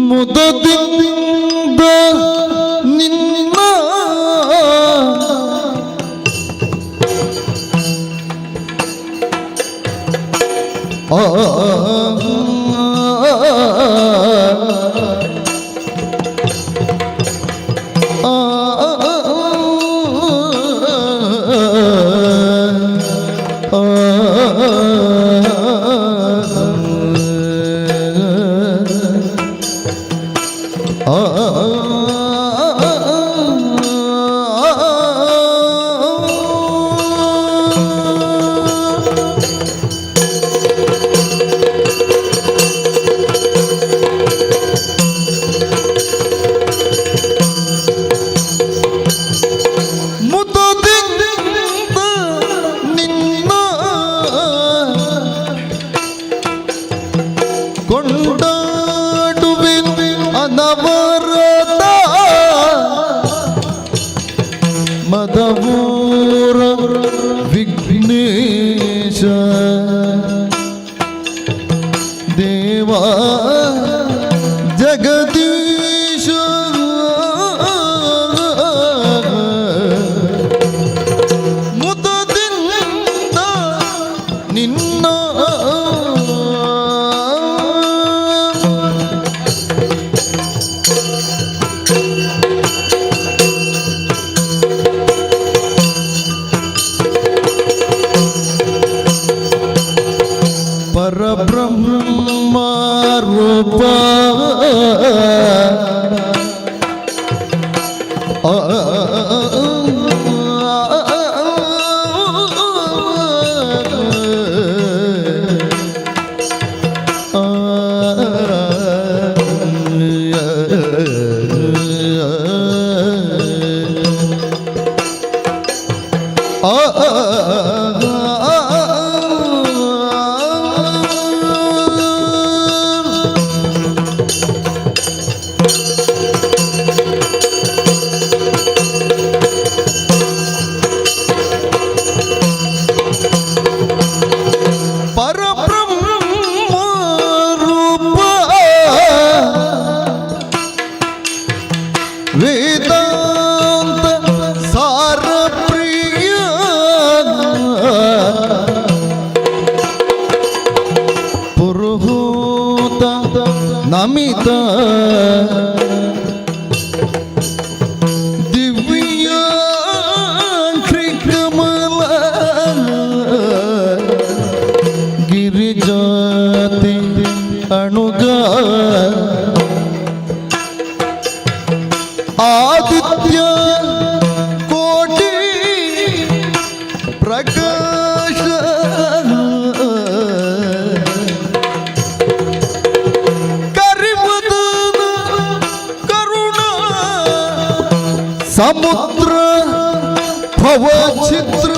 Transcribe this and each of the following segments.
ಮುದದಿಂದ ನಿನ್ನ ದೇವ ಜಗದೀಶ ಮುದದಿಂದ ನಿನ್ನ ಪರಬ್ರಹ್ಮ ರೂಪ ವೇದಾಂತ ಸಾರ ಪ್ರಿಯ ಪುರುಹೂತ ನಮಿತ ದಿವ್ಯ ಕಮಲ ಗಿರಿಜಾತಿ ಅಣುಗ ಆದಿತ್ಯ ಕೋಟಿ ಪ್ರಕಾಶ ಕರಿಮದನ ಕರುಣ ಸಮುದ್ರ ಭವಚಿತ್ರ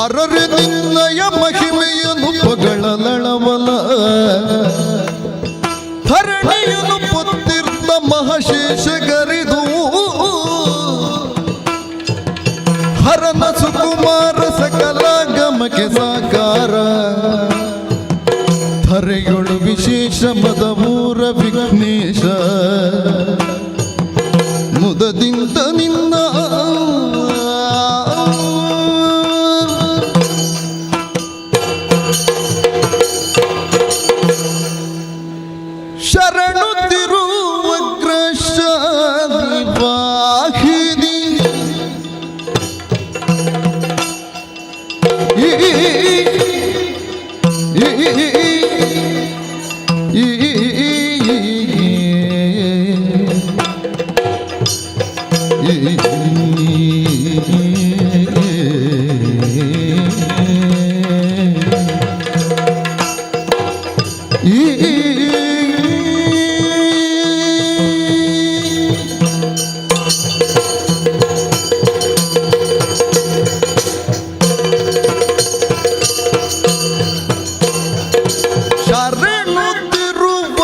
ಅರರೆ ನಿನ್ನಯ ಮಹಿಮೆಯನ್ನು ಪೊಗಳಲಳವಲ ಧರಣಿಯನ್ನು ಪೊತ್ತಿರ್ತ ಮಹಶೇಷಗರಿದು ಹರನ ಸುಕುಮಾರ ಸಕಲ ಗಮಕ್ಕೆ ಸಾಕಾರ ಧರೆಯೊಳು ವಿಶೇಷ ಮದಮೂರ ವಿಘ್ನೇಶ ಮುದದಿಂದ ನಿನ್ನ ಶರಣುತ್ತಿರುವಗ್ರಶಾಲಿ ವಾಹಿನಿ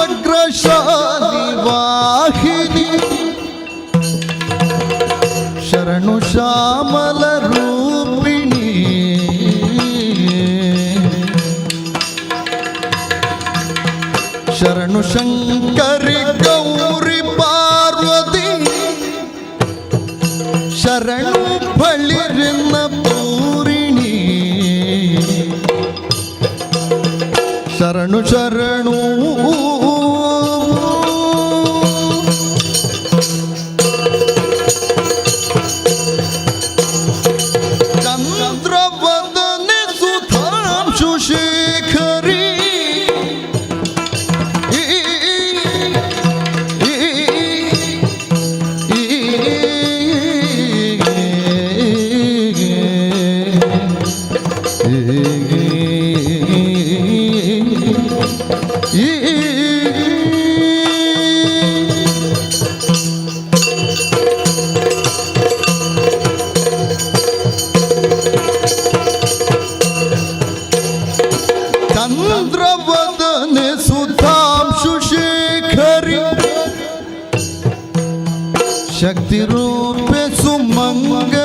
ಶರಣುತ್ತಿರುವಗ್ರಶಾಲಿ ವಾಹಿನಿ ಶರಣು ಶ್ಯಾಮಲ ರೂಪಿಣಿ ಶರಣು ಶಂಕರಿ ಗೌರಿ ಪಾರ್ವತಿ ಶರಣು ಬಳಿರಿನ ಪೂರಿಣಿ ಶರಣು ಶರಣು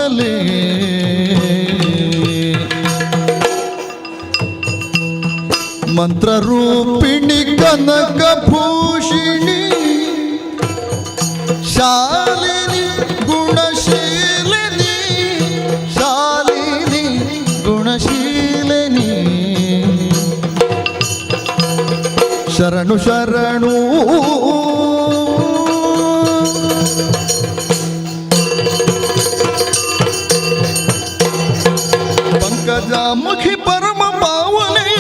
ನುಡಿಸಲೇ ಮಂತ್ರರೂಪಿಣಿ ಕನಕ ಭೂಷಿಣಿ ಶಾಲಿನಿ ಗುಣಶೀಲಿನಿ ಶಾಲಿನಿ ಗುಣಶೀಲಿನಿ ಶರಣು ಶರಣು पंकजामुखी परम पावने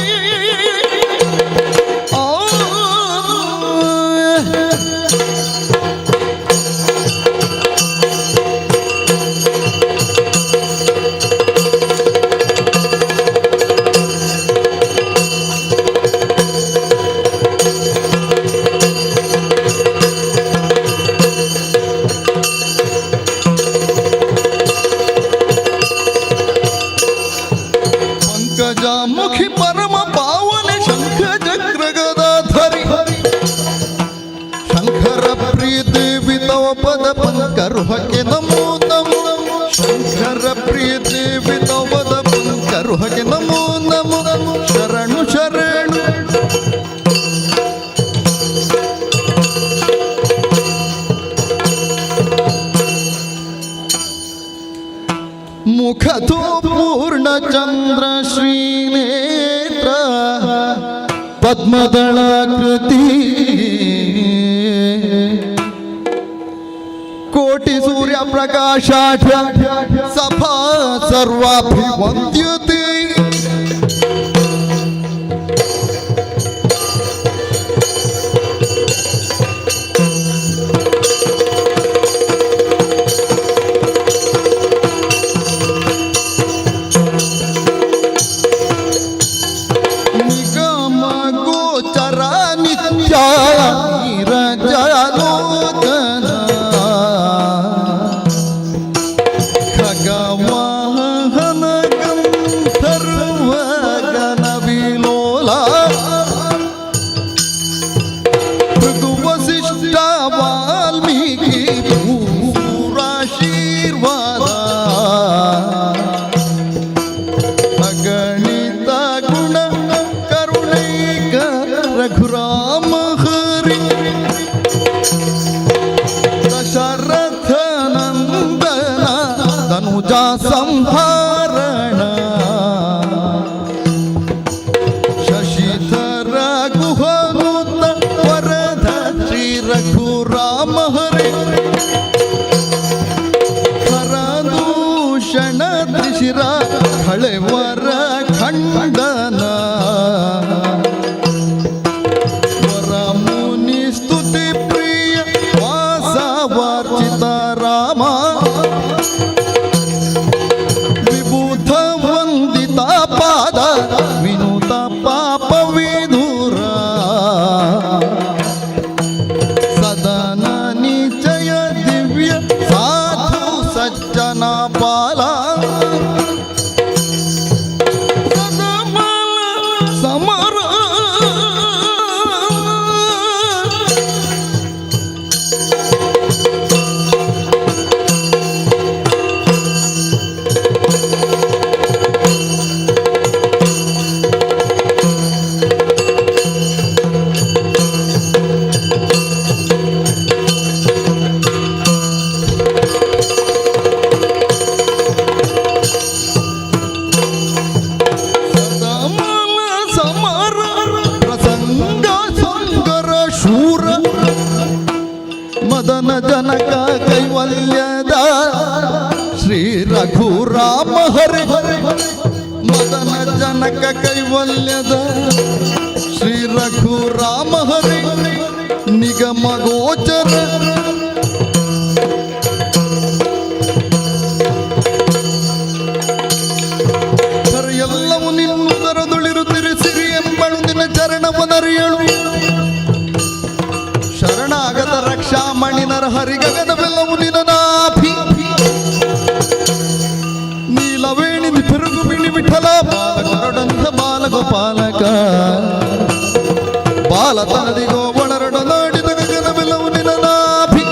पंकजामुखी परम पावन शंख चक्र गदाधरी शंकर प्रिय देवी तव पद पंकरुहके नमो नमो शंकर प्रिय देवी तव पद पंकरुहके नमो नमो शरणु शरणु मुखतो पूर्ण चंद्र श्रीनेत्र पद्मदलाकृति कोटि सूर्य प्रकाशाढ्य सभा सर्वाभिवन्द्यते रघुराम हरि दशरथ नंदन तनुजा संहारण शशिधर गुहनुत वरद श्री रघुराम हरि हरदूषण त्रिशिर खळेवर खंडन मदन जनक कैवल्यद श्री रघुराम हरि मदन जनक कैवल्यद श्री रघुराम हरि निगम गोचर ಎಲ್ಲವೂ ನಿನ್ನುದರದುಳಿರುತ್ತಿರಿ ಸಿರಿ ಎಂಬಳು ನಿನ್ನ ಚರಣವನರಿಯಳು ಶರಣಾಗತ ರಕ್ಷಾಮಣಿ ನರ ಹರಿಗಗನವೆಲ್ಲವೂ ನಿನ್ನ ನಾಭಿ ನೀಲವೇಣಿ ಪೆರುಗು ಬಿಳಿ ವಿಠಲ ಬಾಲಕರೊಡಂತ ಬಾಲಗೋಪಾಲಕ ಬಾಲತನದಿಗೋ ಒಳರಡ ನಾಡಿದ ಗಗನವೆಲ್ಲವೂ ನಿನ್ನ ನಾಭಿ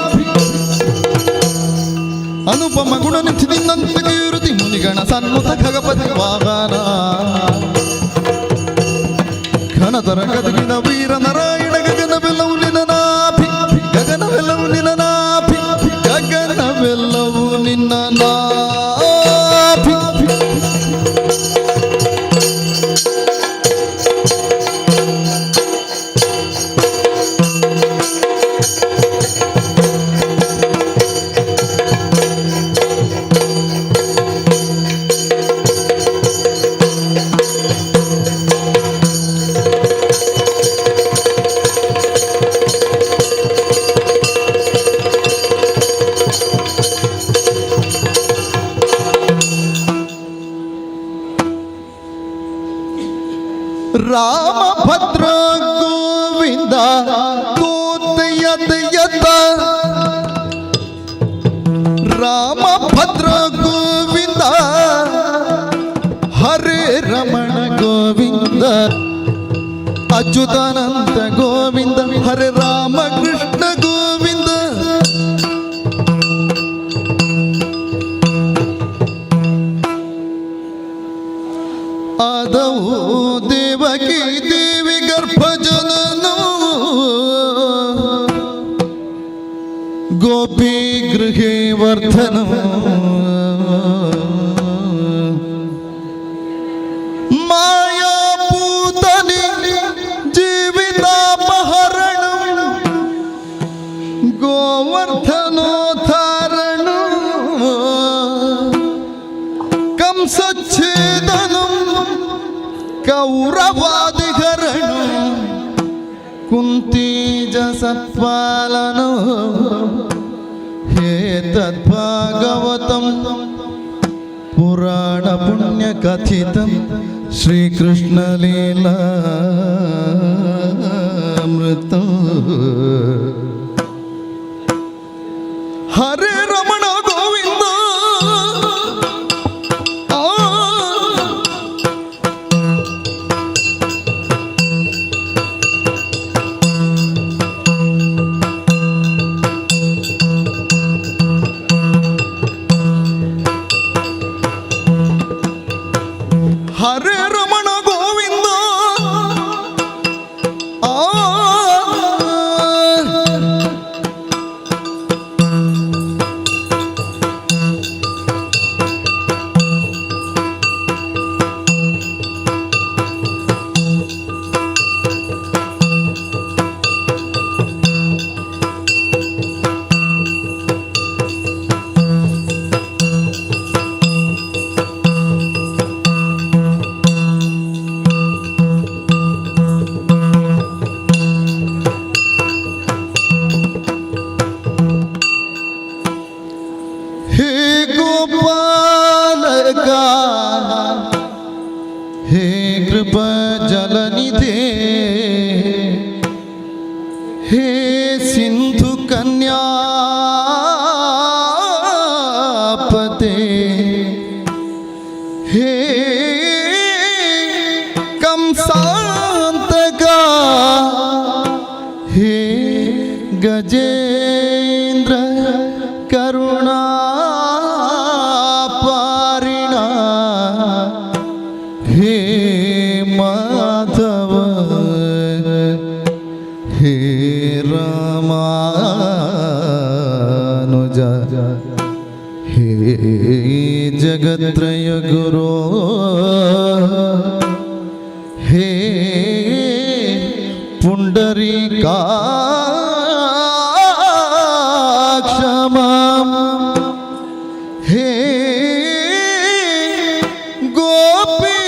ಅನುಪಮ ಗುಣ ನಿಂತಿದೆ ನಿನ್ನಂತ ಕೀರುತಿ ಮುನಿಗಣ ಸನ್ನುತ ಖಗಪತಿ ವಾಹನ ಘನತರ ಗದಗಿನ ವೀರ ನಾರಾಯಣ ಗಗನವೆಲ್ಲವೂ ನಿನ್ನ ನಾಭಿ ಗಗನವೆಲ್ಲವೂ ನಿನ್ನ ನಾಭಿ ಗಗನವೆಲ್ಲವೂ ನಿನ್ನ ನಾಭಿ ರಾಮಭದ್ರ ಗೋವಿಂದ ಕೋತಯತ ರಾಮಭದ್ರ ಗೋವಿಂದ ಹರೇ ರಮಣ ಗೋವಿಂದ ಅಚ್ಯುತಾನಂದ ಗೋವಿಂದ ಹರೇ ರಾಮ ಕೃಷ್ಣ ಗೋವಿಂದ ಆದವು ದೇವಕಿ ದೇವಿ ಗರ್ಭಜನನು ಗೋಪಿ ಗೃಹೇ ವರ್ಧನ ಮಾಯಾಪೂತನಿ ಜೀವಿತಾಪಹರಣ ಗೋವರ್ಧನೋದ್ಧಾರಣ ಕಂಸಚ್ಛೇದನಂ ಕೌರವಾದಿಹರಣ ಕುಂತೀಜ ಸತ್ಪಾಲನ ಹೇ ತದ್ಭಾಗವತಂ ಪುರಾಣ ಪುಣ್ಯ ಕಥಿತಂ ಶ್ರೀಕೃಷ್ಣ ಲೀಲಾ ಅಮೃತ ಹರೇ ರಮಣ ಗೋವಿಂದ ಹರೇ ರಮಣ ಗೋವಿಂದ हे गोपालक हे कृपा जलनिधे हे सिंधु कन्यापते हे कंसांतका हे गजेंद्र करुणा पारिणा हे माधव हे रामानुज हे जगत्रय गुरो हे पुंडरीका हे गोपी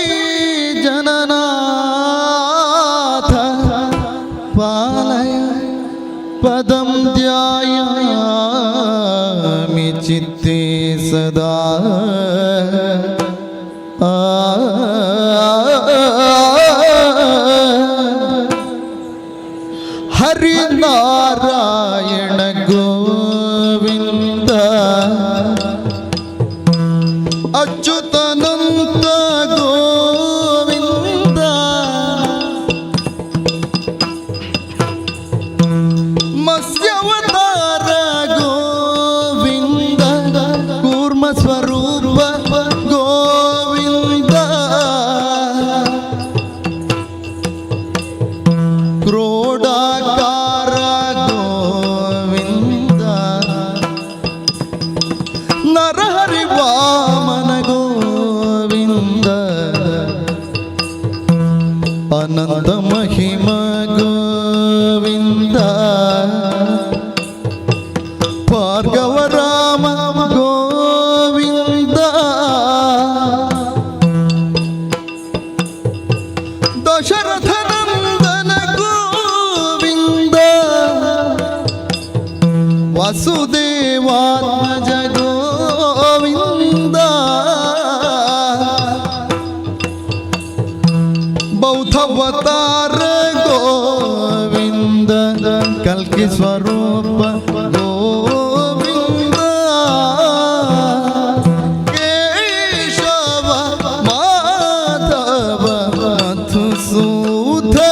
जननाथ पालय पदं ध्यायामि चित्ते सदा हरिनारायण गोविंद अच्युतानंद गोविंद मत्स्यावतार गोविंद कूर्म स्वरूप ಗೋವಿಂದ ಕ್ರೋಡಾಕಾರ ಗೋವಿಂದ ನರಹರಿ ವಾಮನ ಗೋವಿಂದ ಅನಂತ ಮಹಿಮ ಗೋವಿಂದ ಭಾರ್ಗವ ರಾಮ ಗೋವಿಂದ ದಶರಥ ನಂದನ ಗೋವಿಂದ ವಾಸುದೇವಾತ್ಮಜ ಗೋವಿಂದ ಬೌದ್ಧವತಾರ ಗೋವಿಂದ ಕಲ್ಕಿ ಸ್ವರೂಪ ಗೋವಿಂದ ಕೇಶವ ಮಾಧವ ಮಧುಸೂದನ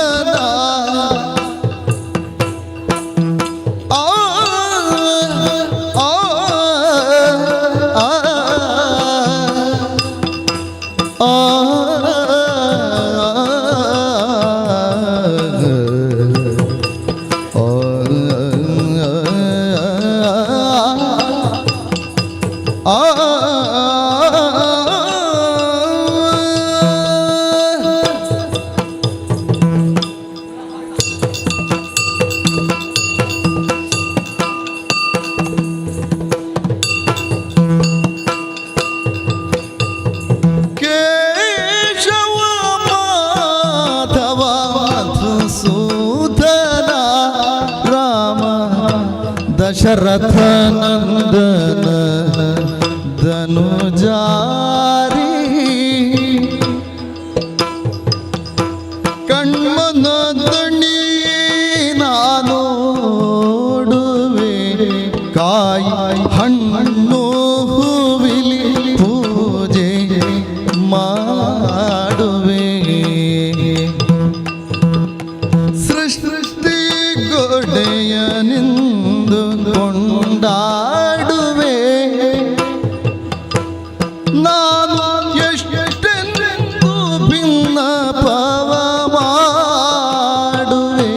ಆ ಆ ಆ ಆ ಕೇಶವ ಮಾಧವ ಮಧುಸೂದನ ರಾಮ ದಶರಥ ನಂದನ ಧನುಜಾರಿ ಕಣ್ಮನ ದಣಿ ನಾನೋಡುವೆ ಕಾಯಿ ಹಣ್ಣು ಹೂವಿಲಿ ಪೂಜೆ ಮಾಡುವೆ ಸೃಷ್ಟಿ ಗೊಡೆಯನಿಂದು ಕೊಂಡಾಡುವೆ ನಾನು ಎಷ್ಟೆಂದು ಭಿನ್ನ ಪವ ಮಾಡುವೆ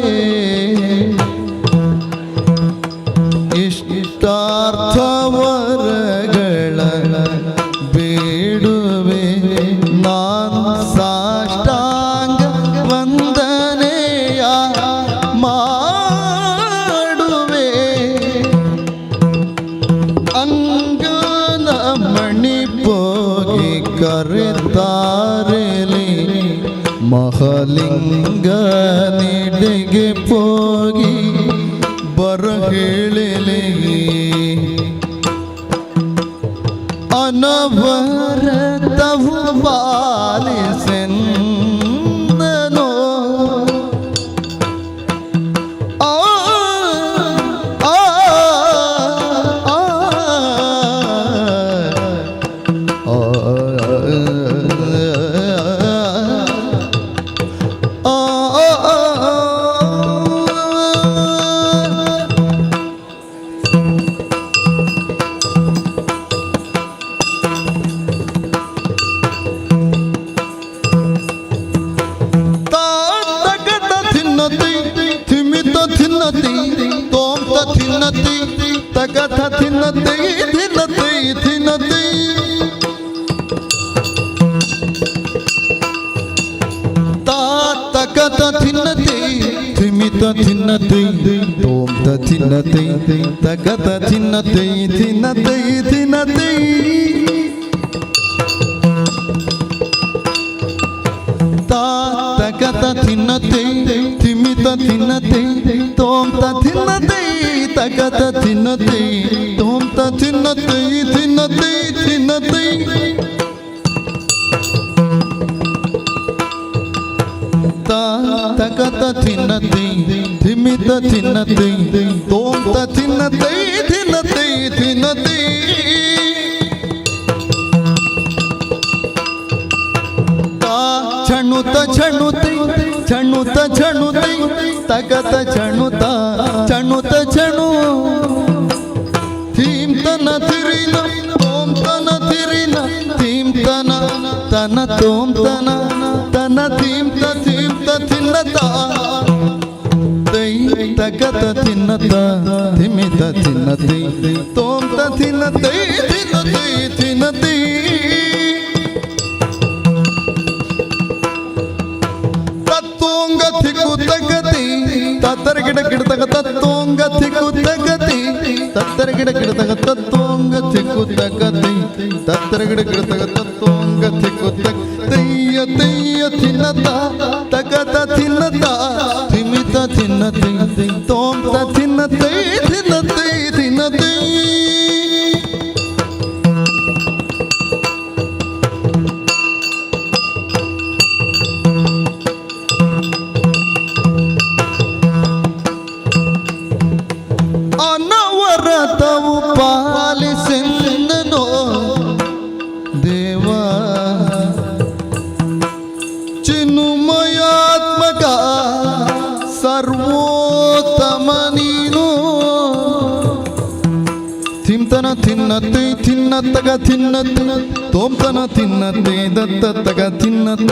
ಇಷ್ಟಾರ್ಥವರಗಳ ಬೇಡುವೆ ನಾನು ಸಾಷ್ಟಾಂಗ ವಂದನೆಯ ಮಾಡುವೆ ಅಂಗನ ಮಣಿಪೋಗಿ ಕರೆತಾರೆಲಿ ಮಹಲಿಂಗ ನಿಡೆಗೆ ಹೋಗಿ ಬರ ಹೇಳಲಿ ಅನವರತವು ಪಾಲಿಸೆಂದನೋ ಆ ಆ ಆ ತಗಥ ತಿನ್ನತೆ ತಿನ್ನತೆ ತಿನ್ನತೆ ತಗಥ ತಿನ್ನತೆ ತಿಮಿತ ತಿನ್ನತೆ ತೋಂತ ತಿನ್ನತೆ ತಗಥ ತಿನ್ನತೆ ತಿನ್ನತೆ ತಿನ್ನತೆ ತಗಥ ತಿನ್ನತೆ ತಿಮಿತ ತಿನ್ನತೆ ತೋಂತ ತಿನ್ನತೆ ತಗತ ತಿನ್ನತೆ ತೋಂತ ತಿನ್ನತೆ ತಿನ್ನತೆ ತಿನ್ನತೆ ತಗತ ತಿನ್ನತೆ ತಿಮಿತ ತಿನ್ನತೆ ತೋಂತ ತಿನ್ನತೆ ತಿನ್ನತೆ ತಿನ್ನತೆ ಛಣುತ ಛಣುತೆ ಛಣುತ ಛಣುತೆ ತಗತ ಛಣುತ ಛಣುತ ಛಣು ಥೀಂ ತನ ತಿರಿನ ಓಂ ತನ ತಿರಿನ ತನ ತೋಂ ತನ ತನ ಥೀಮ್ತ ಥೀಮ್ತ ತಿನ್ನತ ತೈ ತಗತ ತಿನ್ನತ ತಿಮಿತ ತಿನ್ನತಿ ತೋಂತ ತಿನ್ನತೈ ತಿನ್ನತಿ ತಿನ್ನತಿ ತತ್ತೋಂಗ ತಿಕ್ಕು ತಗತಿ ತತ್ತರ ಗಿಡ ಗಿಡತಗ ತತ್ತೋಂಗ ತಿಕ್ಕು ತಗತಿ ತತ್ತರ ಗಿಡ ಗಿಡತಗ ತತ್ತೋಂಗ ತಿಕ್ಕು ತಗತಿ ತತ್ತರ ಗಿಡ ಗಿಡತಗ ತತ್ತೋಂಗ ತಿಕ್ಕು ತಯ್ಯ ತಯ್ಯ ತಿನ್ನತ ತಗತ ತಿನ್ನತ ತಿಮಿತ ತಿನ್ನತಿ ತೋಂತ ತಿನ್ನತೈ ತಿನ್ನತೈ ತಿನ್ನತೈ ಅನವರತವು ಪಾಲಿಸೆಂದನೋ ದೇವ ಚಿನ್ಮಯಾತ್ಮಕ ಸರ್ವೋತ್ತಮ ನೀನು ತಿಂತನ ತಿನ್ನತ್ತೆ ತಿನ್ನತ್ತಗ ತಿನ್ನತ್ತ ತೋಂತನ ತಿನ್ನತ್ತೆ ದತ್ತತ್ತಗ ತಿನ್ನತ್ತ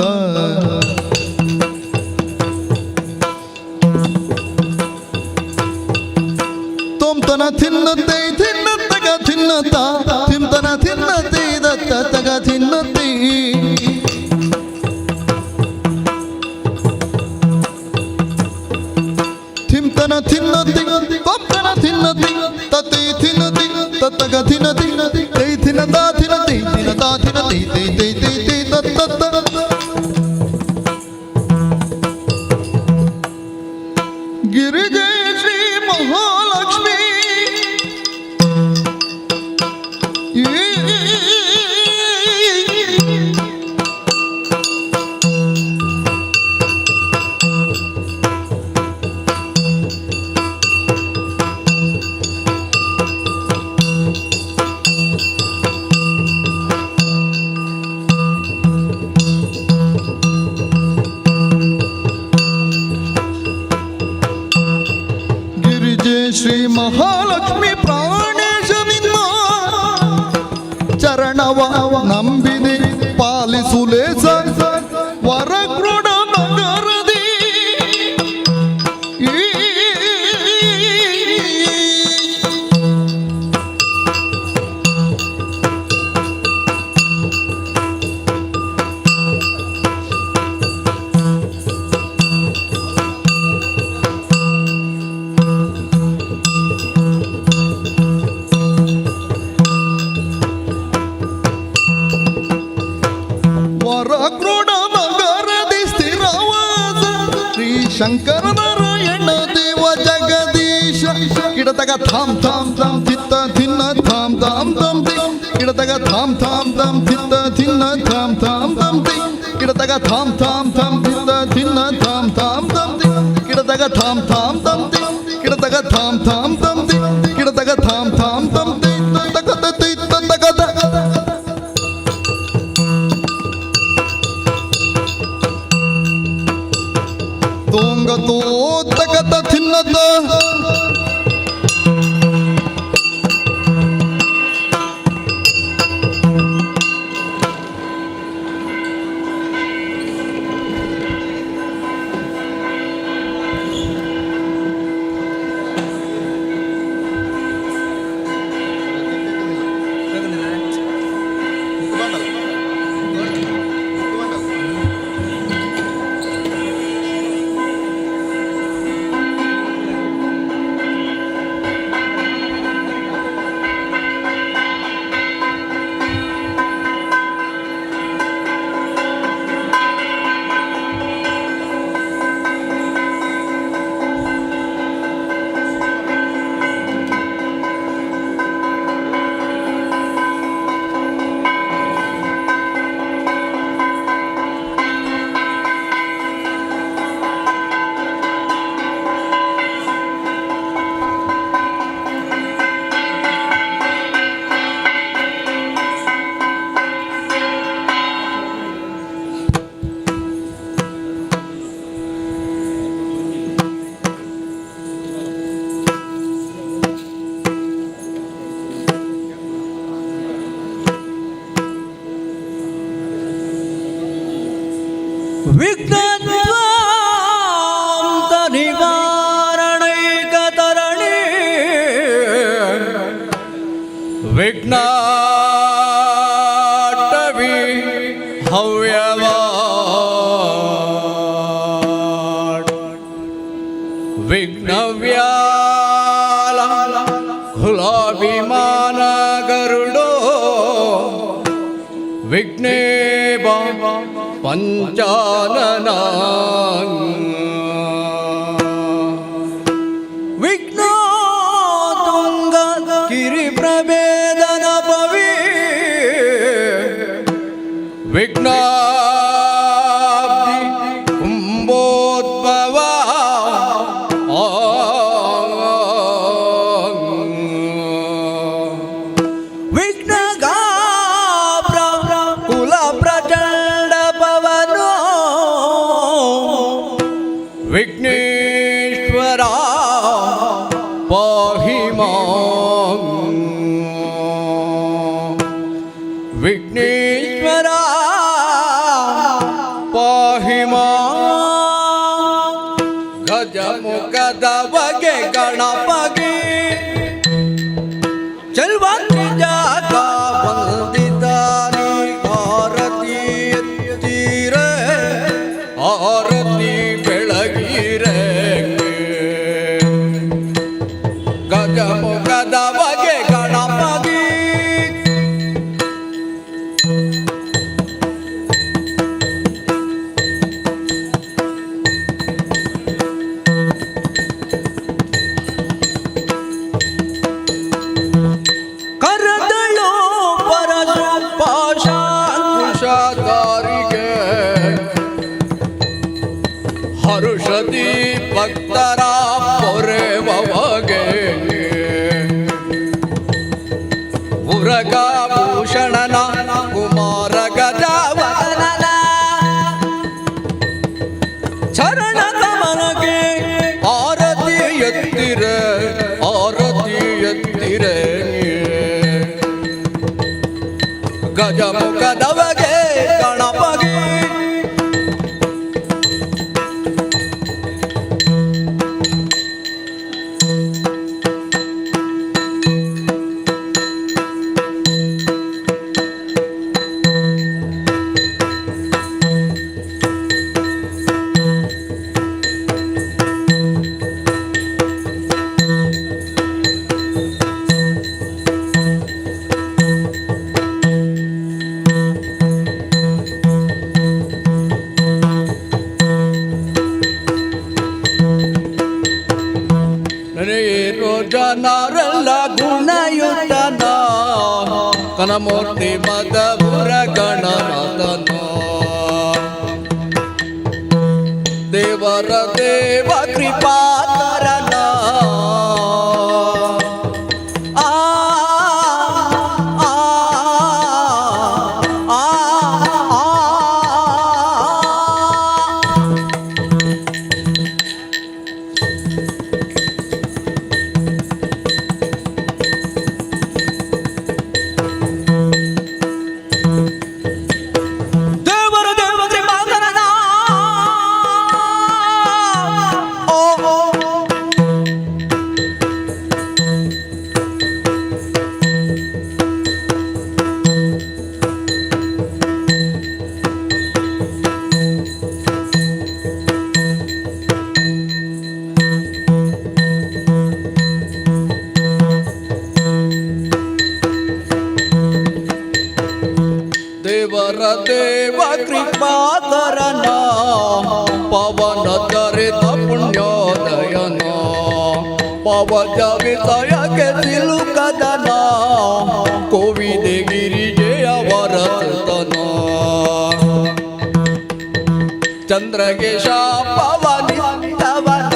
ತೋಂತನ ತಿನ್ನತ್ತೆ ತಿನ್ನತ್ತಗ ತಿನ್ನತ್ತ ತಿಂತನ ತಿನ್ನತ್ತೆ ದತ್ತತ್ತಗ ತಿನ್ನತ್ತೆ ತಿಂತನ ತಿನ್ನತಿ ತೋಂತನ ತಿನ್ನತಿ ತತ್ತೈ ತಿನ್ನತಿ ತತ್ತಗ ತಿನ್ನತಿ ತೈ ತಿನ್ನದ ತಿನ್ನತಿ ತಿನ್ನದ ತಿನ್ನತಿ ತೈ ತೈ ತೈ ತೈ ತತ್ತ ಗಿರಿಜೆ ಶ್ರೀ ಮಹಾಲಕ್ಷ್ಮಿ ಶ್ರೀ ಮಹಾಲಕ್ಷ್ಮಿ ಪ್ರಾಣೇಶ ನಿನ್ನ ಚರಣವ ನಂಬಿದೆ ಪಾಲಿಸುಲೆ ವರಕ್ರೋಡ ನಗರದಿ ವರಕ್ರೋಡ ನಗರದಿ ಸ್ಥಿರವಾದ ಶ್ರೀ ಶಂಕರ ನಾರಾಯಣ ದೇವ ಜಗದೀಶ ಕಿಡತಗ ಥಾಮ್ ಥಾಮ್ ಥಾಮ್ ತಿತ್ತ ತಿನ್ನ ಥಾಮ್ ಥಾಮ್ ಥಾಮ್ ತಿ ಕಿಡತಗ ಥಾಮ್ ಥಾಮ್ ಥಾಮ್ ತಿತ್ತ ತಿನ್ನ ಥಾಮ್ ಥಾಮ್ ಥಾಮ್ ತಿ ಕಿಡತಗ ಥಾಮ್ ಥಾಮ್ ಥಾಮ್ ತಿತ್ತ ತಿನ್ನ ಥಾಮ್ ಥಾಮ್ ಥಾಮ್ ತಿ ಕಿಡತಗ ಥಾಮ್ ಥಾಮ್ ಥಾಮ್ ತಿ ಕಿಡತಗ ಥಾಮ್ ಥಾಮ್ ಥಾಮ್ ತಿ ಕಿಡತಗ ಥಾಮ್ ಥಾಮ್ ಥಾಮ್ ತಿ ತಗದ ತಿ ತಗದ ತೋಂಗ ತೋ ತಗತ ತಿನ್ನದ ವಿಘ್ನದ್ವಾಂತ ನಿವಾರಣೈಕತರಣಿ ವಿಘ್ನಾಟವಿ ಹವ್ಯವಾ ವಿಘ್ನವ್ಯಾಲ ಕುಲಾಭಿಮಾನ ಗರುಡೋ ವಿಘ್ನೇಶ ಪಂಚಾನನ ವಿಘ್ನೋತುಂಗ ಗಿರಿ ಪ್ರಭೇದನ ಪವಿ ವಿಘ್ನಾಬ್ಧಿ ಕುಂಭೋದ್ಭವ ವಿಘ್ನೇಶ್ವರ ಪಾಹಿ ಮಾಂ ವಿಘ್ನೇಶ್ವರ ಪಾಹಿ ಮಾಂ ಗಜಮುಖದ ಬಗೆ ಗಣಪಗೆ ಚಲ್ವಂತಿ ಜಾಗ ವಂದಿತಾನಿ ಆರತಿ ಎತ್ತೀರ ಆರತಿ ಬೆಳಗಿರೆ ಗಜಮುಖದ ಬಗೆ ಗಣಪಗೆ ಕರದಳು ಪರಶು ಪಾಶಾಂಕುಶಧಾರಿಗೆ ಹರುಷದಿ ಭಕ್ತರ ಪೊರೆವಗೆ ಉರಗಭೂಷಣನ ಕುಮಾರ ಗಜವದನನ ಚರಣ ಕಮಲಕ್ಕೆ ಆರತಿ ಎತ್ತಿರೆ ಆರತಿ ಎತ್ತಿರೆ ಗಜಮುಖದವಗೆ ಗಣಪಗೆ ಜನರೆಲ್ಲ ಗುಣಯುತನ ಕನಮೂರ್ತಿ ಮದಪುರ ಗಣನಾಥನ ದೇವರ ದೇವ ಕೃಪಾಕರನ ಆ ಆ ಆ ಆ ದೇವರ ದೇವ ಕೃಪಾಕರನ ಪವನ ತರಿತ ಪುಣ್ಯೋದಯನ ಪವಜ ವಿಷಯಕ್ಕೆ ಸಿಲುಕದನ ಕೋವಿದೆ ಗಿರಿಜೆಯ ವರತನ ಚಂದ್ರಗೇಶ ಪವನಿತ್ತವನ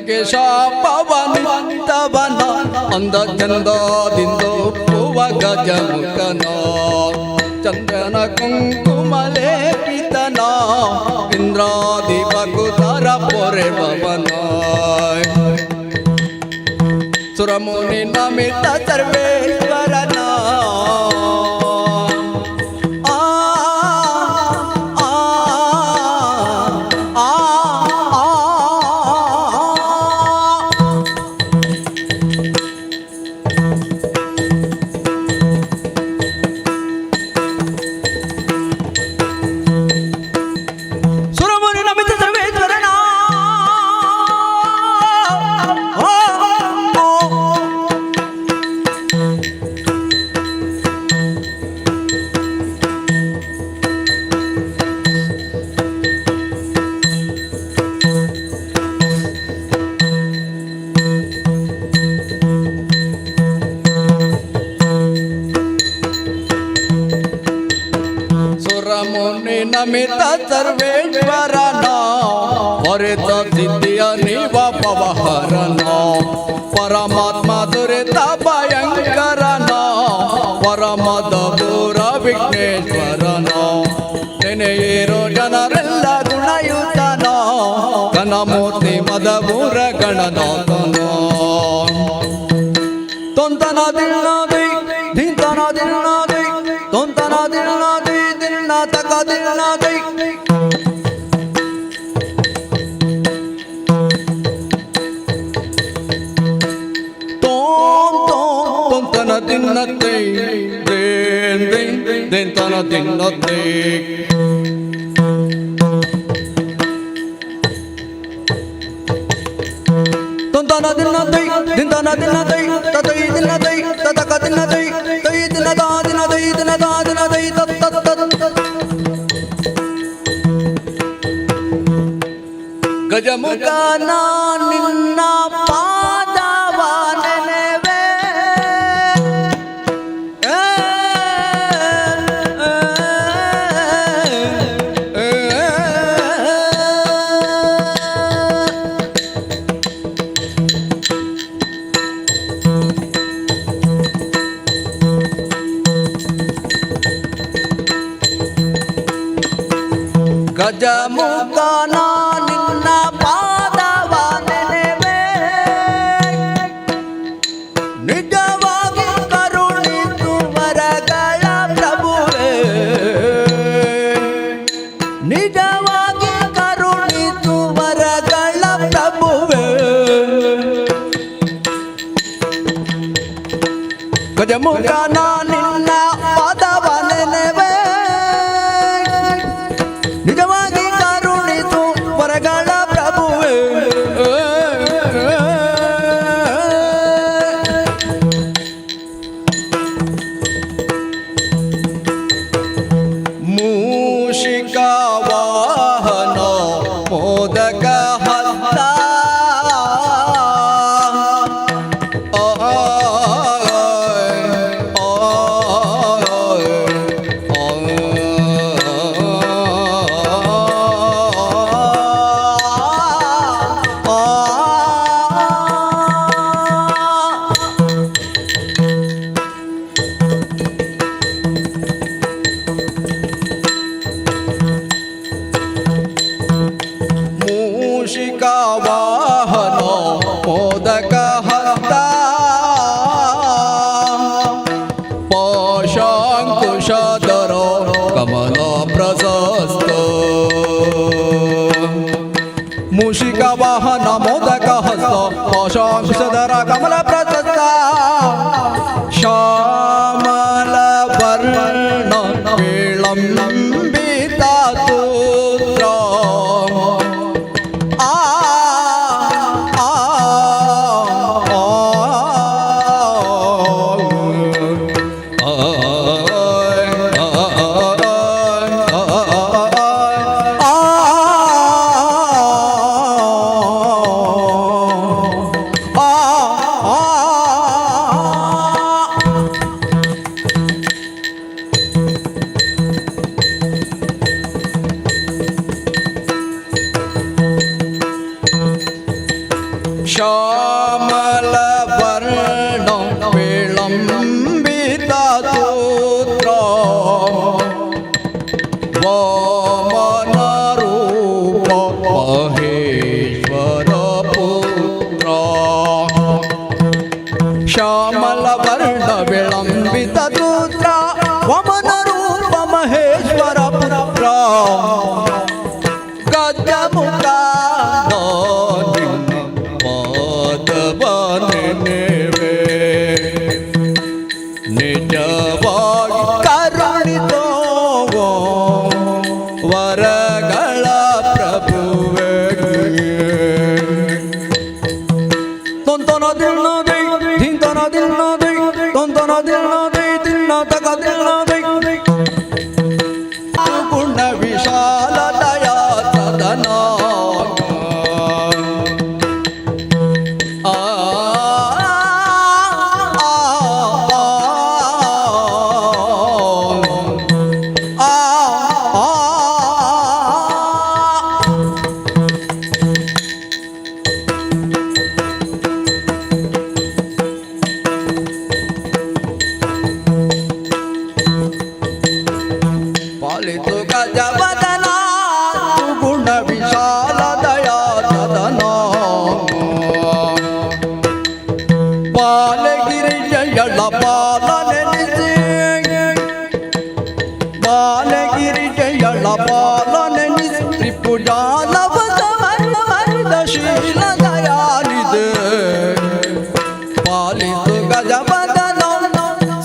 ಚಂದ್ರಕೇಶ ಪವನಿತ್ತವನ ಅಂದ ಚಂದದಿಂದ ಒಪ್ಪುವ ಗಜಮುಖನ ಚಂದ್ರನ ಕುಂಕುಮಲೇಪಿತನ ಇಂದ್ರಾದಿ ಭಕುತರ ಪೊರೆವನ ಸುರಮುನಿ ನಮಿತ ಸರ್ವೇಶ್ವರನ ಸುರಮುನಿ ನಮಿತ ಸರ್ವೇಶ್ವರನ ಹೊರೆತ ಸಿದ್ಧಿಯ ನೀವ ಪವಹರನ ಪರಮಾತ್ಮ ದುರಿತ ಭಯಂಕರನ ಪರಮದ ಪೂರ ವಿಘ್ನೇಶ್ವರನ ನೆನೆಯಿರೋ ಜನರೆಲ್ಲ ಗುಣಯುತನ ಘನಮೂರ್ತಿ ಮದಮೂರ ಗಣನಾಥನ ತೊಂತನ ದಿಲ್ನಾದಿ ಧಿಂತನ ದಿಲ್ನಾದಿ ತೊಂತನ ದಿಲ್ನಾದಿ ದಿಲ್ನಾತಕ ದಿಲ್ನಾದಿ ತೊಂತನ ದಿನ್ನತ್ತೆ ದೇನ್ ದೇನ್ ದೇಂತನ ದಿನ್ನತ್ತೆ ತೊಂತನ ದಿನ್ನದೈ ದಿಂತನ ದಿನ್ನದೈ ತತೈ ದಿನ್ನದೈ ತತಕ ದಿನ್ನದೈ ತೈ ದಿನದ ದಿನದೈ ದಿನದ ದಿನದೈ ತತ್ ತತ್ ತತ್ ಗಜಮುಖನ ನಿನ್ನ ಪಾದವ ನೆನೆವೆ ಗಜಮುಖನ ನಿನ್ನ ಪಾದವ ನೆನೆವೆ ನಿಜವಾಗಿ ಕರುಣಿಸು ವರಗಳ ಪ್ರಭುವೇ ನಿಜವಾಗಿ ಕರುಣಿಸು ವರಗಳ ಪ್ರಭುವೇ ಗಜಮುಖನ ನಿನ್ನ ಪಾದವ ನೆನೆವೆ ನಿಜವಾಗಿ ಕರುಣಿಸು ವರಗಳ ಪ್ರಭುವೇ ಮೂಷಿಕ ವಾಹನ ಮೋದಕ ಹಸ್ತ ಮೂಷಿಕ ವಾಹನ ಮೋದಕ ಹಸ್ತ ಪಾಶಾಂಕುಶಧರ ಕಮಲ ಪ್ರಶಸ್ತ ಮೂಷಿಕ ವಾಹನ ಮೋದಕ ಹಸ್ತ ಪಾಶಾಂಕುಶಧರ ಕಮಲ ಪ್ರಶಸ್ತ ಶ್ಯಾಮಲ ವರ್ಣ ವಿಳಂಬಿತ ಸೂತ್ರ ಶ್ಯಾಮಲ ವರ್ಣ ವಿಳಂಬಿತ ಸೂತ್ರ ವಮನ ರೂಪ ಮಹೇಶ್ವರ ಪುತ್ರ ಗಜಮುಖ ಪಾದವನೆನೆವೆ ನಿಜವಾಗಿ ಕರುಣಿತೋ ವರಗಳ ಪ್ರಭುವೇ ತೊಂತನ ದಿನ ದೈ ಧಿಂತನ ದಿನ ದೈ ತೊಂತನ ದಿನ ದೈ ತಿನ್ನ ತಗ ದಿನ ದೈ ಗುಣ ವಿಶಾಲ ದಯಾ ಸದನ ಪಾಲಿತು ಗಜವದನ ಗುಣ ವಿಶಾಲ ದಯಾ ಸದನ ಬಾಲಗಿರಿಜಯಳ ಪಾಲನೆನಿಸಿ ಬಾಲಗಿರಿಜಯಳ ಪಾಲನೆನಿಸಿ ತ್ರಿಪುಜಾಲವ ಸಮರ್ದ ಶೀಲ ದಯಾನಿದೆ ಪಾಲಿತು ಗಜವದನ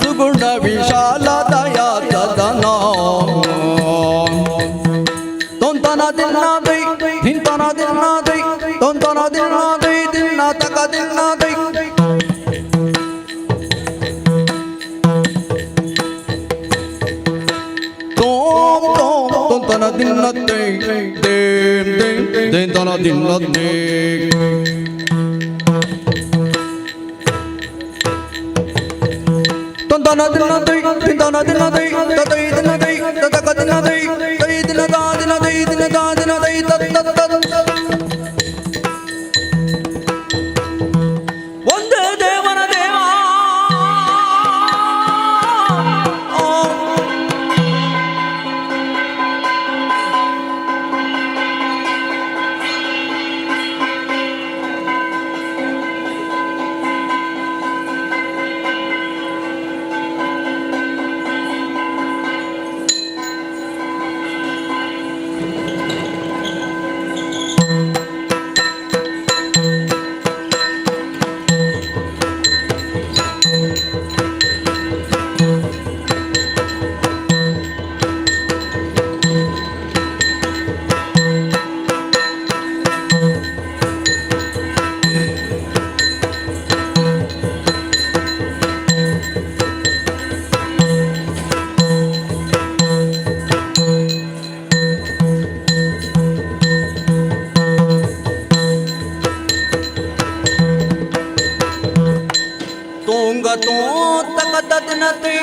ಸುಗುಣ ವಿಶಾಲ ದಯಾ ಸದನ ತೊಂತನ ದಿನ ದೈ ಧಿಂತನ ದಿನ ದೈ ತೊಂತನ ದಿನ ದೈ ದಿನ ತಕ ದಿನ ದೈ ತೋಂ ತೋಂ ತೊಂತನ ದಿನ ದೈ ದೇಂ ದೇಂ ಧಿಂತನ ದಿನ ದೈ ತೊಂತನ ದಿನ ದೈ ಧಿಂತನ ದಿನ ದೈ ತದೈ ದಿನ ದೈ ತದಕ ದಿನ ದೈ ದೈ ದಿನ ದಾ ದಿನ ದೈ ದಿನ ದಾ ದಿನ ದೈ ತತ್ ತತ್ ತತ್ ಒಂದೇ ದೇವನ ದೇವ ತೋಂಗ ತೋ ತಕ ದಿನ ದೈ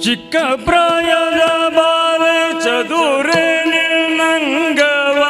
ಚಿಕ್ಕ ಪ್ರಾಯದ ಬಾಲೆ ಚದುರೆ ನಿನ್ನಂಗವ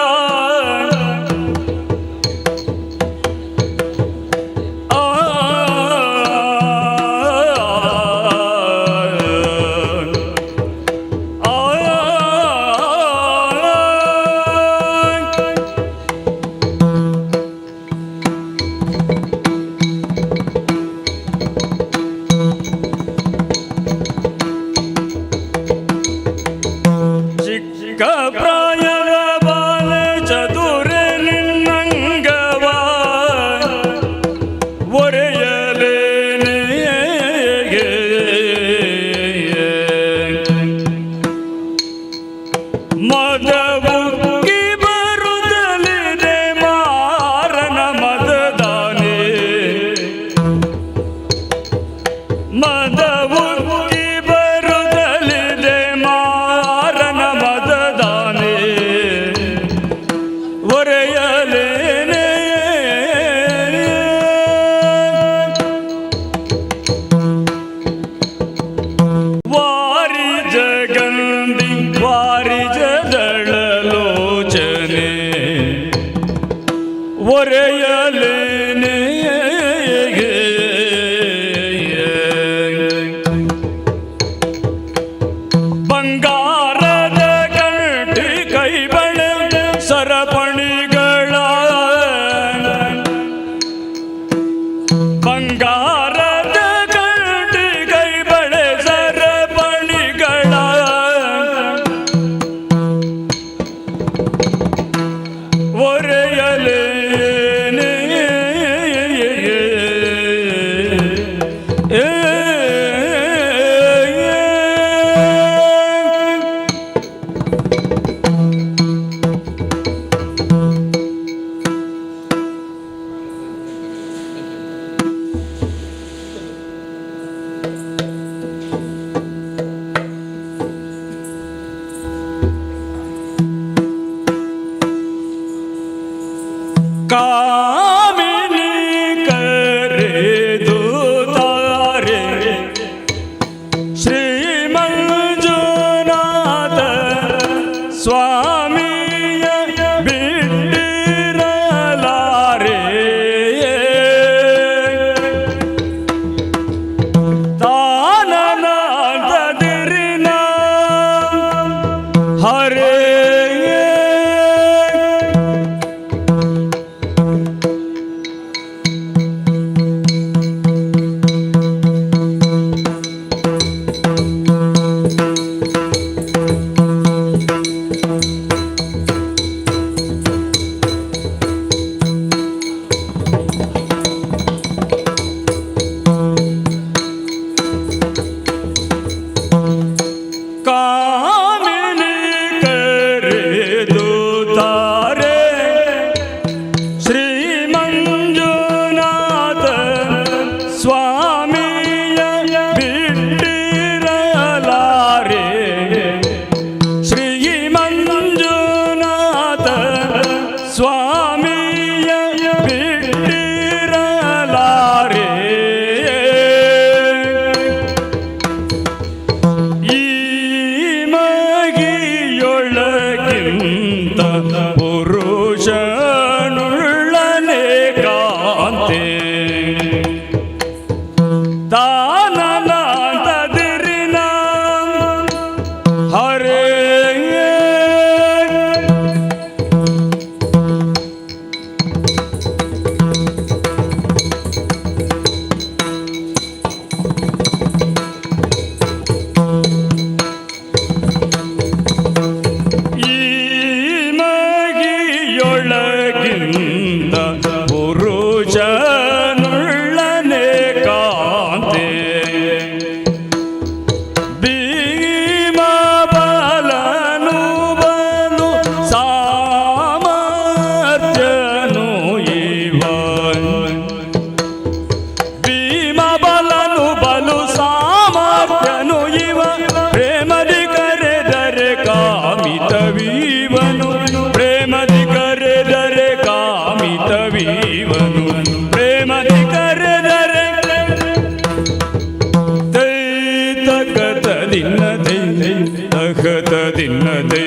ತಕತ ದಿನ್ನದೆ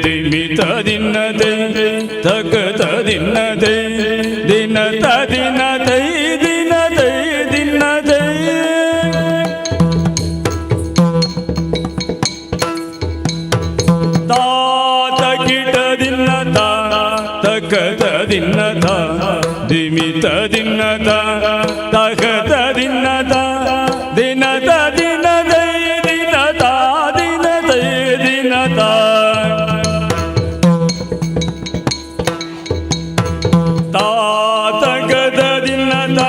ದಿಮಿತ ದಿನ್ನದೆ ತಕತ ದಿನ್ನದೆ ದಿನತ ದಿನದೈ ದಿನದೈ ದಿನ್ನದೆ ತಾತಕಿಟ ದಿನ್ನತ ತಕತ ದಿನ್ನತ ದಿಮಿತ ದಿನ್ನತ ತಕತ ದಿನ್ನತ ದಿನತ ದಿನದೈ ದಿನತ ದಿನದೈ ದಿನತ ತಾತಕತ ದಿನ್ನತ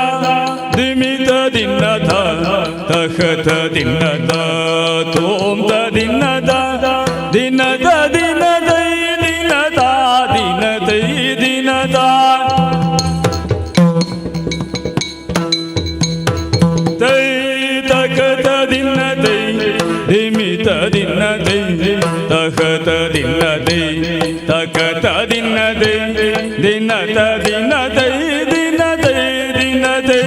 ದಿಮಿತ ದಿನ್ನತ ತಕತ ದಿನ್ನತ ತೋಂತ ದಿನ್ನತ ದಿನದ ದಿನದೈ ದಿನದ ದಿನದೈ ದಿನದ ತೈ ತಕತ ದಿನದೈ ದಿಮಿತ ದಿನದೈ ತಕತ ದಿನದೈ ತಕತ ದಿನದೈ ದಿನದ ದಿನದೈ ದಿನದೈ ದಿನದೈ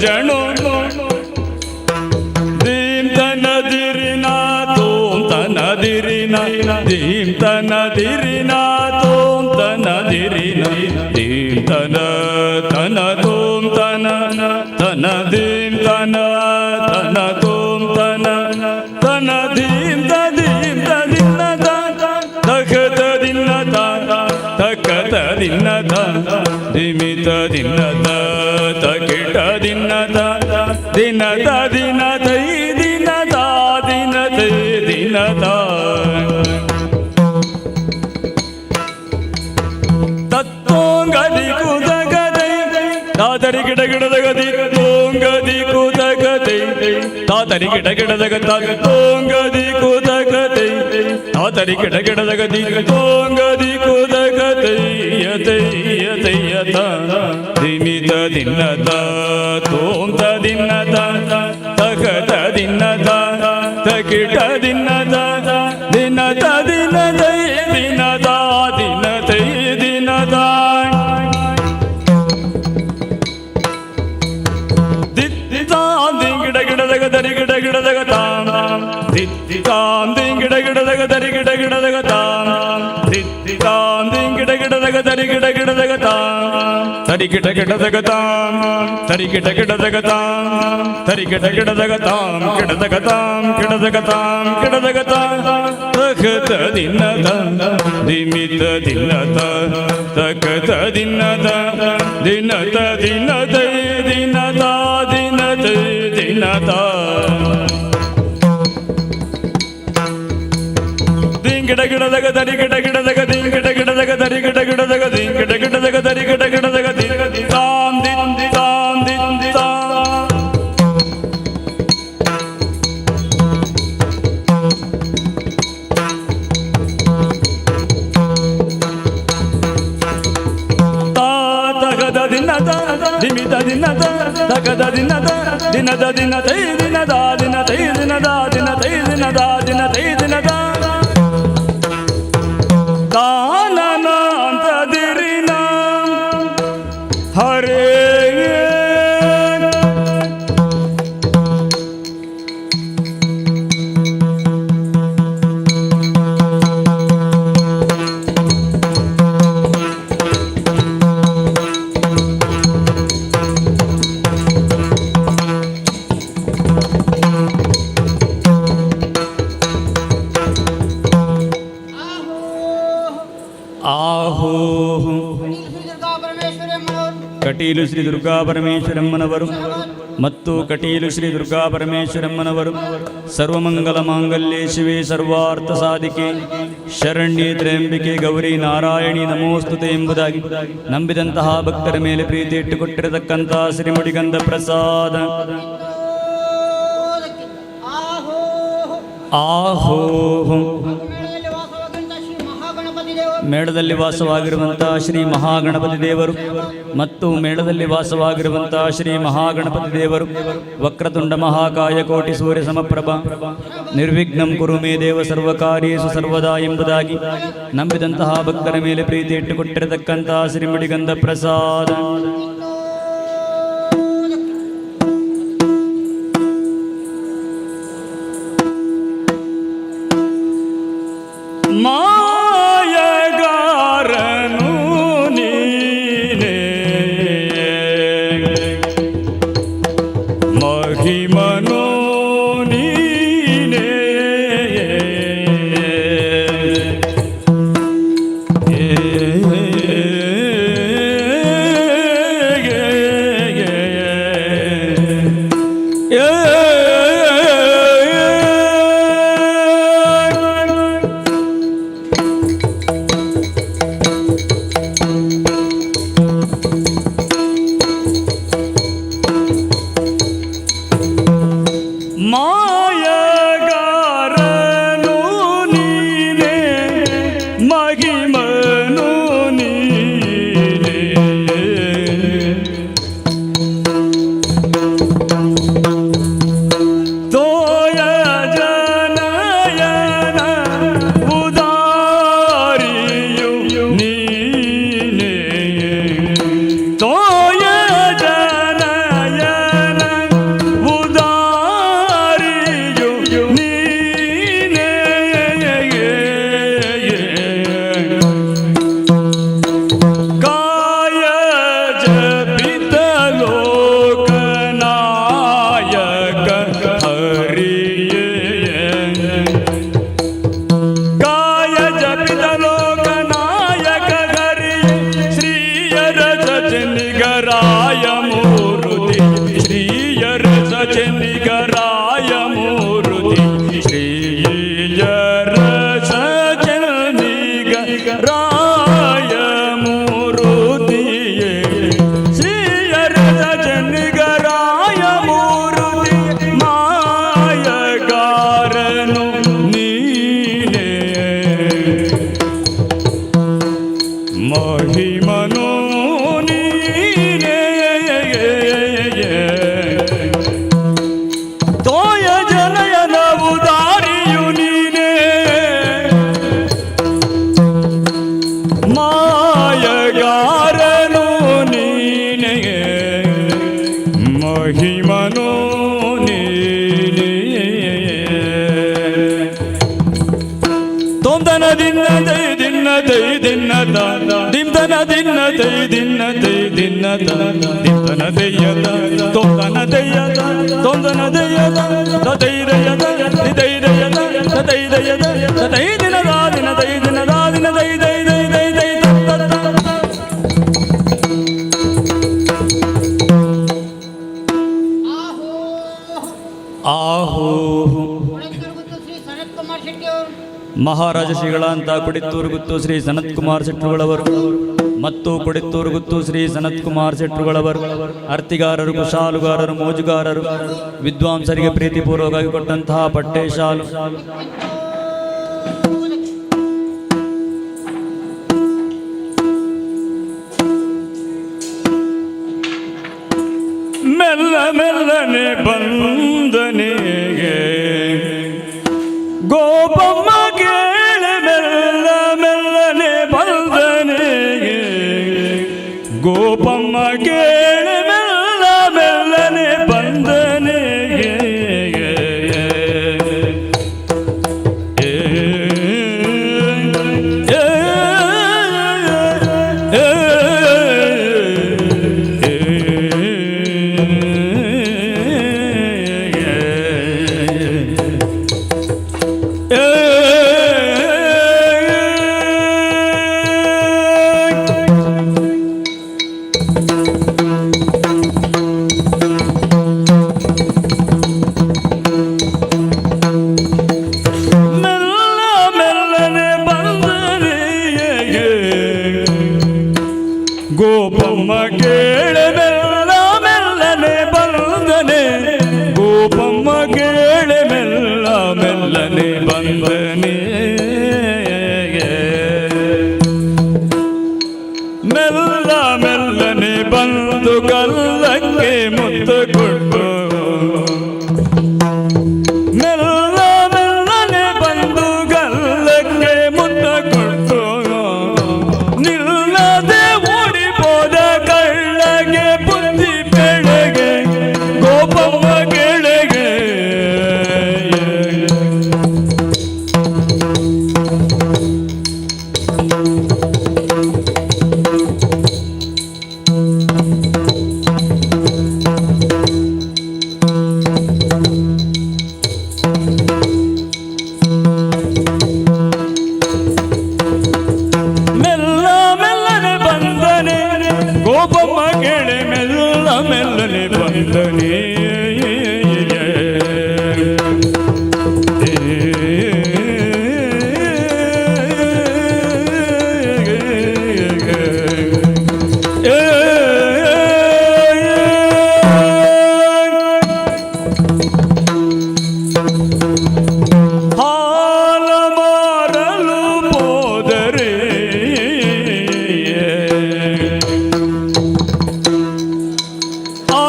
ಜಣು ದೀಂ ತನದಿರಿನ ತೋಂ ತನದಿರಿನ ದೀಂ ತನದಿರಿನ ತೋಂ ತನದಿರಿನ ದೀಂ ತನ ತನ ತೋಂ ತನ ತನ ದೀಂ ತನ ತನ ತೋಂ ತನ ತನ ದೀಂ ದಿನ ತಕತ ದಿನ್ನತ ತಕತ ದಿನ್ನತ ದಿಮಿತ ದಿನ್ನತ ತಕಿಟ ದಿನ್ನತ ದಿನತ ದಿನದೈ ದಿನದ ದಿನದೈ ದಿನದ ತತ್ತೋಂಗದಿ ಕುದಗದೈ ತಾತರಿ ಗಿಡ ಗಿಡದಗದಿ ತೋಂಗದಿ ಕುದಗದೈ ತಾತರಿ ಗಿಡ ಗಿಡದಗ ತತ್ತೋಂಗದಿ ಕುದಗದೈ ತಾತರಿ ಗಿಡ ಗಿಡದಗದಿ ತೋಂಗದಿ ಕುದಗದೈ ಯತೈ ಯತೈ ಯತ ದಿಮಿತ ದಿನ್ನತ ತೋಂತ ದಿನ್ನತ ತಕತ ದಿನ್ನತ ತಕಿಟ ದಿನ್ನತ ದಿನತ ದಿನದೈ ದಿನದ ದಿನದೈ ದಿನದ ಗಿಡ ಗಿಡದಗ ದರಿ ಗಿಡ ಗಿಡದಗ ತಾಂ ಗಿಡ ಗಿಡದಗ ದರಿ ಗಿಡ ಗಿಡದಗ ತಾಂ ಗಿಡ ಗಿಡದಗ ದರಿ ಗಿಡ ಗಿಡದಗ ತಾಂ ತರಿ ಗಿಡ ಗಿಡದಗ ತಾಂ ತರಿ ಗಿಡ ಗಿಡದಗ ತಾಂ ತರಿ ಗಿಡ ಗಿಡದಗ ತಾಂ ಗಿಡದಗ ತಾಂ ಗಿಡದಗ ತಾಂ ಗಿಡದಗ ತಾಂ ತಕತ ದಿನ್ನತ ದಿಮಿತ ದಿನ್ನತ ತಕತ ದಿನ್ನತ ದಿನತ ದಿನದೈ ದಿನದ ದಿನದೈ ದಿನದ ಗಿಡ ಗಿಡದಗ ದರಿ ಗಿಡ ಗಿಡದಗ ದಿ ಗಿಡ ಗಿಡದಗ ದರಿ ಗಿಡ ಗಿಡದಗ ದಿ ಗಿಡ ಗಿಡದಗ ದರಿ ಗಿಡ ಗಿಡದಗ ದಿ ತಾಂ ದಿ ತಾಂ ದಿ ತಾಂ ತಾತಗದ ದಿನದ ದಿಮಿತ ದಿನದ ತಗದ ದಿನದ ದಿನದ ದಿನದೈ ದಿನದ ದಿನದೈ ದಿನದ ದಿನದೈ ದಿನದ ದಿನದೈ ದಿನದ ತಾನಂತದಿರಿನ ಹರೇ ಕಟೀಲು ಶ್ರೀ ದುರ್ಗಾ ಪರಮೇಶ್ವರಮ್ಮನವರು ಮತ್ತು ಕಟೀಲು ಶ್ರೀ ದುರ್ಗಾ ಪರಮೇಶ್ವರಮ್ಮನವರು ಸರ್ವಮಂಗಲ ಮಾಂಗಲ್ಯೆ ಶಿವೆ ಸರ್ವಾರ್ಥ ಸಾಧಿಕೆ ಶರಣ್ಯೆ ತ್ರ್ಯಂಬಿಕೆ ಗೌರಿ ನಾರಾಯಣಿ ನಮೋಸ್ತುತೆ ಎಂಬುದಾಗಿ ನಂಬಿದಂತಹ ಭಕ್ತರ ಮೇಲೆ ಪ್ರೀತಿ ಇಟ್ಟುಕೊಟ್ಟಿರತಕ್ಕಂತಹ ಶ್ರೀಮುಡಿಗಂಧ ಪ್ರಸಾದ ಆಹೋ ವಾಸವಾಗಿದ್ದ ಶ್ರೀ ಮಹಾಗಣಪತಿ ದೇವರು ಮೇಳದಲ್ಲಿ ವಾಸವಾಗಿರುವಂತಹ ಶ್ರೀ ಮಹಾಗಣಪತಿ ದೇವರು ಮತ್ತು ಮೇಳದಲ್ಲಿ ವಾಸವಾಗಿರುವಂತಹ ಶ್ರೀ ಮಹಾಗಣಪತಿ ದೇವರು ವಕ್ರತುಂಡ ಮಹಾಕಾಯ ಕೋಟಿ ಸೂರ್ಯ ಸಮಪ್ರಭ ನಿರ್ವಿಘ್ನಂ ಕುರು ಮೇ ದೇವ ಸರ್ವಕಾರ್ಯೇಷು ಸರ್ವದಾ ಎಂಬುದಾಗಿ ನಂಬಿದಂತಹ ಭಕ್ತರ ಮೇಲೆ ಪ್ರೀತಿ ಇಟ್ಟುಕೊಟ್ಟಿರತಕ್ಕಂತಹ ಶ್ರೀಮಡಿಗಂಧ ಪ್ರಸಾದ. ಮಾಯಗಾರನು ನೀನೇ ಮಹಿಮನೋ ನೀನೇ ಮಾಯಗಾರನು ನೀನೇ ಮಹಿಮನು ನೀನೇ ತೋಯ ಜನಯನ ಉದಾರಿಯು ನೀನೇ ತೋಯ ಜನಯನ ಉದಾರಿಯು ನೀನೇ ಕಾಯ ಜಪಿತ ಲೋಕನಾಯಕ ಹರಿಯೇ ಕಾಯ ಜಪಿತ ಲೋಕನಾಯಕ ಹರಿಯೇ ಶ್ರೀಯರ ಸಜನಿಗರಾಯ ಮೂರುತಿ ಶ್ರೀಯರ ಸಜನಿಗರಾಯ ಮೂರುತಿ ಶ್ರೀಯರ ಸಜನಿಗರಾಯ ಮೂರುತಿಯೇ ಶ್ರೀಯರ ಸಜನಿಗರಾಯ ಮೂರುತಿ ಮಾಯಗಾರನು ನೀನೇ ಮಹಿಮನೋ ನೀನೇ ತೋಯ ಜನಯನ ಉದಾರಿಯು ನೀನೇ ಮಾಯಗಾರನು ನೀನೇ ಮಹಿಮನೋ ನೀನೇ ತೊಂದನ ದಿನ ದೈ ದಿನ ದೈ ದಿನ ದಿಂದನ ದಿನ ದೈ ದಿನ ದೈ ದಿನ ದಿಂದನ ದಯ್ಯದ ತೊಂದನ ದಯ್ಯದ ತೊಂದನ ದಯ್ಯದ ತದೈದಯದ ನಿದೈದಯದ ತದೈದಯದ ತದೈ ದಿನದ ದಿನ ದೈ ದಿನದ ದಿನ ದೈ ದೈ ದೈ ದೈ ದೈ ತತ್ತ ಆಹೋ ಶ್ರೀ ಸನತ್ ಕುಮಾರ್ ಶೆಟ್ಟಿ ಅವರು ಮಹಾರಾಜ ಶ್ರೀಗಳಂತ ಕುಡಿತ್ತೂರುಗುತ್ತು ಶ್ರೀ ಸನತ್ ಕುಮಾರ್ ಶೆಟ್ಟರುಗಳವರು ಮತ್ತು ಕುಡಿತ್ತೂರುಗುತ್ತು ಶ್ರೀ ಸನತ್ ಕುಮಾರ್ ಶೆಟ್ಟರುಗಳವರು ಅರ್ತಿಗಾರರು ಕುಶಾಲುಗಾರರು ಮೋಜುಗಾರರು ವಿದ್ವಾಂಸರಿಗೆ ಪ್ರೀತಿಪೂರ್ವಕವಾಗಿ ಕೊಟ್ಟಂತಹ ಪಟ್ಟೆ ಶಾಲು ಮೆಲ್ಲ ಮೆಲ್ಲನೆ ಬಂದನೆಗೆ ಗೋಪಮ್ಮ ಕೇಳೆ ಮೆಲ್ಲ ಮೆಲ್ಲನೆ ಬಂದನೆಗೆ ಗೋಪಮ್ಮ ಕೇಳೆ ಮೆಲ್ಲ ಮೆಲ್ಲನೆ ಬಂದನೆಗೆ ಗೋಪಮ್ಮ ಕೇಳೆ ಮೆಲ್ಲ ಮೆಲ್ಲನೆ ಬಂದನೆ ಗೋಪಮ್ಮ ಕೇಳೆ ಮೆಲ್ಲ ಮೆಲ್ಲನೆ ಬಂದನೆ ಬಂದು ಗಲ್ಲಕ್ಕೆ ಮುತ್ತು ಕೊಟ್ಟು ಮೆಲ್ಲ ಮೆಲ್ಲನೆ ಬಂದು ಗಲ್ಲಕ್ಕೆ ಮುತ್ತು ಕೊಟ್ಟು ನಿಲ್ಲದೆ ಓಡಿಬೋದ ಕಳ್ಳಗೆ ಬುದ್ಧಿ ಬೆಳೆಗೆ ಗೋಪಮ್ಮ ಗೆಳೆಗೆ ಮೆಲ್ಲ ಮೆಲ್ಲನೆ ಬಂದನೆ ಗೋಪಮ್ಮ ಗೆಳೆ ಮೆಲ್ಲ ಮೆಲ್ಲನೆ ಬಂದನೆ ಹಾಲ ಮಾರಲು ಹೋದರೆ ಆ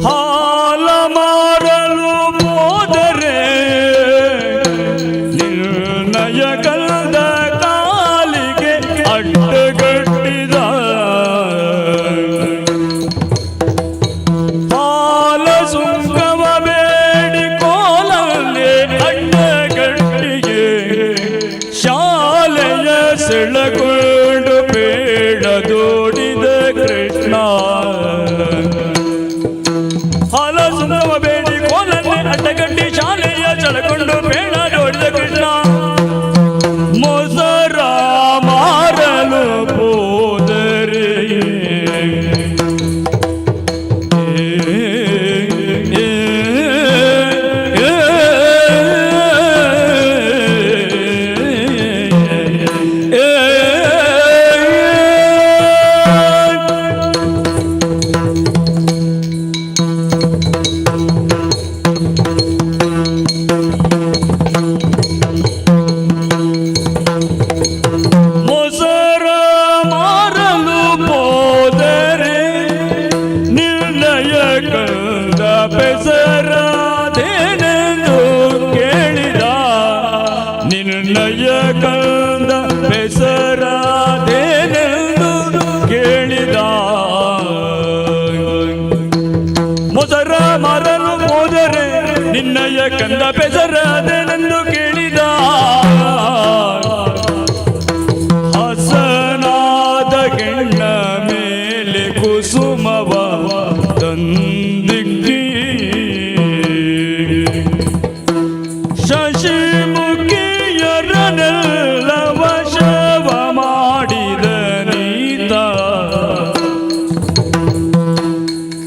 ಹಾಲ ಮಾರಲು ಹೋದರೆ ನಿರ್ಣಯ ಕಲ್ದ ಕಾಲಿಗೆ ಅಡ್ಡಗಟ್ಟಿದ ಹಾಲ ಸುಂಕವ ಬೇಡಿ ಕೋಲಲ್ಲಿ ಅಡ್ಡಗಟ್ಟಿಗೆ ಶಾಲೆಯ ಸೆಳಕೊಂಡು ಬೇಡದೋಡಿದ ಕೃಷ್ಣ ಹಾಲ ಸುಂದವ ಬೇಡಿ ಕೋಲನ್ನೇ ಅಡ್ಡಗಟ್ಟಿ ಶಾಲೆಯ ಚಳಕೊಂಡು ಬೇಡ ನೋಡಿದ ಕೃಷ್ಣ ಮೊಸರ ಮಾರಲು ಹೋದರೆ ಮೊಸರ ಮಾರಲು ಹೋದರೆ ನಿರ್ಣಯ ಕಂದ ಬೆಸರಾದೇನೆಂದು ಕೇಳಿದ ನಿರ್ಣಯ ಕಂದ ಬೆಸರಾದೇನೆಂದು ಕೇಳಿದ ಮೊಸರ ಮಾರಲು ಹೋದರೆ ನಿನ್ನಯ ಕಂದ ಬೆಸರಾದೇನೆಂದು ಕೇಳಿದ ಹಸನಾದ ಗೆಣ್ಣ ಮೇಲೆ ಕುಸುಮವ ತಂದಿಕ್ಕಿ ಶಶಿಮುಖಿಯರನೆಲ್ಲ ವಶವ ಮಾಡಿದ ನೀತ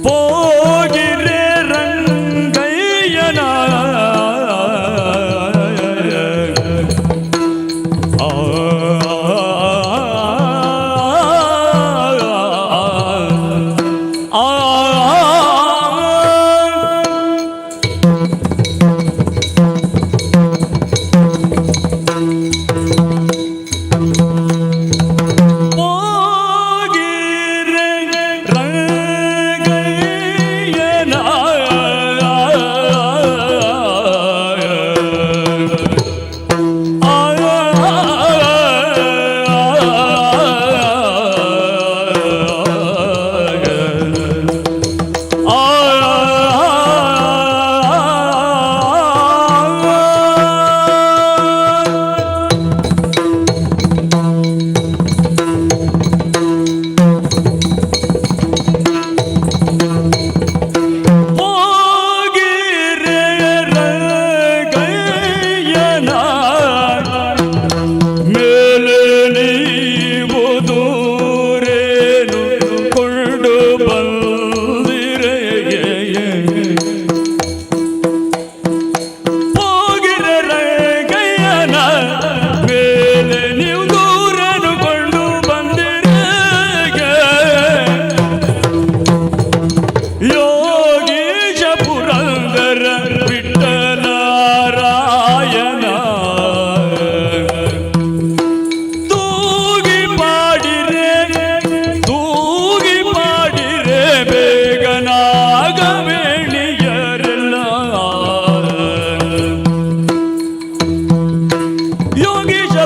ಪೋಗಿರೆ ರಂಗಯ್ಯನ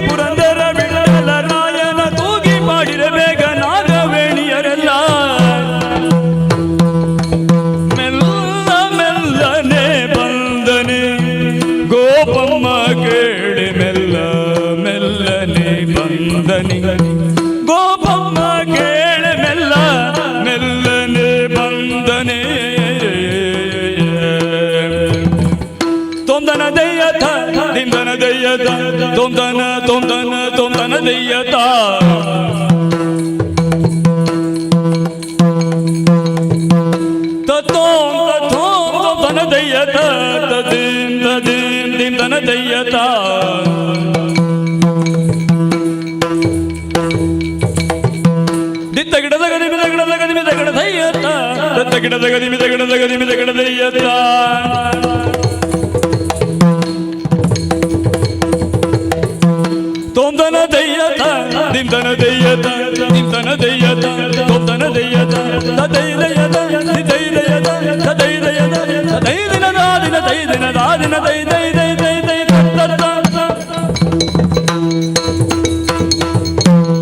ಪುರಂದರ ಬಿಡಲ ರಾಯನ ತೂಗಿ ಮಾಡಿರ ಬೇಗ ನಾಗವೇಣಿಯರೆಲ್ಲ ಮೆಲ್ಲ ಮೆಲ್ಲನೆ ಬಂದನೆ ಗೋಪಮ್ಮ ಕೇಳಿ ಮೆಲ್ಲ ಮೆಲ್ಲನೆ ಬಂದನೆ ಗೋಪಮ್ಮ ಕೇಳಿ ಮೆಲ್ಲ ಮೆಲ್ಲನೆ ಬಂದನೆ ತೊಂದನ ದೆಯ್ಯತ ದಿಂದನ ದೆಯ್ಯತ ತೊಂದನ ತೊಂದನ ತೊಂದನ ದೆಯ್ಯತ ತತ್ತೋಂ ತತ್ತೋಂ ತೊಂದನ ದೆಯ್ಯತ ತದಿಂ ತದಿಂ ದಿಂದನ ದೆಯ್ಯತ ದಿತ್ತ ಗಿಡದ ಗದಿಮಿದ ಗಿಡದ ಗದಿಮಿದ ಗಿಡ ದೆಯ್ಯತ ದತ್ತ ಗಿಡದ ಗದಿಮಿದ ಗಿಡದ ಗದಿಮಿದ ಗಿಡ ದೆಯ್ಯತ ತೊಂದನ ದೆಯ್ಯತ ದಿಂದನ ದೆಯ್ಯತ ದಿಂದನ ದೆಯ್ಯತ ತೊಂದನ ದೆಯ್ಯತ ತದೈ ದೆಯ್ಯತ ದಿದೈ ದೆಯ್ಯತ ತದೈ ದೆಯ್ಯತ ತದೈ ದಿನದ ದಿನ ದೈ ದಿನದ ದಿನ ದೈ ದೈ ದೈ ದೈ ದೈ ತತ್ತ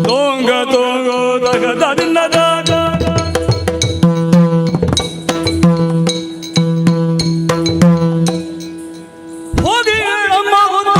ತೋಂಗ ತೋಂಗೋ ತಗದ ದಿನದ ಹೋಗಿ ಅಮ್ಮ ಒಂದು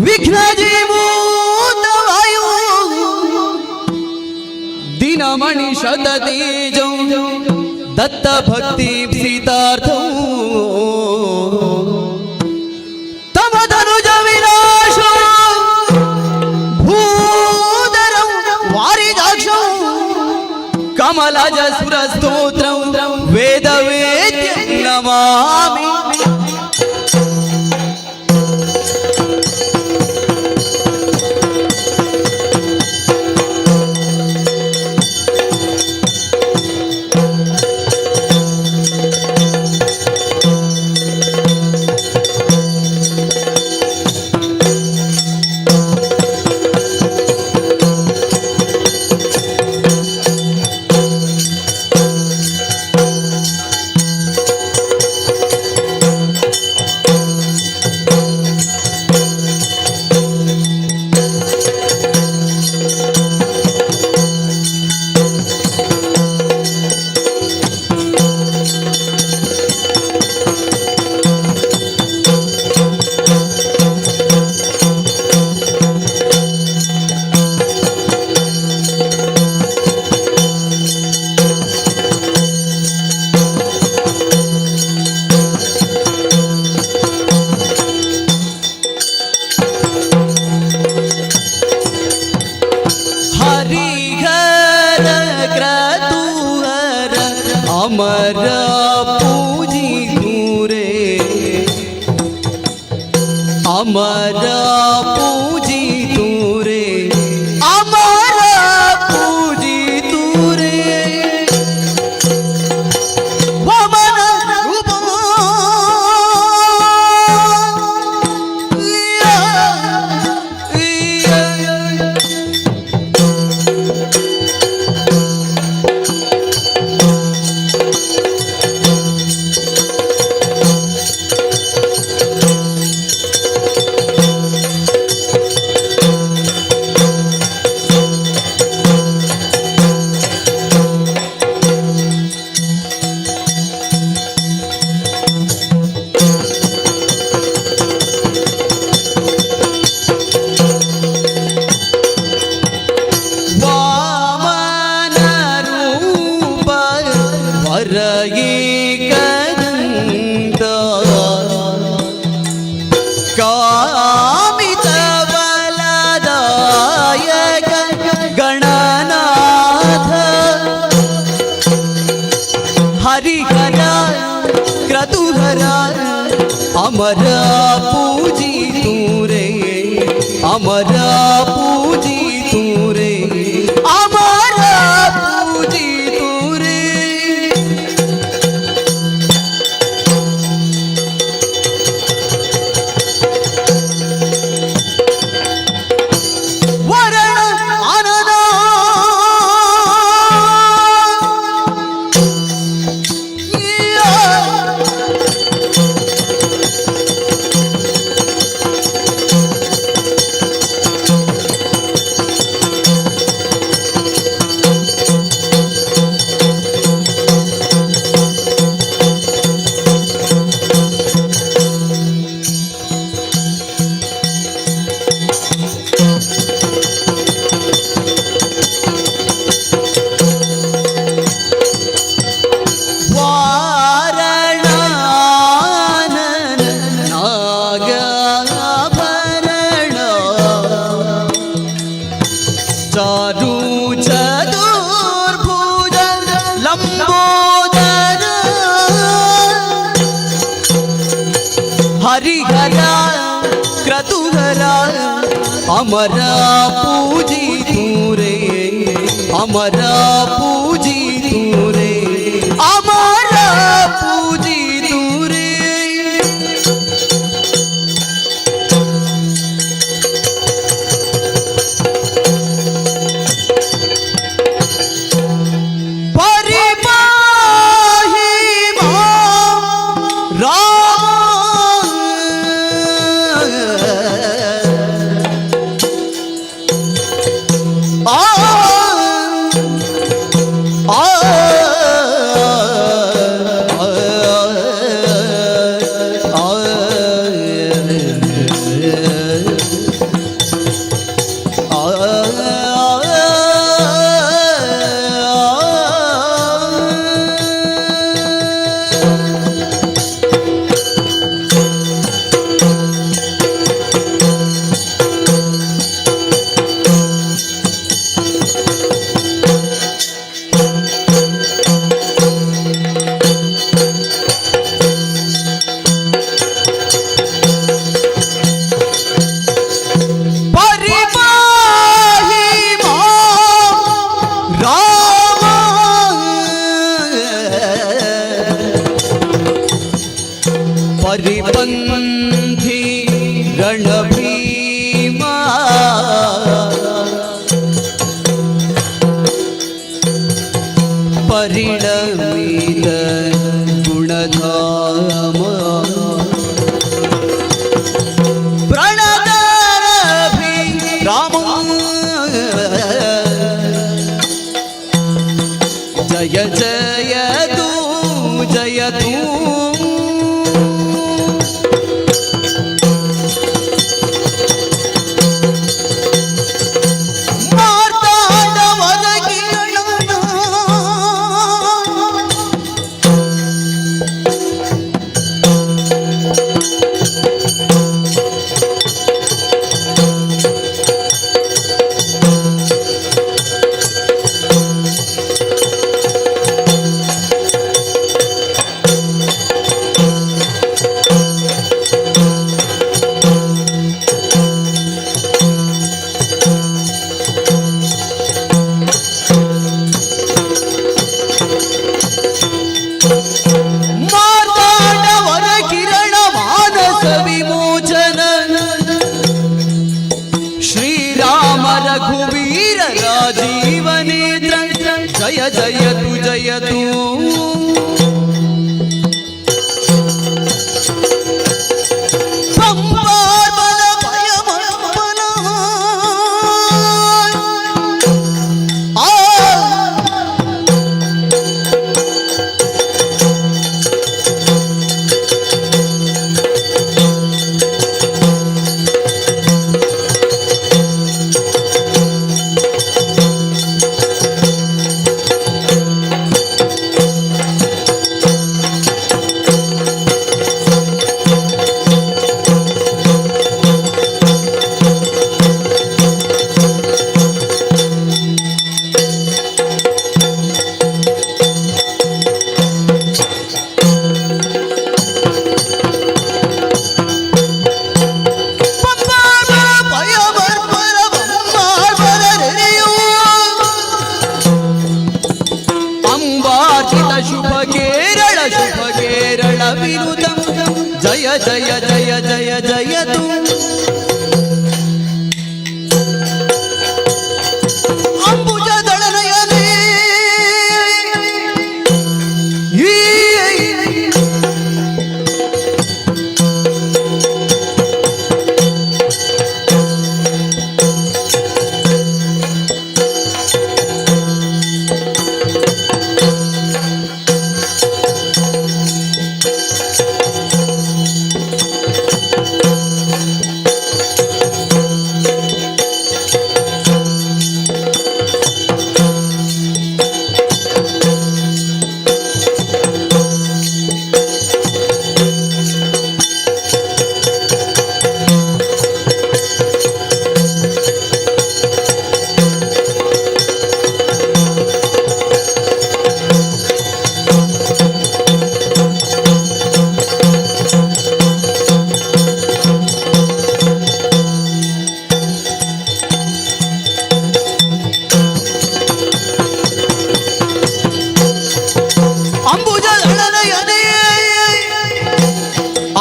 विघ्नजीभूतवायु दिनमणि शततेजो दत्त भक्ति सीतार्थो तमधनुज विनाशो भूधरं वारिजाक्षो कमलज सुरस्तोत्रं वेदवेद्यं नमामि अमर पूजी दूरे अमर पूजी दूरे अमर पूजी दूरे वमन रूपा कामित बलदायक गणनाथ हरिहर क्रतुहर अमर पूजी तूरे अमर पूजी तूरे अमर पूजी तूरे हरिहर क्रतुहर अमर पूजी तूरे अमर पूजी तूरे अमर पूजी तूरे ಪರಿಪಂಥಿ ರಣಭೀಮ ಪರಿಣಮಿತ ಗುಣಧಾಮ ಪ್ರಣದಾರಭಿ ರಾಮ ಜಯ ಜಯತು ಜಯತು ರಘುವೀರ ರಾಜೀವನೇತ್ರ ಜಯ ಜಯತು ಜಯತು ಸಂಪಾದನ ಭಯಮರ್ಪಣ ವಿರುದ್ಧಂ ಜಯ ಜಯ ಜಯ ಜಯ ಜಯತು ಅಂಬುಜ ದಳನಯನೇ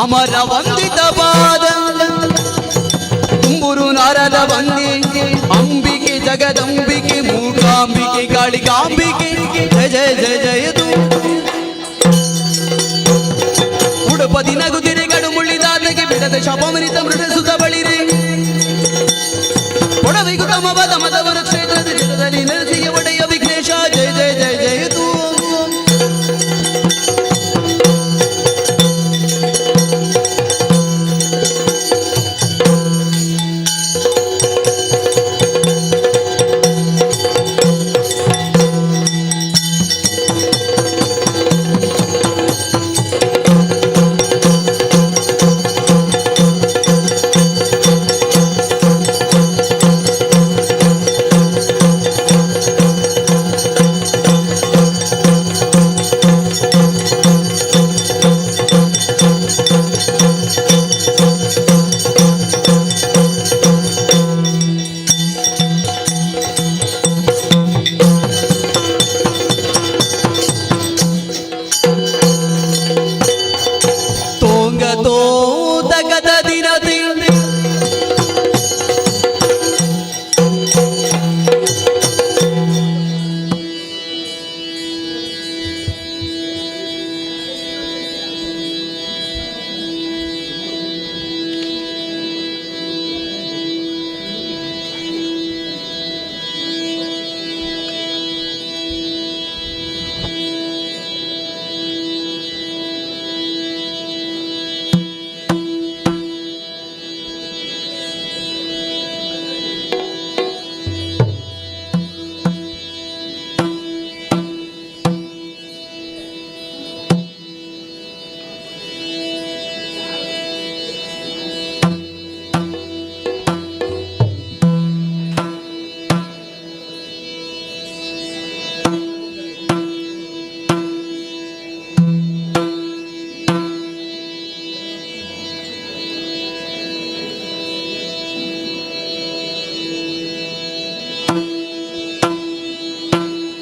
ಅಮರ ವಂದಿತವಾದ ತುಂಬುರು ನಾರದ ವಂದಿ ಅಂಬಿಕೆ ಜಗದಂಬಿಕೆ ಮೂಕಾಂಬಿಕೆ ಕಾಳಿಕಾಂಬಿಕೆ ಜಯ ಜಯ ಜಯ ಜಯದು ಉಡುಪದಿ ನಗುದಿರೆ ಗಡು ಮುಳ್ಳಿದಾದಗೆ ಬಿಡದ ಶಪಮರಿತ ಮೃತ ಸುತ ಬಳಿರೆ ಒಡವಿಗೂ ತಮವಾದ ಮದವರ ಕ್ಷೇತ್ರದ ಚಿತ್ರದಲ್ಲಿ ನರಸಿಗೆ ಒಡೆಯ ವಿಘ್ನೇಶ ಜಯ ಜಯ ಜಯ ಜಯದು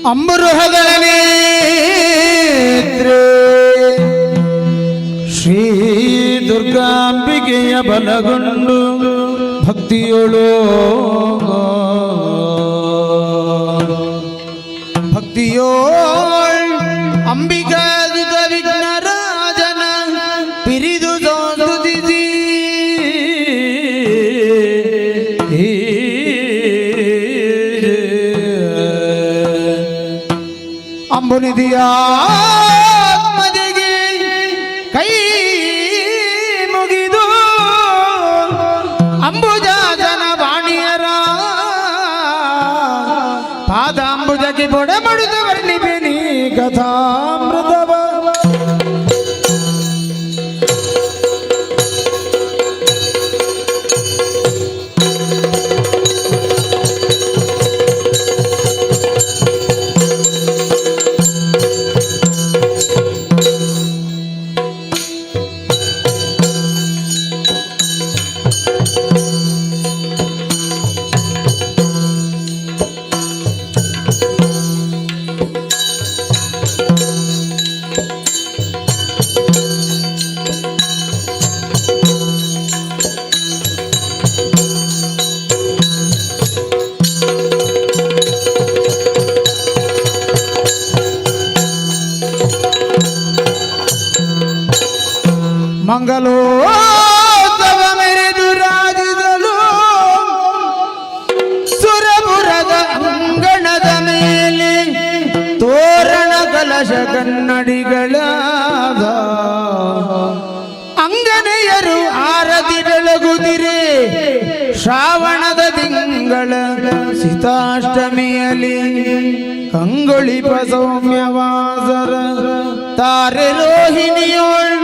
ಅಂಬುರುಹಗಳ ನೇತ್ರೆ ಶ್ರೀ ದುರ್ಗಾಂಬಿಕೆಯ ಬಲಗೊಂಡು ಭಕ್ತಿಯೋಳು ಅಂಬಿಕಾದುತ ವಿಘ್ನರಾಜನ ಪಿರಿದು ಸ್ತುತಿಸಿ ಅಂಬುನಿಧಿಯಾತ್ಮಜೆಗೆ ಕೈ ಮುಗಿದು ಅಂಬುಜಾಜನ ವಾಣಿಯರ ಪಾದಾಂಬುಜಕ್ಕೆ ಬೊಡೆ ಮಡಿದು ವರ್ಣಿಪೆನಿ ಕಥಾಮೃತವ ಮಂಗಲೋತ್ಸವ ಮೆರೆದು ರಾಜಿಸಲು ಸುರಪುರದ ಅಂಗಣದ ಮೇಲೆ ತೋರಣ ಕಲಶ ಕನ್ನಡಿಗಳಾದ ಅಂಗನೆಯರು ಆರತಿ ಬೆಳಗುದಿರೆ ಶ್ರಾವಣದ ತಿಂಗಳ ಸೀತಾಷ್ಟಮಿಯಲ್ಲಿ ಕಂಗೊಳಿಪ ಸೌಮ್ಯವಾಸರ ತಾರೆ ರೋಹಿಣಿಯೋಳ್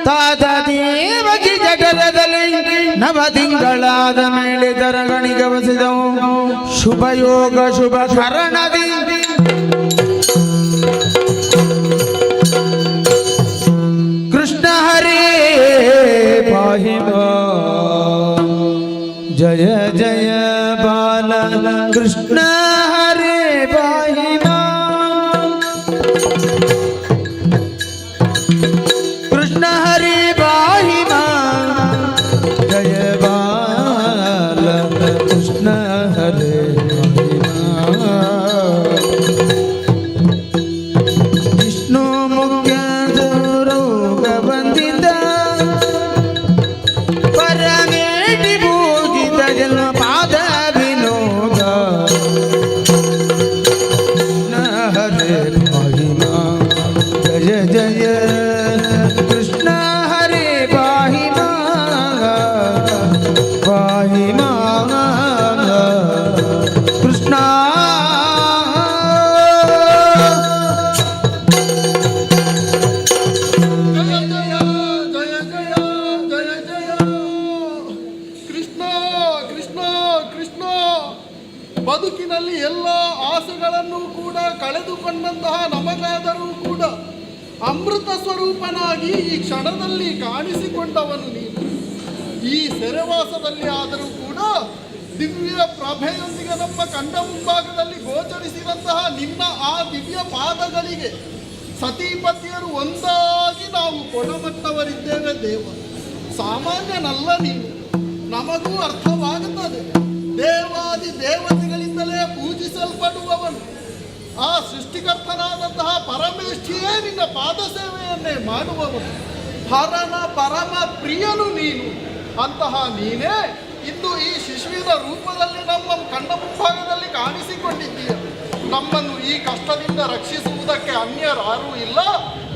ತಾತ ದೇವಕಿ ಜಗದಲ್ಲಿ ನವ ತಿಂಗಳಾದ ಮೇಲೆ ದರಗಣಿಗ ವಸಿದವು ಶುಭ ಯೋಗ ಶುಭ ಶರಣದಿ ಕೃಷ್ಣ ಹರೇ ಪಾಹಿ ಜಯ ಜಯ ಬಾಲ ಕೃಷ್ಣ ಹರೇ ಪಾಹಿ ಕೃಷ್ಣ ಹರೇ ಪಾಹಿ ಜಯ ಬಾಲ ಕೃಷ್ಣ ಹರೇ ವಿಷ್ಣು ಮುಖ್ಯ ರೋಗ ಬಂದಿದ್ದ ಪರಮೇಟಿ ಪೂಜಿತ ಜನ್ಮ ಪಾದ ವಿನೋದ ಹರೇ ಮಹಿಮಾ ಜಯ ಜಯ ಕೃಷ್ಣ ಹರೇ ಪಾಹಿಮಾ ಪಾಹಿಮಾ ಕೃಷ್ಣ ಕೃಷ್ಣ ಕೃಷ್ಣ ಕೃಷ್ಣ ಬದುಕಿನಲ್ಲಿ ಎಲ್ಲ ಆಸೆಗಳನ್ನು ಕೂಡ ಕಳೆದುಕೊಂಡಂತಹ ನಮಗಾದರೂ ಕೂಡ ಅಮೃತ ಸ್ವರೂಪನಾಗಿ ಈ ಕ್ಷಣದಲ್ಲಿ ಕಾಣಿಸಿಕೊಂಡವನು ನೀನು. ಈ ಸೆರೆವಾಸದಲ್ಲಿ ಆದರೂ ಕೂಡ ದಿವ್ಯ ಪ್ರಭೆಯೊಂದಿಗೆ ನಮ್ಮ ಕಂಡ ಮುಂಭಾಗದಲ್ಲಿ ಗೋಚರಿಸಿದಂತಹ ನಿನ್ನ ಆ ದಿವ್ಯ ಪಾದಗಳಿಗೆ ಸತೀಪತಿಯರು ಒಂದಾಗಿ ನಾವು ಕೊಡಮಟ್ಟವರಿದ್ದೇವೆ ದೇವ. ಸಾಮಾನ್ಯನಲ್ಲ ನೀನು, ನಮಗೂ ಅರ್ಥವಾಗುತ್ತದೆ. ದೇವಾದಿ ದೇವತೆಗಳಿಂದಲೇ ಪೂಜಿಸಲ್ಪಡುವವನು, ಆ ಸೃಷ್ಟಿಕರ್ತನಾದಂತಹ ಪರಮೇಷ್ಠಿಯೇ ನಿನ್ನ ಪಾದ ಸೇವೆಯನ್ನೇ ಮಾಡುವವನು. ಹರನ ಪರಮ ಪ್ರಿಯನು ನೀನು. ಅಂತಹ ನೀನೇ ಇಂದು ಈ ಶಿಶುವಿನ ರೂಪದಲ್ಲಿ ನಮ್ಮ ಕಣ್ಣ ಮುಂಭಾಗದಲ್ಲಿ ಕಾಣಿಸಿಕೊಂಡಿದ್ದೀಯ. ನಮ್ಮನ್ನು ಈ ಕಷ್ಟದಿಂದ ರಕ್ಷಿಸುವುದಕ್ಕೆ ಅನ್ಯರಾರೂ ಇಲ್ಲ.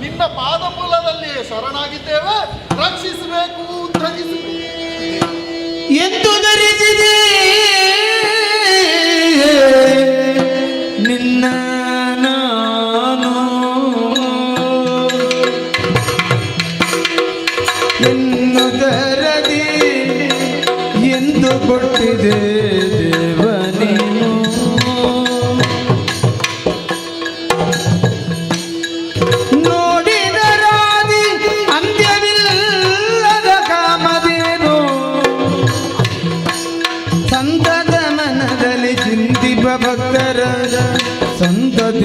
ನಿನ್ನ ಪಾದ ಮೂಲದಲ್ಲಿಯೇ ಶರಣಾಗಿದ್ದೇವೆ. ರಕ್ಷಿಸಬೇಕು, ಉದ್ಧರಿಸು ಎಂದು ಧರಿಸಿದೆ ನಿನ್ನ ನಾನು ಎನ್ನು ತರದಿ ಎಂದು ಕೊಟ್ಟಿದೆ ದೇವ ನೀನು. ನೋಡಿದರಾದಿ ಅಂತ್ಯವಿಲ್ಲದ ಕಾಮಧೇನು ಸಂತತ ಮನದಲ್ಲಿ ಚಿಂತಿಪ ಭಕ್ತರ ಸಂತತ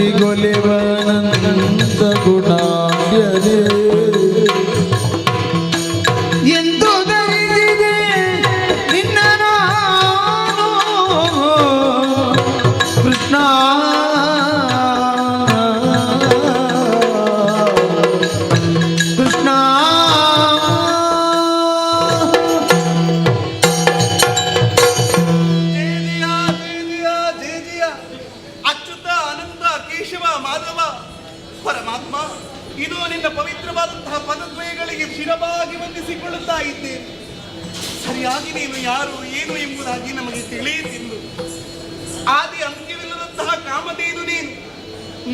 ಅಭಿನಂದಿಸಿಕೊಳ್ಳುತ್ತಾ ಇದ್ದೇನೆ. ಸರಿಯಾಗಿ ನೀನು ಯಾರು ಏನು ಎಂಬುದಾಗಿ ನಮಗೆ ತಿಳಿಯುತ್ತಿದ್ದು ಆದಿ ಅಂತ್ಯವಿಲ್ಲದಂತಹ ಕಾಮಧೇನು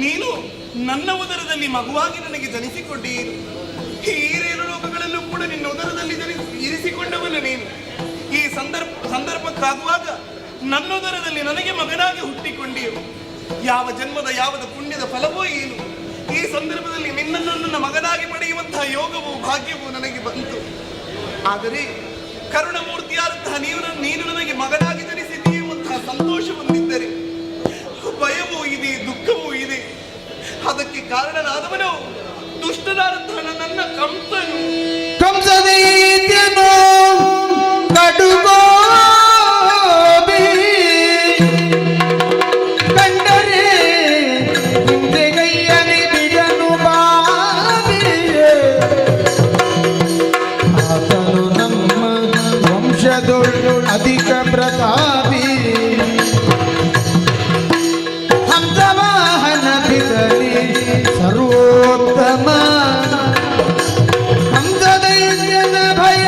ನೀನು ನನ್ನ ಉದರದಲ್ಲಿ ಮಗುವಾಗಿ ನನಗೆ ಜನಿಸಿಕೊಂಡಿರು. ಈ ಏರೇಳು ಲೋಕಗಳಲ್ಲೂ ಕೂಡ ನಿನ್ನ ಉದರದಲ್ಲಿ ಇರಿಸಿಕೊಂಡವನು ನೀನು. ಈ ಸಂದರ್ಭಕ್ಕಾಗುವಾಗ ನನ್ನೊದರದಲ್ಲಿ ನನಗೆ ಮಗನಾಗಿ ಹುಟ್ಟಿಕೊಂಡಿರು. ಯಾವ ಜನ್ಮದ ಯಾವದ ಪುಣ್ಯದ ಫಲವೋ ಏನು, ಈ ಸಂದರ್ಭದಲ್ಲಿ ನಿನ್ನನ್ನು ನನ್ನ ಮಗನಾಗಿ ಪಡೆಯುವಂತಹ ಯೋಗವೂ ಭಾಗ್ಯವೂ ನನಗೆ ಬಂತು. ಆದರೆ ಕರುಣಮೂರ್ತಿಯಾದಂತಹ ನೀನು ನನಗೆ ಮಗನಾಗಿ ಜನಿಸಿದ್ದೀ ಎಂಬಂತಹ ಸಂತೋಷ ಹೊಂದಿದ್ದರೆ ಭಯವೂ ಇದೆ, ದುಃಖವೂ ಇದೆ. ಅದಕ್ಕೆ ಕಾರಣನಾದವನು ದುಷ್ಟನಾದಂತಹ ನನ್ನ ಕಂಸನು. ಕಂಸದೈತ್ಯನು ಕಡುಗೋ ಕಂಡರೆ ಹಿಂದೆಗೈಯನೆ ಬಿಡನು ಬಾಬಿ. ಆತನು ನಮ್ಮ ವಂಶದೊಳು ಅಧಿಕ ಪ್ರತಾಪಿ. ಹಂಸವಾಹನ ಪಿತನೆ ಸರ್ವೋತ್ತಮ. ಹಂಸದೈತ್ಯನ ಭಯ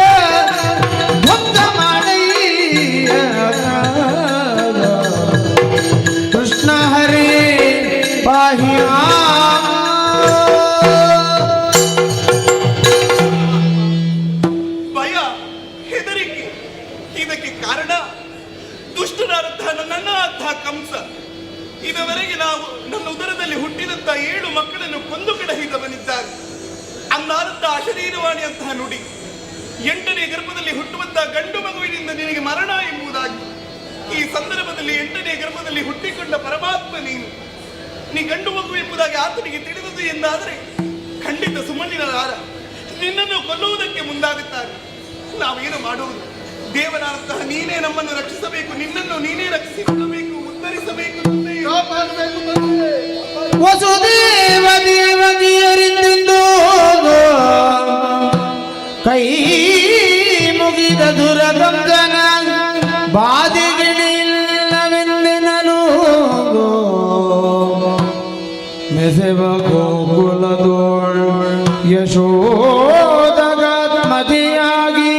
ಧ್ವಂಸ ಮಾಡಯ್ಯ. ಕೃಷ್ಣ ಹರೇ ಬಾಹ್ಯ. ಭಯ, ಹೆದರಿಕೆ, ಇದಕ್ಕೆ ಕಾರಣ ದುಷ್ಟನಾದಂತಹ ನನ್ನಂತಹ ಕಂಸ. ಇದುವರೆಗೆ ನಾವು ನನ್ನ ಉದರದಲ್ಲಿ ಹುಟ್ಟಿದಂತಹ 7 ಮಕ್ಕಳನ್ನು ಕೊಂದು ಕಡಹಿದವನಿದ್ದಾನೆ. ಅಂದಾದಂತಹ ಅಶರೀರವಾಣಿಯಂತಹ ನುಡಿ 8ನೇ ಗರ್ಭದಲ್ಲಿ ಹುಟ್ಟುವಂತಹ ಗಂಡು ಮಗುವಿನಿಂದ ನಿನಗೆ ಮರಣ ಎಂಬುದಾಗಿ. ಈ ಸಂದರ್ಭದಲ್ಲಿ 8ನೇ ಗರ್ಭದಲ್ಲಿ ಹುಟ್ಟಿಕೊಂಡ ಪರಮಾತ್ಮ ನೀ ಗಂಡು ಮಗು ಎಂಬುದಾಗಿ ಆತನಿಗೆ ತಿಳಿದದು ಎಂದಾದರೆ ಖಂಡಿತ ಸುಮ್ಮನಿರಲಾರ. ನಿನ್ನನ್ನು ಕೊಲ್ಲುವುದಕ್ಕೆ ಮುಂದಾಗುತ್ತಾರೆ. ನಾವೇನು ಮಾಡುವುದು? ದೇವನಾದಂತಹ ನೀನೇ ನಮ್ಮನ್ನು ರಕ್ಷಿಸಬೇಕು, ನಿನ್ನನ್ನು ನೀನೇ ರಕ್ಷಿಸಿಕೊಳ್ಳಬೇಕು, ಉದ್ಧರಿಸಬೇಕು, ವಸುದೇವ ದೇವಗಿಯರಿಂದು ಕೈ ಮುಗಿದ ದುರಗಂಧನ ಬಾದಿಗಿಳಿಲ್ಲವೆಂದೆನಲು ಮೆಸೆವ ಗೋಕುಲದೋಳ್ ಯಶೋದಗ ಮದಿಯಾಗಿ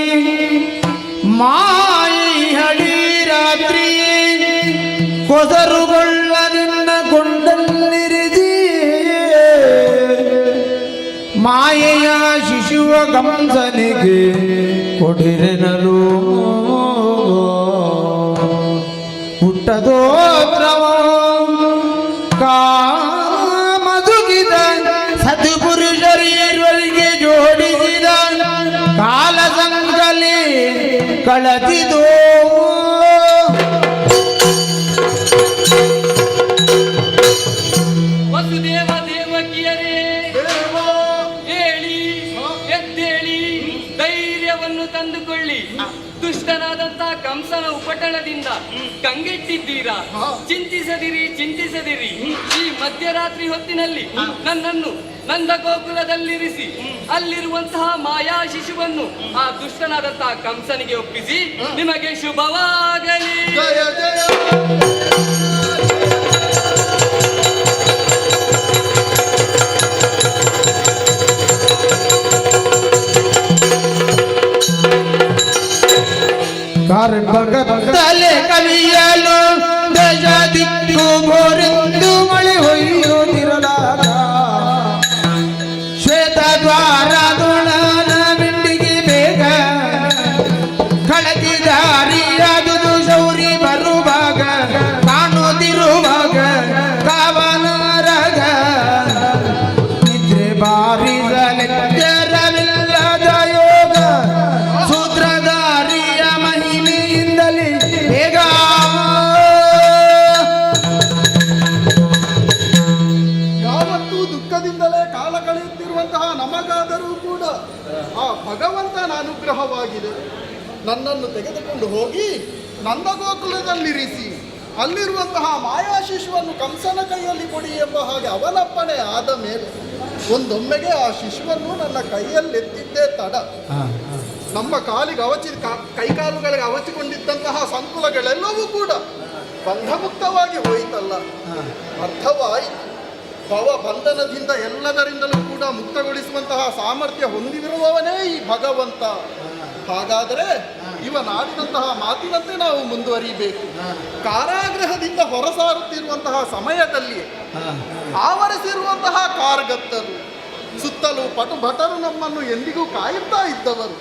ಮಾಯಿ ಹಳಿ ರಾತ್ರಿ ಕೊಸರುಗೊಳ್ಳ ನಿನ್ನ ಕೊಂಡಲ್ಲಿರಿದಿ. ಮಾಯೆಯ ಶಿಶುವ ಕಂಸನಿಗೆ ಕೊಡಿರೆನಲು ಹುಟ್ಟದೋತ್ರವ ಕಾಮದುಗಿದ ಸದ್ಪುರುಷರಿರುವರಿಗೆ ಜೋಡಿಸಿದ ಕಾಲ ಸಂಕಲೆ ಕಳತಿದೋ. ವಸುದೇವ ದೇವಕಿಯರೇ, ಹೇಳಿ ಎದ್ದೇಳಿ, ಧೈರ್ಯವನ್ನು ತಂದುಕೊಳ್ಳಿ. ದುಷ್ಟನಾದಂತಹ ಕಂಸನ ಉಪಟಳದಿಂದ ಕಂಗೆಟ್ಟಿದ್ದೀರಾ. ಚಿಂತಿಸದಿರಿ. ಈ ಮಧ್ಯರಾತ್ರಿ ಹೊತ್ತಿನಲ್ಲಿ ನನ್ನನ್ನು ನಂದ ಗೋಕುಲದಲ್ಲಿರಿಸಿ ಅಲ್ಲಿರುವಂತಹ ಮಾಯಾ ಶಿಶುವನ್ನು ಆ ದುಷ್ಟನಾದಂತಹ ಕಂಸನಿಗೆ ಒಪ್ಪಿಸಿ ನಿಮಗೆ ಶುಭವಾಗಲಿ. ಕಾರ್ಬಗತ್ತಲೆ ಕವಿಯಲು ದೇಶ ದಿಕ್ಕು ಬೋರೆಂದು ಮಳೆ ಹೊಯ್ಯುತ್ತಿರಲಾಗ ಶ್ವೇತ ದ್ವಾರದೊಳನ ಬಿಂಡಿಗೆ ಬೇಗ ಕಳಚಿ ದಾರಿಯಾದುದು ಶೌರಿ ಬರುವಾಗ ಕಾಣುತ್ತಿರುವಾಗ ಕಾವನರಗ ನಿದ್ರೆ ಬಾರಿಸಲೆಚ್ಚರವಿಲ್ಲದ ಯೋಗ ಸೂತ್ರಧಾರಿಯ ಮಹಿಮೆಯಿಂದಲೇ ಬೇಗ. ಯಾವತ್ತೂ ದುಃಖದಿಂದಲೇ ಕಾಲ ಕಳೆಯುತ್ತಿರುವಂತಹ ನಮಗಾದರೂ ಕೂಡ ಆ ಭಗವಂತನ ಅನುಗ್ರಹವಾಗಿದೆ. ನನ್ನನ್ನು ತೆಗೆದುಕೊಂಡು ಹೋಗಿ ನಂದಗೋಕುಲದಲ್ಲಿರಿಸಿ ಅಲ್ಲಿರುವಂತಹ ಮಾಯಾ ಶಿಶುವನ್ನು ಕಂಸನ ಕೈಯಲ್ಲಿ ಕೊಡಿ ಎಂಬ ಹಾಗೆ ಅವಲಂಬನೆ ಆದ ಮೇಲೆ ಒಂದೊಮ್ಮೆಗೆ ಆ ಶಿಶುವನ್ನು ನನ್ನ ಕೈಯಲ್ಲೆತ್ತಿದ್ದೇ ತಡ. ನಮ್ಮ ಕಾಲಿಗೆ ಕೈಕಾಲುಗಳಿಗೆ ಅವಚಿಕೊಂಡಿದ್ದಂತಹ ಸಂಕುಲಗಳೆಲ್ಲವೂ ಕೂಡ ಬಂಧಮುಕ್ತವಾಗಿ ಹೋಯಿತಲ್ಲ. ಅರ್ಥವಾಯಿತು. ಭವ ಬಂಧನದಿಂದ ಎಲ್ಲದರಿಂದಲೂ ಕೂಡ ಮುಕ್ತಗೊಳಿಸುವಂತಹ ಸಾಮರ್ಥ್ಯ ಹೊಂದಿರುವವನೇ ಈ ಭಗವಂತ. ಹಾಗಾದರೆ ಇವನಾಡಿದಂತಹ ಮಾತಿನಂತೆ ನಾವು ಮುಂದುವರಿಬೇಕು. ಕಾರಾಗೃಹದಿಂದ ಹೊರಸಾರುತ್ತಿರುವಂತಹ ಸಮಯದಲ್ಲಿ ಆವರಿಸಿರುವಂತಹ ಕಾರ್ಗತ್ತರು, ಸುತ್ತಲೂ ಭಟರು ನಮ್ಮನ್ನು ಎಂದಿಗೂ ಕಾಯುತ್ತಾ ಇದ್ದವರು.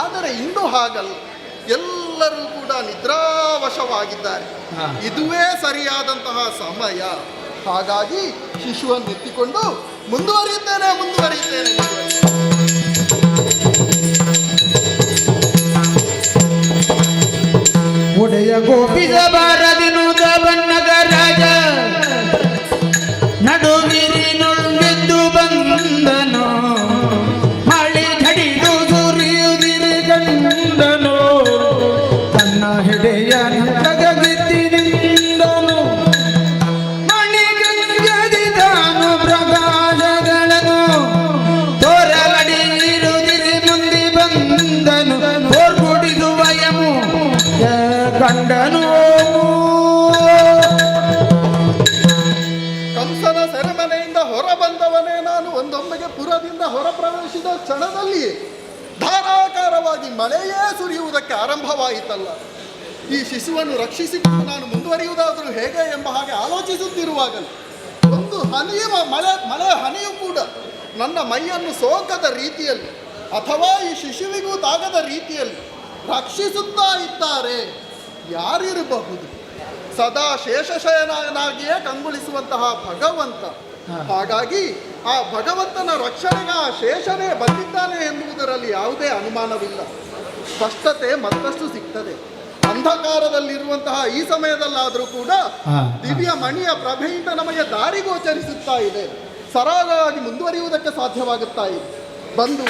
ಆದರೆ ಇಂದು ಹಾಗಲ್ಲ, ಎಲ್ಲರೂ ಕೂಡ ನಿದ್ರಾವಶವಾಗಿದ್ದಾರೆ. ಇದುವೇ ಸರಿಯಾದಂತಹ ಸಮಯ. ಹಾಗಾಗಿ ಶಿಶುವನ್ನು ಎತ್ತಿಕೊಂಡು ಮುಂದುವರಿಯುತ್ತೇನೆ. ಒಡೆಯ ಗೋಪಿಸ ಬಾರದಿನುದ ಬಣ್ಣಗ ರಾಜ ನಡುವಿರಿನೊಳ್ಳೆದ್ದು ಬಂದನು. ಮಳೆ ಝಡಿದು ಸುರಿಯುದಿರಿ ಗಂಡನು ತನ್ನ ಹಿಡೆಯ ನಗಗೆತ್ತಿನಿಂದನು. ಮಣಿಗಂಗದಿದಾನು ಪ್ರಕಾಶಗಳನ್ನು ತೋರಗಡಿರುದಿರಿ ಮುಂದೆ ಬಂದನು. ತೋರ್ಗುಡಿದುವ ಯಮು ಕಂಡನು. ಕಂಸನ ಸೆರೆಮನೆಯಿಂದ ಹೊರ ಬಂದವನೇ ನಾನು. ಒಂದೊಮ್ಮೆಗೆ ಪುರದಿಂದ ಹೊರ ಪ್ರವೇಶಿಸಿದ ಕ್ಷಣದಲ್ಲಿ ಧಾರಾಕಾರವಾಗಿ ಮಳೆಯೇ ಸುರಿಯುವುದಕ್ಕೆ ಆರಂಭವಾಯಿತಲ್ಲ. ಈ ಶಿಶುವನ್ನು ರಕ್ಷಿಸಿಕೊಂಡು ನಾನು ಮುಂದುವರಿಯುವುದಾದರೂ ಹೇಗೆ ಎಂಬ ಹಾಗೆ ಆಲೋಚಿಸುತ್ತಿರುವಾಗಲೇ ಒಂದು ಹನಿಯುವ ಮಳೆ ಹನಿಯೂ ಕೂಡ ನನ್ನ ಮೈಯನ್ನು ಸೋಕದ ರೀತಿಯಲ್ಲಿ ಅಥವಾ ಈ ಶಿಶುವಿಗೂ ತಾಗದ ರೀತಿಯಲ್ಲಿ ರಕ್ಷಿಸುತ್ತಾ ಇದ್ದಾರೆ. ಯಾರಿರಬಹುದು? ಸದಾ ಶೇಷಶಯನಾಗಿಯೇ ಕಂಗೊಳಿಸುವಂತಹ ಭಗವಂತ. ಹಾಗಾಗಿ ಆ ಭಗವಂತನ ರಕ್ಷಣೆಗೆ ಆ ಶೇಷನೇ ಬಂದಿದ್ದಾನೆ ಎನ್ನುವುದರಲ್ಲಿ ಯಾವುದೇ ಅನುಮಾನವಿಲ್ಲ. ಸ್ಪಷ್ಟತೆ ಮತ್ತಷ್ಟು ಸಿಗ್ತದೆ. ಅಂಧಕಾರದಲ್ಲಿರುವಂತಹ ಈ ಸಮಯದಲ್ಲಾದರೂ ಕೂಡ ದಿವ್ಯ ಮಣಿಯ ಪ್ರಭೆಯಿಂದ ನಮಗೆ ದಾರಿ ಗೋಚರಿಸುತ್ತಾ ಇದೆ. ಸರಾಗವಾಗಿ ಮುಂದುವರಿಯುವುದಕ್ಕೆ ಸಾಧ್ಯವಾಗುತ್ತಾ ಇದೆ.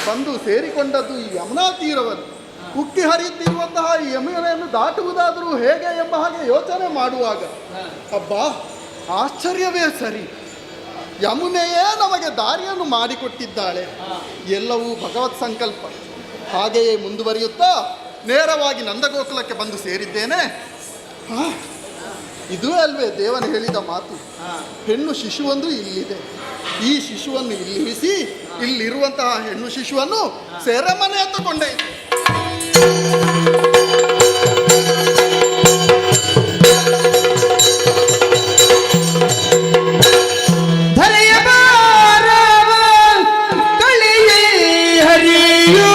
ಬಂದು ಸೇರಿಕೊಂಡದ್ದು ಈ ಯಮುನಾ ತೀರವನ್ನು. ಉಕ್ಕಿ ಹರಿಯುತ್ತಿರುವಂತಹ ಈ ಯಮುನೆಯನ್ನು ದಾಟುವುದಾದರೂ ಹೇಗೆ ಎಂಬ ಹಾಗೆ ಯೋಚನೆ ಮಾಡುವಾಗ ಅಬ್ಬಾ, ಆಶ್ಚರ್ಯವೇ ಸರಿ. ಯಮುನೆಯೇ ನಮಗೆ ದಾರಿಯನ್ನು ಮಾಡಿಕೊಟ್ಟಿದ್ದಾಳೆ. ಎಲ್ಲವೂ ಭಗವತ್ ಸಂಕಲ್ಪ. ಹಾಗೆಯೇ ಮುಂದುವರಿಯುತ್ತಾ ನೇರವಾಗಿ ನಂದಗೋಕುಲಕ್ಕೆ ಬಂದು ಸೇರಿದ್ದೇನೆ. ಇದೇ ಅಲ್ವೇ ದೇವನು ಹೇಳಿದ ಮಾತು, ಹೆಣ್ಣು ಶಿಶುವೊಂದು ಇಲ್ಲಿದೆ. ಈ ಶಿಶುವನ್ನು ಇಲ್ಲಿರಿಸಿ ಇಲ್ಲಿರುವಂತಹ ಹೆಣ್ಣು ಶಿಶುವನ್ನು ಸೆರೆಮನೆ ಎತ್ತುಕೊಂಡೇ ಧರೆಯ ಬಾರವ ಕಳಿಯೇ ಹರಿಯೋ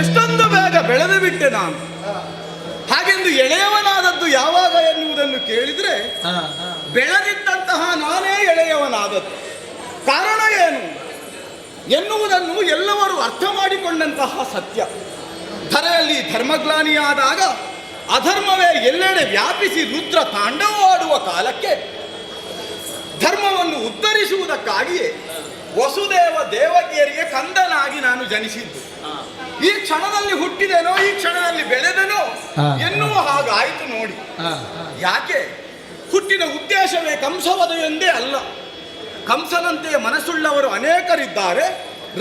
ಎಷ್ಟೊಂದು ಬೇಗ ಬೆಳೆದು ಬಿಟ್ಟೆ ನಾನು. ಹಾಗೆಂದು ಎಳೆಯವನಾದದ್ದು ಯಾವಾಗ ಎನ್ನುವುದನ್ನು ಕೇಳಿದ್ರೆ ಬೆಳೆದಿದ್ದಂತಹ ನಾನೇ ಎಳೆಯವನಾದದ್ದು. ಕಾರಣ ಏನು ಎನ್ನುವುದನ್ನು ಎಲ್ಲವರು ಅರ್ಥ ಮಾಡಿಕೊಂಡಂತಹ ಸತ್ಯ. ಧರೆಯಲ್ಲಿ ಧರ್ಮಗ್ಲಾನಿಯಾದಾಗ ಅಧರ್ಮವೇ ಎಲ್ಲೆಡೆ ವ್ಯಾಪಿಸಿ ರುದ್ರ ತಾಂಡವವಾಡುವ ಕಾಲಕ್ಕೆ ಧರ್ಮವನ್ನು ಉದ್ಧರಿಸುವುದಕ್ಕಾಗಿಯೇ ವಸುದೇವ ದೇವಕಿಯರಿಗೆ ಕಂದನಾಗಿ ನಾನು ಜನಿಸಿದ್ದು. ಈ ಕ್ಷಣದಲ್ಲಿ ಹುಟ್ಟಿದೆನೋ ಈ ಕ್ಷಣದಲ್ಲಿ ಬೆಳೆದೆನೋ ಎನ್ನುವ ಹಾಗಾಯಿತು ನೋಡಿ. ಯಾಕೆ? ಹುಟ್ಟಿನ ಉದ್ದೇಶವೇ ಕಂಸವಧ ಎಂದೇ ಅಲ್ಲ. ಕಂಸನಂತೆ ಮನಸ್ಸುಳ್ಳವರು ಅನೇಕರಿದ್ದಾರೆ.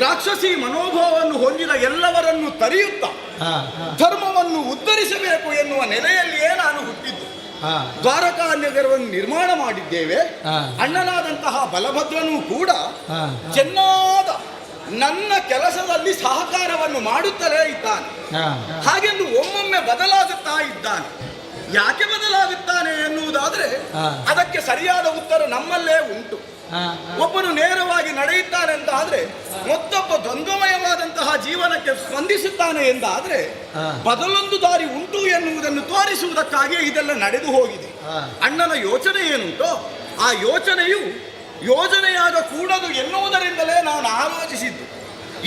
ರಾಕ್ಷಸಿ ಮನೋಭಾವವನ್ನು ಹೊಂದಿದ ಎಲ್ಲವರನ್ನು ತರಿಯುತ್ತಾ ಧರ್ಮವನ್ನು ಉದ್ಧರಿಸಬೇಕು ಎನ್ನುವ ನೆಲೆಯಲ್ಲಿಯೇ ನಾನು ಹುಟ್ಟಿದ್ದು. ದ್ವಾರಕಾ ನಗರವನ್ನು ನಿರ್ಮಾಣ ಮಾಡಿದ್ದೇವೆ. ಅಣ್ಣನಾದಂತಹ ಬಲಭದ್ರನೂ ಕೂಡ ಚೆನ್ನಾದ ನನ್ನ ಕೆಲಸದಲ್ಲಿ ಸಹಕಾರವನ್ನು ಮಾಡುತ್ತಲೇ ಇದ್ದಾನೆ. ಹಾಗೆಂದು ಒಮ್ಮೊಮ್ಮೆ ಬದಲಾಗುತ್ತಾ ಇದ್ದಾನೆ. ಯಾಕೆ ಬದಲಾಗುತ್ತಾನೆ ಎನ್ನುವುದಾದ್ರೆ ಅದಕ್ಕೆ ಸರಿಯಾದ ಉತ್ತರ ನಮ್ಮಲ್ಲೇ ಉಂಟು. ಒಬ್ಬನು ನೇರವಾಗಿ ನಡೆಯುತ್ತಾನೆ ಅಂತ ಆದ್ರೆ, ಮತ್ತೊಬ್ಬ ದ್ವಂದ್ವಮಯವಾದಂತಹ ಜೀವನಕ್ಕೆ ಸ್ಪಂದಿಸುತ್ತಾನೆ ಎಂದಾದ್ರೆ ಬದಲೊಂದು ದಾರಿ ಉಂಟು ಎನ್ನುವುದನ್ನು ತೋರಿಸುವುದಕ್ಕಾಗಿಯೇ ಇದೆಲ್ಲ ನಡೆದು ಹೋಗಿದೆ. ಅಣ್ಣನ ಯೋಚನೆ ಏನುಂಟೋ ಆ ಯೋಚನೆಯು ಯೋಜನೆಯಾಗ ಕೂಡದು ಎನ್ನುವುದರಿಂದಲೇ ನಾನು ಆಲೋಚಿಸಿದ್ದು.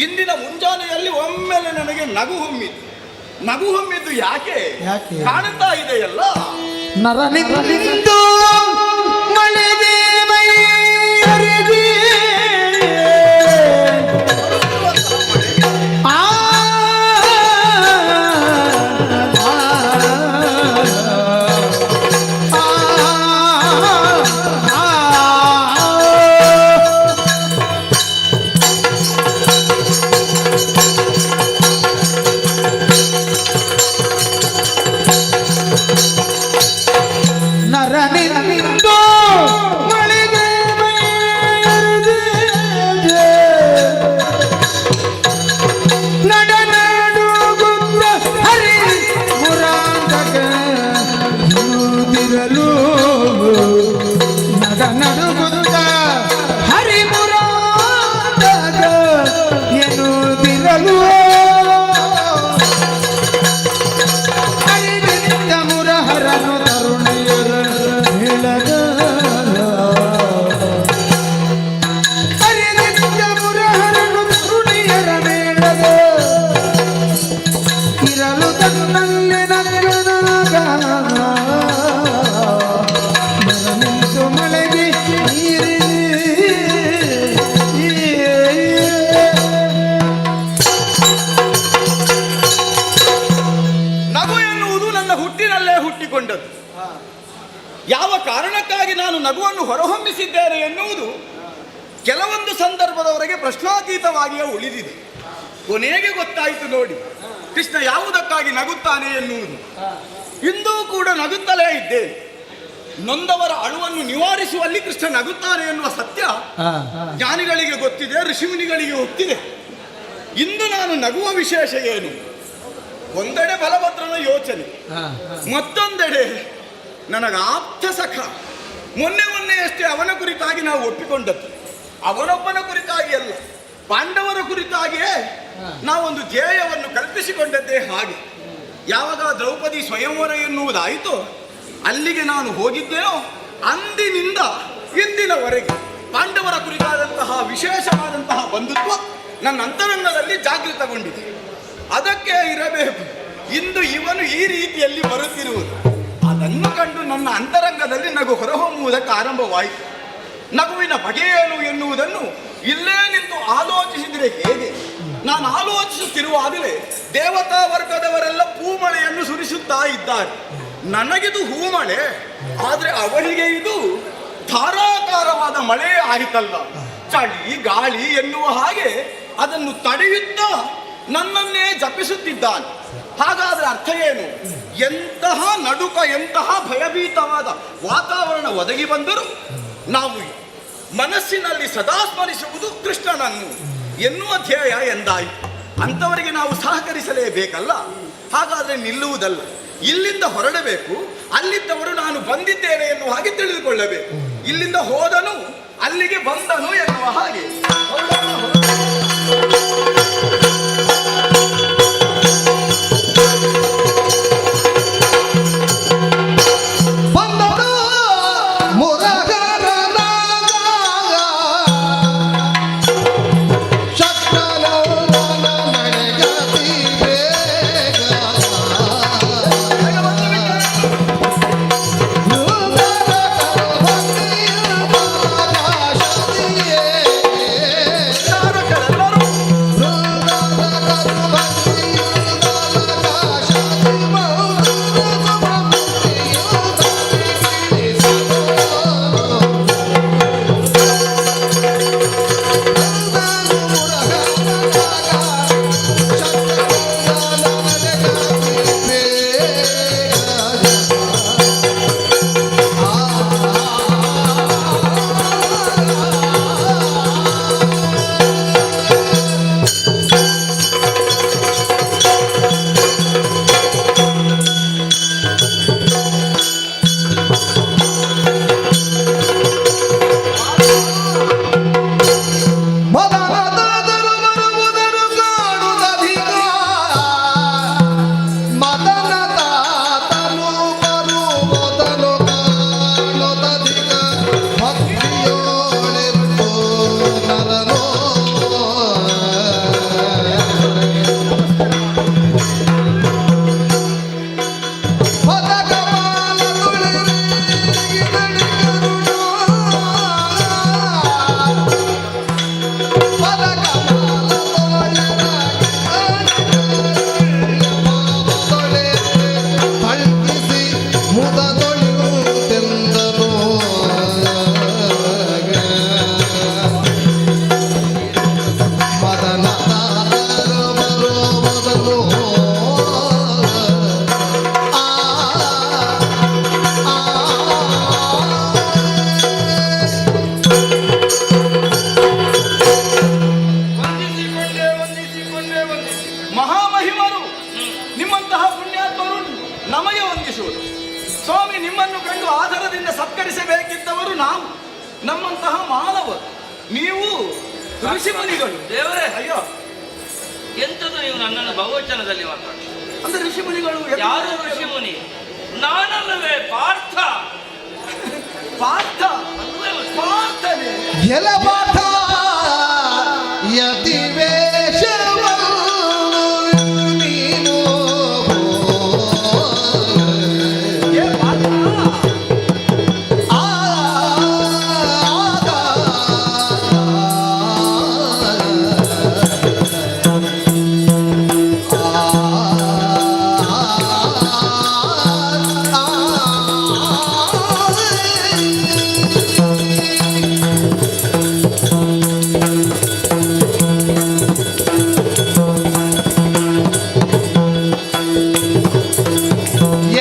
ಇಂದಿನ ಮುಂಜಾನೆಯಲ್ಲಿ ಒಮ್ಮೆಲೆ ನನಗೆ ನಗು ಹೊಮ್ಮಿದ್ದು ಯಾಕೆ ಕಾಣುತ್ತಾ ಇದೆಯಲ್ಲ. ನರನಿಂದು ಮಳೆಗೆ ಮೈ ಹರಿದಿ ನರನಿಂದು ಮಳೆಗೆ ಮೈ ಹರಿದಿ ನಡೆನಾಡುಗುತ್ತ ಹರಿ ಮುರಾಂದಗ ನುಡಿರಲು ನಡೆನಡುಗುತ್ತ ಹರಿ ಮುರಾಂದಗ ಎನ್ನುವುದಿರಲು ಹರಿದಿಂದ ಮುರಹರನು ತರುಣಿಯರ ಹೇಳದ ಹರಿದಿಂದ ಮುರಹರನು ತರುಣಿಯರ ಮೇಳದ ಇರಲು ತನ್ನಲ್ಲಿ ನಗನಾಗ ನಿಂತು ಮಳೆಗೆ ನೀರಿ ನಗು ಎನ್ನುವುದು ನನ್ನ ಹುಟ್ಟಿನಲ್ಲೇ ಹುಟ್ಟಿಕೊಂಡದ್ದು. ಯಾವ ಕಾರಣಕ್ಕಾಗಿ ನಾನು ನಗುವನ್ನು ಹೊರಹೊಮ್ಮಿಸಿದ್ದೇನೆ ಎನ್ನುವುದು ಕೆಲವೊಂದು ಸಂದರ್ಭದವರೆಗೆ ಪ್ರಶ್ನಾತೀತವಾಗಿಯೇ ಉಳಿದಿದೆ. ಕೊನೆಗೆ ಗೊತ್ತಾಯಿತು ನೋಡಿ ಕೃಷ್ಣ ಯಾವುದಕ್ಕಾಗಿ ನಗುತ್ತಾನೆ ಎನ್ನುವುದು. ಇಂದೂ ಕೂಡ ನಗುತ್ತಲೇ ಇದ್ದೇನೆ. ನೊಂದವರ ಅಳುವನ್ನು ನಿವಾರಿಸುವಲ್ಲಿ ಕೃಷ್ಣ ನಗುತ್ತಾನೆ ಎನ್ನುವ ಸತ್ಯ ಜ್ಞಾನಿಗಳಿಗೆ ಗೊತ್ತಿದೆ, ಋಷಿಮುನಿಗಳಿಗೆ ಗೊತ್ತಿದೆ. ಇಂದು ನಾನು ನಗುವ ವಿಶೇಷ ಏನು? ಒಂದೆಡೆ ಬಲಭದ್ರನ ಯೋಚನೆ, ಮತ್ತೊಂದೆಡೆ ನನಗ ಆಪ್ತ ಸಖ ಮೊನ್ನೆಯಷ್ಟೇ ಅವನ ಕುರಿತಾಗಿ ನಾವು ಒಪ್ಪಿಕೊಂಡದ್ದು. ಅವನೊಬ್ಬನ ಕುರಿತಾಗಿ ಅಲ್ಲ, ಪಾಂಡವರ ಕುರಿತಾಗಿಯೇ ನಾವೊಂದು ಧ್ಯೇಯವನ್ನು ಕಲ್ಪಿಸಿಕೊಂಡದ್ದೇ. ಹಾಗೆ ಯಾವಾಗ ದ್ರೌಪದಿ ಸ್ವಯಂವರ ಎನ್ನುವುದಾಯಿತು, ಅಲ್ಲಿಗೆ ನಾನು ಹೋಗಿದ್ದೇನೋ ಅಂದಿನಿಂದ ಇಂದಿನವರೆಗೆ ಪಾಂಡವರ ಕುರಿತಾದಂತಹ ವಿಶೇಷವಾದಂತಹ ಬಂಧುತ್ವ ನನ್ನ ಅಂತರಂಗದಲ್ಲಿ ಜಾಗೃತಗೊಂಡಿದೆ. ಅದಕ್ಕೆ ಇರಬೇಕು ಇಂದು ಇವನು ಈ ರೀತಿಯಲ್ಲಿ ಬರುತ್ತಿರುವುದು. ಅದನ್ನು ಕಂಡು ನನ್ನ ಅಂತರಂಗದಲ್ಲಿ ನಗು ಹೊರಹೊಮ್ಮುವುದಕ್ಕೆ ಆರಂಭವಾಯಿತು. ನಗುವಿನ ಬಗೆಯೇನು ಎನ್ನುವುದನ್ನು ಇಲ್ಲೇ ನಿಂತು ಆಲೋಚಿಸಿದರೆ ಹೇಗೆ? ನಾನು ಆಲೋಚಿಸುತ್ತಿರುವಾಗಲೇ ದೇವತಾ ವರ್ಗದವರೆಲ್ಲ ಪೂಮಳೆಯನ್ನು ಸುರಿಸುತ್ತಾ ಇದ್ದಾರೆ. ನನಗಿದು ಹೂಮಳೆ, ಆದರೆ ಅವರಿಗೆ ಇದು ಧಾರಾಕಾರವಾದ ಮಳೆ ಆಯಿತಲ್ಲ. ಚಳಿ ಗಾಳಿ ಎನ್ನುವ ಹಾಗೆ ಅದನ್ನು ತಡೆಯುತ್ತಾ ನನ್ನನ್ನೇ ಜಪಿಸುತ್ತಿದ್ದಾನೆ. ಹಾಗಾದ್ರೆ ಅರ್ಥ ಏನು? ಎಂತಹ ನಡುಕ, ಎಂತಹ ಭಯಭೀತವಾದ ವಾತಾವರಣ ಒದಗಿ ಬಂದರೂ ನಾವು ಮನಸ್ಸಿನಲ್ಲಿ ಸದಾ ಸ್ಮರಿಸುವುದು ಕೃಷ್ಣನನ್ನು ಎನ್ನುವ ಧ್ಯೇಯ ಎಂದಾಯಿತು. ಅಂಥವರಿಗೆ ನಾವು ಸಹಕರಿಸಲೇಬೇಕಲ್ಲ. ಹಾಗಾದ್ರೆ ನಿಲ್ಲುವುದಲ್ಲ, ಇಲ್ಲಿಂದ ಹೊರಡಬೇಕು. ಅಲ್ಲಿದ್ದವರು ನಾನು ಬಂದಿದ್ದೇನೆ ಎನ್ನುವ ಹಾಗೆ ತಿಳಿದುಕೊಳ್ಳಬೇಕು. ಇಲ್ಲಿಂದ ಹೋದನು ಅಲ್ಲಿಗೆ ಬಂದನು ಎನ್ನುವ ಹಾಗೆ. ನಾವು ನಮ್ಮಂತಹ ಮಾನವರು, ನೀವು ಋಷಿಮುನಿಗಳು. ದೇವರೇ, ಅಯ್ಯೋ, ಎಂತದು ನೀವು ನನ್ನನ್ನು ಬಹುವಚನದಲ್ಲಿ ಮಾತಾಡಿ? ಅಂದ್ರೆ ಋಷಿಮುನಿಗಳು ಯಾರು ಋಷಿಮುನಿ? ನಾನಲ್ಲವೇ ಪಾರ್ಥ. ಪಾರ್ಥ ಪಾರ್ಥನೇ ಎಲ ಪಾಠ ಯತಿ ವೇಷವನ್ನು ನೀನು ಏ ಪಾರ್ಥ,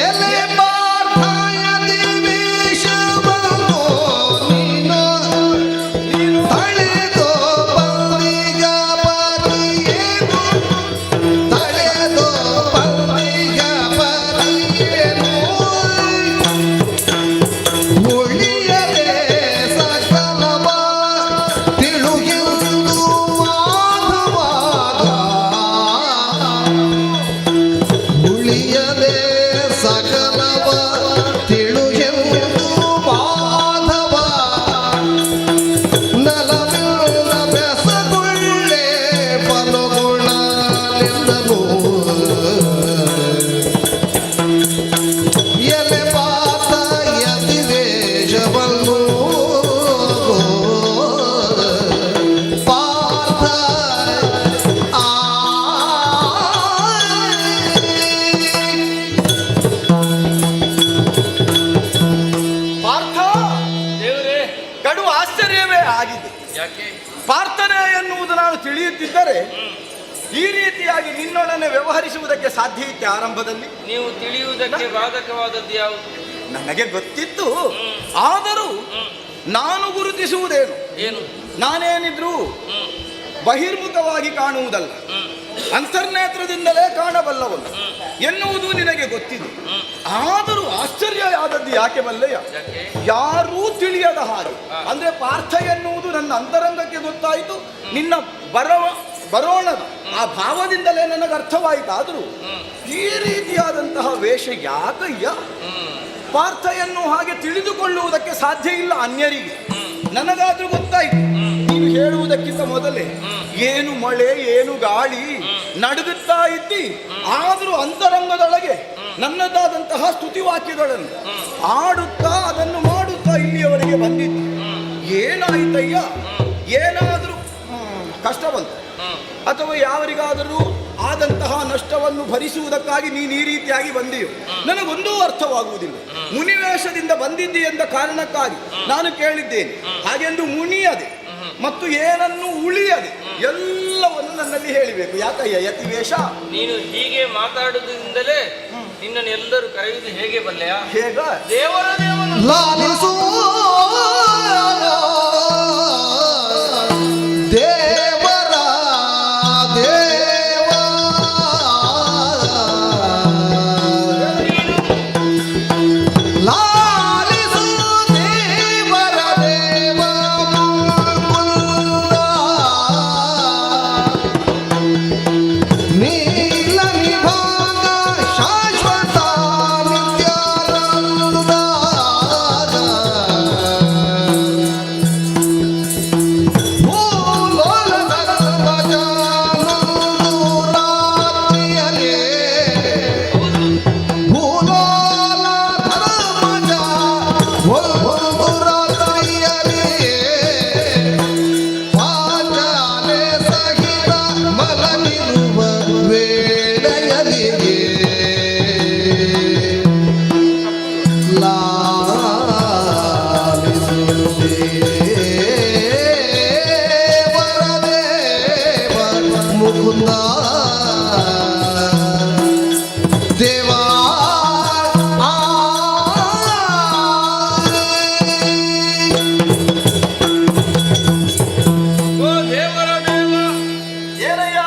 ಎಲೆ ಪಾಠ ಯತಿ ವೇಷವನ್ನು ನೀನು ತಳೆದು ಬಂದಿಗ ಪರಿಯೇನು, ತಳೆದು ಬಂದಿಗ ಪರಿಯೇನು, ಉಳಿಯದೆ ಸಕಲವ ತಿಳುಗೆಂದು ವಾದವಾದ, ಉಳಿಯದೆ ಸಕಲವ ತಿಳುಗೆಂದು ವಾದವ, ನಲವಿಲ್ಲ ಬೆಸಗುಳ್ಳೆ ಫಲಗುಣಲೆಂದನು, ಎಲೆ ಪಾತ ಯತಿ ವೇಷವನ್ನು ಪಾರ್ಥ ಪಾರ್ಥ, ದೇವರೇ, ಕಡು ಆಶ್ಚರ್ಯವೇ ಆಗಿದೆ. ಯಾಕೆ? ಪಾರ್ಥನೆ ಎನ್ನುವುದು ನಾನು ತಿಳಿಯುತ್ತಿದ್ದರೆ ಈ ರೀತಿಯಾಗಿ ನಿನ್ನೊಡನೆ ವ್ಯವಹರಿಸುವುದಕ್ಕೆ ಸಾಧ್ಯ ಇತ್ತೆ ಆರಂಭದಲ್ಲಿ? ನೀವು ತಿಳಿಯುವುದಕ್ಕೆ ಬಾಧಕವಾದದ್ದು ಯಾವುದು? ನನಗೆ ಗೊತ್ತಿತ್ತು, ಆದರೂ ನಾನು ಗುರುತಿಸುವುದೇನು? ಏನು? ನಾನೇನಿದ್ರು ಬಹಿರ್ಮುಖವಾಗಿ ಕಾಣುವುದಲ್ಲ, ಅಂತರ್ನೇತ್ರದಿಂದಲೇ ಕಾಣಬಲ್ಲವಲ್ಲ ಎನ್ನುವುದು ನಿನಗೆ ಗೊತ್ತಿದೆ. ಆದರೂ ಆಶ್ಚರ್ಯ ಆದದ್ದು ಯಾಕೆ ಬಲ್ಲೆಯ? ಯಾಕೆ? ಯಾರೂ ತಿಳಿಯದ ಹಾಗೆ, ಅಂದ್ರೆ ಪಾರ್ಥ ಎನ್ನುವುದು ನನ್ನ ಅಂತರಂಗಕ್ಕೆ ಗೊತ್ತಾಯಿತು, ನಿನ್ನ ಬರೋಣದ ಆ ಭಾವದಿಂದಲೇ ನನಗೆ ಅರ್ಥವಾಯಿತು. ಆದರೂ ಈ ರೀತಿಯಾದಂತಹ ವೇಷ ಯಾಕಯ್ಯ? ಪಾರ್ಥ ಎನ್ನುವ ಹಾಗೆ ತಿಳಿದುಕೊಳ್ಳುವುದಕ್ಕೆ ಸಾಧ್ಯ ಇಲ್ಲ ಅನ್ಯರಿಗೆ, ನನಗಾದ್ರೂ ಗೊತ್ತಾಯಿತು. ನೀನು ಹೇಳುವುದಕ್ಕಿಂತ ಮೊದಲೇ ಏನು ಮಳೆ ಏನು ಗಾಳಿ ನಡುಗುತ್ತಾ ಇದ್ದಿ, ಆದರೂ ಅಂತರಂಗದೊಳಗೆ ನನ್ನದಾದಂತಹ ಸ್ತುತಿವಾಕ್ಯಗಳನ್ನು ಆಡುತ್ತಾ ಅದನ್ನು ಮಾಡುತ್ತಾ ಇಲ್ಲಿಯವರೆಗೆ ಬಂದಿದ್ದು. ಏನಾಯ್ತಯ್ಯ? ಏನಾದರೂ ಕಷ್ಟ ಬಂತು ಅಥವಾ ಯಾವರಿಗಾದರೂ ಆದಂತಹ ನಷ್ಟವನ್ನು ಭರಿಸುವುದಕ್ಕಾಗಿ ನೀನು ಈ ರೀತಿಯಾಗಿ ಬಂದೆಯೋ ನನಗೊಂದೂ ಅರ್ಥವಾಗುವುದಿಲ್ಲ. ಮುನಿವೇಷದಿಂದ ಬಂದಿದ್ದಿ ಎಂದ ಕಾರಣಕ್ಕಾಗಿ ನಾನು ಕೇಳಿದ್ದೇನೆ, ಹಾಗೆಂದು ಮುನಿಯದೆ ಮತ್ತು ಏನನ್ನು ಉಳಿಯದೆ ಎಲ್ಲವನ್ನು ನನ್ನಲ್ಲಿ ಹೇಳಿಬೇಕು. ಯಾಕಯ್ಯ ಯತಿ ವೇಷ? ನೀನು ಹೀಗೆ ಮಾತಾಡುವುದರಿಂದಲೇ ನಿನ್ನನ್ನು ಎಲ್ಲರೂ ಕರೆಯುವುದು ಹೇಗೆ ಬಲ್ಲೆಯ? ಹೇಗ? ದೇವರ ದೇವನು. ಲಾಲಿಸು ದೇವರ ದೇವ, ಲಾಲಿಸು ದೇವರ ದೇವ ಮುಕುಂದ, ನೀಲ ನಿಭಾಗ ಶಾಶ್ವತ ನಿತ್ಯಾನಂದ, ಮುಕುಂದ ದೇವಾ ಓ ದೇವರ ದೇವ, ಏನಯ್ಯ?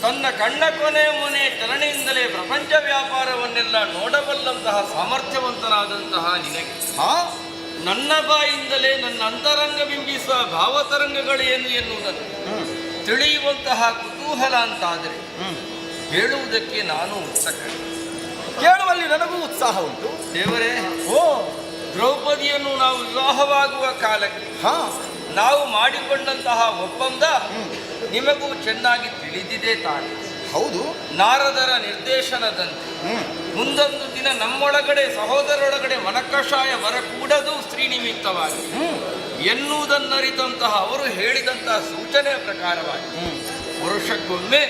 ತನ್ನ ಕಣ್ಣ ಕೊನೆ ಮುನೆ ಚಲನೆಯಿಂದಲೇ ಪ್ರಪಂಚ ವ್ಯಾಪಾರವನ್ನೆಲ್ಲ ನೋಡಬಲ್ಲಂತಹ ಸಾಮರ್ಥ್ಯವಂತನಾದಂತಹ ನಿನಗೆ ಹಾ, ನನ್ನ ಬಾಯಿಂದಲೇ ನನ್ನ ಅಂತರಂಗ ಬಿಂಬಿಸುವ ಭಾವತರಂಗಗಳೇನು ಎನ್ನುವುದನ್ನು ತಿಳಿಯುವಂತಹ ಕುತೂಹಲ ಅಂತಾದರೆ ಹೇಳುವುದಕ್ಕೆ ನಾನು ಉತ್ಸುಕ. ಕೇಳುವಲ್ಲಿ ನನಗೂ ಉತ್ಸಾಹ ಉಂಟು. ದೇವರೇ, ಓ ದ್ರೌಪದಿಯನ್ನು ನಾವು ವಿವಾಹವಾಗುವ ಕಾಲಕ್ಕೆ ಹಾ, ನಾವು ಮಾಡಿಕೊಂಡಂತಹ ಒಪ್ಪಂದ ನಿಮಗೂ ಚೆನ್ನಾಗಿ ತಿಳಿದಿದೆ ತಾನೆ. ಹೌದು. ನಾರದರ ನಿರ್ದೇಶನದಂತೆ ಮುಂದೊಂದು ದಿನ ನಮ್ಮೊಳಗಡೆ ಸಹೋದರರೊಳಗಡೆ ಮನಕಷಾಯ ಬರಕೂಡದು ಸ್ತ್ರೀ ನಿಮಿತ್ತವಾಗಿ ಎನ್ನುವುದನ್ನರಿತಂತಹ ಅವರು ಹೇಳಿದಂತಹ ಸೂಚನೆಯ ಪ್ರಕಾರವಾಗಿ ವರ್ಷಕ್ಕೊಮ್ಮೆ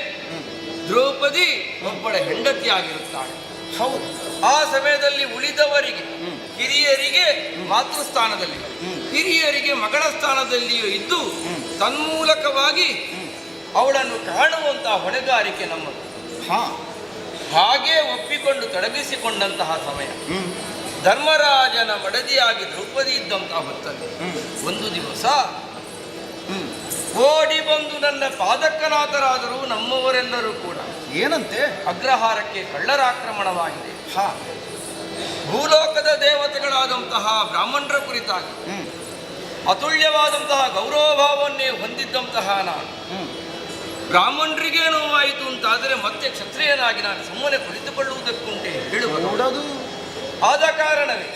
ದ್ರೌಪದಿ ಒಬ್ಬಳ ಹೆಂಡತಿಯಾಗಿರುತ್ತಾಳೆ. ಹೌದು. ಆ ಸಮಯದಲ್ಲಿ ಉಳಿದವರಿಗೆ ಹಿರಿಯರಿಗೆ ಮಾತೃಸ್ಥಾನದಲ್ಲಿ, ಹಿರಿಯರಿಗೆ ಮಗಳ ಸ್ಥಾನದಲ್ಲಿಯೂ ಇದ್ದು ತನ್ಮೂಲಕವಾಗಿ ಅವಳನ್ನು ಕಾಣುವಂತಹ ಹೊಣೆಗಾರಿಕೆ ನಮ್ಮದು. ಹಾಗೆ ಒಪ್ಪಿಕೊಂಡು ತೊಡಗಿಸಿಕೊಂಡಂತಹ ಸಮಯ ಧರ್ಮರಾಜನ ಮಡದಿಯಾಗಿ ದ್ರೌಪದಿ ಇದ್ದಂತಹ ಹೊತ್ತಲ್ಲಿ ಒಂದು ದಿವಸ ಓಡಿ ಬಂದು ನನ್ನ ಪಾದಕ್ಕನಾಥರಾದರೂ ನಮ್ಮವರೆಲ್ಲರೂ ಕೂಡ ಏನಂತೆ? ಅಗ್ರಹಾರಕ್ಕೆ ಕಳ್ಳರ ಆಕ್ರಮಣವಾಗಿದೆ. ಭೂಲೋಕದ ದೇವತೆಗಳಾದಂತಹ ಬ್ರಾಹ್ಮಣರ ಕುರಿತಾಗಿ ಅತುಲ್ಯವಾದಂತಹ ಗೌರವಭಾವವನ್ನೇ ಹೊಂದಿದ್ದಂತಹ ನಾನು ಬ್ರಾಹ್ಮಣರಿಗೆ ನೋವಾಯಿತು ಅಂತಾದರೆ ಮತ್ತೆ ಕ್ಷತ್ರಿಯನಾಗಿ ನಾನು ಸುಮ್ಮನೆ ಕುಳಿತುಕೊಳ್ಳುವುದಕ್ಕುಂಟೆ ಹೇಳುವುದು. ಆದ ಕಾರಣವೇ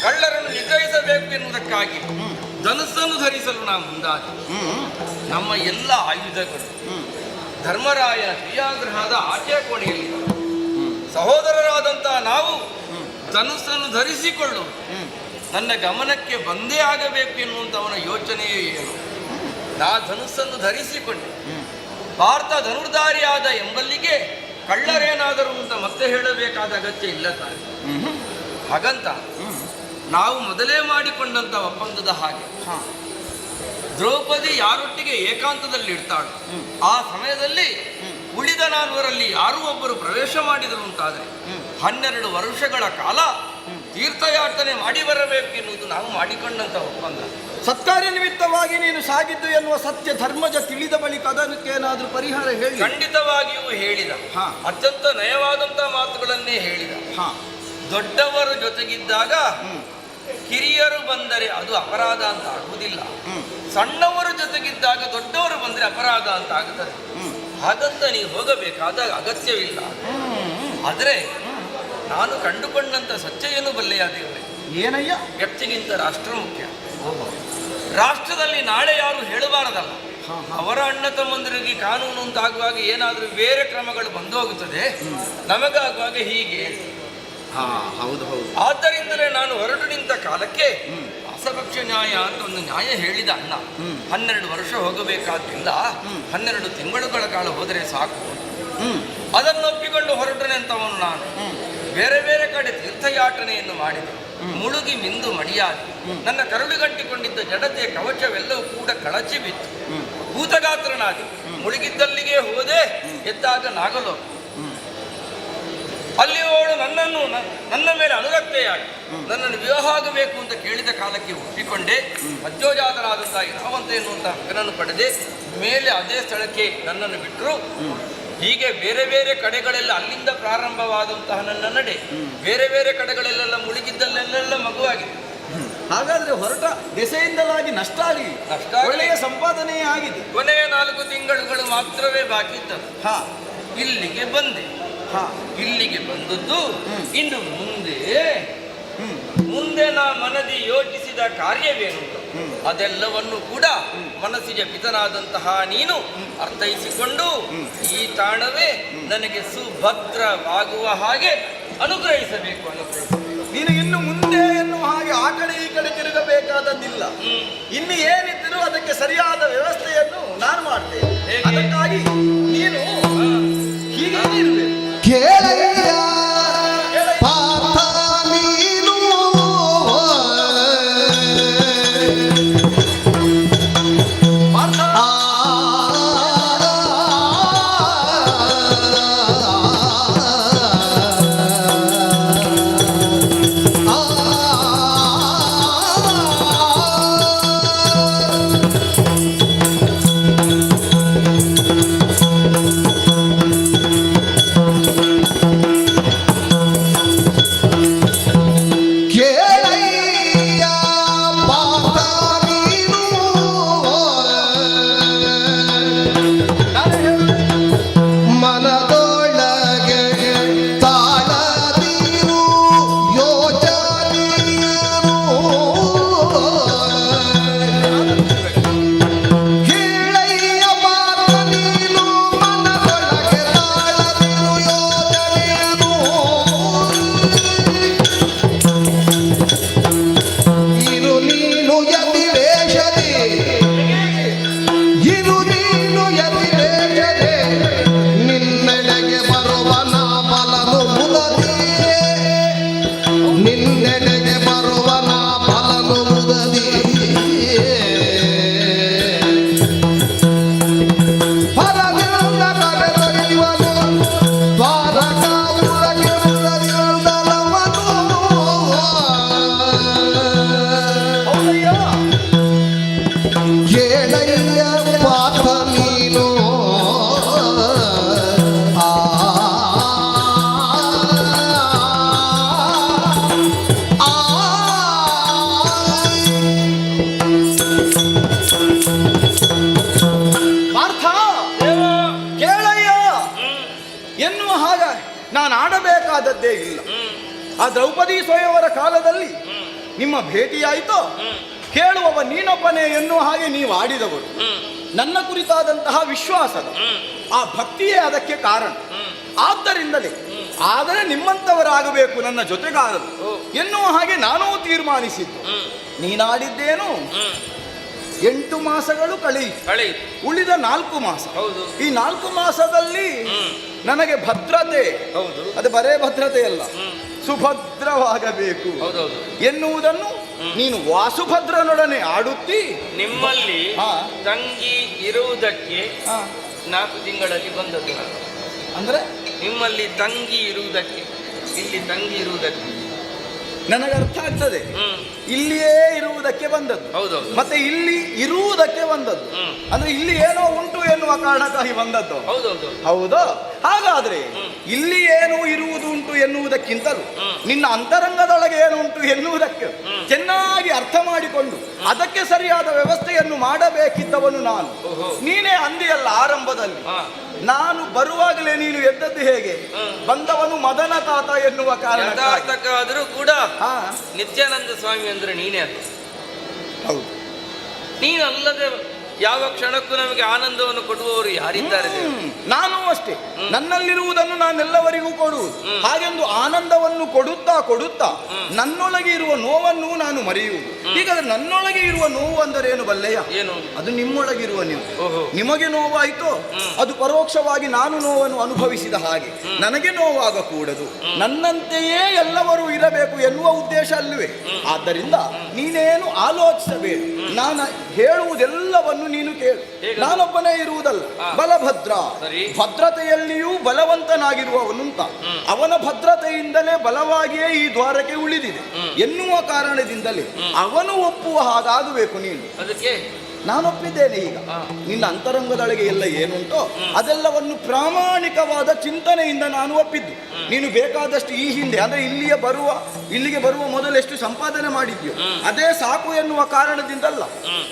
ಕಳ್ಳರನ್ನು ನಿಗ್ರಹಿಸಬೇಕು ಎನ್ನುವುದಕ್ಕಾಗಿ ಧನುಸ್ಸನ್ನು ಧರಿಸಲು ನಾವು ಮುಂದಾದ. ನಮ್ಮ ಎಲ್ಲ ಆಯುಧಗಳು ಧರ್ಮರಾಯನ ಕ್ರಿಯಾಗೃಹದ ಆಚೆ ಕೋಣೆಯಲ್ಲಿ ಸಹೋದರರಾದಂತಹ ನಾವು ಧನುಸ್ಸನ್ನು ಧರಿಸಿಕೊಳ್ಳು ನನ್ನ ಗಮನಕ್ಕೆ ಬಂದೇ ಆಗಬೇಕು ಎನ್ನುವಂಥವನ ಯೋಚನೆಯೇ ಏನು. ನಾ ಧನುಸ್ಸನ್ನು ಧರಿಸಿಕೊಂಡೆ. ಭಾರತ ಧನುರ್ಧಾರಿಯಾದ ಎಂಬಲ್ಲಿಗೆ ಕಳ್ಳರೇನಾದರೂ ಅಂತ ಮತ್ತೆ ಹೇಳಬೇಕಾದ ಅಗತ್ಯ ಇಲ್ಲ ತಾನೆ. ಹಾಗಂತ ನಾವು ಮೊದಲೇ ಮಾಡಿಕೊಂಡಂಥ ಒಪ್ಪಂದದ ಹಾಗೆ ದ್ರೌಪದಿ ಯಾರೊಟ್ಟಿಗೆ ಏಕಾಂತದಲ್ಲಿ ಇರ್ತಾಳು. ಆ ಸಮಯದಲ್ಲಿ ಉಳಿದ ನಾಲ್ವರಲ್ಲಿ ಯಾರೂ ಒಬ್ಬರು ಪ್ರವೇಶ ಮಾಡಿದರು ಅಂತಾದರೆ 12 ವರ್ಷಗಳ ಕಾಲ ತೀರ್ಥಯಾತ್ರೆ ಮಾಡಿ ಬರಬೇಕು ಎನ್ನುವುದು ನಾವು ಮಾಡಿಕೊಂಡಂಥ ಒಪ್ಪಂದ. ಸತ್ಕಾರ್ಯ ನಿಮಿತ್ತವಾಗಿ ನೀನು ಸಾಗಿದ್ದು ಎನ್ನುವ ಸತ್ಯ ಧರ್ಮಜ ತಿಳಿದ ಬಳಿಕ ಅದಕ್ಕೇನಾದ್ರೂ ಪರಿಹಾರ ಹೇಳಿ? ಖಂಡಿತವಾಗಿಯೂ ಹೇಳಿದ. ಅತ್ಯಂತ ನಯವಾದಂತಹ ಮಾತುಗಳನ್ನೇ ಹೇಳಿದ. ದೊಡ್ಡವರ ಜೊತೆಗಿದ್ದಾಗ ಕಿರಿಯರು ಬಂದರೆ ಅದು ಅಪರಾಧ ಅಂತ ಆಗುವುದಿಲ್ಲ. ಸಣ್ಣವರ ಜೊತೆಗಿದ್ದಾಗ ದೊಡ್ಡವರು ಬಂದರೆ ಅಪರಾಧ ಅಂತ ಆಗುತ್ತದೆ. ಹಾಗಂತ ನೀವು ಹೋಗಬೇಕಾದ ಅಗತ್ಯವಿಲ್ಲ. ಆದರೆ ನಾನು ಕಂಡುಕೊಂಡಂತ ಸತ್ಯ ಏನು ಬಲ್ಲೆಯ ದೇವರೇ? ಏನಯ್ಯ? ವ್ಯಕ್ತಿಗಿಂತ ರಾಷ್ಟ್ರ ಮುಖ್ಯ. ರಾಷ್ಟ್ರದಲ್ಲಿ ನಾಳೆ ಯಾರು ಹೇಳಬಾರದಲ್ಲ. ಅವರ ಅಣ್ಣ ತಮ್ಮಂದರಿಗೆ ಕಾನೂನು ಅಂತಾಗುವಾಗ ಏನಾದರೂ ಬೇರೆ ಕ್ರಮಗಳು ಬಂದು ಹೋಗುತ್ತದೆ, ನಮಗಾಗುವಾಗ ಹೀಗೆ. ಹೌದು ಹೌದು. ಆದ್ದರಿಂದಲೇ ನಾನು ಹೊರಟು ನಿಂತ ಕಾಲಕ್ಕೆ ಅಸಪಕ್ಷ ನ್ಯಾಯ ಅಂತ ಒಂದು ನ್ಯಾಯ ಹೇಳಿದ ಅಣ್ಣ. 12 ವರ್ಷ ಹೋಗಬೇಕಾದ್ರಿಂದ 12 ತಿಂಗಳುಗಳ ಕಾಲ ಹೋದರೆ ಸಾಕು. ಅದನ್ನು ಒಪ್ಪಿಕೊಂಡು ಹೊರಟನೆ ಅಂತವನು ನಾನು. ಬೇರೆ ಬೇರೆ ಕಡೆ ತೀರ್ಥಯಾಟನೆಯನ್ನು ಮಾಡಿದೆ. ಮುಳುಗಿ ಮಿಂದು ಮಡಿಯಾದೆ. ನನ್ನ ಕರುಳುಗಟ್ಟಿಕೊಂಡಿದ್ದ ಜಡತೆ ಕವಚವೆಲ್ಲವೂ ಕೂಡ ಕಳಚಿ ಬಿತ್ತು. ಭೂತಗಾತ್ರನಾದೆ. ಮುಳುಗಿದ್ದಲ್ಲಿಗೆ ಹೋದೆ. ಎದ್ದಾಗ ನಾಗಲೋಕ. ಅಲ್ಲಿ ಅವಳು ನನ್ನ ಮೇಲೆ ಅನುರಕ್ತೆಯಾಗಿ ನನ್ನನ್ನು ವಿವಾಹ ಆಗಬೇಕು ಅಂತ ಕೇಳಿದ ಕಾಲಕ್ಕೆ ಒಪ್ಪಿಕೊಂಡೆ. ಮಧ್ಯೋಜಾತರಾದಂತಹ ಇರಾವಂತ ಎನ್ನುವಂಥ ಮಗನನ್ನು ಪಡೆದೆ. ಮೇಲೆ ಅದೇ ಸ್ಥಳಕ್ಕೆ ನನ್ನನ್ನು ಬಿಟ್ಟರು. ಹೀಗೆ ಬೇರೆ ಬೇರೆ ಕಡೆಗಳೆಲ್ಲ ಅಲ್ಲಿಂದ ಪ್ರಾರಂಭವಾದಂತಹ ನನ್ನ ನಡೆ ಬೇರೆ ಬೇರೆ ಕಡೆಗಳೆಲ್ಲ ಮುಳುಗಿದ್ದಲ್ಲೆಲ್ಲ ಮಗುವಾಗಿದೆ. ಹಾಗಾದ್ರೆ ಹೊರಟ ದೆಸೆಯಿಂದಲಾಗಿ ನಷ್ಟ ಆಗಿ ಒಳ್ಳೆಯ ಸಂಪಾದನೆಯೇ ಆಗಿದೆ. ಕೊನೆಯ 4 ತಿಂಗಳುಗಳು ಮಾತ್ರವೇ ಬಾಕಿ ಇದ್ದವು. ಇಲ್ಲಿಗೆ ಬಂದೆ. ಇಲ್ಲಿಗೆ ಬಂದದ್ದು ಇನ್ನು ಮುಂದೆ ನಾ ಮನದಿ ಯೋಚಿಸಿದ ಕಾರ್ಯವೇನು ಅದೆಲ್ಲವನ್ನು ಕೂಡ ಮನಸ್ಸಿಗೆ ಪಿತನಾದಂತಹ ನೀನು ಅರ್ಥೈಸಿಕೊಂಡು ಈ ತಾಣವೇ ನನಗೆ ಸುಭದ್ರವಾಗುವ ಹಾಗೆ ಅನುಗ್ರಹಿಸಬೇಕು. ನೀನು ಇನ್ನು ಮುಂದೆ ಎನ್ನುವ ಹಾಗೆ ಆ ಕಡೆ ಈ ಕಡೆ ತಿರುಗಬೇಕಾದದ್ದಿಲ್ಲ. ಇನ್ನು ಏನಿದ್ದರೂ ಅದಕ್ಕೆ ಸರಿಯಾದ ವ್ಯವಸ್ಥೆಯನ್ನು ನಾನು ಮಾಡ್ತೇನೆ. ಅದಕ್ಕಾಗಿ ನೀನು ಹೀಗೆ ಇರಬೇಕು. ಕೇಳಯ್ಯ ಪಾಪ ನೀನು ಮಾಡಬೇಕಾದದ್ದೇ ಇಲ್ಲ. ಆ ದ್ರೌಪದಿ ಸ್ವಯಂವರ ಕಾಲದಲ್ಲಿ ನಿಮ್ಮ ಭೇಟಿಯಾಯಿತೋ ಕೇಳುವವ ನೀನೊಬ್ಬನೇ ಎನ್ನುವ ಹಾಗೆ ನೀವು ಆಡಿದವರು. ನನ್ನ ಕುರಿತಾದಂತಹ ವಿಶ್ವಾಸದ ಆ ಭಕ್ತಿಯೇ ಅದಕ್ಕೆ ಕಾರಣ. ಆದ್ದರಿಂದಲೇ ಆದರೆ ನಿಮ್ಮಂಥವರಾಗಬೇಕು ನನ್ನ ಜೊತೆಗಾರರು ಎನ್ನುವ ಹಾಗೆ ನಾನೂ ತೀರ್ಮಾನಿಸಿದ್ದು. ನೀನಾಡಿದ್ದೇನು 8 ಮಾಸಗಳು ಕಳೆಯಿತು. ಉಳಿದ 4 ಮಾಸ. ಈ 4 ಮಾಸದಲ್ಲಿ ನನಗೆ ಭದ್ರತೆ, ಅದು ಬರೇ ಭದ್ರತೆ ಅಲ್ಲ, ಸುಭದ್ರವಾಗಬೇಕು ಎನ್ನುವುದನ್ನು ನೀನು ವಾಸುಭದ್ರನೊಡನೆ ಆಡುತ್ತಿ. ನಿಮ್ಮಲ್ಲಿ ತಂಗಿ ಇರುವುದಕ್ಕೆ 4 ತಿಂಗಳಲ್ಲಿ ಬಂದದ್ದು. ಅಂದ್ರೆ ನಿಮ್ಮಲ್ಲಿ ತಂಗಿ ಇರುವುದಕ್ಕೆ, ಇಲ್ಲಿ ತಂಗಿ ಇರುವುದಕ್ಕೆ ನನಗೆ ಅರ್ಥ ಆಗ್ತದೆ. ಇಲ್ಲಿಯೇ ಇರುವುದಕ್ಕೆ ಬಂದದ್ದು, ಮತ್ತೆ ಇಲ್ಲಿ ಇರುವುದಕ್ಕೆ ಬಂದದ್ದು. ಅಂದ್ರೆ ಇಲ್ಲಿ ಏನೋ ಉಂಟು ಎನ್ನುವ ಕಾರಣಕ್ಕಾಗಿ ಬಂದದ್ದು. ಹೌದಾ? ಹಾಗಾದ್ರೆ ಇಲ್ಲಿ ಏನು ಇರುವುದು ಉಂಟು ಎನ್ನುವುದಕ್ಕಿಂತಲೂ ನಿನ್ನ ಅಂತರಂಗದೊಳಗೆ ಏನು ಉಂಟು ಎನ್ನುವುದಕ್ಕೆ ಚೆನ್ನಾಗಿ ಅರ್ಥ ಮಾಡಿಕೊಂಡು ಅದಕ್ಕೆ ಸರಿಯಾದ ವ್ಯವಸ್ಥೆಯನ್ನು ಮಾಡಬೇಕಿದ್ದವನು ನಾನು. ನೀನೇ ಅಂದಿಯಲ್ಲ ಆರಂಭದಲ್ಲಿ, ನಾನು ಬರುವಾಗಲೇ ನೀನು ಎದ್ದದ್ದು ಹೇಗೆ? ಬಂದವನು ಮದನ ತಾತ ಎನ್ನುವ ಕಾರಣಕ್ಕಾದರೂ ಕೂಡ ನಿತ್ಯಾನಂದ ಸ್ವಾಮಿ ಅಂದ್ರೆ ನೀನೇ ಅಲ್ಲ. ಹೌದು, ನೀನಲ್ಲದೆ ಯಾವ ಕ್ಷಣಕ್ಕೂ ನಮಗೆ ಆನಂದವನ್ನು ಕೊಡುವವರು ಯಾರಿದ್ದಾರೆ? ನಾನು ಅಷ್ಟೇ. ನನ್ನಲ್ಲಿರುವುದನ್ನು ನಾನೆಲ್ಲವರಿಗೂ ಕೊಡುವುದು. ಹಾಗೆಂದು ಆನಂದವನ್ನು ಕೊಡುತ್ತಾ ಕೊಡುತ್ತಾ ನನ್ನೊಳಗೆ ಇರುವ ನೋವನ್ನು ನಾನು ಮರೆಯುವುದು. ಹೀಗಾದ್ರೆ ನನ್ನೊಳಗೆ ಇರುವ ನೋವು ಅಂದರೆ ಏನು ಬಲ್ಲೆಯ? ಏನು? ಅದು ನಿಮ್ಮೊಳಗಿರುವ ನೀವು. ನಿಮಗೆ ನೋವಾಯಿತೋ ಅದು ಪರೋಕ್ಷವಾಗಿ ನಾನು ನೋವನ್ನು ಅನುಭವಿಸಿದ ಹಾಗೆ ನನಗೆ ನೋವಾಗಕೂಡದು. ನನ್ನಂತೆಯೇ ಎಲ್ಲರೂ ಇರಬೇಕು ಎನ್ನುವ ಉದ್ದೇಶ ಅಲ್ಲವೇ? ಆದ್ದರಿಂದ ನೀನೇನು ಆಲೋಚಿಸಬೇಡ. ನಾನು ಹೇಳುವುದೆಲ್ಲವನ್ನು ನೀನು ಕೇಳು. ನಾನೊಬ್ಬನೇ ಇರುವುದಲ್ಲ, ಬಲಭದ್ರ. ಭದ್ರತೆಯಲ್ಲಿಯೂ ಬಲವಂತನಾಗಿರುವವನುಂತ ಅವನ ಭದ್ರತೆಯಿಂದಲೇ ಬಲವಾಗಿಯೇ ಈ ದ್ವಾರಕ್ಕೆ ಉಳಿದಿದೆ ಎನ್ನುವ ಕಾರಣದಿಂದಲೇ ಅವನು ಒಪ್ಪುವ ಹಾಗಾಗಬೇಕು ನೀನು. ಅದಕ್ಕೆ ನಾನೊಪ್ಪಿದ್ದೇನೆ. ಈಗ ನಿನ್ನ ಅಂತರಂಗದೊಳಗೆ ಎಲ್ಲ ಏನುಂಟೋ ಅದೆಲ್ಲವನ್ನು ಪ್ರಾಮಾಣಿಕವಾದ ಚಿಂತನೆಯಿಂದ ನಾನು ಒಪ್ಪಿದ್ದು. ನೀನು ಬೇಕಾದಷ್ಟು ಈ ಹಿಂದೆ ಅಂದ್ರೆ ಇಲ್ಲಿಗೆ ಬರುವ ಮೊದಲು ಎಷ್ಟು ಸಂಪಾದನೆ ಮಾಡಿದ್ಯೋ ಅದೇ ಸಾಕು ಎನ್ನುವ ಕಾರಣದಿಂದಲ್ಲ,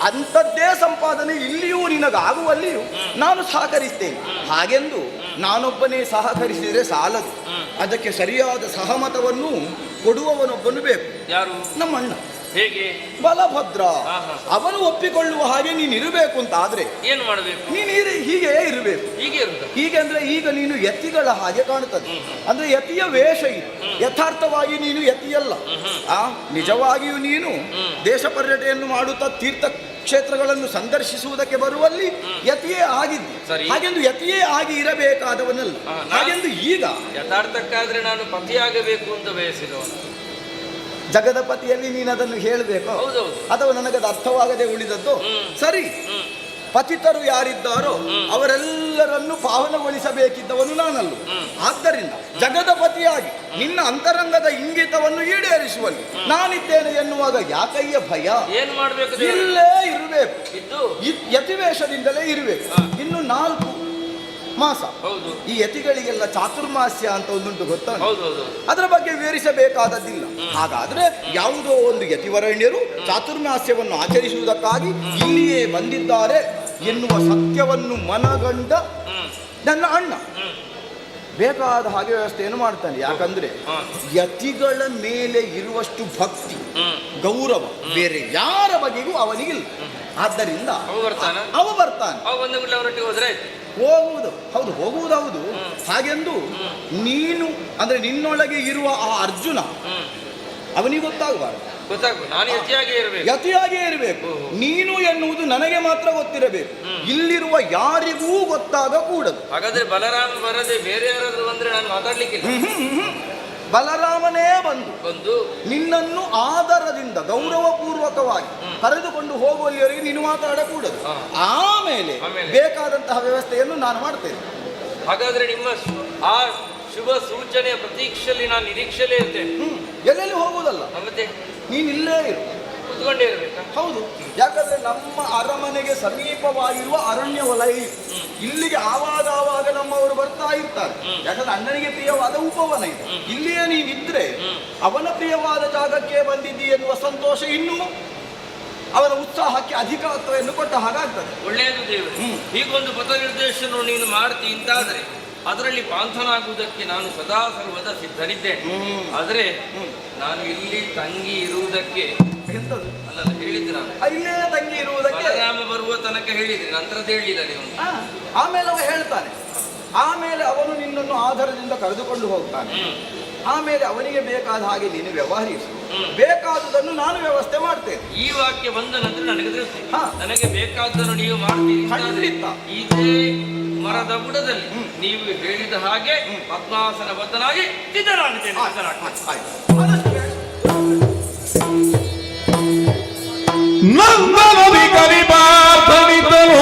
ಅಂಥದ್ದೇ ಸಂಪಾದನೆ ಇಲ್ಲಿಯೂ ನಿನಗಾಗುವಲ್ಲಿಯೂ ನಾನು ಸಹಕರಿಸ್ತೇನೆ. ಹಾಗೆಂದು ನಾನೊಬ್ಬನೇ ಸಹಕರಿಸಿದರೆ ಸಾಲದು. ಅದಕ್ಕೆ ಸರಿಯಾದ ಸಹಮತವನ್ನು ಕೊಡುವವನೊಬ್ಬನು ಬೇಕು. ಯಾರು? ನಮ್ಮಣ್ಣ. ಹೇಗೆ? ಬಲಭದ್ರ. ಅವನು ಒಪ್ಪಿಕೊಳ್ಳುವ ಹಾಗೆ ನೀನು ಇರಬೇಕು ಅಂತ ಆದ್ರೆ ಏನು ಮಾಡಬೇಕು? ನೀನು ಹೀಗೆ ಇರಬೇಕು. ಹೀಗೆ ಅಂದ್ರೆ ಈಗ ನೀನು ಯತಿಗಳ ಹಾಗೆ ಕಾಣುತ್ತದೆ. ಅಂದ್ರೆ ಯತಿಯ ವೇಷ ಇದು. ಯಥಾರ್ಥವಾಗಿ ನೀನು ಯತಿಯಲ್ಲ. ನಿಜವಾಗಿಯೂ ನೀನು ದೇಶ ಪರ್ಯಟನೆಯನ್ನು ಮಾಡುತ್ತಾ ತೀರ್ಥ ಕ್ಷೇತ್ರಗಳನ್ನು ಸಂದರ್ಶಿಸುವುದಕ್ಕೆ ಬರುವಲ್ಲಿ ಯತಿಯೇ ಆಗಿದ್ದು. ಹಾಗೆಂದು ಯತಿಯೇ ಆಗಿ ಇರಬೇಕಾದವನಲ್ಲ. ಹಾಗೆಂದು ಈಗ ಯಥಾರ್ಥಕ್ಕಾದ್ರೆ ನಾನು ಪತಿಯಾಗಬೇಕು ಅಂತ ಬಯಸಿದವನು. ಜಗದಪತಿಯಲ್ಲಿ ನೀನು ಅದನ್ನು ಹೇಳಬೇಕು ಅಥವಾ ನನಗದು ಅರ್ಥವಾಗದೆ ಉಳಿದದ್ದು ಸರಿ. ಪತಿತರು ಯಾರಿದ್ದಾರೋ ಅವರೆಲ್ಲರನ್ನು ಪಾವನಗೊಳಿಸಬೇಕಿದ್ದವನು ನಾನಲ್ಲ. ಆದ್ದರಿಂದ ಜಗದಪತಿಯಾಗಿ ನಿನ್ನ ಅಂತರಂಗದ ಇಂಗಿತವನ್ನು ಈಡೇರಿಸುವಲ್ಲಿ ನಾನಿದ್ದೇನೆ ಎನ್ನುವಾಗ ಯಾಕಯ್ಯ ಭಯ? ಏನು ಮಾಡಬೇಕು? ಇಲ್ಲೇ ಇರಬೇಕು, ಯತಿವೇಷದಿಂದಲೇ ಇರಬೇಕು. ಇನ್ನು 4 ಮಾಸ. ಈ ಯತಿಗಳಿಗೆಲ್ಲ ಚಾತುರ್ಮಾಸ್ಯ ಅಂತ ಒಂದುಂಟು, ಗೊತ್ತಾ? ಅದರ ಬಗ್ಗೆ ವಿವರಿಸಬೇಕಾದದ್ದಿಲ್ಲ. ಹಾಗಾದ್ರೆ ಯಾವುದೋ ಒಂದು ಯತಿವರಣ್ಯರು ಚಾತುರ್ಮಾಸ್ಯವನ್ನು ಆಚರಿಸುವುದಕ್ಕಾಗಿ ಇಲ್ಲಿಯೇ ಬಂದಿದ್ದಾರೆ ಎನ್ನುವ ಸತ್ಯವನ್ನು ಮನಗಂಡ ನನ್ನ ಅಣ್ಣ ಬೇಕಾದ ಹಾಗೆ ವ್ಯವಸ್ಥೆಯನ್ನು ಮಾಡ್ತಾನೆ. ಯಾಕಂದ್ರೆ ಯತಿಗಳ ಮೇಲೆ ಇರುವಷ್ಟು ಭಕ್ತಿ ಗೌರವ ಬೇರೆ ಯಾರ ಬಗೆಗೂ ಅವನಿಗಿಲ್ಲ. ಆದ್ದರಿಂದ ಅವ ಬರ್ತಾನೆ. ಹೋಗುವುದು ಹೌದು. ಹಾಗೆಂದು ನೀನು ಅಂದ್ರೆ ನಿನ್ನೊಳಗೆ ಇರುವ ಆ ಅರ್ಜುನ ಅವನಿಗೆ ಗೊತ್ತಾಗಬಾರದು. ಯತಿಯಾಗಿಯೇ ಇರಬೇಕು. ನೀನು ಎನ್ನುವುದು ನನಗೆ ಮಾತ್ರ ಗೊತ್ತಿರಬೇಕು, ಇಲ್ಲಿರುವ ಯಾರಿಗೂ ಗೊತ್ತಾಗಕೂಡದು. ಹಾಗಾದ್ರೆ ಬಲರಾಮ ಬರದೆ ಬೇರೆ ಯಾರಾದ್ರೂ ಬಂದ್ರೆ ನಾನು ಮಾತಾಡ್ಲಿಕ್ಕಿಲ್ಲ. ಬಲರಾಮನೇ ಬಂದು ನಿನ್ನನ್ನು ಆದರದಿಂದ ಗೌರವಪೂರ್ವಕವಾಗಿ ಕರೆದುಕೊಂಡು ಹೋಗುವಲ್ಲಿವರೆಗೆ ನೀನು ಮಾತಾಡಕೂಡದು. ಆಮೇಲೆ ಬೇಕಾದಂತಹ ವ್ಯವಸ್ಥೆಯನ್ನು ನಾನು ಮಾಡ್ತೇನೆ. ಹಾಗಾದ್ರೆ ನಿಮ್ಮ ಆ ಶುಭ ಸೂಚನೆಯ ಪ್ರತೀಕ್ಷೆಯಲ್ಲಿ ನಾನು ನಿರೀಕ್ಷೆಯಲ್ಲೇ ಇರ್ತೇನೆ. ಎಲ್ಲೆಲ್ಲಿ ಹೋಗುವುದಲ್ಲ, ಮತ್ತೆ ನೀನು ಇಲ್ಲೇ ಇರು, ಕೂತ್ಕೊಂಡೇ ಇರಬೇಕಾ? ಹೌದು. ಯಾಕಂದ್ರೆ ನಮ್ಮ ಅರಮನೆಗೆ ಸಮೀಪವಾಗಿರುವ ಅರಣ್ಯ ವಲಯ ಇಲ್ಲಿಗೆ ಆವಾಗ ನಮ್ಮವರು ಬರ್ತಾ ಇರ್ತಾರೆ. ಯಾಕಂದ್ರೆ ಅಣ್ಣನಿಗೆ ಪ್ರಿಯವಾದ ಉಪವನ ಇದೆ. ಇಲ್ಲಿಯೇ ನೀನಿದ್ರೆ ಅವನ ಪ್ರಿಯವಾದ ಜಾಗಕ್ಕೆ ಬಂದಿದ್ದಿ ಎನ್ನುವ ಸಂತೋಷ ಇನ್ನೂ ಅವನ ಉತ್ಸಾಹಕ್ಕೆ ಅಧಿಕತ್ವವನ್ನು ಕೊಟ್ಟ ಹಾಗಾಗ್ತದೆ. ಒಳ್ಳೆಯದು ದೇವರು. ಹೀಗೊಂದು ಪಥ ನಿರ್ದೇಶನ ನೀನು ಮಾಡ್ತಿ ಅಂತಾದ್ರೆ ಅದರಲ್ಲಿ ಪಾಂಥನಾಗುವುದಕ್ಕೆ ನಾನು ಸದಾ ಸರ್ವದ ಸಿದ್ಧನಿದ್ದೇನೆ. ಆದರೆ ನಾನು ಇಲ್ಲಿ ತಂಗಿ ಇರುವುದಕ್ಕೆ ಎಂತದು? ಅಲ್ಲ ಹೇಳಿದ್ರೆ ನಾನು ಇಲ್ಲೇ ತಂಗಿ ಇರುವುದಕ್ಕೆ ಬಲರಾಮ ಬರುವ ತನಕ ಹೇಳಿದ್ರಿ, ನಂತರದ್ದು ಹೇಳಿಲ್ಲ ನೀವು. ಆಮೇಲೆ ಅವ ಹೇಳ್ತಾನೆ, ಆಮೇಲೆ ಅವನು ನಿನ್ನನ್ನು ಆಧಾರದಿಂದ ಕರೆದುಕೊಂಡು ಹೋಗ್ತಾನೆ. ಆಮೇಲೆ ಅವನಿಗೆ ಬೇಕಾದ ಹಾಗೆ ನೀನು ವ್ಯವಹರಿಸು, ಬೇಕಾದುದನ್ನು ನಾನು ವ್ಯವಸ್ಥೆ ಮಾಡ್ತೇನೆ. ಈ ವಾಕ್ಯ ಬಂದ ನಂತರ ನನಗೆ ತಿಳಿಸಿ, ಹಾ. ನನಗೆ ಬೇಕಾದ್ದನ್ನು ನೀವು ಮಾಡ್ತೀರಿ. ಖಂಡಿತ. ಇದೇ ಮರದ ಬುಡದಲ್ಲಿ ನೀವು ಹೇಳಿದ ಹಾಗೆ ಪದ್ಮಾಸನ ಬದ್ಧನಾಗಿ ಸಿದ್ಧನಾಗಿದ್ದೇನೆ. ಆದಷ್ಟು ಬೇಗ. ನಂದನದಿ ಕರಿಬಾತನಿತನು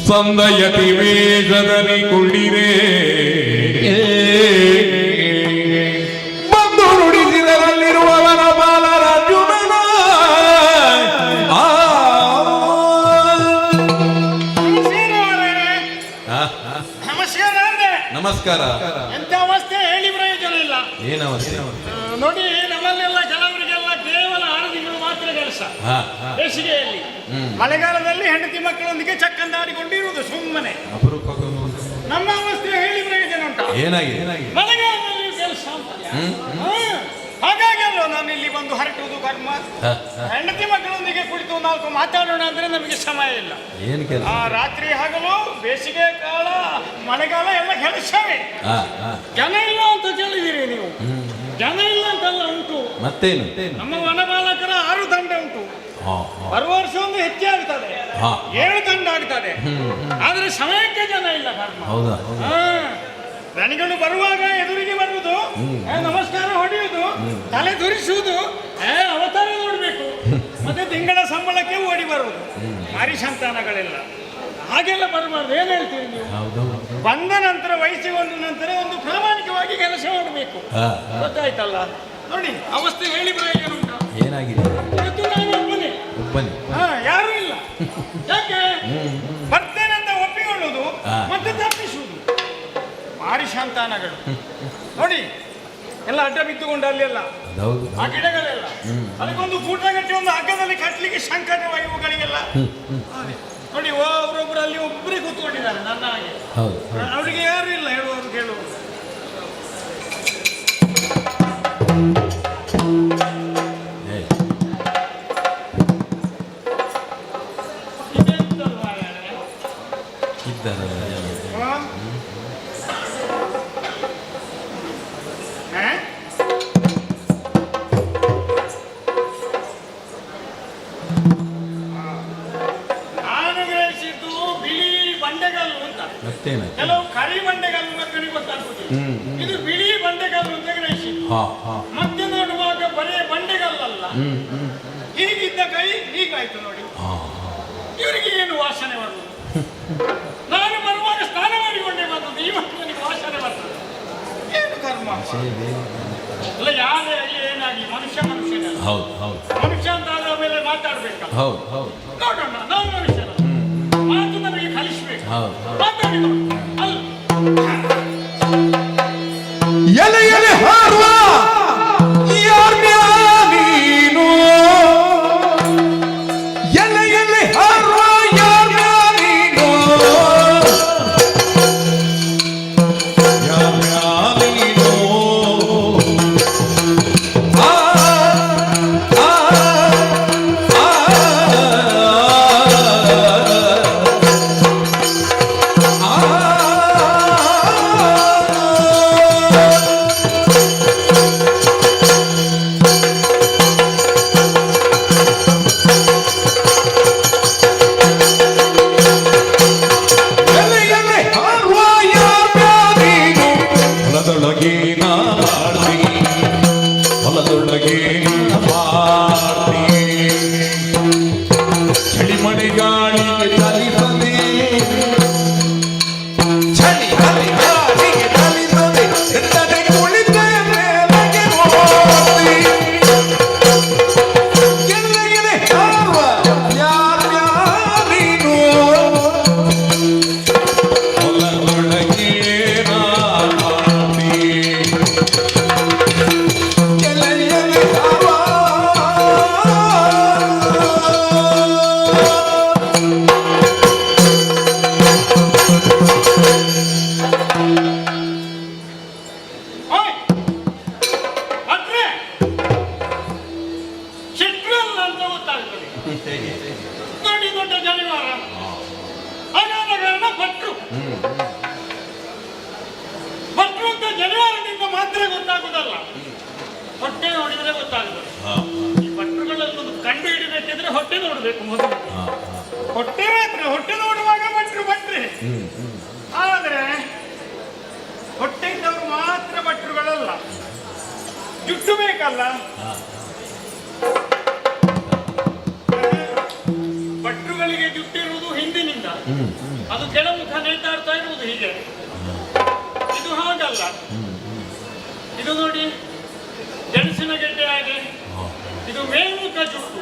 ಸಂದಯತಿ ವೇಷದಲ್ಲಿ ಕುಳ್ಳಿರೆ ಬಂದು ನುಡಿಸಿದರಲ್ಲಿರುವವನ ಬಾಲರಾಜುಮನ ನಮಸ್ಕಾರ. ಎಂತ ಅವಸ್ಥೆ ಹೇಳಿ ಪ್ರಯೋಜನ ಇಲ್ಲ. ಏನವಸ್ಥೆ? ನೋಡಿ, ನಮ್ಮಲ್ಲೆಲ್ಲ ಕೆಲವರಿಗೆಲ್ಲ ಕೇವಲ 6 ತಿಂಗಳು ಮಾತ್ರ ಕೆಲಸ ಬೇಸಿಗೆಯಲ್ಲಿ. ಮಳೆಗಾಲದಲ್ಲಿ ಹೆಂಡತಿ ಮಕ್ಕಳೊಂದಿಗೆ ಚಕ್ಕಂದಾಡಿಕೊಂಡಿರುವುದು ಸುಮ್ಮನೆ. ನಮ್ಮ ಅವಸ್ಥೆ ಹೇಳಿ ಪ್ರಯೋಜನ ಉಂಟು. ಏನಾಗಿದೆ? ಮಳೆಗಾಲದಲ್ಲಿ ಕೆಲಸ ಅಂತ. ಹಾಗಾಗಿ ಅಲ್ವ ನಾನು ಇಲ್ಲಿ ಬಂದು ಹರಟುವುದು ಕರ್ಮ. ಹೆಂಡತಿ ಮಕ್ಕಳೊಂದಿಗೆ ಕುಳಿತು 4 ಮಾತಾಡೋಣ ಅಂದ್ರೆ ನಮಗೆ ಸಮಯ ಇಲ್ಲ. ಆ ರಾತ್ರಿ ಹಗಲು, ಬೇಸಿಗೆ ಕಾಲ, ಮಳೆಗಾಲ ಎಲ್ಲ ಕೆಲಸವೇ. ಜನ ಇಲ್ಲ ಅಂತ ಕೇಳಿದಿರಿ ನೀವು? ಜನ ಇಲ್ಲ ಅಂತಲ್ಲ, ಉಂಟು. ಮತ್ತೇನು? ನಮ್ಮ ವನಪಾಲಕರ 6 ದಂಡ ಉಂಟು. ಬರುವ ವರ್ಷ ಒಂದು ಹೆಚ್ಚೆ ಆಗ್ತದೆ, 7 ದಂಡ ಆಗ್ತದೆ. ಆದ್ರೆ ಸಮಯಕ್ಕೆ ಜನ ಇಲ್ಲ ಕರ್ಮ. ದಣಿಗಳು ಬರುವಾಗ ಎದುರಿಗೆ ಬರುವುದು, ನಮಸ್ಕಾರ ಹೊಡೆಯುವುದು, ತಲೆ ಧರಿಸುವುದು, ಅವತಾರ ನೋಡ್ಬೇಕು, ಮತ್ತೆ ತಿಂಗಳ ಸಂಬಳಕ್ಕೆ ಓಡಿ ಬರುವುದು. ಮಾರಿ ಸಂತಾನಗಳೆಲ್ಲ ಹಾಗೆಲ್ಲ ಬರಬಾರ್ದು. ಏನ್ ಹೇಳ್ತೀರಿ ನೀವು? ಬಂದ ನಂತರ, ವಯಸ್ಸಿಗೊಂಡ ನಂತರ ಒಂದು ಪ್ರಾಮಾಣಿಕವಾಗಿ ಕೆಲಸ ಮಾಡಬೇಕು. ಗೊತ್ತಾಯ್ತಲ್ಲ? ನೋಡಿ, ಅವಸ್ಥೆ ಹೇಳಿ ಪ್ರಯೋಜನ ಉಂಟು. ಏನಾಗಿದೆ? ಇವತ್ತು ನಾನು ಒಬ್ಬನೇ, ಯಾರು ಇಲ್ಲ. ಯಾಕೆ ಬರ್ತೇನೆ ಅಂತ ಒಪ್ಪಿಕೊಳ್ಳುವುದು ಮತ್ತೆ ತಪ್ಪಿಸುವುದು. ಮಾರಿ ಸಂತಾನಗಳು ನೋಡಿ, ಎಲ್ಲ ಅಡ್ಡ ಬಿದ್ದುಕೊಂಡು ಅಲ್ಲೆಲ್ಲ ಆ ಗಿಡಗಳೆಲ್ಲ, ಅದಕ್ಕೊಂದು ಗೂಟ ಕಟ್ಟಿ ಒಂದು ಹಗ್ಗದಲ್ಲಿ ಕಟ್ಟಲಿಕ್ಕೆ ಸಂಕಟವಾಯುವುಗಳಿಗೆಲ್ಲ ನೋಡಿ. ಅವರೊಬ್ಬರು ಅಲ್ಲಿ ಒಬ್ಬರೇ ಕೂತ್ಕೊಂಡಿದ್ದಾರೆ ನನ್ನ ಹಾಗೆ. ಅವರಿಗೆ ಯಾರು ಇಲ್ಲ ಹೇಳುವರು ಕೇಳುವರು. ಕೆಲವು ಕರಿ ಬಂಡೆಗಲ್ಲು ಮಕ್ಕಳಿಗೆ ಗೊತ್ತಾಗುವುದಿಲ್ಲ. ಇದು ಬಿಳಿ ಬಂಡೆಗಲ್ಲು ಅಂತ ಗ್ರಹಿಸಿದ್ದು. ಮತ್ತೆ ನೋಡುವಾಗ ಬರೀ ಬಂಡೆಗಲ್ಲಲ್ಲ, ಹೀಗಿದ್ದ ಕೈ ಹೀಗಾಯ್ತು ನೋಡಿ. ಇವರಿಗೆ ಏನು ವಾಸನೆ ಬರುವುದು? ನಾನು ಬರುವಾಗ ಸ್ನಾನ ಮಾಡಿಕೊಂಡೇ ಬಂದದ್ದು, ಇವತ್ತು ನನಗೆ ವಾಸನೆ ಬರ್ತದೆ. ಏನು ಕರ್ಮ ಅಲ್ಲ? ಯಾರೇ ಏನಾಗಿ ಮನುಷ್ಯ ಮನುಷ್ಯನೇ. ಮನುಷ್ಯ ಅಂತ ಆದ ಮೇಲೆ ಮಾತಾಡ್ಬೇಕಲ್ಲ. ನೋಡೋಣ, ನಾವು ಮನುಷ್ಯರ ಮಾತು ನಮಗೆ ಕಲಿಸ್ಬೇಕು. ಮಾತಾಡಿ ಅಲ್ಲ, ಎಲೆ ಎಲೆ ಹಾರುವ ನೀನು, ಎಲೆ ಎಲೆ ಹಾರುವ ನೀನು, ನೀನು ಅಂತ ಗೊತ್ತಾಗ್ತದೆ. ನೋಡಿ ದೊಡ್ಡ ಜನಿವಾರ, ಹಾಗಾದ ಕಾರಣ ಭಟ್ರು ಭಟ್ರು ಅಂತ ಜನಿವಾರದಿಂದ ಮಾತ್ರ ಗೊತ್ತಾಗುದಲ್ಲ, ಹೊಟ್ಟೆ ನೋಡಿದ್ರೆ ಗೊತ್ತಾಗ್ತದೆ. ಈ ಭಟ್ರುಗಳಲ್ಲೊಂದು ಕಂಡು ಹಿಡಿಬೇಕಿದ್ರೆ ಹೊಟ್ಟೆ ನೋಡ್ಬೇಕು ಮೊದಲು. ಹೊಟ್ಟೆ ಮಾತ್ರ, ಹೊಟ್ಟೆ ನೋಡುವಾಗ ಭಟ್ರು ಭಟ್ರೆ. ಆದ್ರೆ ಹೊಟ್ಟೆ ಇದ್ದವರು ಮಾತ್ರ ಭಟ್ರುಗಳಲ್ಲ, ಜುಟ್ಟು ಬೇಕಲ್ಲ. ಭಟ್ರುಗಳಿಗೆ ಜುಟ್ಟಿರುವುದು ಹಿಂದಿನಿಂದ, ಅದು ಕೆಳಮುಖ ನೇತಾಡ್ತಾ ಇರುವುದು ಹೀಗೆ. ಇದು ಹಾಗಲ್ಲ, ಇದು ನೋಡಿ ಗೆಣಸಿನ ಗೆಡ್ಡೆ ಹಾಗೆ, ಇದು ಮೇಲ್ಮುಖ ಜುಟ್ಟು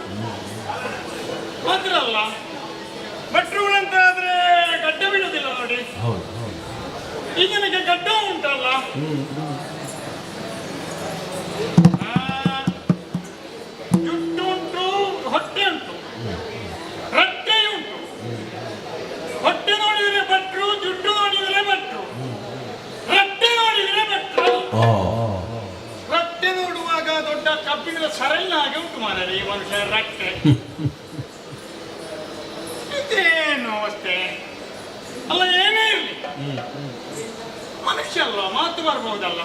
ಮಾತ್ರ ಅಲ್ಲ. ಭಟ್ರುಗಳಂತ ಆದ್ರೆ ಗಡ್ಡ ಬಿಡುವುದಿಲ್ಲ ನೋಡಿ. ಈಗನಿಗೆ ಗಡ್ಡ ಉಂಟಲ್ಲ, ಜುಟ್ಟು ಉಂಟು, ಹೊಟ್ಟೆ ಉಂಟು, ರಟ್ಟೆ ಉಂಟು. ಹೊಟ್ಟೆ ನೋಡಿದರೆ ಭಟ್ರು, ಜುಟ್ಟು ನೋಡಿದರೆ ಭಟ್ರು, ರಟ್ಟೆ ನೋಡಿದರೆ ಭಟ್ರು. ರಟ್ಟೆ ನೋಡುವಾಗ ದೊಡ್ಡ ಕಬ್ಬಿಣದ ಸರಳಿನ ಹಾಗೆ ಉಂಟು ಮಾರಲಿ ಈ ಮನುಷ್ಯ ರಟ್ಟೆ. ಇದೇನು ಅವಸ್ಥೆ ಅಲ್ಲ, ಏನೇ ಇರಲಿ ಮನುಷ್ಯ ಅಲ್ವಾ, ಮಾತು ಬರ್ಬಹುದಲ್ಲ.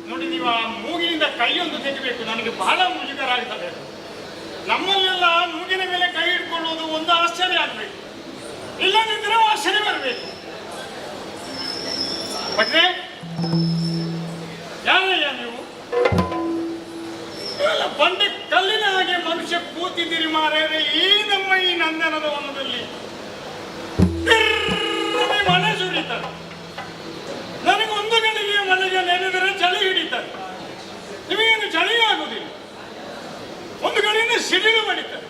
ನೋಡಿ ನೀವು ಆ ಮೂಗಿನಿಂದ ಕೈಯೊಂದು ತೆಗಿಬೇಕು, ನನಗೆ ಬಹಳ ಮುಜುಗರ ಆಗ್ತದೆ. ನಮ್ಮಲ್ಲೆಲ್ಲ ಮೂಗಿನ ಮೇಲೆ ಕೈ ಹಿಡ್ಕೊಳ್ಳುವುದು ಒಂದು ಆಶ್ಚರ್ಯ ಆಗ್ಬೇಕು, ಇಲ್ಲದಿದ್ದರೆ ಆಶ್ಚರ್ಯ ಬರಬೇಕು. ಭಟ್ರೆ, ಯಾರಯ್ಯ ನೀವು? ಇವೆಲ್ಲ ಬಂಡೆ ಕಲ್ಲಿನ ಹಾಗೆ ಮನುಷ್ಯ ಕೂತಿದ್ದೀರಿ ಮಾರೇರೆ. ಈ ನಮ್ಮ ಈ ನಂದನದ ವನದಲ್ಲಿ ಮಳೆ ಸುರಿತಾರೆ. ನನಗೆ ಒಂದು ಗಳಿಗೆ ಮಳೆಗೆ ನೆನೆದರೆ ಚಳಿ ಹಿಡಿತಾರೆ, ನಿಮಗೇನು ಚಳಿ ಆಗುವುದಿಲ್ಲ. ಒಂದು ಕಡೆಯಿಂದ ಸಿಡಿಲು ಬಡಿತಾರೆ,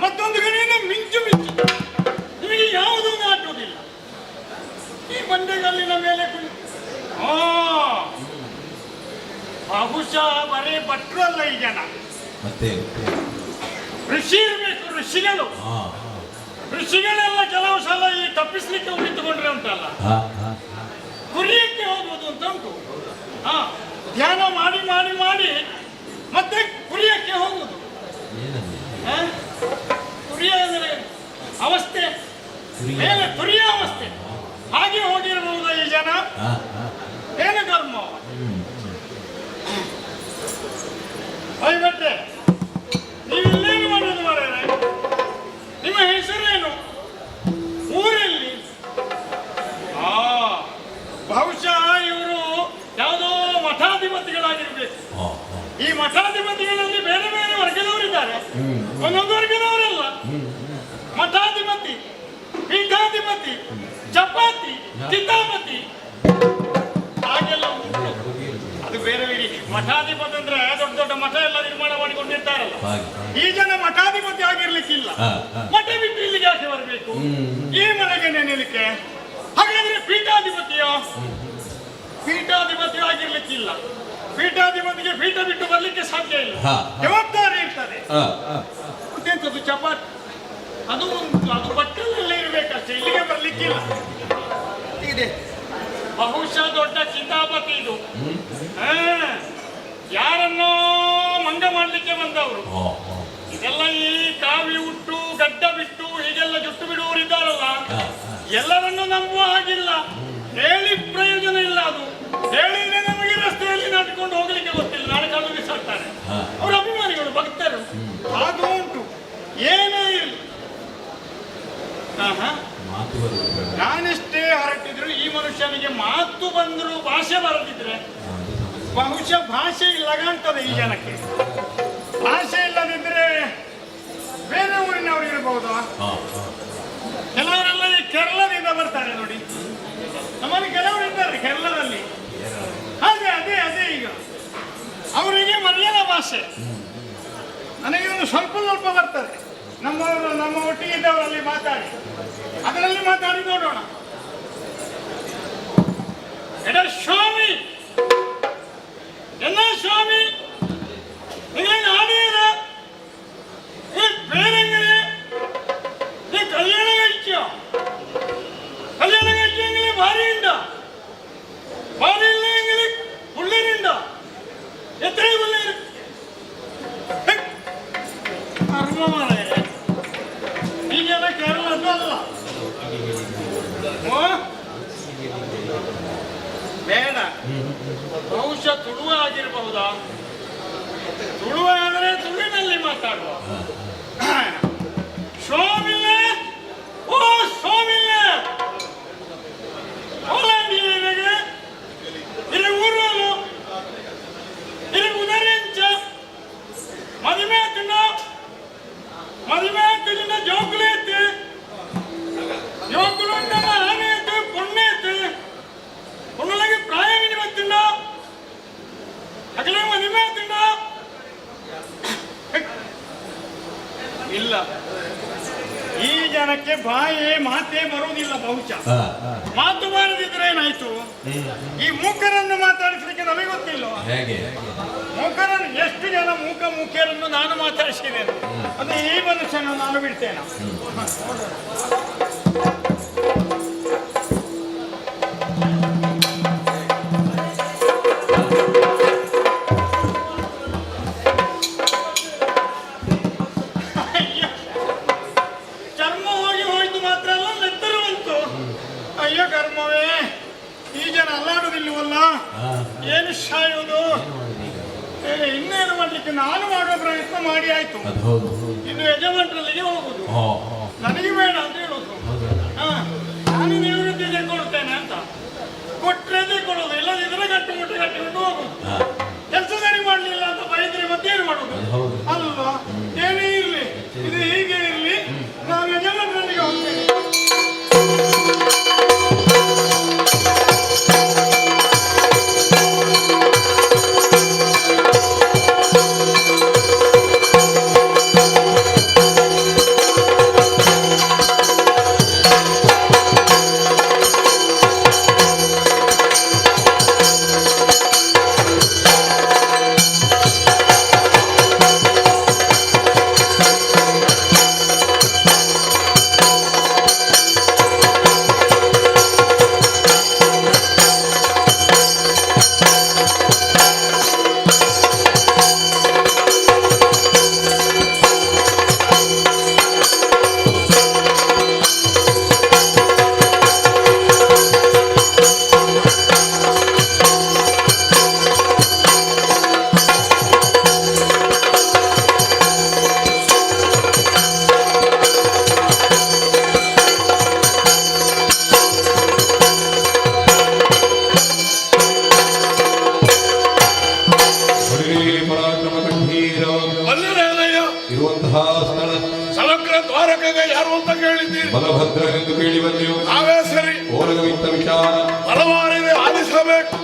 ಮತ್ತೊಂದು ಕಡೆಯಿಂದ ಮಿಂಚು ಮಿಂಚು, ನಿಮಗೆ ಯಾವುದೂ ನಾಟುವುದಿಲ್ಲ. ಈ ಬಂಡೆಗಲ್ಲಿನ ಮೇಲೆ ಬಹುಶಃ ಬರೇ ಭಟ್ರು ಅಲ್ಲ ಈ ಜನ, ಋಷಿ ಇರಬೇಕು, ಋಷಿಗಳು. ಋಷಿಗಳೆಲ್ಲ ಕೆಲವು ಸಲ ಈ ತಪ್ಪಿಸ್ಲಿಕ್ಕೆ ಉಳಿದುಕೊಂಡ್ರೆ ಉಂಟಲ್ಲ, ಕುರಿಯಕ್ಕೆ ಹೋಗುವುದು ಅಂತ ಉಂಟು. ಧ್ಯಾನ ಮಾಡಿ ಮಾಡಿ ಮಾಡಿ ಮತ್ತೆ ಕುರಿಯಕ್ಕೆ ಹೋಗುವುದು. ಕುರಿಯ ಅಂದರೆ ಅವಸ್ಥೆ, ಮೇಲೆ ತುರಿಯ ಅವಸ್ಥೆ, ಹಾಗೆ ಹೋಗಿರಬಹುದು ಈ ಜನ. ಏನು ಕರ್ಮ? ಭಟ್ರೆ, ನೀವಿಲ್ಲೇನು ಮಾಡೋದು ಮಾರೇನೆ? ನಿಮ್ಮ ಹೆಸರೇನು? ಊರಲ್ಲಿ? ಬಹುಶಃ ಇವರು ಯಾವುದೋ ಮಠಾಧಿಪತಿಗಳಾಗಿರ್ಬೇಕು. ಈ ಮಠಾಧಿಪತಿಗಳಲ್ಲಿ ಬೇರೆ ಬೇರೆ ವರ್ಗದವರಿದ್ದಾರೆ, ಒಂದೊಂದು ವರ್ಗದವರಲ್ಲ. ಮಠಾಧಿಪತಿ, ಪೀಠಾಧಿಪತಿ, ಚಪಾತಿ, ಚಿತಾಪತಿ ಹಾಗೆಲ್ಲ ಉಂಟು. ಅದು ಬೇರೆ ಬೇರೆ. ಮಠಾಧಿಪತಿ ಅಂದ್ರೆ ದೊಡ್ಡ ದೊಡ್ಡ ಮಠ ಎಲ್ಲ ನಿರ್ಮಾಣ ಮಾಡಿಕೊಂಡಿರ್ತಾರಲ್ಲ, ಈ ಜನ ಮಠಾಧಿಪತಿ ಆಗಿರ್ಲಿಕ್ಕಿಲ್ಲ. ಮಠ ಬಿಟ್ಟು ಇಲ್ಲಿಗೆ ಯಾಕೆ ಬರಬೇಕು ಈ ಮನೆಗೆ ನೆನೆಯಲಿಕ್ಕೆ? ಹಾಗಾದ್ರೆ ಪೀಠಾಧಿಪತಿಯೋ? ಪೀಠಾಧಿಪತಿ ಆಗಿರ್ಲಿಕ್ಕಿಲ್ಲ. ಪೀಠಾಧಿಪತಿಗೆ ಪೀಠ ಬಿಟ್ಟು ಬರ್ಲಿಕ್ಕೆ ಸಾಧ್ಯ ಇಲ್ಲ, ಜವಾಬ್ದಾರಿ ಇರ್ತದೆ. ಮತ್ತೆಂಥದ್ದು ಚಪಾತಿ, ಅದು ಅದು ಬಟ್ಟಲಲ್ಲೇ ಇರ್ಬೇಕಷ್ಟೇ, ಇಲ್ಲಿಗೆ ಬರ್ಲಿಕ್ಕಿಲ್ಲ. ಇದೆ ಬಹುಶಃ ದೊಡ್ಡ ಚಿತಾಪತಿ ಇದು. ಯಾರನ್ನೋ ಮಂಗ ಮಾಡ್ಲಿಕ್ಕೆ ಬಂದವರು. ಇದೆಲ್ಲ ಈ ಕಾವಿ ಉಟ್ಟು ಗಡ್ಡ ಬಿಟ್ಟು ಹೀಗೆಲ್ಲ ಜುಟ್ಟು ಬಿಡುವವರಿದ್ದಾರಲ್ಲ, ಎಲ್ಲರನ್ನೂ ನಂಬುವ ಹಾಗಿಲ್ಲ. ಹೇಳಿ ಪ್ರಯೋಜನ ಇಲ್ಲ. ಅದು ಹೇಳಿದ್ರೆ ನಮಗೆ ರಸ್ತೆಯಲ್ಲಿ ನಡ್ಕೊಂಡು ಹೋಗ್ಲಿಕ್ಕೆ ಗೊತ್ತಿಲ್ಲ, ನಾಳೆ ಕಲ್ಲು ಬಿಸಾಡ್ತಾರೆ. ಅವರ ಅಭಿಮಾನಿಗಳು, ಭಕ್ತರು. ಅದು ಉಂಟು, ಏನೇ ಇರಲಿ. ನಾನೆಷ್ಟೇ ಹೊರಟಿದ್ರು ಈ ಮನುಷ್ಯನಿಗೆ ಮಾತು ಬಂದ್ರು ಭಾಷೆ ಬರದಿದ್ರೆ, ಬಹುಶಃ ಭಾಷೆ ಇಲ್ಲ ಕಾಣ್ತದೆ ಈ ಜನಕ್ಕೆ. ಭಾಷೆ ಇಲ್ಲದಿದ್ರೆ ಬೇರೆ ಊರಿನವರು ಇರಬಹುದು. ಕೆಲವರೆಲ್ಲ ಈ ಕೇರಳದಿಂದ ಬರ್ತಾರೆ ನೋಡಿ, ನಮ್ಮಲ್ಲಿ ಕೆಲವರು ಇದ್ದಾರೆ ಕೇರಳದಲ್ಲಿ. ಹಾಗೆ ಅದೇ ಅದೇ ಈಗ ಅವರಿಗೆ ಮಲಯಾಳ ಭಾಷೆ, ನನಗೆ ಒಂದು ಸ್ವಲ್ಪ ಸ್ವಲ್ಪ ಬರ್ತದೆ. ನಮ್ಮ ಒಟ್ಟಿಗೆ ಇದ್ದವರಲ್ಲಿ ಮಾತಾಡಿ, ಅದರಲ್ಲಿ ಮಾತಾಡಿ ನೋಡೋಣ. ಎಡ ಸ್ವಾಮಿ, என்ன சுவாமி நீங்க ஆடியற ஏ பேரங்களே நீ கல்யாணம் കഴിച്ചോ? കല്യാണം കഴിച്ചെങ്കിൽ ഭാര്യയുണ്ടോ? ഭാര്യയില്ലെങ്കിൽ പിള്ളേരുണ്ടോ? ತುಳುವ ಆದರೆ ತುಳುವಿನಲ್ಲಿ ಮಾತಾಡುವ. ಶೋಮಿಲ್ಲ, ಓ ಶೋಮಿಲ್ಲ, ಹೋಲಾಂಡಿಯರಿಗೆ ಇದು ಊರಲು ಇದು ಉದರಿಂಚ ಮದಿಮೇತಿನ ಮದಿಮೇತಿನ ಜೋಕುಲೇತಿ ಜೋಕುಲುಂಡ ಆನೇತು ಪುಣ್ಯೇತು ಪುಣ್ಣಲಗೆ ಪ್ರಾಯವಿನಿ ಬತ್ತಿನ ಅಗಲೇ ಮದಿಮೇತಿನ ಇಲ್ಲ. ಈ ಜನಕ್ಕೆ ಬಾಯೇ ಮಾತೇ ಬರುವುದಿಲ್ಲ. ಬಹುಶಃ ಮಾತು ಬಾರದಿದ್ರೆ ಏನಾಯ್ತು? ಈ ಮೂಕರನ್ನು ಮಾತಾಡಿಸ್ಲಿಕ್ಕೆ ನಮಗೆ ಗೊತ್ತಿಲ್ಲ. ಮೂಕರನ್ನು ಎಷ್ಟು ಜನ ಮೂಕರನ್ನು ನಾನು ಮಾತಾಡಿಸಿದ್ದೇನೆ. ಅದು ಈ ಮನುಷ್ಯನ ನಾನು ಬಿಡ್ತೇನೆ. ಚರ್ಮ ಹೋಯ್ತು ಮಾತ್ರ ಅಲ್ಲ, ನೆತ್ತರು ಬಂತು. ಅಯ್ಯೋ ಕರ್ಮವೇ, ಈ ಜನ ಅಲ್ಲಾಡುದಿಲ್ಲವಲ್ಲ, ಏನು ಸಾಯೋದು? ಇನ್ನೇನು ಮಾಡ್ಲಿಕ್ಕೆ ನಾನು ಮಾಡುವ ಪ್ರಯತ್ನ ಮಾಡಿ ಆಯ್ತು. ಇನ್ನು ಯಜಮಾನರಲ್ಲಿಗೆ ಹೋಗುದು. ನನಗೆ ಬೇಡ ಅಂತ ಹೇಳುದು. ನಾನು ನಿವೃತ್ತಿ ತೆಗೆದುಕೊಳ್ತೇನೆ ಅಂತ ಕೊಟ್ಟರೆ ಕೊಡೋದು, ಇಲ್ಲದಿದ್ರೆ ಗಟ್ಟಿಬಿಟ್ಟು ಹೋಗುದು. ಕೆಲಸ ಸರಿ ಮಾಡ್ಲಿಲ್ಲ ಅಂತ ಬೈದ್ರೆ ಮತ್ತೇನು ಮಾಡುದು ಅಲ್ವಾ? ಏನೇ ಇರ್ಲಿ, ಇದು ಹೀಗೆ ಇರ್ಲಿ, ನಾನು ಯಜಮಾನರಲ್ಲಿಗೆ ಹೋಗ್ತೇನೆ. ಸಮಗ್ರ ದ್ವಾರಕೆಗೆ ಯಾರು ಅಂತ ಕೇಳಿದ್ದೀರಿ? ಬಲಭದ್ರನೆಂದು ಕೇಳಿ ಬಂದೆವು. ನಾವೇ ಸರಿ. ಓಲಗವಿತ್ತ ವಿಚಾರ ಬಲವಾರಿದೆ ಆಲಿಸಬೇಕು.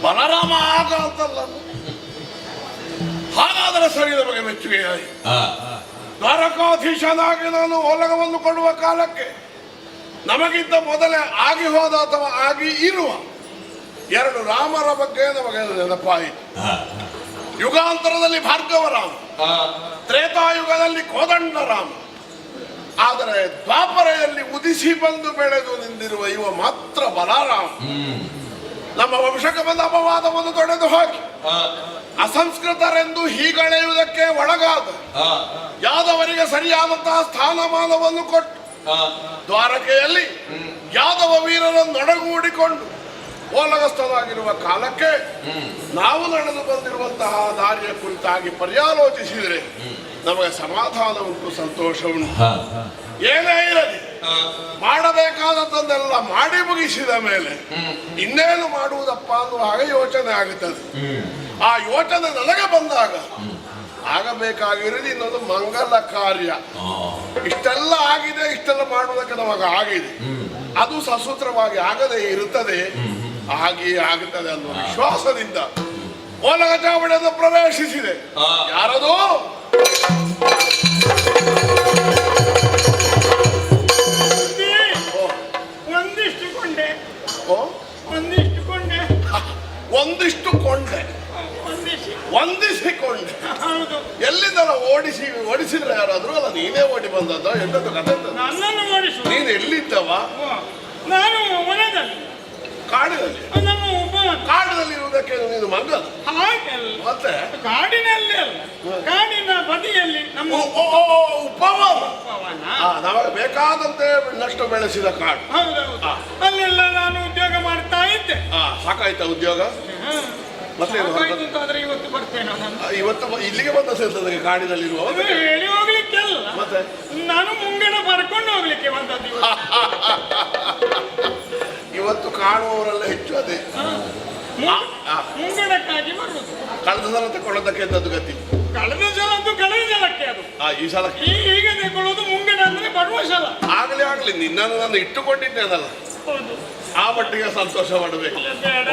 ಬಲರಾಮ ಆಗ ಅಂತಲ್ಲ, ಹಾಗಾದರೆ ಸರಿ. ನಮಗೆ ಮೆಚ್ಚುಗೆಯಾಗಿ ದ್ವಾರಕಾಧೀಶನಾಗಿ ನಾನು ಒಲಗವನ್ನು ಕೊಡುವ ಕಾಲಕ್ಕೆ ನಮಗಿಂತ ಮೊದಲೇ ಆಗಿ ಹೋದ ಅಥವಾ ಆಗಿ ಇರುವ ಎರಡು ರಾಮರ ಬಗ್ಗೆ ನಮಗೆ ನೆನಪಾಯಿತು. ಯುಗಾಂತರದಲ್ಲಿ ಭಾರ್ಗವರಾಮ, ತ್ರೇತಾಯುಗದಲ್ಲಿ ಕೋದಂಡರಾಮ, ಆದರೆ ದ್ವಾಪರೆಯಲ್ಲಿ ಉದಿಸಿ ಬಂದು ಬೆಳೆದು ನಿಂದಿರುವ ಇವ ಮಾತ್ರ ಬಲರಾಮ. ನಮ್ಮ ವಂಶಕ್ಕೆ ಬಂದ ಅಪವಾದವನ್ನು ತೊಡೆದು ಹಾಕಿ ಅಸಂಸ್ಕೃತರೆಂದು ಹೀಗಳೆಯುವುದಕ್ಕೆ ಒಳಗಾದ ಯಾದವರಿಗೆ ಸರಿಯಾದಂತಹ ಸ್ಥಾನಮಾನವನ್ನು ಕೊಟ್ಟು ದ್ವಾರಕೆಯಲ್ಲಿ ಯಾದವ ವೀರರನ್ನೊಡಗೂಡಿಕೊಂಡು ಓಲಗಸ್ಥನಾಗಿರುವ ಕಾಲಕ್ಕೆ ನಾವು ನಡೆದು ಬಂದಿರುವಂತಹ ದಾರಿಯ ಕುರಿತಾಗಿ ಪರ್ಯಾಲೋಚಿಸಿದರೆ ನಮಗೆ ಸಮಾಧಾನ ಉಂಟು, ಸಂತೋಷ ಉಂಟು. ಏನೇ ಇರಲಿ, ಮಾಡಬೇಕಾದದ್ದನ್ನೆಲ್ಲ ಮಾಡಿ ಮುಗಿಸಿದ ಮೇಲೆ ಇನ್ನೇನು ಮಾಡುವುದಪ್ಪ ಅನ್ನುವ ಹಾಗೆ ಯೋಚನೆ ಆಗುತ್ತದೆ. ಆ ಯೋಚನೆ ನನಗೆ ಬಂದಾಗ ಆಗಬೇಕಾಗಿರೋದು ಇನ್ನೊಂದು ಮಂಗಲ ಕಾರ್ಯ. ಇಷ್ಟೆಲ್ಲ ಆಗಿದೆ, ಇಷ್ಟೆಲ್ಲ ಮಾಡುವುದಕ್ಕೆ ನಮಗೆ ಆಗಿದೆ, ಅದು ಸಸೂತ್ರವಾಗಿ ಆಗದೆ ಇರುತ್ತದೆ, ಹಾಗೆಯೇ ಆಗುತ್ತದೆ ಅನ್ನುವ ವಿಶ್ವಾಸದಿಂದ ಓಲಗ ಚಾವಡಿಯನ್ನು ಪ್ರವೇಶಿಸಿದೆ. ಯಾರದು? ಒಂದಿಷ್ಟು ಕೊಂಡೆ, ವಂದಿಸಿಕೊಂಡೆ. ಎಲ್ಲಿಂದಲ್ಲ ಓಡಿಸಿದ್ರೆ ಯಾರಾದ್ರೂ? ಅಲ್ಲ, ನೀನೇ ಓಡಿ ಬಂದದ್ದ? ಎಂತದ್ದು ಕಥೆ? ನನ್ನನ್ನು ಓಡಿಸು. ನೀನು ಎಲ್ಲಿದ್ದವ? ನಾನು ವನದಲ್ಲಿ, ಕಾಡಿನಲ್ಲಿ. ಕಾಡಿನಲ್ಲಿ ಇರುವುದಕ್ಕೆ ನೀನು ಮಂಗಲ? ಹಾಗಲ್ಲ, ಮತ್ತೆ ಕಾಡಿನಲ್ಲಿ ಅಲ್ಲ, ಕಾಡಿನ ಬದಿಯಲ್ಲಿ ನಮ್ಮ ಉಪವನ. ನಮಗೆ ಬೇಕಾದಂತೆ ನಷ್ಟು ಬೆಳೆಸಿದ ಕಾಡು. ಹೌದೌದು, ಅಲ್ಲೆಲ್ಲ ನಾನು ಉದ್ಯೋಗ ಮಾಡ್ತಾ ಇದ್ದೆ. ಸಾಕಾಯ್ತಾ ಉದ್ಯೋಗ? ಮತ್ತೆ ಇವತ್ತು ಬರ್ತೇನೆ. ಇವತ್ತು ಇಲ್ಲಿಗೆ ಬಂದ ಸೇರ್ತದೆ ಕಾಡಿನಲ್ಲಿರುವ ಹೇಳಿ ಹೋಗ್ಲಿಕ್ಕೆಲ್ಲ. ಮತ್ತೆ ನಾನು ಮುಂಗಡ ಬರ್ಕೊಂಡು ಹೋಗ್ಲಿಕ್ಕೆ ಬಂದದ್ದು. ಇವತ್ತು ಕಾಣುವವರೆಲ್ಲ ಹೆಚ್ಚು ಅದೇ ಮುಂಗಡಕ್ಕಾಗಿ ಬರುವುದು. ಕಳೆದ ಸಲ ತಗೊಳ್ಳೋದಕ್ಕೆ ಎಂತದ್ದು ಗತಿ? ಕಳೆದ ಸಲದ್ದು ಕಳೆದ ಸಲಕ್ಕೆ ಅದು. ಈ ಸಲ ಈಗ ತಗೊಳ್ಳೋದು ಮುಂಗಡ ಅಂದ್ರೆ ಬರುವ ಸಲ. ಆಗ್ಲಿ ನಿನ್ನನ್ನು ನಾನು ಇಟ್ಟುಕೊಂಡಿದ್ದೇನಲ್ಲ, ಆ ಮಟ್ಟಿಗೆ ಸಂತೋಷ ಮಾಡಬೇಕು.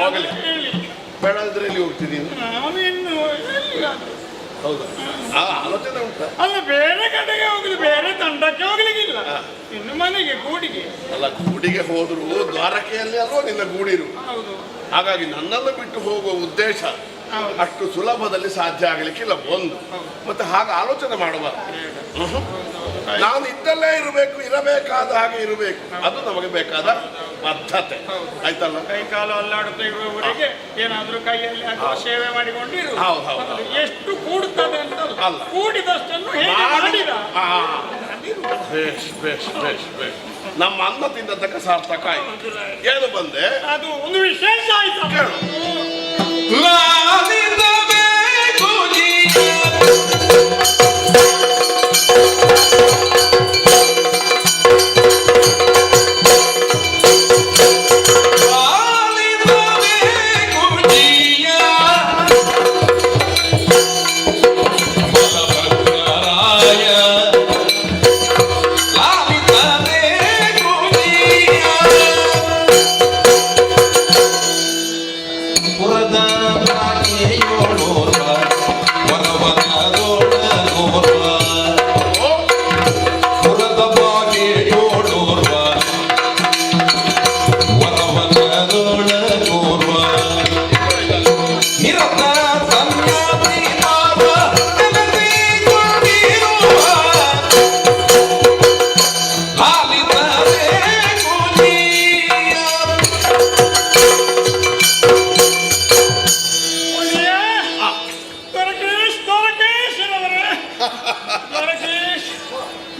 ಹೋಗಲಿ, ಬೇಡ ಅಂದ್ರೆ ಎಲ್ಲಿ ಹೋಗ್ತಿದ್ದೀನಿ? ಹೌದಾ? ಆಲೋಚನೆ ಉಂಟ? ಅಲ್ಲ, ಬೇರೆ ಕಡೆಗೆ ಹೋಗುದು, ಬೇರೆ ತಂಡಕ್ಕೆ ಹೋಗ್ಲಿಕ್ಕಿಲ್ಲ, ಇನ್ನು ಮನೆಗೆ ಗೂಡಿಗೆ. ಅಲ್ಲ, ಗೂಡಿಗೆ ಹೋದ್ರು ದ್ವಾರಕೆಯಲ್ಲಿ ಅಲ್ವಾ ನಿನ್ನ ಗೂಡಿರು. ಹಾಗಾಗಿ ನನ್ನನ್ನು ಬಿಟ್ಟು ಹೋಗುವ ಉದ್ದೇಶ ಅಷ್ಟು ಸುಲಭದಲ್ಲಿ ಸಾಧ್ಯ ಆಗಲಿಕ್ಕಿಲ್ಲ. ಒಂದು ಮತ್ತೆ ಹಾಗೆ ಆಲೋಚನೆ ಮಾಡಬಾರ್ದು. ನಾನು ಇದ್ದಲ್ಲೇ ಇರಬೇಕಾದ ಹಾಗೆ ಇರಬೇಕು, ಅದು ನಮಗೆ ಬೇಕಾದ ಬದ್ಧತೆ. ಆಯ್ತಲ್ಲ? ಕೈ ಕಾಲು ಅಲ್ಲಾಡುತ್ತಾ ಇರುವವರೆಗೆ ಏನಾದ್ರೂ ಕೈಯಲ್ಲಿ ಸೇವೆ ಮಾಡಿಕೊಂಡಿರು. ಎಷ್ಟು ಕೂಡುತ್ತದೆ ಅಂತ ಅಲ್ಲ, ಕೂಡಿದಷ್ಟನ್ನು ಬೇಷ್ ಬೇಷ್ ಬೇಷ್ ಬೇಷ್. ನಮ್ಮ ಅನ್ನ ತಿನ್ನತಕ್ಕ ಸಾರ್ಥಕ ಆಯ್ತು. ಏನು ಬಂದೆ? ಅದು ಒಂದು ವಿಶೇಷ ಆಯ್ತು. ಕೇಳು.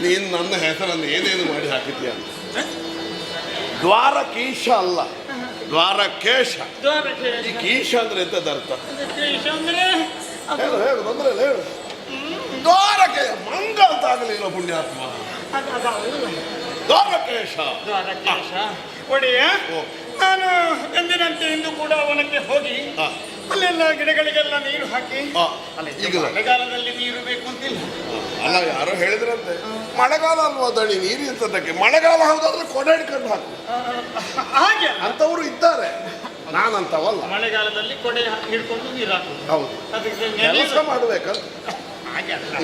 ನೀನು ನನ್ನ ಹೆಸರನ್ನು ಏನೇನು ಮಾಡಿ ಹಾಕಿದ್ಯಾ? ದ್ವಾರಕೀಶ ಅಲ್ಲ, ದ್ವಾರಕೇಶ. ಈ ಕೀಶ ಅಂದ್ರೆ ಎಂತದ ಅರ್ಥ? ಹೇಳು ಹೇಳು, ತೊಂದ್ರೆ ಇಲ್ಲ, ಹೇಳು. ದ್ವಾರಕೆ ಮಂಗ ಅಂತ ಆಗಲಿಲ್ಲ ಪುಣ್ಯಾತ್ಮ. ದ್ವಾರಕೇಶ. ಒಡೆಯ, ನಾನು ಎಂದಿನಂತೆ ಇಂದು ಕೂಡ ವನಕ್ಕೆ ಹೋಗಿ ಅಲ್ಲೆಲ್ಲ ಗಿಡಗಳಿಗೆಲ್ಲ ನೀರು ಹಾಕಿ. ಈಗ ಮಳೆಗಾಲದಲ್ಲಿ ನೀರು ಬೇಕು ಅಂತಿಲ್ಲ. ಅಲ್ಲ, ಯಾರೋ ಹೇಳಿದ್ರಂತೆ ಮಳೆಗಾಲ ಅಲ್ವಾ ದಣಿ ನೀರು ಇಂಥದ್ದಕ್ಕೆ. ಮಳೆಗಾಲ ಹೌದಾದ್ರೆ ಕೊಡೆ ಹಿಡ್ಕೊಂಡು ಹಾಕು. ಹಾಗೆ ಅಂತವರು ಇದ್ದಾರೆ, ನಾನಂತವಲ್ಲ. ಮಳೆಗಾಲದಲ್ಲಿ ಕೊಡೆ ಹಿಡ್ಕೊಂಡು ನೀರು ಹಾಕು. ಹೌದು, ಕೆಲಸ ಮಾಡ್ಬೇಕಂತ. ಹಾಗೆ ಅಲ್ಲ,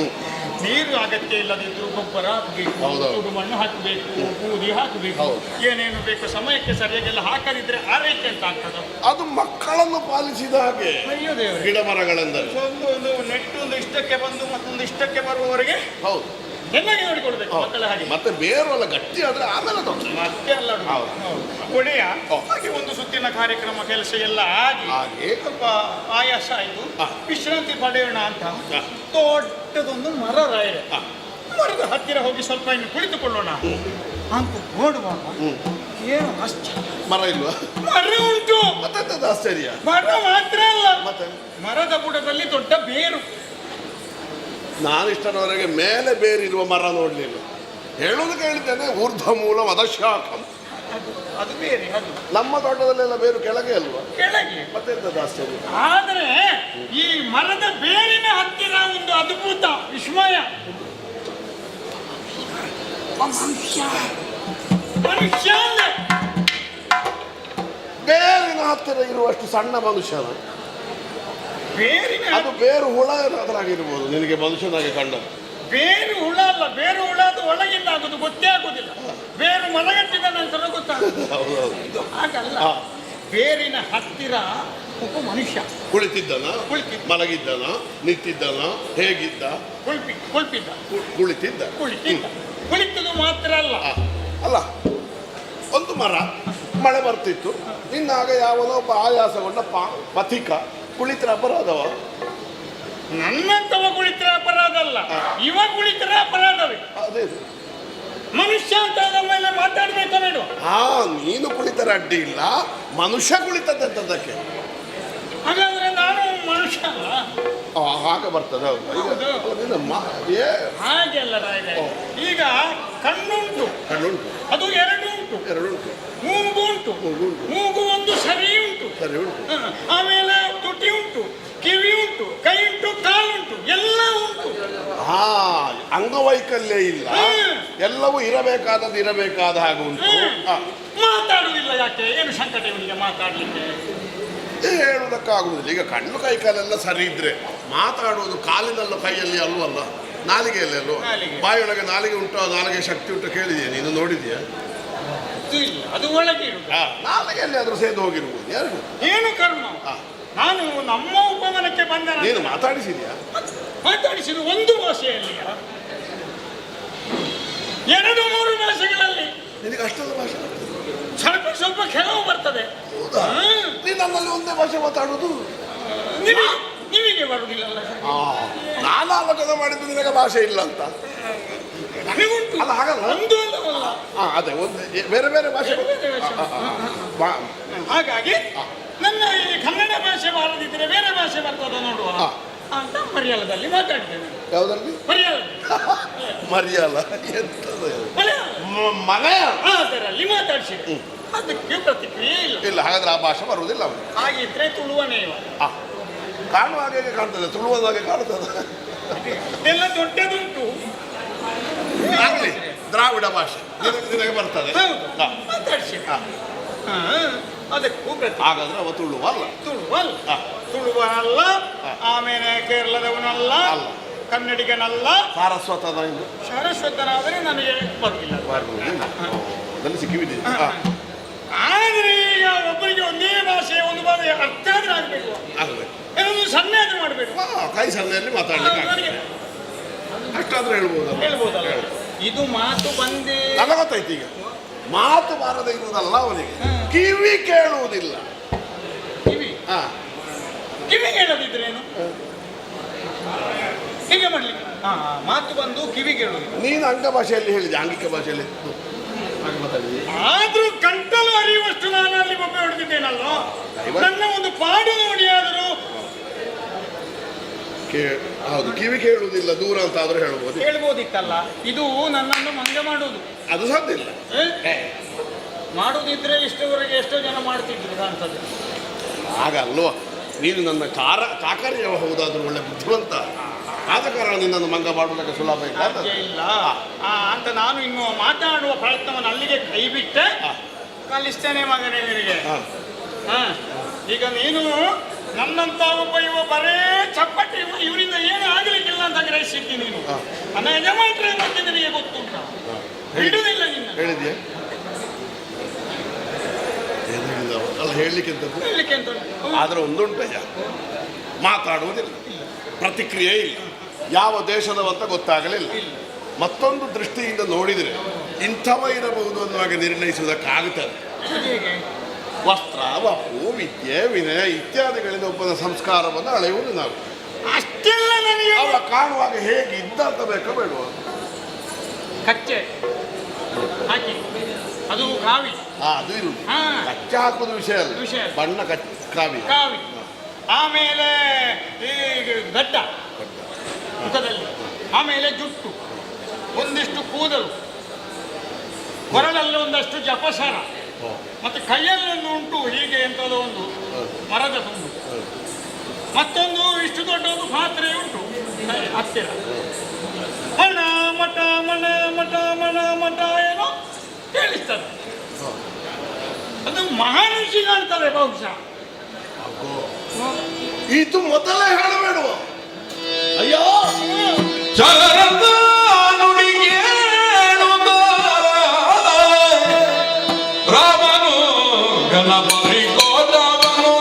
ನೀರು ಅಗತ್ಯ ಇಲ್ಲದಿದ್ರು ಗೊಬ್ಬರ ಹಾಕಬೇಕು, ಸುಡು ಮಣ್ಣು ಹಾಕಬೇಕು, ಬೂದಿ ಹಾಕಬೇಕು, ಏನೇನು ಬೇಕು ಸಮಯಕ್ಕೆ ಸರಿಯಾಗೆಲ್ಲ ಹಾಕದಿದ್ರೆ ಆರೈಕೆ ಅಂತ ಆಗ್ತದ. ಅದು ಮಕ್ಕಳನ್ನು ಪಾಲಿಸಿದ ಹಾಗೆ. ಗಿಡ ಮರಗಳೆಂದರೆ ಒಂದು ನೆಟ್ಟು ಒಂದು ಇಷ್ಟಕ್ಕೆ ಬಂದು ಮತ್ತೊಂದು ಇಷ್ಟಕ್ಕೆ ಬರುವವರೆಗೆ ಹೌದು ಚೆನ್ನಾಗಿ ನೋಡಿಕೊಳ್ಬೇಕು ಮಕ್ಕಳ ಹಾಗೆ. ಮತ್ತೆ ಬೇರೆಲ್ಲ ಗಟ್ಟಿ ಆದ್ರೆ ಆಮೇಲೆ ಮತ್ತೆ ಅಲ್ಲ ಒಡೆಯ. ಹಾಗೆ ಒಂದು ಸುತ್ತಿನ ಕಾರ್ಯಕ್ರಮ ಕೆಲಸ ಎಲ್ಲ ಆಗಿ ಸ್ವಲ್ಪ ಆಯಾಸ ಆಯ್ತು, ವಿಶ್ರಾಂತಿ ಪಡೆಯೋಣ ಅಂತ ದೊಡ್ಡದೊಂದು ಮರ ರಾಯರೆ. ಮರದ ಹತ್ತಿರ ಹೋಗಿ ಸ್ವಲ್ಪ ಇನ್ನು ಕುಳಿತುಕೊಳ್ಳೋಣ. ಅಂತ ನೋಡುವಾಗ ಏನು ಆಶ್ಚರ್ಯ. ಮರ ಇಲ್ವಾ? ಮರ ಉಂಟು. ಮತ್ತೆಂತದ್ದು ಆಶ್ಚರ್ಯ? ಮರ ಮಾತ್ರ ಅಲ್ಲ, ಮತ್ತೆ ಮರದ ಬುಡದಲ್ಲಿ ದೊಡ್ಡ ಬೇರು. ನಾನು ಇಷ್ಟರವರೆಗೆ ಮೇಲೆ ಬೇರಿರುವ ಮರ ನೋಡ್ಲಿಲ್ಲ. ಹೇಳೋದು ಕೇಳಿದ್ದೇನೆ, ಊರ್ಧ್ವ ಮೂಲ ಮದಶಾಖಂ. ಅದು ಬೇರೆ, ಅದು ನಮ್ಮ ತೋಟದಲ್ಲೆಲ್ಲ ಬೇರು ಕೆಳಗೆ ಅಲ್ವಾ? ಕೆಳಗೆ. ಮತ್ತೆಂತದ್ದು ಆಶ್ಚರ್ಯ? ಆದರೆ ಈ ಮರದ ಬೇರಿನ ಹತ್ತಿರ ಒಂದು ಅದ್ಭುತ ವಿಸ್ಮಯ. ಮನುಷ್ಯ ಅಲ್ಲ. ಬೇರಿನ ಹತ್ತಿರ ಇರುವಷ್ಟು ಸಣ್ಣ ಮನುಷ್ಯನ ಬೇರಿನ ಅದು ಬೇರು ಹುಳ ಏನಾದ್ರಾಗಿರ್ಬೋದು ನಿನಗೆ ಮನುಷ್ಯನಾಗಿ ಕಂಡದ್ದು. ಬೇರು ಹುಳ ಅಲ್ಲ, ಬೇರು ಹುಳ ಅದು ಒಳಗಿಂದ ಆಗುದು ಗೊತ್ತೇ ಆಗುದಿಲ್ಲ. ಬೇರು ಮಲಗಟ್ಟಿದ ನಂತರ ಗೊತ್ತಾಗುದು. ಹೌದೌದು. ಹಾಗಲ್ಲ, ಬೇರಿನ ಹತ್ತಿರ ಒಬ್ಬ ಮನುಷ್ಯ ಕುಳಿತಿದ್ದನ, ಕುಳಿತಿದ್ದ. ಮಲಗಿದ್ದನ, ನಿಂತಿದ್ದನ, ಹೇಗಿದ್ದ? ಕುಳಿತಿದ್ದ. ಕುಳಿತಿದ್ದ. ಕುಳಿತದು ಮಾತ್ರ ಅಲ್ಲ, ಅಲ್ಲ, ಒಂದು ಮರ ಮಳೆ ಬರ್ತಿತ್ತು, ನಿನ್ನಾಗ ಯಾವನೋ ಒಬ್ಬ ಆಯಾಸಗೊಂಡ ಪಥಿಕ ಕುಳಿತರ ಅಪರಾಧವ? ನನ್ನಂತವ ಕುಳಿತರ ಅಪರಾಧ ಅಲ್ಲ, ಇವ ಕುಳಿತರ ಅಪರಾಧವೇ. ಅದೇ ಮನುಷ್ಯ ಅಂತ ಆದ ಮೇಲೆ ಮಾತಾಡ್ಬೇಕಾ ಬೇಡ? ನೀನು ಕುಳಿತರ ಅಡ್ಡಿ ಇಲ್ಲ, ಮನುಷ್ಯ ಕುಳಿತದ್ದಕ್ಕೆ. ಹಾಗಾದ್ರೆ ನಾನು ಮನುಷ್ಯ ಅಲ್ಲ? ಹಾಗೆ ಬರ್ತದೆ. ಹಾಗೆ ಅಲ್ಲ ರಾಯ. ಈಗ ಕಣ್ಣುಂಟು, ಅದು ಎರಡು ಉಂಟು. ಮೂಗು ಉಂಟು, ಮೂಗು ಒಂದು ಸರಿ ಉಂಟು. ಆಮೇಲೆ ತುಟಿ ಉಂಟು, ಕಿವಿ ಉಂಟು, ಕೈ ಉಂಟು, ಕಾಲುಂಟು, ಎಲ್ಲ ಉಂಟು. ಅಂಗವೈಕಲ್ಯ ಇಲ್ಲ, ಎಲ್ಲವೂ ಇರಬೇಕಾದ ಹಾಗೆ ಉಂಟು. ಮಾತಾಡುವುದಿಲ್ಲ ಯಾಕೆ? ಏನು ಸಂಕಟ ಇವನಿಗೆ ಮಾತಾಡ್ಲಿಕ್ಕೆ? ಹೇಳುವುದಕ್ಕಾಗುವುದಿಲ್ಲ. ಈಗ ಕಣ್ಣು ಕೈ ಕಾಲೆಲ್ಲ ಸರಿ ಇದ್ರೆ ಮಾತಾಡುವುದು ಕಾಲಿನಲ್ಲೂ ಕೈಯಲ್ಲಿ ಅಲ್ವಲ್ಲ, ನಾಲಿಗೆಯಲ್ಲಿ ಅಲ್ವ? ಬಾಯಿಯೊಳಗೆ ನಾಲಿಗೆ ಉಂಟು, ಆ ನಾಲಿಗೆ ಶಕ್ತಿ ಉಂಟು ಕೇಳಿದೆಯಾ ನೀನು? ನೋಡಿದ್ಯಾ? ಅದು ಒಳಗೆ ನಾಲಿಗೆಯಲ್ಲಿ ಆದ್ರೂ ಸೇದು ಹೋಗಿರ್ಬೋದು. ಯಾರು? ಏನು ಕರ್ಮ? ನಾನು ನಮ್ಮ ಉಪವನಕ್ಕೆ ಬಂದ ನೀನು ಮಾತಾಡಿಸಿದ್ಯಾ? ಮಾತಾಡಿಸಿದ ಒಂದು ಭಾಷೆಯಲ್ಲಿ, 2-3 ಭಾಷೆಗಳಲ್ಲಿ. ನಿನಗೆ ಅಷ್ಟೊಂದು ಭಾಷೆ ಸ್ವಲ್ಪ ಕೆಲವು ಬರ್ತದೆ. ನೀನು ನನ್ನಲ್ಲಿ ಒಂದೇ ಭಾಷೆ ಮಾತಾಡುವುದು ನಿಮಗೆ ಬರುವುದಿಲ್ಲ. ನಾನು ಆಲೋಚನೆ ಮಾಡಿದ್ದು ನಿನಗೆ ಭಾಷೆ ಇಲ್ಲ ಅಂತ. ಅಲ್ಲ ಹಾಗಲ್ಲ, ಒಂದು ಅಲ್ಲ. ಅದೇ ಒಂದು ಬೇರೆ ಬೇರೆ ಭಾಷೆ. ಹಾಗಾಗಿ ನನ್ನ ಈ ಕನ್ನಡ ಭಾಷೆ ಬಾರದಿದ್ರೆ ಬೇರೆ ಭಾಷೆ ಬರ್ತದ ನೋಡುವ ಅಂತ ಮಲಯಾಳದಲ್ಲಿ ಮಾತಾಡ್ತೇನೆ. ಯಾವುದಲ್ಲಿ? ಮಲಯಾಳ ಎಂತದ? ಮಲಯಾಳ ಅದರಲ್ಲಿ ಮಾತಾಡ್ಸಿದೆ. ಅದಕ್ಕೆ ಪ್ರತಿಕ್ರಿಯೆ ಇಲ್ಲ. ಹಾಗಾದ್ರೆ ಆ ಭಾಷೆ ಬರುವುದಿಲ್ಲ ಅವನಿಗೆ. ಹಾಗಿದ್ರೆ ತುಳುವನೇ ಕಾಣುವ ಹಾಗೆ ಕಾಣ್ತದೆ, ತುಳುವದ ಹಾಗೆ ಕಾಣ್ತದೆ. ಎಲ್ಲ ದೊಡ್ಡದುಂಟು. ಆಗಲಿ, ದ್ರಾವಿಡ ಭಾಷೆ ನಿನಗೆ ಬರ್ತದೆ. ಮಾತಾಡ್ಸಿದ ಅದಕ್ಕೂ ಹಾಗಾದ್ರೆ ಅವ ತುಳುವಲ್ಲ. ತುಳುವನಲ್ಲ, ಆಮೇಲೆ ಕೇರಳದವನಲ್ಲ, ಕನ್ನಡಿಗನಲ್ಲ, ಸಾರಸ್ವತನಾದರೆ ನನಗೆ ಬರುವುದಿಲ್ಲ. ಸಿಕ್ಕಿಬಿದ್ದೆ. ಆದರೆ ಈಗ ಒಬ್ಬರಿಗೆ ಒಂದೇ ಭಾಷೆ ಒಂದು ಭಾಷೆ ಅರ್ಥ ಆದ್ರೆ ಆಗ್ಬೇಕು, ಏನೊಂದು ಸನ್ನೆ ಆದ್ರೆ ಮಾಡಬೇಕು. ಕೈ ಸನ್ನೆಯಲ್ಲಿ ಮಾತಾಡ್ಲಿಕ್ಕೆ ಅಷ್ಟಾದ್ರೆ ಹೇಳ್ಬೋದಲ್ಲ. ಇದು ಮಾತು ಬಂದೇ ನನಗೆ ಗೊತ್ತಾಯ್ತು. ಈಗ ಮಾತು ಬಾರದೆ ಇರುವುದಲ್ಲ ಅವನಿಗೆ, ಕಿವಿ ಕೇಳುವುದಿಲ್ಲ. ಕಿವಿ ಕೇಳದಿದ್ರೇನು? ಹೀಗೆ ಮಾಡ್ಲಿಕ್ಕೆ ಮಾತು ಬಂದು ಕಿವಿ ಕೇಳುವುದಿಲ್ಲ. ನೀನು ಅಂಗ ಭಾಷೆಯಲ್ಲಿ ಹೇಳಿದೆ, ಆಂಗಿಕ ಭಾಷೆಯಲ್ಲಿ ಆದ್ರೂ ಗಂಟಲು ಅರಿಯುವಷ್ಟು ನಾನು ಅಲ್ಲಿ ಒಬ್ಬ ಹೊಡೆದಿದ್ದೇನಲ್ಲ. ನನ್ನ ಒಂದು ಪಾಡು ನೋಡಿ ಆದರೂ ಹೌದು, ಕಿವಿ ಕೇಳುವುದಿಲ್ಲ ದೂರ ಅಂತ ಆದ್ರೂ ಹೇಳ್ಬೋದಿತ್ತಲ್ಲ. ಇದು ನನ್ನನ್ನು ಮಂಗ ಮಾಡುವುದು. ಅದು ಸಾಧ್ಯ ಇಲ್ಲ. ಮಾಡುದಿದ್ರೆ ಇಷ್ಟವರೆಗೆ ಎಷ್ಟೋ ಜನ ಮಾಡ್ತಿದ್ರು ಅಂತದ್ದು. ಹಾಗಲ್ವ, ನೀನು ನನ್ನ ಚಾಕರ್ಯ ಹೌದಾದ್ರೂ ಒಳ್ಳೆ ಬುದ್ಧಿವಂತ ಆದ ಕಾರಣ ನಿನ್ನನ್ನು ಮಂಗ ಮಾಡುವುದಕ್ಕೆ ಸುಲಭ ಇಲ್ಲ ಅಂತ ನಾನು ಇನ್ನು ಮಾತನಾಡುವ ಪ್ರಯತ್ನವನ್ನು ಅಲ್ಲಿಗೆ ಕೈ ಬಿಟ್ಟೆ. ಕಲಿಸ್ತೇನೆ ಮಗನೇ ನಿನಗೆ. ಈಗ ನೀನು ನನ್ನಂತ ಒಬ್ಬ ಇವ ಬರೇ ಚಪ್ಪಟ್ಟಿ, ಇವರಿಂದ ಏನು ಆಗಲಿಕ್ಕಿಲ್ಲ ಅಂತ ಗ್ರಹಿಸಿದ್ದಿ ನೀನು. ನನ್ನ ಯಜಮಾನ್ರೆ ಬಗ್ಗೆ ನಿನಗೆ ಗೊತ್ತುಂಟ, ಬಿಡುವುದಿಲ್ಲ ನಿನ್ನ. ಹೇಳಿದ್ಯಾ? ಅಲ್ಲ, ಹೇಳಲಿಕ್ಕೆ ಅಂತ ಆದ್ರೆ ಒಂದುಂಟಯ್ಯ, ಮಾತಾಡುವುದಿಲ್ಲ, ಪ್ರತಿಕ್ರಿಯೆ ಇಲ್ಲ, ಯಾವ ದೇಶದವಂತ ಗೊತ್ತಾಗಲಿಲ್ಲ. ಮತ್ತೊಂದು ದೃಷ್ಟಿಯಿಂದ ನೋಡಿದರೆ ಇಂಥವ ಇರಬಹುದು ಅನ್ನುವಾಗ ನಿರ್ಣಯಿಸುವುದಕ್ಕಾಗುತ್ತದೆ. ವಸ್ತ್ರ, ವಪು, ವಿದ್ಯೆ, ವಿನಯ ಇತ್ಯಾದಿಗಳಿಂದ ಒಬ್ಬನ ಸಂಸ್ಕಾರವನ್ನು ಅಳೆಯುವುದು ನಾವು. ಅಷ್ಟೆಲ್ಲ ನನಗೆ ಅವ ಕಾಣುವಾಗ ಹೇಗೆ ಇದ್ದ ಅಂತ ಬೇಕೋ ಬೇಡುವ ಕಚ್ಚೆ ಹಾಕಿ ಅದು ಕಾವಿ. ಅದು ಇರು ಹಾ ಕಚ್ಚೆ ಹಾಕುದು ವಿಷಯ ಅಲ್ಲ, ವಿಷಯ ಅಲ್ಲ. ಬಣ್ಣ ಕಾವಿ. ಕಾವಿ. ಆಮೇಲೆ ಈ ಗಡ್ಡ ಮುಖದಲ್ಲಿ, ಆಮೇಲೆ ಜುಟ್ಟು, ಒಂದಿಷ್ಟು ಕೂದಲು, ಕೊರಳಲ್ಲಿ ಒಂದಷ್ಟು ಜಪಸರ, ಮತ್ತೆ ಕೈಯಲ್ಲೊಂದು ಉಂಟು ಹೀಗೆ ಎಂಥದೋ ಒಂದು ಮರದ ತುಂಬು, ಮತ್ತೊಂದು ಇಷ್ಟು ದೊಡ್ಡ ಒಂದು ಪಾತ್ರೆ ಉಂಟು ಹತ್ತಿರ. ಮಣ ಮಠ ಮಣ ಮಠ ಮಣ ಮಠ ಏನೋ ಕೇಳಿಸ್ತದೆ. ಅದು ಮಹಾನುಷಿ ಕಾಣ್ತದೆ ಬಹುಶಃ. ಇದು ಮೊದಲೇ ಹೇಳಬೇಡುವ. ಅಯ್ಯೋ ಚಲರದ ನುಡಿಗೆ ರಾಮನು ಗಣಪತಿ ಗೋದವನು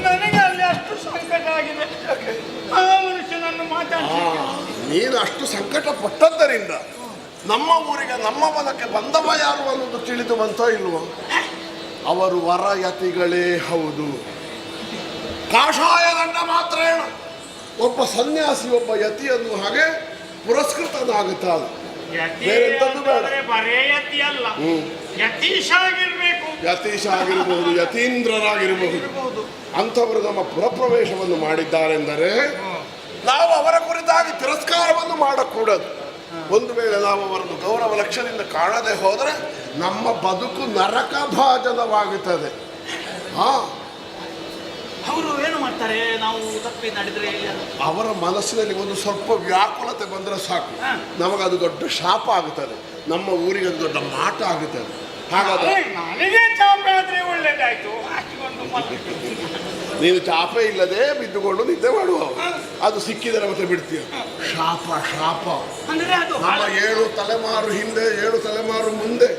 ನನಗೆ ಅಲ್ಲಿ ಅಷ್ಟು ಸಂಕಟ ಆಗಿದೆ. ಆ ಮನುಷ್ಯನನ್ನು ಮಾತಾಡ್ಲಿಕ್ಕೆ ನೀನು ಅಷ್ಟು ಸಂಕಟ ಪಟ್ಟದ್ದರಿಂದ ನಮ್ಮ ಊರಿಗೆ ನಮ್ಮ ಮನಕ್ಕೆ ಬಂದವ ಯಾರು ಅನ್ನೋದು ತಿಳಿದು ಬಂತೋ ಇಲ್ವೋ? ಅವರು ವರಯತಿಗಳೇ ಹೌದು. ಕಾಷಾಯ ದಂಡ ಮಾತ್ರ ಏನು, ಒಬ್ಬ ಸನ್ಯಾಸಿ ಒಬ್ಬ ಯತಿ ಅನ್ನುವ ಹಾಗೆ ಪುರಸ್ಕೃತನಾಗುತ್ತಾನೆ. ಬೇರೆಂತದ್ದು ಬೇಡ. ಬರೇ ಯತಿ ಅಲ್ಲ, ಯತೀಶ ಆಗಿರ್ಬೇಕು. ಯತೀಶ ಆಗಿರಬಹುದು, ಯತೀಂದ್ರರಾಗಿರಬಹುದು. ಅಂಥವರು ನಮ್ಮ ಪುರಪ್ರವೇಶವನ್ನು ಮಾಡಿದ್ದಾರೆಂದರೆ ನಾವು ಅವರ ಕುರಿತಾಗಿ ತಿರಸ್ಕಾರವನ್ನು ಮಾಡಕೂಡದು. ಒಂದು ವೇಳೆ ನಾವು ಅವರನ್ನು ಗೌರವ ಲಕ್ಷ್ಯದಿಂದ ಕಾಣದೆ ಹೋದರೆ ನಮ್ಮ ಬದುಕು ನರಕ ಭಾಜನವಾಗುತ್ತದೆ. ಅವರು ಏನು ಮಾಡ್ತಾರೆ ನಾವು ತಪ್ಪಿ ನಡೆದ್ರೆ? ಅವರ ಮನಸ್ಸಿನಲ್ಲಿ ಒಂದು ಸ್ವಲ್ಪ ವ್ಯಾಕುಲತೆ ಬಂದರೆ ಸಾಕು, ನಮಗದು ದೊಡ್ಡ ಶಾಪ ಆಗುತ್ತದೆ, ನಮ್ಮ ಊರಿಗೆ ಅದು ದೊಡ್ಡ ಮಾಟ ಆಗುತ್ತದೆ. ಹಾಗಾದ್ರೆ ನನಗೆ ಚಾಪೆ ಆದ್ರೆ ಒಳ್ಳೇದಾಯ್ತು. ನೀನು ಚಾಪೆ ಇಲ್ಲದೆ ಬಿದ್ದುಕೊಂಡು ನಿದ್ದೆ ಮಾಡುವ, ಅದು ಸಿಕ್ಕಿದರೆ ಮತ್ತೆ ಬಿಡ್ತೀಯ. ಶಾಪ ಶಾಪ ನಮ್ಮ 7 ತಲೆಮಾರು ಹಿಂದೆ 7 ತಲೆಮಾರು ಮುಂದೆ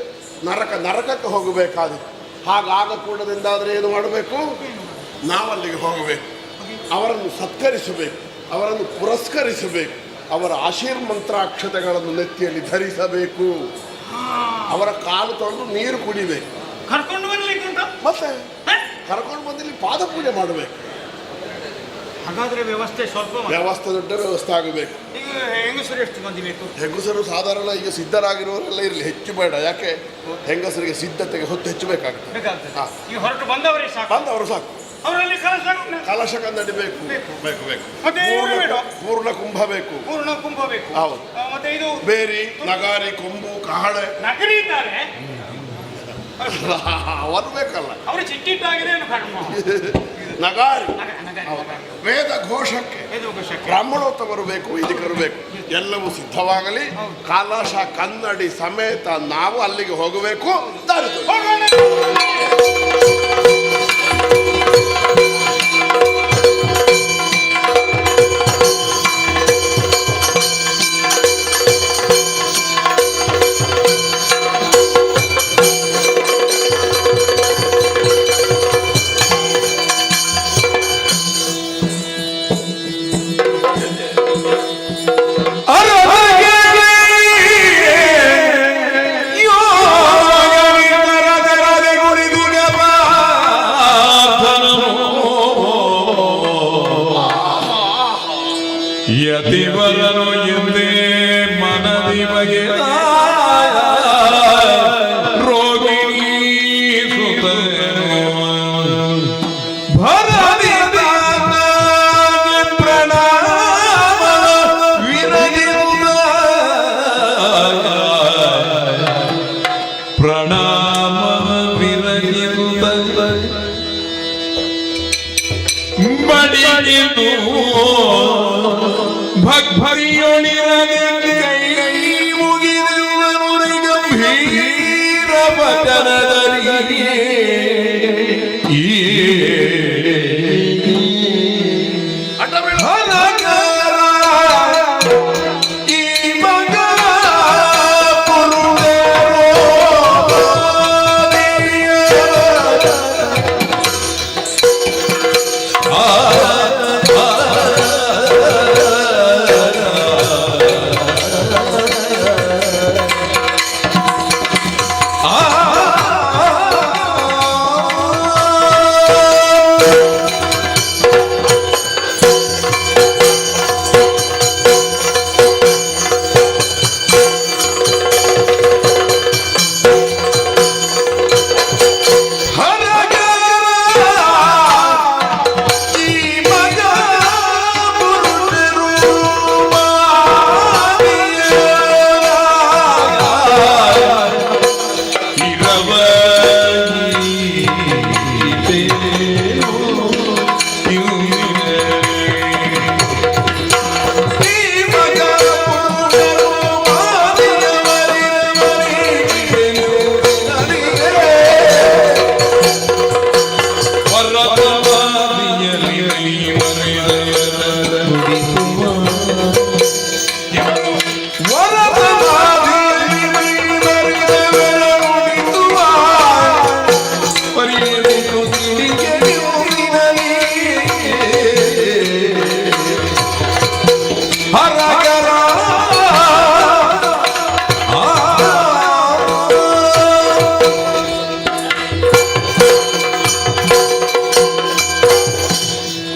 ನರಕಕ್ಕೆ ಹೋಗಬೇಕಾದ್ರೆ ಹಾಗಾಗಕೂಡದೆಂದಾದರೆ ಏನು ಮಾಡಬೇಕು? ನಾವಲ್ಲಿಗೆ ಹೋಗಬೇಕು, ಅವರನ್ನು ಸತ್ಕರಿಸಬೇಕು, ಅವರನ್ನು ಪುರಸ್ಕರಿಸಬೇಕು, ಅವರ ಆಶೀರ್ಮಂತ್ರಾಕ್ಷತೆಗಳನ್ನು ನೆತ್ತಿಯಲ್ಲಿ ಧರಿಸಬೇಕು, ಅವರ ಕಾಲು ತೊಳೆದು ನೀರು ಕುಡಿಬೇಕು, ಕರ್ಕೊಂಡು ಬರ್ಲಿಕ್ಕೆ ಮತ್ತೆ ಕರ್ಕೊಂಡು ಬಂದಿಲ್ಲಿ ಪಾದ ಪೂಜೆ ಮಾಡಬೇಕು. ಹಾಗಾದ್ರೆ ವ್ಯವಸ್ಥೆ ವ್ಯವಸ್ಥೆ ದೊಡ್ಡ ವ್ಯವಸ್ಥೆ ಆಗಬೇಕು. ಈಗ ಹೆಂಗಸರು ಎಷ್ಟು ಮಂದಿ ಬೇಕು? ಹೆಂಗಸರು ಸಾಧಾರಣ ಈಗ ಸಿದ್ಧರಾಗಿರುವವರೆಲ್ಲ ಇರಲಿ, ಹೆಚ್ಚು ಬೇಡ. ಯಾಕೆ ಹೆಂಗಸರಿಗೆ ಸಿದ್ಧತೆಗೆ ಹೊತ್ತು ಹೆಚ್ಚಬೇಕಾಗ್ತದೆ. ಈಗ ಹೊರಟು ಬಂದವರೇ ಸಾಕು. ಬಂದವರು ಸಾಕು. ಅವರಲ್ಲಿ ಕಲಶ ನಡಿಬೇಕು, ಬೇಕು ಬೇಕು. ಪೂರ್ಣ ಕುಂಭ ಬೇಕು. ಪೂರ್ಣ ಕುಂಭ ಬೇಕು. ಹೌದು. ಮತ್ತೆ ಇದು ಬೇರಿ, ನಗಾರಿ, ಕೊಂಬು, ಕಹಳೆ ನಕಲಿ ಇದ್ದಾರೆ. ಅವರು ಬೇಕಲ್ಲ, ಅವರು ಚಿಟ್ಟಿಟ್ಟಾಗಿದೆ. ನಗಾರಿ, ವೇದ ಘೋಷಕ್ಕೆ ಬ್ರಾಹ್ಮಣೋತ್ತಮರು ಬೇಕು, ವೈದಿಕರು ಬೇಕು. ಎಲ್ಲವೂ ಸಿದ್ಧವಾಗಲಿ. ಕಲಶ ಕನ್ನಡಿ ಸಮೇತ ನಾವು ಅಲ್ಲಿಗೆ ಹೋಗಬೇಕು. ವಚನದಲ್ಲಿ ಅಡ್ಡ ಬೀಳು. ಈ ಮಗ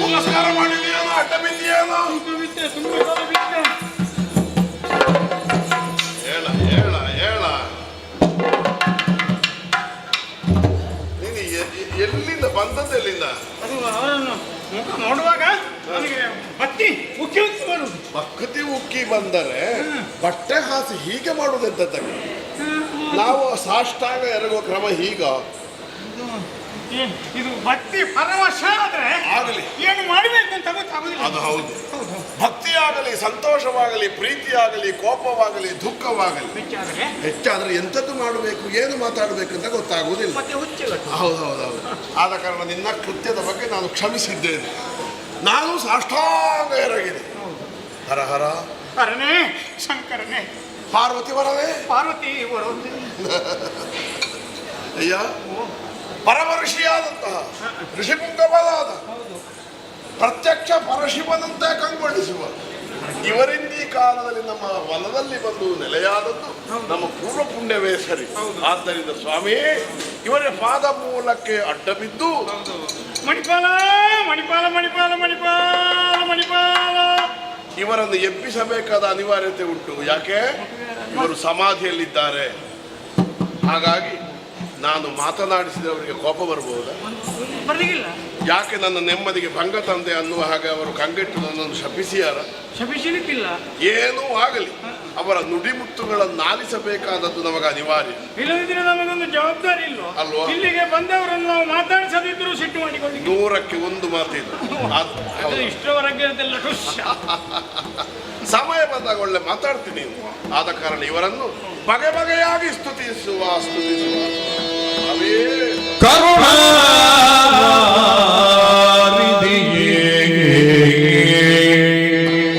ನಮಸ್ಕಾರ ಮಾಡಿದ್ಯೇನೋ, ಅಡ್ಡ ಬಿದ್ದೀಯೇನೋ? ಹೇಳ ಹೇಳ ಹೇಳ. ನೀನು ಎಲ್ಲಿಂದ ಬಂದದ್ದು? ಎಲ್ಲಿಂದ? ಅದು ಅವರನ್ನು ಮುಖ ನೋಡುವಾಗ ನನಗೆ ಬತ್ತಿ ಉಕ್ಕಿ ಉಕ್ಕಿ ಬರುವುದು. ಭಕ್ತಿ ಉಕ್ಕಿ ಬಂದರೆ ಬಟ್ಟೆ ಹಾಸಿ ಹೀಗೆ ಮಾಡುವುದೆಂತದ್ದಕ್ಕೆ? ನಾವು ಸಾಷ್ಟಾಂಗ ಎರಗುವ ಕ್ರಮ ಹೀಗ. ಇದು ಭಕ್ತಿ ಪರವಶ ಆದ್ರೆ ಆಗಲಿ, ಏನು ಮಾಡಬೇಕು ಅಂತ ಗೊತ್ತಾಗುದಿಲ್ಲ. ಅದು ಹೌದು. ಭಕ್ತಿಯಾಗಲಿ, ಸಂತೋಷವಾಗಲಿ, ಪ್ರೀತಿಯಾಗಲಿ, ಕೋಪವಾಗಲಿ, ದುಃಖವಾಗಲಿ ಹೆಚ್ಚಾದ್ರೆ ಎಂಥದ್ದು ಮಾಡಬೇಕು, ಏನು ಮಾತಾಡಬೇಕು ಅಂತ ಗೊತ್ತಾಗುವುದಿಲ್ಲ. ಮತ್ತೆ ಹುಚ್ಚುಗಟ್ಟು. ಹೌದೌದೌದು. ಆದ ಕಾರಣ ನಿನ್ನ ಕೃತ್ಯದ ಬಗ್ಗೆ ನಾನು ಕ್ಷಮಿಸಿದ್ದೇನೆ. ನಾನು ಸಾಷ್ಟಾಂಗ ಎರಗಿದೆ. ಹರ ಹರ ಹರನೇ ಶಂಕರನೇ, ಪಾರ್ವತಿ ವರವೇ, ಪಾರ್ವತಿ ಬರೋದು. ಅಯ್ಯ, ಪರಮ ಋಷಿಯಾದಂತಹ ಋಷಿಪುಂಗಬಲಾದ ಪ್ರತ್ಯಕ್ಷ ಪರಶಿವನಂತೆ ಕಂಗೊಳಿಸುವ ಇವರಿಂದ ಈ ಕಾಲದಲ್ಲಿ ನಮ್ಮ ವನದಲ್ಲಿ ಬಂದು ನೆಲೆಯಾದದ್ದು ನಮ್ಮ ಪೂರ್ವ ಪುಣ್ಯವೇ ಸರಿ. ಆದ್ದರಿಂದ ಸ್ವಾಮಿ, ಇವರ ಪಾದ ಮೂಲಕ್ಕೆ ಅಡ್ಡ ಬಿದ್ದು ಮಣಿಪಾಲ ಮಣಿಪಾಲ ಮಣಿಪಾಲ ಮಣಿಪಾಲ ಮಣಿಪಾಲ ಇವರನ್ನು ಎಬ್ಬಿಸಬೇಕಾದ ಅನಿವಾರ್ಯತೆ ಉಂಟು. ಯಾಕೆ? ಇವರು ಸಮಾಧಿಯಲ್ಲಿದ್ದಾರೆ. ಹಾಗಾಗಿ ನಾನು ಮಾತನಾಡಿಸಿದವರಿಗೆ ಕೋಪ ಬರಬಹುದಾ? ಬರ್ಲಿಕ್ಕಿಲ್ಲ. ಯಾಕೆ ನನ್ನ ನೆಮ್ಮದಿಗೆ ಭಂಗ ತಂದೆ ಅನ್ನುವ ಹಾಗೆ ಅವರು ಕಂಗೆಟ್ಟು ನನ್ನನ್ನು ಶಪಿಸಿಯಾರ? ಶಪಿಸಲಿಕ್ಕಿಲ್ಲ. ಏನೂ ಆಗಲಿ, ಅವರ ನುಡಿಮುತ್ತುಗಳನ್ನು ಆಲಿಸಬೇಕಾದದ್ದು ನಮಗೆ ಅನಿವಾರ್ಯ. ಇಲ್ಲದಿದ್ರೆ ನಮಗೊಂದು ಜವಾಬ್ದಾರಿ ಇಲ್ವೋ? ಅಲ್ವಾ? ಇಲ್ಲಿಗೆ ಬಂದವರನ್ನು ನಾವು ಮಾತಾಡಿಸದಿದ್ರು ಸಿಟ್ಟು ಮಾಡಿಕೊಳ್ಳಿ. 100ಕ್ಕೆ 1 ಮಾತಿದು. ಇಷ್ಟರವರೆಗೆ ಅದೆಲ್ಲ ಖುಷ್. ಸಮಯ ಬಂದಾಗ ಒಳ್ಳೆ ಮಾತಾಡ್ತೀನಿ. ಆದ ಕಾರಣ ಇವರನ್ನು ಬಗೆ ಬಗೆಯಾಗಿ ಸ್ತುತಿಸುವ ಅವೇ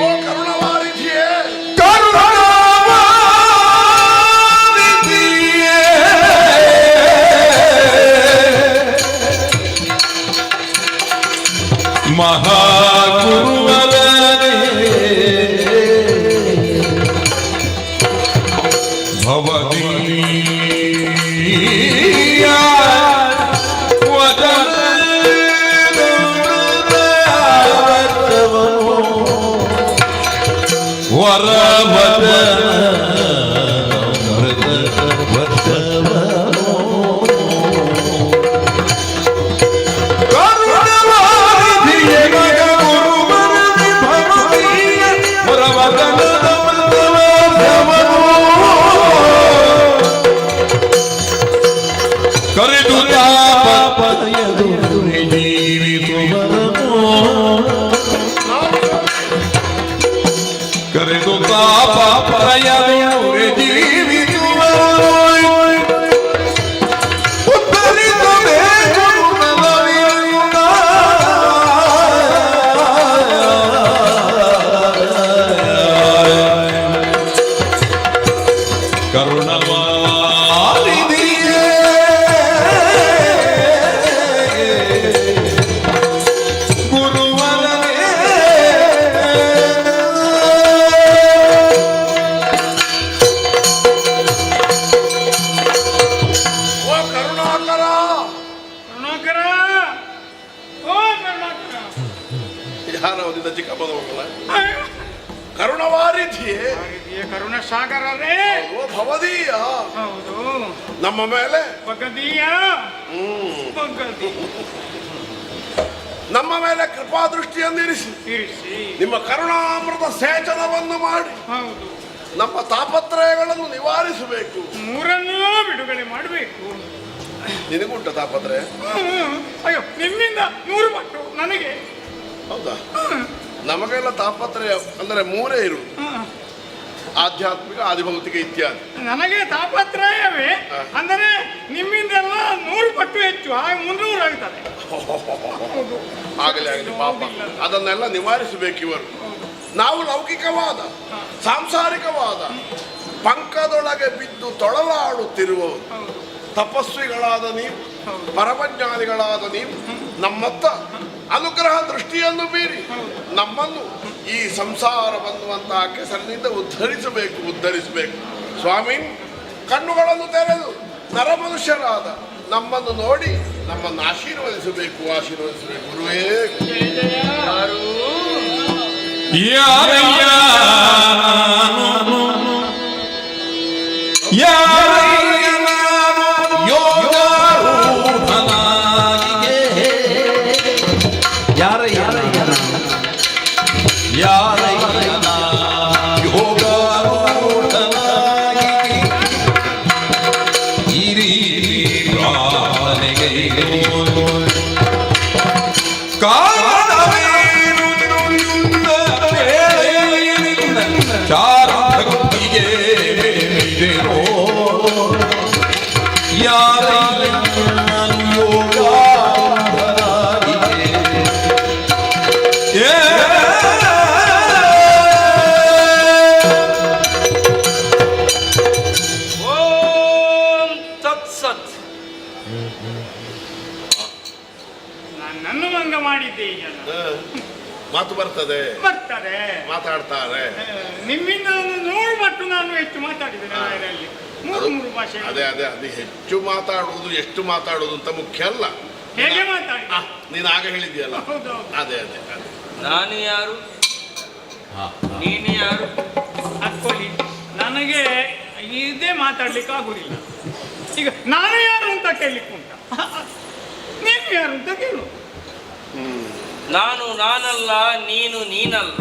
ಓ ಕರುಣವಾರಿಧಿಯೇ, ಮಹಾಗುರುವರೇ ಭವದೀಯ ವರವದ ಕರೆದು ತಾಪಯದು ಕರೆದು ತಾಪ ಪ್ರಯದು ಕರುಣವಾರಿದಿಯೇ ಗುರುವರನೇ ಓ ಕರುಣಾಕರ, ಕರುಣಾಕರ, ಓ ಕರುಣಾಕರ. ಯಾರವನಿಂದ ಚಿಕ್ಕಪ್ಪನ ಮಕ್ಕಳ ಅಯ್ಯೋ, ಕರುಣವಾರಿಧಿಯೇ ಹಾಗಿದೆಯೇ ಕರುಣ ಸಾಗರರೇ? ಓ ಭವದೀಯ ಹೌದು. ನಮ್ಮ ಮೇಲೆ ಬಗದೀಯ ಬಗದಿ ನಮ್ಮ ಮೇಲೆ ಕೃಪಾ ದೃಷ್ಟಿಯನ್ನಿರಿಸಿ ಇರಿಸಿ. ನಿಮ್ಮ ಕರುಣಾಮೃತ ಸೇಚನವನ್ನು ಮಾಡಿ ಹೌದು. ನಮ್ಮ ತಾಪತ್ರಯಗಳನ್ನು ನಿವಾರಿಸಬೇಕು. ಮೂರನ್ನೂ ಬಿಡುಗಡೆ ಮಾಡಬೇಕು. ನಿನಗುಂಟ ತಾಪತ್ರಯ? ಅಯ್ಯೋ, ನಿಮ್ಮಿಂದ 100 ಪಟ್ಟು ನನಗೆ. ಹೌದಾ? ನಮಗೆಲ್ಲ ತಾಪತ್ರಯ ಅಂದರೆ ಮೂರೇ ಇರುವುದು, ಆಧ್ಯಾತ್ಮಿಕ, ಆದಿಭೌತಿಕ ಇತ್ಯಾದಿ. ನನಗೆ ತಾಪತ್ರಯವೇ ಅಂದರೆ ನಿಮ್ಮಿಂದೆಲ್ಲ 100 ಪಟ್ಟು ಹೆಚ್ಚು, ಹಾಗೆ 300 ಆಗ್ತದೆ. ಆಗಲಿ ಆಗಲಿ ಪಾಪ, ಅದನ್ನೆಲ್ಲ ನಿವಾರಿಸಬೇಕು ಇವರು. ನಾವು ಲೌಕಿಕವಾದ ಸಾಂಸಾರಿಕವಾದ ಪಂಕದೊಳಗೆ ಬಿದ್ದು ತೊಳಲಾಡುತ್ತಿರುವವರು, ತಪಸ್ವಿಗಳಾದ ನೀವು, ಪರಮಜ್ಞಾನಿಗಳಾದ ನೀವು ನಮ್ಮತ್ತ ಅನುಗ್ರಹ ದೃಷ್ಟಿಯನ್ನು ಬೀರಿ ನಮ್ಮನ್ನು ಈ ಸಂಸಾರವನ್ನುವಂತಹ ಕೆಸರಿನಿಂದ ಉದ್ಧರಿಸಬೇಕು ಸ್ವಾಮಿ. ಕಣ್ಣುಗಳನ್ನು ತೆರೆದು ನರಮನುಷ್ಯರಾದ ನಮ್ಮನ್ನು ನೋಡಿ ನಮ್ಮನ್ನು ಆಶೀರ್ವದಿಸಬೇಕು ಗುರುವೇ. ಯಾರಯ್ಯ ಯಾರಯ್ಯ ನಾನು ಯೋಗಾರೂಢನಾಗಿಗೆ ಯಾರಯ್ಯ ಯಾರಯ್ಯ ಯೋಗಾರೂಢನಾಗಿಗೆ ಈ ರೀತಿ ಪ್ರಾರ್ಥನೆಗೈದು ಕಾರಣವೇನು ನಿನ್ನ ವೇಳೆಯಲಿನ ಚಾರುಭಕ್ತಿಗೆ ಇದೆಯೋ ಯಾರಯ್ಯ ನಾನು ಯೋಗಾರೂಢನಾಗಿಗೆ ಓಂ ತತ್ಸತ್. ನನ್ನನ್ನು ಭಂಗ ಮಾಡಿದ್ದೆ ಈ ಜನ. ಮಾತು ಬರ್ತದೆ, ಮಾತಾಡ್ತಾರೆ. ನಿಮ್ಮಿಂದ 100 ಪಟ್ಟು ನಾನು ಹೆಚ್ಚು ಮಾತಾಡಿದ್ದೇನೆ ಅದರಲ್ಲಿ. 3 ಭಾಷೆ. ಅದೇ ಅದೇ ಅದು ಹೆಚ್ಚು ಮಾತಾಡುವುದು ಎಷ್ಟು ಮಾತಾಡುವುದು ಅಂತ ಮುಖ್ಯ ಅಲ್ಲ. ಹೇಗೆ ಮಾತಾಡಿ? ನೀನು ಆಗ ಹೇಳಿದ್ಯಲ್ಲ, ಹೌದೌದು. ಅದೇ ಅದೇ ಅದೇ. ನಾನು ಯಾರು, ನೀನು ಯಾರು? ಅದ್ಕೊಳ್ಳಿ, ನನಗೆ ಇದೇ ಮಾತಾಡ್ಲಿಕ್ಕೆ ಆಗುದಿಲ್ಲ. ಈಗ ನಾನು ಯಾರು ಅಂತ ಕೇಳಲಿಕ್ಕೆ ಉಂಟ, ನೀನು ಯಾರು ಅಂತ ಕೇಳು. ನಾನು ನಾನಲ್ಲ, ನೀನು ನೀನಲ್ಲ,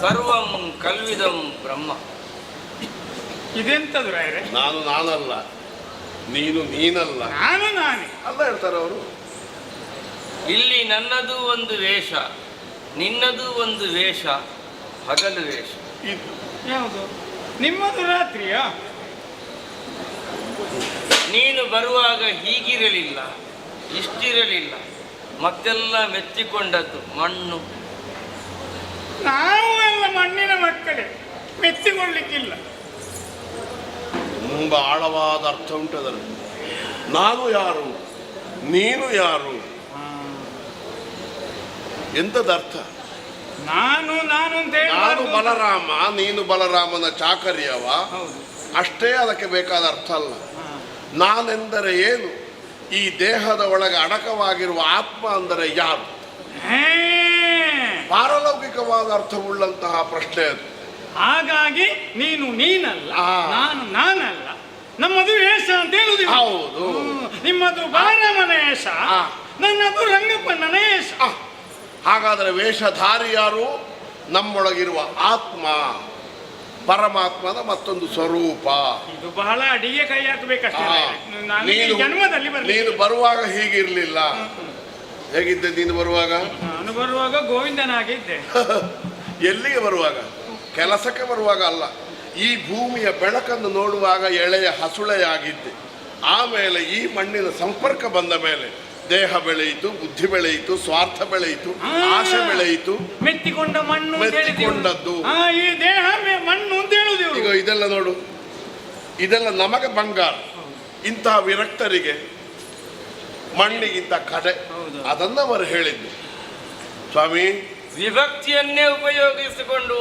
ಸರ್ವಂ ಕಲ್ವಿದಂ ಬ್ರಹ್ಮ. ಇದೆಂತದು ರಾಯರೇ? ನಾನು ನಾನಲ್ಲ, ನೀನು ನೀನಲ್ಲ, ನಾನು ನಾನೇ ಅಲ್ಲ ಹೇಳ್ತಾರೆ ಅವರು. ಇಲ್ಲಿ ನನ್ನದು ಒಂದು ವೇಷ, ನಿನ್ನದು ಒಂದು ವೇಷ, ಹಗಲು ವೇಷ. ಇದು ಯಾವುದು? ನಿಮ್ಮದು ರಾತ್ರಿಯಾ? ನೀನು ಬರುವಾಗ ಹೀಗಿರಲಿಲ್ಲ, ಇಷ್ಟಿರಲಿಲ್ಲ, ಮತ್ತೆಲ್ಲ ಮೆಚ್ಚಿಕೊಂಡದ್ದು ಮಣ್ಣು. ನಾವು ಎಲ್ಲ ಮಣ್ಣಿನ ಮಕ್ಕಳೇ, ಮೆಚ್ಚಿಕೊಳ್ಳಿಕ್ಕಿಲ್ಲ. ತುಂಬ ಆಳವಾದ ಅರ್ಥ ಉಂಟು ಅದರಲ್ಲಿ. ನಾನು ಯಾರು, ನೀನು ಯಾರು, ಎಂಥದ್ದು ಅರ್ಥ? ನಾನು ನಾನು ಅಂತ ನಾನು ಹೇಳಿ ಬಲರಾಮ, ನೀನು ಬಲರಾಮನ ಚಾಕರ್ಯವ, ಅಷ್ಟೇ ಅದಕ್ಕೆ ಬೇಕಾದ ಅರ್ಥ ಅಲ್ಲ. ನಾನೆಂದರೆ ಏನು, ಈ ದೇಹದ ಒಳಗೆ ಅಡಕವಾಗಿರುವ ಆತ್ಮ ಅಂದರೆ ಯಾರು, ಪಾರಲೌಕಿಕವಾದ ಅರ್ಥವುಳ್ಳಂತಹ ಪ್ರಶ್ನೆ ಅದು. ಹಾಗಾಗಿ ನೀನು ನೀನಲ್ಲ, ನಾನು ನಾನಲ್ಲ, ನಮ್ಮದು ವೇಷ ಅಂತ ಹೇಳುದು. ಹೌದು. ನಿಮ್ಮದು ಬಾಲರಾಮನ ವೇಷ, ನನ್ನದು ರಂಗಪ್ಪನ ವೇಷ. ಹಾಗಾದರೆ ವೇಷಧಾರಿ ಯಾರು? ನಮ್ಮೊಳಗಿರುವ ಆತ್ಮ, ಪರಮಾತ್ಮನ ಮತ್ತೊಂದು ಸ್ವರೂಪ. ಇದು ಬಹಳ ಅಡಿಗೆ ಕೈ ಹಾಕಬೇಕಷ್ಟೇ. ನೀನು ಜನ್ಮದಲ್ಲಿ ನೀನು ಬರುವಾಗ ಹೀಗಿರ್ಲಿಲ್ಲ. ಹೇಗಿದ್ದೆ ನೀನು ಬರುವಾಗ? ನಾನು ಬರುವಾಗ ಗೋವಿಂದನಾಗಿದ್ದೆ. ಎಲ್ಲಿಗೆ ಬರುವಾಗ? ಕೆಲಸಕ್ಕೆ ಬರುವಾಗ ಅಲ್ಲ, ಈ ಭೂಮಿಯ ಬೆಳಕನ್ನು ನೋಡುವಾಗ ಎಳೆಯ ಹಸುಳೆಯಾಗಿದ್ದೆ. ಆಮೇಲೆ ಈ ಮಣ್ಣಿನ ಸಂಪರ್ಕ ಬಂದ ಮೇಲೆ ದೇಹ ಬೆಳೆಯಿತು, ಬುದ್ಧಿ ಬೆಳೆಯಿತು, ಸ್ವಾರ್ಥ ಬೆಳೆಯಿತು, ಆಸೆ ಬೆಳೆಯಿತು. ಮೆತ್ತಿಕೊಂಡ ಮಣ್ಣು, ಮೆತ್ತಿಕೊಂಡದ್ದು ಈ ದೇಹ ಮಣ್ಣು ಅಂತ ಹೇಳುದು. ಈಗ ಇದೆಲ್ಲ ನೋಡು, ಇದೆಲ್ಲ ನಮಗೆ ಬಂಗಾರ. ಇಂತಹ ವಿರಕ್ತರಿಗೆ ಮಣ್ಣಿಗಿಂತ ಕಡೆ, ಅದನ್ನು ಅವರು ಹೇಳಿದ್ದು. ಸ್ವಾಮಿ, ವಿಭಕ್ತಿಯನ್ನೇ ಉಪಯೋಗಿಸಿಕೊಂಡು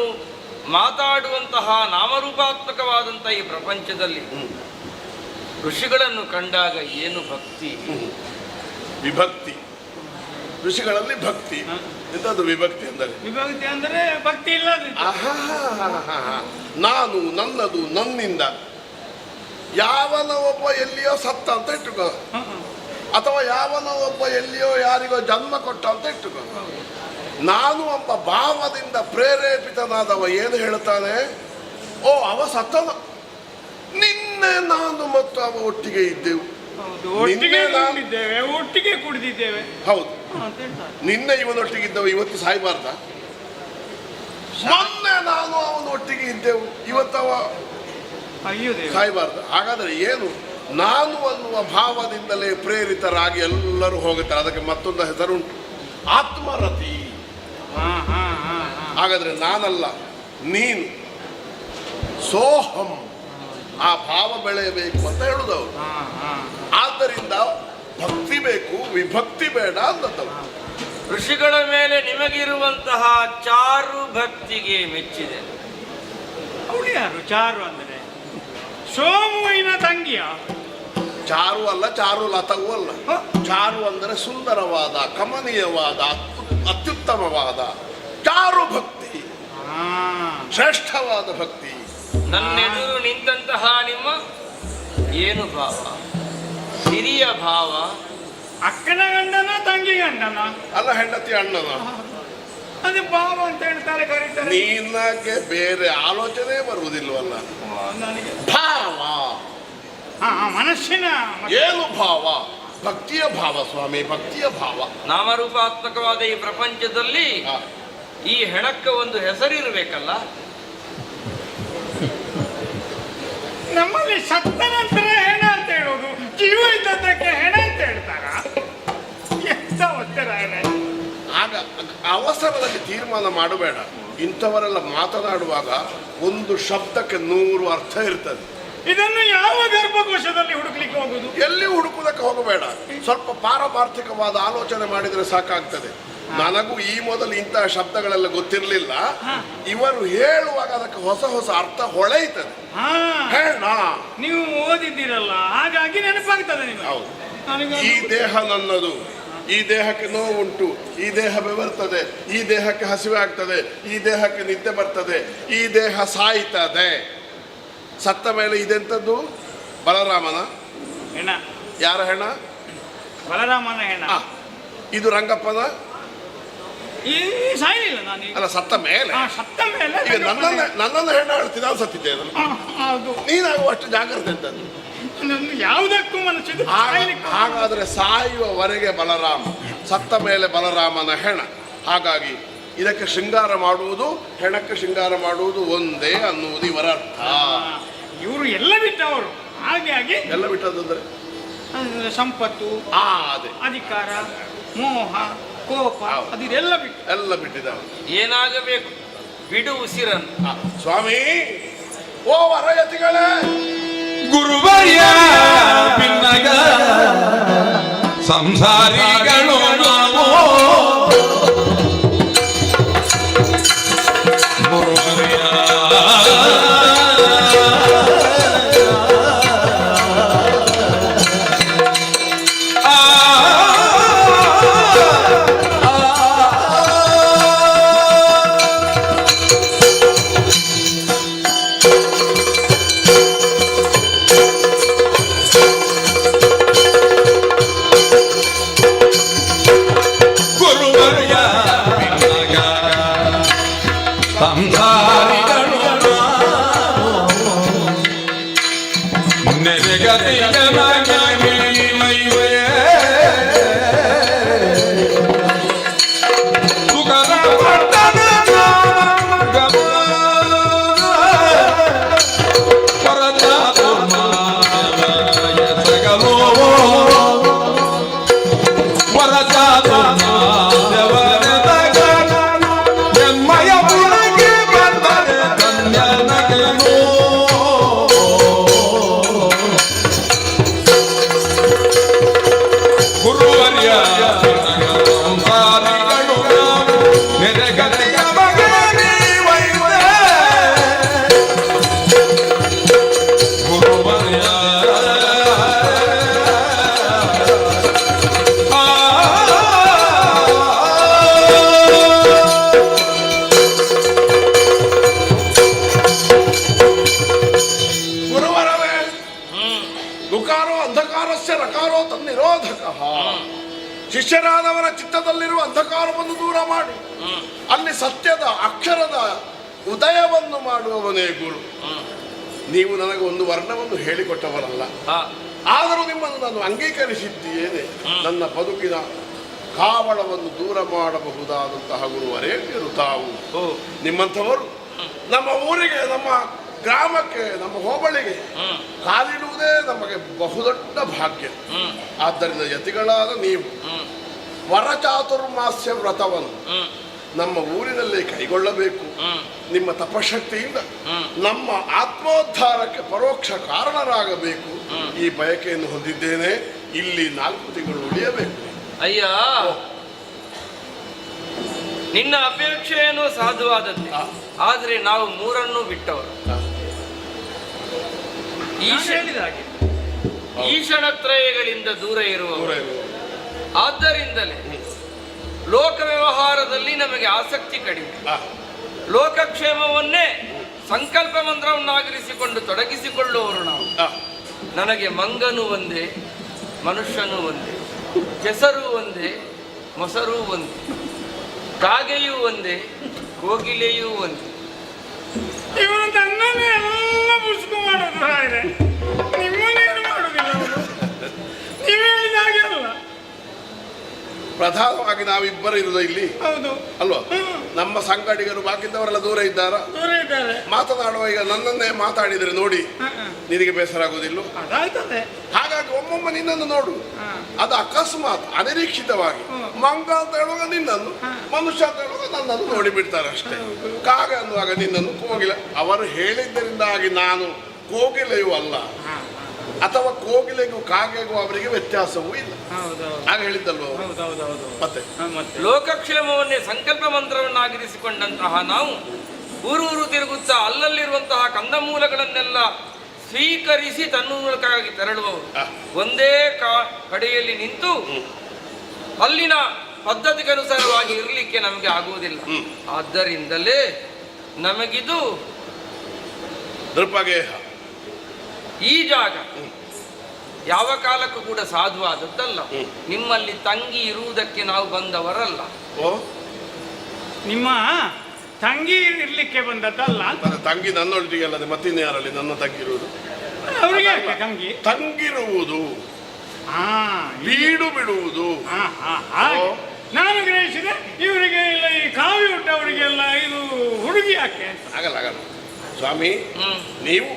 ಮಾತಾಡುವಂತಹ ನಾಮರೂಪಾತ್ಮಕವಾದಂಥ ಈ ಪ್ರಪಂಚದಲ್ಲಿ ಋಷಿಗಳನ್ನು ಕಂಡಾಗ ಏನು ಭಕ್ತಿ? ವಿಭಕ್ತಿ, ಋಷಿಗಳಲ್ಲಿ ಭಕ್ತಿ. ಎಂತದ್ದು ವಿಭಕ್ತಿ ಅಂದರೆ? ವಿಭಕ್ತಿ ಅಂದ್ರೆ ಭಕ್ತಿ ಇಲ್ಲ. ನಾನು, ನನ್ನದು, ನನ್ನಿಂದ. ಯಾವನ ಒಬ್ಬ ಎಲ್ಲಿಯೋ ಸತ್ತ ಅಂತ ಇಟ್ಟುಕೋ, ಅಥವಾ ಯಾವನ ಒಬ್ಬ ಎಲ್ಲಿಯೋ ಯಾರಿಗೋ ಜನ್ಮ ಕೊಟ್ಟ ಅಂತ ಇಟ್ಟುಕೋ. ನಾನು ಒಬ್ಬ ಭಾವದಿಂದ ಪ್ರೇರೇಪಿತನಾದವ ಏನು ಹೇಳ್ತಾನೆ? ಓ, ಅವ ಸತ್ತನ, ನಿನ್ನೆ ನಾನು ಮತ್ತು ಅವ ಒಟ್ಟಿಗೆ ಇದ್ದೆವು, ಒಟ್ಟಿಗೆ ಕುಡಿದಿದ್ದೇವೆ. ಹೌದು, ನಿನ್ನೆ ಇವನೊಟ್ಟಿಗಿದ್ದವ ಇವತ್ತು ಸಾಯ್ಬಾರ್ದ? ಮೊನ್ನೆ ನಾನು ಅವನೊಟ್ಟಿಗೆ ಇದ್ದೆವು, ಇವತ್ತವ ಸಾಯ್ಬಾರ್ದ? ಹಾಗಾದ್ರೆ ಏನು? ನಾನು ಅನ್ನುವ ಭಾವದಿಂದಲೇ ಪ್ರೇರಿತರಾಗಿ ಎಲ್ಲರೂ ಹೋಗುತ್ತಾರೆ. ಅದಕ್ಕೆ ಮತ್ತೊಂದು ಹೆಸರುಂಟು, ಆತ್ಮರತಿ. ಹಾಗಾದ್ರೆ ನಾನಲ್ಲ, ನೀನು. ಸೋಹಂ, ಆ ಭಾವ ಬೆಳೆಯಬೇಕು ಅಂತ ಹೇಳುದವರು. ಆದ್ದರಿಂದ ಭಕ್ತಿ ಬೇಕು, ವಿಭಕ್ತಿ ಬೇಡ ಅಂದವರು. ಋಷಿಗಳ ಮೇಲೆ ನಿಮಗಿರುವಂತಹ ಚಾರು ಭಕ್ತಿಗೆ ಮೆಚ್ಚಿದೆ. ಅವಳು ಯಾರು? ಚಾರು ಅಂದರೆ ಸೋಮುವಿನ ತಂಗಿಯ? ಚಾರು ಅಲ್ಲ, ಚಾರು ಲತವೂ ಅಲ್ಲ. ಚಾರು ಅಂದರೆ ಸುಂದರವಾದ, ಕಮನೀಯವಾದ, ಅತ್ಯುತ್ತಮವಾದ ಚಾರು ಭಕ್ತಿ, ಶ್ರೇಷ್ಠವಾದ ಭಕ್ತಿ. ನನ್ನೆದುರು ನಿಂತಹ ನಿಮ್ಮ ಏನು ಭಾವ? ಹಿರಿಯ ಭಾವ? ಅಕ್ಕನ ಗಂಡನ, ತಂಗಿ ಗಂಡನ? ಅಲ್ಲ, ಹೆಂಡತಿ ಅಣ್ಣನ. ಅದೇ ಭಾವ ಅಂತ ಹೇಳ್ತಾರೆ, ಕರೀತಾರೆ. ನಿನಗೆ ಬೇರೆ ಆಲೋಚನೆ ಬರುವುದಿಲ್ವಲ್ಲ? ನನಗೆ ಭಾವ, ಮನಸ್ಸಿನ ಏನು ಭಾವ? ಭಕ್ತಿಯ ಭಾವ ಸ್ವಾಮಿ, ಭಕ್ತಿಯ ಭಾವ. ನಾಮರೂಪಾತ್ಮಕವಾದ ಈ ಪ್ರಪಂಚದಲ್ಲಿ ಈ ಹೆಣಕ್ಕೆ ಒಂದು ಹೆಸರಿರಬೇಕಲ್ಲ. ನಮ್ಮಲ್ಲಿ ಸತ್ತ ನಂತರ ಹೆಣ ಅಂತ ಹೇಳೋದು, ಜೀವ ಇದ್ದದ್ದಕ್ಕೆ ಹೆಣ ಅಂತ ಹೇಳ್ತಾರ? ಎಂತ ಒತ್ತರ? ಆಗ ಅವಸರದಲ್ಲಿ ತೀರ್ಮಾನ ಮಾಡಬೇಡ. ಇಂಥವರೆಲ್ಲ ಮಾತನಾಡುವಾಗ ಒಂದು ಶಬ್ದಕ್ಕೆ 100 ಅರ್ಥ ಇರ್ತದೆ. ಇದನ್ನು ಯಾವ ಗರ್ಭಕೋಶದಲ್ಲಿ ಹುಡುಕ್ಲಿಕ್ಕೆ ಹೋಗುದು? ಎಲ್ಲಿ ಹುಡುಕುವುದಕ್ಕೆ ಹೋಗಬೇಡ. ಸ್ವಲ್ಪ ಪಾರಮಾರ್ಥಿಕವಾದ ಆಲೋಚನೆ ಮಾಡಿದರೆ ಸಾಕಾಗ್ತದೆ. ನನಗೂ ಈ ಮೊದಲು ಇಂತಹ ಶಬ್ದಗಳೆಲ್ಲ ಗೊತ್ತಿರಲಿಲ್ಲ. ಇವರು ಹೇಳುವಾಗ ಅದಕ್ಕೆ ಹೊಸ ಹೊಸ ಅರ್ಥ ಹೊಳೆಯುತ್ತದೆ. ನೀವು ಓದಿದ್ದೀರಲ್ಲ, ಹಾಗಾಗಿ ನೆನಪಾಗ್ತದೆ ನಿಮಗೆ. ಹೌದು. ಈ ದೇಹ ನನ್ನದು, ಈ ದೇಹಕ್ಕೆ ನೋವುಂಟು, ಈ ದೇಹ ಬೆವರ್ತದೆ, ಈ ದೇಹಕ್ಕೆ ಹಸಿವೆ ಆಗ್ತದೆ, ಈ ದೇಹಕ್ಕೆ ನಿದ್ದೆ ಬರ್ತದೆ, ಈ ದೇಹ ಸಾಯ್ತದೆ. ಸತ್ತ ಮೇಲೆ ಇದೆಂಥದ್ದು? ಬಲರಾಮನ ಹೆಣ. ಯಾರ ಹೆಣ? ಬಲರಾಮನ ಹೆಣ. ಇದು ರಂಗಪ್ಪನ? ಈ ಸಾಯಲಿಲ್ಲ ನಾನು. ಅಲ್ಲ, ಸತ್ತ ಮೇಲೆ. ಸತ್ತ ಮೇಲೆ ಈಗ ನನ್ನನ್ನು ಹೆಣ ಹೇಳ್ತೀನಿ, ನಾನು ಸತ್ತಿದ್ದೇನೆ. ನೀನಾಗುವ ಅಷ್ಟು ಜಾಗ್ರತೆ ಅಂತದ್ದು ಯಾವುದಕ್ಕೂ ಮನಸ್ಸಿದೆ. ಹಾಗಾದ್ರೆ ಸಾಯುವವರೆಗೆ ಬಲರಾಮ, ಸತ್ತ ಮೇಲೆ ಬಲರಾಮನ ಹೆಣ. ಹಾಗಾಗಿ ಇದಕ್ಕೆ ಶೃಂಗಾರ ಮಾಡುವುದು, ಹೆಣಕ್ಕೆ ಶೃಂಗಾರ ಮಾಡುವುದು ಒಂದೇ ಅನ್ನುವುದು ಇವರ ಅರ್ಥ. ಇವರು ಎಲ್ಲ ಬಿಟ್ಟವರು. ಹಾಗಾಗಿ ಎಲ್ಲ ಬಿಟ್ಟದಂದ್ರೆ ಸಂಪತ್ತು, ಅದೇ ಅಧಿಕಾರ, ಮೋಹ, ಕೋಪ, ಅದೆಲ್ಲ ಬಿಟ್ಟು ಎಲ್ಲ ಬಿಟ್ಟಿದ್ದಾರೆ. ಏನಾಗಬೇಕು? ಬಿಡು ಉಸಿರನ್ನು. ಸ್ವಾಮಿ, ಓ ವರಯತಿಗಳೇ, ಗುರುವರ್ಯ ಭಿನ್ನಗ ಸಂಸಾರಿಗಳು ನಾವು. ಗುರುವರ್ಯ ಅಂಧಕಾರಸ್ಯ ರಕಾರೋ ತನ್ನಿರೋಧಕ. ಶಿಷ್ಯರಾದವರ ಚಿತ್ತದಲ್ಲಿರುವ ಅಂಧಕಾರವನ್ನು ದೂರ ಮಾಡಿ ಅಲ್ಲಿ ಸತ್ಯದ ಅಕ್ಷರದ ಉದಯವನ್ನು ಮಾಡುವವನೇ ಗುರು. ನೀವು ನನಗೆ ಒಂದು ವರ್ಣವನ್ನು ಹೇಳಿಕೊಟ್ಟವರಲ್ಲ, ಆದರೂ ನಿಮ್ಮನ್ನು ನಾನು ಅಂಗೀಕರಿಸಿದ್ದೇನೆ. ನನ್ನ ಬದುಕಿನ ಕಾವಳವನ್ನು ದೂರ ಮಾಡಬಹುದಾದಂತಹ ಗುರುವರೇಣ್ಯರು ತಾವು. ನಿಮ್ಮಂಥವರು ನಮ್ಮ ಊರಿಗೆ, ನಮ್ಮ ಗ್ರಾಮಕ್ಕೆ, ನಮ್ಮ ಹೋಬಳಿಗೆ ಕಾಲಿಡುವುದೇ ನಮಗೆ ಬಹುದೊಡ್ಡ ಭಾಗ್ಯ. ಆದ್ದರಿಂದ ಯತಿಗಳಾದ ನೀವು ವರಚಾತುರ್ಮಾಸ್ಯ ವ್ರತವನ್ನು ನಮ್ಮ ಊರಿನಲ್ಲಿ ಕೈಗೊಳ್ಳಬೇಕು. ನಿಮ್ಮ ತಪಶಕ್ತಿಯಿಂದ ನಮ್ಮ ಆತ್ಮೋದ್ಧಾರಕ್ಕೆ ಪರೋಕ್ಷ ಕಾರಣರಾಗಬೇಕು. ಈ ಬಯಕೆಯನ್ನು ಹೊಂದಿದ್ದೇನೆ. ಇಲ್ಲಿ 4 ತಿಂಗಳು ಉಳಿಯಬೇಕು. ಅಯ್ಯ, ನಿನ್ನ ಅಪೇಕ್ಷೆಯನ್ನು ಸಾಧುವಾದದ್ದೇ, ಆದರೆ ನಾವು 3 ಬಿಟ್ಟವರು. ಈಶಣತ್ರಯಗಳಿಂದ ದೂರ ಇರುವವರು. ಆದ್ದರಿಂದಲೇ ಲೋಕ ವ್ಯವಹಾರದಲ್ಲಿ ನಮಗೆ ಆಸಕ್ತಿ ಕಡಿಮೆ. ಲೋಕಕ್ಷೇಮವನ್ನೇ ಸಂಕಲ್ಪ ಮಂತ್ರವನ್ನಾಗಿರಿಸಿಕೊಂಡು ತೊಡಗಿಸಿಕೊಳ್ಳುವವರು ನಾವು. ನನಗೆ ಮಂಗನು ಒಂದೇ, ಮನುಷ್ಯನೂ ಒಂದೇ, ಕೆಸರು ಒಂದೇ, ಮೊಸರು ಒಂದೇ, ಕಾಗೆಯೂ ಒಂದೇ, ಕೋಗಿಲೆಯೂ ಒಂದೇ. ಇವನು ತನ್ನನ್ನೇ ಎಲ್ಲ ಮುಸ್ಕು ಮಾಡೋದು ಹಾಗೆ, ನಿಮ್ಮನ್ನೇನು ಮಾಡುದಿಲ್ಲ ಅವನು. ನೀವು ಹೇಳಿದಾಗೆ ಅಲ್ಲ. ಪ್ರಧಾನವಾಗಿ ನಾವಿಬ್ಬರು ಇರುವುದು ಇಲ್ಲಿ, ಹೌದು ಅಲ್ವಾ? ನಮ್ಮ ಸಂಗಡಿಗರು ಬಾಕಿದ್ದವರೆಲ್ಲ ದೂರ ಇದ್ದಾರಾ? ದೂರ ಇದ್ದಾರೆ. ಮಾತನಾಡುವ ಈಗ ನನ್ನನ್ನೇ ಮಾತಾಡಿದರೆ ನೋಡಿ ನಿನಗೆ ಬೇಸರ ಆಗುವುದಿಲ್ಲ? ಅದಾಯ್ತದೆ. ಹಾಗಾಗಿ ಒಮ್ಮೊಮ್ಮೆ ನಿನ್ನನ್ನು ನೋಡು. ಅದು ಅಕಸ್ಮಾತ್ ಅನಿರೀಕ್ಷಿತವಾಗಿ ಮಂಗ ಅಂತ ಹೇಳುವಾಗ ನಿನ್ನನ್ನು, ಮನುಷ್ಯ ಅಂತ ಹೇಳುವಾಗ ನನ್ನನ್ನು ನೋಡಿ ಬಿಡ್ತಾರೆ ಅಷ್ಟೇ. ಕಾಗೆ ಅನ್ನುವಾಗ ನಿನ್ನನ್ನು, ಕೋಗಿಲೆ ಅವರು ಹೇಳಿದ್ದರಿಂದಾಗಿ ನಾನು ಕೋಗಿಲೆಯೂ ಅಲ್ಲ, ಅಥವಾ ಕೋಗಿಲೆಗೂ ಕಾಗೆಗೂ ಅವರಿಗೆ ವ್ಯತ್ಯಾಸವೂ ಇಲ್ಲ. ಹಾಗೆ ಹೇಳಿದ್ದಲ್ವ? ಮತ್ತೆ ಲೋಕಕ್ಷೇಮವನ್ನೇ ಸಂಕಲ್ಪ ಮಂತ್ರವನ್ನಾಗಿರಿಸಿಕೊಂಡಂತಹ ನಾವು ಊರೂರು ತಿರುಗುತ್ತಾ ಅಲ್ಲಲ್ಲಿರುವಂತಹ ಕಂದಮೂಲಗಳನ್ನೆಲ್ಲ ಸ್ವೀಕರಿಸಿ ತನ್ನೂಲಕ್ಕಾಗಿ ತೆರಳುವವರು. ಒಂದೇ ಕಡೆಯಲ್ಲಿ ನಿಂತು ಅಲ್ಲಿನ ಪದ್ಧತಿಗನುಸಾರವಾಗಿ ಇರಲಿಕ್ಕೆ ನಮಗೆ ಆಗುವುದಿಲ್ಲ. ಆದ್ದರಿಂದಲೇ ನಮಗಿದು ನೃಪಗೇಹ, ಈ ಜಾಗ ಯಾವ ಕಾಲಕ್ಕೂ ಕೂಡ ಸಾಧುವಾದದ್ದಲ್ಲ. ನಿಮ್ಮಲ್ಲಿ ತಂಗಿ ಇರುವುದಕ್ಕೆ ನಾವು ಬಂದವರಲ್ಲ. ನಿಮ್ಮ ತಂಗಿ ಇರ್ಲಿಕ್ಕೆ ಬಂದದ್ದಲ್ಲ. ತಂಗಿ ನನ್ನೊಟ್ಟಿಗೆ ಅಲ್ಲದೆ ಮತ್ತಿನ ಯಾರಲ್ಲಿ ನನ್ನ ತಂಗಿ ಇರುವುದು? ಅವರಿಗೆ ತಂಗಿ ತಂಗಿರುವುದು, ಬೀಡು ಬಿಡುವುದು. ನಾನು ಗ್ರಹಿಸಿದೆ ಇವರಿಗೆ ಇಲ್ಲ, ಈ ಕಾವಿ ಉಟ್ಟವರಿಗೆಲ್ಲ ಇದು ಹುಡುಗಿ ಯಾಕೆ? ಆಗಲ್ಲ ಆಗಲ್ಲ ಸ್ವಾಮಿ. ನೀವು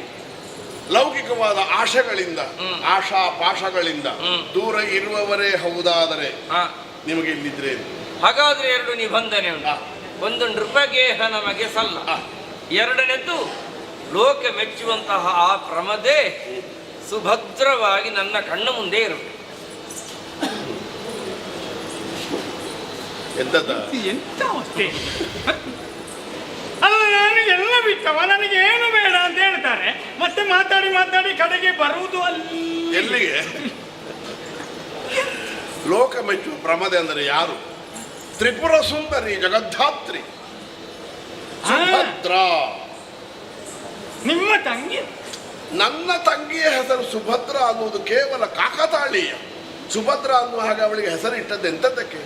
ಲೌಕಿಕವಾದ ಆಶೆಗಳಿಂದ, ಆಶಾ ಪಾಶಗಳಿಂದ ದೂರ ಇರುವವರೇ ಹೌದಾದರೆ ನಿಮಗೆ ಇಲ್ಲಿದ್ರೆ, ಹಾಗಾದ್ರೆ 2 ನಿಬಂಧನೆ ಉಂಟು. ಒಂದು ನೃಪಗೇಹ ನಮಗೆ ಸಲ್ಲ, ಎರಡನೇದ್ದು ಲೋಕ ಮೆಚ್ಚುವಂತಹ ಆ ಪ್ರಮದೆ ಸುಭದ್ರವಾಗಿ ನನ್ನ ಕಣ್ಣ ಮುಂದೆ ಇರಬೇಕು. ಎಂತ ಅವಸ್ಥೆ ಅಲ್ಲ, ನನಗೆಲ್ಲ ಬಿಟ್ಟವ, ನನಗೆ ಏನು ಬೇಡ ಅಂತ ಹೇಳ್ತಾರೆ, ಮತ್ತೆ ಮಾತಾಡಿ ಮಾತಾಡಿ ಕಡೆಗೆ ಬರುವುದು ಎಲ್ಲಿಗೆ? ಲೋಕ ಮೆಚ್ಚುವ ಪ್ರಮದೆ ಅಂದರೆ ಯಾರು? ತ್ರಿಪುರ ಸುಂದರಿ ಜಗದ್ಧಾತ್ರಿ ಸುಭದ್ರಾ. ನಿಮ್ಮ ತಂಗಿ? ನನ್ನ ತಂಗಿಯ ಹೆಸರು ಸುಭದ್ರ ಅನ್ನುವುದು ಕೇವಲ ಕಾಕತಾಳೀಯ. ಸುಭದ್ರ ಅನ್ನುವ ಹಾಗೆ ಅವಳಿಗೆ ಹೆಸರು ಇಟ್ಟದ್ದು ಎಂತದಕ್ಕೆ?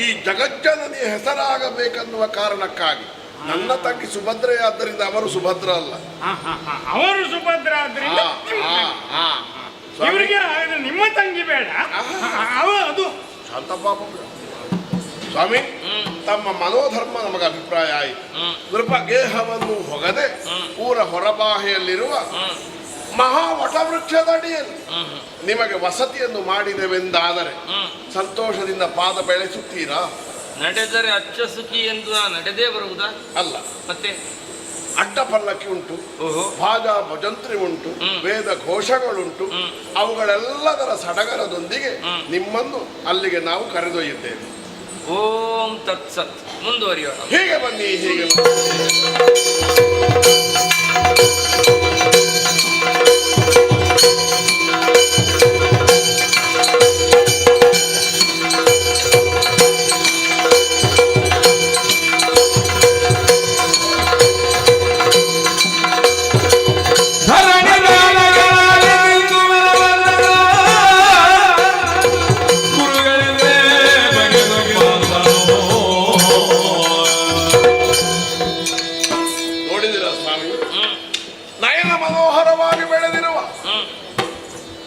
ಈ ಜಗಜ್ಜನನಿಯ ಹೆಸರಾಗಬೇಕನ್ನುವ ಕಾರಣಕ್ಕಾಗಿ. ನನ್ನ ತಂಗಿ ಸುಭದ್ರೆಯಾದ್ದರಿಂದ ಅವರು ಸುಭದ್ರ ಅಲ್ಲ. ಅವರು ಸುಭದ್ರ ಆದ್ರಿಂದ ಇವರಿಗೆ ನಿಮ್ಮ ತಂಗಿ ಬೇಡ. ಅದು ಶಾಂತಪಾಪ ಸ್ವಾಮಿ, ತಮ್ಮ ಮನೋಧರ್ಮ ನಮಗೆ ಅಭಿಪ್ರಾಯ ಆಯಿತು. ನೃಪಗೇಹವನ್ನು ಹೊಗದೆ ಊರ ಹೊರಬಾಹೆಯಲ್ಲಿರುವ ಮಹಾ ವಟವೃಕ್ಷದಡಿಯಲ್ಲಿ ನಿಮಗೆ ವಸತಿಯನ್ನು ಮಾಡಿದೆವೆಂದಾದರೆ ಸಂತೋಷದಿಂದ ಪಾದ ಬೆಳೆಸುತ್ತೀರಾ? ನಡೆದರೆ ಅಚ್ಚ ಸುಖಿ ಎಂದು ನಡೆದೇ ಬರುವುದಾ? ಅಲ್ಲ, ಮತ್ತೆ ಅಡ್ಡ ಪಲ್ಲಕ್ಕಿ ಉಂಟು, ಭಾಜಾ ಭಜಂತ್ರಿ ಉಂಟು, ವೇದ ಘೋಷಗಳುಂಟು. ಅವುಗಳೆಲ್ಲದರ ಸಡಗರದೊಂದಿಗೆ ನಿಮ್ಮನ್ನು ಅಲ್ಲಿಗೆ ನಾವು ಕರೆದೊಯ್ಯುತ್ತೇವೆ. ಓಂ ತತ್ಸತ್. ಮುಂದುವರಿಯೋಣ. ಹೀಗೆ ಬನ್ನಿ, ಹೀಗೆ ಧರಣಿ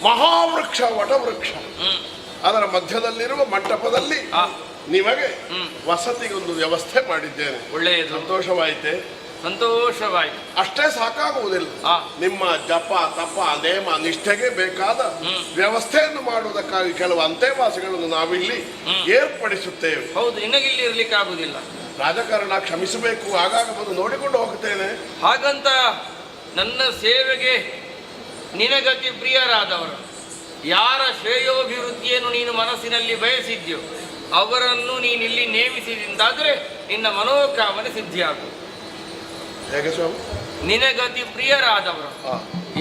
ಮಹಾವೃಕ್ಷ ವಟವೃಕ್ಷ, ಅದರ ಮಧ್ಯದಲ್ಲಿರುವ ಮಂಟಪದಲ್ಲಿ ನಿಮಗೆ ವಸತಿಗೊಂದು ವ್ಯವಸ್ಥೆ ಮಾಡಿದ್ದೇನೆ. ಒಳ್ಳೆಯದು, ಸಂತೋಷವಾಯಿತೆ? ಸಂತೋಷವಾಯಿತು. ಅಷ್ಟೇ ಸಾಕಾಗುವುದಿಲ್ಲ. ನಿಮ್ಮ ಜಪ ತಪ ನೇಮ ನಿಷ್ಠೆಗೆ ಬೇಕಾದ ವ್ಯವಸ್ಥೆಯನ್ನು ಮಾಡುವುದಕ್ಕಾಗಿ ಕೆಲವು ಅಂತೆವಾಸಿಗಳನ್ನು ನಾವಿಲ್ಲಿ ಏರ್ಪಡಿಸುತ್ತೇವೆ. ಹೌದು, ನಿನಗಿಲ್ಲಿ ಇರ್ಲಿಕ್ಕೆ ಆಗುದಿಲ್ಲ. ರಾಜಕಾರಣ ಕ್ಷಮಿಸಬೇಕು, ಆಗಾಗ ಬಂದು ನೋಡಿಕೊಂಡು ಹೋಗ್ತೇನೆ. ಹಾಗಂತ ನನ್ನ ಸೇವೆಗೆ ನಿನಗತಿ ಪ್ರಿಯರಾದವರು, ಯಾರ ಶ್ರೇಯೋಭಿವೃದ್ಧಿಯನ್ನು ನೀನು ಮನಸ್ಸಿನಲ್ಲಿ ಬಯಸಿದ್ಯೋ ಅವರನ್ನು ನೀನು ಇಲ್ಲಿ ನೇಮಿಸಿದಿಂದಾದರೆ ನಿನ್ನ ಮನೋಕಾಮನೆ ಸಿದ್ಧಿಯಾಗುವುದು. ಹೇಗೆ ಸ್ವಾಮಿ? ನಿನಗತಿ ಪ್ರಿಯರಾದವರು,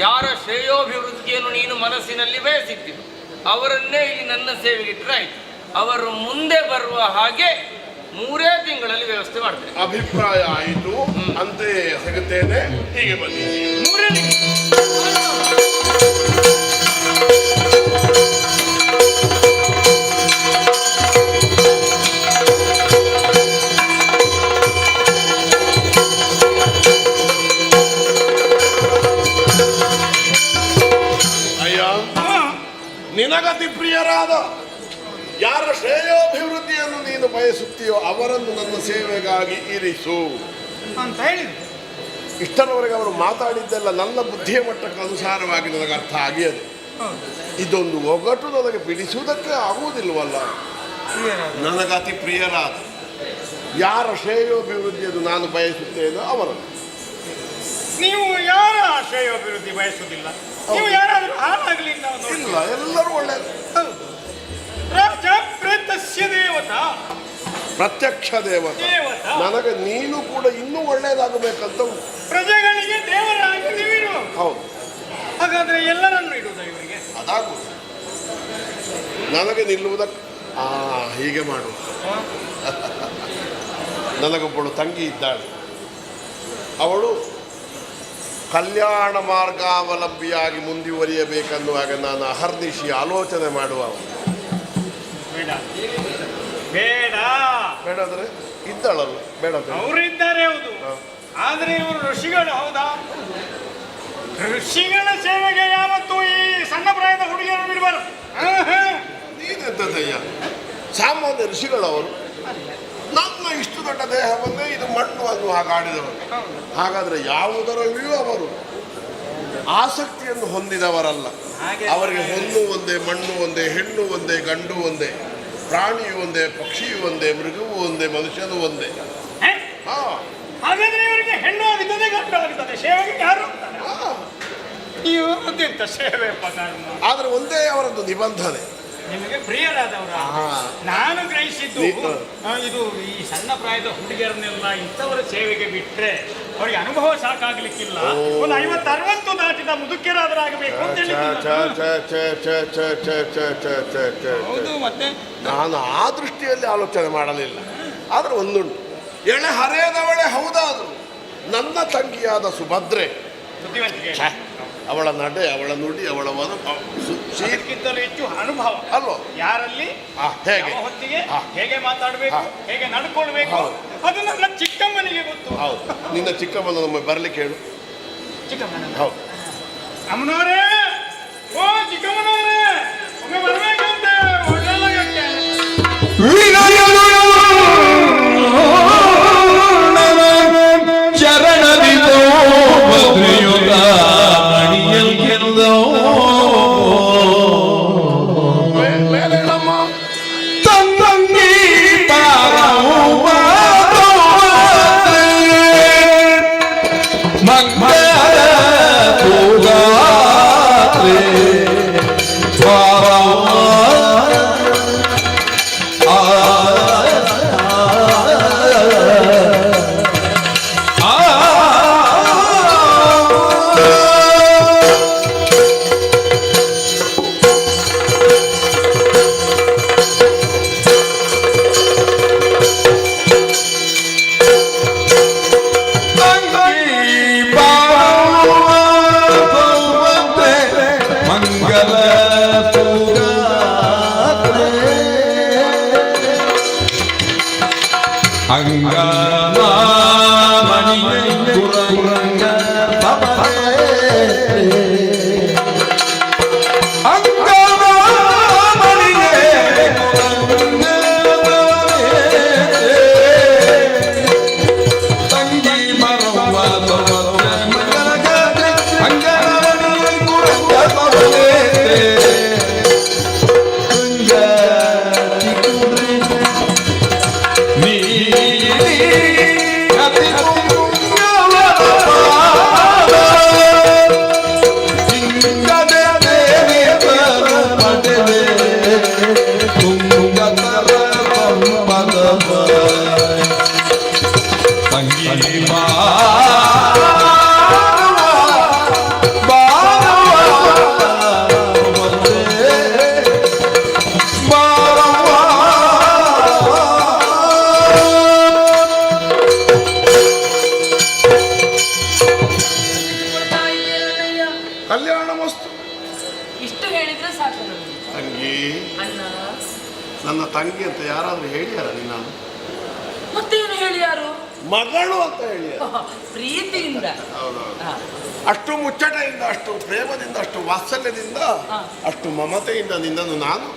ಯಾರ ಶ್ರೇಯೋಭಿವೃದ್ಧಿಯನ್ನು ನೀನು ಮನಸ್ಸಿನಲ್ಲಿ ಬಯಸಿದ್ಯೋ ಅವರನ್ನೇ ಇಲ್ಲಿ ನನ್ನ ಸೇವೆಗೆ ಇಟ್ಟರಾಯ್ತು. ಅವರು ಮುಂದೆ ಬರುವ ಹಾಗೆ 3 ತಿಂಗಳಲ್ಲಿ ವ್ಯವಸ್ಥೆ ಮಾಡ್ತೇನೆ. ಅಭಿಪ್ರಾಯ ಆಯಿತು, ಅಂತೆಯೇ ಸಿಗುತ್ತೇನೆ. ಹೀಗೆ ಬನ್ನಿ. ಅಯ್ಯ, ನಿನಗತಿ ಪ್ರಿಯರಾದ ಯಾರ ಶ್ರೇಯೋಭಿವೃದ್ಧಿಯನ್ನು ನೀನು ಬಯಸುತ್ತೀಯೋ ಅವರನ್ನು ನನ್ನ ಸೇವೆಗಾಗಿ ಇರಿಸು ಅಂತ ಹೇಳಿದ್ರು. ಇಷ್ಟರವರೆಗೆ ಅವರು ಮಾತಾಡಿದ್ದೆಲ್ಲ ನನ್ನ ಬುದ್ಧಿಯ ಮಟ್ಟಕ್ಕೆ ಅನುಸಾರವಾಗಿ ನನಗೆ ಅರ್ಥ ಆಗಿಯದು. ಇದೊಂದು ಒಗಟು ನನಗೆ ಬಿಡಿಸುವುದಕ್ಕೆ ಆಗುವುದಿಲ್ವಲ್ಲ. ನನಗೆ ಅತಿ ಪ್ರಿಯರಾದ ಯಾರ ಶ್ರೇಯೋಭಿವೃದ್ಧಿಯನ್ನು ನಾನು ಬಯಸುತ್ತೇನೋ ಅವರನ್ನು. ನೀವು ಯಾರ ಶ್ರೇಯೋಭಿವೃದ್ಧಿ ಬಯಸುವುದಿಲ್ಲ? ನೀವು ಯಾರಾದ್ರೂ ಹಾಳಾಗ್ಲಿ ಅಂತ ನೋಡಿ. ಇಲ್ಲ, ಎಲ್ಲರೂ ಒಳ್ಳೆಯದು. ರಾಜ ಪ್ರೇತಸ್ಯ ದೇವತಾ, ಪ್ರತ್ಯಕ್ಷ ದೇವತೆ. ನನಗೆ ನೀನು ಕೂಡ ಇನ್ನೂ ಒಳ್ಳೆಯದಾಗಬೇಕಂತ ಉಂಟು. ಪ್ರಜೆಗಳಿಗೆ ದೇವರಾಗಿ ನೀವಿರು. ಹೌದು. ಹಾಗಾದ್ರೆ ಎಲ್ಲರನ್ನು ಇಡುವುದ ಇವರಿಗೆ? ಅದಾಗುವುದು. ನನಗೆ ನಿಲ್ಲುವುದಕ್ಕೆ ಹೀಗೆ ಮಾಡು. ನನಗೊಬ್ಬಳು ತಂಗಿ ಇದ್ದಾಳೆ. ಅವಳು ಕಲ್ಯಾಣ ಮಾರ್ಗಾವಲಂಬಿಯಾಗಿ ಮುಂದುವರಿಯಬೇಕನ್ನುವಾಗ ನಾನು ಅಹರ್ನಿಶಿ ಆಲೋಚನೆ ಮಾಡುವ. ಬೇಡ ಬೇಡ ಬೇಡಾದ್ರೆ ಇದ್ದಾಳಲ್ಲ, ಬೇಡ. ಅವರಿದ್ದಾರೆ, ಹೌದು. ಆದ್ರೆ ಇವರು ಋಷಿಗಳು, ಹೌದಾ? ಋಷಿಗಳ ಸೇವೆಗೆ ಯಾವತ್ತೂ ಈ ಸಣ್ಣ ಪ್ರಾಯದ ಹುಡುಗಿಯರು ಬಿಡಬಾರದು. ನೀನೆಂತದಯ್ಯ, ಸಾಮಾನ್ಯ ಋಷಿಗಳವರು. ನನ್ನ ಇಷ್ಟು ದೊಡ್ಡ ದೇಹವನ್ನೇ ಇದು ಮಣ್ಣು ಅನ್ನುವ ಹಾಗಾಡಿದವರು. ಹಾಗಾದ್ರೆ ಯಾವುದರಲ್ಲಿಯೂ ಅವರು ಆಸಕ್ತಿಯನ್ನು ಹೊಂದಿದವರಲ್ಲ. ಅವರಿಗೆ ಹೊನ್ನು ಒಂದೇ, ಮಣ್ಣು ಒಂದೇ, ಹೆಣ್ಣು ಒಂದೇ, ಗಂಡು ಒಂದೇ, ಪ್ರಾಣಿಯು ಒಂದೇ, ಪಕ್ಷಿಯು ಒಂದೇ, ಮೃಗವೂ ಒಂದೇ, ಮನುಷ್ಯನು ಒಂದೇ. ಹಾಗಾದ್ರೆ ಇವರಿಗೆ ಹೆಣ್ಣು ಆಗುತ್ತದೆ, ಗಂಡು ಆಗುತ್ತದೆ, ಸೇವೆಗೆ ಯಾರು ಇವರದ್ದೆಂತ ಸೇವೆ? ಆದ್ರೆ ಒಂದೇ ಅವರದ್ದು ನಿಬಂಧನೆ. ನಿಮಗೆ ಪ್ರಿಯರಾದವರ ನಾನು ಗ್ರಹಿಸಿದ್ದು ಇದು ಈ ಸಣ್ಣ ಪ್ರಾಯದ ಹುಡುಗಿಯರನ್ನೆಲ್ಲ ಇಂಥವರ ಸೇವೆಗೆ ಬಿಟ್ರೆ ಅವರಿಗೆ ಅನುಭವ ಸಾಕಾಗ್ಲಿಕ್ಕಿಲ್ಲ. ಒಂದು 50-60 ದಾಟಿದ ಮುದುಕಿಯರಾದರಾಗಬೇಕು ಅಂತ ಹೇಳಿ. ಹೌದು, ಮತ್ತೆ ನಾನು ಆ ದೃಷ್ಟಿಯಲ್ಲಿ ಆಲೋಚನೆ ಮಾಡಲಿಲ್ಲ. ಆದ್ರೆ ಒಂದುಂಟು, ಎಳೆ ಹರೆಯದವಳೆ ಹೌದಾದ್ರು ನನ್ನ ತಂಗಿಯಾದ ಸುಭದ್ರೆ, ಅವಳ ನಡೆ, ಅವಳ ನುಡಿ, ಅವಳ ಅದಕ್ಕಿಂತಲೂ ಹೆಚ್ಚು ಅನುಭವ ಅಲ್ವೋ ಯಾರಲ್ಲಿ, ಹೇಗೆ ಹೊತ್ತಿಗೆ ಹೇಗೆ ಮಾತಾಡಬೇಕು, ಹೇಗೆ ನಡ್ಕೊಳ್ಬೇಕು, ಅದು ನನ್ನ ಚಿಕ್ಕಮ್ಮನಿಗೆ ಗೊತ್ತು. ಹೌದು, ನಿನ್ನ ಚಿಕ್ಕಮ್ಮನ ಒಮ್ಮೆ ಬರ್ಲಿಕ್ಕೆ ಹೇಳು. ಚಿಕ್ಕಮ್ಮನ? ಹೌದು. ಅಮ್ಮನವರೇ, ಓ ಚಿಕ್ಕಮ್ಮನವರೇ, ಒಮ್ಮೆ ಬರ್ಬೇಕಂತೆ. ಒಳ್ಳೆಯದಾಗಕ್ಕೆ ಚರಣದಿದೋ ಬದ್ರಿಯುಗ ಮಣಿಯಲ್ಗೆಂದೋ ತಂಗಿ ಮಂಗಳ ತೂಗಾತ್ರೆ ಆ ಕಲ್ಯಾಣ ವಸ್ತು. ಇಷ್ಟು ಹೇಳಿದ್ರೆ ಸಾಕು ನನಗೆ. ತಂಗಿ, ಅಣ್ಣ, ನನ್ನ ತಂಗಿ ಅಂತ ಯಾರಾದ್ರೂ ಹೇಳಿಯಾರ ನಿನ್ನ? ಮತ್ತೇನು ಹೇಳಿ ಯಾರು? ಮಗಳು ಅಂತ ಹೇಳಿಯಾರ. ಪ್ರೀತಿಯಿಂದ. ಹೌದೌದು. ಹಾ. ಅಷ್ಟು ಮುಚ್ಚಟೆಯಿಂದ, ಅಷ್ಟು ಪ್ರೇಮದಿಂದ, ಅಷ್ಟು ವಾತ್ಸಲ್ಯದಿಂದ, ಅಷ್ಟು ಮಮತೆಯಿಂದ ನಿನ್ನನ್ನು ನಾನು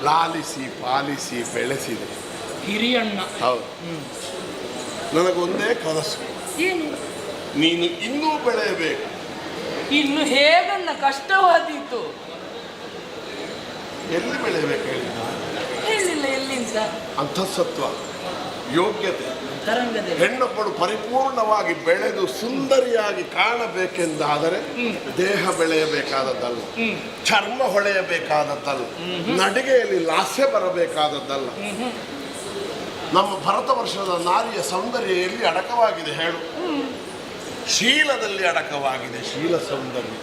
ಲಾಲಿಸಿ ಪಾಲಿಸಿ ಬೆಳೆಸಿದೆ. ಹಿರಿಯಣ್ಣ. ಹೌದು. ನನಗೊಂದೇ ಕನಸು, ಏನು? ನೀನು ಇನ್ನೂ ಬೆಳೆಯಬೇಕು. ಇನ್ನು ಹೇಗಣ್ಣ? ಕಷ್ಟವಾದೀತು. ಎಲ್ಲಿ ಬೆಳೆಯಬೇಕು ಹೇಳಿದ? ಹೇಳಿಲ್ಲ ಎಲ್ಲಿಂದ. ಅಂತಃಸತ್ವ, ಯೋಗ್ಯತೆ, ತರಂಗದಲ್ಲಿ ಹೆಣ್ಣೊಬ್ಬಳು ಪರಿಪೂರ್ಣವಾಗಿ ಬೆಳೆದು ಸುಂದರಿಯಾಗಿ ಕಾಣಬೇಕೆಂದಾದರೆ ದೇಹ ಬೆಳೆಯಬೇಕಾದದ್ದಲ್ಲ, ಚರ್ಮ ಹೊಳೆಯಬೇಕಾದದ್ದಲ್ಲ, ನಡಿಗೆಯಲ್ಲಿ ಲಾಸ್ಯ ಬರಬೇಕಾದದ್ದಲ್ಲ. ನಮ್ಮ ಭರತ ವರ್ಷದ ನಾರಿಯ ಸೌಂದರ್ಯ ಎಲ್ಲಿ ಅಡಕವಾಗಿದೆ ಹೇಳು? ಶೀಲದಲ್ಲಿ ಅಡಕವಾಗಿದೆ. ಶೀಲ ಸೌಂದರ್ಯ.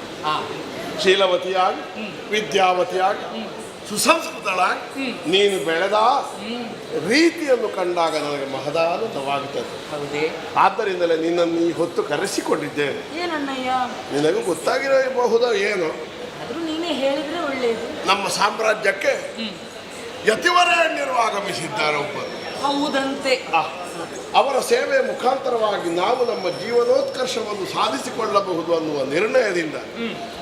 ಶೀಲವತಿಯಾಗಿ, ವಿದ್ಯಾವತಿಯಾಗಿ, ಸುಸಂಸ್ಕೃತಳಾಗಿ ನೀನು ಬೆಳೆದ ರೀತಿಯನ್ನು ಕಂಡಾಗ ನನಗೆ ಮಹದಾನಂದವಾಗುತ್ತದೆ. ಆದ್ದರಿಂದಲೇ ನಿನ್ನನ್ನು ಈ ಹೊತ್ತು ಕರೆಸಿಕೊಂಡಿದ್ದೇನೆ. ಏನಣ್ಣಯ್ಯ? ನಿನಗೂ ಗೊತ್ತಾಗಿರಬಹುದೋ ಏನೋ, ಆದ್ರೂ ನೀನೇ ಹೇಳಿದ್ರೆ ಒಳ್ಳೆಯದು. ನಮ್ಮ ಸಾಮ್ರಾಜ್ಯಕ್ಕೆ ಯತಿವರೇಣ್ಯರು ಆಗಮಿಸಿದ್ದಾರೆ ಒಬ್ಬರು. ಹೌದಂತೆ. ಅವರ ಸೇವೆಯ ಮುಖಾಂತರವಾಗಿ ನಾವು ನಮ್ಮ ಜೀವನೋತ್ಕರ್ಷವನ್ನು ಸಾಧಿಸಿಕೊಳ್ಳಬಹುದು ಅನ್ನುವ ನಿರ್ಣಯದಿಂದ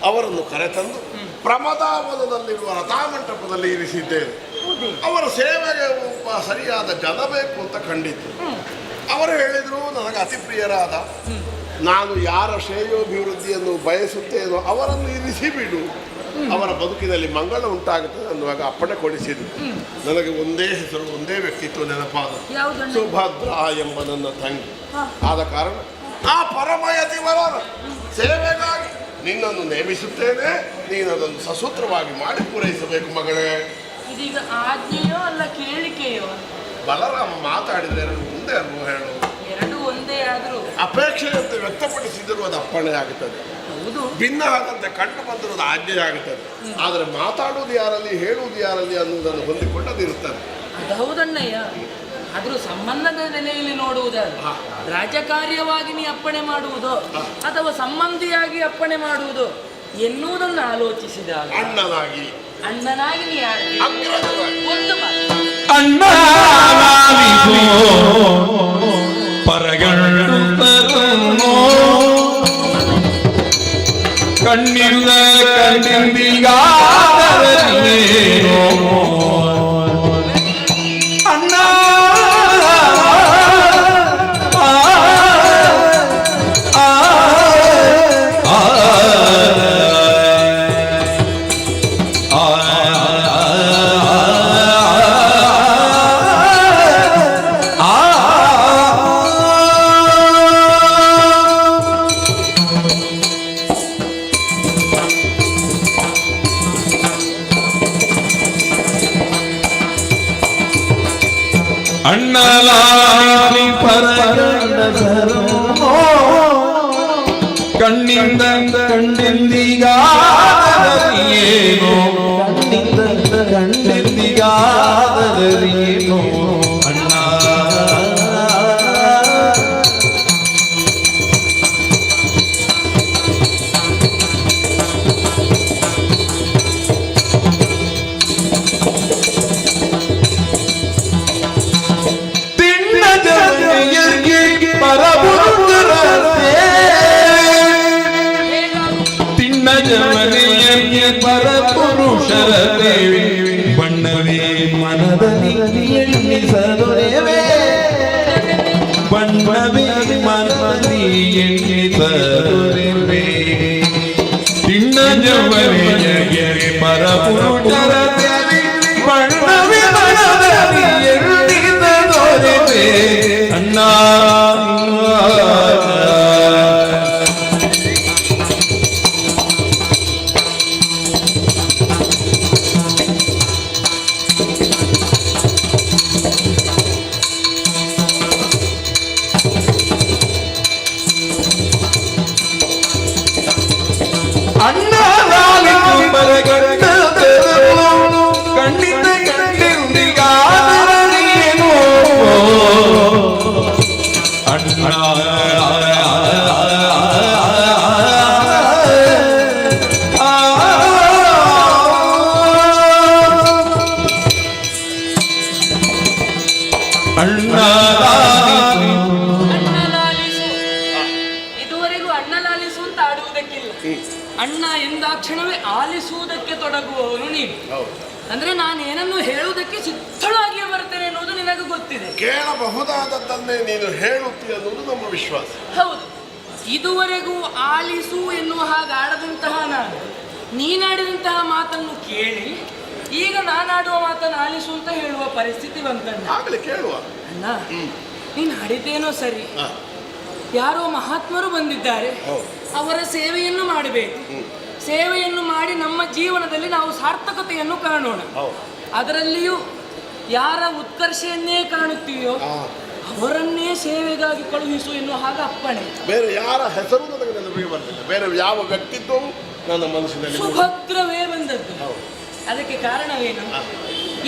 ಅವರನ್ನು ಕರೆತಂದು ಪ್ರಮದಾವನದಲ್ಲಿರುವ ರಥಾಮಂಟಪದಲ್ಲಿ ಇರಿಸಿದ್ದೇನೆ. ಅವರ ಸೇವೆಗೆ ಒಬ್ಬ ಸರಿಯಾದ ಜನ ಬೇಕು ಅಂತ ಕಂಡಿತು. ಅವರು ಹೇಳಿದರು, ನನಗೆ ಅತಿ ಪ್ರಿಯರಾದ, ನಾನು ಯಾರ ಶ್ರೇಯೋಭಿವೃದ್ಧಿಯನ್ನು ಬಯಸುತ್ತೇನೋ ಅವರನ್ನು ಇರಿಸಿ ಬಿಡು, ಅವರ ಬದುಕಿನಲ್ಲಿ ಮಂಗಳ ಉಂಟಾಗುತ್ತದೆ ಅನ್ನುವಾಗ ಅಪ್ಪಣೆ ಕೊಡಿಸಿದ್ರು. ನನಗೆ ಒಂದೇ ಹೆಸರು, ಒಂದೇ ವ್ಯಕ್ತಿತ್ವ ನೆನಪಾದ, ಸುಭದ್ರ ಎಂಬ ನನ್ನ ತಂಗಿ. ಆದ ಕಾರಣ ಆ ಪರಮಯತಿವರರ ಸೇವೆಗಾಗಿ ನಿನ್ನನ್ನು ನೇಮಿಸುತ್ತೇನೆ. ನೀನದನ್ನು ಸಸೂತ್ರವಾಗಿ ಮಾಡಿ ಪೂರೈಸಬೇಕು ಮಗಳೇ. ಇದೀಗ ಆಜ್ಞೆಯೋ ಅಲ್ಲ ಕೇಳಿಕೆಯೋ? ಬಲರಾಮ ಮಾತಾಡಿದ್ರೆ ಎರಡು ಒಂದೇ ಅಲ್ವೋ ಹೇಳು? ಎರಡು ಒಂದೇ ಆದ್ರೂ ಅಪೇಕ್ಷೆಯಂತೆ ವ್ಯಕ್ತಪಡಿಸಿದರೂ ಅದು ಅಪ್ಪಣೆ ಆಗುತ್ತದೆ. ಭಿನ್ನ ಆದಂತೆ ಕಂಡು ಬಂದಿರೋದು ಆಜ್ಞೆ ಆಗುತ್ತದೆ. ಆದರೆ ಮಾತಾಡುವುದು ಯಾರಲ್ಲಿ, ಹೇಳುವುದು ಯಾರಲ್ಲಿ ಅನ್ನುವುದನ್ನು ಹೊಂದಿಕೊಂಡದಿರುತ್ತದೆ. ಅದು ಹೌದಣ್ಣಯ್ಯ. ಆದ್ರೂ ಸಂಬಂಧದ ನೆಲೆಯಲ್ಲಿ ನೋಡುವುದಲ್ಲ, ರಾಜಕಾರ್ಯವಾಗಿ ನೀ ಅಪ್ಪಣೆ ಮಾಡುವುದೋ ಅಥವಾ ಸಂಬಂಧಿಯಾಗಿ ಅಪ್ಪಣೆ ಮಾಡುವುದೋ ಎನ್ನುವುದನ್ನು ಆಲೋಚಿಸಿದಾಗ ಅಣ್ಣನಾಗಿ ನೀ ಒಂದು ಮಾತು ಅಣ್ಣ ಪರಗಣ್ಣು ಕಣ್ಣಿರುದ ಕಣ್ಣಿಂದೀಗ ಅಣ್ಣ ಅಣ್ಣಲಾಗಿ ಪರಗಣ್ಣನು ಕಣ್ಣಿಂದ ಕಂಡೆಂದಿಗಾದರಿಯೇನೋ ಕಣ್ಣಿಂದ ಕಂಡೆಂದಿಗಾದರಿಯೇನೋ ಅಣ್ಣ ಪರಪುರುಷರ ದೇವಿ ಬಣ್ಣವೇ ಮನದಲ್ಲಿ ಎಣ್ಣಿಸದೊರೆವೇ ಬಣ್ಣವೇ ಮನದಲ್ಲಿ ಎಣ್ಣಿಸದೊರೆವೇ ತಿಣ್ಣ ಜವನೆಗೆ ಪರಪುರುಷರ ದೇವಿ ಬಣ್ಣವೇ ಮನದಲ್ಲಿ ಎಣ್ಣಿಸದೊರೆವೇ ಅಣ್ಣ ಅಣ್ಣ ತಕ್ಷಣವೇ ಆಲಿಸುವುದಕ್ಕೆ ತೊಡಗುವವನು ನೀನು. ಹೌದು. ಅಂದ್ರೆ ನಾನು ಏನನ್ನು ಹೇಳುವುದಕ್ಕೆ ಸಿದ್ಧಳಾಗಿಯೇ ಬರ್ತೇನೆ ಅನ್ನೋದು ನಿನಗೆ ಗೊತ್ತಿದೆ. ಕೇಳಬಹುದಾದದ್ದನ್ನೇ ನೀನು ಹೇಳುತ್ತೀಯ ಅನ್ನೋದು ನಮ್ಮ ವಿಶ್ವಾಸ. ಹೌದು. ಇದುವರೆಗೂ ಆಲಿಸು ಎನ್ನುವ ಹಾಗೆ ಆಡದಂತಹ ನಾನು ನೀನಾಡಿದಂತಹ ಮಾತನ್ನು ಕೇಳಿ ಈಗ ನಾನಾಡುವ ಮಾತನ್ನು ಆಲಿಸು ಅಂತ ಹೇಳುವ ಪರಿಸ್ಥಿತಿ ಬಂತಣ್ಣ. ಆಗಲಿ ಕೇಳುವ. ಅಣ್ಣ, ನೀನು ಹಾಡಿದ್ದೇನೋ ಸರಿ, ಯಾರೋ ಮಹಾತ್ಮರು ಬಂದಿದ್ದಾರೆ, ಅವರ ಸೇವೆಯನ್ನು ಮಾಡಬೇಕು. ಸೇವೆಯನ್ನು ಮಾಡಿ ನಮ್ಮ ಜೀವನದಲ್ಲಿ ನಾವು ಸಾರ್ಥಕತೆಯನ್ನು ಕಾಣೋಣ. ಅದರಲ್ಲಿಯೂ ಯಾರ ಉತ್ಕರ್ಷೆಯನ್ನೇ ಕಾಣುತ್ತೀಯೋ ಅವರನ್ನೇ ಸೇವೆಗಾಗಿ ಕಳುಹಿಸು ಎನ್ನುವ ಹಾಗೆ ಅಪ್ಪಣೆ. ಬೇರೆ ಯಾರ ಹೆಸರು ನನಗೆ ನೆನಪಿಗೆ ಬರ್ತಿಲ್ಲ, ಬೇರೆ ಯಾವ ವ್ಯಕ್ತಿತ್ವವು ನನ್ನ ಮನಸ್ಸಿನಲ್ಲಿ ಸುಭದ್ರವೇ ಬಂದದ್ದು. ಅದಕ್ಕೆ ಕಾರಣವೇನು?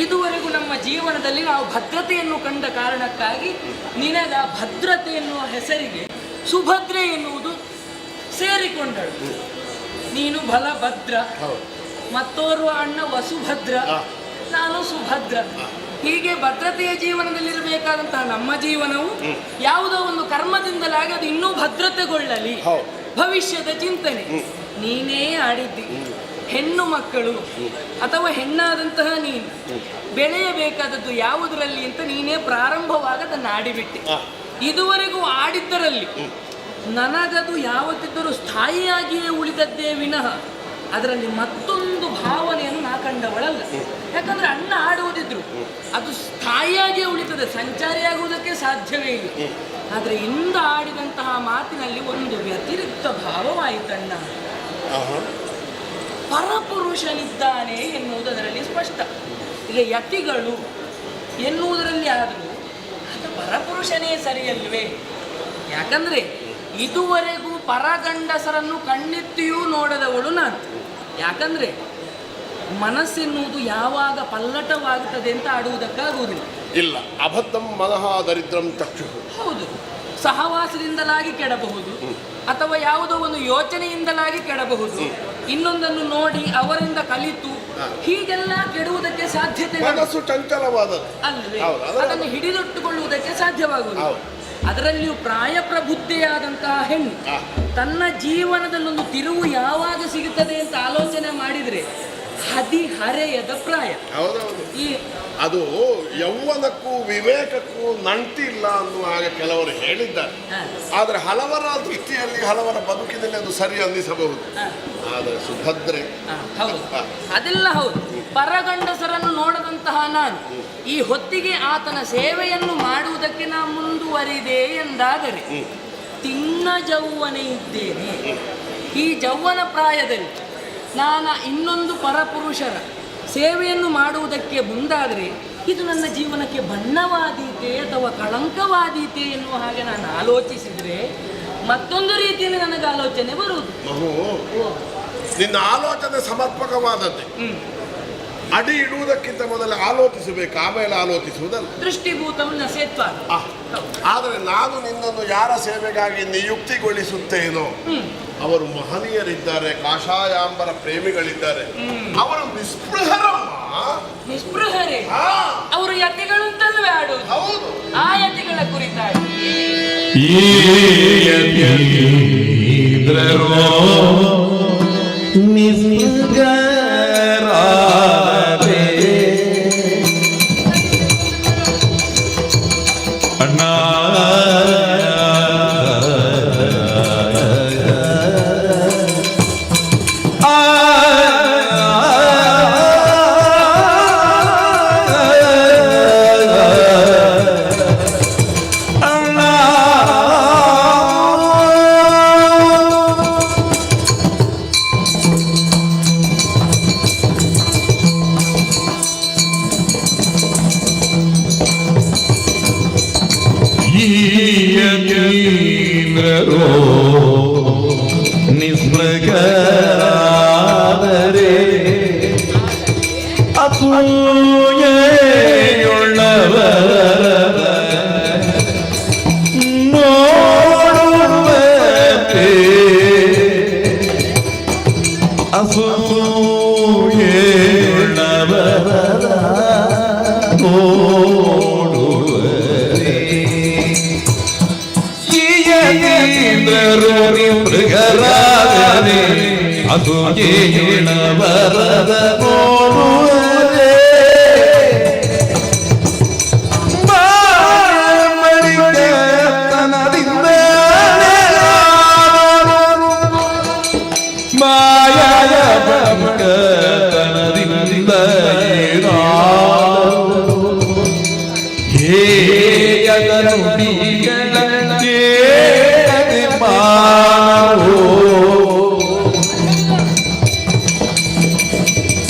ಇದುವರೆಗೂ ನಮ್ಮ ಜೀವನದಲ್ಲಿ ನಾವು ಭದ್ರತೆಯನ್ನು ಕಂಡ ಕಾರಣಕ್ಕಾಗಿ ನಿನಗ ಭದ್ರತೆ ಎನ್ನುವ ಹೆಸರಿಗೆ ಸುಭದ್ರೆ ಎನ್ನುವುದು ಸೇರಿಕೊಂಡಳು. ನೀನು ಬಲಭದ್ರ, ಮತ್ತೋರ್ವ ಅಣ್ಣ ವಸುಭದ್ರ, ನಾನು ಸುಭದ್ರ. ಹೀಗೆ ಭದ್ರತೆಯ ಜೀವನದಲ್ಲಿರಬೇಕಾದಂತಹ ನಮ್ಮ ಜೀವನವು ಯಾವುದೋ ಒಂದು ಕರ್ಮದಿಂದಲಾಗಿ ಅದು ಇನ್ನೂ ಭದ್ರತೆಗೊಳ್ಳಲಿ, ಭವಿಷ್ಯದ ಚಿಂತನೆ. ನೀನೇ ಆಡಿದ್ದಿ. ಹೆಣ್ಣು ಮಕ್ಕಳು ಅಥವಾ ಹೆಣ್ಣಾದಂತಹ ನೀನು ಬೆಳೆಯಬೇಕಾದದ್ದು ಯಾವುದರಲ್ಲಿ ಅಂತ ನೀನೇ ಪ್ರಾರಂಭವಾಗದನ್ನು ಆಡಿಬಿಟ್ಟೆ. ಇದುವರೆಗೂ ಆಡಿದ್ದರಲ್ಲಿ ನನಗದು ಯಾವತ್ತಿದ್ದರೂ ಸ್ಥಾಯಿಯಾಗಿಯೇ ಉಳಿದದ್ದೇ ವಿನಃ ಅದರಲ್ಲಿ ಮತ್ತೊಂದು ಭಾವನೆಯನ್ನು ನಾ ಕಂಡವಳಲ್ಲ. ಯಾಕಂದ್ರೆ ಅಣ್ಣ ಆಡುವುದಿದ್ರು ಅದು ಸ್ಥಾಯಿಯಾಗಿಯೇ ಉಳಿತದೆ, ಸಂಚಾರಿಯಾಗುವುದಕ್ಕೆ ಸಾಧ್ಯವೇ ಇಲ್ಲ. ಆದರೆ ಇಂದು ಆಡಿದಂತಹ ಮಾತಿನಲ್ಲಿ ಒಂದು ವ್ಯತಿರಿಕ್ತ ಭಾವವಾಯಿತಣ್ಣ. ಪರಪುರುಷನಿದ್ದಾನೆ ಎನ್ನುವುದು ಅದರಲ್ಲಿ ಸ್ಪಷ್ಟ. ಈಗ ಯತಿಗಳು ಎನ್ನುವುದರಲ್ಲಿ ಆದರೂ ಅದು ಪರಪುರುಷನೇ ಸರಿಯಲ್ವೇ? ಯಾಕಂದ್ರೆ ಇದುವರೆಗೂ ಪರಗಂಡಸರನ್ನು ಕಣ್ಣೆತ್ತಿಯೂ ನೋಡದವಳು ನಾನು. ಯಾಕಂದ್ರೆ ಮನಸ್ಸೆನ್ನುವುದು ಯಾವಾಗ ಪಲ್ಲಟವಾಗುತ್ತದೆ ಅಂತ ಆಡುವುದಕ್ಕಾಗುವುದಿಲ್ಲ. ಇಲ್ಲ, ಅಬದ್ಧಂ ಮನಃ ದರಿದ್ರಂ ಚಕ್ಷು. ಹೌದು, ಸಹವಾಸದಿಂದಲಾಗಿ ಕೆಡಬಹುದು, ಅಥವಾ ಯಾವುದೋ ಒಂದು ಯೋಚನೆಯಿಂದಲಾಗಿ ಕೆಡಬಹುದು, ಇನ್ನೊಂದನ್ನು ನೋಡಿ ಅವರಿಂದ ಕಲಿತು ಹೀಗೆಲ್ಲ ಕೆಡುವುದಕ್ಕೆ ಸಾಧ್ಯತೆ ಮನಸ್ಸು ಚಂಚಲವಾದದ್ದು ಅಲ್ವೇ? ಅದನ್ನು ಹಿಡಿದಿಟ್ಟುಕೊಳ್ಳುವುದಕ್ಕೆ ಸಾಧ್ಯವಾಗುವುದು. ಅದರಲ್ಲಿಯೂ ಪ್ರಾಯ ಪ್ರಬುದ್ಧಿಯಾದಂತಹ ಹೆಣ್ಣು ತನ್ನ ಜೀವನದಲ್ಲೊಂದು ತಿರುವು ಯಾವಾಗ ಸಿಗುತ್ತದೆ ಅಂತ ಆಲೋಚನೆ ಮಾಡಿದರೆ ಹದಿಹರೆಯದ ಪ್ರಾಯ. ಈ ಅದು ಯೌವನಕ್ಕೂ ವಿವೇಕಕ್ಕೂ ನಂಟಿಲ್ಲ ಅನ್ನುವ ಹಾಗೆ ಕೆಲವರು ಹೇಳಿದ್ದಾರೆ. ಆದರೆ ಹಲವರ ದೃಷ್ಟಿಯಲ್ಲಿ ಹಲವರ ಬದುಕಿನಲ್ಲಿ ಅದು ಸರಿ ಅನ್ನಿಸಬಹುದು. ಆದರೆ ಸುಭದ್ರೆ ಹೌದು, ಅದೆಲ್ಲ ಹೌದು. ಪರಗಂಡಸರನ್ನು ನೋಡದಂತಹ ನಾನು ಈ ಹೊತ್ತಿಗೆ ಆತನ ಸೇವೆಯನ್ನು ಮಾಡುವುದಕ್ಕೆ ನಾ ಮುಂದುವರಿದೆ ಎಂದಾದರೆ ತಿನ್ನ ಜೌವನೆ ಇದ್ದೇನೆ. ಈ ಜೌವನ ಪ್ರಾಯದಲ್ಲಿ ನಾನು ಇನ್ನೊಂದು ಪರಪುರುಷರ ಸೇವೆಯನ್ನು ಮಾಡುವುದಕ್ಕೆ ಮುಂದಾದರೆ ಇದು ನನ್ನ ಜೀವನಕ್ಕೆ ಬಣ್ಣವಾದೀತೆ ಅಥವಾ ಕಳಂಕವಾದೀತೆ ಎನ್ನುವ ಹಾಗೆ ನಾನು ಆಲೋಚಿಸಿದರೆ ಮತ್ತೊಂದು ರೀತಿಯಲ್ಲಿ ನನಗೆ ಆಲೋಚನೆ ಬರುವುದು. ನಿನ್ನ ಆಲೋಚನೆ ಸಮರ್ಪಕವಾದದ್ದೇ. ಅಡಿ ಇಡುವುದಕ್ಕಿಂತ ಮೊದಲು ಆಲೋಚಿಸಬೇಕು, ಆಮೇಲೆ ಆಲೋಚಿಸುವುದಲ್ಲ. ದೃಷ್ಟಿಭೂತಂ ನಸೇತ್ವ. ಆದರೆ ನಾನು ನಿನ್ನನ್ನು ಯಾರ ಸೇವೆಗಾಗಿ ನಿಯುಕ್ತಿಗೊಳಿಸುತ್ತೇನೋ ಅವರು ಮಹನೀಯರಿದ್ದಾರೆ, ಕಾಷಾಯಾಂಬರ ಪ್ರೇಮಿಗಳಿದ್ದಾರೆ. ಅವರು ನಿಸ್ಪೃಹರೇ. ಅವರು ಯತಿಗಳು ಅಂತಲ್ವೇ ಆಡುವುದು. ಹೌದು, ಆ ಯತಿಗಳ ಕುರಿತಾಗಿ ಅದು ಏಳವರದ ನೋಡುವರೆ ಮರಿತನದಿಂದ ಮಾಯದ ಬಂಕತನದಿಂದ ಹೇಯದ ನುಡಿಗಳ ಕೇಳದೆ ಮಾವೋ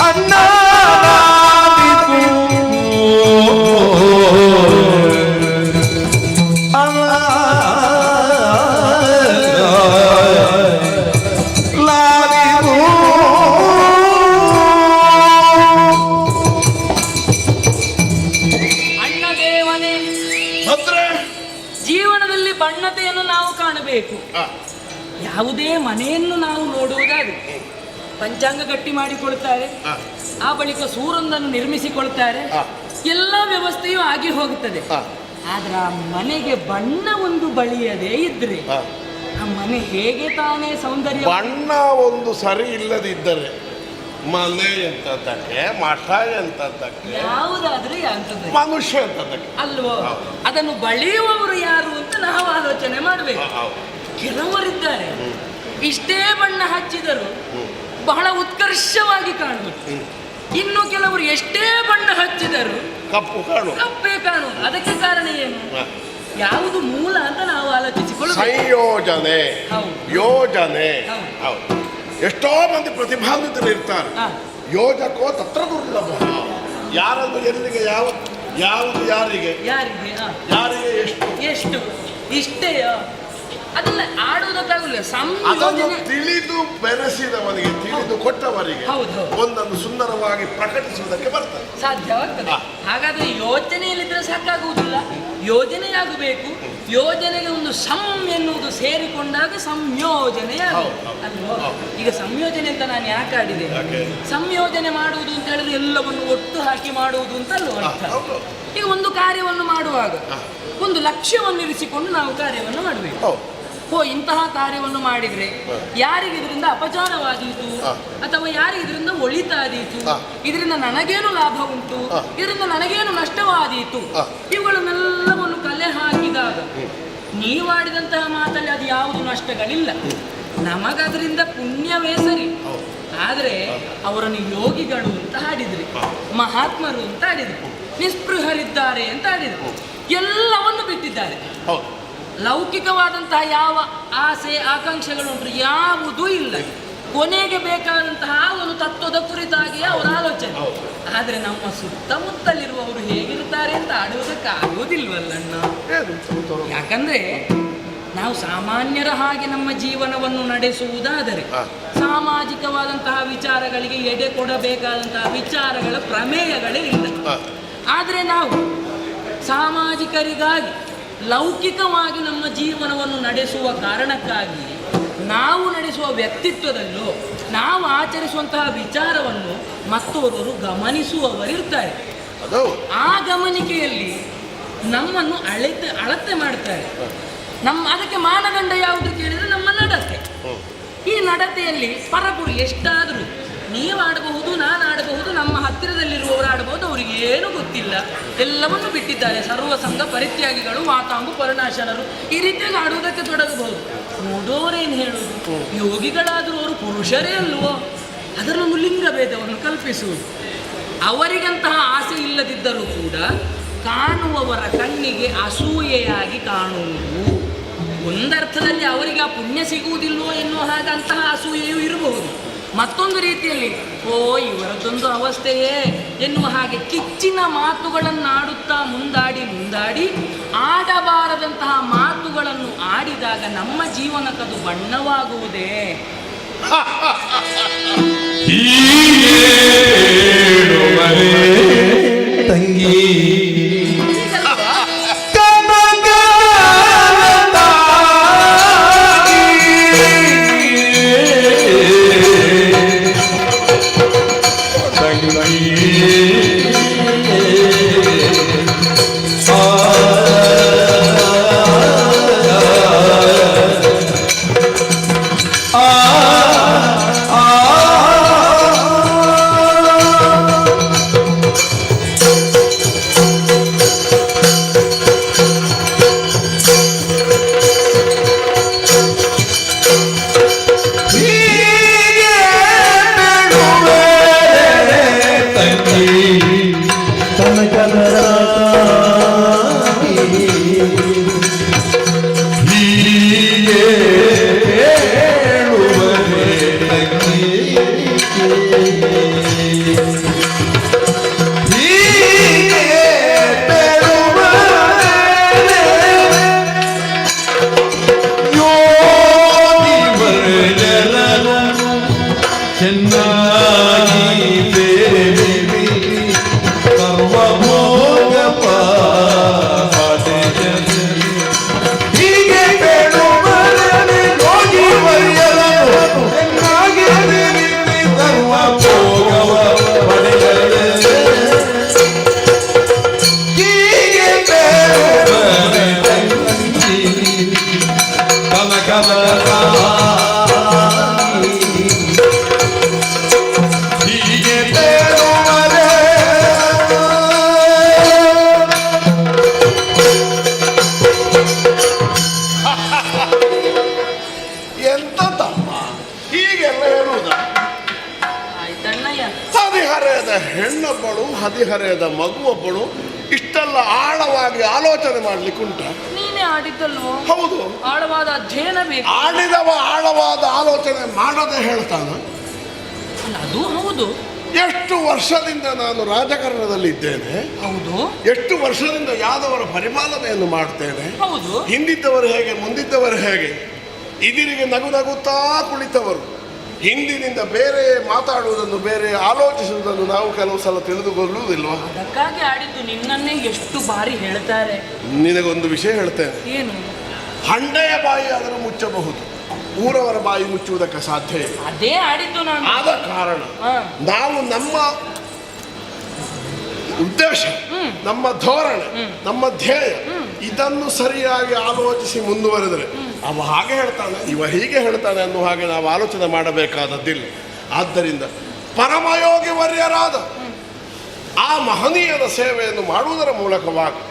ಅಣ್ಣ ದೇವನೇ, ಭದ್ರೆ ಜೀವನದಲ್ಲಿ ಬಣ್ಣತೆಯನ್ನು ನಾವು ಕಾಣಬೇಕು. ಯಾವುದೇ ಮನೆಯನ್ನು ನಾವು ನೋಡುವುದಾದ್ರೆ ಪಂಚಾಂಗ ಗಟ್ಟಿ ಮಾಡಿಕೊಳ್ತಾರೆ, ಆ ಬಳಿಕ ಸೂರೊಂದನ್ನು ನಿರ್ಮಿಸಿಕೊಳ್ತಾರೆ, ಎಲ್ಲ ವ್ಯವಸ್ಥೆಯೂ ಆಗಿ ಹೋಗುತ್ತದೆ. ಆದ್ರೆ ಆ ಮನೆಗೆ ಬಣ್ಣ ಒಂದು ಬಳಿಯದೇ ಇದ್ರೆ ಆ ಮನೆ ಹೇಗೆ ತಾನೇ ಸೌಂದರ್ಯ? ಬಣ್ಣ ಒಂದು ಸರಿ ಇಲ್ಲದಿದ್ದರೆ ಮನೆ ಎಂತದಕ್ಕೆ, ಮಠ ಎಂತದಕ್ಕೆ, ಯಾವುದಾದ್ರೂ ಅಂತದ್ದು ಮನುಷ್ಯ ಎಂತದಕ್ಕೆ ಅಲ್ವೋ? ಅದನ್ನು ಬಳಿಯುವವರು ಯಾರು ಅಂತ ನಾವು ಆಲೋಚನೆ ಮಾಡಬೇಕು. ಕೆಲವರಿದ್ದಾರೆ ಇಷ್ಟೇ ಬಣ್ಣ ಹಚ್ಚಿದರು ಬಹಳ ಉತ್ಕರ್ಷವಾಗಿ ಕಾಣುವುದು, ಇನ್ನು ಕೆಲವರು ಎಷ್ಟೇ ಬಣ್ಣ ಹಚ್ಚಿದರು ಕಪ್ಪು ಕಾಣು, ಕಪ್ಪೇ ಕಾಣುವುದು. ಅದಕ್ಕೆ ಕಾರಣ ಏನು, ಯಾವುದು ಮೂಲ ಅಂತ ನಾವು ಆಲೋಚಿಸಿಕೊಳ್ಳಬೇಕು. ಸಂಯೋಜನೆ, ಹೌದು. ಯೋಜನೆ. ಹೌದು. ಹೌದು. ಎಷ್ಟೋ ಮಂದಿ ಪ್ರತಿಭಾನ್ವಿತರು ಇರ್ತಾರೆ, ಹಾ. ಯೋಜಕೋ ತತ್ರ ದುರ್ಲಭ. ಯಾರನ್ನು ಎಲ್ಲಿಗೆ ಯಾವುದು ಯಾರಿಗೆ ಯಾರಿಗೆ ಯಾರಿಗೆ ಎಷ್ಟು ಎಷ್ಟು ಇಷ್ಟೇಯ ಅದನ್ನ ಆಡುವುದಕ್ಕಾಗಲ್ಲ. ಅದನ್ನು ಸಂಯೋಜನೆ ತಿಳಿದು ಬೆರೆಸಿದವನಿಗೆ, ತಿಳಿದು ಕೊಟ್ಟವರಿಗೆ ಹೌದು, ಹೌದು. ಒಂದನ್ನು ಸುಂದರವಾಗಿ ಪ್ರಕಟಿಸುವುದಕ್ಕೆ ಬರ್ತದೆ, ಸಾಧ್ಯವಾಗ್ತದೆ. ಹಾಗಾದ್ರೆ ಯೋಚನೆಯಲ್ಲಿದ್ರೆ ಸಾಕಾಗುವುದಿಲ್ಲ, ಯೋಜನೆಯಾಗಬೇಕು. ಯೋಜನೆಗೆ ಒಂದು ಎನ್ನುವುದು ಸೇರಿಕೊಂಡಾಗ ಸಂಯೋಜನೆಯಾಗುತ್ತೆ ಅಲ್ವೋ? ಈಗ ಸಂಯೋಜನೆ ಅಂತ ನಾನು ಯಾಕೆ ಆಡಿದೆ? ಸಂಯೋಜನೆ ಮಾಡುವುದು ಅಂತ ಹೇಳಿದ್ರೆ ಎಲ್ಲವನ್ನು ಒಟ್ಟು ಹಾಕಿ ಮಾಡುವುದು ಅಂತ ಅಲ್ವ ಅರ್ಥ? ಈಗ ಒಂದು ಕಾರ್ಯವನ್ನು ಮಾಡುವಾಗ ಒಂದು ಲಕ್ಷ್ಯವನ್ನು ಇರಿಸಿಕೊಂಡು ನಾವು ಕಾರ್ಯವನ್ನು ಮಾಡಬೇಕು. ಇಂತಹ ಕಾರ್ಯವನ್ನು ಮಾಡಿದ್ರೆ ಯಾರಿಗೆ ಇದರಿಂದ ಅಪಚಾರವಾದೀತು ಅಥವಾ ಯಾರಿಗೆ ಇದರಿಂದ ಒಳಿತಾದೀತು, ಇದರಿಂದ ನನಗೇನು ಲಾಭ ಉಂಟು, ಇದರಿಂದ ನನಗೇನು ನಷ್ಟವಾದೀತು, ಇವುಗಳನ್ನೆಲ್ಲವನ್ನು ಕಲೆ ಹಾಕಿದಾಗ ನೀವಾಡಿದಂತಹ ಮಾತಲ್ಲಿ ಅದು ಯಾವುದು ನಷ್ಟಗಳಿಲ್ಲ, ನಮಗದರಿಂದ ಪುಣ್ಯವೇ ಸರಿ. ಆದರೆ ಅವರನ್ನು ಯೋಗಿಗಳು ಅಂತ ಹಾಡಿದ್ರಿ, ಮಹಾತ್ಮರು ಅಂತ ಆಡಿದ್ರು, ನಿಸ್ಪೃಹರಿದ್ದಾರೆ ಅಂತ ಆಡಿದ್ರು, ಎಲ್ಲವನ್ನು ಬಿಟ್ಟಿದ್ದಾರೆ. ಲೌಕಿಕವಾದಂತಹ ಯಾವ ಆಸೆ ಆಕಾಂಕ್ಷೆಗಳುಂಟು ಯಾವುದೂ ಇಲ್ಲ. ಕೊನೆಗೆ ಬೇಕಾದಂತಹ ಒಂದು ತತ್ವದ ಕುರಿತಾಗಿಯೇ ಅವರ ಆಲೋಚನೆ. ಆದರೆ ನಮ್ಮ ಸುತ್ತಮುತ್ತಲಿರುವವರು ಹೇಗಿರುತ್ತಾರೆ ಅಂತ ಆಡುವುದಕ್ಕೆ ಆಗುವುದಿಲ್ವಲ್ಲಣ್ಣ. ಯಾಕಂದ್ರೆ ನಾವು ಸಾಮಾನ್ಯರ ಹಾಗೆ ನಮ್ಮ ಜೀವನವನ್ನು ನಡೆಸುವುದಾದರೆ ಸಾಮಾಜಿಕವಾದಂತಹ ವಿಚಾರಗಳಿಗೆ ಎಡೆ ಕೊಡಬೇಕಾದಂತಹ ವಿಚಾರಗಳ ಪ್ರಮೇಯಗಳೇ ಇಲ್ಲ. ಆದರೆ ನಾವು ಸಾಮಾಜಿಕರಿಗಾಗಿ ಲೌಕಿಕವಾಗಿ ನಮ್ಮ ಜೀವನವನ್ನು ನಡೆಸುವ ಕಾರಣಕ್ಕಾಗಿ ನಾವು ನಡೆಸುವ ವ್ಯಕ್ತಿತ್ವದಲ್ಲೂ ನಾವು ಆಚರಿಸುವಂತಹ ವಿಚಾರವನ್ನು ಮತ್ತೋರ್ವರು ಗಮನಿಸುವವರಿರ್ತಾರೆ. ಆ ಗಮನಿಕೆಯಲ್ಲಿ ನಮ್ಮನ್ನು ಅಳತೆ ಮಾಡ್ತಾರೆ. ಅದಕ್ಕೆ ಮಾನದಂಡ ಯಾವುದು ಕೇಳಿದರೆ ನಮ್ಮ ನಡತೆ. ಈ ನಡತೆಯಲ್ಲಿ ಪರಪುರು ಎಷ್ಟಾದರೂ ನೀವು ಆಡಬಹುದು, ನಾನು ಆಡಬಹುದು, ನಮ್ಮ ಹತ್ತಿರದಲ್ಲಿರುವವರು ಆಡಬಹುದು, ಅವರಿಗೆ ಏನು ಗೊತ್ತಿಲ್ಲ, ಎಲ್ಲವನ್ನು ಬಿಟ್ಟಿದ್ದಾರೆ. ಸರ್ವ ಸಂಘ ಪರಿತ್ಯಾಗಿಗಳು, ಮಾತಾಂಬು ಪರನಾಶನರು, ಈ ರೀತಿಯಾಗಿ ಆಡುವುದಕ್ಕೆ ತೊಡಗಬಹುದು. ನೋಡೋರೇನು ಹೇಳುವುದು, ಯೋಗಿಗಳಾದರೂ ಅವರು ಪುರುಷರೇ ಅಲ್ವೋ, ಅದರಲ್ಲೊಂದು ಲಿಂಗಭೇದವನ್ನು ಕಲ್ಪಿಸುವುದು. ಅವರಿಗಂತಹ ಆಸೆ ಇಲ್ಲದಿದ್ದರೂ ಕೂಡ ಕಾಣುವವರ ಕಣ್ಣಿಗೆ ಅಸೂಯೆಯಾಗಿ ಕಾಣುವುದು. ಒಂದರ್ಥದಲ್ಲಿ ಅವರಿಗೆ ಆ ಪುಣ್ಯ ಸಿಗುವುದಿಲ್ವೋ ಎನ್ನುವ ಹಾಗಂತಹ ಅಸೂಯೆಯೂ ಇರಬಹುದು. ಮತ್ತೊಂದು ರೀತಿಯಲ್ಲಿ ಇವರದ್ದೊಂದು ಅವಸ್ಥೆಯೇ ಎನ್ನುವ ಹಾಗೆ ಕಿಚ್ಚಿನ ಮಾತುಗಳನ್ನಾಡುತ್ತಾ ಮುಂದಾಡಿ ಆಡಬಾರದಂತಹ ಮಾತುಗಳನ್ನು ಆಡಿದಾಗ ನಮ್ಮ ಜೀವನಕ್ಕದು ಬಣ್ಣವಾಗುವುದೇ? ತಂಗಿ ಆ ಹೀಗೆ ಬೆಳುವರೆ ಯೋಗಿ ವರ್ಗಲನು ಚೆನ್ನಾಗಿ ಬೇವಿ ಸರ್ವಭೋಗ ಪಾದೆ ಹೀಗೆ ಬೇಡುವರೆ ಯೋಗಿ ವರ್ಗಲನು ಚೆನ್ನಾಗಿ ಬೇವಿ ಸರ್ವಭೋಗವ ಪಡೆಯಲೆ ಹೀಗೆ ಬೇಡುವರೆ ಹೀಗೆ ಬೇಡುವರೆ ಎಂತ ತಮ್ಮ ಹೀಗೆಲ್ಲ ಹೇಳುವುದ? ಆಯ್ತಣ್ಣಯ್ಯ. ಹದಿಹರೆಯದ ಹೆಣ್ಣೊಬ್ಬಳು ಹದಿಹರೆಯದ ಮಗುವೊಬ್ಬಳು ಇಷ್ಟೆಲ್ಲ ಆಳವಾಗಿ ಆಲೋಚನೆ ಮಾಡ್ಲಿಕ್ಕುಂಟ? ನೀನೇ ಆಡಿದ್ದಲ್ವೋ? ಹೌದು. ಆಳವಾದ ಅಧ್ಯಯನ ಬೇಕು. ಆಡಿದವ ಆಳವಾದ ಆಲೋಚನೆ ಮಾಡದೆ ಹೇಳ್ತಾನ? ಅದು ಹೌದು. ಎಷ್ಟು ವರ್ಷದಿಂದ ನಾನು ರಾಜಕಾರಣದಲ್ಲಿ ಇದ್ದೇನೆ, ಹೌದು ಎಷ್ಟು ವರ್ಷದಿಂದ ಯಾದವರ ಪರಿಪಾಲನೆಯನ್ನು ಮಾಡ್ತೇನೆ. ಹೌದು. ಹಿಂದಿದ್ದವರು ಹೇಗೆ ಮುಂದಿದ್ದವರು ಹೇಗೆ, ಇದಿರಿಗೆ ನಗು ನಗುತ್ತಾ ಕುಳಿತವರು. ಹಿಂದಿನಿಂದ ಬೇರೆ ಮಾತಾಡುವುದನ್ನು ಬೇರೆ ಆಲೋಚಿಸುವುದನ್ನು ನಾವು ಕೆಲವು ಸಲ ತಿಳಿದುಕೊಳ್ಳುವುದಿಲ್ವಾ? ಅದಕ್ಕಾಗಿ ಆಡಿದ್ದು. ನಿನ್ನನ್ನೇ ಎಷ್ಟು ಬಾರಿ ಹೇಳ್ತಾರೆ. ನಿನಗೊಂದು ವಿಷಯ ಹೇಳ್ತೇನೆ. ಏನು? ಹಂಡೆಯ ಬಾಯಿ ಆದರೂ ಮುಚ್ಚಬಹುದು, ಊರವರ ಬಾಯಿ ಮುಚ್ಚುವುದಕ್ಕೆ ಸಾಧ್ಯ ಇಲ್ಲ. ಅದೇ ಆಡಿದ್ದು ನಾನು. ಆದ ಕಾರಣ ನಾವು ನಮ್ಮ ಉದ್ದೇಶ, ನಮ್ಮ ಧೋರಣೆ, ನಮ್ಮ ಧ್ಯೇಯ ಇದನ್ನು ಸರಿಯಾಗಿ ಆಲೋಚಿಸಿ ಮುಂದುವರೆದರೆ ಅವ ಹಾಗೆ ಹೇಳ್ತಾನೆ ಇವ ಹೀಗೆ ಹೇಳ್ತಾನೆ ಅನ್ನುವ ಹಾಗೆ ನಾವು ಆಲೋಚನೆ ಮಾಡಬೇಕಾದದ್ದಿಲ್ಲ. ಆದ್ದರಿಂದ ಪರಮಯೋಗಿ ವರ್ಯರಾದ ಆ ಮಹನೀಯರ ಸೇವೆಯನ್ನು ಮಾಡುವುದರ ಮೂಲಕವಾಗಿ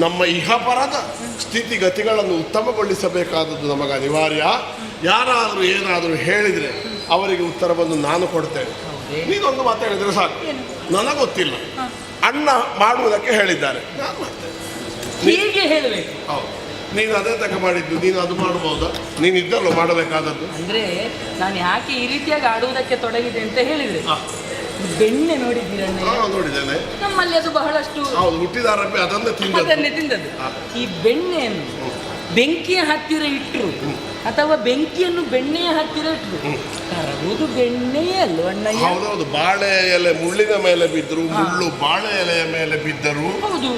ನಮ್ಮ ಇಹಪರದ ಸ್ಥಿತಿಗತಿಗಳನ್ನು ಉತ್ತಮಗೊಳಿಸಬೇಕಾದದ್ದು ನಮಗೆ ಅನಿವಾರ್ಯ. ಯಾರಾದರೂ ಏನಾದರೂ ಹೇಳಿದರೆ ಅವರಿಗೆ ಉತ್ತರವನ್ನು ನಾನು ಕೊಡ್ತೇನೆ. ನೀನೊಂದು ಮಾತು ಹೇಳಿದರೆ ಸಾಕು. ನನಗೊತ್ತಿಲ್ಲ, ಅಣ್ಣ ಮಾಡುವುದಕ್ಕೆ ಹೇಳಿದ್ದಾರೆ, ನಾನು ಮಾಡ್ತೇನೆ. ಹೀಗೆ ಹೇಳಬೇಕು. ಹೌದು, ನೀನು ಅದೇ ತಗ ಮಾಡಿದ್ದು, ನೀನು ಅದು ಮಾಡಬಹುದಾ? ನೀನು ಇದ್ದಲ್ಲೋ ಮಾಡಬೇಕಾದದ್ದು. ಅಂದ್ರೆ ನಾನು ಯಾಕೆ ಈ ರೀತಿಯಾಗಿ ಆಡುವುದಕ್ಕೆ ತೊಡಗಿದೆ ಅಂತ ಹೇಳಿದ್ರೆ, ಬೆಣ್ಣೆ ನೋಡಿದ್ದೀರಣ್ಣ? ನೋಡಿದ್ದೇನೆ. ನಮ್ಮಲ್ಲಿ ಅದು ಬಹಳಷ್ಟು. ಹೌದು, ಹುಟ್ಟಿದಾರಪ್ಪೆ ಅದನ್ನೇ ತಿಂದದ್ದು. ಈ ಬೆಣ್ಣೆಯನ್ನು ಬೆಂಕಿಯ ಹತ್ತಿರ ಇಟ್ಟರು ಅಥವಾ ಬೆಂಕಿಯನ್ನು ಬೆಣ್ಣೆಯ ಹತ್ತಿರ ಇಟ್ಟರು ಕರಗುವುದು ಬೆಣ್ಣೆಯೇ ಅಲ್ವ ಅಣ್ಣಯ್ಯ? ಹೌದೌದು. ಬಾಳೆ ಎಲೆ ಮುಳ್ಳಿನ ಮೇಲೆ ಬಿದ್ದರು, ಮುಳ್ಳು ಬಾಳೆ ಎಲೆಯ ಮೇಲೆ ಬಿದ್ದರು. ಹೌದು,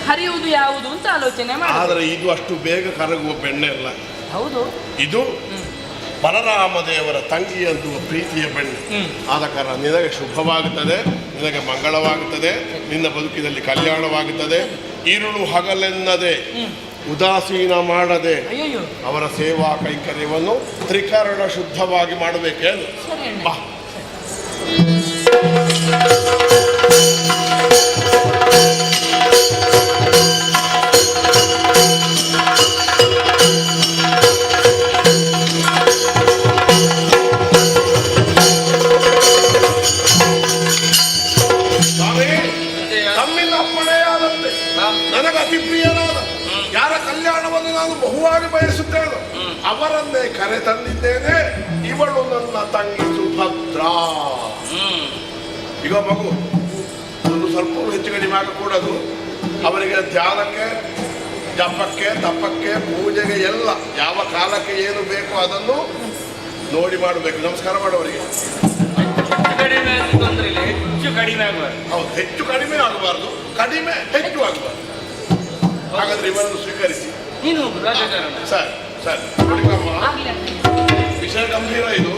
ಹರಿಯುವುದು ಯಾವುದು ಅಂತ ಆಲೋಚನೆ ಮಾಡಿ. ಆದರೆ ಇದು ಅಷ್ಟು ಬೇಗ ಕರಗುವ ಬೆಣ್ಣೆ ಅಲ್ಲ. ಹೌದು, ಇದು ಬಲರಾಮದೇವರ ತಂಗಿಯಂತಹ ಪ್ರೀತಿಯ ಬೆಣ್ಣೆ. ಆದ ಕಾರಣ ನಿನಗೆ ಶುಭವಾಗುತ್ತದೆ, ನಿನಗೆ ಮಂಗಳವಾಗುತ್ತದೆ, ನಿನ್ನ ಬದುಕಿನಲ್ಲಿ ಕಲ್ಯಾಣವಾಗುತ್ತದೆ. ಇರುಳು ಹಗಲೆನ್ನದೆ ಉದಾಸೀನ ಮಾಡದೆ ಅವರ ಸೇವಾ ಕೈಂಕರ್ಯವನ್ನು ತ್ರಿಕರಣ ಶುದ್ಧವಾಗಿ ಮಾಡಬೇಕೇನು? ಬಾ. ತಮ್ಮಿಂದ ಅಪ್ಪಣೆಯಾದಂತೆ ನನಗೆ ಅತಿ ಪ್ರಿಯನಾದ ಯಾರ ಕಲ್ಯಾಣವನ್ನು ನಾನು ಬಹುವಾಗಿ ಬಯಸುತ್ತೇನೆ ಅವರನ್ನೇ ಕರೆ ತಂದಿದ್ದೇನೆ. ಇವಳು ನನ್ನ ತಂಗಿ ಸುಭದ್ರಾ. ಈಗ ಮಗು ಒಂದು ಸ್ವಲ್ಪ ಹೆಚ್ಚು ಕಡಿಮೆ ಆಗಕೂಡದು. ಅವರಿಗೆ ಧ್ಯಾನಕ್ಕೆ, ಜಪಕ್ಕೆ, ತಪಕ್ಕೆ, ಪೂಜೆಗೆ ಎಲ್ಲ ಯಾವ ಕಾಲಕ್ಕೆ ಏನು ಬೇಕು ಅದನ್ನು ನೋಡಿ ಮಾಡಬೇಕು. ನಮಸ್ಕಾರ ಮಾಡುವವರಿಗೆ ಹೆಚ್ಚು ಕಡಿಮೆ ಆಗಬಾರ್ದು. ಹೌದು, ಹೆಚ್ಚು ಕಡಿಮೆ ಆಗಬಾರ್ದು, ಕಡಿಮೆ ಹೆಚ್ಚು ಆಗಬಾರ್ದು. ಹಾಗಾದ್ರೆ ಇವರನ್ನು ಸ್ವೀಕರಿಸಿ. ನೀನು ಸರ್ ಸರ್ ನೋಡಿಕಮ್ಮ, ವಿಷಯ ಗಂಭೀರ ಇದು.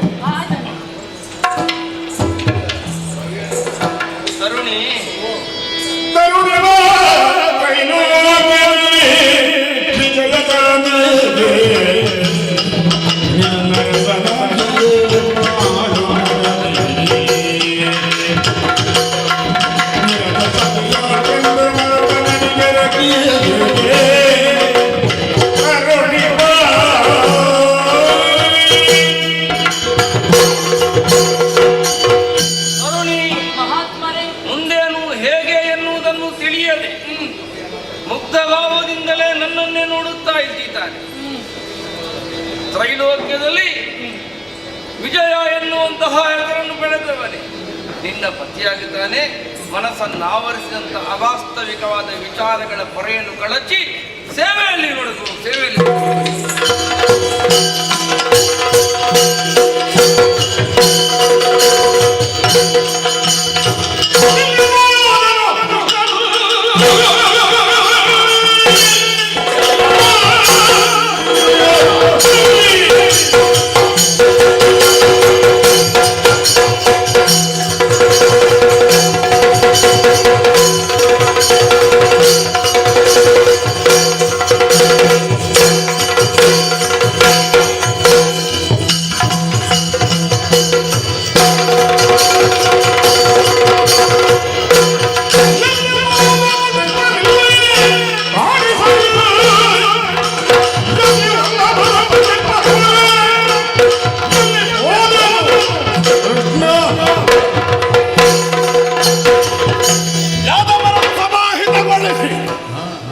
ತರುಣಿ ನಿನ್ನ ಪತಿಯಾಗಿದ್ದಾನೆ. ಮನಸ್ಸನ್ನಾವರಿಸಿದಂಥ ಅವಾಸ್ತವಿಕವಾದ ವಿಚಾರಗಳ ಪೊರೆಯನ್ನು ಕಳಚಿ ಸೇವೆಯಲ್ಲಿ ನೋಡುದು, ಸೇವೆಯಲ್ಲಿ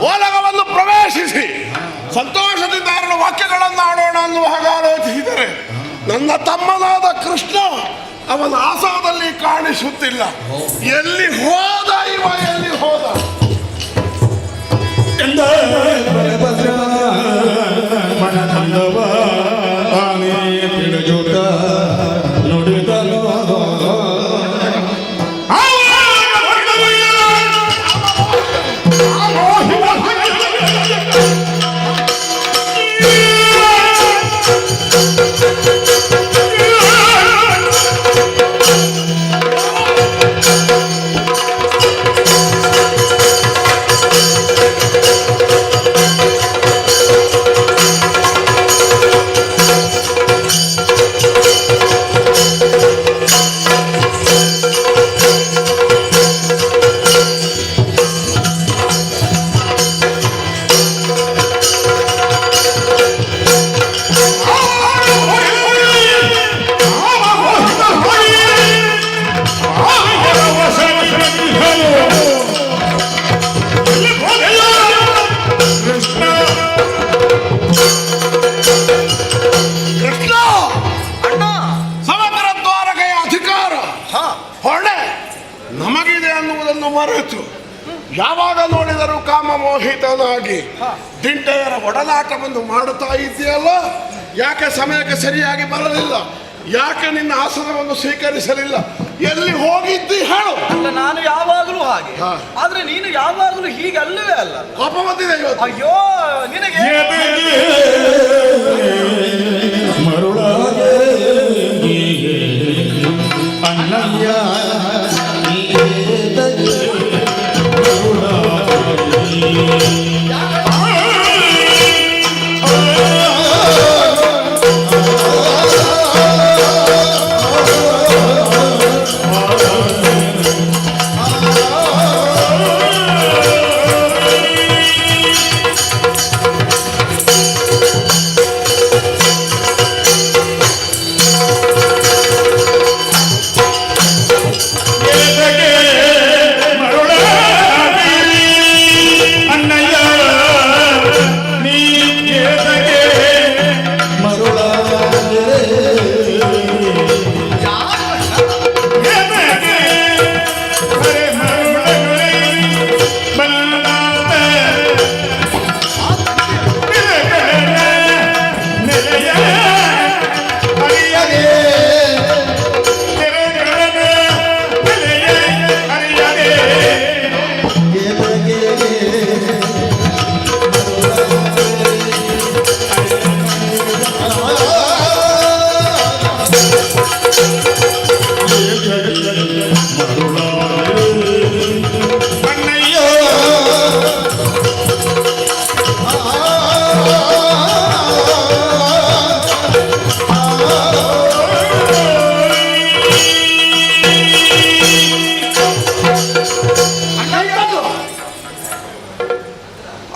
ಓಲಗವನ್ನು ಪ್ರವೇಶಿಸಿ ಸಂತೋಷದಿಂದ ಎರಡು ವಾಕ್ಯಗಳನ್ನು ಆಡೋಣ ಅನ್ನುವ ಹಾಗೆ ಆಲೋಚಿಸಿದರೆ ನನ್ನ ತಮ್ಮನಾದ ಕೃಷ್ಣ ಅವನ ಆಸನದಲ್ಲಿ ಕಾಣಿಸುತ್ತಿಲ್ಲ. ಎಲ್ಲಿ ಹೋದ ಇವ, ಎಲ್ಲಿ ಹೋದ? ಮರೆತು ಯಾವಾಗ ನೋಡಿದರೂ ಕಾಮಮೋಹಿತನಾಗಿ ದಿಂಟೆಯರ ಒಡನಾಟವನ್ನು ಮಾಡುತ್ತಾ ಇದೆಯಲ್ಲ, ಯಾಕೆ ಸಮಯಕ್ಕೆ ಸರಿಯಾಗಿ ಬರಲಿಲ್ಲ? ಯಾಕೆ ನಿನ್ನ ಆಸನವನ್ನು ಸ್ವೀಕರಿಸಲಿಲ್ಲ? ಎಲ್ಲಿ ಹೋಗಿದ್ದಿ ಹೇಳು. ಅಲ್ಲ, ನಾನು ಯಾವಾಗಲೂ ಹಾಗೆ, ಆದ್ರೆ ನೀನು ಯಾವಾಗಲೂ ಹೀಗೆ ಅಲ್ಲವೇ ಅಲ್ಲ. ಕೋಪ ಬಂದಿದೆ ಇವತ್ತು. ಅಯ್ಯೋ ನಿನಗೆ ಅಣ್ಣಯ್ಯ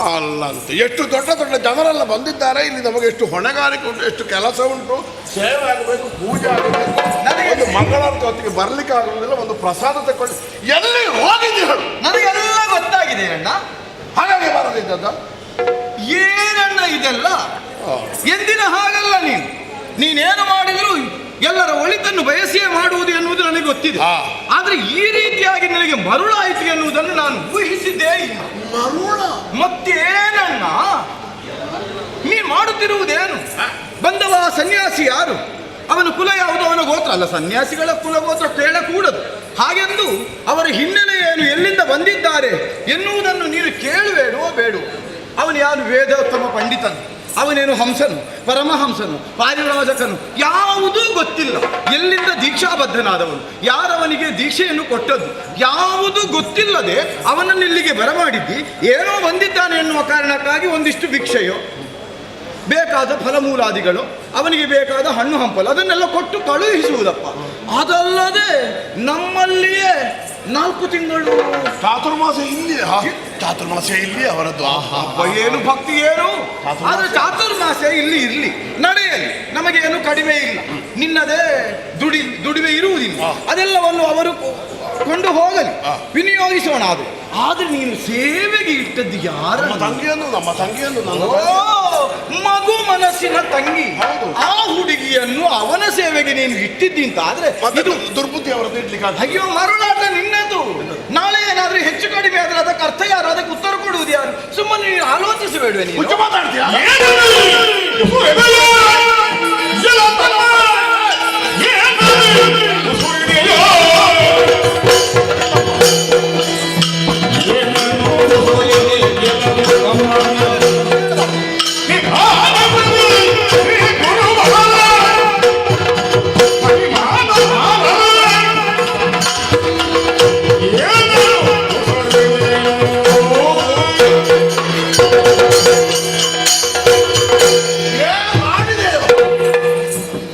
ಅಲ್ಲಂತ ಎಷ್ಟು ದೊಡ್ಡ ದೊಡ್ಡ ಜನರೆಲ್ಲ ಬಂದಿದ್ದಾರೆ. ಇಲ್ಲಿ ನಮಗೆ ಎಷ್ಟು ಹೊಣೆಗಾರಿಕೆ ಉಂಟು, ಎಷ್ಟು ಕೆಲಸ ಉಂಟು. ಸೇವೆ ಆಗಬೇಕು, ಪೂಜೆ ಆಗಬೇಕು, ಒಂದು ಮಂಗಳಾರತಿ ಹೊತ್ತಿಗೆ ಬರ್ಲಿಕ್ಕೆ ಆಗುವುದಿಲ್ಲ. ಒಂದು ಪ್ರಸಾದ ತಗೊಂಡು ಎಲ್ಲಿ ಹೋಗಿದ್ದೀ ಹೇಳು. ನನಗೆಲ್ಲ ಗೊತ್ತಾಗಿದೆ ಅಣ್ಣ. ಹಾಗಾಗಿ ಬರದಿದ್ದದ ಏನಣ್ಣ ಇದೆಲ್ಲ? ಎಂದಿನ ಹಾಗಲ್ಲ ನೀನೇನು ಮಾಡಿದ್ರು ಎಲ್ಲರ ಒಳಿತನ್ನು ಬಯಸಿಯೇ ಮಾಡುವುದು ಎನ್ನುವುದು ನನಗೆ ಗೊತ್ತಿದೆ. ಆದ್ರೆ ಈ ರೀತಿಯಾಗಿ ನಿನಗೆ ಮರುಳಾಯಿತು ಎನ್ನುವುದನ್ನು ನಾನು ಊಹಿಸಿದ್ದೇ ಇಲ್ಲ. ಮರುಳ ಮತ್ತೇನಣ್ಣ ನೀ ಮಾಡುತ್ತಿರುವುದೇನು? ಬಂದವ ಸನ್ಯಾಸಿ ಯಾರು, ಅವನ ಕುಲ ಯಾವುದು, ಅವನ ಗೋತ್ರ ಅಲ್ಲ. ಸನ್ಯಾಸಿಗಳ ಕುಲ ಗೋತ್ರ ಕೇಳಕೂಡದು. ಹಾಗೆಂದು ಅವರ ಹಿನ್ನೆಲೆ ಏನು, ಎಲ್ಲಿಂದ ಬಂದಿದ್ದಾರೆ ಎನ್ನುವುದನ್ನು ನೀನು ಕೇಳುವೇನೋ ಬೇಡು. ಅವನು ಯಾರು? ವೇದೋತ್ತಮ ಪಂಡಿತನು. ಅವನೇನು ಹಂಸನು, ಪರಮಹಂಸನು, ಪಾರಿರಾಜಕನು, ಯಾವುದೂ ಗೊತ್ತಿಲ್ಲ. ಎಲ್ಲಿಂದ ದೀಕ್ಷಾಬದ್ಧನಾದವನು, ಯಾರವನಿಗೆ ದೀಕ್ಷೆಯನ್ನು ಕೊಟ್ಟದ್ದು, ಯಾವುದೂ ಗೊತ್ತಿಲ್ಲದೆ ಅವನನ್ನು ಇಲ್ಲಿಗೆ ಬರಮಾಡಿದ್ದಿ. ಏನೋ ಬಂದಿದ್ದಾನೆ ಎನ್ನುವ ಕಾರಣಕ್ಕಾಗಿ ಒಂದಿಷ್ಟು ಭಿಕ್ಷೆಯೋ, ಬೇಕಾದ ಫಲಮೂಲಾದಿಗಳು, ಅವನಿಗೆ ಬೇಕಾದ ಹಣ್ಣು ಹಂಪಲು ಅದನ್ನೆಲ್ಲ ಕೊಟ್ಟು ಕಳುಹಿಸುವುದಪ್ಪ. ಅದಲ್ಲದೆ ನಮ್ಮಲ್ಲಿಯೇ 4 ತಿಂಗಳು ಚಾತುರ್ಮಾಸ ಇಲ್ಲಿ, ಚಾತುರ್ಮಾಸ ಇಲ್ಲಿ ಅವರದ್ದು. ಏನು ಭಕ್ತಿ ಏನು, ಆದ್ರೆ ಚಾತುರ್ಮಾಸ ಇಲ್ಲಿ ಇರ್ಲಿ, ನಡೆಯಲಿ, ನಮಗೇನು ಕಡಿಮೆ ಇಲ್ಲ. ನಿನ್ನದೇ ದುಡಿಮೆ ಇರುವುದಿಲ್ಲ, ಅದೆಲ್ಲವನ್ನು ಅವರು ಕೊಂಡು ಹೋಗಲಿ, ವಿನಿಯೋಗಿಸೋಣ. ಆದ್ರೆ ನೀನು ಸೇವೆಗೆ ಇಟ್ಟದ್ದು ಯಾರ? ನಮ್ಮ ತಂಗಿಯನ್ನು ಮಗು ಮನಸ್ಸಿನ ತಂಗಿ. ಆ ಹುಡುಗಿಯನ್ನು ಅವನ ಸೇವೆಗೆ ನೀನು ಇಟ್ಟಿದ್ದಿಂತ ಆದ್ರೆ ಇದು ದುರ್ಬುದ್ಧಿ ಅವರದ್ದು ಇಡ್ಲಿಕ್ಕೆ. ಅಯ್ಯೋ ಮರುಳಾಟ ನಿನ್ನದು. ನಾಳೆ ಏನಾದ್ರೂ ಹೆಚ್ಚು ಕಡಿಮೆ ಆದ್ರೆ ಅದಕ್ಕೆ ಅರ್ಥ ಯಾರು, ಅದಕ್ಕೆ ಉತ್ತರ ಕೊಡುವುದು ಯಾರು? ಸುಮ್ಮನೆ ನೀನು ಆಲೋಚಿಸಬೇಡುವೆ. ನೀನು ಮಾತಾಡ್ತೀಯ?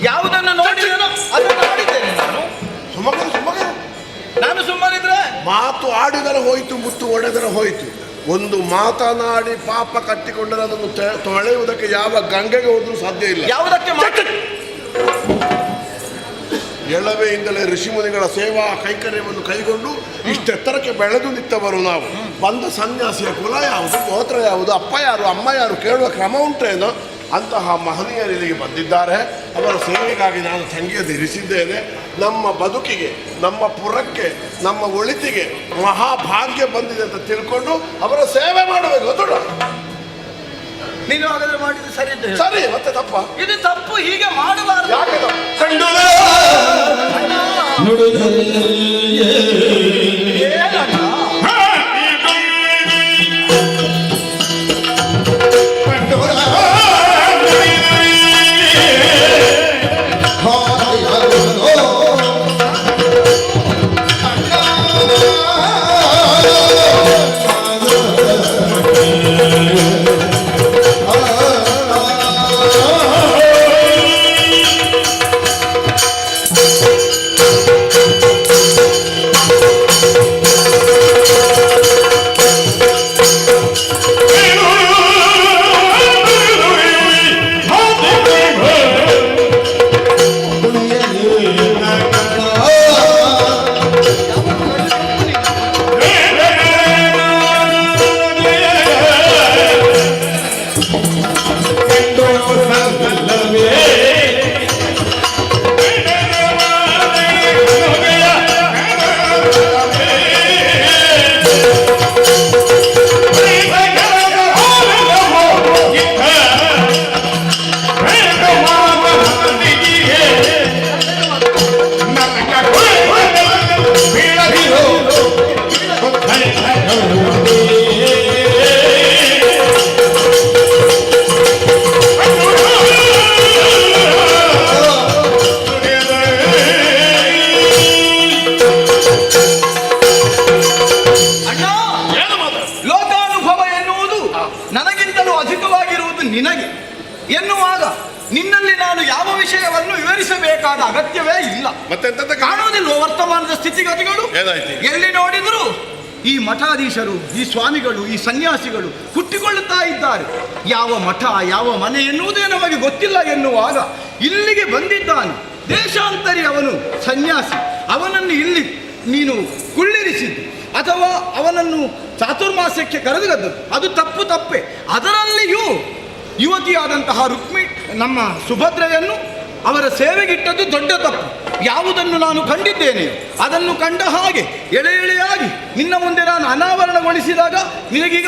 ಯಾವುದನ್ನು ನೋಡಿದೆನೋ ಅದನ್ನು ಮಾಡಿದ್ದೇನೆ ನಾನು. ನಾನು ಸುಮ್ಮನಿದ್ರೆ ಮಾತು ಆಡಿದರೆ ಹೋಯಿತು, ಮುತ್ತು ಒಡೆದರೆ ಹೋಯಿತು. ಒಂದು ಮಾತನಾಡಿ ಪಾಪ ಕಟ್ಟಿಕೊಂಡರೆ ಅದನ್ನು ತೊಳೆಯುವುದಕ್ಕೆ ಯಾವ ಗಂಗೆಗೆ ಹೋದ್ರೂ ಸಾಧ್ಯ ಇಲ್ಲ. ಯಾವುದಕ್ಕೆ ಎಳವೆಯಿಂದಲೇ ಋಷಿಮುನಿಗಳ ಸೇವಾ ಕೈಕರ್ಯವನ್ನು ಕೈಗೊಂಡು ಇಷ್ಟೆತ್ತರಕ್ಕೆ ಬೆಳೆದು ನಿಂತವರು ನಾವು. ಬಂದ ಸನ್ಯಾಸಿಯ ಕುಲ ಯಾವುದು, ಗೋತ್ರ ಯಾವುದು, ಅಪ್ಪ ಯಾರು, ಅಮ್ಮ ಯಾರು ಕೇಳುವ ಕ್ರಮ ಉಂಟೇನೋ ಅಂತಹ ಮಹನೀಯರು ಇಲ್ಲಿಗೆ ಬಂದಿದ್ದಾರೆ. ಅವರ ಸೇವೆಗಾಗಿ ನಾನು ತಂಗಿಯನ್ನು ಇರಿಸಿದ್ದೇನೆ. ನಮ್ಮ ಬದುಕಿಗೆ, ನಮ್ಮ ಪುರಕ್ಕೆ, ನಮ್ಮ ಒಳಿತಿಗೆ ಮಹಾಭಾಗ್ಯ ಬಂದಿದೆ ಅಂತ ತಿಳ್ಕೊಂಡು ಅವರ ಸೇವೆ ಮಾಡಬೇಕು. ಗೊತ್ತುಂಟ? ನೀನು ಹಾಗಾದ್ರೆ ಮಾಡಿದ್ದು ಸರಿ ಅಂತ ಹೇಳು. ಸರಿ, ಮತ್ತೆ ತಪ್ಪ? ಇದು ತಪ್ಪು, ಹೀಗೆ ಮಾಡಬಾರದು. ಯಾಕೆ ತಪ್ಪು? ನಿನಗೆ ಎನ್ನುವಾಗ ನಿನ್ನಲ್ಲಿ ನಾನು ಯಾವ ವಿಷಯವನ್ನು ವಿವರಿಸಬೇಕಾದ ಅಗತ್ಯವೇ ಇಲ್ಲ. ಮತ್ತೆ ಕಾಣುವುದಿಲ್ಲ ವರ್ತಮಾನದ ಸ್ಥಿತಿಗತಿಗಳು. ಎಲ್ಲಿ ನೋಡಿದ್ರು ಈ ಮಠಾಧೀಶರು, ಈ ಸ್ವಾಮಿಗಳು, ಈ ಸನ್ಯಾಸಿಗಳು ಹುಟ್ಟಿಕೊಳ್ಳುತ್ತಾ ಇದ್ದಾರೆ. ಯಾವ ಮಠ, ಯಾವ ಮನೆ ಎನ್ನುವುದೇ ನಮಗೆ ಗೊತ್ತಿಲ್ಲ ಎನ್ನುವಾಗ ಇಲ್ಲಿಗೆ ಬಂದಿದ್ದಾನೆ ದೇಶಾಂತರಿ, ಅವನು ಸನ್ಯಾಸಿ. ಅವನನ್ನು ಇಲ್ಲಿ ನೀನು ಕುಳ್ಳಿರಿಸಿದ್ದು ಅಥವಾ ಅವನನ್ನು ಚಾತುರ್ಮಾಸ್ಯಕ್ಕೆ ಕರೆದುಗದ್ದು ಅದು ತಪ್ಪೇ. ಅದರಲ್ಲಿಯೂ ಯುವತಿಯಾದಂತಹ ರುಕ್ಮಿ ನಮ್ಮ ಸುಭದ್ರೆಯನ್ನು ಅವರ ಸೇವೆಗಿಟ್ಟದ್ದು ದೊಡ್ಡ ತಪ್ಪು. ಯಾವುದನ್ನು ನಾನು ಕಂಡಿದ್ದೇನೆ ಅದನ್ನು ಕಂಡ ಹಾಗೆ ಎಳೆ ಎಳೆಯಾಗಿ ನಿನ್ನ ಮುಂದೆ ನಾನು ಅನಾವರಣಗೊಳಿಸಿದಾಗ ನಿನಗೀಗ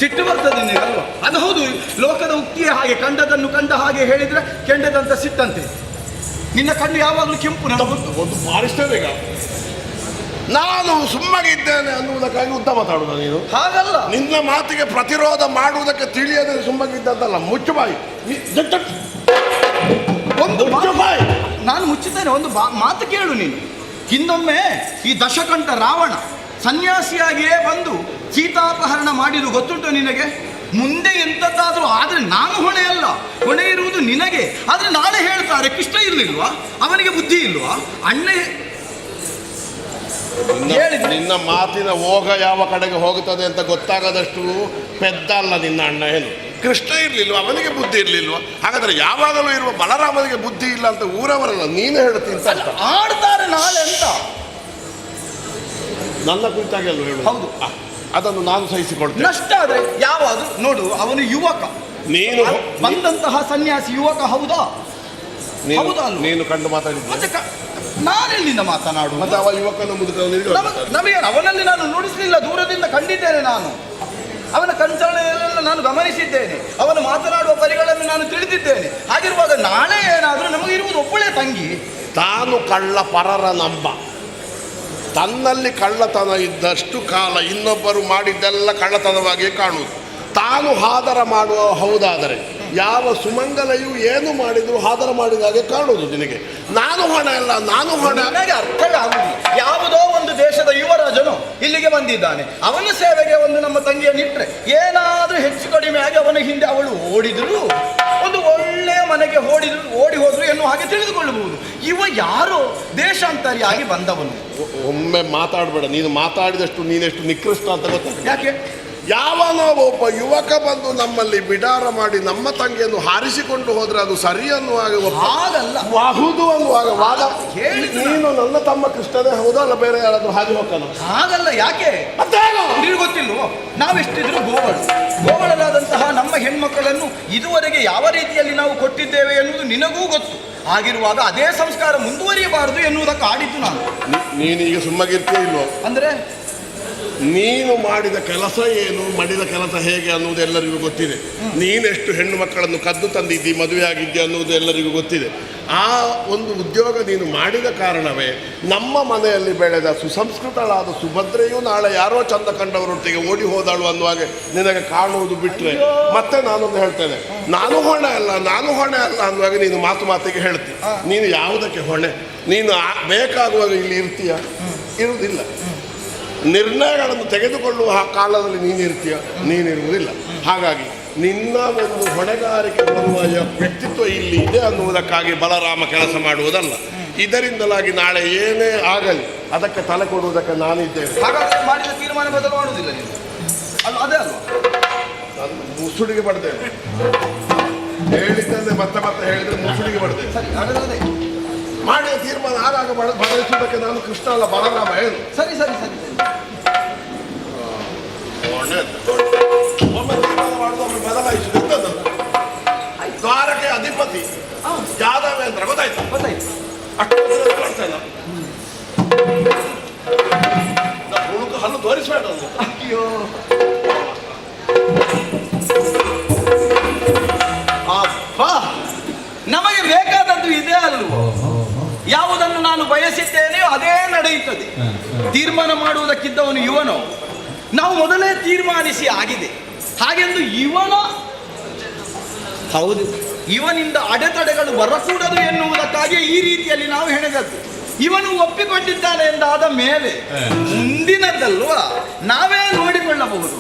ಸಿಟ್ಟು ಬರ್ತದೆ ನಿನಗಲ್ವ? ಅದು ಹೌದು, ಲೋಕದ ಉಕ್ತಿಯ ಹಾಗೆ, ಕಂಡದನ್ನು ಕಂಡ ಹಾಗೆ ಹೇಳಿದ್ರೆ ಕೆಂಡದಂತ ಸಿಟ್ಟಂತೆ. ನಿನ್ನ ಕಣ್ಣು ಯಾವಾಗಲೂ ಕೆಂಪು. ಒಂದು ಬಾರಿಸ್ತೇವೆ ಈಗ. ನಾನು ಸುಮ್ಮಗಿದ್ದೇನೆ ಅನ್ನುವುದಕ್ಕಾಗಿ ಉದ್ದ ಮಾತಾಡುದ ನೀನು? ಹಾಗಲ್ಲ, ನಿನ್ನ ಮಾತಿಗೆ ಪ್ರತಿರೋಧ ಮಾಡುವುದಕ್ಕೆ ತಿಳಿಯದೆ ಸುಮ್ಮಗಿದ್ದದ್ದಲ್ಲ. ಮುಚ್ಚು ಬಾಯಿ. ಒಂದು ಬಾಯಿ. ನಾನು ಮುಚ್ಚುತ್ತೇನೆ. ಒಂದು ಮಾತು ಕೇಳು ನೀನು. ಹಿಂದೊಮ್ಮೆ ಈ ದಶಕಂಠ ರಾವಣ ಸನ್ಯಾಸಿಯಾಗಿಯೇ ಬಂದು ಸೀತಾಪಹರಣ ಮಾಡಿದ್ದು ಗೊತ್ತುಂಟು ನಿನಗೆ? ಮುಂದೆ ಎಂಥದ್ದಾದರೂ ಆದರೆ ನಾನು ಹೊಣೆ ಅಲ್ಲ, ಹೊಣೆ ಇರುವುದು ನಿನಗೆ. ಆದರೆ ನಾಳೆ ಹೇಳ್ತಾರೆ ಕೃಷ್ಣ ಇರಲಿಲ್ವಾ, ಅವನಿಗೆ ಬುದ್ಧಿ ಇಲ್ವಾ? ಅಣ್ಣ ನಿನ್ನ ಮಾತಿನ ಹೋಗ ಯಾವ ಕಡೆಗೆ ಹೋಗುತ್ತದೆ ಅಂತ ಗೊತ್ತಾಗದಷ್ಟು ಪೆದ್ದ ಅಲ್ಲ ನಿನ್ನ ಅಣ್ಣ. ಏನು ಕೃಷ್ಣ ಇರ್ಲಿಲ್ವ, ಅವನಿಗೆ ಬುದ್ಧಿ ಇರ್ಲಿಲ್ವಾ? ಹಾಗಾದ್ರೆ ಯಾವಾಗಲೂ ಇರುವ ಬಲರಾಮನಿಗೆ ಬುದ್ಧಿ ಇಲ್ಲ ಅಂತ ಊರವರಲ್ಲ ನೀನೇ ಹೇಳ್ತೀನಿ ಅಂತ ಆಡ್ತಾರೆ ನಾಳೆ ಅಂತ ನನ್ನ ಕುರಿತಾಗಿ ಅಲ್ವ ಹೇಳು? ಹೌದು, ಅದನ್ನು ನಾನು ಸಹಿಸಿಕೊಳ್ತೇನೆ. ನಷ್ಟ ಆದ್ರೆ ಯಾವುದು ನೋಡು, ಅವನು ಯುವಕ, ನೀನು ಬಂದಂತಹ ಸನ್ಯಾಸಿ ಯುವಕ. ಹೌದಾ? ಹೌದಾ? ನೀನು ಕಂಡು ಮಾತಾಡಿದ್ದೆ, ನಾನೆಲ್ಲಿಂದ ಮಾತನಾಡು? ಮತ್ತೆ ಅವ ಯುವಕನ ಮುದುಕ ನಮಗೆ ಅವನಲ್ಲಿ ನಾನು ನುಡಿಸಲಿಲ್ಲ, ದೂರದಿಂದ ಕಂಡಿದ್ದೇನೆ. ನಾನು ಅವನ ಕಂಚಳೆಯಲ್ಲೆಲ್ಲ ನಾನು ಗಮನಿಸಿದ್ದೇನೆ, ಅವನು ಮಾತನಾಡುವ ಪರಿಗಳನ್ನು ನಾನು ತಿಳಿದಿದ್ದೇನೆ. ಹಾಗಿರುವಾಗ ನಾಳೆ ಏನಾದರೂ ನಮಗಿರುವುದು ಒಬ್ಬಳೇ ತಂಗಿ. ತಾನು ಕಳ್ಳ ಪರರ ನಂಬ, ತನ್ನಲ್ಲಿ ಕಳ್ಳತನ ಇದ್ದಷ್ಟು ಕಾಲ ಇನ್ನೊಬ್ಬರು ಮಾಡಿದ್ದೆಲ್ಲ ಕಳ್ಳತನವಾಗಿಯೇ ಕಾಣುವುದು. ತಾನು ಹಾದರ ಮಾಡುವ ಹೌದಾದರೆ ಯಾವ ಸುಮಂಗಲೆಯು ಏನು ಮಾಡಿದ್ರು ಹಾದರ ಮಾಡಿದ ಹಾಗೆ ಕಾಣುವುದು ನಿನಗೆ. ನಾನು ಹೊಣೆ ಅಲ್ಲ, ನಾನು ಹೊಣೆ. ನನಗೆ ಅರ್ಥವಾಗುವುದು, ಯಾವುದೋ ಒಂದು ದೇಶದ ಯುವರಾಜನು ಇಲ್ಲಿಗೆ ಬಂದಿದ್ದಾನೆ, ಅವನ ಸೇವೆಗೆ ಒಂದು ನಮ್ಮ ತಂಗಿಯನ್ನಿಟ್ಟರೆ ಏನಾದರೂ ಹೆಚ್ಚು ಕಡಿಮೆ ಆಗಿ ಅವನ ಹಿಂದೆ ಅವಳು ಓಡಿದ್ರು, ಒಂದು ಒಳ್ಳೆಯ ಮನೆಗೆ ಓಡಿ ಹೋದ್ರು ಎನ್ನುವ ಹಾಗೆ ತಿಳಿದುಕೊಳ್ಳಬಹುದು. ಇವ ಯಾರೋ ದೇಶಾಂತರಿಯಾಗಿ ಬಂದವನು. ಒಮ್ಮೆ ಮಾತಾಡಬೇಡ, ನೀನು ಮಾತಾಡಿದಷ್ಟು ನೀನೆಷ್ಟು ನಿಕೃಷ್ಟ ಅಂತ ಗೊತ್ತಾಗ್ತದೆ. ಯಾಕೆ? ಯಾವನೋ ಒಬ್ಬ ಯುವಕ ಬಂದು ನಮ್ಮಲ್ಲಿ ಬಿಡಾರ ಮಾಡಿ ನಮ್ಮ ತಂಗಿಯನ್ನು ಹಾರಿಸಿಕೊಂಡು ಹೋದ್ರೆ ಅದು ಸರಿ ಅನ್ನುವಾಗ ಹಾಗಲ್ಲ, ಬಹುದು ಅನ್ನುವಾಗ ವಾದ. ನೀನು ನನ್ನ ತಮ್ಮ ಕೃಷ್ಣನೇ ಹೌದಾ ಅಲ್ಲ ಬೇರೆ ಯಾರಾದ್ರೂ ಹಾಗೆ ಹೋಗ್ತಾನ? ಹಾಗಲ್ಲ. ಯಾಕೆ ನಿನಗೆ ಗೊತ್ತಿಲ್ವೋ, ನಾವೆಷ್ಟಿದ್ರು ಗೋವಳರಾದಂತಹ ನಮ್ಮ ಹೆಣ್ಮಕ್ಕಳನ್ನು ಇದುವರೆಗೆ ಯಾವ ರೀತಿಯಲ್ಲಿ ನಾವು ಕೊಟ್ಟಿದ್ದೇವೆ ಎನ್ನುವುದು ನಿನಗೂ ಗೊತ್ತು. ಆಗಿರುವಾಗ ಅದೇ ಸಂಸ್ಕಾರ ಮುಂದುವರಿಯಬಾರದು ಎನ್ನುವುದಕ್ಕೆ ಆಡಿದ್ದು ನಾನು. ನೀನು ಈಗ ಸುಮ್ಮಗಿರ್ತೀಯ ಇಲ್ವೋ? ಅಂದ್ರೆ ನೀನು ಮಾಡಿದ ಕೆಲಸ ಏನು, ಮಾಡಿದ ಕೆಲಸ ಹೇಗೆ ಅನ್ನುವುದು ಎಲ್ಲರಿಗೂ ಗೊತ್ತಿದೆ. ನೀನೆಷ್ಟು ಹೆಣ್ಣು ಮಕ್ಕಳನ್ನು ಕದ್ದು ತಂದಿದ್ದಿ, ಮದುವೆ ಆಗಿದ್ದಿ ಅನ್ನುವುದು ಎಲ್ಲರಿಗೂ ಗೊತ್ತಿದೆ. ಆ ಒಂದು ಉದ್ಯೋಗ ನೀನು ಮಾಡಿದ ಕಾರಣವೇ ನಮ್ಮ ಮನೆಯಲ್ಲಿ ಬೆಳೆದ ಸುಸಂಸ್ಕೃತಳಾದ ಸುಭದ್ರೆಯೂ ನಾಳೆ ಯಾರೋ ಚಂದ ಕಂಡವರೊಟ್ಟಿಗೆ ಓಡಿ ಹೋದಾಳು ಅನ್ನುವಾಗೆ ನಿನಗೆ ಕಾಣುವುದು ಬಿಟ್ಟರೆ, ಮತ್ತೆ ನಾನೊಂದು ಹೇಳ್ತೇನೆ, ನಾನು ಹೊಣೆ ಅಲ್ಲ ಅನ್ನುವಾಗ ನೀನು ಮಾತಿಗೆ ಹೇಳ್ತೀನಿ. ನೀನು ಯಾವುದಕ್ಕೆ ಹೊಣೆ? ನೀನು ಬೇಕಾಗುವಾಗ ಇಲ್ಲಿ ಇರ್ತೀಯ? ಇರುವುದಿಲ್ಲ. ನಿರ್ಣಯಗಳನ್ನು ತೆಗೆದುಕೊಳ್ಳುವ ಕಾಲದಲ್ಲಿ ನೀನಿರುವುದಿಲ್ಲ. ಹಾಗಾಗಿ ನಿನ್ನ ಒಂದು ಹೊಣೆಗಾರಿಕೆ ಬರುವ ವ್ಯಕ್ತಿತ್ವ ಇಲ್ಲಿ ಇದೆ ಅನ್ನುವುದಕ್ಕಾಗಿ ಬಲರಾಮ ಕೆಲಸ ಮಾಡುವುದಲ್ಲ. ಇದರಿಂದಲಾಗಿ ನಾಳೆ ಏನೇ ಆಗಲಿ ಅದಕ್ಕೆ ತಲೆ ಕೊಡುವುದಕ್ಕೆ ನಾನಿದ್ದೇನೆ. ಹಾಗಾಗಿ ಮಾಡಿದ ತೀರ್ಮಾನ ಬದಲು ಮಾಡುವುದಿಲ್ಲ ನೀನು, ಅದೇ ಅಲ್ವಾ? ನಾನು ಮುಸುಡಿಗೆ ಪಡ್ತೇನೆ, ಹೇಳಿದ್ದನ್ನೇ ಮತ್ತೆ ಹೇಳಿದ್ರೆ ಮುಸುಡಿಗೆ ಪಡ್ತೇನೆ. ಸರಿ, ಹಾಗಾದ್ರೆ ಮಾಡಿದ ತೀರ್ಮಾನ ಆಗಾಗ ಬದಲಿಸುವುದಕ್ಕೆ ನಾನು ಕೃಷ್ಣ ಅಲ್ಲ ಬಲರಾಮ. ಏನು ಸರಿ ಸರಿ ಸರಿ ಒಮ್ಮೆ ತೀರ್ಮಾನ ಮಾಡುದು ಒಮ್ಮೆ ಬದಲಾಯಿಸುವುದು. ದ್ವಾರಕೆ ಅಧಿಪತಿ ಯಾದವೇಂದ್ರ ಗೊತ್ತಾಯ್ತು? ಅಷ್ಟು ಹುಡುಗ ಹಲ್ಲು ತೋರಿಸ್ಬೇಡ. ಅಯ್ಯೋ, ನಮಗೆ ಬೇಕಾದದ್ದು ಇದೆ ಅಲ್ವೋ? ಯಾವುದನ್ನು ನಾನು ಬಯಸಿದ್ದೇನೆಯೋ ಅದೇ ನಡೆಯುತ್ತದೆ. ತೀರ್ಮಾನ ಮಾಡುವುದಕ್ಕಿದ್ದವನು ಇವನು. ನಾವು ಮೊದಲೇ ತೀರ್ಮಾನಿಸಿ ಆಗಿದೆ. ಹಾಗೆಂದು ಹೌದು, ಇವನಿಂದ ಅಡೆತಡೆಗಳು ಬರಕೂಡದು ಎನ್ನುವುದಕ್ಕಾಗಿ ಈ ರೀತಿಯಲ್ಲಿ ನಾವು ಹೆಣೆದದ್ದು. ಇವನು ಒಪ್ಪಿಕೊಂಡಿದ್ದಾನೆ ಎಂದಾದ ಮೇಲೆ ಮುಂದಿನದಲ್ವಾ ನಾವೇ ನೋಡಿಕೊಳ್ಳಬಹುದು.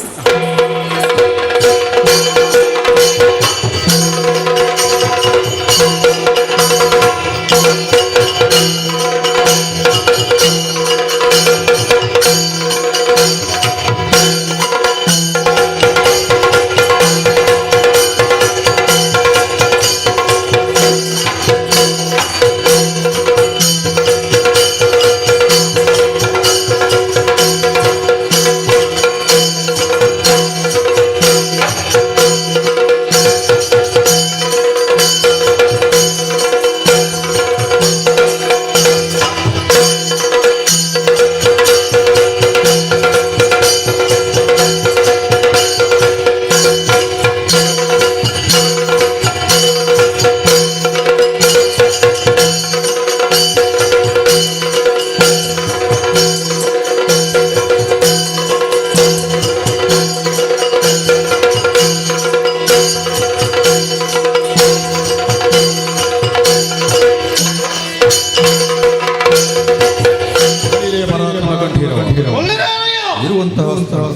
ಇರುವಂತಹ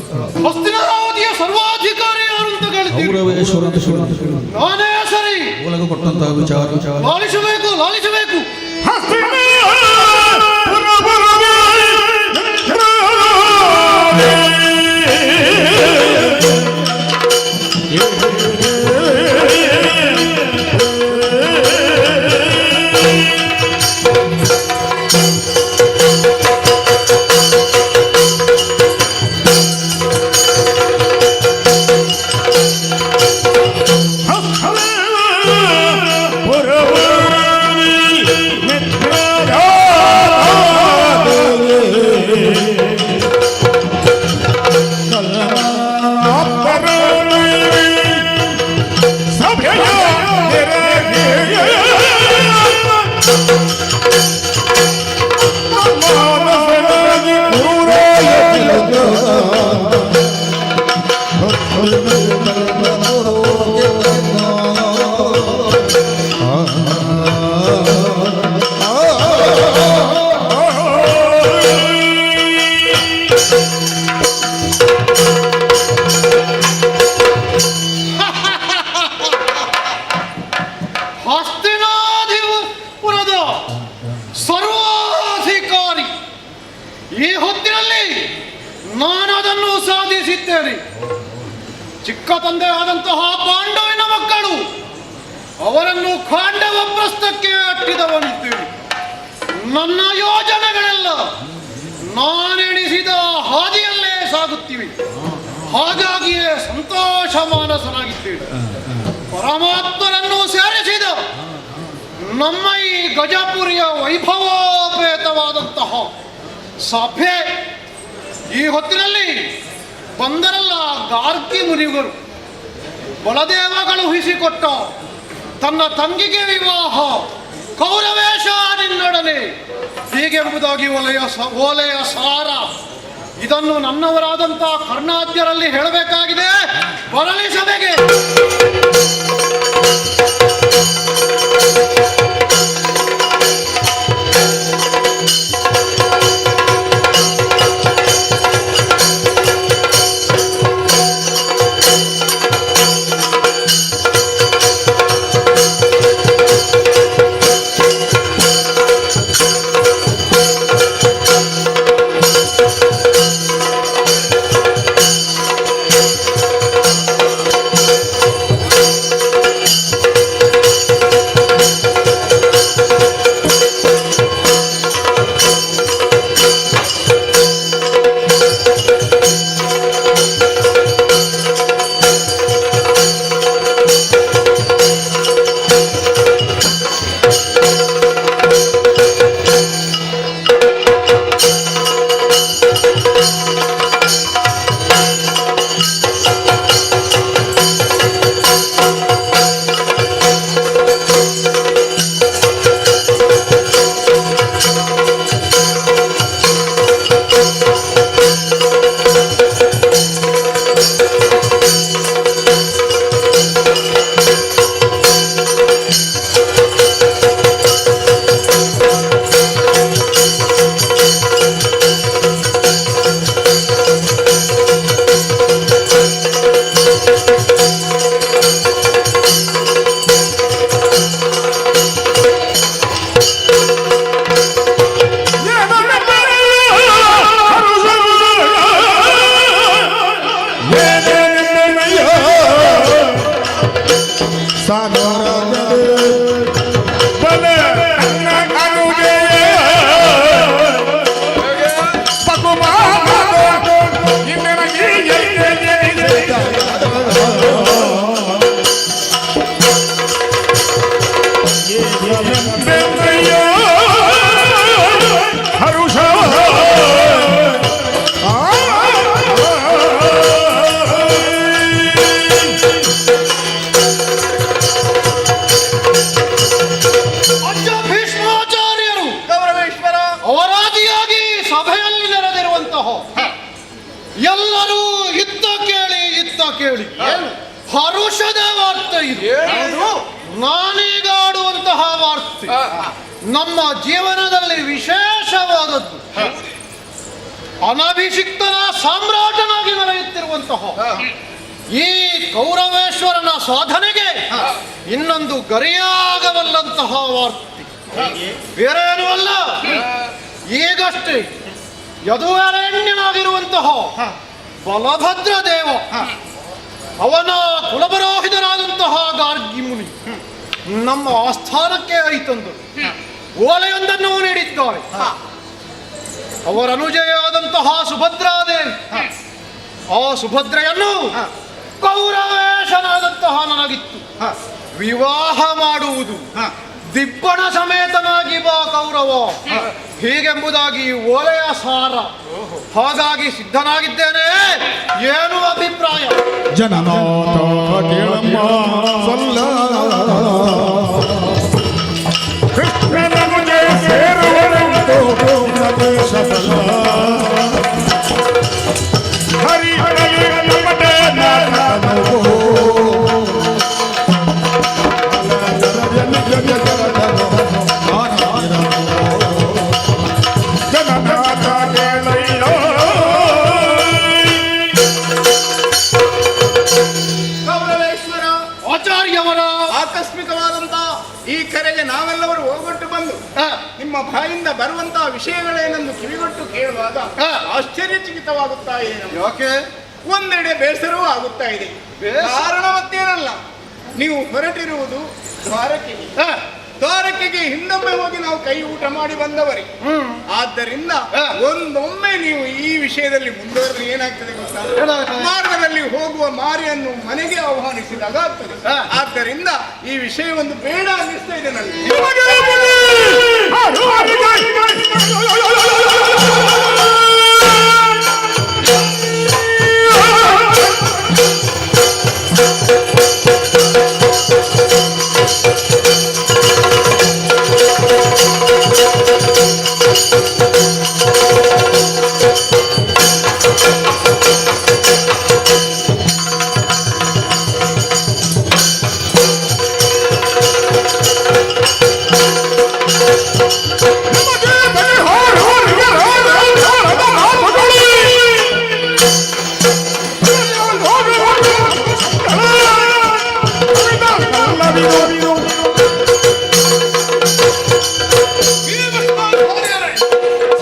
ಸ್ಥಳ. ಹಸ್ತಿನಾವತಿಯ ಸರ್ವಾಧಿಕಾರಿ ಯಾರು ಅಂತ ಕೇಳಿದ್ದೀರಿ. ಗೌರವೇಶ್ವರ ಅಂತ ಹೇಳಿ ನಾನೇ ಸರಿ ಒಳಗೆ ಕೊಟ್ಟಂತಹ ವಿಚಾರ ಲಾಲಿಸಬೇಕು ಲಾಲಿಸಬೇಕು. ಹಸ್ತಿನಾಧಿಪುರದ ಸರ್ವಾಧಿಕಾರಿ ಈ ಹೊತ್ತಿನಲ್ಲಿ ನಾನು ಅದನ್ನು ಸಾಧಿಸಿದ್ದೇನೆ. ಚಿಕ್ಕ ತಂದೆ ಆದಂತಹ ಪಾಂಡವಿನ ಮಕ್ಕಳು ಅವರನ್ನು ಖಾಂಡವ ಪ್ರಸ್ಥಕ್ಕೆ ಅಟ್ಟಿದವನಿದ್ದೇನೆ. ನನ್ನ ಯೋಜನೆಗಳೆಲ್ಲ ನಾನೆಣಿಸಿದ ಹಾದಿಯಲ್ಲೇ ಸಾಗುತ್ತಿವೆ. ಹಾಗಾಗಿಯೇ ಸಂತೋಷ ಮಾನಸನಾಗಿದ್ದೇನೆ. ಪರಮಾತ್ಮರನ್ನು ಸೇರಿಸಿದ ನಮ್ಮ ಈ ಗಜಪುರಿಯ ವೈಭವೋಪೇತವಾದಂತಹ ಸಭೆ ಈ ಹೊತ್ತಿನಲ್ಲಿ ಬಂದರಲ್ಲ ಗಾರ್ಗಿ ಮುನಿಗಳು. ಬಲದೇವಗಳು ಹಿಸಿಕೊಟ್ಟ ತನ್ನ ತಂಗಿಗೆ ವಿವಾಹ ಕೌರವೇಶ ನಿನ್ನೊಡನೆ ಹೀಗೆಂಬುದಾಗಿ ಓಲೆಯ ಸಾರ. ಇದನ್ನು ನನ್ನವರಾದಂಥ ಕರ್ಣಾದ್ಯರಲ್ಲಿ ಹೇಳಬೇಕಾಗಿದೆ. ಬರಲಿ ಸಭೆಗೆ. ಎಲ್ಲರೂ ಇತ್ತ ಕೇಳಿ ಇತ್ತ ಕೇಳಿ. ಹರುಷದ ವಾರ್ತೆ ಇದು. ನಾನೀಗ ಆಡುವಂತಹ ವಾರ್ತೆ ನಮ್ಮ ಜೀವನದಲ್ಲಿ ವಿಶೇಷವಾದದ್ದು. ಅನಭಿಷಿಕ್ತನ ಸಾಮ್ರಾಟನಾಗಿ ಮೆರೆಯುತ್ತಿರುವಂತಹ ಈ ಕೌರವೇಶ್ವರನ ಸಾಧನೆಗೆ ಇನ್ನೊಂದು ಗರಿಯಾಗಬಲ್ಲಂತಹ ವಾರ್ತೆ ಬೇರೇನೂ ಅಲ್ಲ. ಈಗಷ್ಟೇ ಯದುವರೆಣ್ಯನಾಗಿರುವಂತಹ ಬಲಭದ್ರ ದೇವ ಅವನ ಕುಲಪುರೋಹಿತರಾದಂತಹ ಗಾರ್ಗಿ ಮುನಿ ನಮ್ಮ ಆಸ್ಥಾನಕ್ಕೆ ಐತಂದು ಓಲೆಯೊಂದನ್ನು ನೀಡಿದ್ದಾರೆ. ಅವರ ಅನುಜೆಯಾದಂತಹ ಸುಭದ್ರಾದೇವಿ ಆ ಸುಭದ್ರೆಯನ್ನು ಕೌರವೇಶನಾದಂತಹ ನನಗಿತ್ತು ವಿವಾಹ ಮಾಡುವುದು. ದಿಬ್ಬಣ ಸಮೇತನಾಗಿ ಬಾ ಕೌರವ ಹೀಗೆಂಬುದಾಗಿ ಓಲೆಯ ಸಾರ. ಹಾಗಾಗಿ ಸಿದ್ಧನಾಗಿದ್ದೇನೆ. ಏನು ಅಭಿಪ್ರಾಯ? ಜನನಾಥ ಕೇಳಮ್ಮ ಸಲ್ಲ ಕೃಷ್ಣನ ಮುಜೆ ಸೇರುವರೆಂದು ನದೇಶ ಬಲ್ಲ ಹರಿ ಹರಿಯ ನಮದೆ ನಾನೋ ಜನನಾಥ ಕೇಳಯ್ಯ. ಕೌರವೇಶ್ವರ ಆಚಾರ್ಯವರ ಆಕಸ್ಮಿಕವಾದಂತ ಈ ಕರೆಗೆ ನಾವೆಲ್ಲವರು ಹೋಗೊಟ್ಟು ಬಂದು ನಿಮ್ಮ ಬಾಯಿಂದ ಬರುವಂತಹ ವಿಷಯಗಳೇನೆಂದು ಕಿವಿಗೊಟ್ಟು ಕೇಳುವಾಗ ಆಶ್ಚರ್ಯಚಕಿತವಾಗುತ್ತಾ ಏನು? ಯಾಕೆ? ಒಂದೆಡೆ ಬೇಸರವೂ ಆಗುತ್ತಾ ಇದೆ. ಕಾರಣ ಮತ್ತೇನಲ್ಲ, ನೀವು ಹೊರಟಿರುವುದು ದ್ವಾರಕೆಗೆ ಹಿಂದೊಮ್ಮೆ ಹೋಗಿ ನಾವು ಕೈ ಊಟ ಮಾಡಿ ಬಂದವರಿ. ಆದ್ದರಿಂದ ಒಂದೊಮ್ಮೆ ನೀವು ಈ ವಿಷಯದಲ್ಲಿ ಮುಂದುವರೆದು ಏನಾಗ್ತದೆ ಗೊತ್ತಾ, ಮಾರ್ಗದಲ್ಲಿ ಹೋಗುವ ಮಾರಿಯನ್ನು ಮನೆಗೆ ಆಹ್ವಾನಿಸಿದಾಗ ಆಗ್ತದೆ. ಆದ್ದರಿಂದ ಈ ವಿಷಯ ಒಂದು ಬೇಡ ಅನ್ನಿಸ್ತಾ ಇದೆ ನನಗೆ.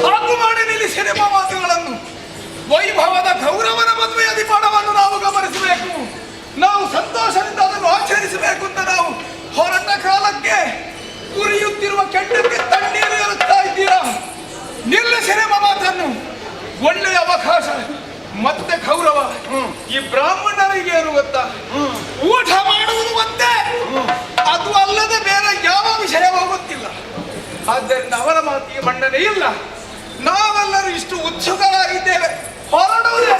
ಸಾಕು ಮಾಡಿ ನಿಲ್ಲಿಸಿದೆ ಮಾತುಗಳನ್ನು. ವೈಭವದ ಗೌರವನ ಮದುವೆ ಅಧಿಪಾಠವನ್ನು ನಾವು ಗಮನಿಸಬೇಕು. ನಾವು ಸಂತೋಷದಿಂದ ಅದನ್ನು ಆಚರಿಸಬೇಕು ಅಂತ ನಾವು ಹೊರಟ ಕಾಲಕ್ಕೆ ಉರಿಯುತ್ತಿರುವ ಕೆಂಡಕ್ಕೆ ತಣ್ಣೀರು ಎರುತ್ತಾ ಇದ್ದೀರಾ. ನಿಲ್ಲಿಸಿದೆ ಮಾತನ್ನು. ಒಳ್ಳೆಯ ಅವಕಾಶ. ಮತ್ತೆ ಗೌರವ ಈ ಬ್ರಾಹ್ಮಣರಿಗೆ ಏನು ಗೊತ್ತಾ, ಊಟ ಮಾಡುವುದು ಒಂದೇ, ಅದು ಅಲ್ಲದೆ ಬೇರೆ ಯಾವ ವಿಷಯವೂ ಗೊತ್ತಿಲ್ಲ. ಆದ್ದರಿಂದ ಅವರ ಮಾತಿಗೆ ಮನ್ನಣೆ ಇಲ್ಲ. ನಾವೆಲ್ಲರೂ ಇಷ್ಟು ಉತ್ಸುಕರಾಗಿದ್ದೇವೆ, ಹೊರಡುವುದೇ.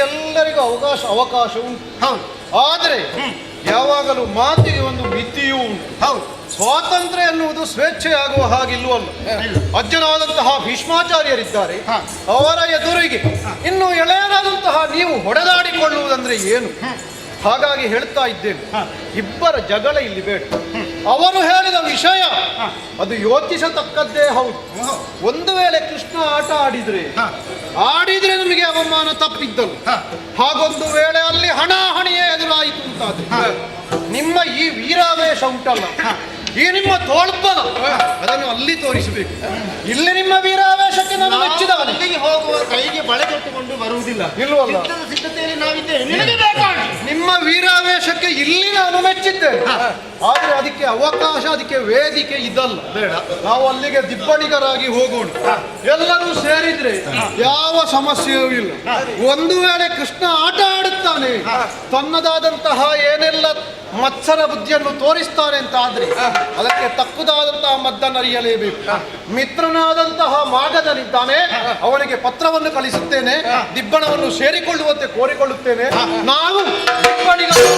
ಎಲ್ಲರಿಗೂ ಅವಕಾಶ ಉಂಟು. ಹೌದು. ಆದರೆ ಯಾವಾಗಲೂ ಮಾತಿಗೆ ಒಂದು ಮಿತಿಯೂ ಉಂಟು. ಹೌದು. ಸ್ವಾತಂತ್ರ್ಯ ಎನ್ನುವುದು ಸ್ವೇಚ್ಛೆಯಾಗುವ ಹಾಗಿಲ್ವಲ್ಲ. ಅಜ್ಜನಾದಂತಹ ಭೀಷ್ಮಾಚಾರ್ಯರಿದ್ದಾರೆ, ಅವರ ಎದುರಿಗೆ ಇನ್ನು ಎಳೆಯರಾದಂತಹ ನೀವು ಹೊಡೆದಾಡಿಕೊಳ್ಳುವುದಂದ್ರೆ ಏನು? ಹಾಗಾಗಿ ಹೇಳ್ತಾ ಇದ್ದೇನೆ, ಇಬ್ಬರ ಜಗಳ ಇಲ್ಲಿ ಬೇಡ. ಅವರು ಹೇಳಿದ ವಿಷಯ ಅದು ಯೋಚಿಸತಕ್ಕದ್ದೇ ಹೌದು. ಒಂದು ವೇಳೆ ಕೃಷ್ಣ ಆಟ ಆಡಿದ್ರೆ ನಮಗೆ ಅವಮಾನ ತಪ್ಪಿದ್ದಲು. ಹಾಗೊಂದು ವೇಳೆ ಅಲ್ಲಿ ಹಣಾಹಣಿಯೇ ಎದುರಾಯಿತು ಅಂತಾದ್ರೆ ನಿಮ್ಮ ಈ ವೀರಾವೇಶ ಉಂಟಲ್ಲ, ಈ ನಿಮ್ಮ ತೋಳ್ಬಲ ಅದನ್ನು ಅಲ್ಲಿ ತೋರಿಸಬೇಕು. ಇಲ್ಲಿ ನಿಮ್ಮ ವೀರಾವೇಶಕ್ಕೆ ನಾನು ಮೆಚ್ಚಿದವನು. ಅಲ್ಲಿಗೆ ಹೋಗುವ ಕೈಗೆ ಬಳೆ ಕಟ್ಟಿಕೊಂಡು ಬರುವುದಿಲ್ಲ. ಇಲ್ವಲ್ಲ, ಸಿದ್ಧತೆಯಲ್ಲಿ ನಾವಿದ್ದೇವೆ. ನಿನಗೆ ಬೇಕಾಗಿ ನಿಮ್ಮ ವೀರಾವೇಶಕ್ಕೆ ಇಲ್ಲಿ ನಾನು ಮೆಚ್ಚಿದ್ದೇನೆ. ಆದ್ರೆ ಅದಕ್ಕೆ ಅವಕಾಶ, ಅದಕ್ಕೆ ವೇದಿಕೆ ಇದಲ್ಲ. ಬೇಡ, ನಾವು ಅಲ್ಲಿಗೆ ದಿಬ್ಬಣಿಗರಾಗಿ ಹೋಗೋಣ. ಎಲ್ಲರೂ ಸೇರಿದ್ರೆ ಯಾವ ಸಮಸ್ಯೆಯೂ ಇಲ್ಲ. ಒಂದು ವೇಳೆ ಕೃಷ್ಣ ಆಟ ಆಡುತ್ತಾನೆ, ತನ್ನದಾದಂತಹ ಏನೆಲ್ಲ ಮತ್ಸರ ಬುದ್ಧಿಯನ್ನು ತೋರಿಸ್ತಾನೆ ಅಂತ ಆದ್ರೆ ಅದಕ್ಕೆ ತಕ್ಕುದಾದಂತಹ ಮದ್ದನ್ನರಿಯಲೇಬೇಕು. ಮಿತ್ರನಾದಂತಹ ಮಾಗದನಿದ್ದಾನೆ, ಅವನಿಗೆ ಪತ್ರವನ್ನು ಕಳಿಸುತ್ತೇನೆ, ದಿಬ್ಬಣವನ್ನು ಸೇರಿಕೊಳ್ಳುವಂತೆ ಕೋರಿಕೊಳ್ಳುತ್ತೇನೆ. ನಾವು ದಿಬ್ಬಣಿಗರು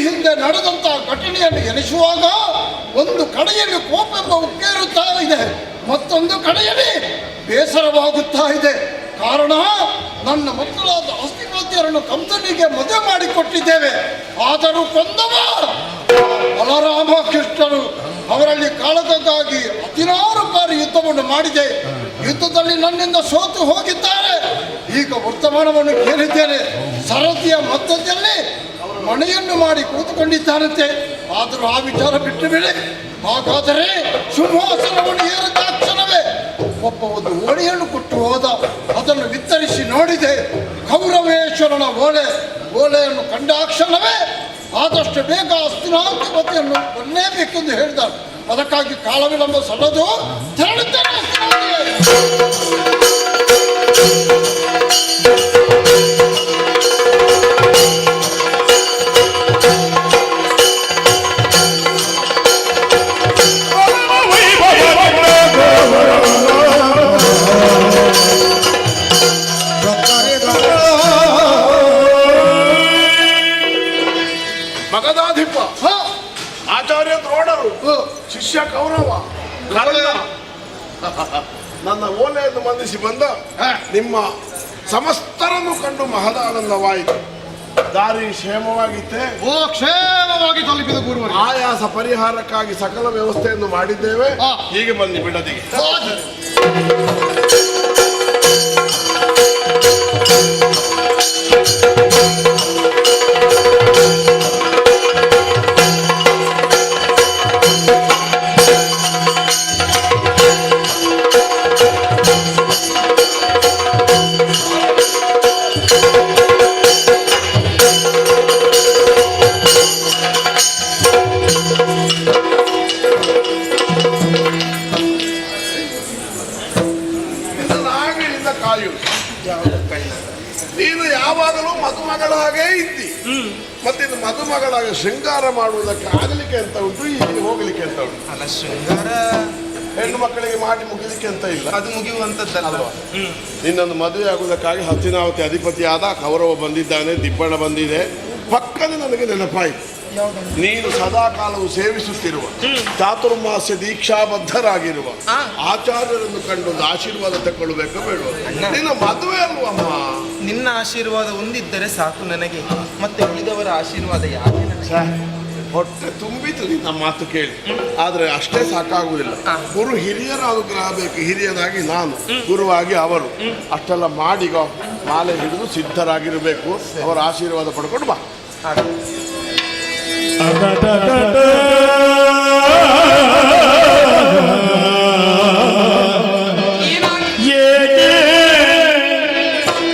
ಹಿಂದೆ ನಡೆದಂತಹ ಘಟನೆಯನ್ನು ಎನಿಸುವಾಗ ಒಂದು ಕಡೆಯಲ್ಲಿ ಕೋಪೆಂಬ ಉಕ್ಕೇರುತ್ತಾ ಇದೆ, ಮತ್ತೊಂದು ಕಡೆಯಲ್ಲಿ ಬೇಸರವಾಗುತ್ತಾ ಇದೆ. ಕಾರಣ ನನ್ನ ಮಕ್ಕಳಾದ ಅಸ್ಥಿಪತ್ಯರನ್ನು ಕಂಸನಿಗೆ ಮದುವೆ ಮಾಡಿಕೊಟ್ಟಿದ್ದೇವೆ. ಆದರೂ ಕೊಂದವ ಬಲರಾಮ ಕೃಷ್ಣರು ಅವರಲ್ಲಿ ಕಾಳಗಕ್ಕಾಗಿ 16 ಬಾರಿ ಯುದ್ಧವನ್ನು ಮಾಡಿದೆ. ಯುದ್ಧದಲ್ಲಿ ನನ್ನಿಂದ ಸೋತು ಹೋಗಿದ್ದಾರೆ. ಈಗ ವರ್ತಮಾನವನ್ನು ಕೇಳಿದ್ದೇನೆ, ಸರದಿಯ ಮಧ್ಯದಲ್ಲಿ ಮನೆಯನ್ನು ಮಾಡಿ ಕೂತುಕೊಂಡಿದ್ದಾರಂತೆ. ಆದರೂ ಆ ವಿಚಾರ ಬಿಟ್ಟು ಬಿಡಿ. ಹಾಗಾದರೆ ಸಿಂಹಾಸನವನ್ನು ಏರಿದ ಕ್ಷಣವೇ ಒಬ್ಬ ಒಂದು ಓಣಿಯನ್ನು ಕೊಟ್ಟು ಹೋದ. ಅದನ್ನು ವಿತರಿಸಿ ನೋಡಿದೆ, ಕೌರವೇಶ್ವರನ ಓಲೆಯನ್ನು ಕಂಡಾಕ್ಷಣವೇ ಆದಷ್ಟು ಬೇಗ ಹಸ್ತಿನಾಧಿಪತಿಯನ್ನು ಕೊಲ್ಲೇಬೇಕೆಂದು ಹೇಳಿದರು. ಅದಕ್ಕಾಗಿ ಕಾಲ ವಿಳಂಬ ಸಲ್ಲದು, ತೆರಳುತ್ತೇನೆ. ಮಗಧಾಧಿಪ, ಆಚಾರ್ಯ ದ್ರೋಣರು, ಶಿಷ್ಯ ಕೌರವ, ನನ್ನ ಓಲೆಯನ್ನು ಮಂದಿಸಿ ಬಂದ ನಿಮ್ಮ ಸಮಸ್ತರನ್ನು ಕಂಡು ಮಹದಾನಂದವಾಯಿತು. ದಾರಿ ಕ್ಷೇಮವಾಗಿತ್ತೆ? ಕ್ಷೇಮವಾಗಿ ತಲುಪಿದ ಗುರುವರೇ. ಆಯಾಸ ಪರಿಹಾರಕ್ಕಾಗಿ ಸಕಲ ವ್ಯವಸ್ಥೆಯನ್ನು ಮಾಡಿದ್ದೇವೆ. ಹೀಗೆ ಬನ್ನಿ ಬಿಡದಿಗೆ. ನೀನು ಯಾವಾಗಲೂ ಮದುಮಗಳ ಹಾಗೆ ಇದ್ದಿ, ಮತ್ತಿನ್ನು ಮದುಮಗಳಾಗಿ ಶೃಂಗಾರ ಮಾಡುವುದಕ್ಕೆ ಆಗಲಿಕ್ಕೆ ಅಂತ ಉಂಟು, ಇಲ್ಲಿ ಹೋಗ್ಲಿಕ್ಕೆ ಅಂತ ಉಂಟು. ಅಲ್ಲ, ಶೃಂಗಾರ ಹೆಣ್ಣು ಮಕ್ಕಳಿಗೆ ಮಾಡಿ ಮುಗಿಲಿಕ್ಕೆ ಅಂತ ಇಲ್ಲ, ಅದು ಮುಗಿಯುವಂಥದ್ದಲ್ಲ. ನಿನ್ನನ್ನು ಮದುವೆ ಆಗುವುದಕ್ಕಾಗಿ ಹಸ್ತಿನಾವತಿ ಅಧಿಪತಿಯಾದ ಕೌರವ ಬಂದಿದ್ದಾನೆ, ದಿಬ್ಬಣ ಬಂದಿದೆ. ಪಕ್ಕನೆ ನನಗೆ ನೆನಪಾಯಿತು, ನೀನು ಸದಾ ಕಾಲವು ಸೇವಿಸುತ್ತಿರುವ ಚಾತುರ್ಮಾಸ್ಯ ದೀಕ್ಷಾಬದ್ಧರಾಗಿರುವ ಆಚಾರ್ಯರನ್ನು ಕಂಡು ಒಂದು ಆಶೀರ್ವಾದ ತಗೊಳ್ಬೇಕು ಬೇಡ? ನಿನ್ನ ಮದುವೆ ಅಲ್ವಮ್ಮ? ನಿನ್ನ ಆಶೀರ್ವಾದ ಒಂದಿದ್ದರೆ ಸಾಕು ನನಗೆ, ಮತ್ತೆ ಉಳಿದವರ ಆಶೀರ್ವಾದ ಯಾಕೆ? ಹೊಟ್ಟೆ ತುಂಬಿತು ನಿನ್ನ ಮಾತು ಕೇಳಿ, ಆದ್ರೆ ಅಷ್ಟೇ ಸಾಕಾಗುವುದಿಲ್ಲ. ಗುರು ಹಿರಿಯರ ಅನುಗ್ರಹ ಬೇಕು. ಹಿರಿಯರಾಗಿ ನಾನು, ಗುರುವಾಗಿ ಅವರು. ಅಷ್ಟೆಲ್ಲ ಮಾಡಿಗ ಮಾಲೆ ಹಿಡಿದು ಸಿದ್ಧರಾಗಿರಬೇಕು. ಅವರ ಆಶೀರ್ವಾದ ಪಡ್ಕೊಂಡು ಬಾ.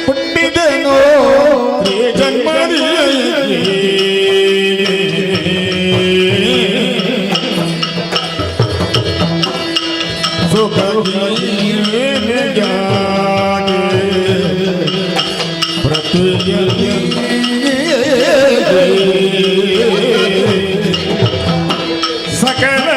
ಹುಟ್ಟಿದನೋ ಜನ್ಮದಿ ಸುಖ ಸಕಲ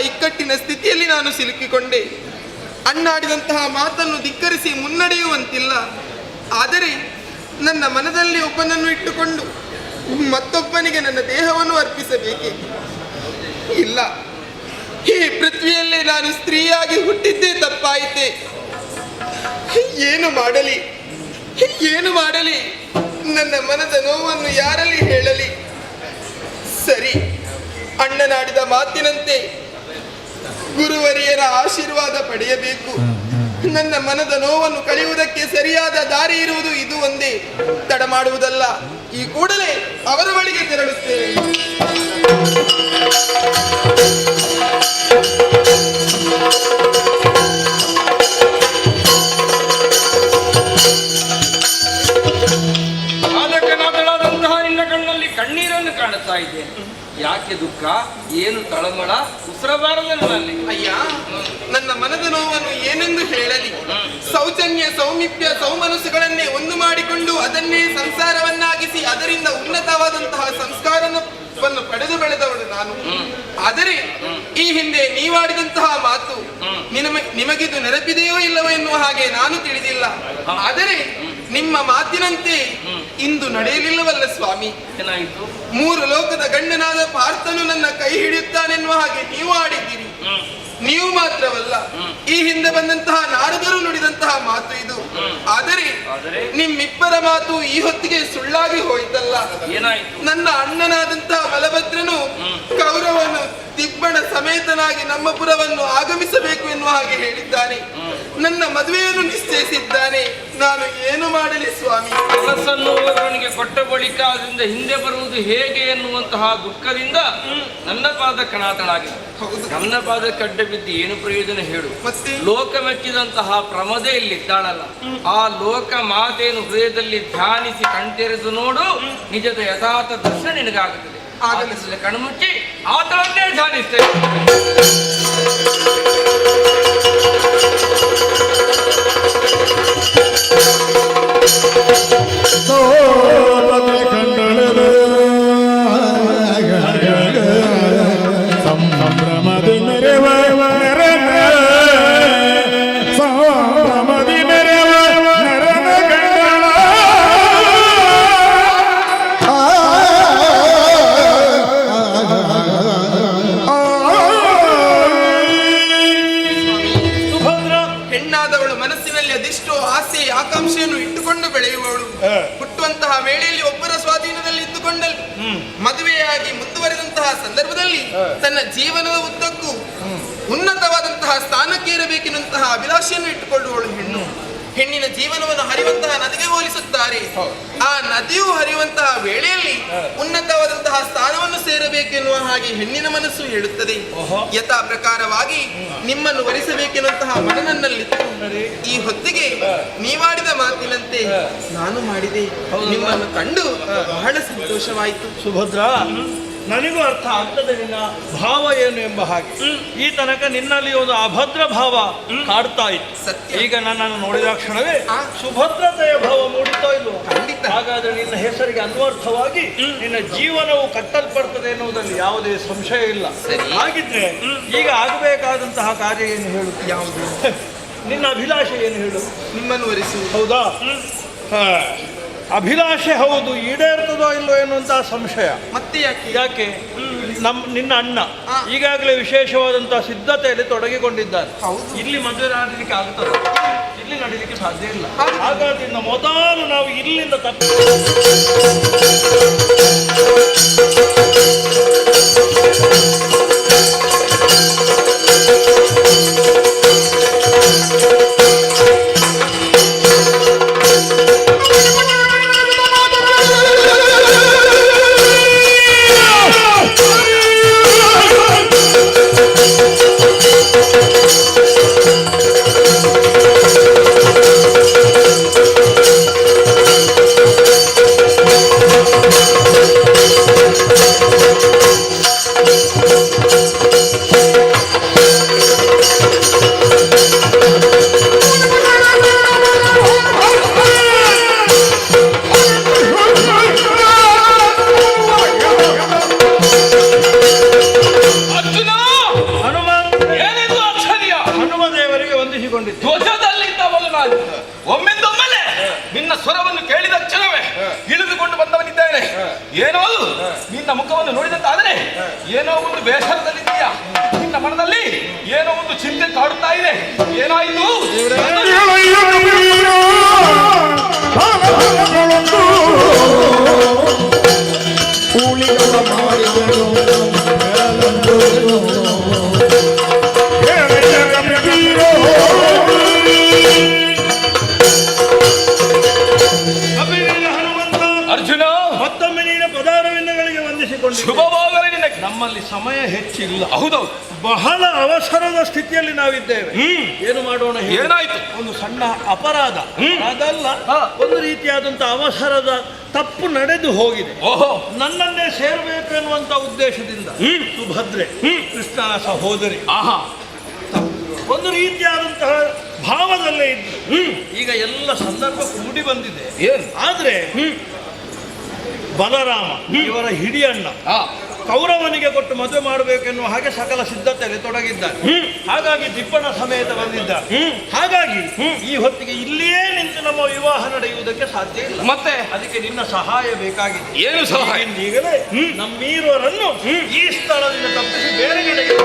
ಇಕ್ಕಟ್ಟಿನ ಸ್ಥಿತಿಯಲ್ಲಿ ನಾನು ಸಿಲುಕಿಕೊಂಡೆ. ಅಣ್ಣಾಡಿದಂತಹ ಮಾತನ್ನು ಧಿಕ್ಕರಿಸಿ ಮುನ್ನಡೆಯುವಂತಿಲ್ಲ. ಆದರೆ ನನ್ನ ಮನದಲ್ಲಿ ಒಬ್ಬನನ್ನು ಇಟ್ಟುಕೊಂಡು ಮತ್ತೊಬ್ಬನಿಗೆ ನನ್ನ ದೇಹವನ್ನು ಅರ್ಪಿಸಬೇಕೆ? ಇಲ್ಲ, ಈ ಪೃಥ್ವಿಯಲ್ಲೇ ನಾನು ಸ್ತ್ರೀಯಾಗಿ ಹುಟ್ಟಿದ್ದೇ ತಪ್ಪಾಯಿತೆ. ಏನು ಮಾಡಲಿ, ಏನು ಮಾಡಲಿ? ನನ್ನ ಮನದ ನೋವನ್ನು ಯಾರಲ್ಲಿ ಹೇಳಲಿ? ಸರಿ, ಅಣ್ಣನಾಡಿದ ಮಾತಿನಂತೆ ಗುರುವರಿಯರ ಆಶೀರ್ವಾದ ಪಡೆಯಬೇಕು. ನನ್ನ ಮನದ ನೋವನ್ನು ಕಳೆಯುವುದಕ್ಕೆ ಸರಿಯಾದ ದಾರಿ ಇರುವುದು ಇದು ಒಂದೇ. ತಡ ಮಾಡುವುದಲ್ಲ, ಈ ಕೂಡಲೇ ಅವರ ಬಳಿಗೆ ತೆರಳುತ್ತೇನೆ. ದುಃಖ, ಏನು ತಳಮಳ, ಉಸಿರಬಾರದು ನನ್ನಲ್ಲಿ. ಅಯ್ಯ, ನನ್ನ ಮನದ ನೋವನ್ನು ಏನೆಂದು ಹೇಳಲಿ? ಸೌಜನ್ಯ, ಸೌಮಿಪ್ಯ, ಸೌಮನಸ್ಸುಗಳನ್ನೇ ಒಂದು ಮಾಡಿಕೊಂಡು ಅದನ್ನೇ ಸಂಸಾರವನ್ನಾಗಿಸಿ ಅದರಿಂದ ಉನ್ನತವಾದಂತಹ ಸಂಸ್ಕಾರವನ್ನು ಪಡೆದು ಬೆಳೆದವಳು ನಾನು. ಆದರೆ ಈ ಹಿಂದೆ ನೀವಾಡಿದಂತಹ ಮಾತು ನಿಮಗಿದು ನೆನಪಿದೆಯೋ ಇಲ್ಲವೋ ಎನ್ನುವ ಹಾಗೆ ನಾನು ತಿಳಿದಿಲ್ಲ. ಆದರೆ ನಿಮ್ಮ ಮಾತಿನಂತೆ ಇಂದು ನಡೆಯಲಿಲ್ಲವಲ್ಲ ಸ್ವಾಮಿ. ಏನಾಯಿತು? 3 ಲೋಕದ ಗಂಡನಾದ ಪಾರ್ಥನು ನನ್ನ ಕೈ ಹಿಡಿಯುತ್ತಾನೆನ್ನುವ ಹಾಗೆ ನೀವು ಆಡಿದ್ದೀರಿ. ನೀವು ಮಾತ್ರವಲ್ಲ, ಈ ಹಿಂದೆ ಬಂದಂತಹ ನಾರದರು ನುಡಿದಂತಹ ಮಾತು ಇದು. ಆದರೆ ನಿಮ್ಮಿಬ್ಬರ ಮಾತು ಈ ಹೊತ್ತಿಗೆ ಸುಳ್ಳಾಗಿ ಹೋಯಿತಲ್ಲ. ನನ್ನ ಅಣ್ಣನಾದಂತಹ ಬಲಭದ್ರನು ಕೌರವನು ದಿಬ್ಬಣ ಸಮೇತನಾಗಿ ನಮ್ಮ ಪುರವನ್ನು ಆಗಮಿಸಬೇಕು ಎನ್ನುವ ಹಾಗೆ ಹೇಳಿದ್ದಾನೆ. ನನ್ನ ಮದುವೆಯನ್ನು ನಿಶ್ಚಯಿಸಿದ್ದಾನೆ. ನಾನು ಏನು ಮಾಡಲಿ ಸ್ವಾಮಿ? ಕೆಲಸನ್ನು ಅವನಿಗೆ ಕೊಟ್ಟ ಬಳಿಕ ಅದರಿಂದ ಹಿಂದೆ ಬರುವುದು ಹೇಗೆ ಎನ್ನುವಂತಹ ದುಃಖದಿಂದ ನನ್ನ ಪಾದ ಕಣಾತಳಾಗಿದೆ. ನನ್ನ ಪಾದ ಕಡ್ಡ ಬಿದ್ದು ಏನು ಪ್ರಯೋಜನ ಹೇಳು? ಲೋಕ ಮೆಚ್ಚಿದಂತಹ ಪ್ರಮದೆ ಇಲ್ಲಿದ್ದಾಳಲ್ಲ, ಆ ಲೋಕ ಮಾತೆಯನ್ನು ಹೃದಯದಲ್ಲಿ ಧ್ಯಾನಿಸಿ ಕಣ್ತೆರೆದು ನೋಡು, ನಿಜದ ಯಥಾರ್ಥ ದರ್ಶನ ನಿನಗಾಗುತ್ತದೆ. ಆಗಲಿಸಲು ಕಣ್ಮುಚ್ಚಿ ಆತನನ್ನೇ ಧ್ಯಾನಿಸ್ತೇವೆ. ಸಂಭ್ರಮದಿ ಮೆರೆವ ಸಂಭ್ರಮದಿ ಮೆರೆವ ನರನ ಗಂಡಳ ಸುಭದ್ರ ಹೆಣ್ಣಾದವಳು ಮನಸ್ಸಿನಲ್ಲಿ ಅದೆಷ್ಟೋ ಆಸೆ ಆಕಾಂಕ್ಷೆಯನ್ನು ಇಟ್ಟುಕೊಂಡು ಬೆಳೆಯುವವಳು. ಹುಟ್ಟುವಂತಹ ವೇಳೆಯಲ್ಲಿ ಒಬ್ಬರ ಸ್ವಾಧೀನದಲ್ಲಿ ಇದ್ದುಕೊಂಡಲ್ಲಿ ಮದುವೆಯಾಗಿ ಮುಂದುವರೆದಂತಹ ಸಂದರ್ಭದಲ್ಲಿ ತನ್ನ ಜೀವನದ ಉದ್ದಕ್ಕೂ ಉನ್ನತವಾದಂತಹ ಸ್ಥಾನಕ್ಕೇರಬೇಕೆನ್ನುವಂತಹ ಅಭಿಲಾಷೆಯನ್ನು ಇಟ್ಟುಕೊಳ್ಳುವವಳು ಹೆಣ್ಣು. ಹೆಣ್ಣಿನ ಜೀವನವನ್ನು ಹರಿಯುವಂತಹ ನದಿಗೆ ಹೋಲಿಸುತ್ತಾರೆ. ಆ ನದಿಯು ಹರಿಯುವಂತಹ ವೇಳೆಯಲ್ಲಿ ಉನ್ನತವಾದಂತಹ ಸ್ಥಾನವನ್ನು ಸೇರಬೇಕೆನ್ನುವ ಹಾಗೆ ಹೆಣ್ಣಿನ ಮನಸ್ಸು ಹೇಳುತ್ತದೆ. ಯಥಾ ಪ್ರಕಾರವಾಗಿ ನಿಮ್ಮನ್ನು ವರಿಸಬೇಕೆನ್ನುವಂತಹ ಮನ ನನ್ನಲ್ಲಿತ್ತು. ಈ ಹೊತ್ತಿಗೆ ನೀವಾಡಿದ ಮಾತಿನಂತೆ ನಾನು ಮಾಡಿದೆ. ನಿಮ್ಮನ್ನು ಕಂಡು ಬಹಳ ಸಂತೋಷವಾಯಿತು. ಸುಭದ್ರ, ನನಗೂ ಅರ್ಥ ಆಗ್ತದೆ ನಿನ್ನ ಭಾವ ಏನು ಎಂಬ ಹಾಗೆ. ಈ ತನಕ ನಿನ್ನಲ್ಲಿ ಒಂದು ಅಭದ್ರ ಭಾವ ಕಾಡ್ತಾ ಇತ್ತು. ಈಗ ನನ್ನನ್ನು ನೋಡಿದ ಕ್ಷಣವೇ ಸುಭದ್ರತೆಯ ಭಾವ ಮೂಡಿತೋ ಇಲ್ವೋ? ಹಾಗಾದ್ರೆ ನಿನ್ನ ಹೆಸರಿಗೆ ಅನ್ವರ್ಥವಾಗಿ ನಿನ್ನ ಜೀವನವು ಕಟ್ಟಲ್ಪಡ್ತದೆ ಎನ್ನುವುದರಲ್ಲಿ ಯಾವುದೇ ಸಂಶಯ ಇಲ್ಲ. ಹಾಗಿದ್ರೆ ಈಗ ಆಗಬೇಕಾದಂತಹ ಕಾರ್ಯ ಏನು ಹೇಳು? ಯಾವುದು? ನಿನ್ನ ಅಭಿಲಾಷೆ ಏನು ಹೇಳು? ನಿಮ್ಮನ್ನು ವರಿಸು. ಹೌದಾ? ಅಭಿಲಾಷೆ ಹೌದು, ಈಡೇರ್ತದೋ ಇಲ್ಲೋ ಎನ್ನುವಂತಹ ಸಂಶಯ. ಮತ್ತೆ ಯಾಕೆ? ನಿನ್ನ ಅಣ್ಣ ಈಗಾಗಲೇ ವಿಶೇಷವಾದಂತಹ ಸಿದ್ಧತೆಯಲ್ಲಿ ತೊಡಗಿಕೊಂಡಿದ್ದಾರೆ. ಇಲ್ಲಿ ಮದುವೆ ನಡೀಲಿಕ್ಕೆ ಆಗ್ತದೆ? ಇಲ್ಲಿ ನಡೀಲಿಕ್ಕೆ ಸಾಧ್ಯ ಇಲ್ಲ. ಹಾಗಾಗಿ ಮೊದಲು ನಾವು ಇಲ್ಲಿಂದ ತಪ್ಪು ಧ್ವಜದಲ್ಲಿದ್ದವನು ನಾನು. ಒಮ್ಮೆಂದೊಮ್ಮೆಲೆ ನಿನ್ನ ಸ್ವರವನ್ನು ಕೇಳಿದ ಕ್ಷಣವೇ ಇಳಿದುಕೊಂಡು ಬಂದವನಿದ್ದೇನೆ. ಏನೋ ನಿನ್ನ ಮುಖವನ್ನು ನೋಡಿದಂತಾದರೆ ಏನೋ ಒಂದು ಬೇಸರದಲ್ಲಿದ್ದೀಯಾ? ನಿನ್ನ ಮನದಲ್ಲಿ ಏನೋ ಒಂದು ಚಿಂತೆ ಕಾಡುತ್ತಾ ಇದೆ. ಏನಾಯಿತು? ಅರ್ಜುನ, ಮತ್ತೊಮ್ಮೆ ನೀನು ಪದಾರವಿಂದಗಳಿಗೆ ವಂದಿಸಿಕೊಂಡು ಶುಭವಾಗಲಿ ನಿನಗೆ. ನಮ್ಮ ನಮ್ಮಲ್ಲಿ ಸಮಯ ಹೆಚ್ಚಿಲ್ಲ. ಹೌದೌದು, ಬಹಳ ಅವಸರದ ಸ್ಥಿತಿಯಲ್ಲಿ ನಾವಿದ್ದೇವೆ. ಏನು ಮಾಡೋಣ ಹೇಳಿ? ಏನಾಯ್ತು? ಒಂದು ಸಣ್ಣ ಅಪರಾಧ, ಅದಲ್ಲ, ಒಂದು ರೀತಿಯಾದಂತಹ ಅವಸರದ ತಪ್ಪು ನಡೆದು ಹೋಗಿದೆ. ಓಹೋ, ನನ್ನನ್ನೇ ಸೇರಬೇಕು ಎನ್ನುವಂತ ಉದ್ದೇಶದಿಂದ ಸುಭದ್ರೆ ಕೃಷ್ಣನ ಸಹೋದರಿ ಆಹಾ, ಒಂದು ರೀತಿಯಾದಂತಹ ಭಾವದಲ್ಲೇ ಇದ್ರು. ಈಗ ಎಲ್ಲ ಸಂದರ್ಭ ಕೂಡಿ ಬಂದಿದೆ. ಆದ್ರೆ ಬಲರಾಮ ಇವರ ಹಿಡಿಯಣ್ಣ ಕೌರವನಿಗೆ ಕೊಟ್ಟು ಮದುವೆ ಮಾಡಬೇಕೆನ್ನುವ ಹಾಗೆ ಸಕಲ ಸಿದ್ಧತೆಯಲ್ಲಿ ತೊಡಗಿದ್ದಾರೆ. ಹಾಗಾಗಿ ದಿಬ್ಬಣ ಸಮೇತ ಬಂದಿದ್ದಾರೆ. ಹಾಗಾಗಿ ಈ ಹೊತ್ತಿಗೆ ಇಲ್ಲಿಯೇ ನಿಂತು ನಮ್ಮ ವಿವಾಹ ನಡೆಯುವುದಕ್ಕೆ ಸಾಧ್ಯ ಇಲ್ಲ. ಮತ್ತೆ ಅದಕ್ಕೆ ನಿನ್ನ ಸಹಾಯ ಬೇಕಾಗಿದೆ. ಏನು ಸಹಾಯ? ಈಗಲೇ ನಮ್ಮೀರುವರನ್ನು ಈ ಸ್ಥಳದಿಂದ ತಪ್ಪಿಸಿ ಬೇರೆ ಕಡೆಗೆ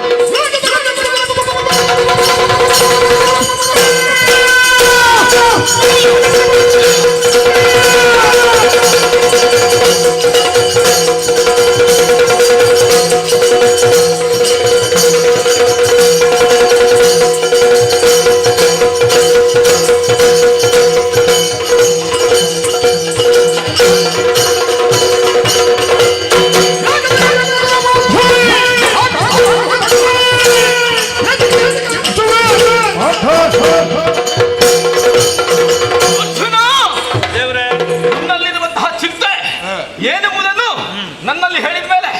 ನನ್ನಲ್ಲಿ ಹೇಳಿದ ಮೇಲೆ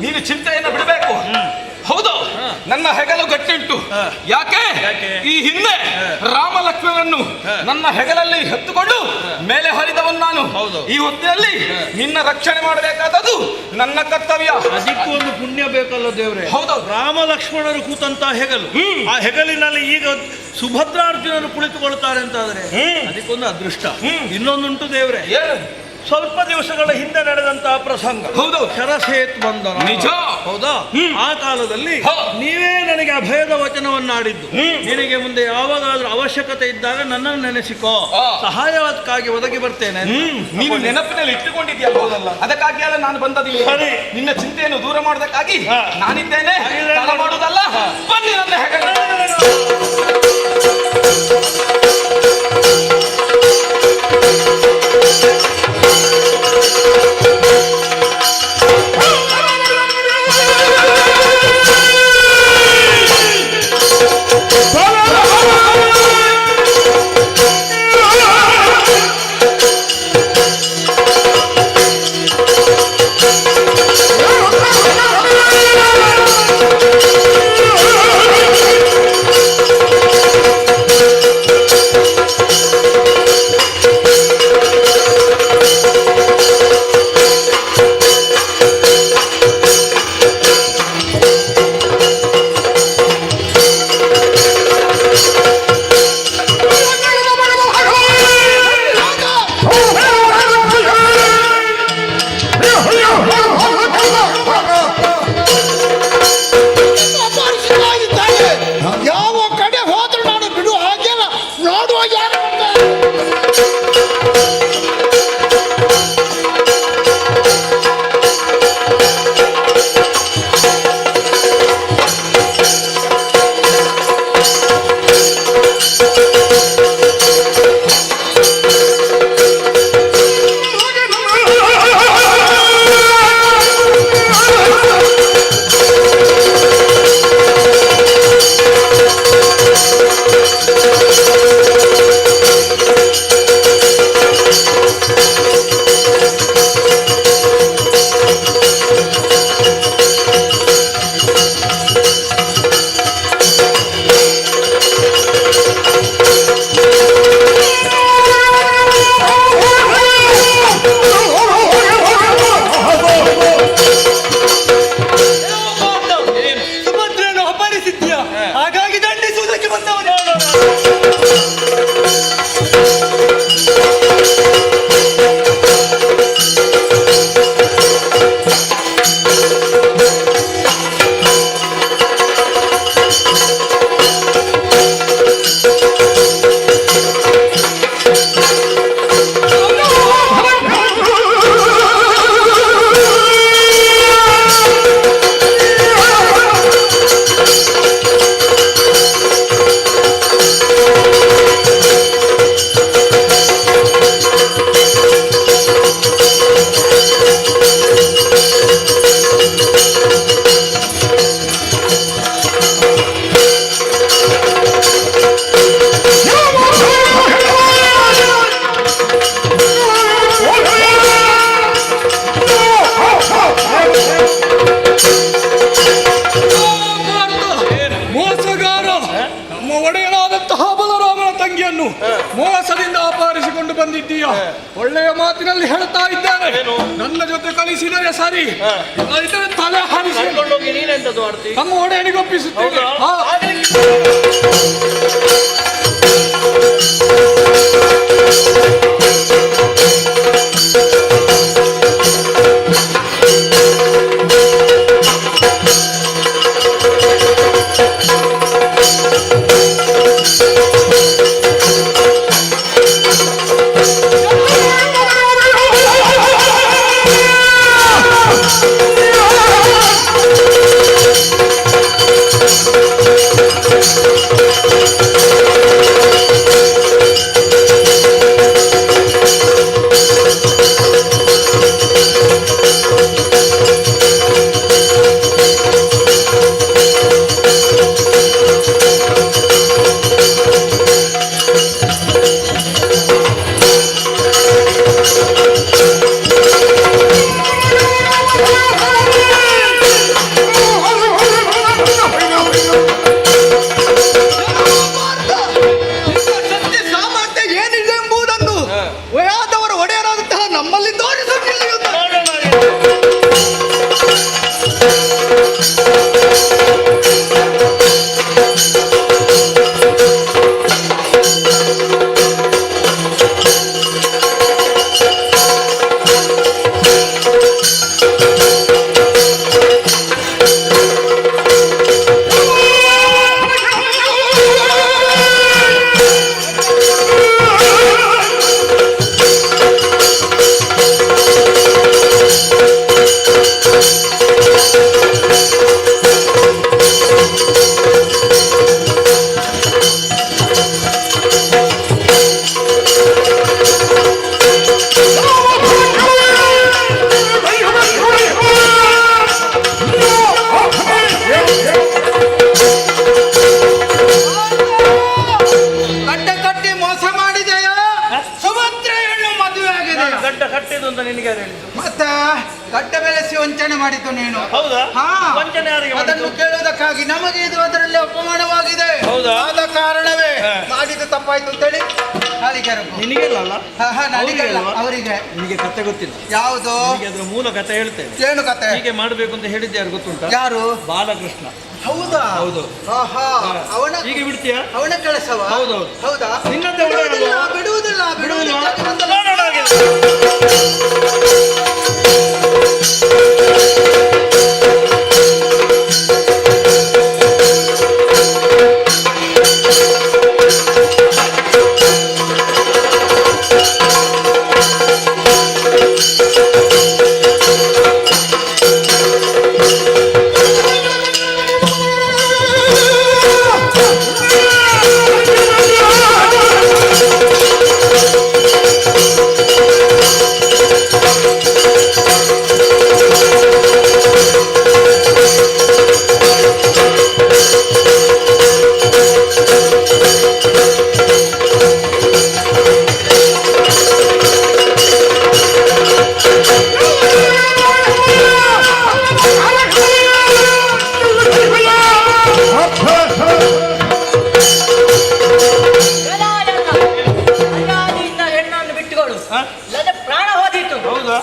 ನೀನು ಚಿಂತೆಯನ್ನು ಬಿಡಬೇಕು. ಹೌದು, ನನ್ನ ಹೆಗಲು ಗಟ್ಟಿಂಟು. ಯಾಕೆ? ಈ ಹಿಂದೆ ರಾಮ ಲಕ್ಷ್ಮಣನನ್ನು ನನ್ನ ಹೆಗಲಲ್ಲಿ ಎತ್ತುಕೊಂಡು ಮೇಲೆ ಹರಿದವನು ನಾನು. ಈ ಹೊತ್ತಿನಲ್ಲಿ ನಿನ್ನ ರಕ್ಷಣೆ ಮಾಡಬೇಕಾದದ್ದು ನನ್ನ ಕರ್ತವ್ಯ. ಅದಕ್ಕೂ ಒಂದು ಪುಣ್ಯ ಬೇಕಲ್ಲ ದೇವ್ರೆ. ಹೌದು, ರಾಮ ಲಕ್ಷ್ಮಣರು ಕೂತಂತ ಹೆಗಲು, ಆ ಹೆಗಲಿನಲ್ಲಿ ಈಗ ಸುಭದ್ರಾರ್ಜುನರು ಕುಳಿತುಕೊಳ್ತಾರೆ ಅಂತಾದ್ರೆ ಅದಕ್ಕೊಂದು ಅದೃಷ್ಟ. ಇನ್ನೊಂದುಂಟು ದೇವ್ರೆ, ಸ್ವಲ್ಪ ದಿವಸಗಳ ಹಿಂದೆ ನಡೆದಂತಹ ಪ್ರಸಂಗ. ಹೌದು, ಶರಸೇತ್ ಬಂಧನ. ನಿಜ. ಹೌದಾ? ಆ ಕಾಲದಲ್ಲಿ ನೀವೇ ನನಗೆ ಅಭಯದ ವಚನವನ್ನಾಡಿದ್ದು. ನಿನಗೆ ಮುಂದೆ ಯಾವಾಗಾದ್ರೂ ಅವಶ್ಯಕತೆ ಇದ್ದಾಗ ನನ್ನನ್ನು ನೆನೆಸಿಕೋ, ಸಹಾಯಕ್ಕಾಗಿ ಒದಗಿ ಬರ್ತೇನೆ. ನೀನು ನೆನಪಿನಲ್ಲಿ ಇಟ್ಟುಕೊಂಡಿದ್ಯಲ್ಲ, ಅದಕ್ಕಾಗಿ ಅಲ್ಲ ನಾನು ಬಂದದಿಲ್ಲ. ನಿನ್ನ ಚಿಂತೆಯನ್ನು ದೂರ ಮಾಡೋದಕ್ಕಾಗಿ ನಾನಿದ್ದೇನೆ. ತಡ ಮಾಡುವುದಲ್ಲ, ಬನ್ನಿ ನನ್ನ ಹೆಗಲ. ಒಳ್ಳೆಯ ಮಾತಿನಲ್ಲಿ ಹೇಳ್ತಾ ಇದ್ದಾರೆ. ನನ್ನ ಜೊತೆ ಕಳಿಸಿದರೆ ಸರಿ, ಇಲ್ಲದಿದ್ದರೆ ತಲೆ ಹಾರಿಸಿ ನೀನೆಂತದ್ದು ಮಾಡ್ತಿ? ನಮ್ಮ ಒಡೆಯನಿಗೆ ಒಪ್ಪಿಸುತ್ತೇನೆ. ಮತ್ತೆ ಗಡ್ಡ ಬೆಳೆಸಿ ವಂಚನೆ ಮಾಡಿದ್ದು ನೀನು. ಹೌದಾ? ಹಾ, ವಂಚನೆ ಯಾರಿಗೆ ಅದನ್ನು ಕೇಳುವುದಕ್ಕಾಗಿ ನಮಗೆ ಇದು ಅದರಲ್ಲಿ ಅಪಮಾನವಾಗಿದೆ. ಹೌದಾ? ಆದ ಕಾರಣವೇ ಮಾಡಿದ್ದು ತಪ್ಪಾಯ್ತು ಅಂತೇಳಿ ನಾಲಿಗೆ ನಿನಗೆಲ್ಲ ನನಗಲ್ಲ, ಅವರಿಗೆ. ನಿನಗೆ ಕತೆ ಗೊತ್ತಿಲ್ಲ ಯಾವುದು? ಅದ್ರ ಮೂಲ ಕತೆ ಹೇಳ್ತೇನೆ. ಏನು ಕತೆ? ಹೀಗೆ ಮಾಡಬೇಕು ಅಂತ ಹೇಳಿದ್ದೆ ಯಾರು ಗೊತ್ತುಂಟ? ಯಾರು? ಬಾಲಕೃಷ್ಣ. ಹೌದಾ? ಹೌದು. ಅವನ ಹೀಗೆ ಬಿಡ್ತೀಯಾ? ಅವನ ಕೆಲಸವ? ಹೌದೌದು. ಹೌದಾ? ನಿನ್ನದೇ ಬಿಡುವುದಿಲ್ಲ ಬಿಡುವುದಿಲ್ಲ ಬಿಡುವುದಿಲ್ಲ. ಪ್ರಾಣ ಹೋದಿತ್ತು. ಹೌದಾ?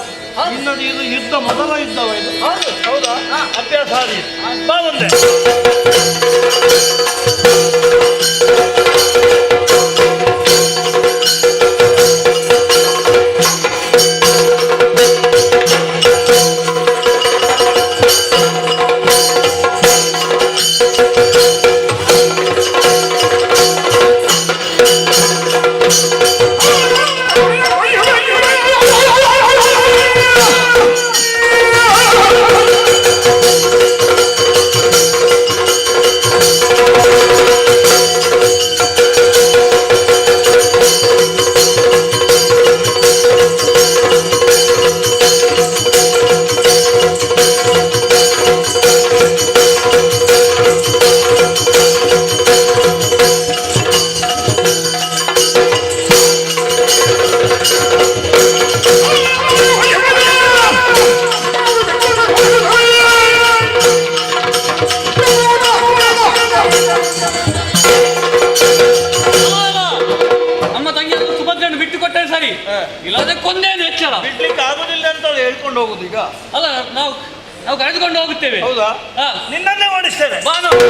ಇನ್ನದು ಇದು ಯುದ್ಧ ಮೊದಲ ಯುದ್ಧವ ಇದು? ಹೌದಾ? ಅಭ್ಯಾಸ ಆದಿ ಬಾ ಮುಂದೆ. ನಮ್ಮ ತಂಗಿಯನ್ನು ಸುಭದ್ರನ್ನು ಬಿಟ್ಟು ಕೊಟ್ಟರೆ ಸರಿ, ಇಲ್ಲದೆ ಕರೆದುಕೊಂಡು ಹೋಗುದು ಈಗ? ಅಲ್ಲ ನಾವು ನಾವು ಕರೆದುಕೊಂಡು ಹೋಗುತ್ತೇವೆ. ಹೌದಾ? ಹಾ. ನಿನ್ನನ್ನೇ ಓಡಿಸ್ತೇನೆ. ಬಾ ನಾವು.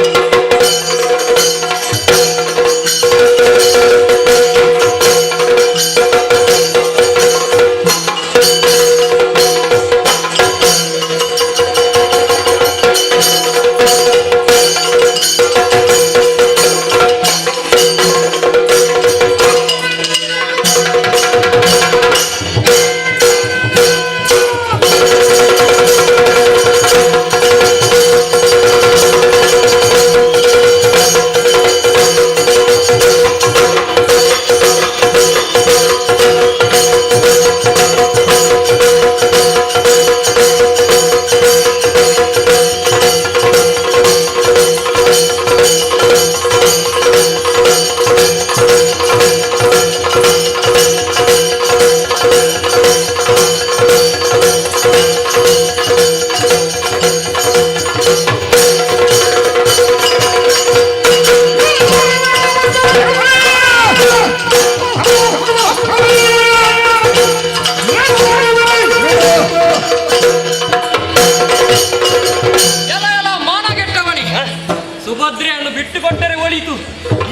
ಸುಭದ್ರೆಯನ್ನು ಬಿಟ್ಟು ಕೊಟ್ಟರೆ ಒಳಿತು,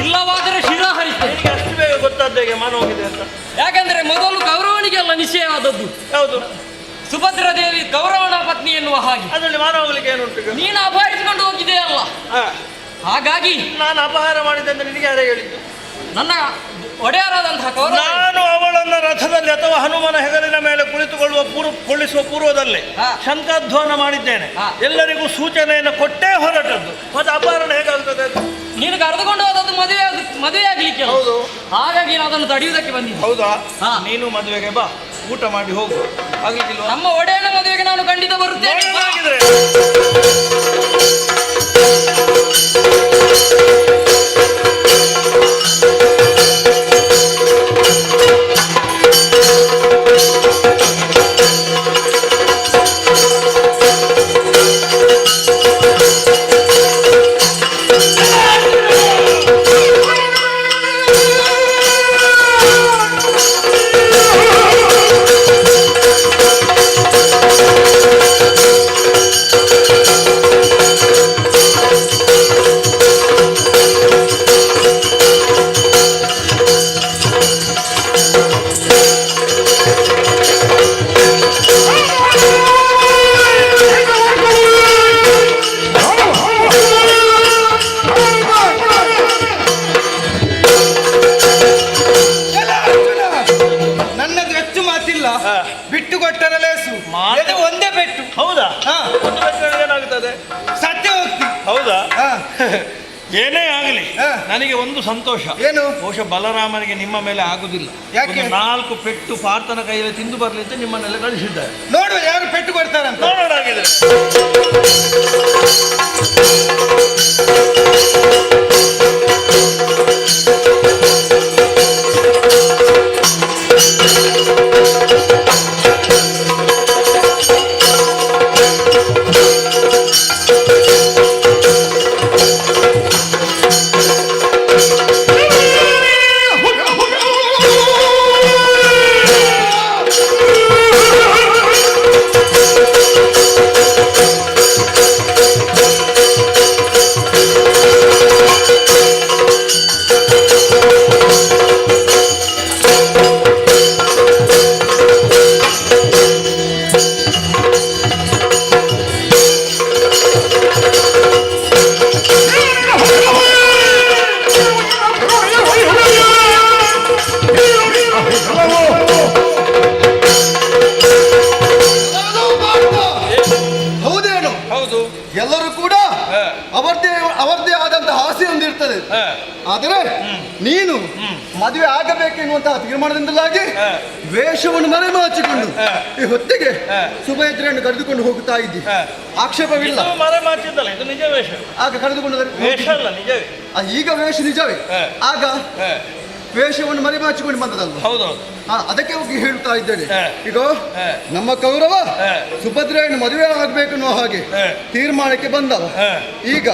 ಇಲ್ಲವಾದರೆ ಶಿರಾ ಹರಿಸ್ತೇನೆ. ಅಷ್ಟು ಬೇಗ ಗೊತ್ತಾದ ಹೇಗೆ ಮಾನ ಹೋಗಿದೆ ಅಂತ? ಯಾಕಂದ್ರೆ ಮೊದಲು ಕೌರವನಿಗೆಲ್ಲ ನಿಶ್ಚಯವಾದದ್ದು. ಯಾವುದು? ಸುಭದ್ರ ದೇವಿ ಕೌರವನ ಪತ್ನಿ ಎನ್ನುವ ಹಾಗೆ. ಅದರಲ್ಲಿ ಮಾನ ಹೋಗ್ಲಿಕ್ಕೆ ಏನುಂಟು? ನೀನು ಅಪಹರಿಸಿಕೊಂಡು ಹೋಗಿದೆಯಲ್ಲ, ಹಾಗಾಗಿ ನಾನು ಅಪಹಾರ ಮಾಡಿದೆ ಅಂತ ನಿನಗೆ ಯಾರೇ ಹೇಳಿದ್ದು? ನನ್ನ ಒಡೆಯರಾದಂತಹ ಕೌರವ. ನಾನು ಅವಳನ್ನ ರಥದಲ್ಲಿ ಅಥವಾ ಹನುಮನ ಹೆಗಲಿನ ಮೇಲೆ ಕುಳಿಸುವ ಪೂರ್ವದಲ್ಲೇ ಶಂಖಧ್ವಾನ ಮಾಡಿದ್ದೇನೆ. ಎಲ್ಲರಿಗೂ ಸೂಚನೆಯನ್ನು ಕೊಟ್ಟೇ ಹೊರಟದ್ದು. ಮತ್ತೆ ಅಪಹರಣ ಹೇಗಾಗ್ತದೆ ಅದು? ನೀನು ಕರೆದುಕೊಂಡು ಹೋದದ್ದು ಮದುವೆ ಆಗ್ಲಿಕ್ಕೆ. ಹೌದು. ಹಾಗಾಗಿ ನಾನು ಅದನ್ನು ತಡೆಯುವುದಕ್ಕೆ ಬಂದಿದ್ದೆ. ಹೌದಾ? ನೀನು ಮದುವೆಗೆ ಬಾ, ಊಟ ಮಾಡಿ ಹೋಗು. ಆಗ್ಲಿಕ್ಕಿಲ್ವ? ನಮ್ಮ ಒಡೆಯನ ಮದುವೆಗೆ ನಾನು ಖಂಡಿತ ಬರುತ್ತೇನೆ. ಬಿಟ್ಟು ಕೊಟ್ಟರೆ ಲೇಸು, ಒಂದೇ ಪೆಟ್ಟು. ಹೌದಾ? ಒಂದು ಪೆಟ್ಟು ಏನಾಗುತ್ತದೆ? ಸತ್ಯ ಹೋಗ್ತಿ. ಹೌದಾ? ಏನೇ ಆಗಲಿ ನನಗೆ ಒಂದು ಸಂತೋಷ. ಏನು? ಬಹುಶಃ ಬಲರಾಮನಿಗೆ ನಿಮ್ಮ ಮೇಲೆ ಆಗುದಿಲ್ಲ. ಯಾಕೆ? 4 ಪೆಟ್ಟು ಪಾರ್ಥನ ಕೈಯಲ್ಲಿ ತಿಂದು ಬರಲಿ ಅಂತ ನಿಮ್ಮನ್ನೆಲ್ಲ ಕಳಿಸಿದ್ದಾರೆ. ನೋಡುವ ಯಾರು ಪೆಟ್ಟು ಕೊಡ್ತಾರಂತ. ನೋಡೋಣಾಗಿದೆ. ಆದರೆ ನೀನು ಮದುವೆ ಆಗಬೇಕೆನ್ನುವಂತಹ ತೀರ್ಮಾನದಿಂದಲಾಗಿ ವೇಷವನ್ನು ಮರೆಮಾಚಿಕೊಂಡು ಈ ಹೊತ್ತಿಗೆ ಸುಭದ್ರೆಯನ್ನು ಕರೆದುಕೊಂಡು ಹೋಗುತ್ತಾ ಇದ್ದಿ. ಆಕ್ಷೇಪವಿಲ್ಲ. ಮರೆಮಾಚಿದ್ದಲ್ಲ, ಇದು ನಿಜ ವೇಷ. ಆಗ ಕರೆದುಕೊಂಡು ವೇಷ ಅಲ್ಲ, ನಿಜವೇ. ಈಗ ವೇಷ ನಿಜವೇ. ಆಗ ವೇಷವನ್ನು ಮರೆಮಾಚಿಕೊಂಡು ಬಂದದಲ್ಲ. ಹೌದೌದು. ಅದಕ್ಕೆ ಹೋಗಿ ಹೇಳ್ತಾ ಇದ್ದೇನೆ. ಈಗ ನಮ್ಮ ಕೌರವ ಸುಭದ್ರೆಯನ್ನು ಮದುವೆ ಆಗಬೇಕನ್ನುವ ಹಾಗೆ ತೀರ್ಮಾನಕ್ಕೆ ಬಂದವ. ಈಗ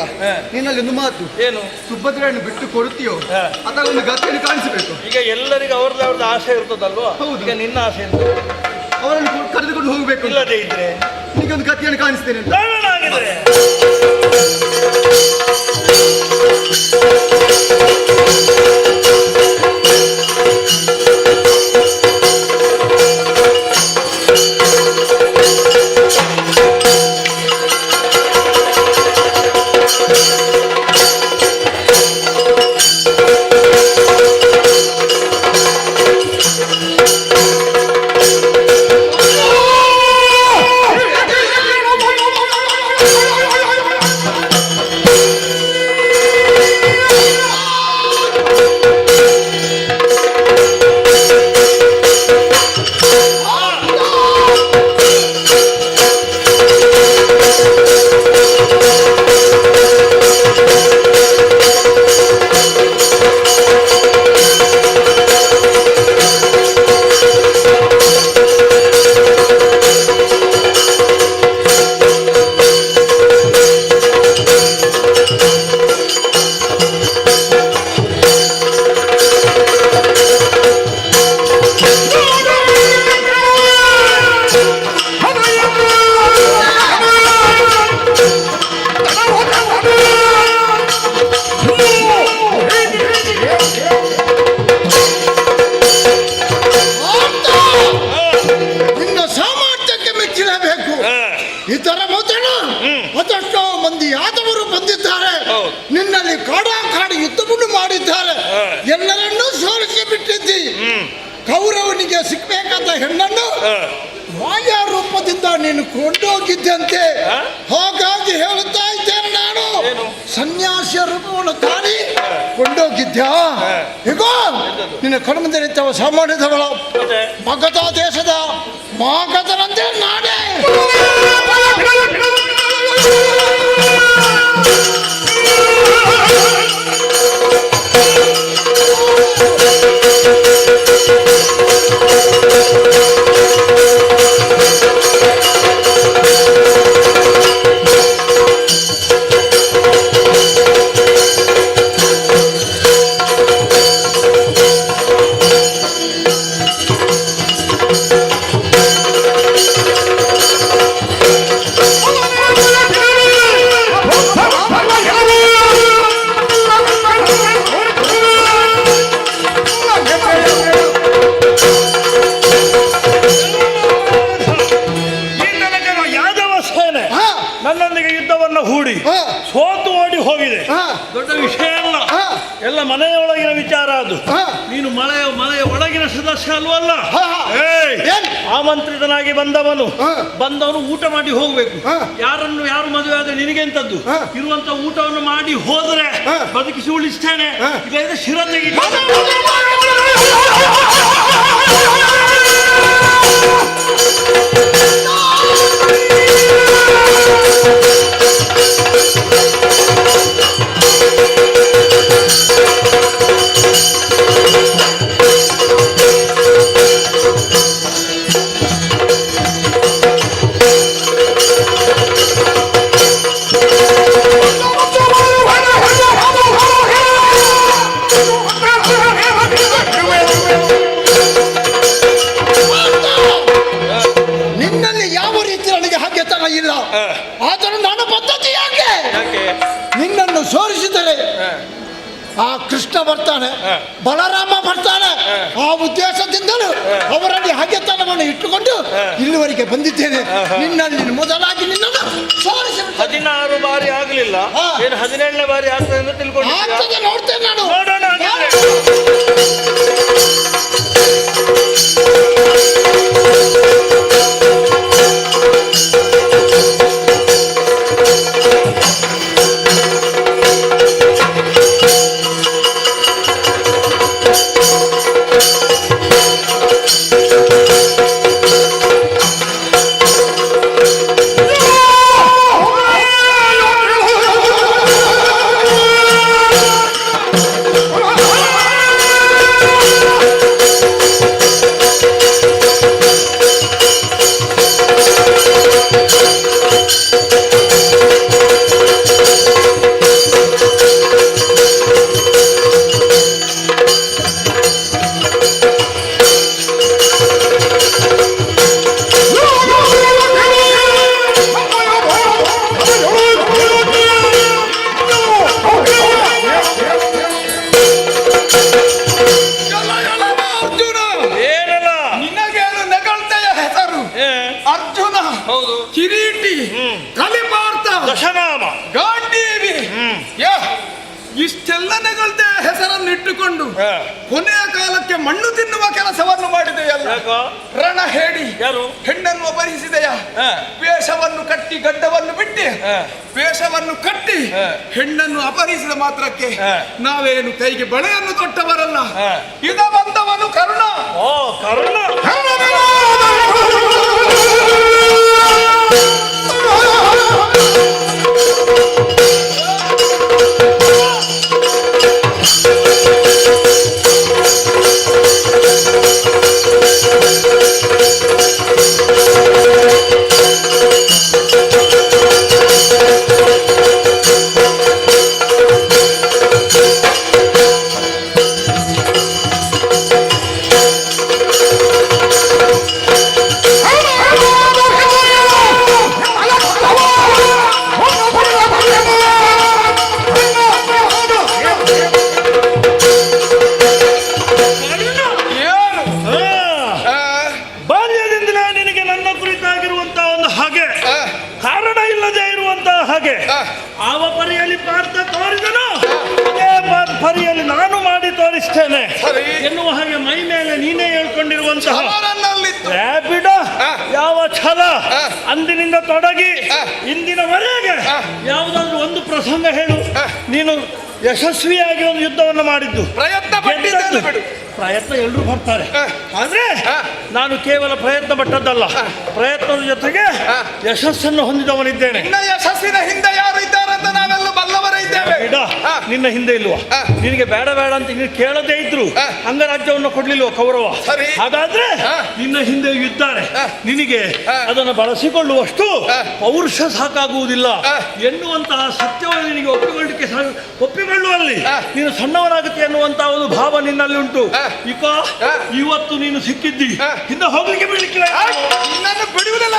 ನಿನ್ನಲ್ಲಿ ಒಂದು ಮಾತು. ಏನು? ಸುಭದ್ರೆಯನ್ನು ಬಿಟ್ಟು ಕೊಡುತ್ತೀಯೋ ಅಥವಾ ಒಂದು ಗತಿಯನ್ನು ಕಾಣಿಸಬೇಕು. ಈಗ ಎಲ್ಲರಿಗೂ ಅವ್ರದ್ದು ಆಸೆ ಇರ್ತದಲ್ವಾ? ಹೌದು. ಈಗ ನಿನ್ನ ಆಸೆ ಅಂತ ಅವರನ್ನು ಕರೆದುಕೊಂಡು ಹೋಗಬೇಕು. ಇಲ್ಲದೆ ಇದ್ರೆ ನಿಮಗೆ ಒಂದು ಕಥೆಯನ್ನು ಕಾಣಿಸ್ತೇನೆ. ನಾವೇನಾಗಿದ್ರೆ ಇದರ ಮೊದಲು ಅದೆಷ್ಟೋ ಮಂದಿ ಯಾದವರು ಬಂದಿದ್ದಾರೆ, ನಿನ್ನಲ್ಲಿ ಕಾಡಾಕಾಡಿ ಯುದ್ಧವನ್ನು ಮಾಡಿದ್ದಾರೆ, ಎಲ್ಲರನ್ನೂ ಸೋಲಿಸಿ ಬಿಟ್ಟಿದ್ದಿ. ಕೌರವನಿಗೆ ಸಿಕ್ಬೇಕಾದ ಹೆಣ್ಣನ್ನು ಮಾಯಾ ರೂಪದಿಂದ ನೀನು ಕೊಂಡೋಗಿದ್ದಂತೆ. ಹಾಗಾಗಿ ಹೇಳುತ್ತಾ ಇದ್ದೇನೆ, ನಾನು ಸನ್ಯಾಸಿಯ ರೂಪವನ್ನು ತಾಳಿ ಕೊಂಡೋಗಿದ್ಯಾ? ಈಗ ನಿನ್ನ ಕಣ್ಮುಂದೆ ನಿಂತವ ಸಾಮಾನ್ಯದವಳ ಮಗಧ ದೇಶದ ಮಾಗಧನಂತೆ ನಾನೇ. ನನ್ನೊಂದಿಗೆ ಯುದ್ಧವನ್ನು ಹೂಡಿ ಸೋತು ಓಡಿ ಹೋಗಿದೆ. ದೊಡ್ಡ ವಿಷಯ ಅಲ್ಲ, ಎಲ್ಲ ಮನೆಯೊಳಗಿನ ವಿಚಾರ. ಅದು ನೀನು ಮನೆಯ ಒಳಗಿನ ಸದಸ್ಯ ಅಲ್ವಲ್ಲ, ಆಮಂತ್ರಿತನಾಗಿ ಬಂದವನು ಊಟ ಮಾಡಿ ಹೋಗ್ಬೇಕು. ಯಾರು ಮದುವೆ ಆದ್ರೆ ನಿನಗೆಂತದ್ದು? ಇರುವಂತ ಊಟವನ್ನು ಮಾಡಿ ಹೋದ್ರೆ ಬದುಕಿಸಿ ಉಳಿಸ್ತೇನೆ, ಇಲ್ಲ ಶಿರ ತೆಗಿ. ನಿನ್ನಲ್ಲಿ ಯಾವ ರೀತಿ ನನಗೆ ಹಾಗೆತನ ಇಲ್ಲ, ಆದರೆ ನನ್ನ ಪದ್ಧತಿ ಯಾಕೆ? ನಿನ್ನನ್ನು ಸೋಲಿಸಿದರೆ ಆ ಕೃಷ್ಣ ಬರ್ತಾನೆ, ಬಲರಾಮ ಬರ್ತಾನೆ. ಆ ಉದ್ದೇಶದಿಂದಲೂ ಅವರಲ್ಲಿ ಹಾಗೆತನವನ್ನು ಇಟ್ಟುಕೊಂಡು ಇಲ್ಲಿವರೆಗೆ ಬಂದಿದ್ದೇನೆ. ನಿನ್ನಲ್ಲಿ ಮೊದಲಾಗಿ ನಿನ್ನನ್ನು ಸೋಲಿಸಿ 16 ಬಾರಿ ಆಗಲಿಲ್ಲ, 17ನೇ ಬಾರಿ ಆಗ್ತದೆ ಅಂತ ತಿಳ್ಕೊಂಡು ನೋಡ್ತೇನೆ ನಾನು. Oh, ಇಷ್ಟೆಲ್ಲನೆಗಳದ್ದೇ ಹೆಸರನ್ನು ಇಟ್ಟುಕೊಂಡು ಕೊನೆಯ ಕಾಲಕ್ಕೆ ಮಣ್ಣು ತಿನ್ನುವ ಕೆಲಸವನ್ನು ಮಾಡಿದೆಯಲ್ಲ. ರಣ ಹೇಳಿ ಯಾರು ಹೆಣ್ಣನ್ನು ಅಪಹರಿಸಿದೆಯ? ವೇಷವನ್ನು ಕಟ್ಟಿ ಗಡ್ಡವನ್ನು ಬಿಟ್ಟು ವೇಷವನ್ನು ಕಟ್ಟಿ ಹೆಣ್ಣನ್ನು ಅಪಹರಿಸಿದ ಮಾತ್ರಕ್ಕೆ ನಾವೇನು ಕೈಗೆ ಬಳೆಯನ್ನು ತೊಟ್ಟವರಲ್ಲ. ಇದ ಬಂದವನು ಕರ್ಣ. ಓ ಕರ್ಣ. ಆವ ಪರಿಯಲ್ಲಿ ಪಾರ್ಥ ತೋರಿದನು, ಅದೇ ಪರಿಯಲ್ಲಿ ನಾನು ಮಾಡಿ ತೋರಿಸ್ತೇನೆ ಎನ್ನುವ ಹಾಗೆ ಮೈ ಮೇಲೆ ನೀನೇ ಹೇಳ್ಕೊಂಡಿರುವಂತಹ ಬಿಡ ಯಾವ ಛಲ ಅಂದಿನಿಂದ ತೊಡಗಿ ಇಂದಿನವರೆಗೆ ಯಾವುದಾದ್ರೂ ಒಂದು ಪ್ರಸಂಗ ಹೇಳು. ನೀನು ಯಶಸ್ವಿಯಾಗಿ ಒಂದು ಯುದ್ಧವನ್ನು ಮಾಡಿದ್ದು ಪ್ರಯತ್ನ ಎಲ್ಲರೂ ಪಡ್ತಾರೆ, ಆದ್ರೆ ನಾನು ಕೇವಲ ಪ್ರಯತ್ನ ಪಟ್ಟದ್ದಲ್ಲ, ಪ್ರಯತ್ನದ ಜೊತೆಗೆ ಯಶಸ್ಸನ್ನು ಹೊಂದಿದವನಿದ್ದೇನೆ. ಯಶಸ್ಸಿನ ಹಿಂದೆ ಯಾರು ಇದ್ದಾರೆ ಅಂತ ನಾವೆಲ್ಲ ಬಲ್ಲವರೇ ಇದ್ದೇವೆ. ನಿನ್ನ ಹಿಂದೆ ಇಲ್ವಾ? ನಿನಗೆ ಬೇಡ ಬೇಡ ಅಂತ ನೀನು ಕೇಳದೇ ಇದ್ರು ಅಂಗರಾಜ್ಯವನ್ನು ಕೊಡ್ಲಿಲ್ವ ಕೌರವ? ಹಾಗಾದ್ರೆ ನಿನ್ನ ಹಿಂದೆ ಇದ್ದಾರೆ, ನಿನಗೆ ಅದನ್ನು ಬಳಸಿಕೊಳ್ಳುವಷ್ಟು ಪೌರುಷ ಸಾಕಾಗುವುದಿಲ್ಲ ಎನ್ನುವಂತಹ ಸತ್ಯವನ್ನು ನಿನಗೆ ಒಪ್ಪಿಕೊಳ್ಳುವಲ್ಲಿ ನೀನು ಸಣ್ಣವನಾಗುತ್ತೆ ಎನ್ನುವಂತಹ ಒಂದು ಭಾವ ನಿನ್ನಲ್ಲಿ ಉಂಟು. ಈಗ ಇವತ್ತು ನೀನು ಸಿಕ್ಕಿದ್ದಿ, ಹಿಂದೆ ಹೋಗ್ಲಿಕ್ಕೆ ಬಿಡ್ಲಿಕ್ಕಿಲ್ಲ, ನಿನ್ನನ್ನು ಬಿಡುವುದಿಲ್ಲ.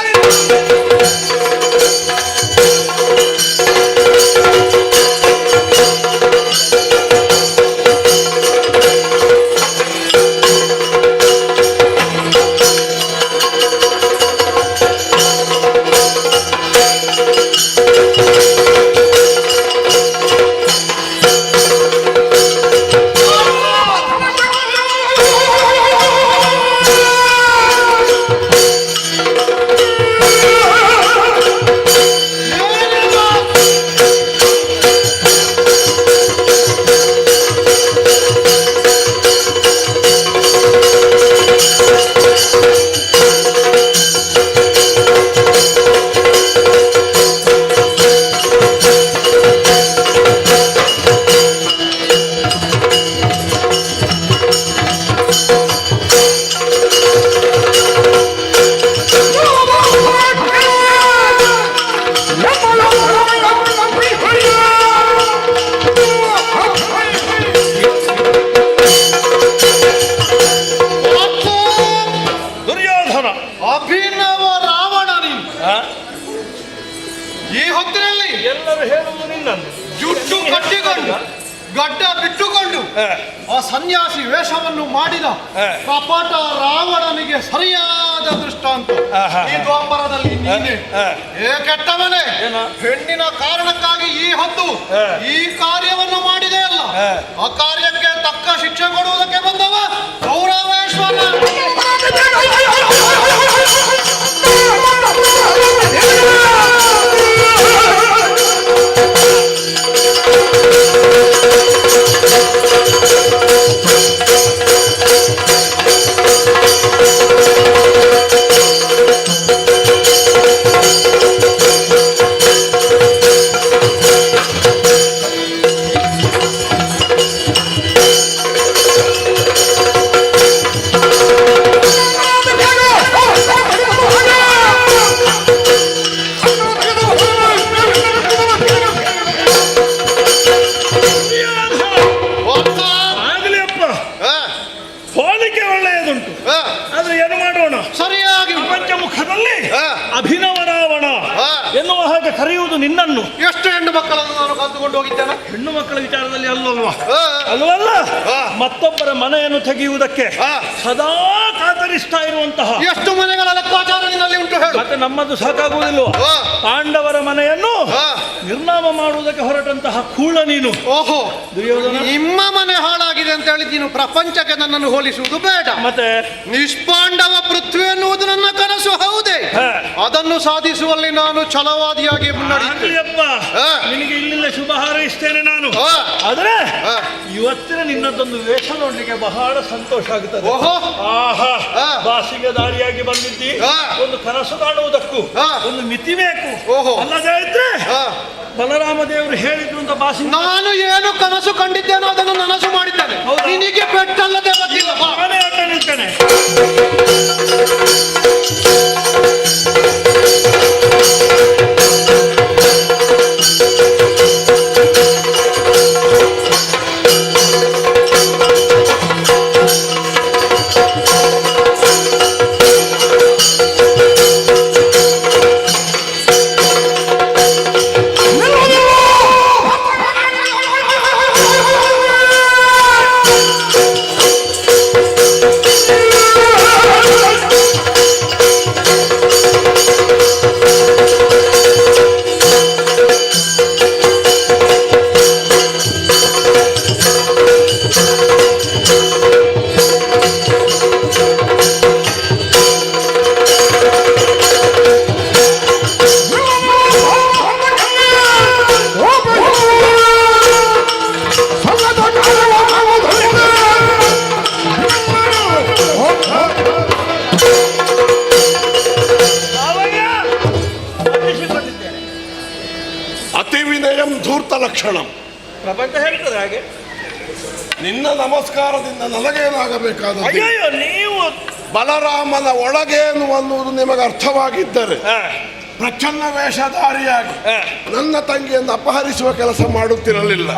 ಅಭಿನವ ರಾವಣ ನೀನು. ಈ ಹೊತ್ತಿನಲ್ಲಿ ಎಲ್ಲರೂ ಹೇಳುವುದು ನಿನ್ನನ್ನು. ಜುಟ್ಟು ಕಟ್ಟಿಕೊಂಡು ಗಡ್ಡ ಬಿಟ್ಟುಕೊಂಡು ಆ ಸನ್ಯಾಸಿ ವೇಷವನ್ನು ಮಾಡಿದ ಕಪಟ ರಾವಣನಿಗೆ ಸರಿಯಾದ ದೃಷ್ಟಾಂತ ಈ ದ್ವಾಪರದಲ್ಲಿ ನೀನೆ. ಕೆಟ್ಟವನೇ, ಹೆಣ್ಣಿನ ಕಾರಣಕ್ಕಾಗಿ ಈ ಹೊತ್ತು ಈ ಕಾರ್ಯವನ್ನು ಮಾಡಿದೆ ಅಲ್ಲ, ಆ ಕಾರ್ಯಕ್ಕೆ ತಕ್ಕ ಶಿಕ್ಷೆ ಕೊಡುವುದಕ್ಕೆ ಬಂದವ ಕೌರವೇಶ್ವರ. ಆಗಿದ್ದಾನ? ಹೆಣ್ಣು ಮಕ್ಕಳ ವಿಚಾರದಲ್ಲಿ ಅಲ್ಲಲ್ವಾ? ಅಲ್ವಲ್ಲ, ಮತ್ತೊಬ್ಬರ ಮನೆಯನ್ನು ತೆಗೆಯುವುದಕ್ಕೆ ಸದಾ ಕಾತರಿಸ್ತಾ ಇರುವಂತಹ ಎಷ್ಟು ಮನೆಗಳ ಲೆಕ್ಕಾಚಾರ ನಿನ್ನಲ್ಲಿ ಉಂಟು ಹೇಳು. ಮತ್ತೆ ನಮ್ಮದು ಸಾಕಾಗುವುದಿಲ್ವ? ಪಾಂಡವರ ಮನೆಯನ್ನು ನಿರ್ನಾಮ ಮಾಡುವುದಕ್ಕೆ ಹೊರಟಂತಹ ಕೂಳ ನೀನು. ಓಹೋ, ದುರ್ಯೋಧನ, ನಿಮ್ಮ ಮನೆ ಹಾಳಾಗಿದೆ ಅಂತ ಹೇಳಿ ನೀನು ಪ್ರಪಂಚಕ್ಕೆ ನನ್ನನ್ನು ಹೋಲಿಸುವುದು ಬೇಡ. ಮತ್ತೆ ನಿಷ್ಪಾಂಡವ ಪೃಥ್ವಿ ಎನ್ನುವುದು ನನ್ನ ಕನಸು ಹೌದೇ, ಅದನ್ನು ಸಾಧಿಸುವಲ್ಲಿ ನಾನು ಛಲವಾದಿಯಾಗಿ ಮುನ್ನಡೆಯುತ್ತೇನೆ. ನಿನಗೆ ಇಲ್ಲಿಂದ ಶುಭ ಹಾರೈಸ್ತೇನೆ ನಾನು. ಆದ್ರೆ ಇವತ್ತಿನ ನಿನ್ನದೊಂದು ವೇಷ ನೋಡ್ಲಿಕ್ಕೆ ಬಹಳ ಸಂತೋಷ ಆಗುತ್ತದೆ. ಆಹಾ, ಬಾಸಿಗೆ ದಾರಿಯಾಗಿ ಬಂದಿದ್ದಿ. ಒಂದು ಕನಸು ಕಾಣುವುದಕ್ಕೂ ಒಂದು ಮಿತಿ ಬೇಕು. ಅಲ್ಲದೇ ಇದ್ರೆ ಬಲರಾಮ ದೇವರು ಹೇಳಿದ್ರು ಅಂತ ಬಾಸಿ. ನಾನು ಏನು ಕನಸು ಕಂಡಿದ್ದೇನೋ ಅದನ್ನು ನನಸು ಮಾಡಿದ್ದೇನೆ. ನಿನಗೆ ಬೆಟ್ಟಲ್ಲದೆ ಗೊತ್ತಿಲ್ಲ. ನಾನೇ ಅಡ್ಡ ನಿಲ್ತೇನೆ. ಲಕ್ಷಣಂ ಪ್ರಪಂಚ ಹೇಳ್ತದೆ ಹಾಗೆ. ನಿನ್ನ ನಮಸ್ಕಾರದಿಂದ ನನಗೇನಾಗಬೇಕಾದ? ಅಯ್ಯೋ, ನೀವು ಬಲರಾಮನ ಒಳಗೇನು ಅನ್ನುವುದು ನಿಮಗೆ ಅರ್ಥವಾಗಿದ್ದರೆ ಪ್ರಚ್ಛನ್ನ ವೇಷಧಾರಿಯಾಗಿ ನನ್ನ ತಂಗಿಯನ್ನು ಅಪಹರಿಸುವ ಕೆಲಸ ಮಾಡುತ್ತಿರಲಿಲ್ಲ.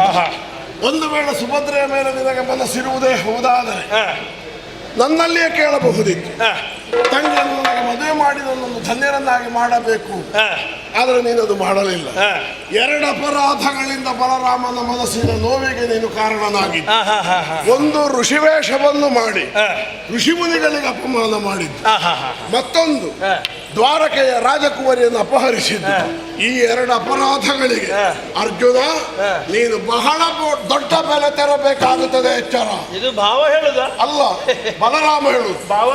ಒಂದು ವೇಳೆ ಸುಭದ್ರೆಯ ಮೇಲೆ ನಿನಗೆ ಮನಸ್ಸಿರುವುದೇ ಹೌದಾದರೆ ನನ್ನಲ್ಲಿಯೇ ಕೇಳಬಹುದಿತ್ತು. ತಂಗಿಯನ್ನು ನನಗೆ ಮದುವೆ ಮಾಡಿ ನನ್ನನ್ನು ಧನ್ಯರನ್ನಾಗಿ ಮಾಡಬೇಕು, ಆದರೆ ನೀನದು ಮಾಡಲಿಲ್ಲ. ಎರಡು ಅಪರಾಧಗಳಿಂದ ಬಲರಾಮನ ಮನಸ್ಸಿನ ನೋವಿಗೆ ನೀನು ಕಾರಣನಾಗಿದ್ದ. ಒಂದು ಋಷಿವೇಷವನ್ನು ಮಾಡಿ ಋಷಿಮುನಿಗಳಿಗೆ ಅಪಮಾನ ಮಾಡಿದ್ದು, ಮತ್ತೊಂದು ದ್ವಾರಕೆಯ ರಾಜಕುಮಾರಿಯನ್ನು ಅಪಹರಿಸಿದ್ದು. ಈ ಎರಡು ಅಪರಾಧಗಳಿಗೆ ಅರ್ಜುನ ನೀನು ಬಹಳ ದೊಡ್ಡ ಬೆಲೆ ತೆರಬೇಕಾಗುತ್ತದೆ. ಎಚ್ಚರ. ಇದು ಭಾವ ಹೇಳುದ ಅಲ್ಲ, ಬಲರಾಮ ಹೇಳುದು. ಭಾವ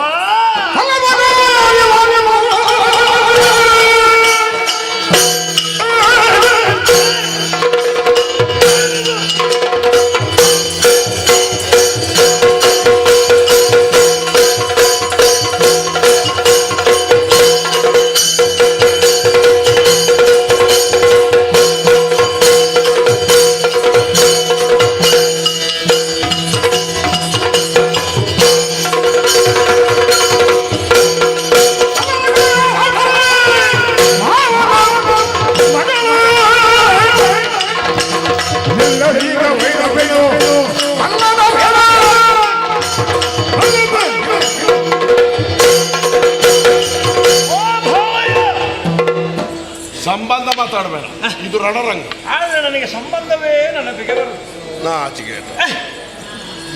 ಸಂಬಂಧ ಮಾತಾಡಬೇಡ, ಇದು ರಣರಂಗ. ಆದರೆ ನನಗೆ ಸಂಬಂಧವೇ ನೆನಪಿಗೆ ಬರುವುದು. ನಾಚಿಕೆ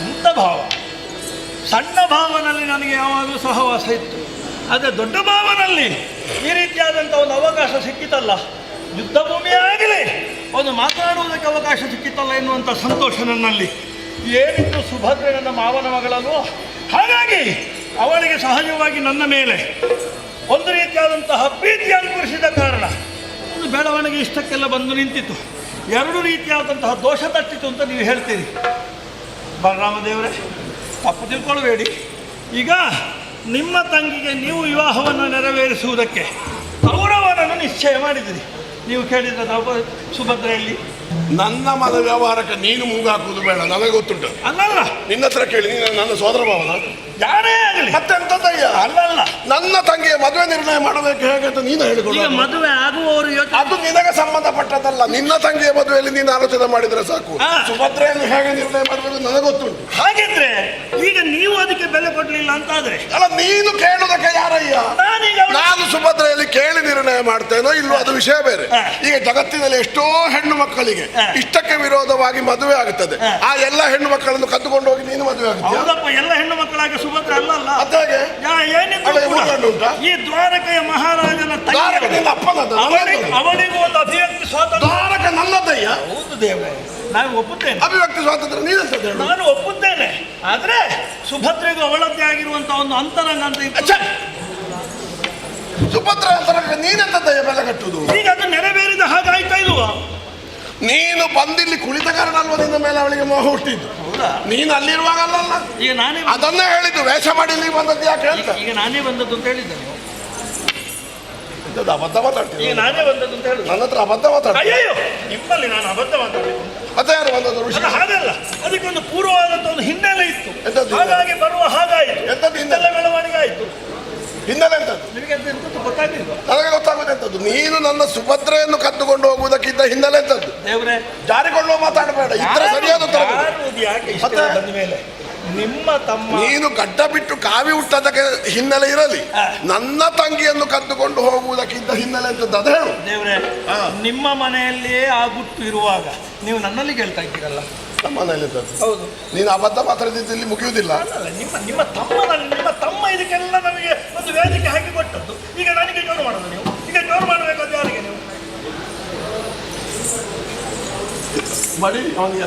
ಎಂಥ ಭಾವ! ಸಣ್ಣ ಭಾವನಲ್ಲಿ ನನಗೆ ಯಾವಾಗಲೂ ಸಹವಾಸ ಇತ್ತು. ಆದರೆ ದೊಡ್ಡ ಭಾವನಲ್ಲಿ ಈ ರೀತಿಯಾದಂಥ ಒಂದು ಅವಕಾಶ ಸಿಕ್ಕಿತಲ್ಲ, ಯುದ್ಧ ಭೂಮಿ ಆಗಲಿ ಒಂದು ಮಾತನಾಡುವುದಕ್ಕೆ ಅವಕಾಶ ಸಿಕ್ಕಿತಲ್ಲ ಎನ್ನುವಂಥ ಸಂತೋಷ ನನ್ನಲ್ಲಿ ಏನಿತ್ತು. ಸುಭದ್ರೆ ನನ್ನ ಮಾವನ ಮಗಳಲ್ವೋ, ಹಾಗಾಗಿ ಅವಳಿಗೆ ಸಹಜವಾಗಿ ನನ್ನ ಮೇಲೆ ಒಂದು ರೀತಿಯಾದಂತಹ ಪ್ರೀತಿ ಅಂಕುರಿಸಿದ ಕಾರಣ ಒಂದು ಬೆಳವಣಿಗೆ ಇಷ್ಟಕ್ಕೆಲ್ಲ ಬಂದು ನಿಂತಿತು. ಎರಡು ರೀತಿಯಾದಂತಹ ದೋಷ ತಟ್ಟಿತು ಅಂತ ನೀವು ಹೇಳ್ತೀರಿ. ಬಲರಾಮ ದೇವರೇ, ತಪ್ಪು ತಿಳ್ಕೊಳ್ಬೇಡಿ. ಈಗ ನಿಮ್ಮ ತಂಗಿಗೆ ನೀವು ವಿವಾಹವನ್ನು ನೆರವೇರಿಸುವುದಕ್ಕೆ ಕೌರವನನ್ನು ನಿಶ್ಚಯ ಮಾಡಿದಿರಿ. ನೀವು ಕೇಳಿದ್ರೆ ನಾವು ಸುಭದ್ರೆಯಲ್ಲಿ ನನ್ನ ಮನ ವ್ಯವಹಾರಕ್ಕೆ ನೀನು ಮೂಗಾಕುವುದು ಬೇಡ, ನನಗೆ ಗೊತ್ತುಂಟು. ಅಲ್ಲಲ್ಲ, ನಿನ್ನ ಹತ್ರ ಕೇಳಿ. ನೀನು ನನ್ನ ಸೋದರ ಭಾವನ. ಯಾರೇ ಆಗಲಿ. ಮತ್ತೆಂತದಯ್ಯ? ಅಲ್ಲಲ್ಲ, ನನ್ನ ತಂಗಿಯ ಮದುವೆ ನಿರ್ಣಯ ಮಾಡಬೇಕು ಹೇಗೆ ಅಂತ ನೀನು ಈಗ ಹೇಳಿಕೊಳ್ಳ. ಮದುವೆ ಆಗುವವರು ಅದು ನಿನಗೆ ಸಂಬಂಧಪಟ್ಟದಲ್ಲ. ನಿನ್ನ ತಂಗಿಯ ಮದುವೆಯಲ್ಲಿ ನೀನು ಆಲೋಚನೆ ಮಾಡಿದ್ರೆ ಸಾಕು. ಸುಭದ್ರೆಯನ್ನು ಹೇಗೆ ನಿರ್ಣಯ ಮಾಡಬೇಕು ನನಗೆ ಗೊತ್ತುಂಟು. ಹಾಗಿದ್ರೆ ಈಗ ನೀವು ಅದಕ್ಕೆ ಬೆಲೆ ಕೊಡ್ಲಿಲ್ಲ ಅಂತಾದ್ರೆ ಅಲ್ಲ, ನೀನು ಕೇಳುವುದಕ್ಕೆ ಯಾರಯ್ಯ? ನಾನು ಸುಭದ್ರೆಯಲ್ಲಿ ಕೇಳಿ ನಿರ್ಣಯ ಮಾಡ್ತೇನೋ ಇಲ್ಲೋ ಅದು ವಿಷಯ ಬೇರೆ. ಈಗ ಜಗತ್ತಿನಲ್ಲಿ ಎಷ್ಟೋ ಹೆಣ್ಣು ಮಕ್ಕಳಿಗೆ ಇಷ್ಟಕ್ಕೆ ವಿರೋಧವಾಗಿ ಮದುವೆ ಆಗುತ್ತದೆ. ಆ ಎಲ್ಲ ಹೆಣ್ಣು ಮಕ್ಕಳನ್ನು ಕದ್ದುಕೊಂಡು ಹೋಗಿ ನೀನು ಮದುವೆ ಆಗುತ್ತೆ. ಹೌದಪ್ಪ, ಎಲ್ಲ ಹೆಣ್ಣು ಮಕ್ಕಳಾಗ ಸುಭದ್ರ ಅಲ್ಲಲ್ಲ. ಅದಾಗೆ ಈ ದ್ವಾರಕೆಯ ಮಹಾರಾಜನ ಅವನಿಗೂ ಒಂದು ಅಭಿವ್ಯಕ್ತಿ ಸ್ವಾತಂತ್ರ್ಯ. ದ್ವಾರಕ ನನ್ನದಯ್ಯ. ಹೌದು ದೇವ್ರೆ, ನಾನು ಒಪ್ಪುತ್ತೇನೆ. ಅಭಿವ್ಯಕ್ತಿ ಸ್ವಾತಂತ್ರ್ಯ ನೀನಂತ ನಾನು ಒಪ್ಪುತ್ತೇನೆ. ಆದ್ರೆ ಸುಭದ್ರೆಗೂ ಅವಳದ್ದೇ ಆಗಿರುವಂತ ಒಂದು ಅಂತರಂಗ ಅಂತ ಇತ್ತು. ಸುಭದ್ರ ಅಂತರಂಗ ನೀನೆಂತದಯ್ಯ ಬೆಲೆ ಕಟ್ಟುದು? ಈಗ ಅದು ನೆರವೇರಿದ ಹಾಗಾಯ್ತಾ ಇಲ್ವಾ? ನೀನು ಬಂದಿಲ್ಲಿ ಕುಳಿತ ಕಾರಣ ಅಲ್ವ ನಿನ್ನ ಮೇಲೆ ಅವಳಿಗೆ ಮೋಹ ಹುಟ್ಟಿದ್ದು. ನೀನು ಅಲ್ಲಿರುವಾಗ ಅಲ್ಲಲ್ಲ. ಈಗ ನಾನೇ ಅದನ್ನೇ ಹೇಳಿದ್ದು, ವೇಷ ಮಾಡಿ ಇಲ್ಲಿ ಬಂದದ್ದು ಯಾಕೆ ಅಂತ. ಈಗ ನಾನೇ ಬಂದದ್ದು ಅಂತ ಹೇಳಿದ್ದೆ ನೀವು. ಅಬದ್ಧ ಮಾತಾಡ್ತೀನಿ. ಈಗ ನಾನೇ ಬಂದದ್ದು ಅಂತ ಹೇಳಿದ್ದು. ನನ್ನ ಹತ್ರ ಅಬದ್ಧ ಮಾತಾಡ್ತೀನಿ. ಅಯ್ಯೋ, ನಿಮ್ಮಲ್ಲಿ ನಾನು ಅಬದ್ಧ ಮಾತಾಡಬೇಕು ಮತ್ತೆ ಯಾರು ಬಂದದ್ದು? ಹಾಗಲ್ಲ, ಅದಕ್ಕೊಂದು ಪೂರ್ವವಾದಂತ ಒಂದು ಹಿನ್ನೆಲೆ ಇತ್ತು. ಹಾಗಾಗಿ ಬರುವ ಹಾಗಾಯಿತು. ಎಂತದ್ದು ಹಿನ್ನೆಲೆ ಬೆಳವಣಿಗೆ ಆಯಿತು. ಹಿನ್ನೆಲೆ ಎಂತದ್ದು? ನಿಮಗೆ ಎಂತದ್ದು ಗೊತ್ತಾಗಲಿಲ್ಲ? ನನಗೆ ಗೊತ್ತಾಗೋದು ಎಂತದ್ದು? ನೀನು ನನ್ನ ಸುಭದ್ರೆಯನ್ನು ಕದ್ದುಕೊಂಡು ಹೋಗುವುದಕ್ಕಿಂತ ಹಿನ್ನೆಲೆ ಎಂತದ್ದು? ದೇವ್ರೆ, ಜಾರಿಕೊಳ್ಳುವ ಮಾತಾಡಬೇಡ. ಇತರ ಸರಿಯಾದ ಉತ್ತರ ಕೊಡು. ಯಾಕೆ ಬಂದ ಮೇಲೆ ನಿಮ್ಮ ತಮ್ಮ ನೀನು ಗಡ್ಡ ಬಿಟ್ಟು ಕಾವಿ ಹುಟ್ಟದಕ್ಕೆ ಹಿನ್ನೆಲೆ ಇರಲಿ, ನನ್ನ ತಂಗಿಯನ್ನು ಕದ್ದುಕೊಂಡು ಹೋಗುವುದಕ್ಕಿಂತ ಹಿನ್ನೆಲೆ ಎಂತದ್ದು ಅದು ಹೇಳು. ದೇವ್ರೆ, ನಿಮ್ಮ ಮನೆಯಲ್ಲಿಯೇ ಆ ಗುಟ್ಟು ಇರುವಾಗ ನೀವು ನನ್ನಲ್ಲಿ ಕೇಳ್ತಾ ಇದ್ದೀರಲ್ಲ. ನಮ್ಮ ಮನೆಯಲ್ಲಿ ಹೌದು, ನೀನು ಅಬದ್ಧ ಮಾತಾಡಿದ್ದು ಇಲ್ಲಿ ಮುಗಿಯುವುದಿಲ್ಲ. ನಿಮ್ಮ ತಮ್ಮ ಇದಕ್ಕೆಲ್ಲ ನಮಗೆ ಒಂದು ವೇದಿಕೆ ಹಾಕಿ ಕೊಟ್ಟದ್ದು. ಈಗ ನನಗೆ ಜೋರು ಮಾಡೋದು ನೀವು. ಈಗ ಜೋರು ಮಾಡಬೇಕಾದ ಯಾರಿಗೆ ನೀವು? ಮಾಡಿ ಅವನಿಗೆ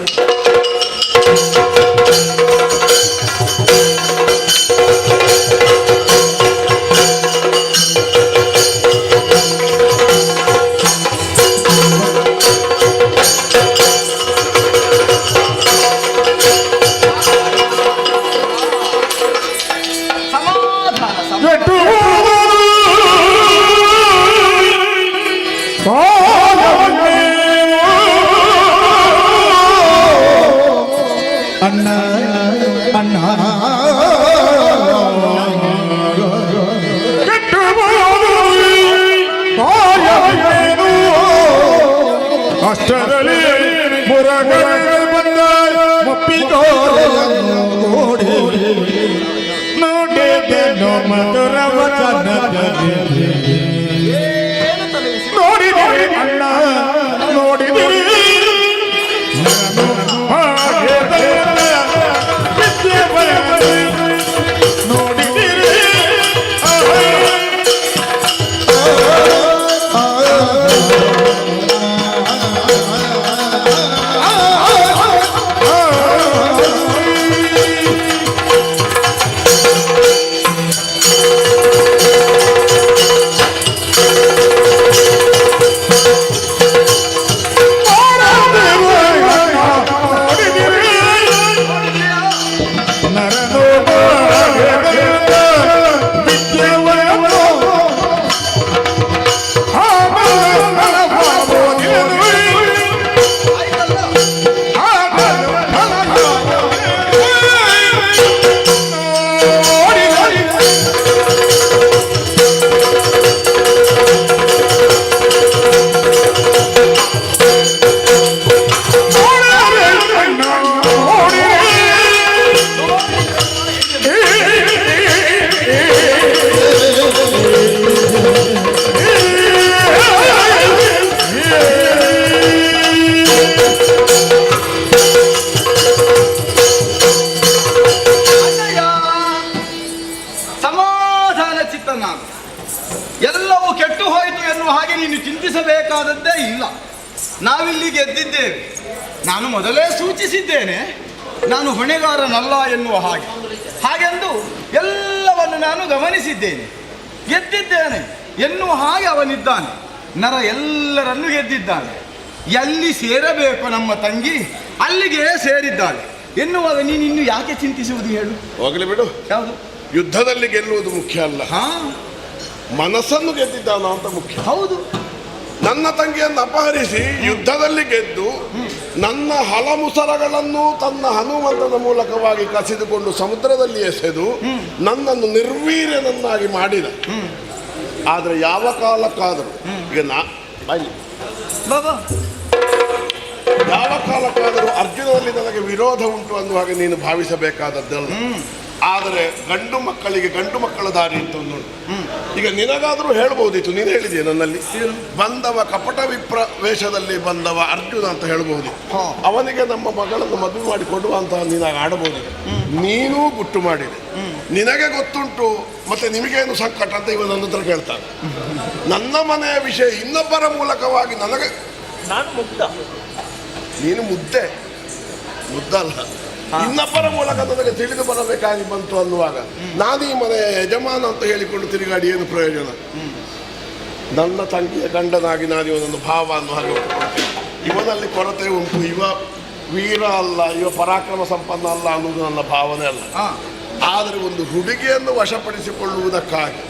ಅಣ್ಣ ಅಣ್ಣ ಅಷ್ಟರಲ್ಲಿ ಮುರಗಳು ಬಂದ ನೋಡಿದೆನು ಮಧುರ ವಚನದಲ್ಲಿ ನೋಡಿದೆ ಅಣ್ಣ ನೋಡಿದೆ ಎಲ್ಲವೂ ಕೆಟ್ಟು ಹೋಯಿತು ಎನ್ನುವ ಹಾಗೆ ನೀನು ಚಿಂತಿಸಬೇಕಾದದ್ದೇ ಇಲ್ಲ. ನಾವಿಲ್ಲಿ ಗೆದ್ದಿದ್ದೇವೆ. ನಾನು ಮೊದಲೇ ಸೂಚಿಸಿದ್ದೇನೆ, ನಾನು ಹೊಣೆಗಾರನಲ್ಲ ಎನ್ನುವ ಹಾಗೆಂದು ಎಲ್ಲವನ್ನು ನಾನು ಗಮನಿಸಿದ್ದೇನೆ. ಗೆದ್ದಿದ್ದೇನೆ ಎನ್ನುವ ಹಾಗೆ ಅವನಿದ್ದಾನೆ. ನರ ಎಲ್ಲರನ್ನೂ ಗೆದ್ದಿದ್ದಾನೆ. ಎಲ್ಲಿ ಸೇರಬೇಕು ನಮ್ಮ ತಂಗಿ ಅಲ್ಲಿಗೆ ಸೇರಿದ್ದಾಳೆ ಎನ್ನುವಾಗ ನೀನು ಇನ್ನು ಯಾಕೆ ಚಿಂತಿಸುವುದು ಹೇಳು? ಹೋಗಲಿ ಬಿಡು. ಯಾವುದು? ಯುದ್ಧದಲ್ಲಿ ಗೆಲ್ಲುವುದು ಮುಖ್ಯ ಅಲ್ಲ, ಮನಸ್ಸನ್ನು ಗೆದ್ದಿದ್ದಾನ ಅಂತ ಮುಖ್ಯ. ಹೌದು, ನನ್ನ ತಂಗಿಯನ್ನು ಅಪಹರಿಸಿ ಯುದ್ಧದಲ್ಲಿ ಗೆದ್ದು ನನ್ನ ಹಲಮುಸರಗಳನ್ನು ತನ್ನ ಹನುಮಂತನ ಮೂಲಕವಾಗಿ ಕಸಿದುಕೊಂಡು ಸಮುದ್ರದಲ್ಲಿ ಎಸೆದು ನನ್ನನ್ನು ನಿರ್ವೀರ್ಯನನ್ನಾಗಿ ಮಾಡಿದ. ಆದರೆ ಯಾವ ಕಾಲಕ್ಕಾದರೂ ಈಗ ಯಾವ ಕಾಲಕ್ಕಾದರೂ ಅರ್ಜುನನಲ್ಲಿ ನನಗೆ ವಿರೋಧ ಉಂಟು ಅನ್ನುವಾಗ ನೀನು ಭಾವಿಸಬೇಕಾದದ್ದಲ್ಲ. ಆದರೆ ಗಂಡು ಮಕ್ಕಳಿಗೆ ಗಂಡು ಮಕ್ಕಳ ದಾರಿ ಅಂತ ಒಂದು ಈಗ ನಿನಗಾದರೂ ಹೇಳ್ಬೋದಿತ್ತು. ನೀನು ಹೇಳಿದೆಯಾ ನನ್ನಲ್ಲಿ ಬಂದವ ಕಪಟ ವಿಪ್ರ ವೇಷದಲ್ಲಿ ಬಂದವ ಅರ್ಜುನ ಅಂತ ಹೇಳ್ಬೋದಿತ್ತು. ಅವನಿಗೆ ನಮ್ಮ ಮಗಳನ್ನು ಮದುವೆ ಮಾಡಿ ಕೊಡುವಂತಹ ನೀನಾಗ ಆಡಬಹುದಿತ್ತು. ನೀನೂ ಗುಟ್ಟು ಮಾಡಿದೆ. ನಿನಗೆ ಗೊತ್ತುಂಟು ಮತ್ತೆ ನಿಮಗೇನು ಸಂಕಟ ಅಂತ ಇವ ನನ್ನ ಹತ್ರ ಕೇಳ್ತಾನೆ. ನನ್ನ ಮನೆಯ ವಿಷಯ ಇನ್ನೊಬ್ಬರ ಮೂಲಕವಾಗಿ ನನಗೆ ನಾನು ಮುಗ್ಧ, ನೀನು ಮುದ್ದಲ್ಲ, ಇನ್ನೊಬ್ಬರ ಮೂಲಕ ನನಗೆ ತಿಳಿದು ಬರಬೇಕಾಗಿ ಬಂತು ಅನ್ನುವಾಗ ನಾನು ಈ ಮನೆಯ ಯಜಮಾನ ಅಂತ ಹೇಳಿಕೊಂಡು ತಿರುಗಾಡಿ ಏನು ಪ್ರಯೋಜನ? ನನ್ನ ತಂಗಿಯ ಗಂಡನಾಗಿ ನಾನು ಇವನನ್ನು ಭಾವ ಅನ್ನೋ ಹಾಗೆ ಒಪ್ಪಿಕೊಳ್ತೇನೆ. ಇವನಲ್ಲಿ ಕೊರತೆ ಉಂಟು, ಇವ ವೀರ ಅಲ್ಲ, ಇವ ಪರಾಕ್ರಮ ಸಂಪನ್ನ ಅಲ್ಲ ಅನ್ನೋದು ನನ್ನ ಭಾವನೆ ಅಲ್ಲ. ಆದರೆ ಒಂದು ಹುಡುಗಿಯನ್ನು ವಶಪಡಿಸಿಕೊಳ್ಳುವುದಕ್ಕಾಗಿ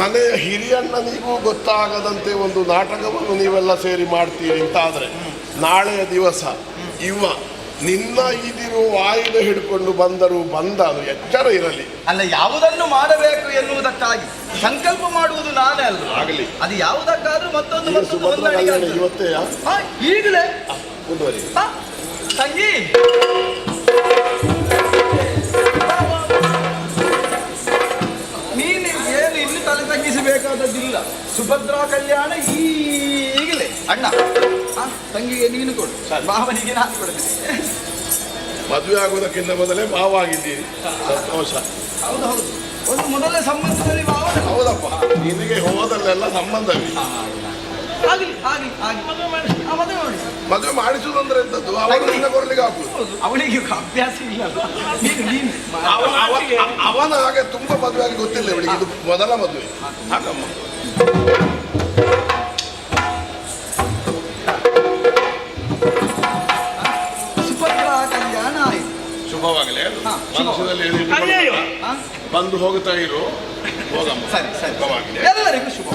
ಮನೆಯ ಹಿರಿಯಣ್ಣನಿಗೂ ಗೊತ್ತಾಗದಂತೆ ಒಂದು ನಾಟಕವನ್ನು ನೀವೆಲ್ಲ ಸೇರಿ ಮಾಡ್ತೀರಿ ಅಂತಾದರೆ ನಾಳೆಯ ದಿವಸ ಇವ ನಿನ್ನ ಇದಿರು ಆಯುಧ ಹಿಡ್ಕೊಂಡು ಬಂದರು ಎಚ್ಚರ ಇರಲಿ. ಅಲ್ಲ, ಯಾವುದನ್ನು ಮಾಡಬೇಕು ಎನ್ನುವುದಕ್ಕಾಗಿ ಸಂಕಲ್ಪ ಮಾಡುವುದು ನಾನೇ ಅಲ್ಲ. ಆಗಲಿ, ಅದು ಯಾವುದಕ್ಕಾದ್ರೂ ಮತ್ತೊಂದು ಇವತ್ತೇ ಈಗಲೇ ಮುಂದುವರಿ ತಂಗಿ. ನೀನು ಏನು ಇನ್ನು ತಲೆ ತಗ್ಗಿಸಬೇಕಾದದ್ದಿಲ್ಲ. ಸುಭದ್ರಾ ಕಲ್ಯಾಣ ಈಗಲೇ. ಅಣ್ಣ ತಂಗಿಗೆ ನೀನು ಕೊಡು, ಭಾವನಿಗೆ ನಾನು ಕೊಡ್ತೇನೆ. ಮದುವೆ ಆಗುವುದಕ್ಕಿಂತ ಮೊದಲೇ ಭಾವ ಆಗಿದ್ದೀರಿ, ಸಂತೋಷ. ಹೌದೌದು, ಒಂದು ಮೊದಲನೇ ಸಂಬಂಧದಲ್ಲಿ ಭಾವ. ಹೌದಪ್ಪ, ನಿನಗೆ ಹೋದಲ್ಲೆಲ್ಲ ಸಂಬಂಧವೇ. ಆಗಲಿ ಆಗಲಿ ಆಗಲಿ, ಮದುವೆ ಮಾಡಿ. ಮದುವೆ ಮಾಡಿಸುವುದಂದ್ರೆ ಎಂತದ್ದು? ಅವನಿಂದ ಕೊಡ್ಲಿಕ್ಕೆ ಹಾಕುದು. ಅವಳಿಗೆ ಅಭ್ಯಾಸ ಇಲ್ಲ. ಅವನ ಹಾಗೆ ತುಂಬಾ ಮದುವೆ ಆಗಿ ಗೊತ್ತಿಲ್ಲ ಇವಳಿಗೆ. ಇದು ಮೊದಲ ಮದುವೆ. ಹಾಕಮ್ಮ. ಸುಭದ್ರಾ ಕಲ್ಯಾಣ ಆಯ್ತು. ಶುಭವಾಗಲೇ. ಮನಸ್ಸಿನಲ್ಲಿ ಬಂದು ಹೋಗುತ್ತಾ ಇರು. ಹೋಗಮ್ಮ. ಸರಿ ಸರಿ, ಶುಭವಾಗಲಿ. ಎಲ್ಲರಿಗೂ ಶುಭ.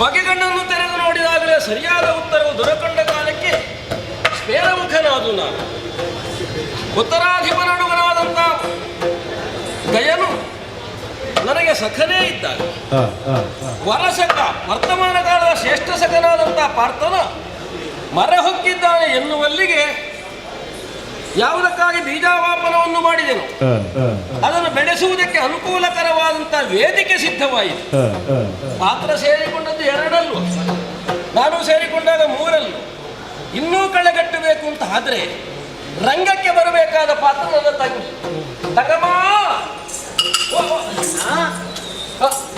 ಬಗೆಗಣ್ಣನ್ನು ತೆರೆದು ನೋಡಿದಾಗಲೇ ಸರಿಯಾದ ಉತ್ತರವು ದೊರಕೊಂಡ ಕಾಲಕ್ಕೆ ಸ್ಫೇರಮುಖನಾದು ನಾನು. ಉತ್ತರಾಧಿಪನಡುಗನಾದಂಥ ಗಯನು ನನಗೆ ಸಖನೇ ಇದ್ದಾಗ, ವರಸಕ ವರ್ತಮಾನ ಕಾಲದ ಶ್ರೇಷ್ಠ ಸಖನಾದಂಥ ಪಾರ್ಥನ ಮರೆ ಹೊಕ್ಕಿದ್ದಾನೆ ಎನ್ನುವಲ್ಲಿಗೆ ಯಾವುದಕ್ಕಾಗಿ ಬೀಜಾವಾಪನವನ್ನು ಮಾಡಿದೆನು ಅದನ್ನು ಬೆಳೆಸುವುದಕ್ಕೆ ಅನುಕೂಲಕರವಾದಂಥ ವೇದಿಕೆ ಸಿದ್ಧವಾಯಿತು. ಪಾತ್ರ ಸೇರಿಕೊಂಡದ್ದು 2 ನಾನು ಸೇರಿಕೊಂಡಾಗ 3. ಇನ್ನೂ ಕಳೆಗಟ್ಟಬೇಕು ಅಂತ ಆದ್ರೆ ರಂಗಕ್ಕೆ ಬರಬೇಕಾದ ಪಾತ್ರ ನನ್ನ ತಂಗಿ ತಗಮ್ಮ.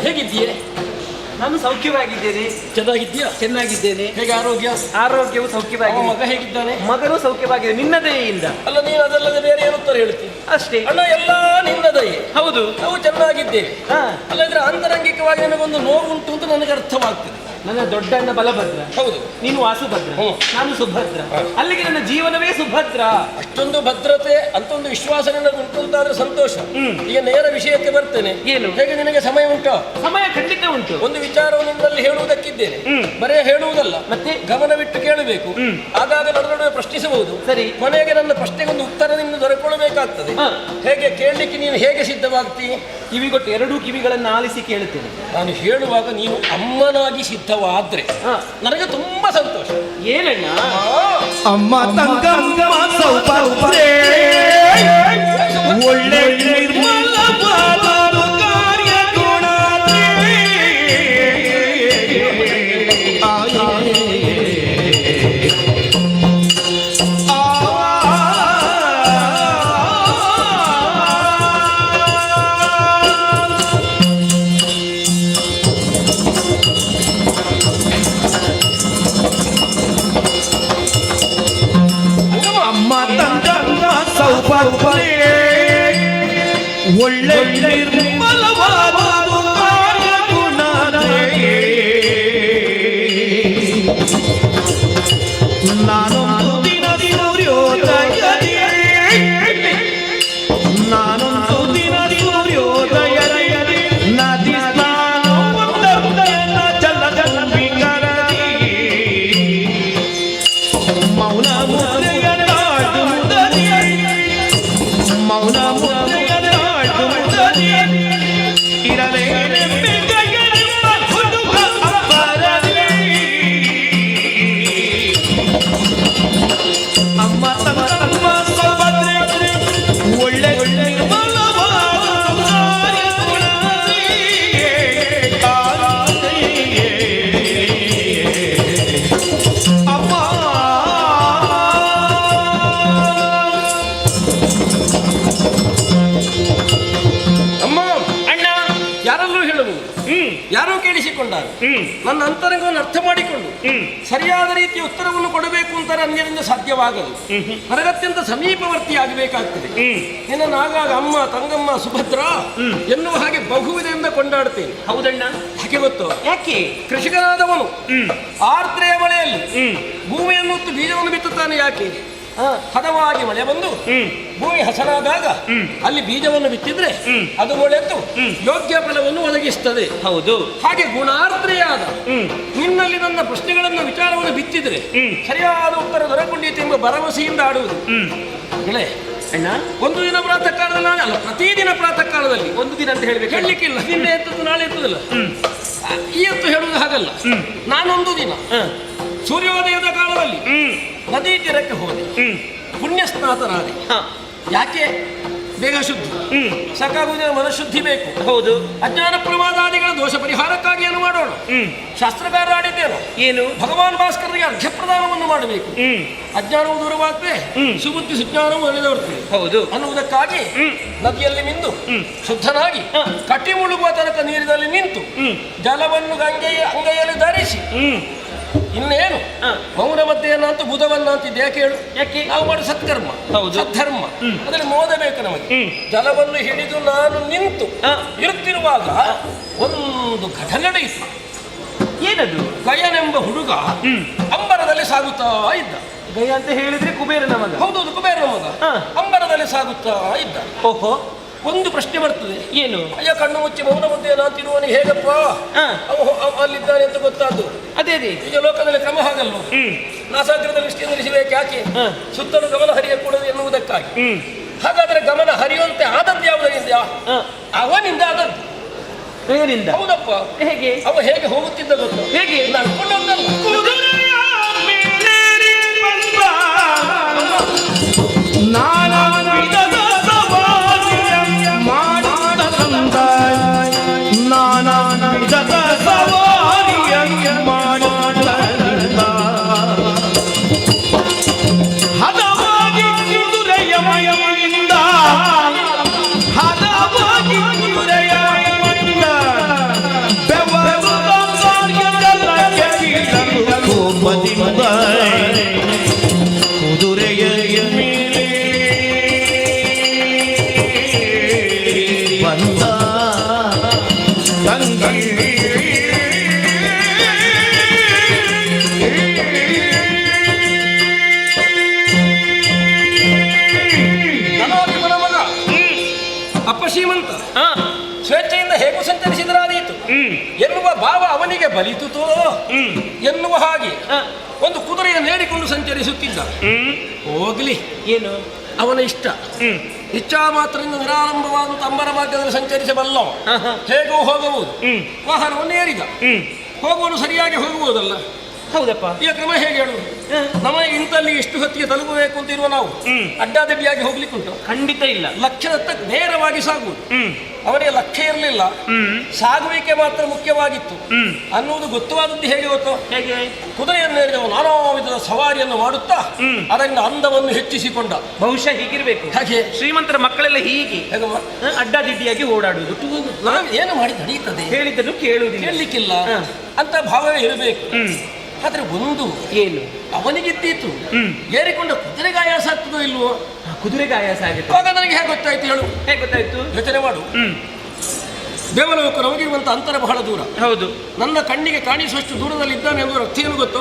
ಹೇಗಿದ್ದೀಯೇ? ನಾನು ಸೌಖ್ಯವಾಗಿದ್ದೇನೆ. ಚೆನ್ನಾಗಿದ್ಯಾ? ಚೆನ್ನಾಗಿದ್ದೇನೆ. ಹೇಗೆ ಆರೋಗ್ಯ? ಆರೋಗ್ಯವು ಸೌಖ್ಯವಾಗಿದೆ. ಮಗ ಹೇಗಿದ್ದಾನೆ? ಮಗನೂ ಸೌಖ್ಯವಾಗಿದೆ, ನಿನ್ನ ದಯೆಯಿಂದ. ಅಲ್ಲ, ನೀನು ಅದಲ್ಲದೆ ಬೇರೆ ಏನುತ್ತಾರೆ ಹೇಳ್ತೀನಿ ಅಷ್ಟೇ. ಅಣ್ಣ, ಎಲ್ಲ ನಿನ್ನ ದಯೆ. ಹೌದು, ನಾವು ಚೆನ್ನಾಗಿದ್ದೇವೆ. ಹಾ. ಅಲ್ಲದ್ರೆ ಆಂತರಂಗಿಕವಾಗಿ ನನಗೊಂದು ನೋವುಂಟು ಅಂತ ನನಗೆ ಅರ್ಥವಾಗ್ತದೆ. ನನ್ನ ದೊಡ್ಡ ಅಣ್ಣ ಬಲಭದ್ರ, ಹೌದು, ನೀನು ವಾಸುಭದ್ರ, ನಾನು ಸುಭದ್ರ. ಅಲ್ಲಿಗೆ ನನ್ನ ಜೀವನವೇ ಸುಭದ್ರ. ಅಷ್ಟೊಂದು ಭದ್ರತೆ ಅಂತ ಒಂದು ವಿಶ್ವಾಸ ನನಗೆ ಉಂಟು ಅಂತಾದ್ರೆ ಸಂತೋಷ. ಈಗ ನೇರ ವಿಷಯಕ್ಕೆ ಬರ್ತೇನೆ. ಏನು? ಹೇಗೆ ನಿನಗೆ ಸಮಯ ಉಂಟು? ಸಮಯ ಖಂಡಿತ ಉಂಟು. ಒಂದು ವಿಚಾರವನ್ನು ನಿನ್ನಲ್ಲಿ ಹೇಳುವುದಕ್ಕಿದ್ದೇನೆ. ಬರೇ ಹೇಳುವುದಲ್ಲ, ಮತ್ತೆ ಗಮನವಿಟ್ಟು ಕೇಳಬೇಕು. ಆಗಾಗ ನಡುವೆ ಪ್ರಶ್ನಿಸಬಹುದು. ಸರಿ. ಕೊನೆಗೆ ನನ್ನ ಪ್ರಶ್ನೆಗೊಂದು ಉತ್ತರ ನಿನ್ನ ದೊರಕೊಳ್ಳಬೇಕಾಗ್ತದೆ. ಹೇಗೆ ಕೇಳಲಿಕ್ಕೆ ನೀನು ಹೇಗೆ ಸಿದ್ಧವಾಗ್ತಿ? ಕಿವಿಗೊಟ್ಟು ಎರಡೂ ಕಿವಿಗಳನ್ನು ಆಲಿಸಿ ಕೇಳುತ್ತೇನೆ. ನಾನು ಹೇಳುವಾಗ ನೀನು ಅಮ್ಮನಾಗಿ ಸಿದ್ಧವಾದ್ರೆ ನನಗೆ ತುಂಬಾ ಸಂತೋಷ. ಏನಣ್ಣ? ಅಮ್ಮ ತಂಗಮ್ಮ ಸೌಭಾಗ್ಯ ಒಳ್ಳೆ ನಿರ್ಮಲವಾದ ಕಾರ್ಯ ಗುಣ ಒಳ್ಳೆ ನಿರ್ಮಲವಾದ ಕಾರ್ಯ ಗುಣ ನಾನೊಂದು ದಿನ ಸೂರ್ಯೋದಯದಿ ನದಿ ಸ್ನಾನ ಜಲಗಂಬಿಗರದಿ ಮೌನ ಯಾರೋ ಕೇಳಿಸಿಕೊಂಡಾರು. ನನ್ನ ಅಂತರಂಗವನ್ನು ಅರ್ಥ ಮಾಡಿಕೊಂಡು ಸರಿಯಾದ ರೀತಿಯ ಉತ್ತರವನ್ನು ಕೊಡಬೇಕು ಅಂತಾರೆ ಅನ್ಯರಿಂದ ಸಾಧ್ಯವಾಗದು. ನನಗತ್ಯಂತ ಸಮೀಪವರ್ತಿ ಆಗಬೇಕಾಗ್ತದೆ. ನಿನ್ನನ್ನು ಆಗಾಗ ಅಮ್ಮ, ತಂಗಮ್ಮ, ಸುಭದ್ರ ಎನ್ನುವ ಹಾಗೆ ಬಹುವಿಧದಿಂದ ಕೊಂಡಾಡ್ತೇನೆ. ಹೌದಣ್ಣ. ಯಾಕೆ ಗೊತ್ತು? ಯಾಕೆ? ಕೃಷಿಕನಾದವನು ಆರ್ದ್ರೆಯ ಮಳೆಯಲ್ಲಿ ಭೂಮಿಯನ್ನು ಹೊತ್ತು ಬೀಜವನ್ನು ಬಿತ್ತುತ್ತಾನೆ. ಯಾಕೆ? ಹದವಾಗಿ ಮಳೆ ಬಂದು ಭೂಮಿ ಹಸನಾದಾಗ ಅಲ್ಲಿ ಬೀಜವನ್ನು ಬಿತ್ತಿದ್ರೆ ಅದು ಮೊಳೆತು ಯೋಗ್ಯ ಫಲವನ್ನು ಒದಗಿಸ್ತದೆ. ಹೌದು. ಹಾಗೆ ಗುಣಾರ್ದ್ರೆಯಾದ ನಿನ್ನಲ್ಲಿ ನನ್ನ ಪ್ರಶ್ನೆಗಳನ್ನು ವಿಚಾರವನ್ನು ಬಿತ್ತಿದ್ರೆ ಸರಿಯಾದ ಉತ್ತರ ದೊರಕೊಂಡಿತು ಎಂಬ ಭರವಸೆಯಿಂದ ಆಡುವುದು. ಅಣ್ಣ, ಒಂದು ದಿನ ಪ್ರಾತಃ ಕಾಲದಲ್ಲಿ ಅಲ್ಲ, ಪ್ರತಿದಿನ ಪ್ರಾತಃ ಕಾಲದಲ್ಲಿ ಒಂದು ದಿನ ಅಂತ ಹೇಳ್ಬೇಕು. ಹೇಳಲಿಕ್ಕಿಲ್ಲ, ನಿನ್ನೆ ಎತ್ತದ್ದು ನಾಳೆ ಎತ್ತದಲ್ಲ. ಈ ಎತ್ತು ಹೇಳುವುದು ಹಾಗಲ್ಲ. ನಾನೊಂದು ದಿನ ಸೂರ್ಯೋದಯದ ಕಾಲದಲ್ಲಿ ನದಿ ತೀರಕ್ಕೆ ಹೋದೆ, ಪುಣ್ಯ ಸ್ನಾತನಾದೆ. ಯಾಕೆ? ಬೇಗ ಶುದ್ಧಿ ಸಾಕಾಗುವುದಿಲ್ಲ, ಮನಃಶುದ್ಧಿ ಬೇಕು. ಹೌದು. ಅಜ್ಞಾನ ಪ್ರಮಾದಾದಿಗಳ ದೋಷ ಪರಿಹಾರಕ್ಕಾಗಿ ಏನು ಮಾಡೋಣ? ಶಾಸ್ತ್ರಕಾರ ಆಡಿದ್ದೇನು? ಏನು? ಭಗವಾನ್ ಭಾಸ್ಕರರಿಗೆ ಅರ್ಘ್ಯ ಪ್ರದಾನವನ್ನು ಮಾಡಬೇಕು. ಅಜ್ಞಾನವು ದೂರವಾಗ್ತದೆ, ಸುಬುದ್ಧಿ ಸುಜ್ಞಾನವು ಒಳ್ಳೆದವರ್ತದೆ. ಹೌದು. ಅನ್ನುವುದಕ್ಕಾಗಿ ನದಿಯಲ್ಲಿ ಮಿಂದು ಶುದ್ಧನಾಗಿ ಕಟ್ಟಿ ಮುಳುಗುವ ತನಕ ನೀರಿನಲ್ಲಿ ನಿಂತು ಜಲವನ್ನು ಅಂಗೈಯಲ್ಲಿ ಧರಿಸಿ ಇನ್ನೇನು ಮೌನ ಮಧ್ಯೆಯನ್ನಂತೂ ಬುಧವನ್ನಂತಿದ್ದೆ. ಯಾಕೆ ಹೇಳು? ಯಾಕೆ? ನಾವು ಮಾಡೋ ಸತ್ಕರ್ಮ, ಸದ್ಧರ್ಮ, ಅದರಲ್ಲಿ ಮೋದಬೇಕು ನಮಗೆ. ಜಲವನ್ನು ಹಿಡಿದು ನಾನು ನಿಂತು ಇರುತ್ತಿರುವಾಗ ಒಂದು ಘಟನೆ ನಡೆಯಿತು. ಏನದು? ಗಯನೆಂಬ ಹುಡುಗ ಅಂಬರದಲ್ಲಿ ಸಾಗುತ್ತಾ ಇದ್ದ. ಗಯ ಅಂತ ಹೇಳಿದ್ರೆ ಕುಬೇರನ ಮಗ. ಹೌದೌದು, ಕುಬೇರನ ಮಗ. ಅಂಬರದಲ್ಲಿ ಸಾಗುತ್ತಾ ಇದ್ದ. ಓಹೋ. ಒಂದು ಪ್ರಶ್ನೆ ಬರ್ತದೆ. ಏನು? ಅಯ್ಯ, ಕಣ್ಣು ಮುಚ್ಚಿ ಮೌನ ಮಧ್ಯೆ ನಾತಿರುವವನಿಗೆ ಹೇಗಪ್ಪ ಅಲ್ಲಿದ್ದಾನೆ ಅಂತ ಗೊತ್ತಾದ್ದು? ಅದೇ ಈಗ ಲೋಕದಲ್ಲಿ ಕ್ರಮ ಹಾಗಲ್ವ? ನಾಸಾಗ್ರದಲ್ಲಿ ನಿಷ್ಠಿಂದಿರಿಸಬೇಕು. ಯಾಕೆ? ಸುತ್ತಲೂ ಗಮನ ಹರಿಯಕೂಡದು ಎನ್ನುವುದಕ್ಕಾಗಿ. ಹಾಗಾದ್ರೆ ಗಮನ ಹರಿಯುವಂತೆ ಆದದ್ದು ಯಾವುದರಿಂದ? ಅವನಿಂದ ಆದದ್ದು. ಬೇರಿಂದ? ಹೌದಪ್ಪ. ಹೇಗೆ? ಅವ ಹೇಗೆ ಹೋಗುತ್ತಿದ್ದ ಗೊತ್ತು? ಹೇಗೆ? ನಡ್ಕೊಂಡು ಹೋಗ್ತಲ್ಲ. ಅಪ್ಪ ಶ್ರೀಮಂತ ಸ್ವೇಚ್ಛೆಯಿಂದ ಹೇಗೂ ಸಂಚರಿಸಿದರಾದೀತು ಎನ್ನುವ ಭಾವ ಅವನಿಗೆ ಬಲಿತುತೋ ಎನ್ನುವ ಹಾಗೆ ಒಂದು ಕುದುರೆಯನ್ನು ಹೇಳಿಕೊಂಡು ಸಂಚರಿಸುತ್ತಿದ್ದ. ಹೋಗ್ಲಿ, ಏನು ಅವನ ಇಷ್ಟ. ಇಚ್ಛಾ ಮಾತ್ರದಿಂದ ನಿರಾರಂಭವಾದಂತ ಅಂಬರ ಮಾರ್ಗದಲ್ಲಿ ಸಂಚರಿಸಬಲ್ಲವ, ಹೇಗೂ ಹೋಗಬಹುದು. ವಾಹನವನ್ನು ಏರಿದ, ಹೋಗುವನು ಸರಿಯಾಗಿ ಹೋಗುವುದಲ್ಲ. ಹೌದಪ್ಪ, ಈಗ ಕ್ರಮ ಹೇಗೆ ಹೇಳುವುದು? ನಮಗೆ ಇಂತಲ್ಲಿ ಇಷ್ಟು ಹೊತ್ತಿಗೆ ತಲುಪಬೇಕು ಅಂತ ಇರುವ ನಾವು ಅಡ್ಡಾದಿಡ್ಡಿಯಾಗಿ ಹೋಗ್ಲಿಕ್ಕುಂಟು? ಖಂಡಿತ ಇಲ್ಲ. ಲಕ್ಷ್ಯದತ್ತ ನೇರವಾಗಿ ಸಾಗುವುದು. ಅವನಿಗೆ ಲಕ್ಷ್ಯ ಇರಲಿಲ್ಲ, ಸಾಗುವಿಕೆ ಮಾತ್ರ ಮುಖ್ಯವಾಗಿತ್ತು ಅನ್ನುವುದು ಗೊತ್ತುವಾದದ್ದು. ಹೇಗೆ ಗೊತ್ತು? ಹೇಗೆ? ಕುದುರೆಯನ್ನು ಹೇಳಿದವ ನಾನಾ ವಿಧದ ಸವಾರಿಯನ್ನು ಮಾಡುತ್ತಾ ಅದರಿಂದ ಅಂದವನ್ನು ಹೆಚ್ಚಿಸಿಕೊಂಡ. ಬಹುಶಃ ಹೀಗಿರ್ಬೇಕು. ಹಾಗೆ ಶ್ರೀಮಂತರ ಮಕ್ಕಳೆಲ್ಲ ಹೀಗೆ ಅಡ್ಡಾದಿಡ್ಡಿಯಾಗಿ ಓಡಾಡುವುದು. ನಾವು ಏನು ಮಾಡಿ ನಡೆಯುತ್ತದೆ, ಹೇಳಿದ್ದನ್ನು ಕೇಳಲಿಕ್ಕಿಲ್ಲ ಅಂತ ಭಾವವೇ ಇರಬೇಕು. ಆದ್ರೆ ಒಂದು ಏನು ಅವನಿಗಿದ್ದೀತು, ಏರಿಕೊಂಡ ಕುದುರೆಗೆ ಆಯಾಸ ಆಗ್ತದೋ ಇಲ್ವೋ? ಕುದುರೆಗೆ ಆಯಾಸ ಆಗುತ್ತೆ. ಆಗ ನನಗೆ ಹೇಗೆ ಗೊತ್ತಾಯ್ತು ಹೇಳು? ಹೇಗೆ ಗೊತ್ತಾಯ್ತು? ಯೋಚನೆ ಮಾಡು. ದೇವಲೋಕ ನಮಗಿರುವಂತ ಅಂತರ ಬಹಳ ದೂರ. ಹೌದು. ನನ್ನ ಕಣ್ಣಿಗೆ ಕಾಣಿಸುವಷ್ಟು ದೂರದಲ್ಲಿ ಇದ್ದಾನೆ ಎಂಬ ಅರ್ಥ ಏನು ಗೊತ್ತು?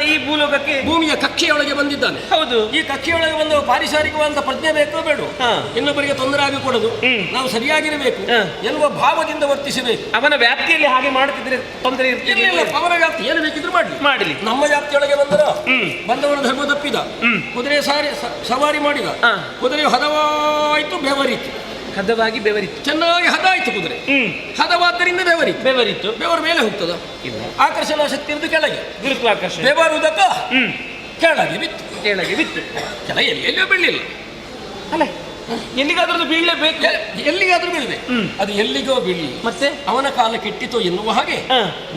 ಈ ಭೂಲೋಕಕ್ಕೆ ಭೂಮಿಯ ಕಕ್ಷೆಯೊಳಗೆ ಬಂದಿದ್ದಾನೆ. ಹೌದು. ಈ ಕಕ್ಷೆಯೊಳಗೆ ಬಂದ ಪಾರಿಸಾರಿಕವಾದ ಪ್ರಜ್ಞೆ ಬೇಕೋ ಬೇಡ, ಇನ್ನೊಬ್ಬರಿಗೆ ತೊಂದರೆ ಆಗಿಕೊಡೋದು, ನಾವು ಸರಿಯಾಗಿರಬೇಕು ಎನ್ನುವ ಭಾವದಿಂದ ವರ್ತಿಸಬೇಕು. ಅವನ ವ್ಯಾಪ್ತಿಯಲ್ಲಿ ಹಾಗೆ ಮಾಡುತ್ತಿದ್ರೆ ತೊಂದರೆ ಇರಲಿಲ್ಲ. ಅವನ ವ್ಯಾಪ್ತಿ ಏನು ಬೇಕಿದ್ರು ಮಾಡಲಿ. ನಮ್ಮ ವ್ಯಾಪ್ತಿಯೊಳಗೆ ಬಂದವನ ಧರ್ಮ ತಪ್ಪಿದ, ಕುದುರೆ ಸವಾರಿ ಮಾಡಿದ, ಕುದುರೆ ಹದವಾಯಿತು, ಬೆವರಿತು. ಹದವಾಗಿ ಬೆವರಿತ್ತು, ಚೆನ್ನಾಗಿ ಹದ ಆಯ್ತು ಕುದುರೆ. ಹದವಾದ್ದರಿಂದ ಬೆವರಿತ್ತು. ಬೆವರು ಮೇಲೆ ಹೋಗ್ತದ? ಇಲ್ಲ. ಆಕರ್ಷಣಾ ಶಕ್ತಿ ಇರುವುದು ಕೆಳಗೆ, ಗುರುತ್ವಾಕರ್ಷಣೆ. ಬೆವರುವುದಕ್ಕ ಕೆಳಗೆ ಬಿತ್ತು. ಕೆಳಗೆ ಎಲ್ಲಿಯೂ ಬೀಳಲಿಲ್ಲ ಅಲ್ಲ, ಎಲ್ಲಿಗಾದ್ರೂ ಬೀಳಲೇಬೇಕು. ಎಲ್ಲಿಗಾದ್ರೂ ಬೀಳಬೇಕು. ಅದು ಎಲ್ಲಿಗೋ ಬೀಳಲಿ, ಮತ್ತೆ ಅವನ ಕಾಲ ಕೆಟ್ಟಿತು ಎನ್ನುವ ಹಾಗೆ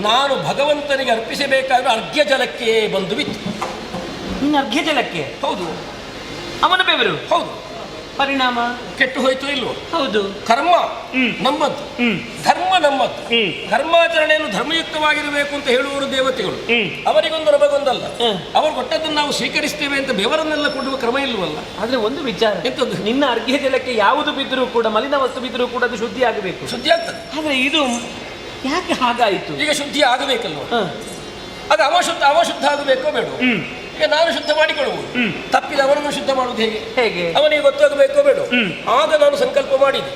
ನಾನು ಭಗವಂತನಿಗೆ ಅರ್ಪಿಸಬೇಕಾದ ಅರ್ಘ್ಯ ಜಲಕ್ಕೆ ಬಂದು ಬಿತ್ತು. ಅರ್ಘ್ಯ ಜಲಕ್ಕೆ? ಹೌದು. ಅವನ ಬೆವರು? ಹೌದು. ಪರಿಣಾಮ ಕೆಟ್ಟು ಹೋಯ್ತು ಇಲ್ವೋ? ಹೌದು. ಕರ್ಮ ನಮ್ಮದ್ದು, ಧರ್ಮ ನಮ್ಮದ್ದು. ಧರ್ಮಾಚರಣೆಯನ್ನು ಧರ್ಮಯುಕ್ತವಾಗಿರಬೇಕು ಅಂತ ಹೇಳುವರು ದೇವತೆಗಳು. ಅವರಿಗೊಂದು ನಮಗೊಂದಲ್ಲ. ಅವರು ಕೊಟ್ಟದ್ದನ್ನು ನಾವು ಸ್ವೀಕರಿಸ್ತೇವೆ ಅಂತ ಬೆವರನ್ನೆಲ್ಲ ಕೊಡುವ ಕ್ರಮ ಇಲ್ವಲ್ಲ. ಆದ್ರೆ ಒಂದು ವಿಚಾರ ಎಂತದ್ದು? ನಿನ್ನ ಅರ್ಘ್ಯ ಜಲಕ್ಕೆ ಯಾವುದು ಬಿದ್ದರೂ ಕೂಡ, ಮಲಿನ ವಸ್ತು ಬಿದ್ದರೂ ಕೂಡ ಅದು ಶುದ್ಧಿ ಆಗಬೇಕು. ಶುದ್ಧಿ ಆಗ್ತದೆ. ಆದ್ರೆ ಇದು ಯಾಕೆ ಹಾಗಾಯಿತು? ಈಗ ಶುದ್ಧಿ ಆಗಬೇಕಲ್ವ? ಅದು ಅವಶುದ್ಧ ಆಗಬೇಕೋ ಬೇಡ? ಈಗ ನಾನು ಶುದ್ಧ ಮಾಡಿಕೊಳ್ಳುವುದು, ತಪ್ಪಿದ ಅವನನ್ನು ಶುದ್ಧ ಮಾಡುವುದು ಹೇಗೆ? ಅವನಿಗೆ ಗೊತ್ತಾಗಬೇಕೋ ಬೇಡ? ಆಗ ನಾನು ಸಂಕಲ್ಪ ಮಾಡಿದೆ,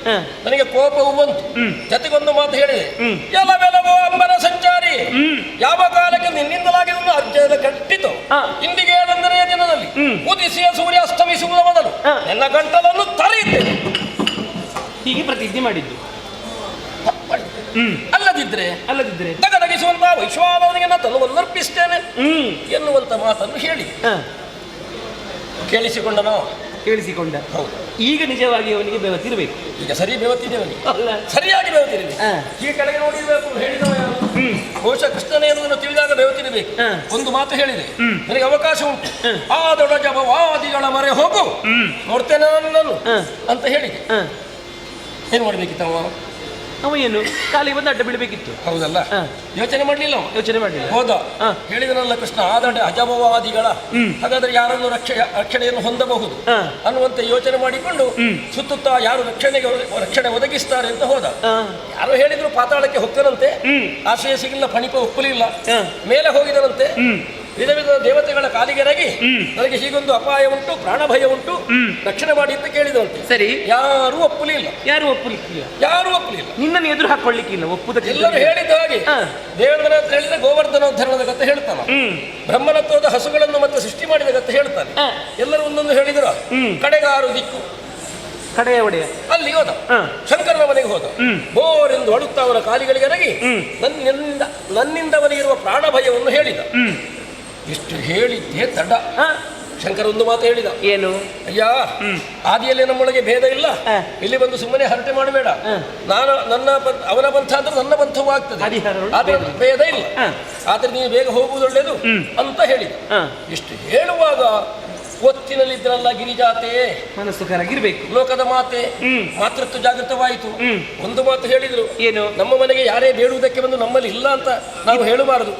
ನನಗೆ ಕೋಪವು ಬಂತು, ಜೊತೆಗೊಂದು ಮಾತು ಹೇಳಿದೆ, ಎಲ್ಲವೆಲ್ಲವೋ ಅಂಬರ ಸಂಚಾರಿ, ಯಾವ ಕಾಲಕ್ಕೆ ನಿನ್ನಿಂದಲಾಗಿ ಒಂದು ಅರ್ಜನ ಕಟ್ಟಿತು, ಇಂದಿಗೆ ಏನೆಂದರೆ ದಿನದಲ್ಲಿ ಉದಿಸಿಯ ಸೂರ್ಯ ಅಸ್ತಮಿಸುವುದ ಮೊದಲು ನನ್ನ ಗಂಟಲನ್ನು ತರೆಯುತ್ತೇನೆ. ಹೀಗೆ ಪ್ರತಿಜ್ಞೆ ಮಾಡಿದ್ದು. ಅಲ್ಲದಿದ್ರೆ ತಗದಗಿಸುವಂತಹ ವೈಶ್ವಾನವನಿಗೆ ನಾನು ತನ್ನನ್ನು ಅರ್ಪಿಸ್ತೇನೆ ಎನ್ನುವಂತ ಮಾತನ್ನು ಹೇಳಿ ಕೇಳಿಸಿಕೊಂಡ. ಹೌದು. ಈಗ ನಿಜವಾಗಿ ಅವನಿಗೆ ಬೆವತಿರಬೇಕು. ಈಗ ಸರಿ ಬೆವತಿದೆ ಅವನಿಗೆ, ಸರಿಯಾಗಿ ಬೆವತಿರಬೇಕು. ಈಗ ಕೆಳಗೆ ನೋಡಿರ್ಬೇಕು ಹೇಳಿದವ ಯಾರು? ಬಹುಶಃ ಕೃಷ್ಣನೇ ಎನ್ನುವುದನ್ನು ತಿಳಿದಾಗ ಬೆವತಿರಬೇಕು. ಒಂದು ಮಾತು ಹೇಳಿದೆ, ನನಗೆ ಅವಕಾಶ ಉಂಟು, ಆ ದೊಡ್ಡ ಜಪವಾದಿಗಳ ಮೊರೆ ಹೋಗು, ನೋಡ್ತೇನೆ ನಾನು ಅಂತ ಹೇಳಿದೆ. ಏನು ಮಾಡ್ಬೇಕಿತ್ತವ? ಅವ ಏನು ಖಾಲಿ ಬಂದು ಅಡ್ಡ ಬಿಡಬೇಕಿತ್ತು. ಹೌದಲ್ಲ? ಯೋಚನೆ ಮಾಡಲಿಲ್ಲ ಹೋದ. ಹೇಳಿದನಲ್ಲ ಕೃಷ್ಣ, ಆದಂಡೆ ಅಜಮವಾದಿಗಳ, ಹಾಗಾದ್ರೆ ಯಾರನ್ನು ರಕ್ಷಣೆಯನ್ನು ಹೊಂದಬಹುದು ಅನ್ನುವಂತೆ ಯೋಚನೆ ಮಾಡಿಕೊಂಡು ಸುತ್ತುತ್ತಾ ಯಾರು ರಕ್ಷಣೆ ಒದಗಿಸ್ತಾರೆ ಅಂತ ಹೋದ. ಯಾರು ಹೇಳಿದ್ರು ಪಾತಾಳಕ್ಕೆ ಹೊಕ್ಕನಂತೆ, ಆಶ್ರಯ ಸಿಗಲಿಲ್ಲ, ಫಣಿಪ ಒಪ್ಪಲಿಲ್ಲ, ಮೇಲೆ ಹೋಗಿದನಂತೆ. ವಿಧ ವಿಧ ದೇವತೆಗಳ ಕಾಲಿಗೆರಗಿ ನನಗೆ ಹೀಗೊಂದು ಅಪಾಯ ಉಂಟು, ಪ್ರಾಣ ಭಯ ಉಂಟು, ರಕ್ಷಣೆ ಮಾಡಿ ಅಂತ ಕೇಳಿದಂತೆ. ಸರಿ, ಯಾರೂ ಒಪ್ಪಲಿಲ್ಲ. ನಿನ್ನನ್ನು ಎದುರು ಹಾಕೊಳ್ಳಿಕ್ಕಿಲ್ಲ, ಒಪ್ಪುದಕ್ಕೆ ಎಲ್ಲರೂ ಹೇಳಿದ ಹಾಗೆ. ದೇವೇಂದ್ರ ಹತ್ರ ಹೇಳಿದ್ರೆ ಗೋವರ್ಧನೋದ್ಧರಣದ ಕಥೆ ಹೇಳ್ತಾನೆ, ಬ್ರಹ್ಮನತ್ವದ ಹಸುಗಳನ್ನು ಮತ್ತೆ ಸೃಷ್ಟಿ ಮಾಡಿದ ಕಥೆ ಹೇಳ್ತಾನೆ. ಎಲ್ಲರೂ ಒಂದೊಂದು ಹೇಳಿದ್ರು. ಕಡೆಗಾರು ದಿಕ್ಕು ಕಡೆಯ ಒಡೆಯ ಅಲ್ಲಿ ಹೋದ, ಶಂಕರನ ಮನೆಗೆ ಹೋದ. ಬೋರೆಂದು ಅಳುತ್ತಾ ಅವರ ಕಾಲಿಗಳಿಗೆ ಎರಗಿ ನನ್ನಿಂದ ಅವನಿಗಿರುವ ಪ್ರಾಣ ಭಯವನ್ನು ಹೇಳಿದ. ಇಷ್ಟು ಹೇಳಿದ್ದೇ ತಡ. ಶಂಕರ ಒಂದು ಮಾತು ಹೇಳಿದ, ಏನು? ಅಯ್ಯ, ಆದಿಯಲ್ಲಿ ನಮ್ಮೊಳಗೆ ಭೇದ ಇಲ್ಲ, ಇಲ್ಲಿ ಬಂದು ಸುಮ್ಮನೆ ಹರಟೆ ಮಾಡಬೇಡ. ಅವನ ಪಂಥ ಅಂದ್ರೆ ನನ್ನ ಪಂಥವೂ ಆಗ್ತದೆ, ಆದ್ರೆ ಭೇದ ಇಲ್ಲ, ಆದ್ರೆ ನೀವು ಬೇಗ ಹೋಗುವುದು ಒಳ್ಳೆಯದು ಅಂತ ಹೇಳಿದ. ಇಷ್ಟು ಹೇಳುವಾಗ ಒತ್ತಿನಲ್ಲಿದ್ರಲ್ಲ ಗಿರಿಜಾತೆ, ಮನಸ್ಸು ಕರಗಿರ್ಬೇಕು, ಲೋಕದ ಮಾತೆ, ಮಾತೃತ್ವ ಜಾಗೃತವಾಯಿತು. ಒಂದು ಮಾತು ಹೇಳಿದ್ರು, ಏನು? ನಮ್ಮ ಮನೆಗೆ ಯಾರೇ ಬೇಡುವುದಕ್ಕೆ ಬಂದು ನಮ್ಮಲ್ಲಿ ಇಲ್ಲ ಅಂತ ನಾವು ಹೇಳಬಾರದು.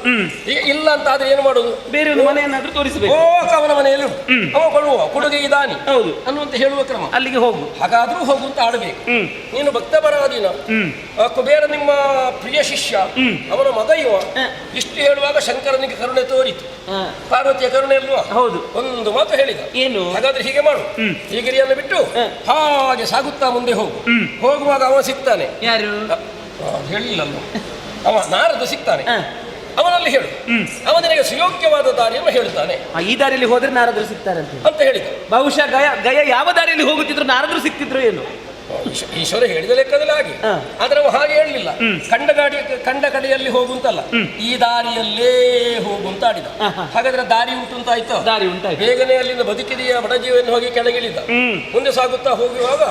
ಈಗ ಇಲ್ಲ ಅಂತ ಆದ್ರೆ ಏನು ಮಾಡುದು? ಬೇರೆ ಒಂದು ಮನೆಯನ್ನಾದ್ರೂ ತೋರಿಸಬೇಕು. ಅವನ ಮನೆಯಲ್ಲಿ ಅವ ಕೊಡುವ ಕೊಡುಗೆ ಇದಾನಿ ಹೌದು ಅನ್ನುವಂತ ಹೇಳುವ ಕ್ರಮ. ಅಲ್ಲಿಗೆ ಹೋಗು, ಹಾಗಾದ್ರೂ ಹೋಗು ಅಂತ ಆಡಬೇಕು. ನೀನು ಭಕ್ತ ಪರಾಧೀನ, ಕುಬೇರ ನಿಮ್ಮ ಪ್ರಿಯ ಶಿಷ್ಯ, ಅವನ ಮಗ ಇವ. ಇಷ್ಟು ಹೇಳುವಾಗ ಶಂಕರನಿಗೆ ಕರುಣೆ ತೋರಿತು, ಪಾರ್ವತಿಯ ಕರುಣೆ ಅಲ್ವಾ? ಹೌದು. ಒಂದು ಮಾತು ಹೇಳಿದ, ಏನು? ಹಾಗಾದ್ರೆ ಹೀಗೆ ಮಾಡು, ಈ ಗಿರಿಯನ್ನು ಬಿಟ್ಟು ಹಾಗೆ ಸಾಗುತ್ತಾ ಮುಂದೆ ಹೋಗು. ಹೋಗುವಾಗ ಅವ ಸಿಗ್ತಾನೆ. ಯಾರು? ಹೇಳಿಲ್ಲಲ್ಲ, ಅವ ನಾರದು ಸಿಗ್ತಾನೆ. ಅವನಲ್ಲಿ ಹೇಳು, ಅವ ನಿನಗೆ ಸುಯೋಗ್ಯವಾದ ದಾರಿಯನ್ನು ಹೇಳ್ತಾನೆ. ಈ ದಾರಿಯಲ್ಲಿ ಹೋದ್ರೆ ನಾರದ್ರು ಸಿಗ್ತಾರೆ ಅಂತ ಹೇಳಿದ. ಬಹುಶಃ ಗಯ ಯಾವ ದಾರಿಯಲ್ಲಿ ಹೋಗುತ್ತಿದ್ರು ನಾರದ್ರು ಸಿಕ್ತಿದ್ರು ಏನು? ಈಶ್ವರ ಹೇಳಿದ ಲೆಕ್ಕದಲ್ಲಿ ಹಾಗೆ, ಆದ್ರೆ ಅವ ಹಾಗೆ ಹೇಳಲಿಲ್ಲ. ಕಂಡ ಕಡೆಯಲ್ಲಿ ಹೋಗುಂತಲ್ಲ, ಈ ದಾರಿಯಲ್ಲೇ ಹೋಗುಂತ ಆಡಿದ. ಹಾಗಾದ್ರೆ ದಾರಿ ಉಂಟು ಅಂತ ಆಯ್ತು. ದಾರಿ ಉಂಟಾಯ್ತು. ಬೇಗನೆ ಅಲ್ಲಿಂದ ಬದುಕಿದೆಯ ಬಡಜೀವನ ಹೋಗಿ ಕೆಳಗಿಳಿದ. ಮುಂದೆ ಸಾಗುತ್ತಾ ಹೋಗುವಾಗ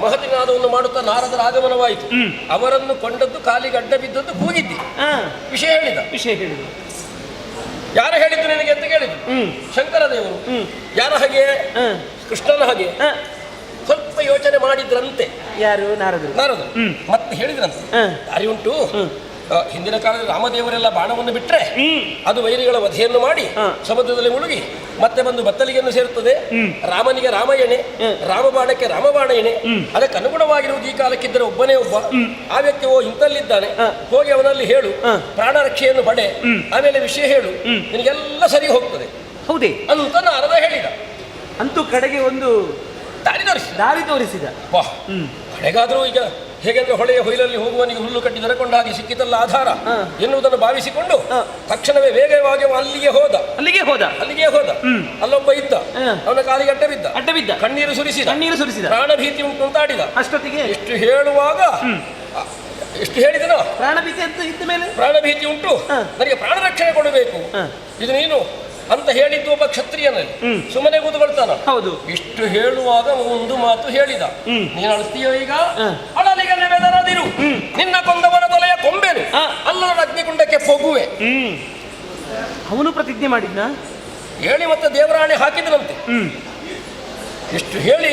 ಮಹತಿನಾದವನ್ನು ಮಾಡುತ್ತಾ ನಾರದರ ಆಗಮನವಾಯಿತು. ಅವರನ್ನು ಕೊಂಡದ್ದು, ಕಾಲಿಗೆ ಅಡ್ಡ ಬಿದ್ದದ್ದು, ಕೂಗಿದ್ದಿ. ವಿಷಯ ಹೇಳಿದ. ಯಾರು ಹೇಳಿದ್ದು ನಿನಗೆ ಅಂತ ಕೇಳಿದ್ರು. ಶಂಕರ ದೇವರು. ಯಾರ ಹಾಗೆ? ಕೃಷ್ಣನ ಹಾಗೆ. ಸ್ವಲ್ಪ ಯೋಚನೆ ಮಾಡಿದ್ರಂತೆ. ಯಾರು? ನಾರದರು. ಮತ್ತೆ ಹೇಳಿದ್ರಂತೆ, ದಾರಿ ಉಂಟು. ಹಿಂದಿನ ಕಾಲದಲ್ಲಿ ರಾಮದೇವರೆಲ್ಲ ಬಾಣವನ್ನು ಬಿಟ್ರೆ ಅದು ವೈರಿಗಳ ವಧೆಯನ್ನು ಮಾಡಿ ಸಮುದ್ರದಲ್ಲಿ ಮುಳುಗಿ ಮತ್ತೆ ಬಂದು ಬತ್ತಲಿಗೆಯನ್ನು ಸೇರುತ್ತದೆ. ರಾಮನಿಗೆ ರಾಮ ಎಣೆ, ರಾಮಬಾಣಕ್ಕೆ ರಾಮಬಾಣ ಎಣೆ. ಅದಕ್ಕೆ ಅನುಗುಣವಾಗಿರುವುದು ಈ ಕಾಲಕ್ಕಿದ್ದರೆ ಒಬ್ಬನೇ ಒಬ್ಬ. ಆ ವ್ಯಕ್ತಿ ಇಂತಲ್ಲಿದ್ದಾನೆ, ಹೋಗಿ ಅವನಲ್ಲಿ ಹೇಳು, ಪ್ರಾಣ ರಕ್ಷೆಯನ್ನು ಪಡೆ, ಆಮೇಲೆ ವಿಷಯ ಹೇಳು, ನಿನಗೆಲ್ಲ ಸರಿ ಹೋಗ್ತದೆ. ಹೌದೇ ಅಂತ ನಾರದ ಹೇಳಿದ. ಅಂತೂ ಕಡೆಗೆ ಒಂದು ದಾರಿ ತೋರಿಸಿದ. ಕಡೆಗಾದ್ರೂ ಈಗ ಹೇಗೆಂದ್ರೆ ಹೊಳೆಯ ಹೊಯ್ಲಲ್ಲಿ ಹೋಗುವನಿಗೆ ಹುಲ್ಲು ಕಟ್ಟಿದರೆ ಕೊಂಡ ಹಾಗೆ ಸಿಕ್ಕಿತಲ್ಲ ಆಧಾರ ಎನ್ನುವುದನ್ನು ಭಾವಿಸಿಕೊಂಡು ತಕ್ಷಣವೇ ವೇಗವಾಗಿ ಅಲ್ಲಿಗೆ ಹೋದ. ಅಲ್ಲೊಬ್ಬ ಇದ್ದ, ಅವನ ಕಾಲಿಗೆ ಅಡ್ಡ ಬಿದ್ದ. ಕಣ್ಣೀರು ಸುರಿಸಿದ. ಪ್ರಾಣ ಭೀತಿ ಉಂಟು ಅಂತ ಆಡಿದ. ಅಷ್ಟೊತ್ತಿಗೆ ಎಷ್ಟು ಹೇಳುವಾಗ ಎಷ್ಟು ಹೇಳಿದನೋ, ಪ್ರಾಣ ಭೀತಿ ಅಂತ ಇದ್ದ ಮೇಲೆ ಪ್ರಾಣ ಭೀತಿ ಉಂಟು, ನನಗೆ ಪ್ರಾಣ ರಕ್ಷಣೆ ಕೊಡಬೇಕು, ಇದು ನೀನು ಅಂತ ಹೇಳಿದ್ದು ಒಬ್ಬ ಕ್ಷತ್ರಿಯನಲ್ಲಿ. ಸುಮ್ಮನೆ ಕೂತ್ಕೊಳ್ತಾನ. ಹೌದು. ಇಷ್ಟು ಹೇಳುವಾಗ ಒಂದು ಮಾತು ಹೇಳಿದ. ನೀನು ಅಳ್ತೀಯೋ ಈಗ? ಅಳಲಿಗೆ ಬೆದರದಿರು, ನಿನ್ನ ಕೊಂದವನ ತಲೆಯ ಕೊಂಬೆನು, ಅಲ್ಲದ ಅಗ್ನಿಕುಂಡಕ್ಕೆ ಹೋಗುವೆ. ಅವನು ಪ್ರತಿಜ್ಞೆ ಮಾಡಿದ್ನ? ಹೇಳಿ ಮತ್ತೆ ದೇವರಾಣೆ ಹಾಕಿದನಂತೆ. ಇಷ್ಟು ಹೇಳಿ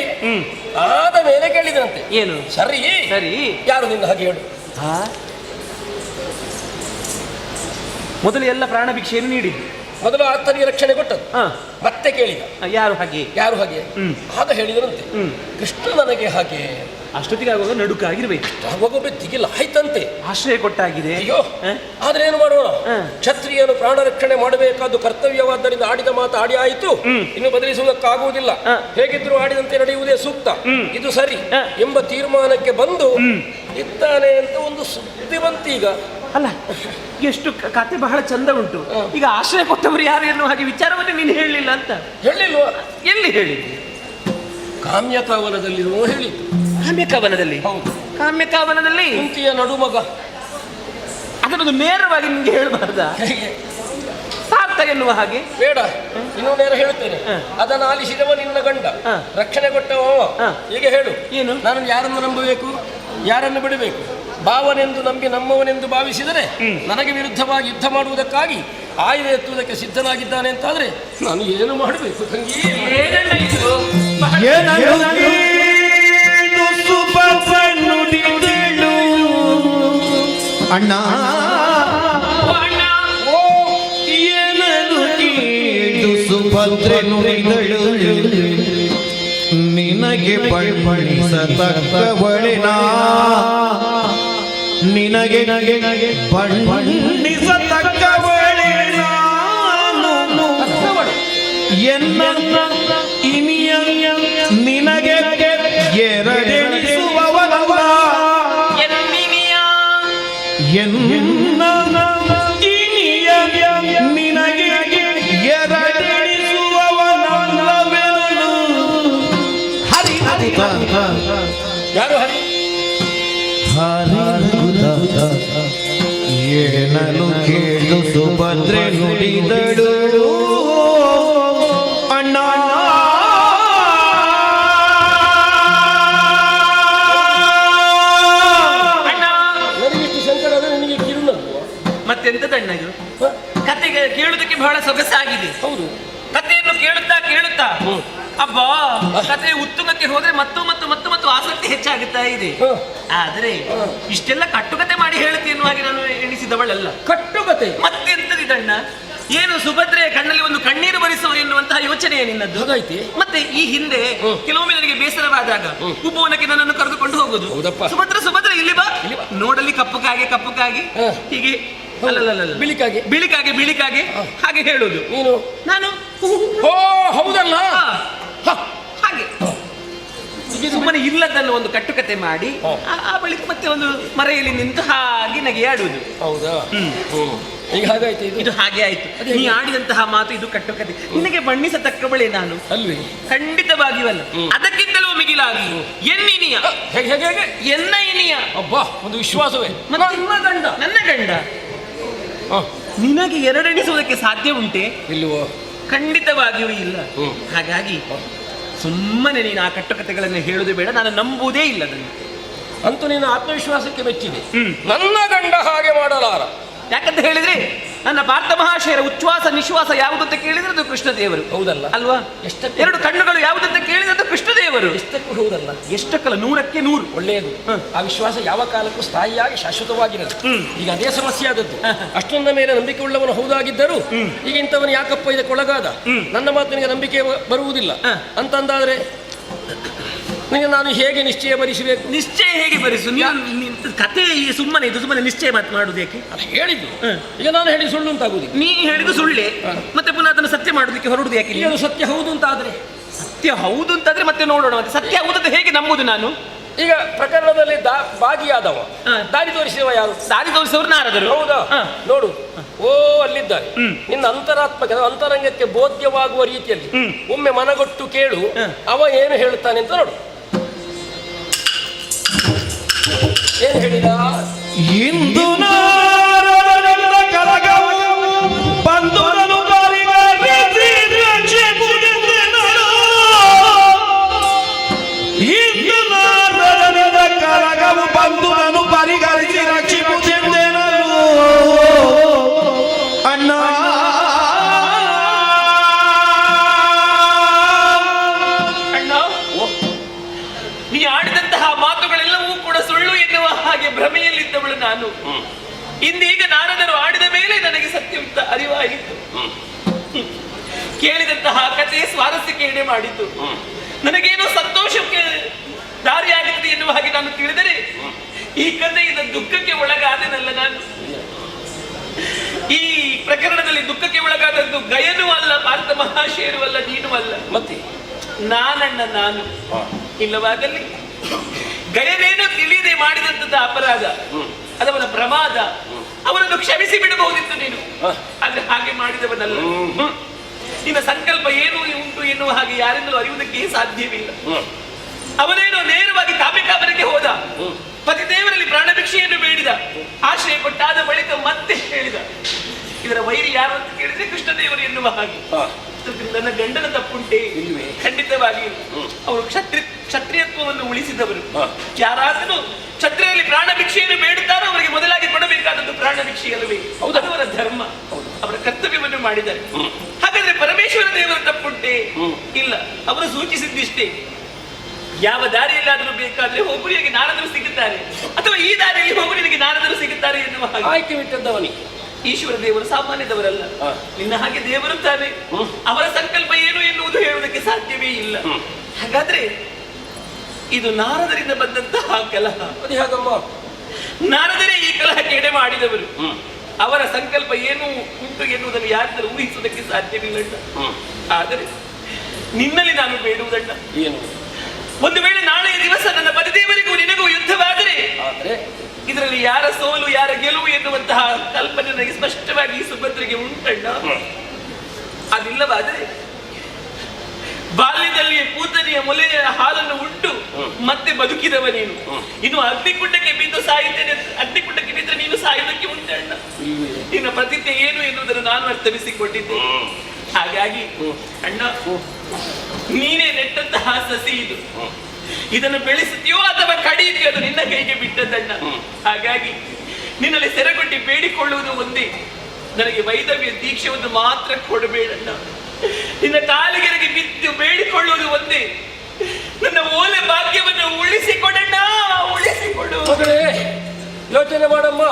ಆದ ಮೇಲೆ ಕೇಳಿದನಂತೆ, ಏನು? ಸರಿ ಯಾರು ನಿನ್ನ ಹಾಗೆ ಹೇಳು? ಮೊದಲು ಎಲ್ಲ ಪ್ರಾಣ ಭಿಕ್ಷೆಯನ್ನು ನೀಡಿದ್ದು. ಮೊದಲು ಆತನಿಗೆ ರಕ್ಷಣೆ ಕೊಟ್ಟದ್ದು. ಮತ್ತೆ ಕೇಳಿದ, ಯಾರು ಹಾಗೆ? ಆಗ ಹೇಳಿದರಂತೆ, ಕೃಷ್ಣ ನನಗೆ ಹಾಗೆ. ಅಷ್ಟೊತ್ತಿಗೆ ಆಗುವಾಗ ನಡುಕಾಗಿರ್ಬೇಕು. ಆಗುವಾಗ ಬೆತ್ತಿಗಿಲ್ಲ ಆಯ್ತಂತೆ, ಆಶ್ರಯ ಕೊಟ್ಟಾಗಿದೆ. ಅಯ್ಯೋ, ಆದ್ರೆ ಏನು ಮಾಡೋಣ? ಕ್ಷತ್ರಿಯನು ಪ್ರಾಣ ರಕ್ಷಣೆ ಮಾಡಬೇಕಾದ್ದು ಕರ್ತವ್ಯವಾದ್ದರಿಂದ ಆಡಿದ ಮಾತು ಆಡಿ ಆಯಿತು, ಇನ್ನು ಬದಲಿಸುವುದಕ್ಕಾಗುವುದಿಲ್ಲ. ಹೇಗಿದ್ರು ಆಡಿದಂತೆ ನಡೆಯುವುದೇ ಸೂಕ್ತ, ಇದು ಸರಿ ಎಂಬ ತೀರ್ಮಾನಕ್ಕೆ ಬಂದು ಇದ್ದಾನೆ ಅಂತ ಒಂದು ಸುದ್ದಿ ಬಂತೀಗ. ಅಲ್ಲ, ಎಷ್ಟು ಕತೆ ಬಹಳ ಚಂದ ಉಂಟು. ಈಗ ಆಶ್ರಯ ಕೊಟ್ಟವರು ಯಾರು ಎನ್ನುವ ಹಾಗೆ ವಿಚಾರವನ್ನೇ ನೀನು ಹೇಳಲಿಲ್ಲ ಅಂತ. ಹೇಳಿಲ್ವ? ಎಲ್ಲಿ ಹೇಳಿದ್ದು? ಕಾಮ್ಯಕಾವನದಲ್ಲಿರುವ ಹೇಳಿದ್ದು. ಕಾಮ್ಯಕಾವನದಲ್ಲಿ? ಹೌದು. ಕಾಮ್ಯಕಾವನದಲ್ಲಿ ಕುಂತಿಯ ನಡುಮಗ. ಅದನ್ನೊಂದು ನೇರವಾಗಿ ನಿಮ್ಗೆ ಹೇಳಬಾರ್ದ? ಸಾರ್ಥ ಎನ್ನುವ ಹಾಗೆ ಬೇಡ, ಇನ್ನೂ ನೇರ ಹೇಳುತ್ತೇನೆ. ಅದನ್ನು ಆಲಿಸಿದವ ನಿನ್ನ ಗಂಡ, ರಕ್ಷಣೆ ಕೊಟ್ಟವ. ಈಗ ಹೇಳು, ಏನು? ನಾನು ಯಾರನ್ನು ನಂಬಬೇಕು, ಯಾರನ್ನು ಬಿಡಬೇಕು? ಭಾವನೆಂದು ನಂಬಿ ನಮ್ಮವನೆಂದು ಭಾವಿಸಿದರೆ ನನಗೆ ವಿರುದ್ಧವಾಗಿ ಯುದ್ಧ ಮಾಡುವುದಕ್ಕಾಗಿ ಆಯುಧ ಎತ್ತುವುದಕ್ಕೆ ಸಿದ್ಧನಾಗಿದ್ದಾನೆ ಅಂತಾದ್ರೆ ನಾನು ಏನು ಮಾಡಬೇಕು ತಂಗಿ? ಅಣ್ಣ ಸುಭದ್ರೆ ನುಡಿದಳು, ನಿನಗೆ ಬಣ್ಣಿಸತಕ್ಕವಳಿನ, ನಿನಗೆ ಬಣ್ಣಿಸತಕ್ಕವಳಿನ, ಎನ್ನ ಇನಿಯ ನಿನಗೆ ಎರಡೆಣಿಸುವವನಲ್ಲ, ಎನ್ನ ಇನಿಯ ನಿನಗೆ ಎರಡೆಣಿಸುವವನಲ್ಲವೆನು. ಹರಿ ಹರಿ ಯಾರು ಹರಿ? ಏನನು ಕೇಳು ಸುಭದ್ರೆ ನುಡಿದಳು, ಅಣ್ಣ ನನಗಿಷ್ಟು ಶಂಕರ ನಿನಗೆ ಕಿರುನಲ್ವ? ಮತ್ತೆಂತ ತಣ್ಣದು? ಕತೆಗೆ ಕೇಳುವುದಕ್ಕೆ ಬಹಳ ಸೊಗಸಾಗಿದೆ. ಹೌದು. ಕಥೆಯನ್ನು ಕೇಳುತ್ತಾ ಅಬ್ಬಾ ಕತೆ ಉತ್ತುಂಗಕ್ಕೆ ಹೋದ್ರೆ ಮತ್ತು ಆಸಕ್ತಿ ಹೆಚ್ಚಾಗುತ್ತಾ ಇದೆ. ಆದ್ರೆ ಇಷ್ಟೆಲ್ಲ ಕಟ್ಟುಕತೆ ಮಾಡಿ ಹೇಳುತ್ತೆ ಎನ್ನುವ ಹಾಗೆ ನಾನು ಎಣಿಸಿದವಳಲ್ಲ. ಕಟ್ಟುಕತೆ ಮತ್ತೆಂತದಿದಣ್ಣ? ಏನು ಸುಭದ್ರೆ ಕಣ್ಣಲ್ಲಿ ಒಂದು ಕಣ್ಣೀರು ಬರಿಸುವ ಎನ್ನುವಂತಹ ಯೋಚನೆ ನಿನ್ನದ್ದು. ಮತ್ತೆ ಈ ಹಿಂದೆ ಕೆಲವೊಮ್ಮೆ ನನಗೆ ಬೇಸರವಾದಾಗ ಉಪವನಕ್ಕೆ ನನ್ನನ್ನು ಕರೆದುಕೊಂಡು ಹೋಗುದು. ಸುಭದ್ರ ಇಲ್ಲಿ ಬಾ, ನೋಡಲಿ ಕಪ್ಪು ಕಾಗೆ ಹೀಗೆ ಬಿಳಿಕಾಗೆ ಹಾಗೆ ಹೇಳುದು. ನೀನು ನಾನು ಹೌದಲ್ಲ ಹಾಗೆ ಸುಮ್ಮನೆ ಇಲ್ಲದನ್ನು ಒಂದು ಕಟ್ಟುಕತೆ ಮಾಡಿ ಆ ಬಳಿಕ ಮತ್ತೆ ಒಂದು ಮರೆಯಲ್ಲಿ ನಿಂತು ಹಾಗೆ ನಗೆಯಾಡುವುದು. ಹೌದಾ? ಈಗ ಹಾಗಾಯ್ತು, ಇದು ಹಾಗೆ ಆಯ್ತು. ನೀ ಆಡಿದಂತಹ ಮಾತು ಇದು ಕಟ್ಟುಕತೆ. ನಿನಗೆ ಬಣ್ಣಿಸತಕ್ಕ ಬಳೆ ನಾನು ಅಲ್ವೇ? ಖಂಡಿತವಾಗಿಯಲ್ಲ. ಅದಕ್ಕಿಂತಲೂ ಮಿಗಿಲಾಗಿ ಎನ್ನಿನಿಯ ಎನ್ನ ಇನಿಯ ಅಬ್ಬಾ ಒಂದು ವಿಶ್ವಾಸವೇ. ನನ್ನ ಗಂಡ ನಿನಗೆ ಎರಡೆಣಿಸುವುದಕ್ಕೆ ಸಾಧ್ಯ ಉಂಟೆ? ಇಲ್ಲವೋ? ಖಂಡಿತವಾಗಿಯೂ ಇಲ್ಲ. ಹಾಗಾಗಿ ಸುಮ್ಮನೆ ನೀನು ಆ ಕಟ್ಟುಕತೆಗಳನ್ನು ಹೇಳುವುದು ಬೇಡ, ನಾನು ನಂಬುವುದೇ ಇಲ್ಲ ಅದನ್ನು. ಅಂತೂ ನೀನು ಆತ್ಮವಿಶ್ವಾಸಕ್ಕೆ ಮೆಚ್ಚಿದೆ. ನನ್ನ ಗಂಡ ಹಾಗೆ ಮಾಡಲಾರ. ಯಾಕಂತ ಹೇಳಿದ್ರೆ ನನ್ನ ಭಾರತ ಮಹಾಶಯರ ಉಚ್ಛ್ವಾಸ ನಿಶ್ವಾಸ ಯಾವುದಂತ ಕೇಳಿದ್ರೆ ಅದು ಕೃಷ್ಣದೇವರು. ಹೌದಲ್ಲ ಅಲ್ವಾ? ಎರಡು ಕಣ್ಣುಗಳು ಯಾವುದಂತ ಕೇಳಿದ್ರೆ ಅದು ಕೃಷ್ಣದೇವರು. ಎಷ್ಟಕ್ಕೂ ಹೌದಲ್ಲ? ಎಷ್ಟಕ್ಕಲ್ಲ, 100ಕ್ಕೆ 100. ಒಳ್ಳೆಯದು. ಆ ವಿಶ್ವಾಸ ಯಾವ ಕಾಲಕ್ಕೂ ಸ್ಥಾಯಿಯಾಗಿ ಶಾಶ್ವತವಾಗಿರದು. ಈಗ ಅದೇ ಸಮಸ್ಯೆ ಆದದ್ದು. ಅಷ್ಟೊಂದ ಮೇಲೆ ನಂಬಿಕೆ ಉಳ್ಳವನು ಹೌದಾಗಿದ್ದರೂ ಈಗ ಇಂಥವನು ಯಾಕಪ್ಪ ಇದಕ್ಕೊಳಗಾದ, ನನ್ನ ಮಾತಿನಿಗೆ ನಂಬಿಕೆ ಬರುವುದಿಲ್ಲ ಅಂತಂದಾದ್ರೆ ನಾನು ಹೇಗೆ ನಿಶ್ಚಯ ಭರಿಸಬೇಕು? ನಿಶ್ಚಯ ಹೇಗೆ ಭರಿಸು? ಕತೆ ಸುಮ್ಮನೆ ಇದು ಸುಮ್ಮನೆ ನಿಶ್ಚಯ ಮಾಡುವುದು ಯಾಕೆ? ಅದು ಹೇಳಿದ್ದು. ಈಗ ನಾನು ಹೇಳಿ ಸುಳ್ಳು ಅಂತಾಗುವುದು. ನೀ ಹೇಳಿದ್ದು ಸುಳ್ಳೆ, ಮತ್ತೆ ಪುನಃ ಅದನ್ನು ಸತ್ಯ ಮಾಡೋದಕ್ಕೆ ಹೊರಡುದು ಯಾಕೆ? ಅದು ಸತ್ಯ ಹೌದು ಅಂತಾದ್ರೆ ಮತ್ತೆ ನೋಡೋಣ. ಮತ್ತೆ ಸತ್ಯ ಹೌದಂತ ಹೇಗೆ ನಂಬುದು ನಾನು? ಈಗ ಪ್ರಕರಣದಲ್ಲಿ ಭಾಗಿಯಾದವ ದಾರಿ ತೋರಿಸುವ ಯಾರು? ದಾರಿ ತೋರಿಸುವವರು ನಾರದರು. ಹೌದಾ? ನೋಡು, ಅಲ್ಲಿದ್ದಾರೆ. ನಿನ್ನ ಅಂತರಂಗಕ್ಕೆ ಬೋಧ್ಯವಾಗುವ ರೀತಿಯಲ್ಲಿ ಒಮ್ಮೆ ಮನಗೊಟ್ಟು ಕೇಳು, ಅವ ಏನು ಹೇಳುತ್ತಾನೆ ಅಂತ ನೋಡು. ಏನು ಹೇಳಿದ? ಇಂದು ಬಂಧುವನ್ನು ಪರಿಗಣಿಸಿ ರಕ್ಷಿಸುವುದೆಂದೇನರು ಅಣ್ಣ. ನೀ ಆಡಿದಂತಹ ಮಾತುಗಳೆಲ್ಲವೂ ಕೂಡ ಸುಳ್ಳು ಎನ್ನುವ ಹಾಗೆ ಭ್ರಮೆಯಲ್ಲಿದ್ದವಳು ನಾನು. ಇಂದೀಗ ನಾರದರು ಆಡಿದ ಮೇಲೆ ನನಗೆ ಸತ್ಯಯುಕ್ತ ಅರಿವಾಯಿತು. ಕೇಳಿದಂತಹ ಕಥೆ ಸ್ವಾರಸ್ಯಕ್ಕೆ ಎಡೆ ಮಾಡಿತು. ನನಗೇನೋ ಸಂತೋಷಕ್ಕೆ ದಾರಿಯಾಗುತ್ತದೆ ಎನ್ನುವ ಹಾಗೆ ನಾನು ತಿಳಿದರೆ ಈ ಕಥೆಯಿಂದ ದುಃಖಕ್ಕೆ ಒಳಗಾದನಲ್ಲ ನಾನು. ಈ ಪ್ರಕರಣದಲ್ಲಿ ದುಃಖಕ್ಕೆ ಒಳಗಾದದ್ದು ಗಯನೂ ಅಲ್ಲ, ಭಾರತ ಮಹಾಶಯರು ಅಲ್ಲ, ನೀನು ಅಲ್ಲ, ಮತ್ತೆ ನಾನಣ್ಣ ನಾನು. ಇಲ್ಲವಾದಲ್ಲಿ ಗಯನೇನೋ ತಿಳಿಯದೆ ಮಾಡಿದಂಥದ್ದು ಅಪರಾಧ, ಅದವನ ಪ್ರಮಾದ, ಅವನನ್ನು ಕ್ಷಮಿಸಿ ಬಿಡಬಹುದಿತ್ತು ನೀನು. ಆದ್ರೆ ಹಾಗೆ ಮಾಡಿದವನಲ್ಲ. ನಿನ್ನ ಸಂಕಲ್ಪ ಏನು ಉಂಟು ಎನ್ನುವ ಹಾಗೆ ಯಾರಿಂದಲೂ ಅರಿಯುವುದಕ್ಕೆ ಸಾಧ್ಯವಿಲ್ಲ. ಅವನೇನೋ ನೇರವಾಗಿ ಕಾಮಕ್ಕೆ ಹೋದ, ಪತಿದೇವರಲ್ಲಿ ಪ್ರಾಣಭಿಕ್ಷೆಯನ್ನು ಬೇಡಿದ, ಆಶ್ರಯ ಕೊಟ್ಟಾದ ಬಳಿಕ ಮತ್ತೆ ಹೇಳಿದ ಇದರ ವೈರಿ ಯಾರು ಅಂತ ಕೇಳಿದ್ರೆ ಕೃಷ್ಣದೇವರು ಎನ್ನುವ ಹಾಗೆ. ನನ್ನ ಗಂಡನ ತಪ್ಪುಂಟೆ? ಖಂಡಿತವಾಗಿ ಅವರು ಕ್ಷತ್ರಿಯತ್ವವನ್ನು ಉಳಿಸಿದವರು. ಯಾರಾದರೂ ಕ್ಷತ್ರಿಯಲ್ಲಿ ಪ್ರಾಣಭಿಕ್ಷೆಯನ್ನು ಬೇಡುತ್ತಾರೋ ಅವರಿಗೆ ಮೊದಲಾಗಿ ಕೊಡಬೇಕಾದದ್ದು ಪ್ರಾಣಭಿಕ್ಷೆಯಲ್ಲವೇ? ಅವರ ಧರ್ಮ, ಅವರ ಕರ್ತವ್ಯವನ್ನು ಮಾಡಿದ್ದಾರೆ. ಹಾಗಾದ್ರೆ ಪರಮೇಶ್ವರ ದೇವರ ತಪ್ಪುಂಟೆ? ಇಲ್ಲ, ಅವರು ಸೂಚಿಸಿದ್ದಿಷ್ಟೇ. ಯಾವ ದಾರಿಯಲ್ಲಾದರೂ ಬೇಕಾದ್ರೆ ಒಬ್ಬರಿಗೆ ನಾರದರು ಸಿಗುತ್ತಾರೆ, ಅಥವಾ ಈ ದಾರಿಯಲ್ಲಿ ಒಬ್ಬರಿಗೆ ನಾರದರು ಸಿಗುತ್ತಾರೆ ಎನ್ನುವ ಹಾಗೆ ಆಯ್ಕೆ ಬಿಟ್ಟದ್ದವನಿಗೆ. ಈಶ್ವರ ದೇವರು ಸಾಮಾನ್ಯದವರಲ್ಲ, ನಿನ್ನ ಹಾಗೆ ದೇವರು ತಾನೆ. ಅವರ ಸಂಕಲ್ಪ ಏನು ಎನ್ನುವುದು ಹೇಳುವುದಕ್ಕೆ ಸಾಧ್ಯವೇ ಇಲ್ಲ. ಹಾಗಾದ್ರೆ ಇದು ನಾರದರಿಂದ ಬಂದಂತಹ ಕಲಹ. ಅದು ಹೇಗಮ್ಮ? ನಾರದರೇ ಈ ಕಲಹಕ್ಕೆ ಎಡೆ ಮಾಡಿದವರು. ಅವರ ಸಂಕಲ್ಪ ಏನು ಉಂಟು ಎನ್ನುವುದನ್ನು ಯಾರಿಂದಲೂ ಊಹಿಸುವುದಕ್ಕೆ ಸಾಧ್ಯವಿಲ್ಲ. ಆದರೆ ನಿನ್ನಲ್ಲಿ ನಾನು ಬೇಡುವುದಣ್ಣ, ಏನು ಒಂದು ವೇಳೆ ನಾಳೆಯ ದಿವಸ ನನ್ನ ಪತಿದೇವರಿಗೂ ನಿನಗೂ ಯುದ್ಧವಾದರೆ ಇದರಲ್ಲಿ ಯಾರ ಸೋಲು ಯಾರ ಗೆಲುವು ಎನ್ನುವಂತಹ ಕಲ್ಪನೆ ನನಗೆ ಸ್ಪಷ್ಟವಾಗಿ ಈ ಸುಭದ್ರೆಗೆ ಉಂಟಣ್ಣ. ಅದಿಲ್ಲವಾದರೆ ಬಾಲ್ಯದಲ್ಲಿ ಪೂತನಿಯ ಮೊಲೆಯ ಹಾಲನ್ನು ಉಂಟು ಮತ್ತೆ ಬದುಕಿದವ ನೀನು. ಇನ್ನು ಅಗ್ನಿಕುಂಡಕ್ಕೆ ಬಿದ್ದು ಸಾಯುತ್ತೇನೆ, ಅಗ್ನಿಕುಂಡಕ್ಕೆ ಬಿದ್ದರೆ ನೀನು ಸಾಯುವುದಕ್ಕೆ ಉಂಟಣ್ಣ. ನಿನ್ನ ಪ್ರತಿಜ್ಞೆ ಏನು ಎನ್ನುವುದನ್ನು ನಾನು ಅರ್ಥವಿಸಿಕೊಂಡಿದ್ದೆ. ಹಾಗಾಗಿ ಅಣ್ಣ, ನೀನೇ ನೆಟ್ಟಂತಹ ಸಸಿ ಇದು. ಇದನ್ನು ಬೆಳೆಸುತ್ತೀಯೋ ಅಥವಾ ಕಡಿಯುತ್ತೀಯೋ ಅದು ನಿನ್ನ ಕೈಗೆ ಬಿಟ್ಟದ್ದಣ್ಣ. ಹಾಗಾಗಿ ನಿನ್ನಲ್ಲಿ ಸೆರೆಗೊಟ್ಟಿ ಬೇಡಿಕೊಳ್ಳುವುದು ಒಂದೇ, ನನಗೆ ವೈದವ್ಯ ದೀಕ್ಷೆಯನ್ನು ಮಾತ್ರ ಕೊಡಬೇಡಣ್ಣ. ನಿನ್ನ ಕಾಲಿಗೆರೆಗೆ ಬಿದ್ದು ಬೇಡಿಕೊಳ್ಳುವುದು ಒಂದೇ, ನನ್ನ ಓಲೆ ಭಾಗ್ಯವನ್ನು ಉಳಿಸಿಕೊಡಣ್ಣ, ಉಳಿಸಿಕೊಡು. ಯೋಚನೆ ಮಾಡಮ್ಮ.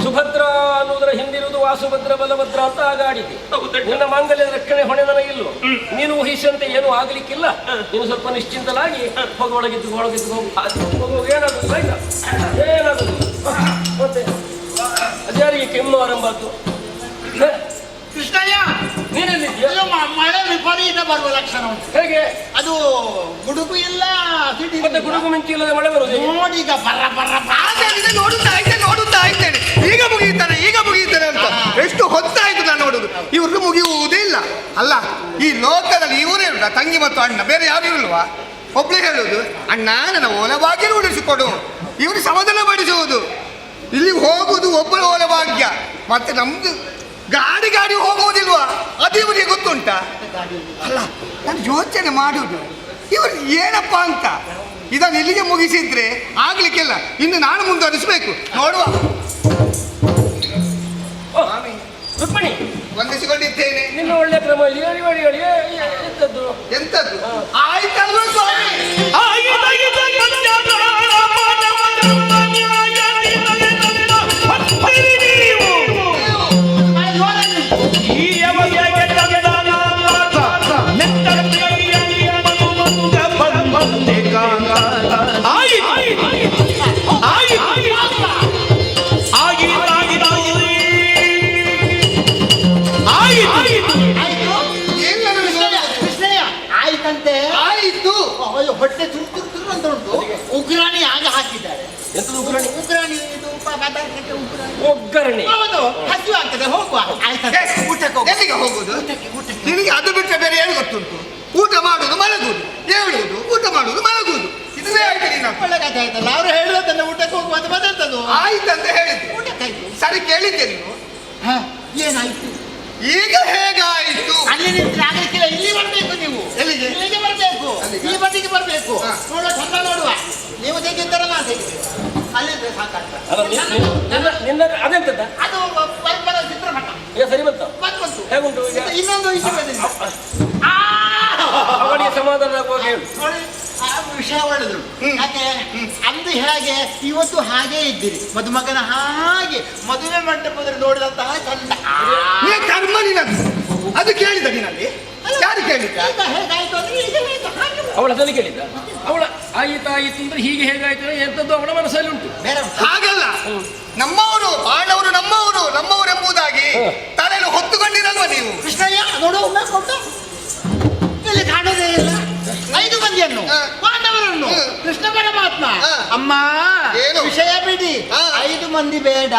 ಸುಭದ್ರ ಅನ್ನುವುದರ ಹಿಂದಿರುವುದು ವಾಸುಭದ್ರ ಬಲಭದ್ರ ಅಂತ ಆಗಾಡಿದೆ. ನಿನ್ನ ಮಾಂಗಲ್ಯದ ರಕ್ಷಣೆ ಹೊಣೆ ನನಗಿಲ್ಲ. ನೀನು ಊಹಿಸಂತೆ ಏನೂ ಆಗ್ಲಿಕ್ಕಿಲ್ಲ. ನೀನು ಸ್ವಲ್ಪ ನಿಶ್ಚಿಂತಲಾಗಿ ಹೋಗಿ ಒಳಗಿದ್ದು ಹೋಗು. ಏನಾಗುದು ಆಯ್ತಾ? ಏನಾಗುದು ಮತ್ತೆ ಅದ್ಯಾರಿಗೆ ಕೆಮ್ಮು ಆರಂಭ ಆಯ್ತು? ಕೃಷ್ಣಯ್ಯ, ನೀನೆಲ್ಲಿದ್ಯಾ? ಮಳೆ ವಿಪರೀತ ಬರುವ ಲಕ್ಷಣ ಉಂಟು. ಹೇಗೆ? ಅದು ಗುಡುಗು ಇಲ್ಲ, ಮತ್ತೆ ಗುಡುಗು ಮಿಂಚು ಇಲ್ಲದೆ ಮಳೆ ಬರುವುದು? ನೋಡಿ ಈಗ ಬರ್ರ ಬರ್ರ ನೋಡುತ್ತಾ ಇದ್ದೇನೆ. ಈಗ ಮುಗಿಯುತ್ತಾರೆ ಅಂತ ಎಷ್ಟು ಹೊತ್ತಾಯ್ತು ನಾನು ನೋಡುದು. ಇವ್ರಿಗೆ ಮುಗಿಯುವುದೇ ಇಲ್ಲ. ಅಲ್ಲ, ಈ ಲೋಕದಲ್ಲಿ ಇವರೇ ಉಂಟ, ತಂಗಿ ಮತ್ತು ಅಣ್ಣ, ಬೇರೆ ಯಾರು ಇಲ್ವಾ? ಒಬ್ಳೆ ಹೇಳುದು, ಅಣ್ಣ ನನ್ನ ಓಲೆ ಭಾಗ್ಯ ಉಳಿಸಿಕೊಡು. ಇವರು ಸಮಾಧಾನ ಪಡಿಸುವುದು. ಇಲ್ಲಿ ಹೋಗುದು ಒಬ್ಬಳ ಓಲೆ ಭಾಗ್ಯ, ಮತ್ತೆ ನಮ್ದು ಗಾಡಿ ಹೋಗುವುದಿಲ್ವಾ? ಅದು ಇವರಿಗೆ ಗೊತ್ತುಂಟ? ಅಲ್ಲ, ನಾನು ಯೋಚನೆ ಮಾಡುದು ಇವರು ಏನಪ್ಪಾ ಅಂತ. ಇದನ್ನು ಇಲ್ಲಿಗೆ ಮುಗಿಸಿದ್ರೆ ಆಗ್ಲಿಕ್ಕಿಲ್ಲ, ಇನ್ನು ನಾನು ಮುಂದುವರಿಸಬೇಕು. ನೋಡುವ. ರುಕ್ಮಿಣಿ, ವಂದಿಸಿಕೊಂಡಿದ್ದೇನೆ. ನಿನ್ನ ಒಳ್ಳೆ ಕ್ರಮ. ಎಂತದ್ದು ಎಂತದ್ದು? ಆಯ್ತಲ್ವ ಸ್ವಾಮಿ? ಆಯ್ತಂತೆ. ಆಯ್ತು. ಹೊಟ್ಟೆ ತುರ್ತು ಅಂತ ಉಂಟು. ಉಗ್ರಾಣಿ ಆಗ ಹಾಕಿದ್ದಾರೆ. ಉಗ್ರಾಣಿ ಇದು ಪದಾರ್ಥಕ್ಕೆ ಉಗ್ರಾಣಿ. ಒಗ್ಗರಣೆ. ಹೌದು, ಹಸಿವು ಆಗ್ತದೆ. ಹೋಗುವ. ಆಯ್ತಂತೆ. ಎಲ್ಲಿಗೆ ಹೋಗುದು? ನಿನಗೆ ಅದು ಬಿಟ್ಟರೆ ಬೇರೆ ಏನು ಗೊತ್ತುಂಟು? ಊಟ ಮಾಡುದು, ಮಲಗುದು, ಹೇಳುವುದು, ಊಟ ಮಾಡುದು, ಮಲಗುದು. ಇದುವೇ ಆಯ್ತು. ನೀನು ಒಳ್ಳೆ ಕಥೆ ಆಯ್ತಲ್ಲ. ಅವ್ರು ಹೇಳುವುದನ್ನ ಊಟಕ್ಕೆ ಹೋಗುವ ಅಂತ ಬದಲ್ತದ್ದು. ಆಯ್ತಂತ ಹೇಳಿದ್ದು. ಊಟಕ್ಕಾಯ್ತು. ಸರಿ, ಕೇಳಿದ್ದೆ ನೀನು? ಏನಾಯ್ತು? ಈಗ ಹೇಗಾಯ್ತು? ಅಲ್ಲಿ ನಿಂತ್ರೆ ಆಗಲಿಕ್ಕಿಲ್ಲ. ಇಲ್ಲಿ ಬರಬೇಕು ನೀವು. ಎಲ್ಲಿಗೆ? ಇಲ್ಲಿಗೆ ಬರಬೇಕು. ಈ ಬದಿಗೆ ಬರಬೇಕು. ನೋಡುವ, ಚಂದ ನೋಡುವ. ನೀವು ತೆಗಿದ್ದಾರ ನಾನು ತೆಗಿದ್ದೇನೆ. ಅಲ್ಲಿಂದ ಸಾಕಾಗ್ತದೆ. ಅದೆಂತದ? ಅದು ಬರ ಚಿತ್ರಪಟ. ಈಗ ಸರಿ ಬಂತ? ಬಂತು. ಹೇಗುಂಟು ಈಗ? ಇನ್ನೊಂದು ಅವಳಿಗೆ ಸಮಾಧಾನ ಆಗುವಾಗ ಹೇಳು. ಆ ವಿಷಯ ಒಳ್ಳೆದು. ಯಾಕೆ ಅಂದು ಹೇಗೆ ಇವತ್ತು ಹಾಗೆ ಇದ್ದೀರಿ. ಮದುಮಗನ ಹಾಗೆ ಮದುವೆ ಮಂಟಪದಲ್ಲಿ ನೋಡಿದಂತಹ ಚಂದ. ಕರ್ಮ ನಿನದು. ಅದು ಕೇಳಿದ ನಿನ್ನಲ್ಲಿ? ಯಾರು ಕೇಳಿದ್ದ? ಹೇಗಾಯ್ತು ಅಂದ್ರೆ ಈಗ ಅವಳ ಅದನ್ನು ಕೇಳಿದ್ದ. ಅವಳ ಆಯಿತು ಅಂದ್ರೆ ಹೀಗೆ ಹೇಗಾಯ್ತು ಎಂತದ್ದು ಅವಳ ಮನಸ್ಸಲ್ಲಿ ಉಂಟು. ಹಾಗಲ್ಲ, ನಮ್ಮವರು ಪಾಂಡವರು ನಮ್ಮವರು ಎಂಬುದಾಗಿ ತಲೆಯಲ್ಲಿ ಹೊತ್ತುಕೊಂಡಿರಲ್ವ ನೀವು? ಕೃಷ್ಣಯ್ಯ ನೋಡು, ಒಮ್ಮೆ ಕೊಟ್ಟು ಇಲ್ಲಿ ಕಾಣೋದೇ ಇಲ್ಲ. 5 ಮಂದಿಯನ್ನು, ಪಾಂಡವರನ್ನು, ಕೃಷ್ಣ ಪರಮಾತ್ಮ. ಅಮ್ಮ, ವಿಷಯ ಬಿಡಿ. 5 ಮಂದಿ ಬೇಡ.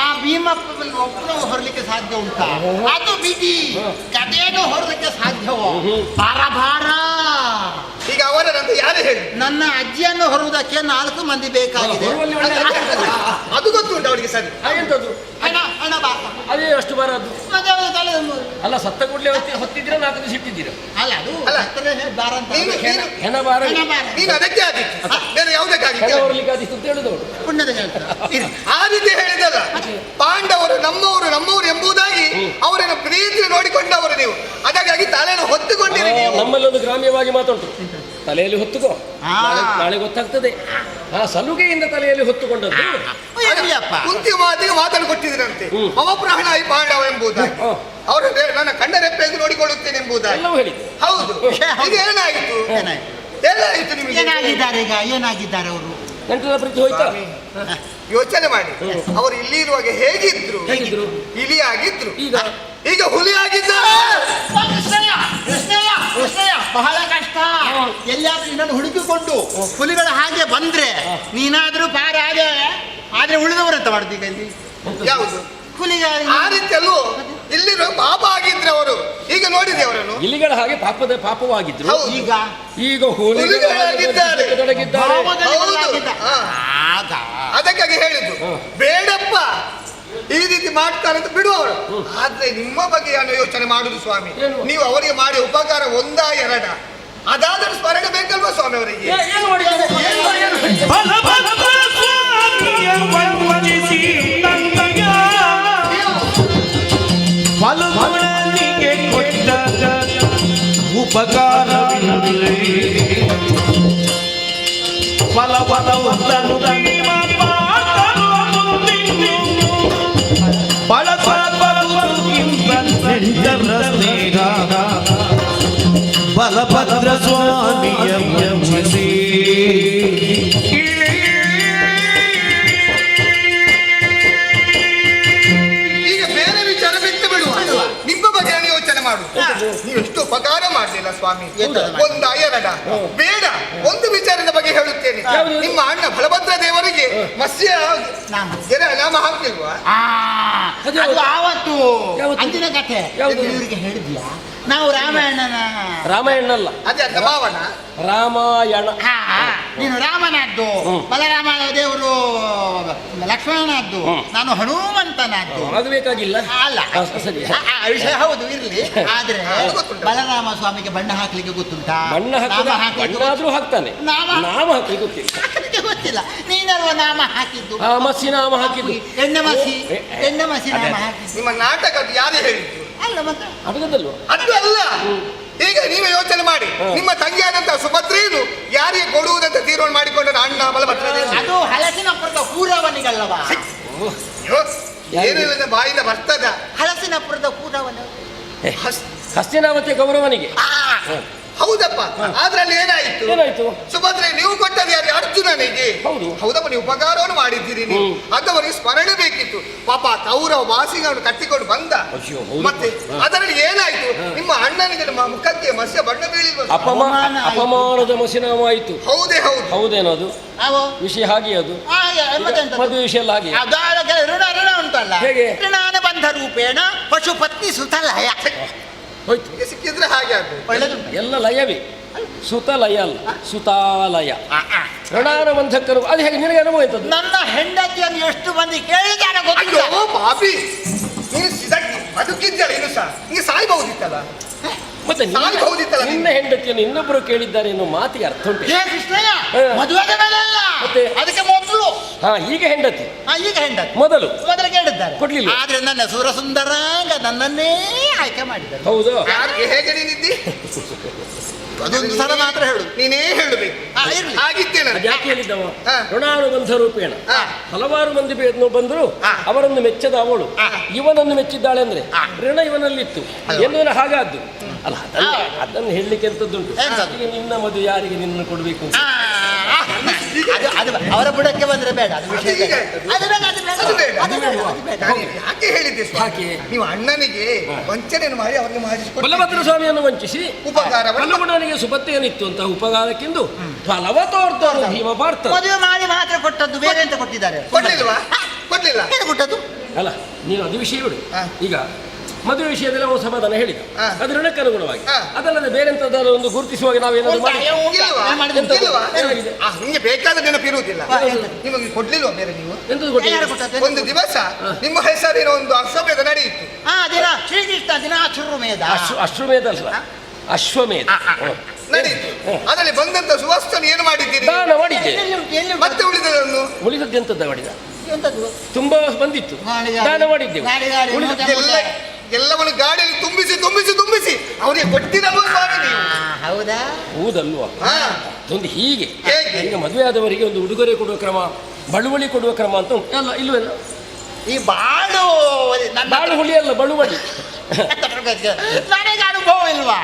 ಆ ಭೀಮಪ್ಪನಲ್ಲಿ ಒಬ್ಬನು ಹೊರಲಿಕ್ಕೆ ಸಾಧ್ಯ ಉಂಟಾ? ಅದು ಬಿಡಿ. ಗದೆಯನ್ನು ಹೊರಲಿಕ್ಕೆ ಸಾಧ್ಯವೋ? ಭಾರ. ಈಗ ಅವರಂತ ಯಾರು ಹೇಳಿ? ನನ್ನ ಅಜ್ಜಿಯನ್ನು ಹೊರುವುದಕ್ಕೆ 4 ಮಂದಿ ಬೇಕಾಗಿದೆ. ಅದು ಗೊತ್ತುಂಟು ಅವರಿಗೆ. ಸರಿ, ಎಂತದ್ದು? ಹಣ ಬಾಕ. ಅದೇ ಅಷ್ಟು ಬರದು. ಅಲ್ಲ, ಸತ್ತ ಕೂಡಲೇ ಹೊತ್ತಿದ್ದೀರ, 4 ದಿವಸ ಇಟ್ಟಿದ್ದೀರ. ಅಲ್ಲ, ಅದು ಬಾರ ಅಂತ. ಹೆಣ ಬಾರ. ನೀನು ಅದಕ್ಕೆ ಆಗಿತ್ತು, ಬೇರೆ ಯಾವುದಕ್ಕಾಗಿತ್ತು? ಹೆಣ ಹೊರಲಿಕ್ಕೆ ಆದಿತ್ತು ಅಂತ ಹೇಳುದವರು ಪುಣ್ಯದ ಹೇಳ್ತಾರೆ. ಆ ರೀತಿ ಹೇಳಿದಲ್ಲ. ಪಾಂಡವರು ನಮ್ಮವರು ಎಂಬುದಾಗಿ ಅವರನ್ನು ಪ್ರೀತಿ ನೋಡಿಕೊಂಡವರು ನೀವು. ಅದಕ್ಕಾಗಿ ತಲೆಯನ್ನು ಹೊತ್ತುಕೊಂಡಿರಿ ನೀವು. ನಮ್ಮಲ್ಲಿ ಒಂದು ಗ್ರಾಮ್ಯವಾಗಿ ಮಾತುಂಟು, ತಲೆಯಲ್ಲಿ ಹೊತ್ತುಕೋ, ನಾಳೆ ಗೊತ್ತಾಗ್ತದೆ. ಆ ಸಲುಗೆಯಿಂದ ತಲೆಯಲ್ಲಿ ಹೊತ್ತುಕೊಂಡದ್ದು. ಕುಂತಿ ಮಾತಿಗೆ ಮಾತನ್ನು ಕೊಟ್ಟಿದ್ರಂತೆ. ಮಮ ಪ್ರಾಣಾಯಿ ಪಾಂಡವ ಎಂಬುದು. ಅವರು ನನ್ನ ಕಣ್ಣ ರೆಪ್ಪೆಂದು ನೋಡಿಕೊಳ್ಳುತ್ತೇನೆ ಎಂಬುದಾಗಿ. ಹೌದು. ಈಗ ಏನಾಯಿತು? ನಿಮಗೆ? ಏನಾಗಿದ್ದಾರೆ ಅವರು? ನೆಂಟರ ಪ್ರೀತಿ ಹೋಯ್ತಾ? ಯೋಚನೆ ಮಾಡಿ. ಅವರು ಇಲ್ಲಿ ಇರುವಾಗ ಹೇಗಿದ್ರು? ಇಲಿಯಾಗಿದ್ರು. ಈಗ ಹುಲಿಯಾಗಿದ್ದಾರೆ. ಬಹಳ ಕಷ್ಟ. ಎಲ್ಲಾದ್ರೂ ಇನ್ನೊಂದು ಹುಡುಕಿಕೊಂಡು ಹುಲಿಗಳ ಹಾಗೆ ಬಂದ್ರೆ ನೀನಾದ್ರೂ ಪಾರಾದೆ. ಆದ್ರೆ ಉಳಿದವರಂತ ಮಾಡುದು ಈಗ ಇಲ್ಲಿ. ಯಾವುದು? ಹುಲಿಗಳ ಆ ರೀತಿಯಲ್ಲೂ ಇಲ್ಲಿರೋ ಪಾಪ ಆಗಿದ್ರೆ ಅವರು. ಈಗ ನೋಡಿದೆ ಅವರನ್ನು. ಇಲಿಗಳ ಹಾಗೆ ಪಾಪವಾಗಿದ್ರು. ಈಗ ಹುಲಿಗಳಾಗಿದ್ದಾರೆ. ಅದಕ್ಕಾಗಿ ಹೇಳಿದ್ದು ಬೇಡಪ್ಪ ಈ ರೀತಿ ಮಾಡ್ತಾರೆ ಅಂತ ಬಿಡುವವರು. ಆದ್ರೆ ನಿಮ್ಮ ಬಗ್ಗೆ ಏನು ಯೋಚನೆ ಮಾಡುದು ಸ್ವಾಮಿ? ನೀವು ಅವರಿಗೆ ಮಾಡಿ ಉಪಕಾರ 1 2 ಅದಾದರೂ ಸ್ಮರಣೆ ಬೇಕಲ್ವಾ ಸ್ವಾಮಿ ಅವರಿಗೆ? ಫಲಗುಣನಿಗೆ ಕೊಟ್ಟ ಉಪಕಾರವಿಲ್ಲದೆ ಫಲವನ್ನು ನಿಮ್ಮ ಪಾತರು ಬಳಸಬರುವುದಕ್ಕಿಂತ ನೆಂಟರ ಸ್ನೇಹ ಬಲಭದ್ರ ಸ್ವಾಮಿಯ ವಂಚಿಸಿ ಈಗ ಬೇರೆ ವಿಚಾರ ಬಿಟ್ಟು ಬಿಡುವ, ನಿಮ್ಮ ಬಗ್ಗೆ ಯೋಚನೆ ಮಾಡು. ನೀವು ಎಷ್ಟು ಉಪಕಾರ ಮಾಡಲಿಲ್ಲ ಸ್ವಾಮಿ, ಒಂದ ಎರಡ ಬೇಡ, ಒಂದು ವಿಚಾರದ ಬಗ್ಗೆ ಹೇಳುತ್ತೇನೆ. ನಿಮ್ಮ ಅಣ್ಣ ಬಲಭದ್ರ ದೇವರಿಗೆ ಮತ್ಸ್ಯ ನಾಮ ಹಾಕ್ಲಿಲ್ವಾ? ಅದು ಆವತ್ತು ಅಂದಿನ ಕಥೆ ಇವರಿಗೆ ಹೇಳಿದ್ಯಾ? ನಾವು ರಾಮಾಯಣ ಅಲ್ಲ, ಅದೇ ಅಲ್ಲ ಭಾವನ ರಾಮಾಯಣ. ನೀನು ರಾಮನದ್ದು, ಬಲರಾಮ ದೇವರು ಲಕ್ಷ್ಮಣನದ್ದು, ನಾನು ಹನುಮಂತನದ್ದು. ಅದು ಬೇಕಾಗಿಲ್ಲ ಅಲ್ಲ, ಸರಿ, ವಿಷಯ ಹೌದು ಇರ್ಲಿ. ಆದ್ರೆ ಬಲರಾಮ ಸ್ವಾಮಿಗೆ ಬಣ್ಣ ಹಾಕ್ಲಿಕ್ಕೆ ಗೊತ್ತುಂಟಾ? ಬಣ್ಣ ಹಾಕ್ತಾನೆ, ನಾಮ ಹಾಕ್ಲಿಕ್ಕೆ ಗೊತ್ತಿಲ್ಲ. ಗೊತ್ತಿಲ್ಲ. ನೀನಲ್ವ ನಾಮ ಹಾಕಿದ್ದು? ಮಸಿ ನಾಮ ಹಾಕಿದ್ದು, ಎಣ್ಣೆ ಮಸಿ ನಾಮ ಹಾಕಿದ್ದು. ನಿಮ್ಮ ನಾಟಕ ಯಾರು ಹೇಳಿದ್ದು? ಅಲ್ಲ ಮತ್ತೆ ಅದಲ್ಲೋ ಅದು ಅಲ್ಲ. ಈಗ ನೀವೇ ಯೋಚನೆ ಮಾಡಿ, ನಿಮ್ಮ ತಂಗಿಯಾದಂತಹ ಸುಭದ್ರೆಯನ್ನು ಯಾರಿಗೆ ಕೊಡುವುದಂತ ತೀರ್ಮಾನ ಮಾಡಿಕೊಂಡ್ರೆ ಅಣ್ಣ ಬಲಭದ್ರ ಅದು ಹಲಸಿನ ಪುರದ ಕೂರವನಿಗಲ್ಲವಾ? ಏನಿಲ್ಲ ಬಾಯಿಂದ ಬರ್ತದ. ಹಲಸಿನ ಪುರದ ಕೂರವನ ಹಸ್ತಿನಾವತಿ ಗೌರವನಿಗೆ. ಹೌದಪ್ಪ, ಅದ್ರಲ್ಲಿ ಏನಾಯ್ತು? ಸುಭದ್ರೆ ನೀವು ಕೊಟ್ಟದ್ದು ಯಾರು? ಅರ್ಜುನನಿಗೆ. ಹೌದಪ್ಪ, ನೀವು ಉಪಕಾರವನ್ನು ಮಾಡಿದ್ದೀರಿ. ನೀವು ಅದವರಿಗೆ ಸ್ಮರಣೆ ಬೇಕಿತ್ತು. ಪಾಪ ಕೌರವ ಬಾಸಿಗಳನ್ನು ಕಟ್ಟಿಕೊಂಡು ಬಂದ. ಮತ್ತೆ ಅದರಲ್ಲಿ ಏನಾಯ್ತು? ನಿಮ್ಮ ಅಣ್ಣನಿಗೆ ನಮ್ಮ ಮುಖಕ್ಕೆ ಮತ್ಸ್ಯ ಬಣ್ಣ ಬೀಳಿಲ್ವ? ಅಪಮಾನದ ಮಸಿನಾವಾಯಿತು. ಹೌದೇನದು ವಿಷಯ? ಹಾಗೆ ಅದು ಮದುವೆ ವಿಷಯ ಎಲ್ಲ ಹಾಗೆ ಋಣ ಉಂಟಲ್ಲ, ಋಣಾನ ಬಂಧ ರೂಪೇಣ ಪಶು ಪತ್ನಿ ಸುತಲಯ ಹೋಯ್ತು. ಸಿಕ್ಕಿದ್ರೆ ಹಾಗೆ ಆಗ್ಬೋದು. ಎಲ್ಲ ಲಯವೇ, ಸುತಲಯ ಅಲ್ಲ, ಸುತಾಲಯ. ಋಣಾನ ಬಂಧಕರು ಅದು ಹೇಗೆ? ನಿನಗೆ ಅನುಭವ ಎಂತದ್ದು? ನನ್ನ ಹೆಂಡತಿಯನ್ನು ಎಷ್ಟು ಮಂದಿ ಕೇಳಿದಾರ ಗೊತ್ತಿಲ್ಲ. ಪಾಪಿ, ನೀನು ಬದುಕಿದ್ದಾಳೆ, ಇನ್ನು ಸಹ ನೀನು ಸಾಯ್ಬಹುದಿತ್ತಲ್ಲ. ಮತ್ತೆ ನಿನ್ನ ಹೆಂಡತಿಯನ್ನು ಇನ್ನೊಬ್ಬರು ಕೇಳಿದ್ದಾರೆ ಎನ್ನುವ ಮಾತಿಗೆ ಅರ್ಥ ಉಂಟು. ಮದುವೆದ ಮೇಲೆ ಅಲ್ಲ, ಅದಕ್ಕೆ ಮೊದಲು. ಈಗ ಹೆಂಡತಿ ಮೊದಲು ಕೇಳಿದ್ದಾರೆ, ಕೊಡ್ಲಿಲ್ಲ. ಆದ್ರೆ ನನ್ನ ಸುರಸುಂದರಾಂಗ ನನ್ನನ್ನೇ ಆಯ್ಕೆ ಮಾಡಿದ್ದಾರೆ. ಹೌದು. ಹೇಗೆ ನೀನಿದ್ದಿ? ಅದೊಂದು ಸಲ ಮಾತ್ರ ಹೇಳು, ನೀನೇ ಹೇಳಬೇಕು. ಆಗಿದ್ದೇನೆ. ಯಾಕೆ ಹೇಳಿದ್ದವ? ಋಣಾನುಬಂಧ ರೂಪೇಣ ಹಲವಾರು ಮಂದಿ ಬಂದ್ರು, ಅವರನ್ನು ಮೆಚ್ಚದ ಅವಳು ಇವನನ್ನು ಮೆಚ್ಚಿದ್ದಾಳೆ ಅಂದ್ರೆ ಋಣ ಇವನಲ್ಲಿತ್ತು ಎನ್ನುವ ಹಾಗಾದ್ದು ಅಲ್ಲ. ಅದನ್ನು ಹೇಳಲಿಕ್ಕೆ ಎಂತದ್ದುಂಟು? ನಿನ್ನ ಮದುವೆ ಯಾರಿಗೆ ನಿನ್ನ ಕೊಡ್ಬೇಕು? ಅವರ ಬುಡಕ್ಕೆ ಬಂದ್ರೆ ಬೇಡ. ಯಾಕೆ ಹೇಳಿದ್ದೆ? ನೀವು ಅಣ್ಣನಿಗೆ ವಂಚನೆಯನ್ನು ಮಾಡಿ ಅವರಿಗೆ ಮಾಡಿಸಿಕೊಂಡು ಬಲಭದ್ರ ಸ್ವಾಮಿಯನ್ನು ವಂಚಿಸಿ ಉಪಕಾರ ಹನುಮನಿಗೆ ಸುಪತ್ತೆಯನಿತ್ತು ಅಂತ ಉಪಕಾರಕ್ಕೆಂದು ಫಲವ ತೋರ್ತಾರು ಭೀಮ ಪಾರ್ಥ. ಮದುವೆ ಮಾಡಿ ಮಾತ್ರ ಕೊಟ್ಟದ್ದು, ಬೇರೆ ಅಂತ ಕೊಟ್ಟಿದ್ದಾರೆ? ಕೊಡ್ಲಿಲ್ಲ. ಕೊಟ್ಟದ್ದು ಅಲ್ಲ, ನೀನು ಅದು ವಿಷಯ ಬಿಡು. ಈಗ ಮದುವೆ ವಿಷಯದಲ್ಲಿ ಅವನು ಸಮಾಧಾನ ಹೇಳಿದ, ಅದು ಋಣಕ್ಕೆ ಅನುಗುಣವಾಗಿ. ಅದಲ್ಲದೆ ಬೇರೆ ಎಂತದಾದ್ರು ಒಂದು ಗುರುತಿಸುವಾಗ ನಾವೇನಾದ್ರು ನಿಮಗೆ ಬೇಕಾದ ನೆನಪಿರುವುದಿಲ್ಲ. ನಿಮಗೆ ಕೊಡ್ಲಿಲ್ವ ಬೇರೆ? ನೀವು ಒಂದು ದಿವಸ ನಿಮ್ಮ ಹೆಸರಿನ ಒಂದು ಅಶ್ವಮೇಧ ನಡೆಯಿತು. ಶ್ರೀಕೃಷ್ಣ ದಿನ ಅಶ್ವಮೇಧ. ಅಶ್ವಮೇಧ ಅಲ್ಲ, ಅಶ್ವಮೇಧ ನಡೆಯಿತು. ಅದರಲ್ಲಿ ಬಂದಂತ ಸುವಸ್ತನ್ನು ಏನು ಮಾಡಿದ್ದೀರಿ? ದಾನ ಮಾಡಿದ್ದೇವೆ. ಮತ್ತೆ ಉಳಿದದನ್ನು ಎಂತದ್ದ ಮಾಡಿದ? ತುಂಬಾ ಬಂದಿತ್ತು, ದಾನ ಮಾಡಿದ್ದೇವೆ. ಎಲ್ಲವನ್ನು ಗಾಡಿಯಲ್ಲಿ ತುಂಬಿಸಿ ಅವರಿಗೆ ಕೊಟ್ಟಿರಲ್ವ ಸ್ವಾಮಿ ನೀವು? ಹೌದಾ? ಹೌದಲ್ವಾ? ಒಂದು ಹೀಗೆ ಈಗ ಮದುವೆ ಆದವರಿಗೆ ಒಂದು ಉಡುಗೊರೆ ಕೊಡುವ ಕ್ರಮ, ಬಳುವಳಿ ಕೊಡುವ ಕ್ರಮ ಅಂತ ಉಂಟು. ಅಲ್ಲ ಇಲ್ವಲ್ಲ? ಈ ಬಾಳು ಹುಳಿ ಅಲ್ಲ, ಬಳುವಳಿ. ನನಗೆ ಅನುಭವ ಇಲ್ವಾ?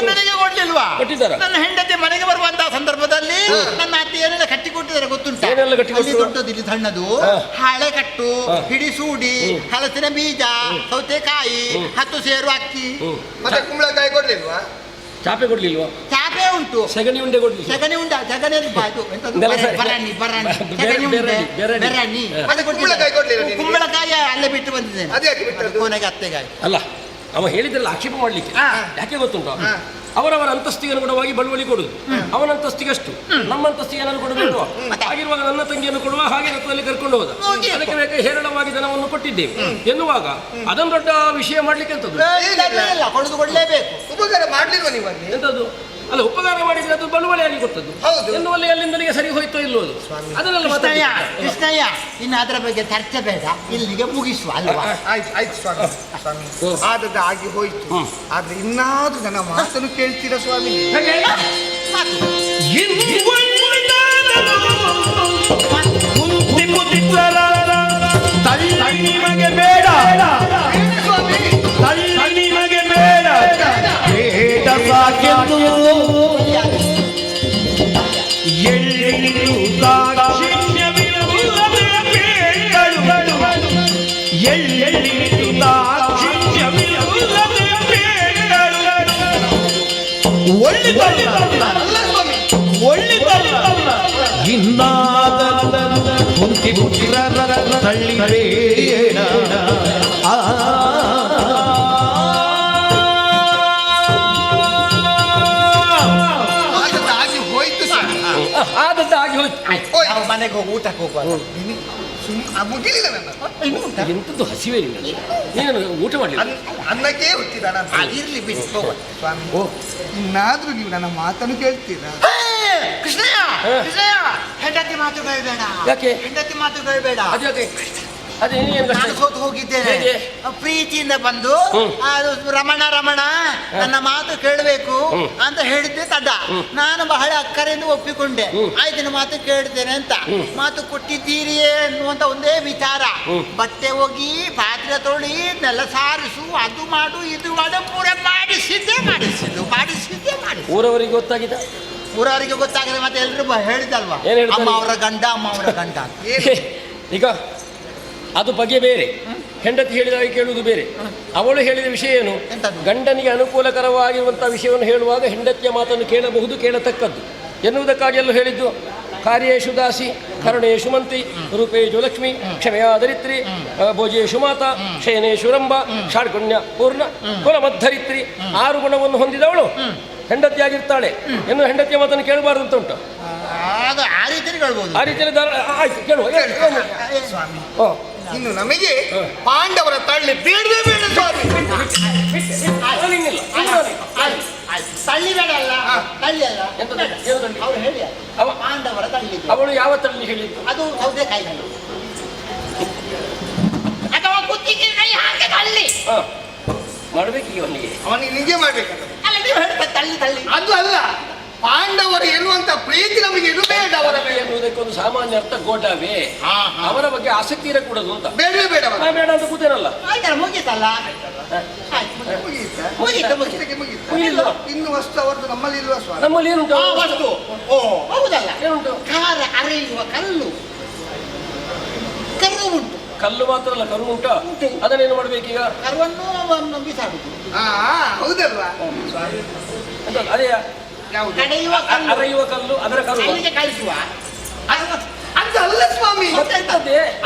ನನಗೆ ಕೊಡ್ಲಿಲ್ವಾ? ಕೊಟ್ಟಿದ್ದಾರೆ. ನನ್ನ ಹೆಂಡತಿ ಮನೆಗೆ ಬರುವಂತಹ ಸಂದರ್ಭದಲ್ಲಿ ನನ್ನ ಅತ್ತೆ ಏನೆಲ್ಲ ಕಟ್ಟಿ ಕೊಟ್ಟಿದ್ದಾರೆ ಗೊತ್ತುಂಟ? ದೊಡ್ಡದು, ಇಲ್ಲಿ ಸಣ್ಣದು, ಹಳೆ ಕಟ್ಟು, ಹಿಡಿಸೂಡಿ, ಹಲಸಿನ ಬೀಜ, ಸೌತೆಕಾಯಿ, 10 ಸೇರು ಅಕ್ಕಿ, ಮತ್ತೆ ಕುಂಬಳಕಾಯಿ ಕೊಡ್ಲಿಲ್ವಾ? ಚಾಪೆ ಕೊಡ್ಲಿಲ್ವಾ? ಚಾಪೆ ಉಂಟು. ಸಗಣಿ ಉಂಡೆ ಕೊಡ್ಲಿ. ಸಗಣಿ ಕುಂಬಳಕಾಯಿ ಅಲ್ಲೇ ಬಿಟ್ಟು ಬಂದಿದ್ದೇನೆ ಕೊನೆಗೆ ಅತ್ತೆಗಾಗಿ. ಅಲ್ಲ, ಅವ ಹೇಳಿದ್ರಲ್ಲ ಆಕ್ಷೇಪ ಮಾಡ್ಲಿಕ್ಕೆ. ಯಾಕೆ ಗೊತ್ತುಂಟು? ಅವರವರ ಅಂತಸ್ತಿಗೆ ಅನುಗುಣವಾಗಿ ಬಳುವಳಿ ಕೊಡುದು. ಅವನ ಅಂತಸ್ತಿಗಷ್ಟು, ನಮ್ಮ ಅಂತಸ್ತಿಗೆ ಏನಾದ್ರು ಕೊಡಬೇಕು. ಹಾಗಿರುವಾಗ ನನ್ನ ತಂಗಿಯನ್ನು ಕೊಡುವ ಹಾಗೆ ರಥದಲ್ಲಿ ಕರ್ಕೊಂಡು ಹೋದ. ಅದಕ್ಕೆ ಬೇಕಾಗಿ ಹೇರಳವಾಗಿ ಧನವನ್ನು ಕೊಟ್ಟಿದ್ದೇವೆ ಎನ್ನುವಾಗ ಅದನ್ನು ದೊಡ್ಡ ವಿಷಯ ಮಾಡ್ಲಿಕ್ಕೆ ಎಂತದ್ದು? ಕೊಡುದು ಕೊಡ್ಲೇಬೇಕು. ಉಪಕಾರ ಮಾಡ್ಲಿಲ್ವ ನೀವು? ಎಂತದ್ದು? ಅಲ್ಲ ಉಪಕಾರ ಮಾಡಿದ್ರೆ ಅದು ಬಳುವಳಿಯಾಗಿ ಕೊಟ್ಟದ್ದು ಹೌದು. ಎನ್ನುವಲ್ಲಿ ಅಲ್ಲಿಂದಲಿಗೆ ಸರಿ ಹೋಯ್ತೋ ಇಲ್ಲೋ ಅದು ಅದನ್ನೆಲ್ಲ ಕೃಷ್ಣಯ್ಯ ಮಾತಾಡ್ತಾರೆ. ಕೃಷ್ಣಯ್ಯ ಇನ್ನು ಅದರ ಬಗ್ಗೆ ಚರ್ಚೆ ಬೇಡ ಇಲ್ಲಿಗೆ ಮುಗಿಸುವ ಅಲ್ವಾ? ಆಯ್ತು ಆಯ್ತು ಸ್ವಾಮಿ ಸ್ವಾಮಿ ಆದದ್ದು ಆಗಿ ಹೋಯ್ತು. ಆದ್ರೆ ಇನ್ನಾದ್ರೂ ನನ್ನ ಮಾತನ್ನು ಕೇಳ್ತೀರಾ ಸ್ವಾಮಿ? ನಿಮಗೆ ಬೇಡ ನಿಮಗೆ ಬೇಡ ಬೇಡ ಸಾಕೆಂದು ಎಳ್ಳಿಟ್ಟು ದಾಕ್ಷಿಣ್ಯವಿಲ್ಲದೆ ಬೇಡಗಳು ಎಳ್ಳಿಟ್ಟು ದಾಕ್ಷಿಣ್ಯವಿಲ್ಲದೆ ಬೇಡಗಳು ಒಳ್ಳೆದಲ್ಲ ಇನ್ನಾದ ಕುಂತಿ ಪುತ್ರರ ತಳ್ಳಿಬೇಡ ಆದದ್ದಾಗಿ ಹೋಯ್ತು ಸ್ವಾಮಿ. ಆದದ್ದಾಗಿ ಹೋಯ್ತು. ನಾವು ಮನೆಗೆ ಹೋಗಿ ಊಟಕ್ಕೆ ಹೋಗುವ. ಮುಗಿಲಿಲ್ಲ ನನ್ನ ಎಂತದ್ದು ಹಸಿವೆ ನೀನು ಊಟ ಮಾಡಲಿಲ್ಲ. ಅನ್ನಕ್ಕೆ ಹುಟ್ಟಿದಾನ ಇರ್ಲಿ ಬಿಡಿ ಹೋಗುವ. ಸ್ವಾಮಿ ಇನ್ನಾದ್ರೂ ನೀವು ನನ್ನ ಮಾತನ್ನು ಕೇಳ್ತೀರಾ? ಕೃಷ್ಣಯ್ಯ ಕೃಷ್ಣಯ್ಯ ಹೆಂಡತಿ ಮಾತು ಬೇಡ. ಯಾಕೆ? ಹೆಂಡತಿ ಮಾತು ಬೇಡ. ಅದೇ ಅದೇ ನೀನು ನಾನು ಸೋತು ಹೋಗಿದ್ದೇನೆ. ಹೇಗೆ? ಪ್ರೀತಿಯಿಂದ ಬಂದು ಅದು ರಮಣ ನನ್ನ ಮಾತು ಕೇಳಬೇಕು ಅಂತ ಹೇಳಿದ್ದೆ ತಡ. ನಾನು ಬಹಳ ಅಕ್ಕರೆಯಿಂದ ಒಪ್ಪಿಕೊಂಡೆ. ಆಯ್ತಿನ ಮಾತು ಕೇಳ್ತೇನೆ ಅಂತ ಮಾತು ಕೊಟ್ಟಿದ್ದೀರಿಯೇ ಅನ್ನುವಂತ ಒಂದೇ ವಿಚಾರ. ಬಟ್ಟೆ ಹೋಗಿ ಪಾತ್ರೆ ತೊಳಿ ನೆಲ ಸಾರಿಸು ಅದು ಮಾಡು ಇದು ಮಾಡು ಪೂರ ಮಾಡಿಸಿದ್ದೆ ಊರವರಿಗೆ ಗೊತ್ತಾಗಿದೆ. ಊರವರಿಗೆ ಗೊತ್ತಾಗದೆ ಮತ್ತೆ ಎಲ್ರು ಹೇಳಿದಲ್ವಾ, ಏನ್ ಹೇಳ್ತಾರೆ? ಅಮ್ಮ ಅವರ ಗಂಡ ಈಗ ಅದು ಬಗೆ ಬೇರೆ, ಹೆಂಡತಿ ಹೇಳಿದಾಗ ಕೇಳುವುದು ಬೇರೆ. ಅವಳು ಹೇಳಿದ ವಿಷಯ ಏನು? ಗಂಡನಿಗೆ ಅನುಕೂಲಕರವಾಗಿರುವಂತಹ ವಿಷಯವನ್ನು ಹೇಳುವಾಗ ಹೆಂಡತಿಯ ಮಾತನ್ನು ಕೇಳಬಹುದು, ಕೇಳತಕ್ಕದ್ದು ಎನ್ನುವುದಕ್ಕಾಗಿ ಎಲ್ಲೂ ಹೇಳಿದ್ದು. ಕಾರ್ಯೇಶು ದಾಸಿ, ಕರುಣೇಶು ಮಂತ್ರಿ, ರೂಪೇಶು ಲಕ್ಷ್ಮಿ, ಕ್ಷಮೆಯಾ ಧರಿತ್ರಿ, ಭೋಜೇಶು ಮಾತಾ, ಶಯನೇಶು ರಂಭ, ಷಾಡ್ಗುಣ್ಯ ಪೂರ್ಣ, ಕುಲಮದ್ಧರಿತ್ರಿ. 6 ಗುಣವನ್ನು ಹೊಂದಿದವಳು ಹೆಂಡತಿಯಾಗಿರ್ತಾಳೆ. ಎನ್ನು ಹೆಂಡತಿಯ ಮಾತನ್ನು ಕೇಳಬಾರ್ದು ಅಂತ ಉಂಟು. ಆ ರೀತಿಯಲ್ಲಿ ಕೇಳ್ಬೋದು. ಆ ರೀತಿಯಲ್ಲಿ ಆಯ್ತು ಕೇಳುವ. ಸ್ವಾಮಿ ಇನ್ನು ನಮಗೆ ಪಾಂಡವರ ತಳ್ಳಿ ಬೇಡವೇ ಬೇಡ ಸ್ವಾಮಿ. ತಳ್ಳಿ ಬೇಡ ಅಲ್ಲ, ತಳ್ಳಿ ಅಲ್ಲ. ಅವ್ರು ಹೇಳಿ ಪಾಂಡವರ ತಳ್ಳಿ. ಅವಳು ಯಾವ ತಳ್ಳಿ ಹೇಳಿದ್ದು? ಅದು ಸೌದೆಕಾಯಿ ಅಥವಾ ಕುತ್ತಿಗೆ ಕೈ ಹಾಕಿ ತಳ್ಳಿ ಮಾಡಬೇಕು. ಅವನಿಗೆ ನಿಜೆ ಮಾಡ್ಬೇಕು. ಅಲ್ಲ ನೀವು ಹೇಳ್ತಾರೆ ತಳ್ಳಿ ಅದು ಅಲ್ಲ, ಪಾಂಡವರು ಎನ್ನುವಂತ ಪ್ರೀತಿ ನಮಗೆ ಇರಬೇಡ. ಅವರ ಎನ್ನುವುದಕ್ಕೊಂದು ಸಾಮಾನ್ಯ ಅರ್ಥ ಗೋಡಾವೆ. ಅವರ ಬಗ್ಗೆ ಆಸಕ್ತಿ ಇರಕೂಡದು ಅಂತ. ಬೇಡವೇ ಬೇಡ ಬೇಡ ಅಂತ ಕೂತೇನಲ್ಲ. ಮುಗೀತಲ್ಲ. ಇನ್ನು ವಸ್ತು ಅವರದ್ದು ನಮ್ಮಲ್ಲಿ ಇಲ್ವಾ ಸ್ವಾಮಿ? ನಮ್ಮಲ್ಲಿ ಏನುಂಟು ವಸ್ತು? ಹೌದಲ್ಲ, ಏನುಂಟು? ಕಾರ ಅರೆಯುವ ಕಲ್ಲು ಉಂಟು. ಕಲ್ಲು ಮಾತ್ರ ಅಲ್ಲ, ಕರು ಉಂಟು. ಅದನ್ನೇನು ಮಾಡ್ಬೇಕೀಗ? ಕರುವನ್ನು ಬಿಸಾಡುದು. ಹೌದಲ್ವಾ? ಅದೇ ಅರೆಯುವ ಕಲ್ಲು, ಅದರ ಕರು ಕಳಿಸುವ. ಅದು ಅಲ್ಲ ಸ್ವಾಮಿ,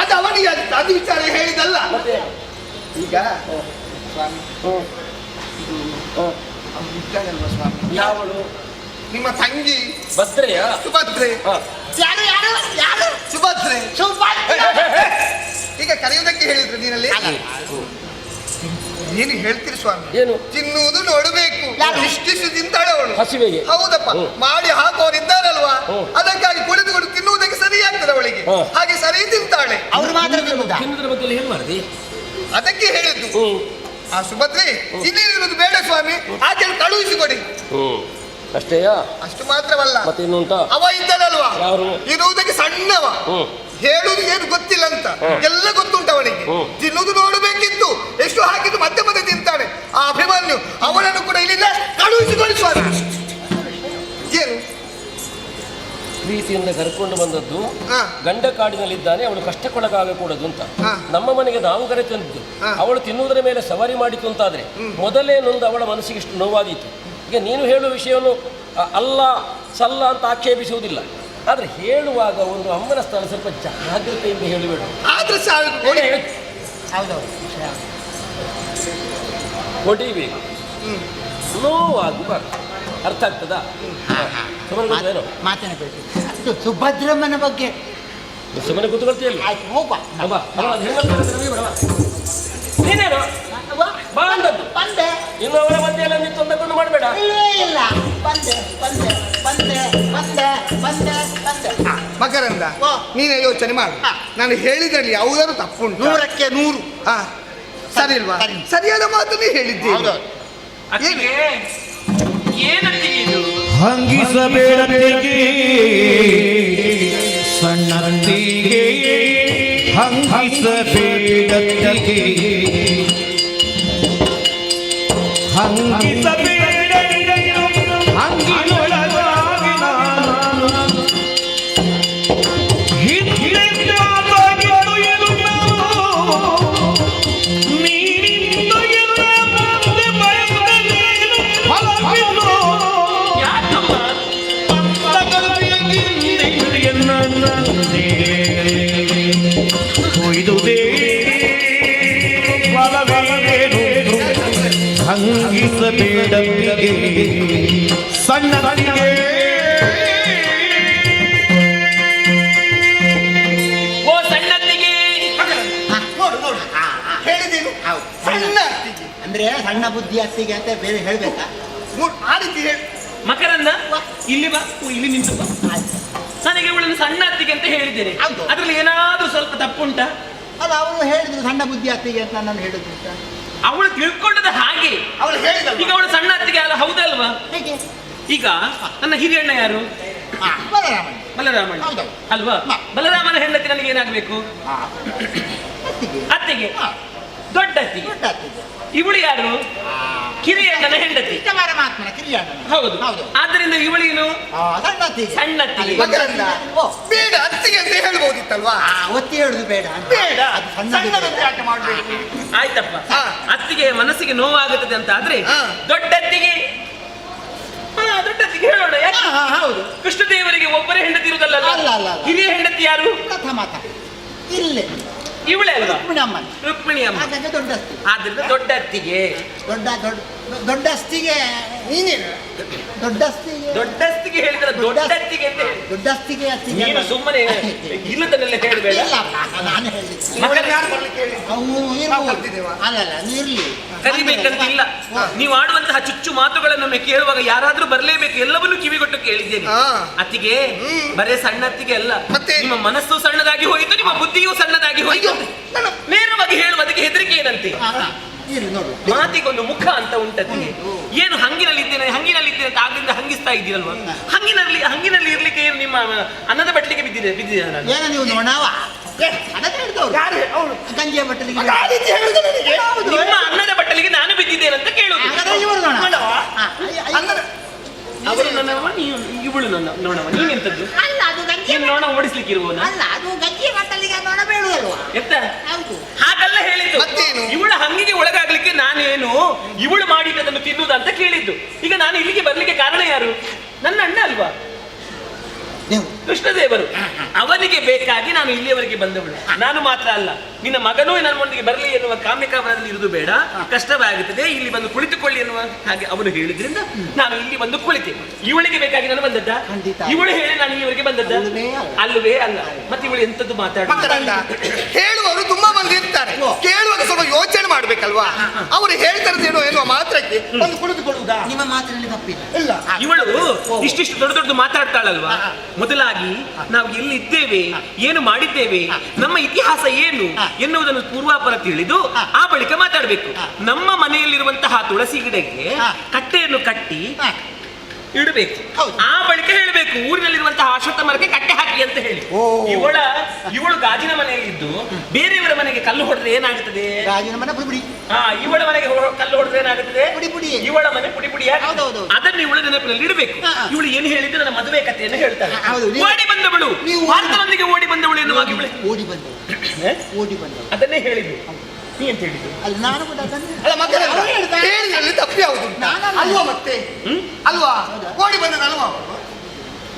ಅದು ಅವನಿಗೆ ಅದು ವಿಚಾರ ಹೇಳಿದಲ್ಲ. ಈಗ ಸ್ವಾಮಿ ಇದ್ದಾಳಲ್ವಾ ಸ್ವಾಮಿ? ಯಾವಳು? ನಿಮ್ಮ ತಂಗಿ ಭದ್ರೆಯ? ಸುಭದ್ರೆ. ಯಾರು? ಸುಭದ್ರೆ. ಈಗ ಕರೆಯುವುದಕ್ಕೆ ಹೇಳಿದ್ರು ನೀನಲ್ಲಿ. ಏನು ಹೇಳ್ತೀರಿ ಸ್ವಾಮಿ? ಏನು? ತಿನ್ನುವುದು ನೋಡಬೇಕು. ಇಷ್ಟಿಷ್ಟು ತಿಂತಾಳವಳು ಹಸಿವೆಗೆ. ಹೌದಪ್ಪ, ಮಾಡಿ ಹಾಕುವವರು ಇದ್ದಾರಲ್ವಾ, ಅದಕ್ಕಾಗಿ ಕುಳಿತುಕೊಂಡು ತಿನ್ನುವುದಕ್ಕೆ ಸರಿ ಆಗ್ತದೆ ಅವಳಿಗೆ. ಹಾಗೆ ಸರಿ ತಿಂತಾಳೆ. ಅವ್ರು ಮಾತ್ರ ತಿನ್ನುವುದರ ಬಗ್ಗೆ ಏನು ಮಾಡಿದಿ? ಅದಕ್ಕೆ ಹೇಳಿದ್ದು ಆ ಸುಭದ್ರೆ ಇನ್ನೇನಿರುವುದು ಬೇಡ ಸ್ವಾಮಿ, ಆಕೆ ಕಳುಹಿಸಿಕೊಡಿ. ಅಷ್ಟೇಯಾ? ಅಷ್ಟು ಮಾತ್ರವಲ್ಲ, ಮತ್ತೆ ಇನ್ನುಂಟ? ಅವ ಇದ್ದಾಳಲ್ವಾ, ಯಾರು? ಇರುವುದಕ್ಕೆ ಸಣ್ಣವ, ಹೇಳುವುದು ಏನು ಗೊತ್ತಿಲ್ಲ ಅಂತ ಎಲ್ಲ ಗೊತ್ತುಂಟು ಅವನಿಗೆ. ತಿನ್ನುವುದು ನೋಡಬೇಕಿತ್ತು, ಎಷ್ಟು ಹಾಕಿದ್ದು ಮತ್ತೆ ಮತ್ತೆ ತಿಂತಾನೆ ಆ ಅಭಿಮನ್ಯು. ಅವನನ್ನು ಕೂಡ ಇಲ್ಲಿಂದ ಕಳುಹಿಸಿಕೊಡಿ ಸ್ವಾಮಿ. ಏನು ಪ್ರೀತಿಯಿಂದ ಕರ್ಕೊಂಡು ಬಂದದ್ದು, ಗಂಡ ಕಾಡಿನಲ್ಲಿದ್ದಾನೆ, ಅವಳು ಕಷ್ಟಕ್ಕೊಳಗಾಗಕೂಡದು ಅಂತ ನಮ್ಮ ಮನೆಗೆ ನಾವು ಕರೆ ತಂದಿದ್ದು. ಅವಳು ತಿನ್ನುವುದರ ಮೇಲೆ ಸವಾರಿ ಮಾಡಿತು ಅಂತಾದ್ರೆ ಮೊದಲೇ ನೊಂದು ಅವಳ ಮನಸ್ಸಿಗೆ ಇಷ್ಟು ನೋವಾದೀತು. ಈಗ ನೀನು ಹೇಳುವ ವಿಷಯವನ್ನು ಅಲ್ಲ ಸಲ್ಲ ಅಂತ ಆಕ್ಷೇಪಿಸುವುದಿಲ್ಲ, ಆದ್ರೆ ಹೇಳುವಾಗ ಒಂದು ಅಮ್ಮನ ಸ್ಥಳ ಸ್ವಲ್ಪ ಜಾಗ್ರತೆಯಿಂದ ಹೇಳಿಬೇಡ. ಹೊಡಿಬೇಕು, ನೋವಾಗಬಾರ್ದು. ಅರ್ಥ ಆಗ್ತದಾ? ಮಾತನಾಡಬೇಕು. ಸುಭದ್ರಮ್ಮನ ಬಗ್ಗೆ ಸುಮ್ಮನೆ ಕೂತ್ಕೊಳ್ತೀಯಲ್ಲ. ಆಯ್ತು, ಹೋಗುವ. ನೀನೇನು ಬಂದದ್ದು? ಬಂದೆ. ಇನ್ನು ಅವರ ಮಧ್ಯೆಲ್ಲ ನಿಂತು ಮಾಡಬೇಡ. ಇಲ್ಲ ಬಂದೆ ಬಂದೆ ಬಂದೆ ಬಂದೆ ಬಂದೆ ಬಂದೆ. ಮಕರಂದ ನೀನೇ ಯೋಚನೆ ಮಾಡು. ನಾನು ಹೇಳಿದಲ್ಲಿ ಯಾವುದಾದ್ರು ತಪ್ಪುಂಟು? 100ಕ್ಕೆ 100. ಸರಿ ಇಲ್ವಾ? ಸರಿಯಾದ ಮಾತನ್ನೇ ಹೇಳಿದ್ದೀನಿ. ಏನಂತೀವಿ ಇದು? ಹಂಗಿಸಬೇಡತ್ತಿಗೆ ಸಣ್ಣಂದಿಗೆ ಹಂಗಿಸಬೇಡತ್ತಿಗೆ ಹಂಗಿಸಬೇಡ ಹಂಗಿನೊಳಗಾಗಿ ನಾನು ಹಿಂದೆಂದಾಗಿದ್ದು ಎಲ್ಲ ನೀನಿಂದ ಎಲ್ಲ ಮುಂದೆ ಬಯಸಲೇನು ಫಲವಿಲ್ಲೋ ಕೊಯ್ದುದೇ ಫಲವೇನು ಹಂಗಿಸಬೇಡತ್ತಿಗೆ ಸಣ್ಣದಿಗೆ ಓ ಸಣ್ಣತ್ತಿಗೆ ನೋಡು ನೋಡು ಹೇಳಿದ್ದೇನು ಸಣ್ಣ ಅತ್ತಿಗೆ ಅಂದ್ರೆ ಸಣ್ಣ ಬುದ್ಧಿ ಅತ್ತಿಗೆ ಅಂತ ಬೇರೆ ಹೇಳ್ಬೇಕಾ? ಆ ರೀತಿ ಹೇಳಿ. ಮಕರಂದ ಇಲ್ಲಿ ಬಾ, ಇಲ್ಲಿ ನಿಂತು ಬಾ. ನನಗೆ ಇವಳನ್ನು ಸಣ್ಣ ಅತ್ತಿಗೆ ಅಂತ ಹೇಳಿದ್ದೇನೆ. ಅದ್ರಲ್ಲಿ ಏನಾದ್ರೂ ಸ್ವಲ್ಪ ತಪ್ಪುಂಟಾ? ಅದು ಅವಳು ಹೇಳಿದ್ರು ಸಣ್ಣ ಬುದ್ಧಿ ಅತ್ತಿಗೆ ಅಂತ ನಾನು ಹೇಳಿದ್ರು ಅಂತ. ಅವಳು ತಿಳ್ಕೊಂಡದ ಹಾಗೆ. ಅವಳು ಹೇಳಿದ ಈಗ ಅವಳು ಸಣ್ಣ ಅತ್ತಿಗೆ ಅಲ್ಲ, ಹೌದಲ್ವಾ? ಹೇಗೆ? ಈಗ ನನ್ನ ಹಿರಿಯಣ್ಣ ಯಾರು? ಬಲರಾಮಣ್ಣ. ಬಲರಾಮಣ್ಣ ಅಲ್ವಾ? ಬಲರಾಮನ ಹೆಂಡತಿ ನನಗೆ ಏನಾಗಬೇಕು? ಅತ್ತಿಗೆ. ದೊಡ್ಡ ಅತ್ತಿಗೆ. ಇವಳು ಯಾರು? ಕಿರಿಯಣ್ಣನ ಹೆಂಡತಿ. ಪರಮಾತ್ಮನ ಕಿರಿಯಣ್ಣ. ಹೌದು. ಆದ್ದರಿಂದ ಇವಳೇನು? ಸಣ್ಣ ಅತ್ತಿಗೆ. ಸಣ್ಣ ಅತ್ತಿಗೆ. ಬೇಡ ಅತ್ತಿಗೆ ಅಂತ ಹೇಳ್ಬೋದಿತ್ತಲ್ವಾ? ಒತ್ತಿ ಹೇಳುದು ಬೇಡ. ಬೇಡ ಸಣ್ಣದಂತೆ ಯಾಕೆ ಮಾಡಬೇಕು? ಆಯ್ತಪ್ಪ. ಅತ್ತಿಗೆ ಮನಸ್ಸಿಗೆ ನೋವಾಗುತ್ತದೆ ಅಂತ ಆದ್ರೆ ದೊಡ್ಡತ್ತಿಗೆ ದೊಡ್ಡತ್ತಿಗೆ ಹೇಳೋಣ. ಯಾಕೆ? ಹೌದು. ಕೃಷ್ಣದೇವರಿಗೆ ಒಬ್ಬರೇ ಹೆಂಡತಿ ಇರುವುದಲ್ಲ. ಅಲ್ಲ. ಹಿರಿಯ ಹೆಂಡತಿ ಯಾರು? ಕಥಾಮಾತ ಇಲ್ಲೇ ಇವಳೇ ಅಲ್ವಾ? ರುಕ್ಮಿಣಿ ಅಮ್ಮ. ಹಾಗಾಗಿ ದೊಡ್ಡ ಅತ್ತಿಗೆ. ಆದ್ರಿಂದ ದೊಡ್ಡ ಅತ್ತಿಗೆ. ದೊಡ್ಡ ಅಸ್ತಿಗೆ ನೀನೇನು? ದೊಡ್ಡಸ್ತಿಗೆ ಹೇಳಿದ್ರೆ ದೊಡ್ಡತ್ತಿಗೆ ಅಂತ ಹೇಳಿ. ದೊಡ್ಡಸ್ತಿಗೆ ಅತ್ತಿಗೆ. ನೀನು ಸುಮ್ಮನೆ ಇಲ್ಲದನ್ನೆಲ್ಲ ಹೇಳಬೇಡ. ನಾನು ಹೇಳಿದ್ದೆ. ಅಲ್ಲಲ್ಲ ನೀರ್ಲಿ ಕರಿಬೇಕಂತ ಇಲ್ಲ. ನೀವು ಆಡುವಂತಹ ಚುಚ್ಚು ಮಾತುಗಳನ್ನೊಮ್ಮೆ ಕೇಳುವಾಗ ಯಾರಾದ್ರೂ ಬರಲೇಬೇಕು. ಎಲ್ಲವನ್ನೂ ಕಿವಿಗೊಟ್ಟು ಕೇಳಿದ್ದೇನೆ. ಅತ್ತಿಗೆ ಬರೇ ಸಣ್ಣ ಅತ್ತಿಗೆ ಅಲ್ಲ, ನಿಮ್ಮ ಮನಸ್ಸು ಸಣ್ಣದಾಗಿ ಹೋಯಿತು, ನಿಮ್ಮ ಬುದ್ಧಿಯೂ ಸಣ್ಣದಾಗಿ ಹೋಯಿತು. ನೇರವಾಗಿ ಹೇಳುವುದಕ್ಕೆ ಹೆದರಿಕೆ ಏನಂತೆ? ಮಾತಿಗೊಂದು ಮುಖ ಅಂತ ಉಂಟತ್ತಿಗೆ. ಏನು ಹಂಗಿನಲ್ಲಿದ್ದೇನೆ ಅಂತ ಆಗ್ಲಿಂದ ಹಂಗಿಸ್ತಾ ಇದ್ದೀರಲ್ವಾ? ಹಂಗಿನಲ್ಲಿ ಇರ್ಲಿಕ್ಕೆ ಏನು ನಿಮ್ಮ ಅನ್ನದ ಬಟ್ಲಿಗೆ ಬಿದ್ದಿದೆ ನಾನು? ಏನ ನೀವು ನೋಡವ ಗಂಜಿಯ ಬಟ್ಟಲಿಗೆ ನಿಮ್ಮ ಅನ್ನದ ಬಟ್ಟಲಿಗೆ ನಾನು ಬಿದ್ದಿದ್ದೇನೆ ಅಂತ ಕೇಳುವುದು. ಅವರು ನನ್ನವ, ಇವಳು ನೋಡವ. ನೀನೆಂತದ್ದು? ನೀನು ನೋಣ ಓಡಿಸ್ಲಿಕ್ಕೆ ಇರುವುದು? ಎತ್ತ ಹಾಗಲ್ಲ ಹೇಳಿದ್ದು. ಇವಳ ಹಂಗಿಗೆ ಒಳಗಾಗ್ಲಿಕ್ಕೆ ನಾನೇನು ಇವಳು ಮಾಡಿದ್ದನ್ನು ತಿನ್ನುವುದು ಅಂತ ಕೇಳಿದ್ದು. ಈಗ ನಾನು ಇಲ್ಲಿಗೆ ಬರ್ಲಿಕ್ಕೆ ಕಾರಣ ಯಾರು? ನನ್ನ ಅಣ್ಣ ಅಲ್ವಾ, ಕೃಷ್ಣದೇವರು. ಅವನಿಗೆ ಬೇಕಾಗಿ ನಾನು ಇಲ್ಲಿಯವರೆಗೆ ಬಂದವಳು. ನಾನು ಮಾತ್ರ ಅಲ್ಲ, ನಿನ್ನ ಮಗನೂ ನನ್ನೊಂದಿಗೆ ಬರಲಿ ಎನ್ನುವ ಕಾಮ್ಯಕಾಮದಲ್ಲಿ ಇರುವುದು ಬೇಡ, ಕಷ್ಟವಾಗುತ್ತದೆ, ಇಲ್ಲಿ ಬಂದು ಕುಳಿತುಕೊಳ್ಳಿ ಎನ್ನುವ ಹಾಗೆ ಅವನು ಹೇಳಿದ್ರಿಂದ ನಾನು ಇಲ್ಲಿ ಬಂದು ಕುಳಿತೆ. ಇವಳಿಗೆ ಬೇಕಾಗಿ ನಾನು ಬಂದದ್ದ? ಇವಳು ಹೇಳಿ ನಾನು ಇಲ್ಲಿವರೆಗೆ ಬಂದದ್ದ? ಅಲ್ಲವೇ ಅಲ್ಲ. ಮತ್ತೆ ಇವಳು ಎಂತದ್ದು ಮಾತಾಡ? ಹೇಳುವವರು ತುಂಬಾ ಮಂದಿ ಇರ್ತಾರೆ, ಕೇಳುವಾಗ ಸ್ವಲ್ಪ ಯೋಚನೆ ಮಾಡ್ಬೇಕಲ್ವಾ? ಅವರು ಹೇಳ್ತಾರೇನೋ ಎನ್ನುವ ಮಾತ್ರಕ್ಕೆ ಒಂದು ಕುಳಿತುಕೊಳ್ಳುವುದಾ? ನಿಮ್ಮ ಮಾತಿನಲ್ಲಿ ತಪ್ಪಿಲ್ಲ. ಇಲ್ಲ, ಇವಳು ಇಷ್ಟಿಷ್ಟು ದೊಡ್ಡ ಮಾತಾಡ್ತಾಳಲ್ವಾ? ಮೊದಲಾಗಿ ನಾವು ಎಲ್ಲಿದ್ದೇವೆ, ಏನು ಮಾಡಿದ್ದೇವೆ, ನಮ್ಮ ಇತಿಹಾಸ ಏನು ಎನ್ನುವುದನ್ನು ಪೂರ್ವಾಪರ ತಿಳಿದು ಆ ಬಳಿಕ ಮಾತಾಡಬೇಕು. ನಮ್ಮ ಮನೆಯಲ್ಲಿರುವಂತಹ ತುಳಸಿ ಗಿಡಕ್ಕೆ ಕಟ್ಟೆಯನ್ನು ಕಟ್ಟಿ ಇಡಬೇಕು. ಆ ಬಳಿಕ ಹೇಳಬೇಕು ಊರಿನಲ್ಲಿರುವಂತಹ ಅಶ್ವತ್ಥ ಮರಕ್ಕೆ ಕಟ್ಟೆ ಹಾಕಿ ಅಂತ ಹೇಳಿ. ಇವಳು ಗಾಜಿನ ಮನೆಯಲ್ಲಿದ್ದು ಬೇರೆಯವರ ಮನೆಗೆ ಕಲ್ಲು ಹೊಡೆದ್ರೆ ಏನಾಗುತ್ತದೆ? ಗಾಜಿನ ಮನೆ ಪುಡಿ. ಇವಳ ಮನೆಗೆ ಕಲ್ಲು ಹೊಡೆದ್ರೆ ಏನಾಗುತ್ತದೆ? ಇವಳ ಮನೆ ಪುಡಿ ಪುಡಿ. ಅದನ್ನು ಇವಳು ನೆನಪಿನಲ್ಲಿ ಇಡಬೇಕು. ಇವಳು ಏನು ಹೇಳಿದ್ರೆ ನನ್ನ ಮದುವೆ ಕಥೆಯನ್ನು ಹೇಳ್ತಾಳೆ. ಓಡಿ ಬಂದವಳು, ಭಾರತದೊಂದಿಗೆ ಓಡಿ ಬಂದವಳು ಎನ್ನುವಾಗ ಇವಳು ಓಡಿ ಬಂದವಳು ಅದನ್ನೇ ಹೇಳಿದ್ದು. ನೀ ಅಂತ ಹೇಳಿದ್ದು? ಅಲ್ಲ, ನಾನು ಕೂಡ ಹೇಳಿದ್ರಲ್ಲಿ ತಪ್ಪು ಯಾವುದು ಅಲ್ವಾ? ಮತ್ತೆ ಅಲ್ವಾ ಓಡಿ ಬಂದದಲ್ವಾ?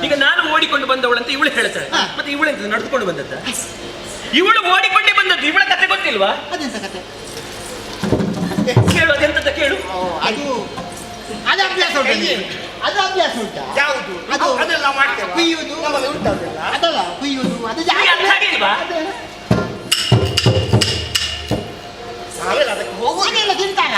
ಈಗ ನಾನು ಓಡಿಕೊಂಡು ಬಂದವಳು ಅಂತ ಇವಳು ಹೇಳ್ತಾಳೆ. ಮತ್ತೆ ಇವಳೆಂತ ನಡೆದುಕೊಂಡು ಬಂದದ್ದ? ಇವಳು ಓಡಿಕೊಂಡೇ ಬಂದದ್ದು. ಇವಳ ಕತೆ ಗೊತ್ತಿಲ್ವಾ? ಅದೆಂತ ಕತೆ ಕೇಳು. ಅದೆಂತ ಕೇಳು. ಅದು ಅಭ್ಯಾಸ ಉಂಟಾ? ಯಾವುದು? ಅದು ಅದೆಲ್ಲ ಮಾಡ್ತೇವೆ, ಕುಯ್ಯುವುದು ಅದಲ್ಲ, ಕುಯ್ಯುವುದು ಅದು ಅದಕ್ಕೆ ಹೋಗುವುದಿಲ್ಲ. ತಿಂತಾರ.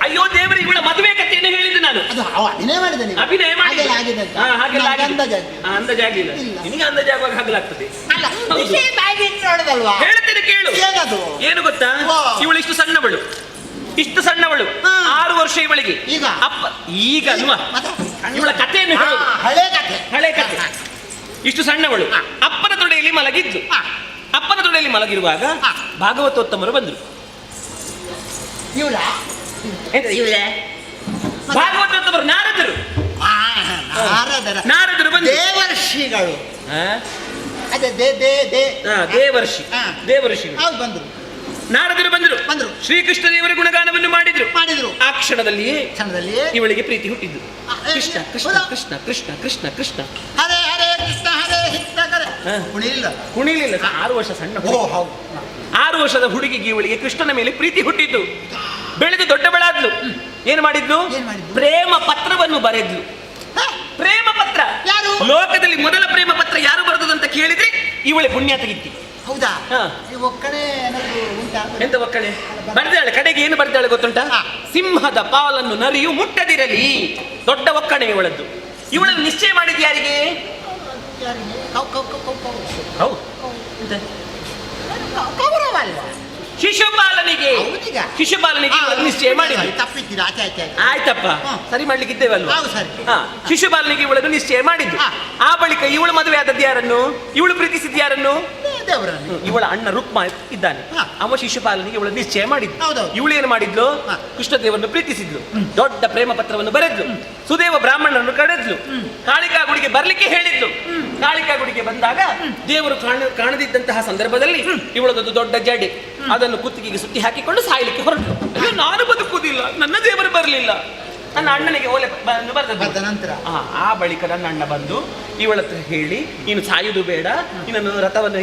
ಅಯ್ಯೋ ದೇವರ, ಇವಳ ಮದುವೆ ಕಥೆಯನ್ನು ಹೇಳಿದ್ದು ನಾನು. ಅದು ಅವ ಅಭಿನಯ ಮಾಡಿದ್ದಾನೆ. ಅಭಿನಯ ಮಾಡಿದ ಆಗಿದೆ ಅಂತ. ಹಾಗೆಲ್ಲ ನನಗೆ ಆಗಿದೆ. ಅಂದಾಜಾಗಿದೆ. ಅಂದಾಜಾಗಿಲ್ಲ. ಇಲ್ಲ. ನಿನಗೆ ಅಂದಾಜಾಗುವಾಗ ಹಾಗಲಾಗ್ತದೆ. ಅಲ್ಲ, ವಿಷಯ ಬಾಯಿಗೆ ಇಟ್ಟು ನೋಡೋದಲ್ವಾ? ಹೇಳ್ತೇನೆ ಕೇಳು. ಏನದು? ಏನು ಗೊತ್ತಾ, ಇವಳು ಇಷ್ಟು ಸಣ್ಣವಳು, ಇಷ್ಟು ಸಣ್ಣವಳು, 6 ವರ್ಷ ಇವಳಿಗೆ. ಈಗ ಅಪ್ಪ ಈಗ ಅಲ್ವಾ, ಇವಳ ಕಥೆಯನ್ನು ಹೇಳು. ಹಳೆ ಕಥೆ. ಹಳೆ ಕಥೆ. ಇಷ್ಟು ಸಣ್ಣವಳು ಅಪ್ಪನ ತೊಡೆಯಲ್ಲಿ ಮಲಗಿದ್ಲು. ಅಪ್ಪನ ತೊಡೆಯಲ್ಲಿ ಮಲಗಿರುವಾಗ ಭಾಗವತೋತ್ತಮರು ಬಂದ್ರು. ಇವಳ ಭಾಗವತೋತ್ತಮರು ನಾರದರು. ನಾರದರು ಬಂದು ದೇವರ್ಷಿಗಳು. ಅದೇ ದೇವರ್ಷಿಗಳು ಹೌದು ಬಂದ್ರು. ನಾರದರು ಬಂದರು. ಶ್ರೀಕೃಷ್ಣ ದೇವರ ಗುಣಗಾನವನ್ನು ಮಾಡಿದ್ರು. ಆ ಕ್ಷಣದಲ್ಲಿಯೇ ಇವಳಿಗೆ ಪ್ರೀತಿ ಹುಟ್ಟಿದ್ದು. ಕೃಷ್ಣ ಕೃಷ್ಣ ಕೃಷ್ಣ ಕೃಷ್ಣ ಕೃಷ್ಣ ಕೃಷ್ಣ ಹರೇ ಹರೇ ಕೃಷ್ಣ ಹರೇ ಕುಣಿಲಿಲ್ಲ. 6 ವರ್ಷ ಸಣ್ಣ. 6 ವರ್ಷದ ಹುಡುಗಿಗೆ ಇವಳಿಗೆ ಕೃಷ್ಣನ ಮೇಲೆ ಪ್ರೀತಿ ಹುಟ್ಟಿದ್ದು. ಬೆಳೆದು ದೊಡ್ಡವಳಾದ್ಲು. ಏನು ಮಾಡಿದ್ಲು? ಪ್ರೇಮ ಪತ್ರವನ್ನು ಬರೆದ್ಲು. ಪ್ರೇಮ ಪತ್ರ. ಲೋಕದಲ್ಲಿ ಮೊದಲ ಪ್ರೇಮ ಪತ್ರ ಯಾರು ಬರೆದಂತ ಕೇಳಿದ್ರೆ ಇವಳೆ ಪುಣ್ಯ ತೆಗಿತಿ. ಹೌದಾ? ಒಕ್ಕಣೆ ಎಂತ ಒಕ್ಕಣೆ ಬರ್ದಾಳೆ. ಕಡೆಗೆ ಏನು ಬರ್ದಾಳೆ ಗೊತ್ತುಂಟಾ? ಸಿಂಹದ ಪಾಲನ್ನು ನರಿಯು ಮುಟ್ಟದಿರಲಿ. ದೊಡ್ಡ ಒಕ್ಕಣೆ ಇವಳದ್ದು. ಇವಳನ್ನು ನಿಶ್ಚಯ ಮಾಡಿದ್ ಯಾರಿಗೆ? ಶಿಶುಪಾಲನಿಗೆ. ಶಿಶುಪಾಲನಿಗೆ ನಿಶ್ಚಯ ಮಾಡಿ. ಆಯ್ತಪ್ಪ, ಸರಿ ಮಾಡ್ಲಿಕ್ಕೆ ಇದ್ದೇವಲ್ವಾ? ಶಿಶುಪಾಲನಿಗೆ ಇವಳನ್ನು ನಿಶ್ಚಯ ಮಾಡಿದ್ದು. ಆ ಬಳಿಕ ಇವಳು ಮದುವೆ ಆದದ್ದು ಯಾರನ್ನು? ಇವಳು ಪ್ರೀತಿಸಿದ ಯಾರನ್ನು? ಇವಳ ಅಣ್ಣ ರುಕ್ಮ ಇದ್ದಾನೆ. ಅವ ಶಿಶುಪಾಲನಿಗೆ ಇವಳು ನಿಶ್ಚಯ ಮಾಡಿದ್ದು. ಇವಳು ಏನು ಮಾಡಿದ್ಲು? ಕೃಷ್ಣದೇವರನ್ನು ಪ್ರೀತಿಸಿದ್ಲು. ದೊಡ್ಡ ಪ್ರೇಮ ಪತ್ರವನ್ನು ಬರೆದ್ಲು. ಸುದೇವ ಬ್ರಾಹ್ಮಣರನ್ನು ಕರೆದ್ಲು. ಕಾಳಿಕಾ ಗುಡಿಗೆ ಬರ್ಲಿಕ್ಕೆ ಹೇಳಿದ್ಲು. ಕಾಳಿಕಾ ಗುಡಿಗೆ ಬಂದಾಗ ದೇವರು ಕಾಣದಿದ್ದಂತಹ ಸಂದರ್ಭದಲ್ಲಿ ಇವಳದೊಂದು ದೊಡ್ಡ ಜಡೆ, ಅದನ್ನು ಕುತ್ತಿಗೆಗೆ ಸುತ್ತಿ ಹಾಕಿಕೊಂಡು ಸಾಯಲಿಕ್ಕೆ ಹೊರಟು. ನಾನು ಬದುಕುವುದಿಲ್ಲ, ನನ್ನ ದೇವರು ಬರಲಿಲ್ಲ, ನನ್ನ ಅಣ್ಣನಿಗೆ ಓಲೆ ಬರೆದ ನಂತರ ಆ ಬಳಿಕ ನನ್ನ ಅಣ್ಣ ಬಂದು ಇವಳ ಹತ್ರ ಹೇಳಿ, ನೀನು ಸಾಯುವುದು ಬೇಡ, ನಿನ್ನನ್ನು ರಥವನ್ನು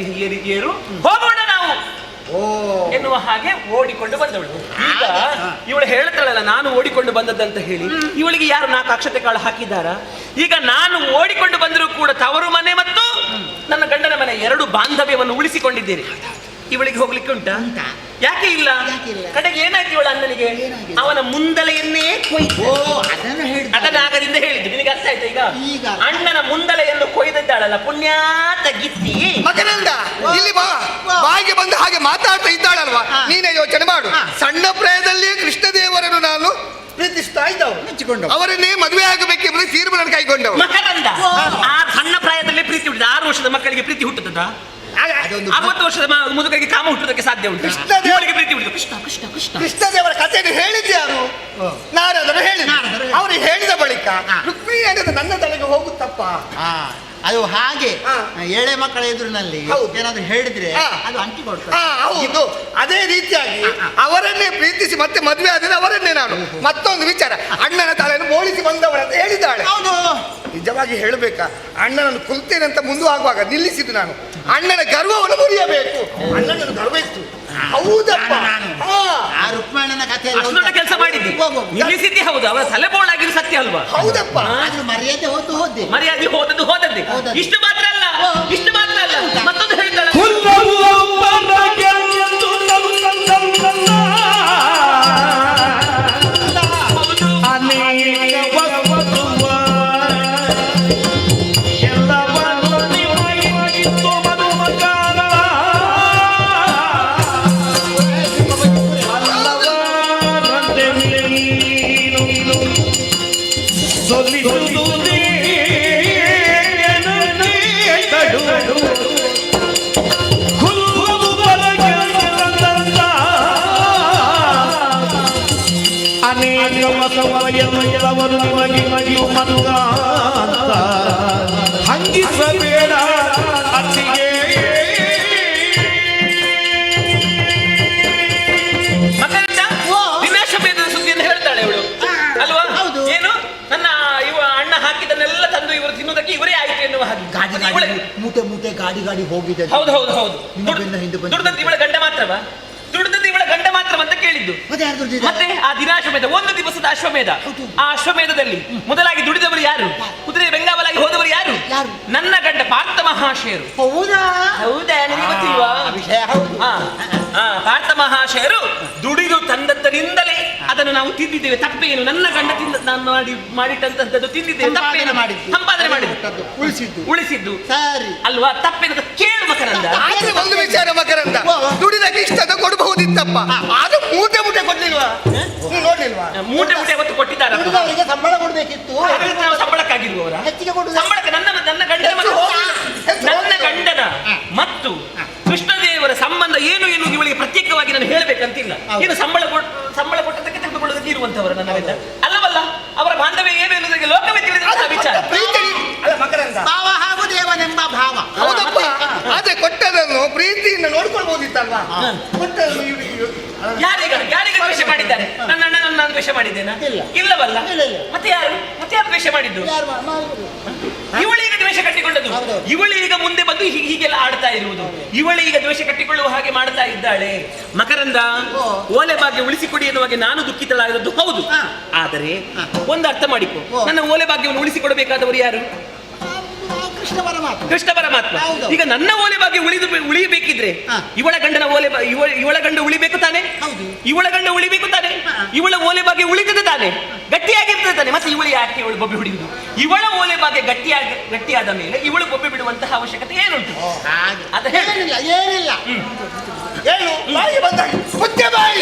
ಏರು, ಹೋಗೋಣ ನಾವು ಎನ್ನುವ ಹಾಗೆ ಓಡಿಕೊಂಡು ಬಂದವಳು. ಈಗ ಇವಳು ಹೇಳ್ತಾಳಲ್ಲ, ನಾನು ಓಡಿಕೊಂಡು ಬಂದದ್ದಂತ ಹೇಳಿ, ಇವಳಿಗೆ ಯಾರು 4 ಅಕ್ಷತೆ ಕಾಳು ಹಾಕಿದ್ದಾರ? ಈಗ ನಾನು ಓಡಿಕೊಂಡು ಬಂದರೂ ಕೂಡ ತವರು ಮನೆ ಮತ್ತು ನನ್ನ ಗಂಡನ ಮನೆ 2 ಬಾಂಧವ್ಯವನ್ನು ಉಳಿಸಿಕೊಂಡಿದ್ದೇನೆ. ಇವಳಿಗೆ ಹೋಗ್ಲಿಕ್ಕೆ ಉಂಟಾ? ಯಾಕೆ ಇಲ್ಲ? ಕಡೆಗೆ ಏನಾಯ್ತು ಇವಳ ಅಣ್ಣನಿಗೆ? ಅವನ ಮುಂದಲೆಯನ್ನೇ ಕೊಯ್ದು. ಅದನ್ನಾಗದಿಂದ ಹೇಳಿದ್ದು ನಿನಗೆ ಅರ್ಥ ಆಯ್ತಾ? ಈಗ ಅಣ್ಣನ ಮುಂದಲೆಯನ್ನು ಕೊಯ್ದಿದ್ದಾಳಲ್ಲ ಪುಣ್ಯಾತ ಗಿತ್ತಿ. ಮಗನಿಂದ ಇಲ್ಲಿ ಬಾ, ಬಾಯಿಗೆ ಬಂದ ಹಾಗೆ ಮಾತಾಡ್ತಾ ಇದ್ದಾಳಲ್ವಾ? ನೀನೇ ಯೋಚನೆ ಮಾಡು. ಸಣ್ಣ ಪ್ರಾಯದಲ್ಲಿ ಕೃಷ್ಣದೇವರನ್ನು ನಾನು ಪ್ರೀತಿಸ್ತಾ ಇದ್ದವು, ಅವರನ್ನೇ ಮದುವೆ ಆಗಬೇಕೆಂಬುದು ತೀರ್ಮಾನ ಕೈಗೊಂಡವು. ಮಕರಂದ ಆ ಸಣ್ಣ ಪ್ರಾಯದಲ್ಲಿ ಪ್ರೀತಿ ಹುಟ್ಟಿದ 6 ವರ್ಷದ ಮಕ್ಕಳಿಗೆ ಪ್ರೀತಿ ಹುಟ್ಟುತ್ತದ? 60 ವರ್ಷದ ಮುದುಕರಿಗೆ ಕಾಮ ಹುಟ್ಟುವುದಕ್ಕೆ ಸಾಧ್ಯ ಉಂಟು? ಕೃಷ್ಣದೇವರಿಗೆ ಪ್ರೀತಿ ಹುಟ್ಟಿದ ಕೃಷ್ಣ ಕೃಷ್ಣ ಕೃಷ್ಣ ಕೃಷ್ಣದೇವರ ಕಥೆಯನ್ನು ಹೇಳಿದ್ಯಾರು? ನಾರದರು ಹೇಳಿದ. ಅವರು ಹೇಳಿದ ಬಳಿಕ ರುಕ್ಮಿಣಿ ಅನ್ನೋದು ನನ್ನ ತಲೆಗೆ ಹೋಗುತ್ತಪ್ಪ. ಅದು ಹಾಗೆ ಎಳೆ ಮಕ್ಕಳ ಎದುರಿನಲ್ಲಿ ಏನಾದ್ರು ಹೇಳಿದ್ರೆ ಅದು ಅಂಟಿಕೊಡ್ತಾರೆ. ಹೌದು, ಅದೇ ರೀತಿಯಾಗಿ ಅವರನ್ನೇ ಪ್ರೀತಿಸಿ ಮತ್ತೆ ಮದುವೆ ಆದ್ರೆ ಅವರನ್ನೇ ನಾನು. ಮತ್ತೊಂದು ವಿಚಾರ, ಅಣ್ಣನ ತಲೆಯನ್ನು ಬೋಳಿಸಿ ಬಂದವರಂತ ಹೇಳಿದ್ದಾಳೆ. ಹೌದು, ನಿಜವಾಗಿ ಹೇಳಬೇಕಾ, ಅಣ್ಣನನ್ನು ಕೊಲ್ತೇನೆ ಅಂತ ಮುಂದುವಾಗುವಾಗ ನಿಲ್ಲಿಸಿದ್ದು ನಾನು. ಅಣ್ಣನ ಗರ್ವವನ್ನು ಮುರಿಯಬೇಕು. ಅಣ್ಣನನ್ನು ಗರ್ವ ಇತ್ತು. ಹೌದಪ್ಪ, ಆ ರುಕ್ಮಣ್ಣನ ಕಥೆ ಕೆಲಸ ಮಾಡಿದ್ದಿ, ನಿಲ್ಲಿಸಿದ್ದಿ. ಹೌದು, ಅವರ ತಲೆ ಬೋಳಾಗಿದ್ದು ಸತ್ಯ ಅಲ್ವಾ? ಹೌದಪ್ಪ, ಮರ್ಯಾದೆ ಹೋದ್ದೆ, ಮರ್ಯಾದೆ ಹೋದದ್ದೇ. ಇಷ್ಟು ಮಾತ್ರ ಅಲ್ಲ, ಇಷ್ಟು ಮಾತ್ರ ಅಲ್ಲ, ಮತ್ತೊಂದು ಹೇಳ್ತಾಳೆ. ಎಲ್ಲವರು ನಿಮಗೆ ಮಗಿಯು ಮನುಗ ಅಂತ ಹಂಗಿಸಬೇಡ ಅತ್ತಿಗೆ. ವಿನಾಶಭೇದದ ಸುದ್ದಿಯನ್ನು ಹೇಳ್ತಾಳೆ ಇವಳು ಅಲ್ವಾ? ಏನು ನನ್ನ ಇವ ಅಣ್ಣ ಹಾಕಿದನ್ನೆಲ್ಲ ತಂದು ಇವರು ತಿನ್ನುವುದಕ್ಕೆ ಇವರೇ ಆಯ್ತು ಎನ್ನುವ ಹಾಗೆ. ಮೂಟೆ ಮೂಟೆ ಗಾಡಿ ಹೋಗಿದೆ. ಹೌದು ಹೌದು ಹೌದು. ದುಡ್ದದ್ದು ಇವಳ ಗಂಡ ಮಾತ್ರವಾ? ದುಡ್ದದ್ದು ಇವಳ ಗಂಡ ಮಾತ್ರ ಅಂತ ಕೇಳಿದ್ದು. ಮತ್ತೆ ಆ ದಿನಾಶ್ವಮೇಧ, 1 ದಿವಸದ ಅಶ್ವಮೇಧ. ಆ ಅಶ್ವಮೇಧದಲ್ಲಿ ಮೊದಲಾಗಿ ದುಡಿದವರು ಯಾರು? ಕುದುರೆ ಬೆಂಗಾವಲಾಗಿ ಹೋದವರು ಯಾರು? ನನ್ನ ಗಂಡ ಪಾರ್ಥ ಮಹಾಶಯರು. ಹೌದಾ? ಹೌದಾ? ನಿಮಗೆ ಗೊತ್ತಿಲ್ವಾ? ಪಾರ್ಥ ಮಹಾಶಯರು ದುಡಿದು ತಂದದ್ದರಿಂದಲೇ ಅದನ್ನು ನಾವು ತಿಂದಿದ್ದೇವೆ, ತಪ್ಪೇನು? ನನ್ನ ಗಂಡ ನಾನು ಮಾಡಿಟ್ಟಂತದ್ದು ತಿಂದಿದ್ದೇವೆ, ತಪ್ಪೇನು? ಸಂಪಾದನೆ ಮಾಡಿದ್ದು ಉಳಿಸಿದ್ದು ಸರಿ ಅಲ್ವಾ? ತಪ್ಪೇನು? ಕೇಳು ಮಕರಂದ. ಒಂದು ವಿಚಾರ ಮಕರಂದ, ದುಡಿದಕ್ಕೆ ಇಷ್ಟದ ಕೊಡಬಹುದಿತ್ತಪ್ಪ, ಆಗ ಮೂಟೆ ಕೊಡ್ಲಿಲ್ವಾ? ನೋಡ್ಲಿಲ್ವಾ? ಮೂಟೆ ಹೊತ್ತು ಕೊಟ್ಟಿದ್ದಾರೆ. ಅವರಿಗೆ ಸಂಬಳ ಕೊಡ್ಬೇಕಿತ್ತು, ನಾವು ಸಂಬಳಕ್ಕಾಗಿರುವವರ ಹೆಚ್ಚಿಗೆ ಕೊಡುದು ಸಂಬಳಕ್ಕೆ ನನ್ನ ಗಂಡನ ನನ್ನ ಗಂಡನ ಮತ್ತು ಕೃಷ್ಣದೇವರ ಸಂಬಂಧ ಏನು ಇವಳಿಗೆ ಪ್ರತ್ಯೇಕವಾಗಿ ನಾನು ಹೇಳಬೇಕಂತಿಲ್ಲ. ಏನು ಸಂಬಳ ಕೊಟ್ಟದಕ್ಕೆ ತೆಗೆದುಕೊಳ್ಳೋದಕ್ಕೆ ಇರುವಂತವರು ನನ್ನ ಗಂಡ ಅಲ್ಲವಲ್ಲ? ಅವರ ಬಾಂಧವ್ಯ ಏನು ಎನ್ನುವುದಕ್ಕೆ ಲೋಕವೇ ತಿಳಿದ ವಿಚಾರ. ಭಾವ ಹಾಗೂ ದೇವನೆಂಬ ಭಾವ. ಹೌದಪ್ಪ, ಅದೇ ಕೊಟ್ಟದನ್ನು ಪ್ರೀತಿಯಿಂದ ನೋಡ್ಕೊಳ್ಬಹುದಿತ್ತಲ್ವಾ? ಕೊಟ್ಟದನ್ನು ಯಾರೀಗ ದ್ವೇಷ ಮಾಡಿದ್ದಾರೆ? ನನ್ನ ಅಣ್ಣನನ್ನು ನಾನು ದ್ವೇಷ ಮಾಡಿದ್ದೇನಾ? ಇಲ್ಲವಲ್ಲ. ಮತ್ತೆ ಯಾರು ದ್ವೇಷ ಮಾಡಿದ್ದು? ಇವಳೀಗ ದ್ವೇಷ ಕಟ್ಟಿಕೊಂಡದ್ದು. ಇವಳೀಗ ಮುಂದೆ ಬಂದು ಹೀಗೆಲ್ಲ ಆಡ್ತಾ ಇರುವುದು. ಇವಳೀಗ ದ್ವೇಷ ಕಟ್ಟಿಕೊಳ್ಳುವ ಹಾಗೆ ಮಾಡ್ತಾ ಇದ್ದಾಳೆ. ಮಕರಂದ, ಓಲೆ ಭಾಗ್ಯ ಉಳಿಸಿಕೊಡಿ ಎನ್ನುವಾಗ ನಾನು ದುಃಖಿತಳಾದದ್ದು ಹೌದು. ಆದರೆ ಒಂದು ಅರ್ಥ ಮಾಡಿಕೊ, ನನ್ನ ಓಲೆ ಭಾಗ್ಯವನ್ನು ಉಳಿಸಿಕೊಡಬೇಕಾದವರು ಯಾರು? ಕೃಷ್ಣ ಪರಮಾತ್ಮ. ಈಗ ನನ್ನ ಓಲೆ ಭಾಗ್ಯ ಉಳಿಯಬೇಕಿದ್ರೆ ಇವಳ ಗಂಡ ಉಳಿಬೇಕು ತಾನೆ? ಇವಳ ಗಂಡ ಉಳಿಬೇಕು ತಾನೆ? ಇವಳ ಓಲೆ ಭಾಗ್ಯ ಉಳಿತದೆ ತಾನೆ? ಗಟ್ಟಿಯಾಗಿರ್ತದೆ ತಾನೆ? ಮತ್ತೆ ಇವಳು ಯಾಕೆ ಇವಳು ಬೊಬ್ಬೆ ಹಿಡಿಯುವುದು? ಇವಳ ಓಲೆ ಭಾಗ್ಯ ಗಟ್ಟಿಯಾದ ಮೇಲೆ ಇವಳು ಬೊಬ್ಬೆ ಬಿಡುವಂತಹ ಅವಶ್ಯಕತೆ ಏನುಂಟು? ಅದ ಏನಿಲ್ಲ ಏನು ಬಾಯಿ ಬಂದಾಗ ಮುಚ್ಚೆ ಬಾಯಿ.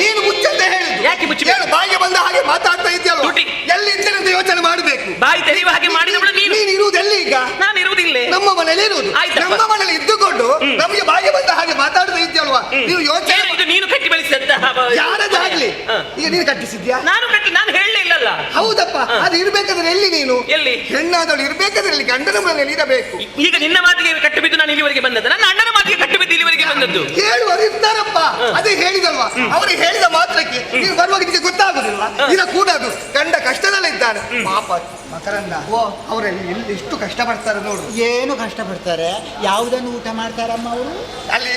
ನೀನು ಮುಚ್ಚಂತ ಹೇಳಿದ್ದು ಯಾಕೆ ಮುಚ್ಚಬೇಕು? ಬಾಯಿಗೆ ಬಂದ ಹಾಗೆ ಮಾತಾಡ್ತಾ ಇದೆಯಲ್ಲ, ಎಲ್ಲಿ ಇದ್ದೇನೆ ಯೋಚನೆ ಮಾಡಬೇಕು. ಬಾಯಿ ತೆರೆಯುವ ಹಾಗೆ ಮಾಡಿದವಳು ನೀನು. ಇರುವುದು ಎಲ್ಲಿ ಈಗ? ನಾನು ಇರುವುದಿಲ್ಲ, ನಮ್ಮ ಮನೇಲಿ ಇರುವುದು. ನಮ್ಮ ಮನೇಲಿ ಇದ್ದುಕೊಂಡು ನಮಗೆ ಬಾಯಿಗೆ ಬಂದ ಹಾಗೆ ಮಾತಾಡ್ತಾ ಇದೆಯಲ್ವಾ? ನೀವು ಯೋಚನೆ ಇದು ನೀನು ಕಟ್ಟಿ ಬೆಳೆಸಿದಂತಹ ಯಾರದಾಗ್ಲಿ ಈಗ ನೀನು ಕಟ್ಟಿಸಿದ್ಯಾ? ನಾನು ಹೇಳಲೇ ಇಲ್ಲಲ್ಲ. ಹೌದಪ್ಪ, ಅದು ಇರ್ಬೇಕಾದ್ರೆ ಎಲ್ಲಿ ನೀನು? ಎಲ್ಲಿ ಹೆಣ್ಣಾದವಳು ಇರ್ಬೇಕಾದ್ರೆ ಇಲ್ಲಿ ಗಂಡನ ಮನೆಯಲ್ಲಿ ಇರಬೇಕು. ಈಗ ನಿನ್ನ ಮಾತಿಗೆ ಕಟ್ಟು ಬಿದ್ದು ನಾನು ಇಲ್ಲಿವರೆಗೆ ಬಂದದ್ದು, ನನ್ನ ಅಣ್ಣನ ಮಾತಿಗೆ ಕಟ್ಟು ಬಿದ್ದು ಇಲ್ಲಿವರೆಗೆ ಬಂದದ್ದು. ಹೇಳುವರು ಇರ್ತಾರಪ್ಪ, ಅದೇ ಹೇಳಿದಲ್ವಾ? ಅವರಿಗೆ ಹೇಳಿದ ಮಾತ್ರಕ್ಕೆ ನೀವು ಬರುವಾಗ ನಿಮಗೆ ಗೊತ್ತಾಗುದಿಲ್ವಾ? ಇದ ಕೂಡದು ಗಂಡ ಕಷ್ಟದಲ್ಲಿದ್ದಾನೆ ಪಾಪ. ಮಕರಂದ, ಅವರಲ್ಲಿ ಎಷ್ಟು ಕಷ್ಟ ಪಡ್ತಾರೆ ನೋಡು. ಏನು ಕಷ್ಟ ಪಡ್ತಾರೆ? ಯಾವುದನ್ನು ಊಟ ಮಾಡ್ತಾರಮ್ಮ ಅವರು? ಅಲ್ಲಿ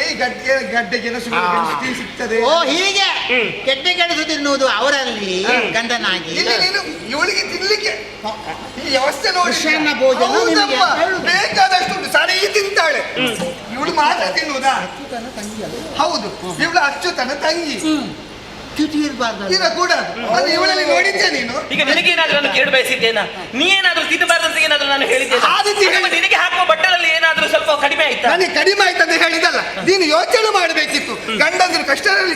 ಗಡ್ಡೆ ಗೆಣಸು ಸಿಗ್ತದೆ. ಓ ಹೀಗೆ ಗೆಡ್ಡೆ ಗೆಣಸು ತಿನ್ನುವುದು ಅವರಲ್ಲಿ ಗಂಡನಾಗಿ. ಇವಳಿಗೆ ತಿನ್ಲಿಕ್ಕೆ ಈ ವ್ಯವಸ್ಥೆ ನೋಡಿ ಭೋಜನ ಬೇಕಾದಷ್ಟು ಸರಿ ತಿಂತಾಳೆ. ಇವಳು ಮಾತ್ರ ತಿನ್ನುವುದಾ? ಹೌದು, ಇವಳು ಅಚ್ಚುತನ ತಂಗಿ. ಚ್ಯುತಿ ಇರಬಾರ್ದು ಕೂಡ ಇವಳಲ್ಲಿ ನೋಡಿದ್ದೆ ನೀನು. ಈಗ ನಿನಗೇನಾದ್ರೂ ನಾನು ಕೇಳಿ ಬಯಸಿದ್ದೇನಾ? ನೀ ಏನಾದ್ರೂ ತಿನ್ನಬಾರ್ದಂತ ಏನಾದ್ರೂ ನಾನು ಹೇಳಿದ್ದೇನೆ? ನಿನಗೆ ಹಾಕುವ ಬಟ್ಟಲಲ್ಲಿ ಏನಾದ್ರೂ ಸ್ವಲ್ಪ ಕಡಿಮೆ ಆಯ್ತಾ? ನನಗೆ ಕಡಿಮೆ ಆಯ್ತಂತ ಹೇಳಿದಲ್ಲ, ನೀನು ಯೋಚನೆ ಮಾಡಬೇಕಿತ್ತು. ಗಂಡಂದ್ರು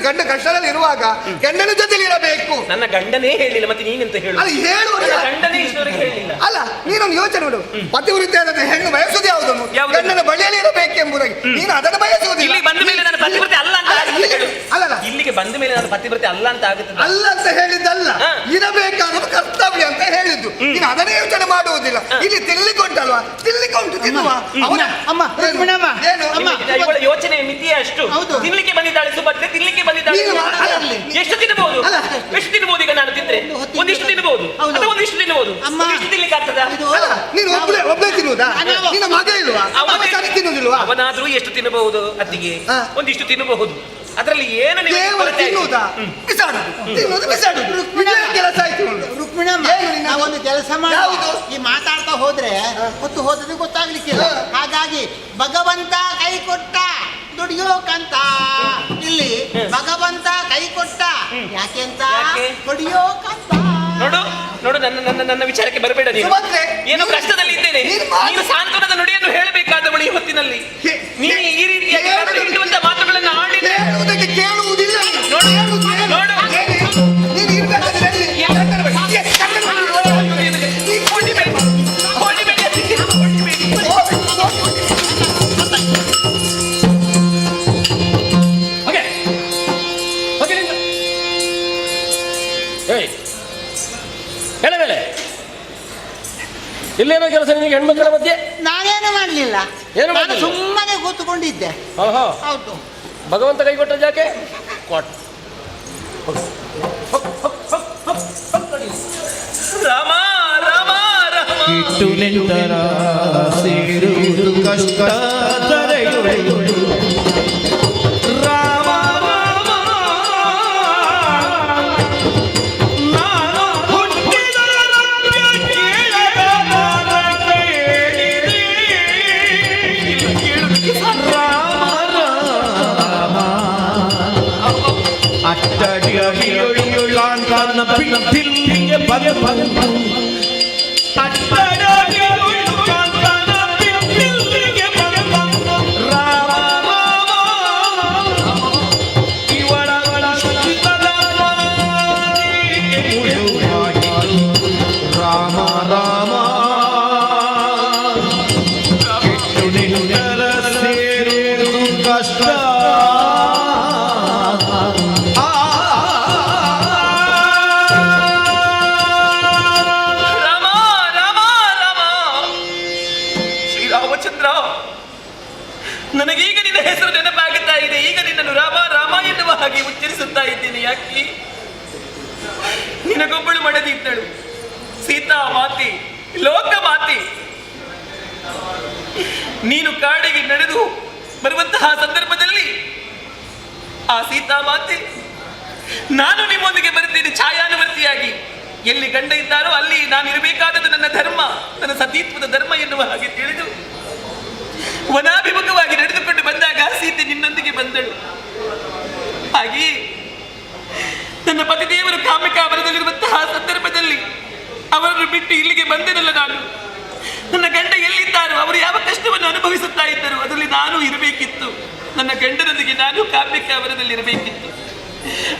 ಗಂಡ ಕಷ್ಟದಲ್ಲಿ ಇರುವಾಗ ಗಂಡನ ಜೊತೆಲಿ ಇರಬೇಕು. ನನ್ನ ಗಂಡನೇ ಹೇಳಿಲ್ಲ, ಮತ್ತೆ ನೀನೆಂತ ಹೇಳು? ಅದು ಹೇಳುವ ಗಂಡನೇ ಇಷ್ಟವರೆಗೆ ಹೇಳಿಲ್ಲ. ಅಲ್ಲ, ನೀನೊಂದು ಯೋಚನೆ ಮಾಡು. ಪತಿವೃತ್ತಿ ಹೆಣ್ಣು ಬಯಸುವುದು ಯಾವುದನ್ನು? ಗಂಡನ ಬಳಿಯಲ್ಲಿ ಇರಬೇಕೆಂಬುದಾಗಿ. ನೀನು ಅದನ್ನು ಬಯಸುವುದಿಲ್ಲ. ಇಲ್ಲಿ ಬಂದ ಮೇಲೆ ನಾನು ಪತಿವ್ರತೆ ಅಲ್ಲ ಅಂತ ಅಲ್ಲಲ್ಲ, ಇಲ್ಲಿಗೆ ಬಂದ ಮೇಲೆ ನಾನು ಪತಿವ್ರತೆ ಅಲ್ಲ ಅಂತ ಆಗುತ್ತದೆ. ಅಲ್ಲ ಅಂತ ಹೇಳಿದ್ದಲ್ಲ, ಇರಬೇಕಾದ ಕರ್ತವ್ಯ ಅಂತ ಹೇಳಿದ್ದು. ನೀನು ಅದನ್ನೇ ಯೋಚನೆ ಮಾಡುವುದಿಲ್ಲ. ಇಲ್ಲಿ ತಿನ್ಲಿಕ್ಕುಂಟಲ್ವಾ? ತಿನ್ಲಿಕ್ಕುಂಟು, ತಿನ್ನುವ. ಅಮ್ಮ ಏನು ಯೋಚನೆ ಮಿತಿಯೇ ಅಷ್ಟು. ತಿನ್ಲಿಕ್ಕೆ ಬಂದಿದ್ದಾಳೆ ಸುಭದ್ರೆ, ತಿನ್ಲಿಕ್ಕೆ ಬಂದಿದ್ದಾಳೆ. ಎಷ್ಟು ತಿನ್ನಬಹುದು? ಎಷ್ಟು ತಿನ್ನಬಹುದು? ಈಗ ನಾನು ತಿಂದ್ರೆ ಒಂದಿಷ್ಟು ತಿನ್ನಬಹುದು, ಒಂದಿಷ್ಟು ತಿನ್ನಬಹುದು. ಒಂದಿಷ್ಟು ತಿನ್ಲಿಕ್ಕೆ ಆಗ್ತದ? ನೀನು ಒಬ್ಬನೇ ತಿನ್ನುವುದಾ? ನಿನ್ನ ಮಗ ಇಲ್ವಾ? ತಿನ್ನುವುದಿಲ್ವಾ? ಅವನಾದ್ರೂ ಎಷ್ಟು ತಿನ್ನಬಹುದು? ಅತ್ತಿಗೆ ಒಂದಿಷ್ಟು ತಿನ್ನಬಹುದು. ಅದರಲ್ಲಿ ಏನು ಕೆಲಸ ಆಯ್ತು. ಒಂದು ಕೆಲಸ ಮಾಡಿ, ಈ ಮಾತಾಡ್ತಾ ಹೋದ್ರೆ ಹೊತ್ತು ಹೋದದ್ದು ಗೊತ್ತಾಗ್ಲಿಕ್ಕಿಲ್ಲ. ಹಾಗಾಗಿ ಭಗವಂತ ಕೈ ಕೊಟ್ಟ ದುಡಿಯೋಕಂತ, ಇಲ್ಲಿ ಭಗವಂತ ಕೈ ಕೊಟ್ಟ ಯಾಕೆಂತ ಹೊಡಿಯೋಕಂತ. ನೋಡು ನನ್ನ ವಿಚಾರಕ್ಕೆ ಬರಬೇಡ ನೀನು. ಏನು ಕಷ್ಟದಲ್ಲಿ ಇದ್ದೇನೆ, ನೀನು ಸಾಂತ್ವನದ ನುಡಿಯನ್ನು ಹೇಳಬೇಕಾದವಳು ಈ ಹೊತ್ತಿನಲ್ಲಿ. ನೀನು ಈ ರೀತಿಯಾಗಿ ಹಿಡುವಂತ ಮಾತುಗಳನ್ನು ಆಡಿದ್ರೆ ಕೇಳುವುದಿಲ್ಲ. ಇಲ್ಲೇನೋ ಕೆಲಸ ನಿನಗೆ ಹೆಣ್ಮಕ್ಕಳ ಮಧ್ಯೆ? ನಾನೇನು ಮಾಡ್ಲಿಲ್ಲ, ನಾನು ಸುಮ್ಮನೆ ಕೂತ್ಕೊಂಡಿದ್ದೆ. ಹೌದು, ಭಗವಂತ ಕೈ ಕೊಟ್ಟ ಜಾಕೆ ಕೊಟ್ಟ. ರಾಮ ರಾಮ ರಾಮ ಇಟ್ಟು ನಿಂತರ ಸೇರುವುದು ಕಷ್ಟ ತಡೆಯುವುದು. ರಾಮ ರಾಮ ನಾನು ಹುಟ್ಟಿದ ರಾಮ ರಾಮ ಅಟ್ಟಡಿಯ ಕಾಂತನ ಬಿಟ್ಟಿಲ್ಲಿಗೆ ಬಗೆ ಬಂದು ರಾಮ ರಾಮ ಸೇರುವುದು ಕಷ್ಟ. ನನಗೀಗ ನಿನ್ನ ಹೆಸರು ನೆನಪಾಗುತ್ತಾ ಇದೆ. ಈಗ ನಿನ್ನನ್ನು ರಾಮ ರಾಮ ಎನ್ನುವ ಹಾಗೆ ಉಚ್ಚರಿಸುತ್ತಾ ಇದ್ದೇನೆ. ಯಾಕೆ? ನಿನಗೊಬ್ಬಳು ಮಡದಿದ್ದಳು, ಸೀತಾ ಮಾತೆ, ಲೋಕ ಮಾತೆ. ನೀನು ಕಾಡಿಗೆ ನಡೆದು ಬರುವಂತಹ ಸಂದರ್ಭದಲ್ಲಿ ಆ ಸೀತಾ ಮಾತೆ, ನಾನು ನಿಮ್ಮೊಂದಿಗೆ ಬರುತ್ತೇನೆ ಛಾಯಾನುವರ್ತಿಯಾಗಿ. ಎಲ್ಲಿ ಗಂಡ ಇದ್ದಾರೋ ಅಲ್ಲಿ ನಾನು ಇರಬೇಕಾದದ್ದು ನನ್ನ ಧರ್ಮ, ನನ್ನ ಸತೀತ್ವದ ಧರ್ಮ ಎನ್ನುವ ಹಾಗೆ ತಿಳಿದು ವನಾಭಿಮುಖವಾಗಿ ನಡೆದುಕೊಂಡು ಬಂದಾಗ ಸೀತೆ ನಿನ್ನೊಂದಿಗೆ ಬಂದಳು. ಹಾಗೆಯೇ ನನ್ನ ಪತಿದೇವರು ಕಾಮಿಕಾವರದಲ್ಲಿರುವಂತಹ ಸಂದರ್ಭದಲ್ಲಿ ಅವರನ್ನು ಬಿಟ್ಟು ಇಲ್ಲಿಗೆ ಬಂದೆನಲ್ಲ ನಾನು. ನನ್ನ ಗಂಡ ಎಲ್ಲಿದ್ದಾರೋ, ಅವರು ಯಾವ ಕಷ್ಟವನ್ನು ಅನುಭವಿಸುತ್ತಾ ಇದ್ದರು, ಅದರಲ್ಲಿ ನಾನು ಇರಬೇಕಿತ್ತು. ನನ್ನ ಗಂಡನೊಂದಿಗೆ ನಾನು ಕಾಮಿಕಾವರದಲ್ಲಿ ಇರಬೇಕಿತ್ತು.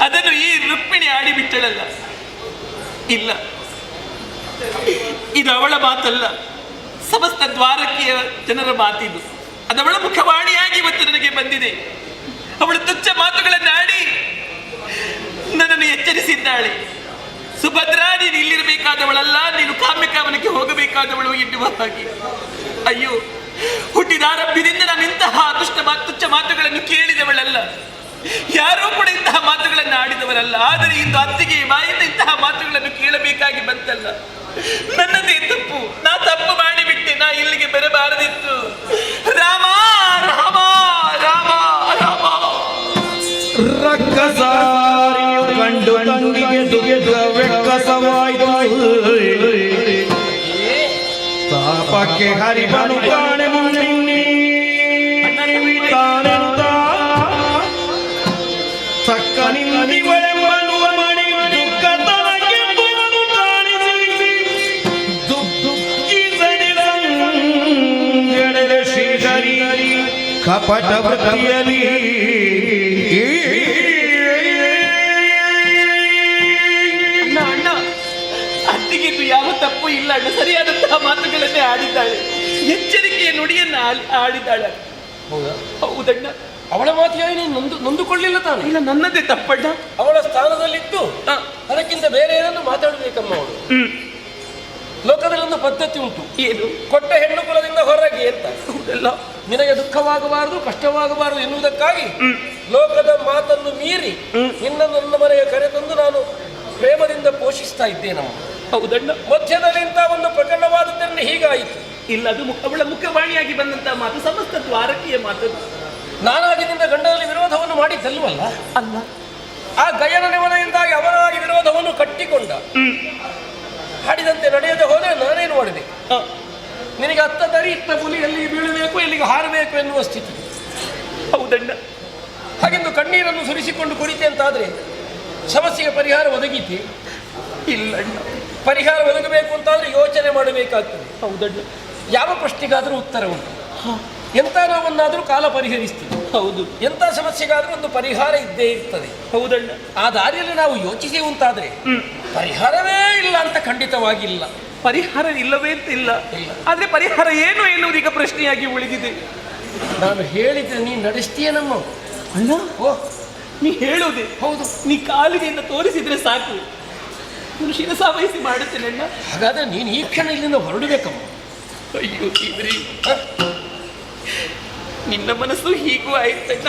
ಅದನ್ನು ಈ ರುಕ್ಮಿಣಿ ಆಡಿಬಿಟ್ಟಳಲ್ಲ. ಇಲ್ಲ, ಇದು ಅವಳ ಮಾತಲ್ಲ, ಸಮಸ್ತ ದ್ವಾರಕೆಯ ಜನರ ಮಾತಿದು. ಅದವಳ ಮುಖವಾಣಿಯಾಗಿ ಇವತ್ತು ನನಗೆ ಬಂದಿದೆ. ಅವಳು ತುಚ್ಛ ಮಾತುಗಳನ್ನಾಡಿ ನನ್ನನ್ನು ಎಚ್ಚರಿಸಿದ್ದಾಳೆ. ಸುಭದ್ರ, ನೀನು ಇಲ್ಲಿರಬೇಕಾದವಳಲ್ಲ, ನೀನು ಕಾಮ್ಯಕಾವನಕ್ಕೆ ಹೋಗಬೇಕಾದವಳು ಎನ್ನುವ ಹಾಗೆ. ಅಯ್ಯೋ, ಹುಟ್ಟಿದಾರಂಭ್ಯದಿಂದ ನಾನು ಇಂತಹ ತುಚ್ಛ ಮಾತುಗಳನ್ನು ಕೇಳಿದವಳಲ್ಲ. ಯಾರೂ ಕೂಡ ಇಂತಹ ಮಾತುಗಳನ್ನು ಆಡಿದವರಲ್ಲ. ಆದರೆ ಇಂದು ಅತ್ತಿಗೆ ಬಾಯಿಂದ ಇಂತಹ ಮಾತುಗಳನ್ನು ಕೇಳಬೇಕಾಗಿ ಬಂತಲ್ಲ, ನನ್ನದೇ ತಪ್ಪು. ನಾ ತಪ್ಪು ಮಾಡಿಬಿಟ್ಟೆ. ನಾ ಇಲ್ಲಿಗೆ ಬರಬಾರದಿತ್ತು. ರಾಮ ರಾಮ ರಾಮ ರಾಮ. ರಕ್ಕಸಾರಿಯು ಕಂಡು ತಂಗಿಗೆ ದುಗೆದ ವೆಕ್ಕಸವಾಯಿತು. ತಾಪಕ್ಕೆ ಹರಿಬನು ಕಾಣೆ ಮುನ್ನಿನ್ನಿ ತಾನೆಂತ ತಕ್ಕ ನಿಂದಿಗಳೆಂಬನು ಮಣಿ ದುಃಖ ತನಗೆ ಪುನನು ಕಾಣಿಸಿ ದುಃಖಿಸಡಿದಂಗೆಡೆದ ಶ್ರೀಹರಿ ಕಪಟ ವೃತ್ತಿಯಲ್ಲಿ. ಅಣ್ಣ, ಅತ್ತಿಗೆಗೂ ಯಾವ ತಪ್ಪು ಇಲ್ಲ ಅಣ್ಣ. ಸರಿಯಾದಂತಹ ಮಾತುಗಳನ್ನೇ ಆಡಿದ್ದಾಳೆ, ಎಚ್ಚರಿಕೆಯ ನುಡಿಯನ್ನ ಆಡಿದ್ದಾಳೆ. ಹೌದಣ್ಣ, ಅವಳ ಮಾತಿಯಾಗಿ ನೀನು ನೊಂದುಕೊಳ್ಳಿಲ್ಲ ತಾನೆ? ಇಲ್ಲ, ನನ್ನದೇ ತಪ್ಪಣ್ಣ. ಅವಳ ಸ್ಥಾನದಲ್ಲಿದ್ದು ಅದಕ್ಕಿಂತ ಬೇರೆ ಏನನ್ನು ಮಾತಾಡಬೇಕಮ್ಮ ಅವಳು. ಲೋಕದಲ್ಲಿ ಒಂದು ಪದ್ಧತಿ ಉಂಟು. ಏನು? ಕೊಟ್ಟ ಹೆಣ್ಣು ಕುಲದಿಂದ ಹೊರಗೆ ಅಂತ. ಹೌದಲ್ಲ, ನಿನಗೆ ದುಃಖವಾಗಬಾರದು, ಕಷ್ಟವಾಗಬಾರದು ಎನ್ನುವುದಕ್ಕಾಗಿ ಲೋಕದ ಮಾತನ್ನು ಮೀರಿ ನಿನ್ನನ್ನು ನನ್ನ ಮನೆಗೆ ಕರೆತಂದು ನಾನು ಪ್ರೇಮದಿಂದ ಪೋಷಿಸ್ತಾ ಇದ್ದೇನಮ್ಮ. ಹೌದಣ್ಣ, ಮಧ್ಯದಲ್ಲಿ ಇಂಥ ಒಂದು ಪ್ರಕರಣವಾದದ್ದನ್ನು ಹೀಗಾಯಿತು. ಇಲ್ಲ, ಅದು ಅವಳ ಮುಖವಾಣಿಯಾಗಿ ಬಂದಂತಹ ಮಾತು, ಸಮಸ್ತ ದ್ವಾರಕೆಯ ಮಾತು. ನಾನಾಗಿ ನಿನ್ನ ಗಂಡನಲ್ಲಿ ವಿರೋಧವನ್ನು ಮಾಡಿದ್ದಲ್ವಲ್ಲ? ಅಲ್ಲ, ಆ ಗಯನ ನೆವನೆಯಿಂದಾಗಿ ಅವನಾಗಿ ವಿರೋಧವನ್ನು ಕಟ್ಟಿಕೊಂಡ. ಹಾಡಿದಂತೆ ನಡೆಯದೆ ಹೋದರೆ ನಾನೇನು ಮಾಡಿದೆ? ನಿನಗೆ ಅತ್ತ ದರಿ ಇತ್ತ ಹುಲಿ, ಎಲ್ಲಿಗೆ ಬೀಳಬೇಕು, ಎಲ್ಲಿಗೆ ಹಾರಬೇಕು ಎನ್ನುವ ಸ್ಥಿತಿ. ಹೌದಣ್ಣ, ಹಾಗೆಂದು ಕಣ್ಣೀರನ್ನು ಸುರಿಸಿಕೊಂಡು ಕುಡಿತೆ ಅಂತಾದರೆ ಸಮಸ್ಯೆಗೆ ಪರಿಹಾರ ಒದಗೀತಿ? ಇಲ್ಲ ಅಣ್ಣ, ಪರಿಹಾರ ಒದಗಬೇಕು ಅಂತಾದರೆ ಯೋಚನೆ ಮಾಡಬೇಕಾಗ್ತದೆ. ಹೌದಣ್ಣ, ಯಾವ ಪ್ರಶ್ನೆಗಾದರೂ ಉತ್ತರ ಉಂಟು. ಎಂಥ ನೋವನ್ನಾದರೂ ಕಾಲ ಪರಿಹರಿಸ್ತೀವಿ. ಹೌದು, ಎಂಥ ಸಮಸ್ಯೆಗಾದರೂ ಒಂದು ಪರಿಹಾರ ಇದ್ದೇ ಇರ್ತದೆ. ಹೌದಣ್ಣ, ಆ ದಾರಿಯಲ್ಲಿ ನಾವು ಯೋಚಿಸಿ ಉಂಟಾದರೆ ಪರಿಹಾರವೇ ಇಲ್ಲ ಅಂತ ಖಂಡಿತವಾಗಿಲ್ಲ. ಪರಿಹಾರ ಇಲ್ಲವೇ ಅಂತ ಇಲ್ಲ. ಆದರೆ ಪರಿಹಾರ ಏನು ಎನ್ನುವುದು ಈಗ ಪ್ರಶ್ನೆಯಾಗಿ ಉಳಿದಿದೆ. ನಾನು ಹೇಳಿದ್ರೆ ನೀನು ನಡೆಸ್ತೀಯ ನಮ್ಮ ಅಣ್ಣ. ಓ, ನೀ ಹೇಳೋದೆ ಹೌದು. ನೀ ಕಾಲಿಗೆಯಿಂದ ತೋರಿಸಿದ್ರೆ ಸಾಕು, ನಾನು ಶಿರಸಾವಹಿಸಿ ಮಾಡುತ್ತೇನೆ ಅಣ್ಣ. ಹಾಗಾದ್ರೆ ನೀನು ಈ ಕ್ಷಣ ಇಲ್ಲಿಂದ ಹೊರಡಬೇಕಮ್ಮ. ಅಯ್ಯೋ ದೇವರೇ, ನಿನ್ನ ಮನಸ್ಸು ಹೀಗೂ ಆಯ್ತಣ್ಣ.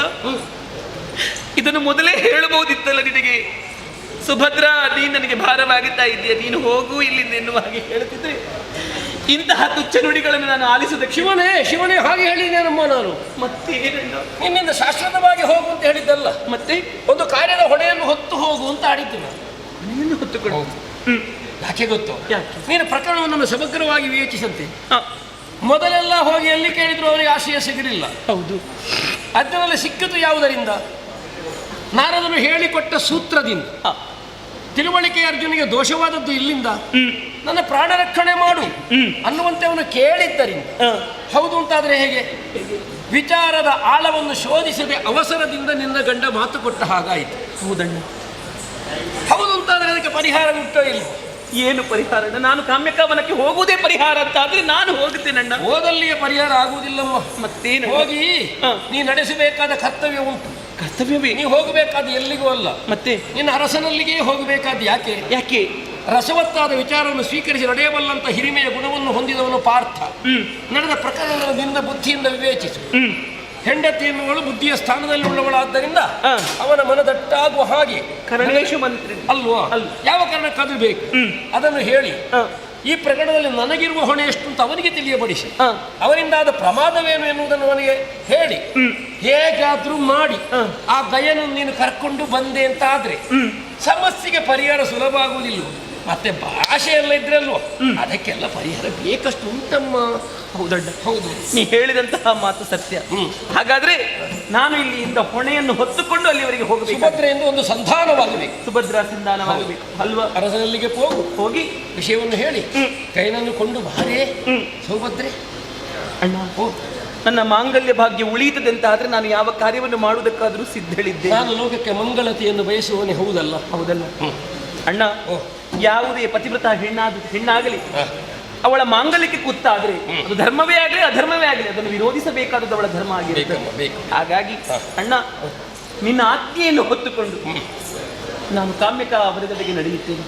ಇದನ್ನು ಮೊದಲೇ ಹೇಳಬಹುದಿತ್ತಲ್ಲ ನಿನಗೆ. ಸುಭದ್ರ, ನೀನು ನನಗೆ ಭಾರವಾಗುತ್ತಾ ಇದೆಯಾ, ನೀನು ಹೋಗು ಇಲ್ಲಿಂದ ಎನ್ನುವ ಹಾಗೆ ಹೇಳುತ್ತಿದ್ರೆ ಇಂತಹ ತುಚ್ಛ ನುಡಿಗಳನ್ನು ನಾನು ಆಲಿಸುವುದಕ್ಕೆ. ಶಿವನೇ ಹಾಗೆ ಹೇಳಿದ್ದೇನಮ್ಮ ನಾನು. ಮತ್ತೇನಣ್ಣ, ನಿನ್ನಿಂದ ಶಾಶ್ವತವಾಗಿ ಹೋಗು ಅಂತ ಹೇಳಿದ್ದಲ್ಲ, ಮತ್ತೆ ಒಂದು ಕಾರ್ಯದ ಹೊಣೆಯನ್ನು ಹೊತ್ತು ಹೋಗು ಅಂತ ಆಡಿದ್ದು ನಾನು. ನೀನು ಹೊತ್ತುಕೊಂಡು ಯಾಕೆ ಗೊತ್ತು? ಯಾಕೆ? ನೀನು ಪ್ರಕರಣವನ್ನು ಸಮಗ್ರವಾಗಿ ವಿವೇಚಿಸಂತೆ. ಮೊದಲೆಲ್ಲ ಹೋಗಿ ಎಲ್ಲಿ ಕೇಳಿದ್ರು ಅವರಿಗೆ ಆಶ್ರಯ ಸಿಗಲಿಲ್ಲ. ಹೌದು. ಅದರಲ್ಲಿ ಸಿಕ್ಕದ್ದು ಯಾವುದರಿಂದ? ನಾರದನು ಹೇಳಿಕೊಟ್ಟ ಸೂತ್ರದಿಂದ. ತಿಳುವಳಿಕೆ ಅರ್ಜುನಿಗೆ ದೋಷವಾದದ್ದು ಇಲ್ಲಿಂದ. ನನ್ನ ಪ್ರಾಣ ರಕ್ಷಣೆ ಮಾಡು ಅನ್ನುವಂತೆ ಅವನು ಕೇಳಿದ್ದರಿಂದ. ಹೌದು ಅಂತಾದ್ರೆ ಹೇಗೆ? ವಿಚಾರದ ಆಳವನ್ನು ಶೋಧಿಸದೆ ಅವಸರದಿಂದ ನಿನ್ನ ಗಂಡ ಮಾತು ಕೊಟ್ಟ ಹಾಗಾಯಿತು. ಹೌದಣ್ಣ. ಹೌದು ಅಂತಾದ್ರೆ ಅದಕ್ಕೆ ಪರಿಹಾರ ಉಂಟೋ ಇಲ್ಲ? ಏನು ಪರಿಹಾರ? ನಾನು ಕಾಮ್ಯಕಾವನಕ್ಕೆ ಹೋಗುವುದೇ ಪರಿಹಾರ ಅಂತ ಆದ್ರೆ ನಾನು ಹೋಗುತ್ತೇನಣ್ಣ. ಹೋದಲ್ಲಿಯೇ ಪರಿಹಾರ ಆಗುವುದಿಲ್ಲಮ್ಮ. ಮತ್ತೇನು? ಹೋಗಿ ನೀ ನಡೆಸಬೇಕಾದ ಕರ್ತವ್ಯ ಉಂಟು. ಕರ್ತವ್ಯವೇ? ನೀವು ಹೋಗಬೇಕಾದ ಎಲ್ಲಿಗೂ ಅಲ್ಲ, ಮತ್ತೆ ನಿನ್ನ ಅರಸನಲ್ಲಿಗೆ ಹೋಗಬೇಕಾದ. ಯಾಕೆ? ರಸವತ್ತಾದ ವಿಚಾರವನ್ನು ಸ್ವೀಕರಿಸಿ ನಡೆಯಬಲ್ಲಂತ ಹಿರಿಮೆಯ ಗುಣವನ್ನು ಹೊಂದಿದವನು ಪಾರ್ಥ. ನಡೆದ ಪ್ರಕರಣದಿಂದ ಬುದ್ಧಿಯಿಂದ ವಿವೇಚಿಸು. ಹೆಂಡತಿ ಎನ್ನುವಳು ಬುದ್ಧಿಯ ಸ್ಥಾನದಲ್ಲಿ ಉಳ್ಳವಳಾದ್ದರಿಂದ ಅವನ ಮನದಟ್ಟಾಗುವ ಹಾಗೆ ಕರಣೇಶು ಮಂತ್ರಿ ಅಲ್ವಾ? ಯಾವ ಕಾರಣಕ್ಕಾದ್ರೂ ಬೇಕು ಅದನ್ನು ಹೇಳಿ, ಈ ಪ್ರಕರಣದಲ್ಲಿ ನನಗಿರುವ ಹೊಣೆ ಎಷ್ಟು ಅಂತ ಅವನಿಗೆ ತಿಳಿಯಬಡಿಸಿ, ಅವನಿಂದಾದ ಪ್ರಮಾದವೇನು ಎನ್ನುವುದನ್ನು ಅವನಿಗೆ ಹೇಳಿ, ಹೇಗಾದ್ರೂ ಮಾಡಿ ಆ ಗಯನ ನೀನು ಕರ್ಕೊಂಡು ಬಂದೆ ಅಂತ ಆದ್ರೆ ಸಮಸ್ಯೆಗೆ ಪರಿಹಾರ ಸುಲಭ ಆಗುವುದಿಲ್ಲ. ಮತ್ತೆ ಭಾಷೆ ಎಲ್ಲ ಇದ್ರಲ್ವ, ಅದಕ್ಕೆಲ್ಲ ಪರಿಹಾರ ಬೇಕಷ್ಟು ಉಂಟಮ್ಮ. ಹೌದಣ್ಣ, ಹೌದು. ನೀ ಹೇಳಿದಂತಹ ಮಾತು ಸತ್ಯ. ಹಾಗಾದ್ರೆ ನಾನು ಇಲ್ಲಿಂದ ಹೊಣೆಯನ್ನು ಹೊತ್ತುಕೊಂಡು ಅಲ್ಲಿವರೆಗೆ ಹೋಗಬೇಕು. ಸುಭದ್ರೆಯಿಂದ ಒಂದು ಸಂಧಾನವಾಗಬೇಕು. ಸುಭದ್ರಾ ಸಂಧಾನವಾಗಬೇಕು ಅಲ್ವಾ? ಅರಸನಲ್ಲಿಗೆ ಹೋಗಿ ವಿಷಯವನ್ನು ಹೇಳಿ ಕೈನನ್ನು ಕೊಂಡು ಬಾರೇ ಸುಭದ್ರೆ. ಅಣ್ಣ, ನನ್ನ ಮಾಂಗಲ್ಯ ಭಾಗ್ಯ ಉಳಿಯುತ್ತದೆ ಅಂತ ಆದ್ರೆ ನಾನು ಯಾವ ಕಾರ್ಯವನ್ನು ಮಾಡುವುದಕ್ಕಾದ್ರೂ ಸಿದ್ಧಳಿದ್ದೆ. ನಾನು ಲೋಕಕ್ಕೆ ಮಂಗಳತೆಯನ್ನು ಬಯಸುವವನೇ. ಹೌದಲ್ಲ? ಹೌದಲ್ಲ ಅಣ್ಣ. ಯಾವುದೇ ಪತಿವ್ರತ ಹೆಣ್ಣಾಗಲಿ ಅವಳ ಮಾಂಗಲ್ಯಕ್ಕೆ ಕುತ್ತಾದ್ರೆ ಅದು ಧರ್ಮವೇ ಆಗಲಿ ಅಧರ್ಮವೇ ಆಗಲಿ ಅದನ್ನು ವಿರೋಧಿಸಬೇಕಾದದ್ದು ಅವಳ ಧರ್ಮ ಆಗಿರುತ್ತೆ. ಹಾಗಾಗಿ ಅಣ್ಣ, ನಿನ್ನ ಆಜ್ಞೆಯನ್ನು ಹೊತ್ತುಕೊಂಡು ನಾನು ಕಾಮ್ಯಕಾ ವರದೆಗೆ ನಡೆಯುತ್ತೇನೆ.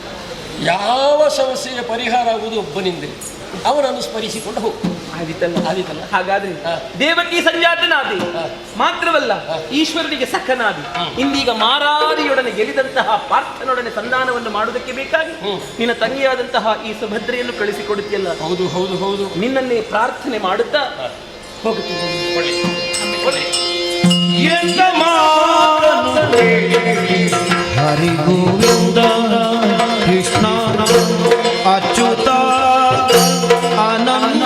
ಯಾವ ಸಮಸ್ಯೆಯ ಪರಿಹಾರ ಆಗುವುದು ಒಬ್ಬನಿಂದ, ಅವನನ್ನು ಸ್ಮರಿಸಿಕೊಂಡು ಹೋಗು. ಆದಿತಲ್ಲ. ಹಾಗಾದ್ರೆ ದೇವಕಿ ಸಂಜಾತನಾದಿ ಮಾತ್ರವಲ್ಲ, ಈಶ್ವರನಿಗೆ ಸಖನಾದಿ, ಇಂದೀಗ ಮಾರಾರಿಯೊಡನೆ ಗೆಲಿದಂತಹ ಪಾರ್ಥನೊಡನೆ ಸಂಧಾನವನ್ನು ಮಾಡುವುದಕ್ಕೆ ಬೇಕಾಗಿ ನಿನ್ನ ತಂಗಿಯಾದಂತಹ ಈ ಸುಭದ್ರೆಯನ್ನು ಕಳಿಸಿಕೊಡುತ್ತಿಯಲ್ಲ. ಹೌದು ಹೌದು ಹೌದು. ನಿನ್ನನ್ನೇ ಪ್ರಾರ್ಥನೆ ಮಾಡುತ್ತಾ ಹೋಗುತ್ತೇನೆ. ಹರಿ ಗೋವಿಂದ ಕೃಷ್ಣ ಅಚ್ಯುತ ಆನಂದ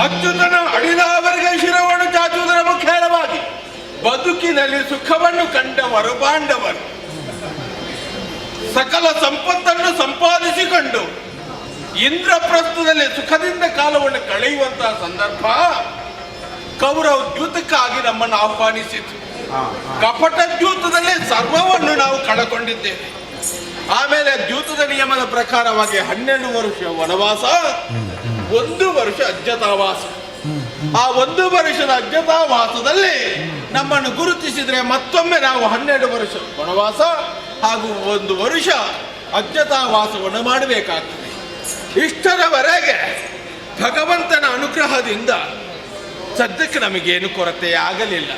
ಅಚ್ಯುತನ ಅಡಿದಾವರಿಗೆ ಶಿರವನ್ನು ಚಾಚುವುದರ ಮುಖ್ಯವಾಗಿ ಬದುಕಿನಲ್ಲಿ ಸುಖವನ್ನು ಕಂಡವರು ಪಾಂಡವರು. ಸಕಲ ಸಂಪತ್ತನ್ನು ಸಂಪಾದಿಸಿಕೊಂಡು ಇಂದ್ರಪ್ರಸ್ಥದಲ್ಲಿ ಸುಖದಿಂದ ಕಾಲವನ್ನು ಕಳೆಯುವಂತಹ ಸಂದರ್ಭ ಕೌರವ ದ್ಯೂತಕ್ಕಾಗಿ ನಮ್ಮನ್ನು ಆಹ್ವಾನಿಸಿತು. ಕಪಟ ದ್ಯೂತದಲ್ಲಿ ಸರ್ವವನ್ನು ನಾವು ಕಳಕೊಂಡಿದ್ದೇವೆ. ಆಮೇಲೆ ದ್ಯೂತದ ನಿಯಮದ ಪ್ರಕಾರವಾಗಿ 12 ವರ್ಷ ವನವಾಸ, 1 ವರ್ಷ ಅಜ್ಞಾತವಾಸ. ಆ 1 ವರ್ಷದ ಅಜ್ಞಾತವಾಸದಲ್ಲಿ ನಮ್ಮನ್ನು ಗುರುತಿಸಿದ್ರೆ ಮತ್ತೊಮ್ಮೆ ನಾವು 12 ವರ್ಷ ವನವಾಸ ಹಾಗೂ 1 ವರ್ಷ ಅಜ್ಞಾತವಾಸವನ್ನು ಮಾಡಬೇಕಾಗ್ತದೆ. ಇಷ್ಟರವರೆಗೆ ಭಗವಂತನ ಅನುಗ್ರಹದಿಂದ ಸದ್ಯಕ್ಕೆ ನಮಗೇನು ಕೊರತೆ ಆಗಲಿಲ್ಲ.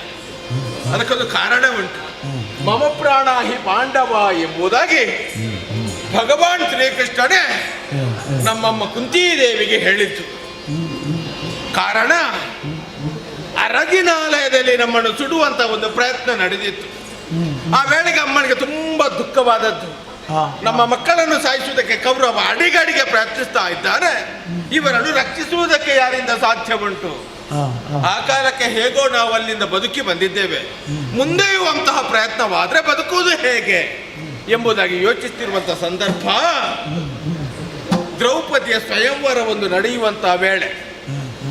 ಅದಕ್ಕೊಂದು ಕಾರಣ ಉಂಟು. ಮಮ ಪ್ರಾಣ ಹಿ ಪಾಂಡವ ಎಂಬುದಾಗಿ ಭಗವಾನ್ ಶ್ರೀಕೃಷ್ಣನೇ ನಮ್ಮಮ್ಮ ಕುಂತಿದೇವಿಗೆ ಹೇಳಿದ್ದು. ಕಾರಣ ಅರಗಿನಾಲಯದಲ್ಲಿ ನಮ್ಮನ್ನು ಸುಡುವಂತ ಒಂದು ಪ್ರಯತ್ನ ನಡೆದಿತ್ತು. ಆ ವೇಳೆಗೆ ಅಮ್ಮನಿಗೆ ತುಂಬಾ ದುಃಖವಾದದ್ದು. ನಮ್ಮ ಮಕ್ಕಳನ್ನು ಸಾಯಿಸುವುದಕ್ಕೆ ಕೌರವ ಅಡಿಗಡಿಗೆ ಪ್ರಯತ್ನಿಸ್ತಾ ಇದ್ದಾರೆ. ಇವರನ್ನು ರಕ್ಷಿಸುವುದಕ್ಕೆ ಯಾರಿಂದ ಸಾಧ್ಯ ಉಂಟು? ಆ ಕಾಲಕ್ಕೆ ಹೇಗೋ ನಾವು ಅಲ್ಲಿಂದ ಬದುಕಿ ಬಂದಿದ್ದೇವೆ. ಮುಂದೆಯೂ ಅಂತಹ ಪ್ರಯತ್ನವಾದ್ರೆ ಬದುಕುವುದು ಹೇಗೆ ಎಂಬುದಾಗಿ ಯೋಚಿಸುತ್ತಿರುವಂತಹ ಸಂದರ್ಭ ದ್ರೌಪದಿಯ ಸ್ವಯಂವರ ಒಂದು ನಡೆಯುವಂತಹ ವೇಳೆ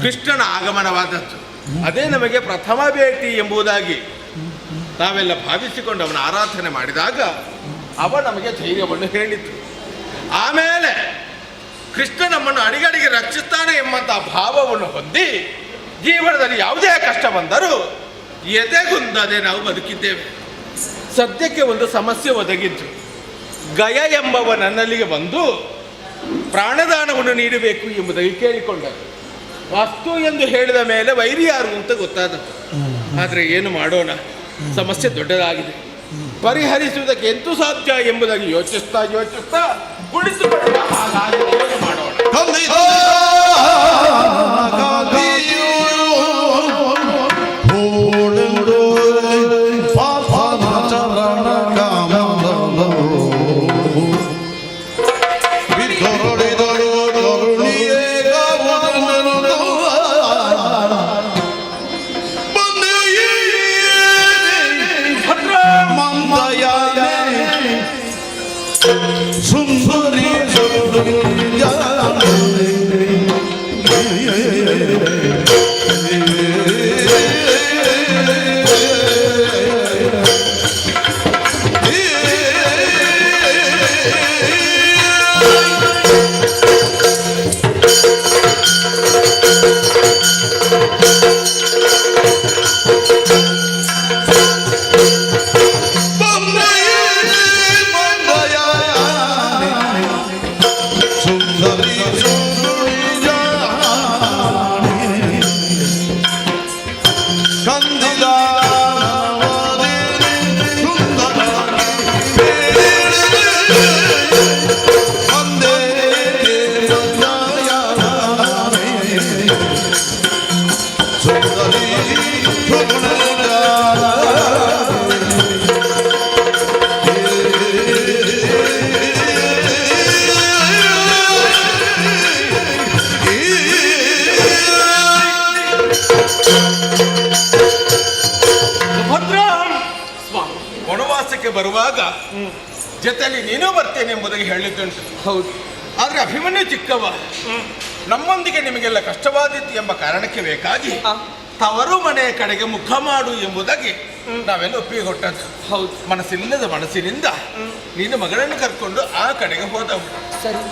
ಕೃಷ್ಣನ ಆಗಮನವಾದದ್ದು. ಅದೇ ನಮಗೆ ಪ್ರಥಮ ಭೇಟಿ ಎಂಬುದಾಗಿ ನಾವೆಲ್ಲ ಭಾವಿಸಿಕೊಂಡು ಅವನ ಆರಾಧನೆ ಮಾಡಿದಾಗ ಅವ ನಮಗೆ ಧೈರ್ಯವನ್ನು ಹೇಳಿತು. ಆಮೇಲೆ ಕೃಷ್ಣ ನಮ್ಮನ್ನು ಅಡಿಗಡಿಗೆ ರಕ್ಷಿಸ್ತಾನೆ ಎಂಬಂತಹ ಭಾವವನ್ನು ಹೊಂದಿ ಜೀವನದಲ್ಲಿ ಯಾವುದೇ ಕಷ್ಟ ಬಂದರೂ ಎದೆಗುಂದದೆ ನಾವು ಬದುಕಿದ್ದೇವೆ. ಸದ್ಯಕ್ಕೆ ಒಂದು ಸಮಸ್ಯೆ ಒದಗಿದ್ದು. ಗಯ ಎಂಬವ ನನ್ನಲ್ಲಿಗೆ ಬಂದು ಪ್ರಾಣದಾನವನ್ನು ನೀಡಬೇಕು ಎಂಬುದಾಗಿ ಕೇಳಿಕೊಂಡರು. ವಸ್ತು ಎಂದು ಹೇಳಿದ ಮೇಲೆ ವೈರಿ ಯಾರು ಅಂತ ಗೊತ್ತಾದದ್ದು. ಆದರೆ ಏನು ಮಾಡೋಣ, ಸಮಸ್ಯೆ ದೊಡ್ಡದಾಗಿದೆ, ಪರಿಹರಿಸುವುದಕ್ಕೆ ಎಂತೂ ಸಾಧ್ಯ ಎಂಬುದಾಗಿ ಯೋಚಿಸ್ತಾ ಕುಳಿತುಕೊಳ್ಳುವ ಹಾಗಾಗಿ ಏನು ಮಾಡೋಣ. ವನವಾಸಕ್ಕೆ ಬರುವಾಗ ಜೊತೆಯಲ್ಲಿ ನೀನು ಬರ್ತೇನೆ ಎಂಬುದಾಗಿ ಹೇಳಿದ್ದುಂಟು. ಹೌದು, ಆದ್ರೆ ಅಭಿಮನ್ಯು ಚಿಕ್ಕವ, ನಮ್ಮೊಂದಿಗೆ ನಿಮಗೆಲ್ಲ ಕಷ್ಟವಾದಿತ್ತು ಎಂಬ ಕಾರಣಕ್ಕೆ ಬೇಕಾಗಿ ತವರು ಮನೆಯ ಕಡೆಗೆ ಮುಖ ಮಾಡು ಎಂಬುದಾಗಿ ನಾವೆಲ್ಲ ಒಪ್ಪಿಗೆ ಕೊಟ್ಟದ್ದು. ಹೌದು, ಮನಸ್ಸಿಲ್ಲದ ಮನಸ್ಸಿನಿಂದ ನೀನು ಮಗಳನ್ನು ಕರ್ಕೊಂಡು ಆ ಕಡೆಗೆ ಹೋದವು. ಸರಿ,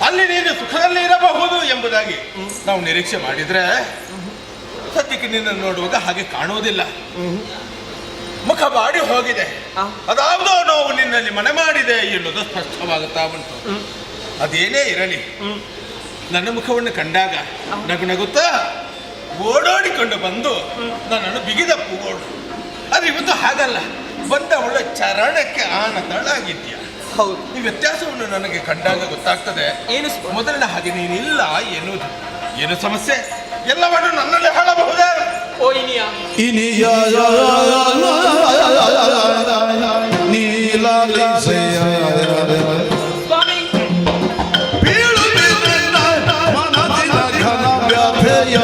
ಅಲ್ಲಿ ನೀನು ಸುಖದಲ್ಲಿ ಇರಬಹುದು ಎಂಬುದಾಗಿ ನಾವು ನಿರೀಕ್ಷೆ ಮಾಡಿದ್ರೆ ಸದ್ಯಕ್ಕೆ ನಿನ್ನನ್ನು ನೋಡುವಾಗ ಹಾಗೆ ಕಾಣುವುದಿಲ್ಲ. ಮುಖ ಬಾಡಿ ಹೋಗಿದೆ, ಅದಾವುದೋ ನೋವು ನಿನ್ನಲ್ಲಿ ಮನೆ ಮಾಡಿದೆ ಎನ್ನುವುದು ಸ್ಪಷ್ಟವಾಗುತ್ತಾ ಉಂಟು. ಅದೇನೇ ಇರಲಿ, ನನ್ನ ಮುಖವನ್ನು ಕಂಡಾಗ ನಗು ನಗುತ್ತಾ ಓಡೋಡಿಕೊಂಡು ಬಂದು ನನ್ನನ್ನು ಬಿಗಿದಪ್ಪು ಓಡು. ಆದರೆ ಇವತ್ತು ಹಾಗಲ್ಲ, ಬಂದವಳ ಚರಣಕ್ಕೆ ಆನತಳಾಗಿದ್ಯಾ. ಹೌದು, ಈ ವ್ಯತ್ಯಾಸವನ್ನು ನನಗೆ ಕಂಡಾಗ ಗೊತ್ತಾಗ್ತದೆ. ಏನು ಮೊದಲಿನ ಹಾಗೆ ನೀನಿಲ್ಲ ಎನ್ನುವುದು. ಏನು ಸಮಸ್ಯೆ? ಎಲ್ಲವನ್ನು ನನ್ನಲ್ಲಿ ಹೇಳಬಹುದೇ? ಓ ಇನಿಯ ಇನಿಯ ನೀಲಾಲಿಸೆಯ ಸ್ವಾಮಿ ಬೀಳು ಬಿದ್ದ ಮನದಿನ ಘನ ವ್ಯಥೆಯ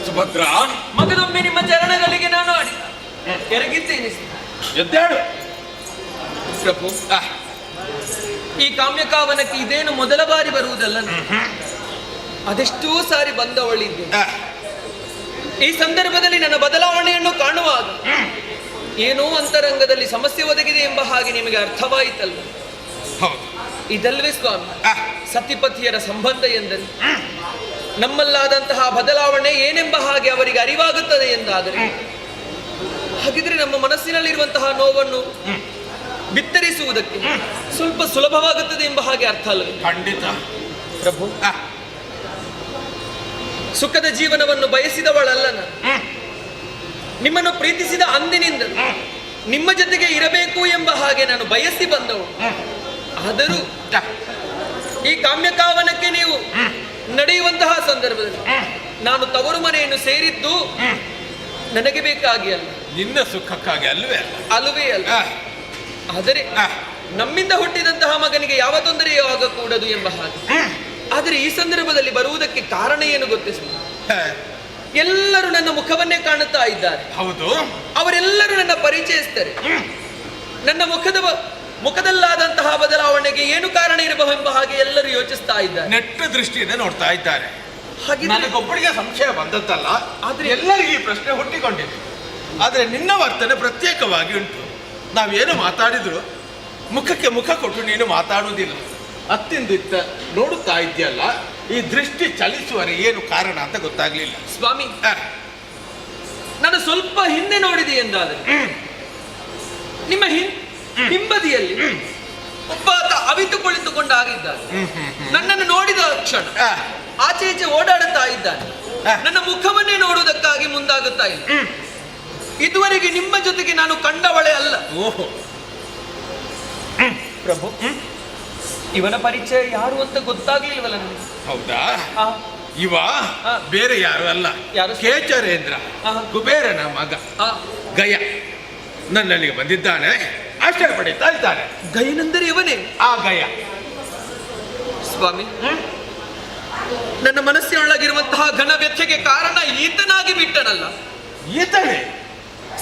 ಸುಭದ್ರ, ಮಗದೊಮ್ಮೆ ನಿಮ್ಮ ಚರಣಗಳಿಗೆ ನಾನು ಆಡಿ ಎರಗಿದ್ದೇನೆ. ಎದ್ದೇಳು ಪ್ರಭು, ಈ ಕಾಮ್ಯಕಾವನಕ್ಕೆ ಇದೇನು ಮೊದಲ ಬಾರಿ ಬರುವುದಲ್ಲ. ಅದೆಷ್ಟೋ ಸಾರಿ ಬಂದವಳಿದ್ದೆ. ಈ ಸಂದರ್ಭದಲ್ಲಿ ನನ್ನ ಬದಲಾವಣೆಯನ್ನು ಕಾಣುವಾಗ ಏನೋ ಅಂತರಂಗದಲ್ಲಿ ಸಮಸ್ಯೆ ಒದಗಿದೆ ಎಂಬ ಹಾಗೆ ನಿಮಗೆ ಅರ್ಥವಾಯಿತಲ್ಲ? ಇದಲ್ವೇ ಸ್ವಾಮಿ ಸತಿಪತಿಯರ ಸಂಬಂಧ ಎಂದರೆ? ನಮ್ಮಲ್ಲಾದಂತಹ ಬದಲಾವಣೆ ಏನೆಂಬ ಹಾಗೆ ಅವರಿಗೆ ಅರಿವಾಗುತ್ತದೆ ಎಂದಾದರೆ, ಹಾಗಿದ್ರೆ ನಮ್ಮ ಮನಸ್ಸಿನಲ್ಲಿರುವಂತಹ ನೋವನ್ನು ಬಿತ್ತರಿಸುವುದಕ್ಕೆ ಸ್ವಲ್ಪ ಸುಲಭವಾಗುತ್ತದೆ ಎಂಬ ಹಾಗೆ ಅರ್ಥ ಅಲ್ಲವೇ? ಖಂಡಿತ ಪ್ರಭು, ಸುಖದ ಜೀವನವನ್ನು ಬಯಸಿದವಳಲ್ಲ ನಾನು. ನಿಮ್ಮನ್ನು ಪ್ರೀತಿಸಿದ ಅಂದಿನಿಂದ ನಿಮ್ಮ ಜೊತೆಗೆ ಇರಬೇಕು ಎಂಬ ಹಾಗೆ ನಾನು ಬಯಸಿ ಬಂದವಳು. ಆದರೂ ಈ ಕಾಮ್ಯಕಾವನಕ್ಕೆ ನೀವು ನಡೆಯುವಂತಹ ಸಂದರ್ಭದಲ್ಲಿ ನಾನು ತವರು ಮನೆಯನ್ನು ಸೇರಿದ್ದು ನನಗೆ ಬೇಕಾಗಿ ಅಲ್ಲ, ನಿನ್ನ ಸುಖಕ್ಕಾಗಿ ಅಲ್ವೇ ಅಲ್ಲವೇ ಅಲ್ಲ. ಆದರೆ ನಮ್ಮಿಂದ ಹುಟ್ಟಿದಂತಹ ಮಗನಿಗೆ ಯಾವ ತೊಂದರೆಯೂ ಆಗಕೂಡದು ಎಂಬ ಹಾಗೆ. ಆದರೆ ಈ ಸಂದರ್ಭದಲ್ಲಿ ಬರುವುದಕ್ಕೆ ಕಾರಣ ಏನು ಗೊತ್ತೇ? ಎಲ್ಲರೂ ನನ್ನ ಮುಖವನ್ನೇ ಕಾಣುತ್ತಾ ಇದ್ದಾರೆ. ಹೌದು, ಅವರೆಲ್ಲರೂ ನನ್ನ ಪರಿಚಯಿಸ್ತಾರೆ. ನನ್ನ ಮುಖದಲ್ಲಾದಂತಹ ಬದಲಾವಣೆಗೆ ಏನು ಕಾರಣ ಇರಬಹುದೆಂಬ ಹಾಗೆ ಎಲ್ಲರೂ ಯೋಚಿಸ್ತಾ ಇದ್ದಾರೆ, ನೆಟ್ಟ ದೃಷ್ಟಿಯಿಂದ ನೋಡ್ತಾ ಇದ್ದಾರೆ. ಹಾಗೆ ನನಗೊಬ್ಬರಿಗೆ ಸಂಶಯ ಬಂದದ್ದಲ್ಲ, ಆದ್ರೆ ಎಲ್ಲರಿಗೂ ಈ ಪ್ರಶ್ನೆ ಹುಟ್ಟಿಕೊಂಡಿದೆ. ಆದ್ರೆ ನಿನ್ನ ವರ್ತನೆ ಪ್ರತ್ಯೇಕವಾಗಿ ಉಂಟು. ನಾವೇನು ಮಾತಾಡಿದ್ರು ಮುಖಕ್ಕೆ ಮುಖ ಕೊಟ್ಟು ನೀನು ಮಾತಾಡುವುದಿಲ್ಲ. ಅತ್ತಿಂದಿತ್ತ ನೋಡುತ್ತಾ ಇದೆಯಲ್ಲ, ಈ ದೃಷ್ಟಿ ಚಲಿಸುವರೆ ಏನು ಕಾರಣ ಅಂತ ಗೊತ್ತಾಗ್ಲಿಲ್ಲ. ಸ್ವಾಮಿ, ನಾನು ಸ್ವಲ್ಪ ಹಿಂದೆ ನೋಡಿದೆ ಎಂದಾದರೆ ನಿಮ್ಮ ಹಿಂಬದಿಯಲ್ಲಿ ಒಬ್ಬ ಅವಿತು ಕುಳಿತುಕೊಂಡು ಆಗಿದ್ದಾನೆ. ನನ್ನನ್ನು ನೋಡಿದ ಕ್ಷಣ ಆಚೆ ಈಚೆ ಓಡಾಡುತ್ತಾ ಇದ್ದಾನೆ. ನನ್ನ ಮುಖವನ್ನೇ ನೋಡುವುದಕ್ಕಾಗಿ ಮುಂದಾಗುತ್ತಾ ಇಲ್ಲ. ಇದುವರೆಗೆ ನಿಮ್ಮ ಜೊತೆಗೆ ನಾನು ಕಂಡವಳೆ ಅಲ್ಲ. ಓಹೋ ಪ್ರಭು, ಇವನ ಪರಿಚಯ ಯಾರು ಅಂತ ಗೊತ್ತಾಗ್ಲಿಲ್ವಲ್ಲ ನನಗೆ. ಹೌದಾ? ಇವ ಬೇರೆ ಯಾರು ಅಲ್ಲ, ಕೇಚರೇಂದ್ರ, ಕುಬೇರನ ಮಗ ಗಯ. ನನ್ನಲ್ಲಿಗೆ ಬಂದಿದ್ದಾನೆ, ಆಶ್ಚರ್ಯ ಪಡೀತಾ ಇದ್ದಾನೆ. ಗಯನೆಂದರೆ ಇವನೇ? ಆ ಗಯ. ಸ್ವಾಮಿ, ನನ್ನ ಮನಸ್ಸಿನೊಳಗಿರುವಂತಹ ಘನ ವ್ಯಥೆಗೆ ಕಾರಣ ಈತನಾಗಿ ಬಿಟ್ಟನಲ್ಲ? ಈತನೇ?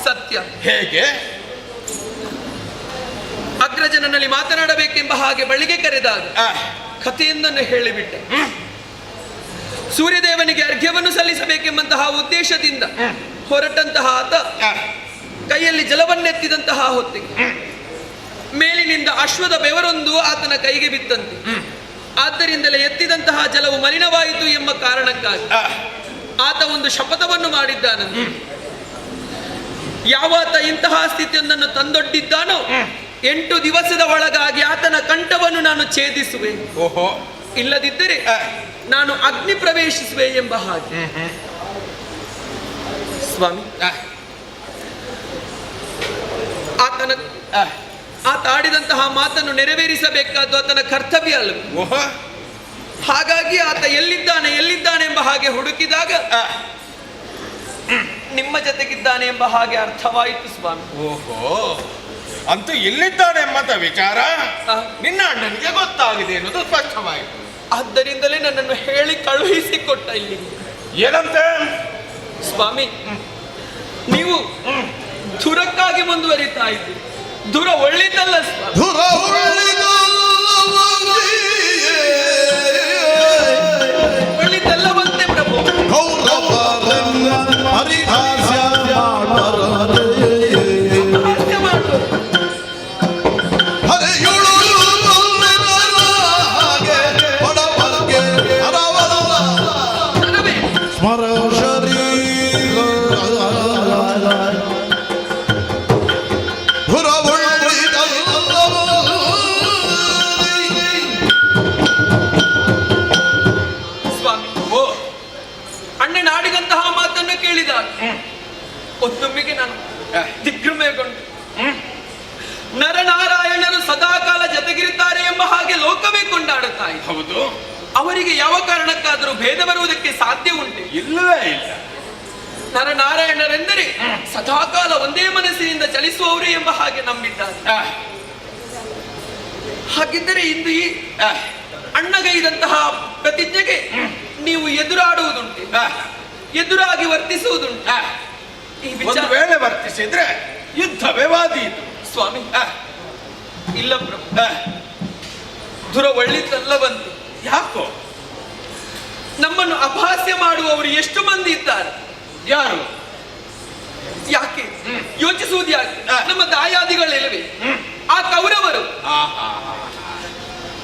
ಸತ್ಯ. ಹೇಗೆ? ಅಗ್ರಜನಲ್ಲಿ ಮಾತನಾಡಬೇಕೆಂಬ ಹಾಗೆ ಬಳಿಗೆ ಕರೆದಾಗ ಕಥೆಯೊಂದನ್ನು ಹೇಳಿಬಿಟ್ಟೆ. ಸೂರ್ಯದೇವನಿಗೆ ಅರ್ಘ್ಯವನ್ನು ಸಲ್ಲಿಸಬೇಕೆಂಬಂತಹ ಉದ್ದೇಶದಿಂದ ಹೊರಟಂತಹ ಆತ ಕೈಯಲ್ಲಿ ಜಲವನ್ನೆತ್ತಿದಂತಹ ಹೊತ್ತಿಗೆ ಮೇಲಿನಿಂದ ಅಶ್ವದ ಬೆವರೊಂದು ಆತನ ಕೈಗೆ ಬಿತ್ತಂತೆ. ಆದ್ದರಿಂದಲೇ ಎತ್ತಿದಂತಹ ಜಲವು ಮಲಿನವಾಯಿತು ಎಂಬ ಕಾರಣಕ್ಕಾಗಿ ಆತ ಒಂದು ಶಪಥವನ್ನು ಮಾಡಿದ್ದಾನಂತೆ. ಯಾವಾತ ಇಂತಹ ಸ್ಥಿತಿಯೊಂದನ್ನು ತಂದೊಡ್ಡಿದ್ದಾನೋ 8 ದಿವಸದ ಒಳಗಾಗಿ ಆತನ ಕಂಠವನ್ನು ನಾನು ಛೇದಿಸುವೆ, ಇಲ್ಲದಿದ್ದರೆ ನಾನು ಅಗ್ನಿ ಪ್ರವೇಶಿಸುವೆ ಎಂಬ ಹಾಗೆ. ಸ್ವಾಮಿ, ಆತ ಆಡಿದಂತಹ ಮಾತನ್ನು ನೆರವೇರಿಸಬೇಕಾದ್ದು ಆತನ ಕರ್ತವ್ಯ ಅಲ್ಲವೇ? ಹಾಗಾಗಿ ಆತ ಎಲ್ಲಿದ್ದಾನೆ ಎಂಬ ಹಾಗೆ ಹುಡುಕಿದಾಗ ನಿಮ್ಮ ಜೊತೆಗಿದ್ದಾನೆ ಎಂಬ ಹಾಗೆ ಅರ್ಥವಾಯಿತು ಸ್ವಾಮಿ. ಓಹೋ, ಅಂತೂ ಎಲ್ಲಿದ್ದಾನೆ ಎಂಬಂತ ವಿಚಾರ ನಿನ್ನ ಅಣ್ಣನಿಗೆ ಗೊತ್ತಾಗಿದೆ ಎನ್ನುವುದು ಸ್ಪಷ್ಟವಾಯಿತು. ಆದ್ದರಿಂದಲೇ ನನ್ನನ್ನು ಹೇಳಿ ಕಳುಹಿಸಿಕೊಟ್ಟ ಇಲ್ಲಿಗೆ. ಏನಂತೆ ಸ್ವಾಮಿ, ನೀವು ಧುರಕ್ಕಾಗಿ ಮುಂದುವರಿತಾ ಇದ್ದೀರಿ. ಧುರ ಒಳ್ಳಿದ್ದಲ್ಲ ಸ್ವಾಮಿ. ಒಳ್ಳಿದ್ದಲ್ಲವಂತೆ ಪ್ರಭು. ಒನ್ನೊಮ್ಮೆಗೆ ನಾನು ದಿಗ್ಭ್ರಮೆಗೊಂಡು ನರನಾರಾಯಣರು ಸದಾಕಾಲ ಜೊತೆಗಿರುತ್ತಾರೆ ಎಂಬ ಹಾಗೆ ಲೋಕವೇ ಕೊಂಡಾಡುತ್ತಾ ಇದೆ. ಹೌದು, ಅವರಿಗೆ ಯಾವ ಕಾರಣಕ್ಕಾದರೂ ಭೇದ ಬರುವುದಕ್ಕೆ ಸಾಧ್ಯ ಉಂಟೆ? ಇಲ್ಲವೇ ಇಲ್ಲ. ನರನಾರಾಯಣರೆಂದರೆ ಸದಾಕಾಲ ಒಂದೇ ಮನಸ್ಸಿನಿಂದ ಚಲಿಸುವವರು ಎಂಬ ಹಾಗೆ ನಂಬಿದ್ದಾರೆ. ಹಾಗಿದ್ದರೆ ಇಂದು ಈ ಅಣ್ಣಗೈದಂತಹ ಪ್ರತಿಜ್ಞೆಗೆ ನೀವು ಎದುರಾಡುವುದುಂಟೆ, ಎದುರಾಗಿ ವರ್ತಿಸುವುದುಂಟು. ಒಂದು ವೇಳೆ ವರ್ತಿಸಿದ್ರೆ ಯುದ್ಧವೇ ವಾದೀತು ಸ್ವಾಮಿ. ಇಲ್ಲ ಪ್ರಭು, ದುರ ಒಳ್ಳಿದ್ದಲ್ಲವಂತೆ. ಯಾಕೋ? ನಮ್ಮನ್ನು ಅಪಹಾಸ್ಯ ಮಾಡುವವರು ಎಷ್ಟು ಮಂದಿ ಇದ್ದಾರೆ? ಯಾರು? ಯಾಕೆ ಯೋಚಿಸುವುದು ಯಾಕೆ? ನಮ್ಮ ದಾಯಾದಿಗಳಿಲ್ಲವೇ? ಆ ಕೌರವರು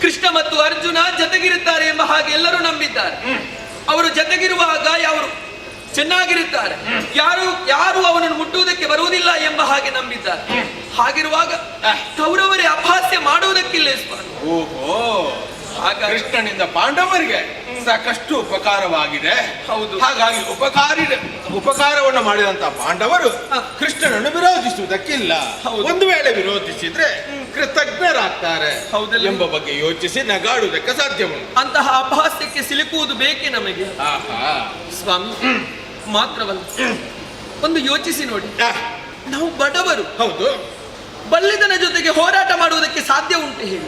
ಕೃಷ್ಣ ಮತ್ತು ಅರ್ಜುನ ಜೊತೆಗಿರುತ್ತಾರೆ ಎಂಬ ಹಾಗೆ ಎಲ್ಲರೂ ನಂಬಿದ್ದಾರೆ. ಅವರು ಜೊತೆಗಿರುವಾಗ ಅವರು ಚೆನ್ನಾಗಿರುತ್ತಾರೆ, ಯಾರು ಅವನನ್ನು ಮುಟ್ಟುವುದಕ್ಕೆ ಬರುವುದಿಲ್ಲ ಎಂಬ ಹಾಗೆ ನಂಬಿದ್ದಾರೆ. ಹಾಗಿರುವಾಗ ಕೌರವರೇ ಅಪಹಾಸ್ಯ ಮಾಡುವುದಕ್ಕಿಲ್ಲ ಸ್ವಾಮಿ. ಓಹೋ, ಕೃಷ್ಣನಿಂದ ಪಾಂಡವರಿಗೆ ಸಾಕಷ್ಟು ಉಪಕಾರವಾಗಿದೆ. ಹೌದು. ಹಾಗಾಗಿ ಉಪಕಾರವನ್ನು ಮಾಡಿದಂತ ಪಾಂಡವರು ಕೃಷ್ಣನನ್ನು ವಿರೋಧಿಸುವುದಕ್ಕಿಲ್ಲ. ಒಂದು ವೇಳೆ ವಿರೋಧಿಸಿದ್ರೆ ಕೃತಜ್ಞರಾಗ್ತಾರೆ ಎಂಬ ಬಗ್ಗೆ ಯೋಚಿಸಿ ನಗಾಡುವುದಕ್ಕೆ ಸಾಧ್ಯ ಉಂಟು. ಅಂತಹ ಅಪಹಾಸ್ಯಕ್ಕೆ ಸಿಲುಕುವುದು ಬೇಕೇ ನಮಗೆ ಸ್ವಾಮಿ. ಮಾತ್ರವಲ್ಲ, ಒಂದು ಯೋಚಿಸಿ ನೋಡಿ, ನಾವು ಬಡವರು. ಹೌದು. ಬಲ್ಲಿದನ ಜೊತೆಗೆ ಹೋರಾಟ ಮಾಡುವುದಕ್ಕೆ ಸಾಧ್ಯ ಉಂಟು ಹೇಳಿ?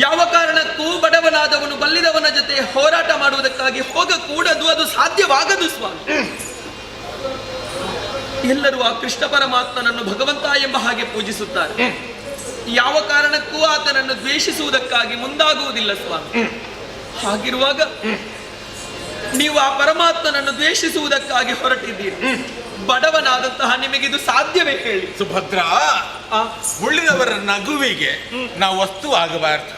ಯಾವ ಕಾರಣಕ್ಕೂ ಬಡವನಾದವನು ಬಲ್ಲಿದವನ ಜೊತೆ ಹೋರಾಟ ಮಾಡುವುದಕ್ಕಾಗಿ ಹೋಗಕೂಡದು, ಅದು ಸಾಧ್ಯವಾಗದು ಸ್ವಾಮಿ. ಎಲ್ಲರೂ ಆ ಕೃಷ್ಣ ಪರಮಾತ್ಮನನ್ನು ಭಗವಂತ ಎಂಬ ಹಾಗೆ ಪೂಜಿಸುತ್ತಾರೆ. ಯಾವ ಕಾರಣಕ್ಕೂ ಆತನನ್ನು ದ್ವೇಷಿಸುವುದಕ್ಕಾಗಿ ಮುಂದಾಗುವುದಿಲ್ಲ ಸ್ವಾಮಿ. ಹಾಗಿರುವಾಗ ನೀವು ಆ ಪರಮಾತ್ಮನನ್ನು ದ್ವೇಷಿಸುವುದಕ್ಕಾಗಿ ಹೊರಟಿದ್ದೀರಿ. ಬಡವನಾದಂತಹ ನಿಮಗಿದು ಸಾಧ್ಯವೇ ಹೇಳಿ? ಸುಭದ್ರ, ಉಳಿದವರ ನಗುವಿಗೆ ನಾವು ವಸ್ತು ಆಗಬಾರದು.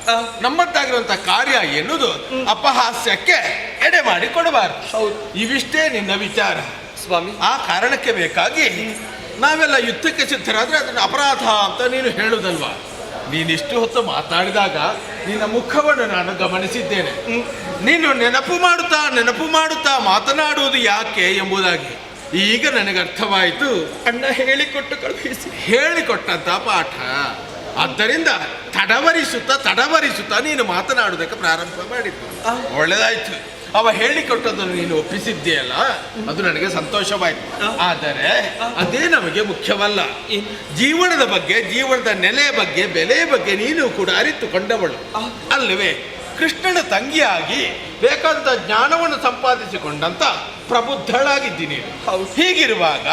ನಮ್ಮದ್ದಾಗಿರುವಂತಹ ಕಾರ್ಯ ಎನ್ನುವುದು ಅಪಹಾಸ್ಯಕ್ಕೆ ಎಡೆ ಮಾಡಿ ಕೊಡಬಾರದು. ಇವಿಷ್ಟೇ ನಿನ್ನ ವಿಚಾರ ಸ್ವಾಮಿ. ಆ ಕಾರಣಕ್ಕೆ ಬೇಕಾಗಿ ನಾವೆಲ್ಲ ಯುದ್ಧಕ್ಕೆ ಸಿದ್ಧರಾದ್ರೆ ಅದನ್ನು ಅಪರಾಧ ಅಂತ ನೀನು ಹೇಳುದಲ್ವಾ? ನೀನಿಷ್ಟು ಹೊತ್ತು ಮಾತಾಡಿದಾಗ ನಿನ್ನ ಮುಖವನ್ನು ನಾನು ಗಮನಿಸಿದ್ದೇನೆ. ನೀನು ನೆನಪು ಮಾಡುತ್ತಾ ಮಾತನಾಡುವುದು ಯಾಕೆ ಎಂಬುದಾಗಿ ಈಗ ನನಗೆ ಅರ್ಥವಾಯಿತು. ಅಣ್ಣ ಹೇಳಿಕೊಟ್ಟಂತ ಪಾಠ. ಆದ್ದರಿಂದ ತಡವರಿಸುತ್ತಾ ನೀನು ಮಾತನಾಡುವುದಕ್ಕೆ ಪ್ರಾರಂಭ ಮಾಡಿದ್ದು ಒಳ್ಳೆದಾಯ್ತು. ಅವ ಹೇಳಿಕೊಟ್ಟದನ್ನು ನೀನು ಒಪ್ಪಿಸಿದ್ದೀಯಲ್ಲ, ಅದು ನನಗೆ ಸಂತೋಷವಾಯಿತು. ಆದರೆ ಅದೇ ನಮಗೆ ಮುಖ್ಯವಲ್ಲ. ಜೀವನದ ಬಗ್ಗೆ, ಜೀವನದ ನೆಲೆಯ ಬಗ್ಗೆ, ಬೆಲೆಯ ಬಗ್ಗೆ ನೀನು ಕೂಡ ಅರಿತುಕೊಂಡವಳು ಅಲ್ಲವೇ? ಕೃಷ್ಣನ ತಂಗಿಯಾಗಿ ಬೇಕಾದಂತ ಜ್ಞಾನವನ್ನು ಸಂಪಾದಿಸಿಕೊಂಡಂತ ಪ್ರಬುದ್ಧಳಾಗಿದ್ದೀನಿ. ಹೀಗಿರುವಾಗ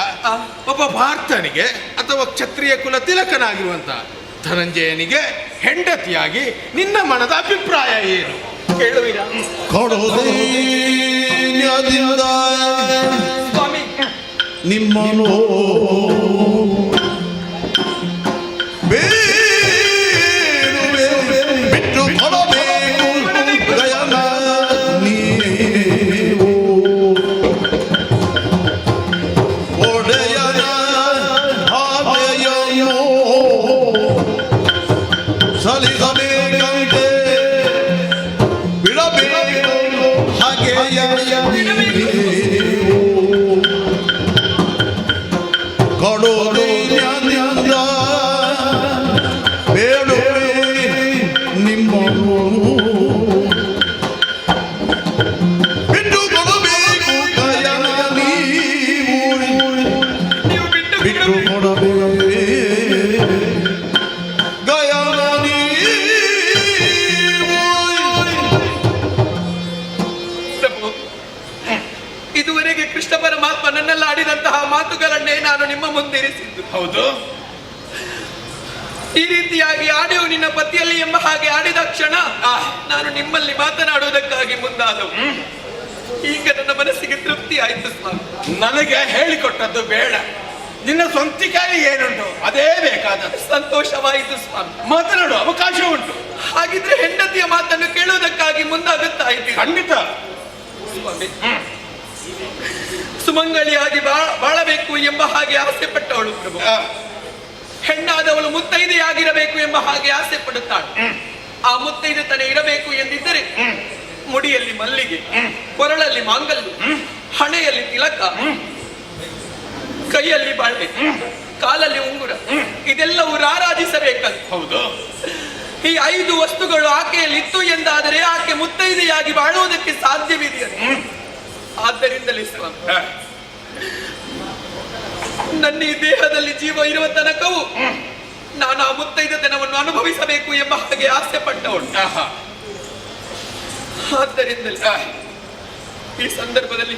ಒಬ್ಬ ಭಾರತನಿಗೆ ಅಥವಾ ಕ್ಷತ್ರಿಯ ಕುಲ ತಿಲಕನಾಗಿರುವಂತ ಧನಂಜಯನಿಗೆ ಹೆಂಡತಿಯಾಗಿ ನಿನ್ನ ಮನದ ಅಭಿಪ್ರಾಯ ಏನು ಹೇಳುವಿರಾ? ಸ್ವಾಮಿ, ನಿಮ್ಮನು ಬಿಟ್ಟು ಕೊಡಬೇಕು ಗಯನ ನೀವು ಒಡೆಯನ ಆಜ್ಞೆಯನ್ನು ಸಲ್ಲಿಸಬೇಕಂತೆ ಬಿಡಬೇಕು ಹಾಗೆಯ ಕೊಡು ಈ ರೀತಿಯಾಗಿ ಆಡಿಯು ನಿನ್ನ ಪತಿಯಲ್ಲಿ ಎಂಬ ಹಾಗೆ ಆಡಿದ ಕ್ಷಣ ನಾನು ನಿಮ್ಮಲ್ಲಿ ಮಾತನಾಡುವುದಕ್ಕಾಗಿ ಮುಂದಾದವು. ಈಗ ನನ್ನ ಮನಸ್ಸಿಗೆ ತೃಪ್ತಿ ಆಯ್ತು ಸ್ವಾಮಿ. ನನಗೆ ಹೇಳಿಕೊಟ್ಟದ್ದು ಬೇಡ, ನಿನ್ನ ಸ್ವಂತಿಕಾಗಿ ಏನುಂಟು ಅದೇ ಬೇಕಾದ. ಸಂತೋಷವಾಯಿತು ಸ್ವಾಮಿ. ಮಾತನಾಡು ಅವಕಾಶ ಉಂಟು. ಹಾಗಿದ್ರೆ ಹೆಂಡತಿಯ ಮಾತನ್ನು ಕೇಳುವುದಕ್ಕಾಗಿ ಮುಂದಾಗುತ್ತಾ ಇದ್ದೀನಿ. ಖಂಡಿತ ಸ್ವಾಮಿ. ಸುಮಂಗಳಿಯಾಗಿ ಬಾಳಬೇಕು ಎಂಬ ಹಾಗೆ ಆಸೆ ಪಟ್ಟವಳು ಪ್ರಭು. ಹೆಣ್ಣಾದವಳು ಮುತ್ತೈದೆಯಾಗಿರಬೇಕು ಎಂಬ ಹಾಗೆ ಆಸೆ ಪಡುತ್ತಾಳೆ. ಆ ಮುತ್ತೈದೆತನ ಇರಬೇಕು ಎಂದಿದ್ದರೆ ಮುಡಿಯಲ್ಲಿ ಮಲ್ಲಿಗೆ, ಕೊರಳಲ್ಲಿ ಮಾಂಗಲ್ಯ, ಹಣೆಯಲ್ಲಿ ತಿಲಕ, ಕೈಯಲ್ಲಿ ಬಾಳೆ, ಕಾಲಲ್ಲಿ ಉಂಗುರ, ಇದೆಲ್ಲವೂ ರಾರಾಜಿಸಬೇಕಂತ. ಹೌದು. ಈ 5 ವಸ್ತುಗಳು ಆಕೆಯಲ್ಲಿತ್ತು ಎಂದಾದರೆ ಆಕೆ ಮುತ್ತೈದೆಯಾಗಿ ಬಾಳುವುದಕ್ಕೆ ಸಾಧ್ಯವಿದೆಯಂತೆ. ಆದ್ದರಿಂದಲೇ ಸ್ವಾಮಿ, ನನ್ನ ಈ ದೇಹದಲ್ಲಿ ಜೀವ ಇರುವ ತನಕವೂ ನಾನು ಆ ಮುತ್ತೈದತನವನ್ನು ಅನುಭವಿಸಬೇಕು ಎಂಬ ಹಾಗೆ ಆಸೆ ಪಟ್ಟವಳು. ಆದ್ದರಿಂದಲೇ ಈ ಸಂದರ್ಭದಲ್ಲಿ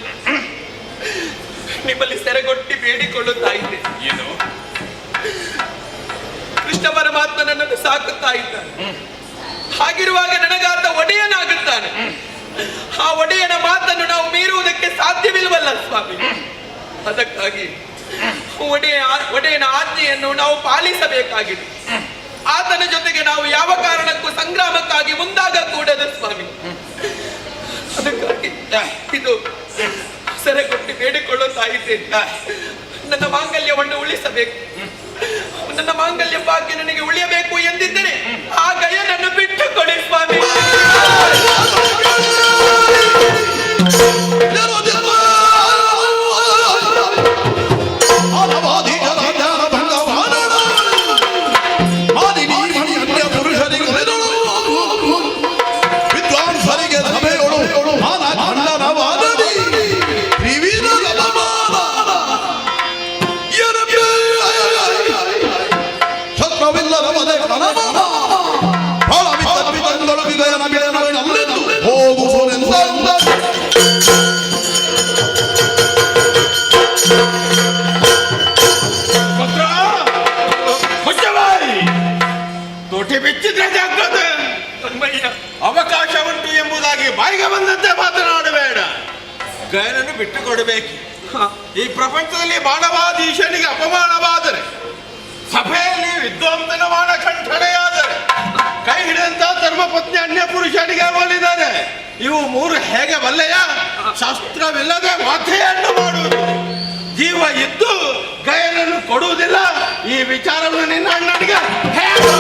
ನಿಮ್ಮಲ್ಲಿ ಸೆರೆಗೊಟ್ಟಿ ಬೇಡಿಕೊಳ್ಳುತ್ತಾ ಇದ್ದೆ. ಏನು? ಕೃಷ್ಣ ಪರಮಾತ್ಮ ನನ್ನನ್ನು ಸಾಕುತ್ತಾ ಇದ್ದಾನೆ. ಹಾಗಿರುವಾಗ ನನಗಾತ ಒಡೆಯನಾಗುತ್ತಾನೆ. ಆ ಒಡೆಯನ ಮಾತನ್ನು ನಾವು ಮೀರುವುದಕ್ಕೆ ಸಾಧ್ಯವಿಲ್ವಲ್ಲ ಸ್ವಾಮಿ. ಅದಕ್ಕಾಗಿ ಒಡೆಯನ ಆಜ್ಞೆಯನ್ನು ನಾವು ಪಾಲಿಸಬೇಕಾಗಿದೆ. ಆತನ ಜೊತೆಗೆ ನಾವು ಯಾವ ಕಾರಣಕ್ಕೂ ಸಂಗ್ರಾಮಕ್ಕಾಗಿ ಮುಂದಾಗಕೂಡದು ಸ್ವಾಮಿ. ಅದಕ್ಕಾಗಿ ಇದು ಸೆರೆಗೊಟ್ಟಿ ಬೇಡಿಕೊಳ್ಳುತ್ತಾ ಇದ್ದೇನೆ. ನನ್ನ ಮಾಂಗಲ್ಯವನ್ನು ಉಳಿಸಬೇಕು. ನನ್ನ ಮಾಂಗಲ್ಯ ಭಾಗ್ಯ ನನಗೆ ಉಳಿಯಬೇಕು ಎಂದಿದ್ದರೆ ಆ ಗಯನನ್ನು ಬಿಟ್ಟು ಕೊಡಿ ಸ್ವಾಮಿ. ಅವಕಾಶ ಉಂಟು ಎಂಬುದಾಗಿ ಬಾಯಿಗೆ ಬಂದಂತೆ ಮಾತನಾಡಬೇಡ. ಗಯನನ್ನು ಬಿಟ್ಟು ಕೊಡಬೇಕು. ಈ ಪ್ರಪಂಚದಲ್ಲಿ ಬಾಣವಾದೀಶನಿಗೆ ಅಪಮಾನವಾದರೆ, ಸಭೆಯಲ್ಲಿ ವಿದ್ವಾಂಸನ ಬಾಣ ಕಂಠಣೆಯಾದರೆ, ಕೈ ಹಿಡಿದಂತ ಧರ್ಮಪತ್ನಿ ಅನ್ಯ ಪುರುಷನಿಗೆ ಒಲಿದರೆ, ಇವು 3 ಹೇಗೆ ಬಲ್ಲೆಯ? ಶಾಸ್ತ್ರವಿಲ್ಲದೆ ಮಾತೆಯನ್ನು ಮಾಡುವುದು. ಜೀವ ಇದ್ದು ಗಯನನ್ನು ಕೊಡುವುದಿಲ್ಲ. ಈ ವಿಚಾರವನ್ನು ನಿನ್ನ ಅಣ್ಣನಿಗೆ ಹೇಳು.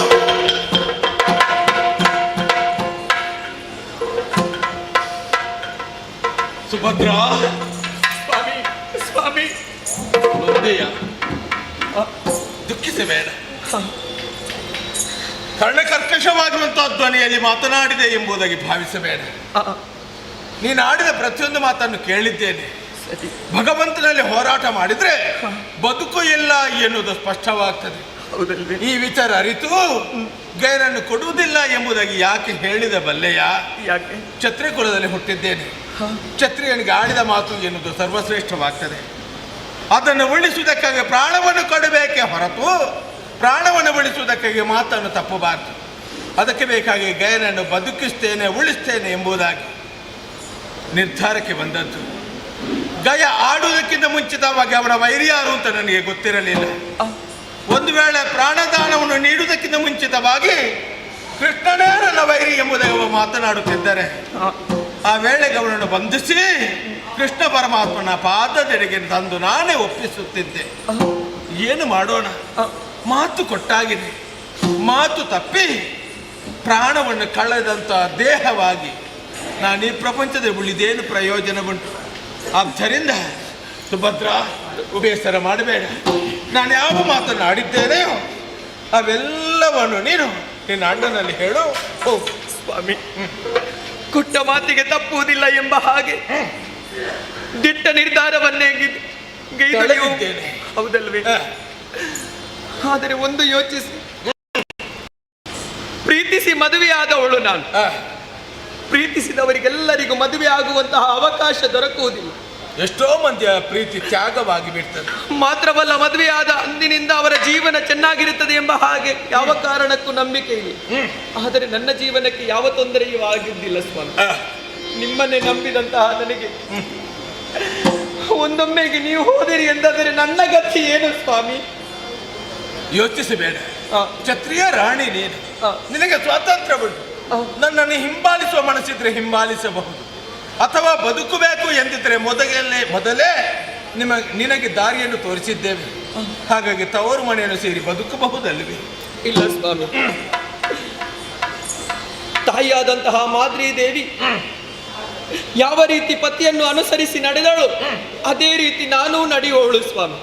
ಸುಭದ್ರ, ಸ್ವಾಮಿ ಸ್ವಾಮಿ ದುಃಖಿಸಬೇಡ. ಕರ್ಣಕರ್ಕಶವಾಗಿರುವಂತಹ ಧ್ವನಿಯಲ್ಲಿ ಮಾತನಾಡಿದೆ ಎಂಬುದಾಗಿ ಭಾವಿಸಬೇಡ. ನೀನು ಆಡಿದ ಪ್ರತಿಯೊಂದು ಮಾತನ್ನು ಕೇಳಿದ್ದೇನೆ. ಭಗವಂತನಲ್ಲಿ ಹೋರಾಟ ಮಾಡಿದ್ರೆ ಬದುಕು ಇಲ್ಲ ಎನ್ನುವುದು ಸ್ಪಷ್ಟವಾಗ್ತದೆ. ಈ ವಿಚಾರ ಅರಿತು ಗೈರನ್ನು ಕೊಡುವುದಿಲ್ಲ ಎಂಬುದಾಗಿ ಯಾಕೆ ಹೇಳಿದ ಬಲ್ಲೆಯ? ಯಾಕೆ? ಕ್ಷತ್ರಿಯ ಕುಲದಲ್ಲಿ ಹುಟ್ಟಿದ್ದೇನೆ. ಕ್ಷತ್ರಿಯನಿಗೆ ಆಡಿದ ಮಾತು ಎನ್ನುವುದು ಸರ್ವಶ್ರೇಷ್ಠವಾಗ್ತದೆ. ಅದನ್ನು ಉಳಿಸುವುದಕ್ಕಾಗಿ ಪ್ರಾಣವನ್ನು ಕೊಡಬೇಕೇ ಹೊರತು ಪ್ರಾಣವನ್ನು ಉಳಿಸುವುದಕ್ಕಾಗಿ ಮಾತನ್ನು ತಪ್ಪಬಾರದು. ಅದಕ್ಕೆ ಬೇಕಾಗಿ ಗಯನನ್ನು ಬದುಕಿಸ್ತೇನೆ, ಉಳಿಸ್ತೇನೆ ಎಂಬುದಾಗಿ ನಿರ್ಧಾರಕ್ಕೆ ಬಂದದ್ದು. ಗಯ ಆಡುವುದಕ್ಕಿಂತ ಮುಂಚಿತವಾಗಿ ಅವನ ವೈರಿ ಯಾರು ಅಂತ ನನಗೆ ಗೊತ್ತಿರಲಿಲ್ಲ. ಒಂದು ವೇಳೆ ಪ್ರಾಣದಾನವನ್ನು ನೀಡುವುದಕ್ಕಿಂತ ಮುಂಚಿತವಾಗಿ ಕೃಷ್ಣನೇ ನನ್ನ ವೈರಿ ಎಂಬುದಾಗಿ ಅವ ಮಾತನಾಡುತ್ತಿದ್ದರೆ, ಆ ವೇಳೆಗೆ ಅವನನ್ನು ಬಂಧಿಸಿ ಕೃಷ್ಣ ಪರಮಾತ್ಮನ ಪಾದದೆಡೆಗೆ ತಂದು ನಾನೇ ಒಪ್ಪಿಸುತ್ತಿದ್ದೆ. ಏನು ಮಾಡೋಣ? ಮಾತು ಕೊಟ್ಟಾಗಿದೆ. ಮಾತು ತಪ್ಪಿ ಪ್ರಾಣವನ್ನು ಕಳೆದಂಥ ದೇಹವಾಗಿ ನಾನು ಈ ಪ್ರಪಂಚದಲ್ಲಿ ಉಳಿದೇನು ಪ್ರಯೋಜನ ಉಂಟು? ಆದ್ದರಿಂದ ಸುಭದ್ರ, ಬೇಸರ ಮಾಡಬೇಡ. ನಾನು ಯಾವ ಮಾತನ್ನು ಆಡಿದ್ದೇನೆಯೋ ಅವೆಲ್ಲವನ್ನು ನೀನು ನಿನ್ನ ಅಣ್ಣನಲ್ಲಿ ಹೇಳು. ಓ ಸ್ವಾಮಿ, ಕೊಟ್ಟ ಮಾತಿಗೆ ತಪ್ಪುವುದಿಲ್ಲ ಎಂಬ ಹಾಗೆ ದಿಟ್ಟ ನಿರ್ಧಾರವನ್ನೇ ಗೈದೊಳೆಯುತ್ತೇನೆ. ಹೌದಲ್ವೇ? ಆದರೆ ಒಂದು ಯೋಚಿಸಿ, ಪ್ರೀತಿಸಿ ಮದುವೆಯಾದವಳು ನಾನು. ಪ್ರೀತಿಸಿದವರಿಗೆಲ್ಲರಿಗೂ ಮದುವೆ ಆಗುವಂತಹ ಅವಕಾಶ ದೊರಕುವುದಿಲ್ಲ. ಎಷ್ಟೋ ಮಂದಿಯ ಪ್ರೀತಿ ತ್ಯಾಗವಾಗಿ ಬಿಡ್ತದೆ. ಮಾತ್ರವಲ್ಲ, ಮದುವೆಯಾದ ಅಂದಿನಿಂದ ಅವರ ಜೀವನ ಚೆನ್ನಾಗಿರುತ್ತದೆ ಎಂಬ ಹಾಗೆ ಯಾವ ಕಾರಣಕ್ಕೂ ನಂಬಿಕೆ ಇಲ್ಲ. ಆದರೆ ನನ್ನ ಜೀವನಕ್ಕೆ ಯಾವ ತೊಂದರೆಯೂ ಆಗಿದ್ದಿಲ್ಲ ಸ್ವಾಮಿ. ನಿಮ್ಮನ್ನೇ ನಂಬಿದಂತಹ ನನಗೆ ಒಂದೊಮ್ಮೆಗೆ ನೀವು ಹೋದಿರಿ ಎಂದಾದರೆ ನನ್ನ ಗತಿ ಏನು ಸ್ವಾಮಿ? ಯೋಚಿಸಬೇಡ, ಕ್ಷತ್ರಿಯ ರಾಣಿ ನೀನು, ನಿನಗೆ ಸ್ವಾತಂತ್ರ್ಯ ಉಂಟು. ನನ್ನನ್ನು ಹಿಂಬಾಲಿಸುವ ಮನಸ್ಸಿದ್ರೆ ಹಿಂಬಾಲಿಸಬಹುದು, ಅಥವಾ ಬದುಕಬೇಕು ಎಂದಿದ್ರೆ ಮೊದಲೇ ನಿನಗೆ ದಾರಿಯನ್ನು ತೋರಿಸಿದ್ದೇವೆ. ಹಾಗಾಗಿ ತವರು ಮನೆಯನ್ನು ಸೇರಿ ಬದುಕಬಹುದಲ್ವೇ? ಇಲ್ಲ ಸ್ವಾಮಿ, ತಾಯಿಯಾದಂತಹ ಮಾದ್ರಿ ದೇವಿ ಯಾವ ರೀತಿ ಪತಿಯನ್ನು ಅನುಸರಿಸಿ ನಡೆದಳು ಅದೇ ರೀತಿ ನಾನು ನಡೆಯುವವಳು ಸ್ವಾಮಿ.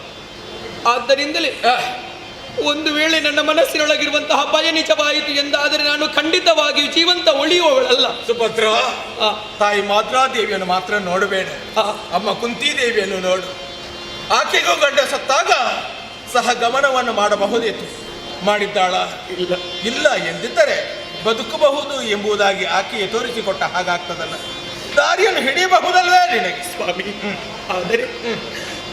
ಆದ್ದರಿಂದಲೇ ಒಂದು ವೇಳೆ ನನ್ನ ಮನಸ್ಸಿನೊಳಗಿರುವಂತಹ ಭಯ ನಿಜವಾಯಿತು ಎಂದಾದರೆ ನಾನು ಖಂಡಿತವಾಗಿಯೂ ಜೀವಂತ ಉಳಿಯುವವಳಲ್ಲ. ಸುಭದ್ರ, ತಾಯಿ ಮಾದ್ರಾದೇವಿಯನ್ನು ಮಾತ್ರ ನೋಡಬೇಡ, ಅಮ್ಮ ಕುಂತಿದೇವಿಯನ್ನು ನೋಡು. ಆಕೆಗೂ ಗಂಡ ಸತ್ತಾಗ ಸಹ ಗಮನವನ್ನು ಮಾಡಬಹುದಿತ್ತು, ಮಾಡಿದ್ದಾಳ? ಇಲ್ಲ ಎಂದಿದ್ದರೆ ಬದುಕಬಹುದು ಎಂಬುದಾಗಿ ಆಕೆಯೇ ತೋರಿಸಿಕೊಟ್ಟ ಹಾಗಾಗ್ತದಲ್ಲ, ದಾರಿಯನ್ನು ಹಿಡಿಯಬಹುದಲ್ವೇ ನಿನಗೆ ಸ್ವಾಮಿ? ಆದರೆ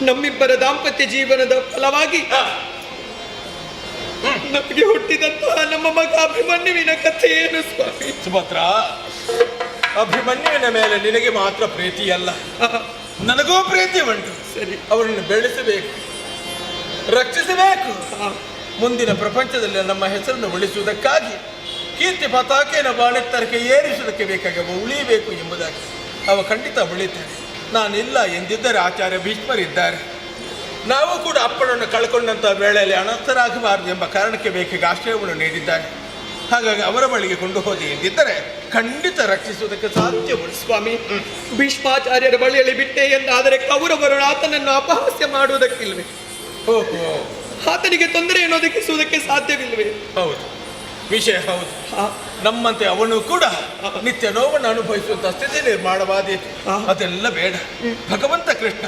ನಮ್ಮಿಬ್ಬರ ದಾಂಪತ್ಯ ಜೀವನದ ಫಲವಾಗಿ ನಮಗೆ ಹುಟ್ಟಿದಂತಹ ನಮ್ಮ ಮಗ ಅಭಿಮನ್ಯುವಿನ ಕಥೆ ಏನು ಸ್ವಾಮಿ? ಸುಭದ್ರ, ಅಭಿಮನ್ಯುವಿನ ಮೇಲೆ ನಿನಗೆ ಮಾತ್ರ ಪ್ರೀತಿಯಲ್ಲ, ನನಗೂ ಪ್ರೀತಿ ಉಂಟು. ಸರಿ, ಅವರನ್ನು ಬೆಳೆಸಬೇಕು, ರಕ್ಷಿಸಬೇಕು. ಮುಂದಿನ ಪ್ರಪಂಚದಲ್ಲಿ ನಮ್ಮ ಹೆಸರನ್ನು ಉಳಿಸುವುದಕ್ಕಾಗಿ ಕೀರ್ತಿ ಪತಾಕೆಯನ್ನು ಬಾಳೆತ್ತರಕ್ಕೆ ಏರಿಸುವುದಕ್ಕೆ ಬೇಕಾಗಿ ಉಳಿಯಬೇಕು ಎಂಬುದಾಗಿ ಅವ ಖಂಡಿತ ಉಳಿತಾನೆ. ನಾನಿಲ್ಲ ಎಂದಿದ್ದರೆ ಆಚಾರ್ಯ ಭೀಷ್ಮರಿದ್ದಾರೆ. ನಾವು ಕೂಡ ಅಪ್ಪನನ್ನು ಕಳ್ಕೊಂಡಂಥ ವೇಳೆಯಲ್ಲಿ ಅನರ್ಥರಾಗಬಾರದು ಎಂಬ ಕಾರಣಕ್ಕೆ ಬೇಕಾಗಿ ಆಶ್ರಯವನ್ನು ನೀಡಿದ್ದಾರೆ. ಹಾಗಾಗಿ ಅವರ ಬಳಿಗೆ ಕೊಂಡು ಹೋದಿ ಎಂದಿದ್ದರೆ ಖಂಡಿತ ರಕ್ಷಿಸುವುದಕ್ಕೆ ಸಾಧ್ಯ ಸ್ವಾಮಿ. ಭೀಷ್ಮಾಚಾರ್ಯರ ಬಳಿಯಲ್ಲಿ ಬಿಟ್ಟೆ ಎಂದಾದರೆ ಕೌರವರು ಆತನನ್ನು ಅಪಹಾಸ್ಯ ಮಾಡುವುದಕ್ಕಿಲ್ವೇ? ಓಹೋ, ಆತನಿಗೆ ತೊಂದರೆ ಒದಗಿಸುವುದಕ್ಕೆ ಸಾಧ್ಯವಿಲ್ವೇ? ಹೌದು, ವಿಷಯ ಹೌದು. ನಮ್ಮಂತೆ ಅವನು ಕೂಡ ನಿತ್ಯ ನೋವನ್ನು ಅನುಭವಿಸುವಂತಹ ಸ್ಥಿತಿ ನಿರ್ಮಾಣವಾದೀತು. ಅದೆಲ್ಲ ಬೇಡ. ಭಗವಂತ ಕೃಷ್ಣ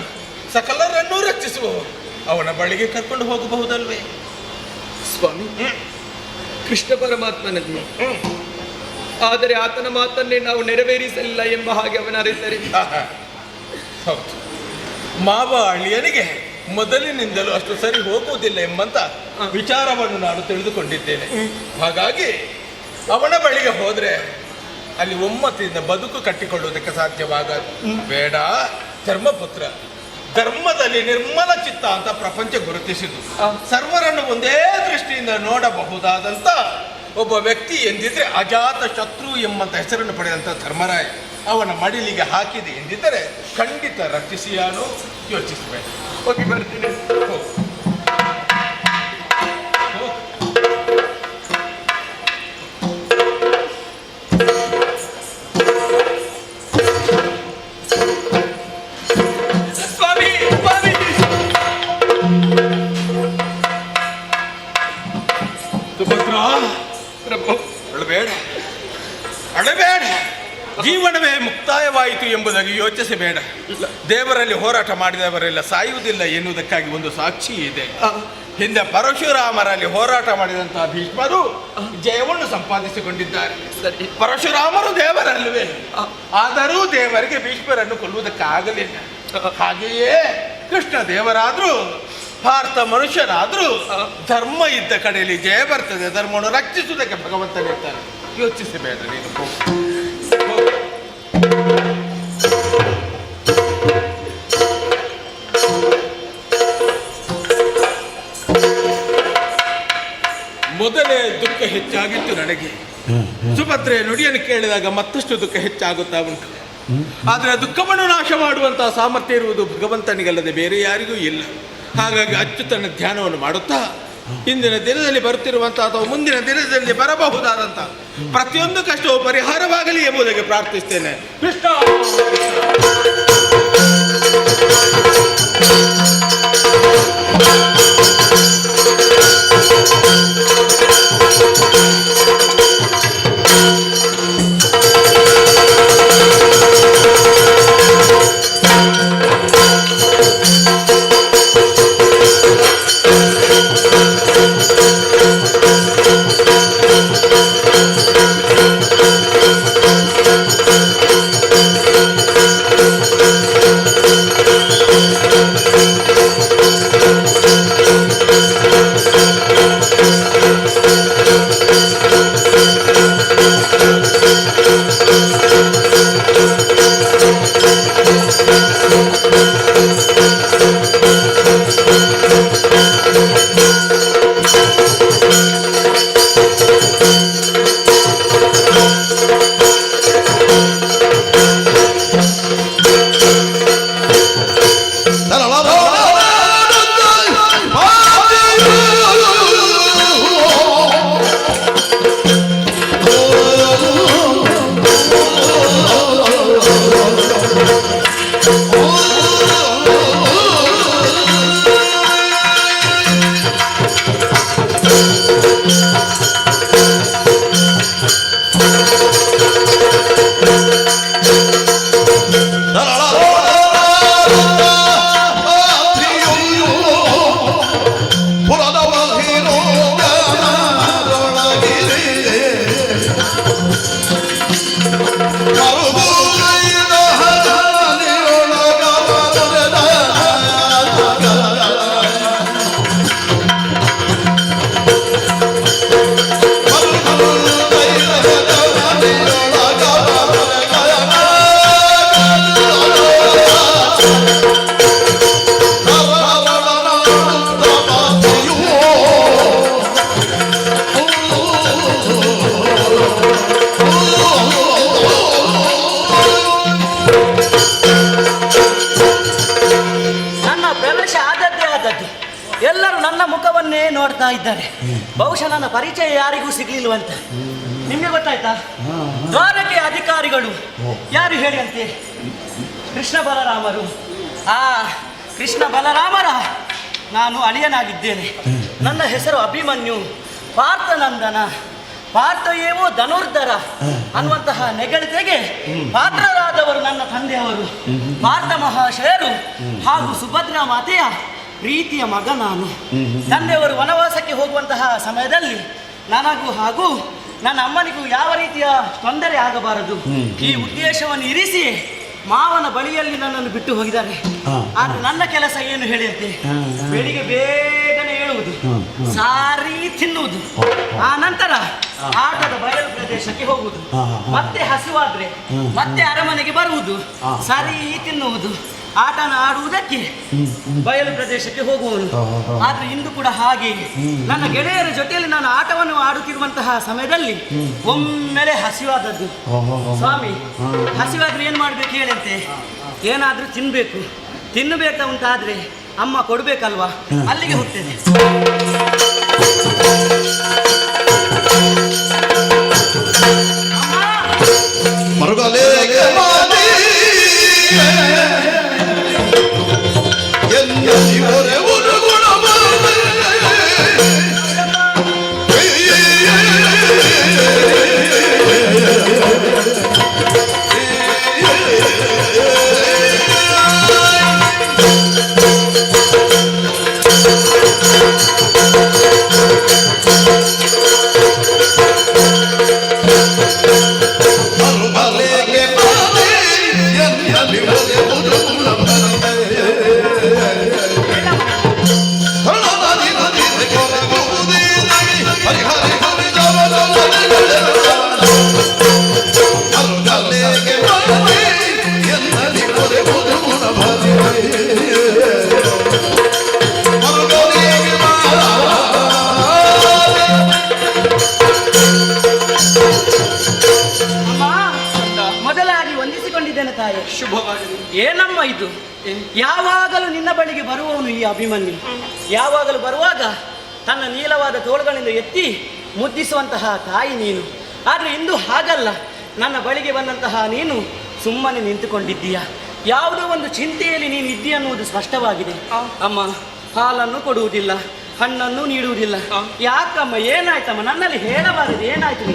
ಸಕಲರನ್ನೂ ರಕ್ಷಿಸುವವರು, ಅವನ ಬಳಿಗೆ ಕರ್ಕೊಂಡು ಹೋಗಬಹುದಲ್ವೇ ಸ್ವಾಮಿ? ಕೃಷ್ಣ ಪರಮಾತ್ಮನಲ್ಲಿ ಆದರೆ ಆತನ ಮಾತನ್ನೇ ನಾವು ನೆರವೇರಿಸಲಿಲ್ಲ ಎಂಬ ಹಾಗೆ ಅವನ ಅರಿತರೆ ಹೌದು, ಮಾವ ಅಳಿಯನಿಗೆ ಮೊದಲಿನಿಂದಲೂ ಅಷ್ಟು ಸರಿ ಹೋಗುವುದಿಲ್ಲ ಎಂಬಂತ ವಿಚಾರವನ್ನು ನಾನು ತಿಳಿದುಕೊಂಡಿದ್ದೇನೆ. ಹಾಗಾಗಿ ಅವನ ಬಳಿಗೆ ಹೋದ್ರೆ ಅಲ್ಲಿ ಒಮ್ಮತದಿಂದ ಬದುಕು ಕಟ್ಟಿಕೊಳ್ಳುವುದಕ್ಕೆ ಸಾಧ್ಯವಾಗದು. ಬೇಡ, ಧರ್ಮಪುತ್ರ, ಧರ್ಮದಲ್ಲಿ ನಿರ್ಮಲ ಚಿತ್ತ ಅಂತ ಪ್ರಪಂಚ ಗುರುತಿಸಿತು. ಸರ್ವರನ್ನು ಒಂದೇ ದೃಷ್ಟಿಯಿಂದ ನೋಡಬಹುದಾದಂತ ಒಬ್ಬ ವ್ಯಕ್ತಿ ಎಂದಿದ್ರೆ ಅಜಾತ ಶತ್ರು ಎಂಬಂತ ಹೆಸರನ್ನು ಪಡೆದಂತ ಧರ್ಮರಾಯ ಅವನ ಮಡಿಲಿಗೆ ಹಾಕಿದೆ ಎಂದಿದ್ದರೆ ಖಂಡಿತ ರಕ್ಷಿಸಿಯಾನು. ಯೋಚಿಸಬೇಕು. ಹೋಗಿ ಬರ್ತೀನಿ. ಸ್ವಾಮಿ, ಸ್ವಾಮಿ, ಸುಭದ್ರ, ಪ್ರಭು, ಅಳಬೇಡ, ಅಳಬೇಡ. ಜೀವನವೇ ಮುಕ್ತಾಯವಾಯಿತು ಎಂಬುದಾಗಿ ಯೋಚಿಸಬೇಡ. ದೇವರಲ್ಲಿ ಹೋರಾಟ ಮಾಡಿದವರೆಲ್ಲ ಸಾಯುವುದಿಲ್ಲ ಎನ್ನುವುದಕ್ಕಾಗಿ ಒಂದು ಸಾಕ್ಷಿ ಇದೆ. ಹಿಂದೆ ಪರಶುರಾಮರಲ್ಲಿ ಹೋರಾಟ ಮಾಡಿದಂತಹ ಭೀಷ್ಮರು ಜಯವನ್ನು ಸಂಪಾದಿಸಿಕೊಂಡಿದ್ದಾರೆ. ಪರಶುರಾಮರು ದೇವರಲ್ವೇ? ಆದರೂ ದೇವರಿಗೆ ಭೀಷ್ಮರನ್ನು ಕೊಲ್ಲುವುದಕ್ಕಾಗಲಿಲ್ಲ. ಹಾಗೆಯೇ ಕೃಷ್ಣ ದೇವರಾದ್ರೂ ಭಾರತ ಮನುಷ್ಯನಾದ್ರೂ ಧರ್ಮ ಇದ್ದ ಕಡೆಯಲ್ಲಿ ಜಯ ಬರ್ತದೆ. ಧರ್ಮವನ್ನು ರಕ್ಷಿಸುವುದಕ್ಕೆ ಭಗವಂತನಿರ್ತಾನೆ. ಯೋಚಿಸಬೇಡ ನೀನು. ಮೊದಲೇ ದುಃಖ ಹೆಚ್ಚಾಗಿತ್ತು ನನಗೆ. ಸುಭದ್ರೆ ನುಡಿಯನ್ನು ಕೇಳಿದಾಗ ಮತ್ತಷ್ಟು ದುಃಖ ಹೆಚ್ಚಾಗುತ್ತಾ ಉಂಟು. ಆದರೆ ದುಃಖವನ್ನು ನಾಶ ಮಾಡುವಂತಹ ಸಾಮರ್ಥ್ಯ ಇರುವುದು ಭಗವಂತನಿಗಲ್ಲದೆ ಬೇರೆ ಯಾರಿಗೂ ಇಲ್ಲ. ಹಾಗಾಗಿ ಅಚ್ಚುತನ ಧ್ಯಾನವನ್ನು ಮಾಡುತ್ತಾ ಇಂದಿನ ದಿನದಲ್ಲಿ ಬರುತ್ತಿರುವಂತಹ ಅಥವಾ ಮುಂದಿನ ದಿನದಲ್ಲಿ ಬರಬಹುದಾದಂತಹ ಪ್ರತಿಯೊಂದು ಕಷ್ಟವೂ ಪರಿಹಾರವಾಗಲಿ ಎಂಬುದಕ್ಕೆ ಪ್ರಾರ್ಥಿಸ್ತೇನೆ. ಕೃಷ್ಣ ಇದ್ದಾರೆ. ಬಹುಶಃ ನನ್ನ ಪರಿಚಯ ಯಾರಿಗೂ ಸಿಗ್ಲಿಲ್ವಂತ. ನಿಮ್ಗೆ ಗೊತ್ತಾಯ್ತಾ? ದ್ವಾರಕೆ ಅಧಿಕಾರಿಗಳು ಯಾರು ಹೇಳಿ ಅಂತೆ? ಕೃಷ್ಣ ಬಲರಾಮರು. ಆ ಕೃಷ್ಣ ಬಲರಾಮರ ನಾನು ಅಳಿಯನಾಗಿದ್ದೇನೆ. ನನ್ನ ಹೆಸರು ಅಭಿಮನ್ಯು. ಪಾರ್ಥನಂದನ. ಪಾರ್ಥ ಏವೋ ಧನುರ್ಧರ ಅನ್ನುವಂತಹ ನೆಗಳಿಕೆಗೆ ಪಾತ್ರರಾದವರು ನನ್ನ ತಂದೆಯವರು. ಪಾರ್ಥ ಮಹಾಶಯರು ಹಾಗೂ ಸುಭದ್ರಾ ಮಾತೆಯ ಪ್ರೀತಿಯ ಮಗ ನಾನು. ತಂದೆಯವರು ವನವಾಸಕ್ಕೆ ಹೋಗುವಂತಹ ಸಮಯದಲ್ಲಿ ನನಗೂ ಹಾಗೂ ನನ್ನ ಅಮ್ಮನಿಗೂ ಯಾವ ರೀತಿಯ ತೊಂದರೆ ಆಗಬಾರದು ಈ ಉದ್ದೇಶವನ್ನು ಇರಿಸಿ ಮಾವನ ಬಳಿಯಲ್ಲಿ ನನ್ನನ್ನು ಬಿಟ್ಟು ಹೋಗಿದ್ದಾರೆ. ಆದ್ರೆ ನನ್ನ ಕೆಲಸ ಏನು ಹೇಳಿಯಂತೆ? ಬೆಳಿಗ್ಗೆ ಬೇಗನೆ ಹೇಳುವುದು, ಸಾರಿ ತಿನ್ನುವುದು, ಆ ನಂತರ ಆಟದ ಬಯಲು ಪ್ರದೇಶಕ್ಕೆ ಹೋಗುವುದು, ಮತ್ತೆ ಹಸಿವಾದ್ರೆ ಮತ್ತೆ ಅರಮನೆಗೆ ಬರುವುದು, ಸಾರಿ ತಿನ್ನುವುದು, ಆಟನ ಆಡುವುದಕ್ಕೆ ಬಯಲು ಪ್ರದೇಶಕ್ಕೆ ಹೋಗುವನು. ಆದ್ರೆ ಇಂದು ಕೂಡ ಹಾಗೆ ನನ್ನ ಗೆಳೆಯರ ಜೊತೆಯಲ್ಲಿ ನಾನು ಆಟವನ್ನು ಆಡುತ್ತಿರುವಂತಹ ಸಮಯದಲ್ಲಿ ಒಮ್ಮೆಲೆ ಹಸಿವಾದದ್ದು. ಸ್ವಾಮಿ, ಹಸಿವಾದ್ರೆ ಏನ್ ಮಾಡ್ಬೇಕು ಹೇಳಂತೆ? ಏನಾದ್ರೂ ತಿನ್ನಬೇಕು ಅಂತಾದ್ರೆ ಅಮ್ಮ ಕೊಡ್ಬೇಕಲ್ವಾ? ಅಲ್ಲಿಗೆ ಹೋಗ್ತೇನೆ. ಏನಮ್ಮ ಇದು? ಯಾವಾಗಲೂ ನಿನ್ನ ಬಳಿಗೆ ಬರುವವನು ಈ ಅಭಿಮನ್ಯು. ಯಾವಾಗಲೂ ಬರುವಾಗ ತನ್ನ ನೀಲವಾದ ತೋಳುಗಳಿಂದ ಎತ್ತಿ ಮುದ್ದಿಸುವಂತಹ ತಾಯಿ ನೀನು. ಆದ್ರೆ ಇಂದು ಹಾಗಲ್ಲ. ನನ್ನ ಬಳಿಗೆ ಬಂದಂತಹ ನೀನು ಸುಮ್ಮನೆ ನಿಂತುಕೊಂಡಿದ್ದೀಯ. ಯಾವುದೋ ಒಂದು ಚಿಂತೆಯಲ್ಲಿ ನೀನು ಇದ್ದೀಯ ಅನ್ನುವುದು ಸ್ಪಷ್ಟವಾಗಿದೆ. ಅಮ್ಮ ಹಾಲನ್ನು ಕೊಡುವುದಿಲ್ಲ, ಹಣ್ಣನ್ನು ನೀಡುವುದಿಲ್ಲ. ಯಾಕಮ್ಮ? ಏನಾಯ್ತಮ್ಮ? ನನ್ನಲ್ಲಿ ಹೇಳಬಾರದು. ಏನಾಯ್ತು?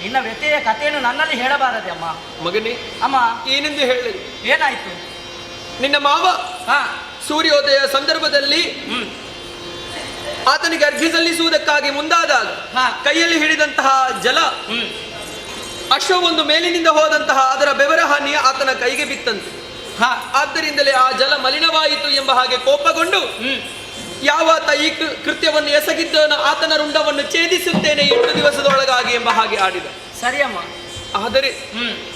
ನಿನ್ನ ವ್ಯಥೆಯ ಕಥೆಯನ್ನು ನನ್ನಲ್ಲಿ ಹೇಳಬಾರದೆ ಅಮ್ಮ. ಮಗನೇ, ಅಮ್ಮ ಏನೆಂದು ಹೇಳಲಿ? ಏನಾಯ್ತು? ನಿನ್ನ ಮಾವ ಸೂರ್ಯೋದಯ ಸಂದರ್ಭದಲ್ಲಿ ಆತನಿಗೆ ಅರ್ಘ್ಯ ಸಲ್ಲಿಸುವುದಕ್ಕಾಗಿ ಮುಂದಾದಾಗ ಕೈಯಲ್ಲಿ ಹಿಡಿದಂತಹ ಜಲ ಅಶ್ವವೊಂದು ಮೇಲಿನಿಂದ ಹೋದಂತಹ ಅದರ ಬೆವರ ಹಾನಿ ಆತನ ಕೈಗೆ ಬಿತ್ತಂತೆ. ಆದ್ದರಿಂದಲೇ ಆ ಜಲ ಮಲಿನವಾಯಿತು ಎಂಬ ಹಾಗೆ ಕೋಪಗೊಂಡು ಯಾವಾತ ಈ ಕೃತ್ಯವನ್ನು ಎಸಗಿದ್ದವನು ಆತನ ರುಂಡವನ್ನು ಛೇದಿಸುತ್ತೇನೆ 8 ದಿವಸದೊಳಗಾಗಿ ಎಂಬ ಹಾಗೆ ಆಡಿದ. ಸರಿಯಮ್ಮ. ಆದರೆ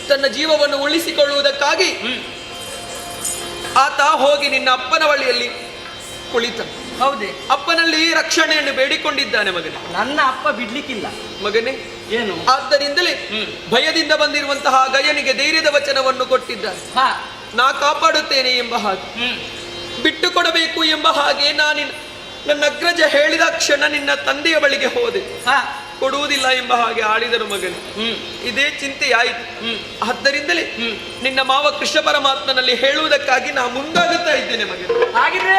ತನ್ನ ಜೀವವನ್ನು ಉಳಿಸಿಕೊಳ್ಳುವುದಕ್ಕಾಗಿ ಆತ ಹೋಗಿ ನಿನ್ನ ಅಪ್ಪನ ಬಳಿಯಲ್ಲಿ ಕುಳಿತ. ಹೌದೇ? ಅಪ್ಪನಲ್ಲಿ ರಕ್ಷಣೆಯನ್ನು ಬೇಡಿಕೊಂಡಿದ್ದಾನೆ ಮಗನೇ. ನನ್ನ ಅಪ್ಪ ಬಿಡ್ಲಿಕ್ಕಿಲ್ಲ ಮಗನೇ. ಏನು? ಆದ್ದರಿಂದಲೇ ಭಯದಿಂದ ಬಂದಿರುವಂತಹ ಗಯನಿಗೆ ಧೈರ್ಯದ ವಚನವನ್ನು ಕೊಟ್ಟಿದ್ದಾನೆ. ನಾ ಕಾಪಾಡುತ್ತೇನೆ ಎಂಬ ಹಾಗೆ, ಬಿಟ್ಟು ಕೊಡಬೇಕು ಎಂಬ ಹಾಗೆ ನನ್ನ ಅಗ್ರಜ ಹೇಳಿದ ಕ್ಷಣ ನಿನ್ನ ತಂದೆಯ ಬಳಿಗೆ ಹೋದೆ. ಕೊಡುವುದಿಲ್ಲ ಎಂಬ ಹಾಗೆ ಆಡಿದರು ಮಗನು. ಇದೇ ಚಿಂತೆಯಾಯಿತು. ಆದ್ದರಿಂದಲೇ ನಿನ್ನ ಮಾವ ಕೃಷ್ಣ ಪರಮಾತ್ಮನಲ್ಲಿ ಹೇಳುವುದಕ್ಕಾಗಿ ನಾ ಮುಂದಾಗುತ್ತಾ ಇದ್ದೇನೆ ಮಗನು. ಹಾಗಿದ್ರೆ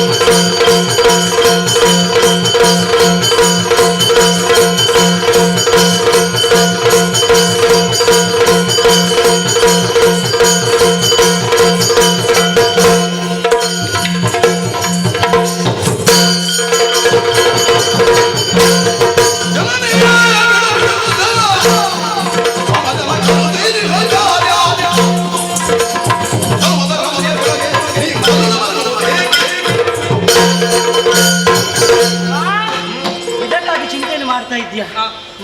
Thank you.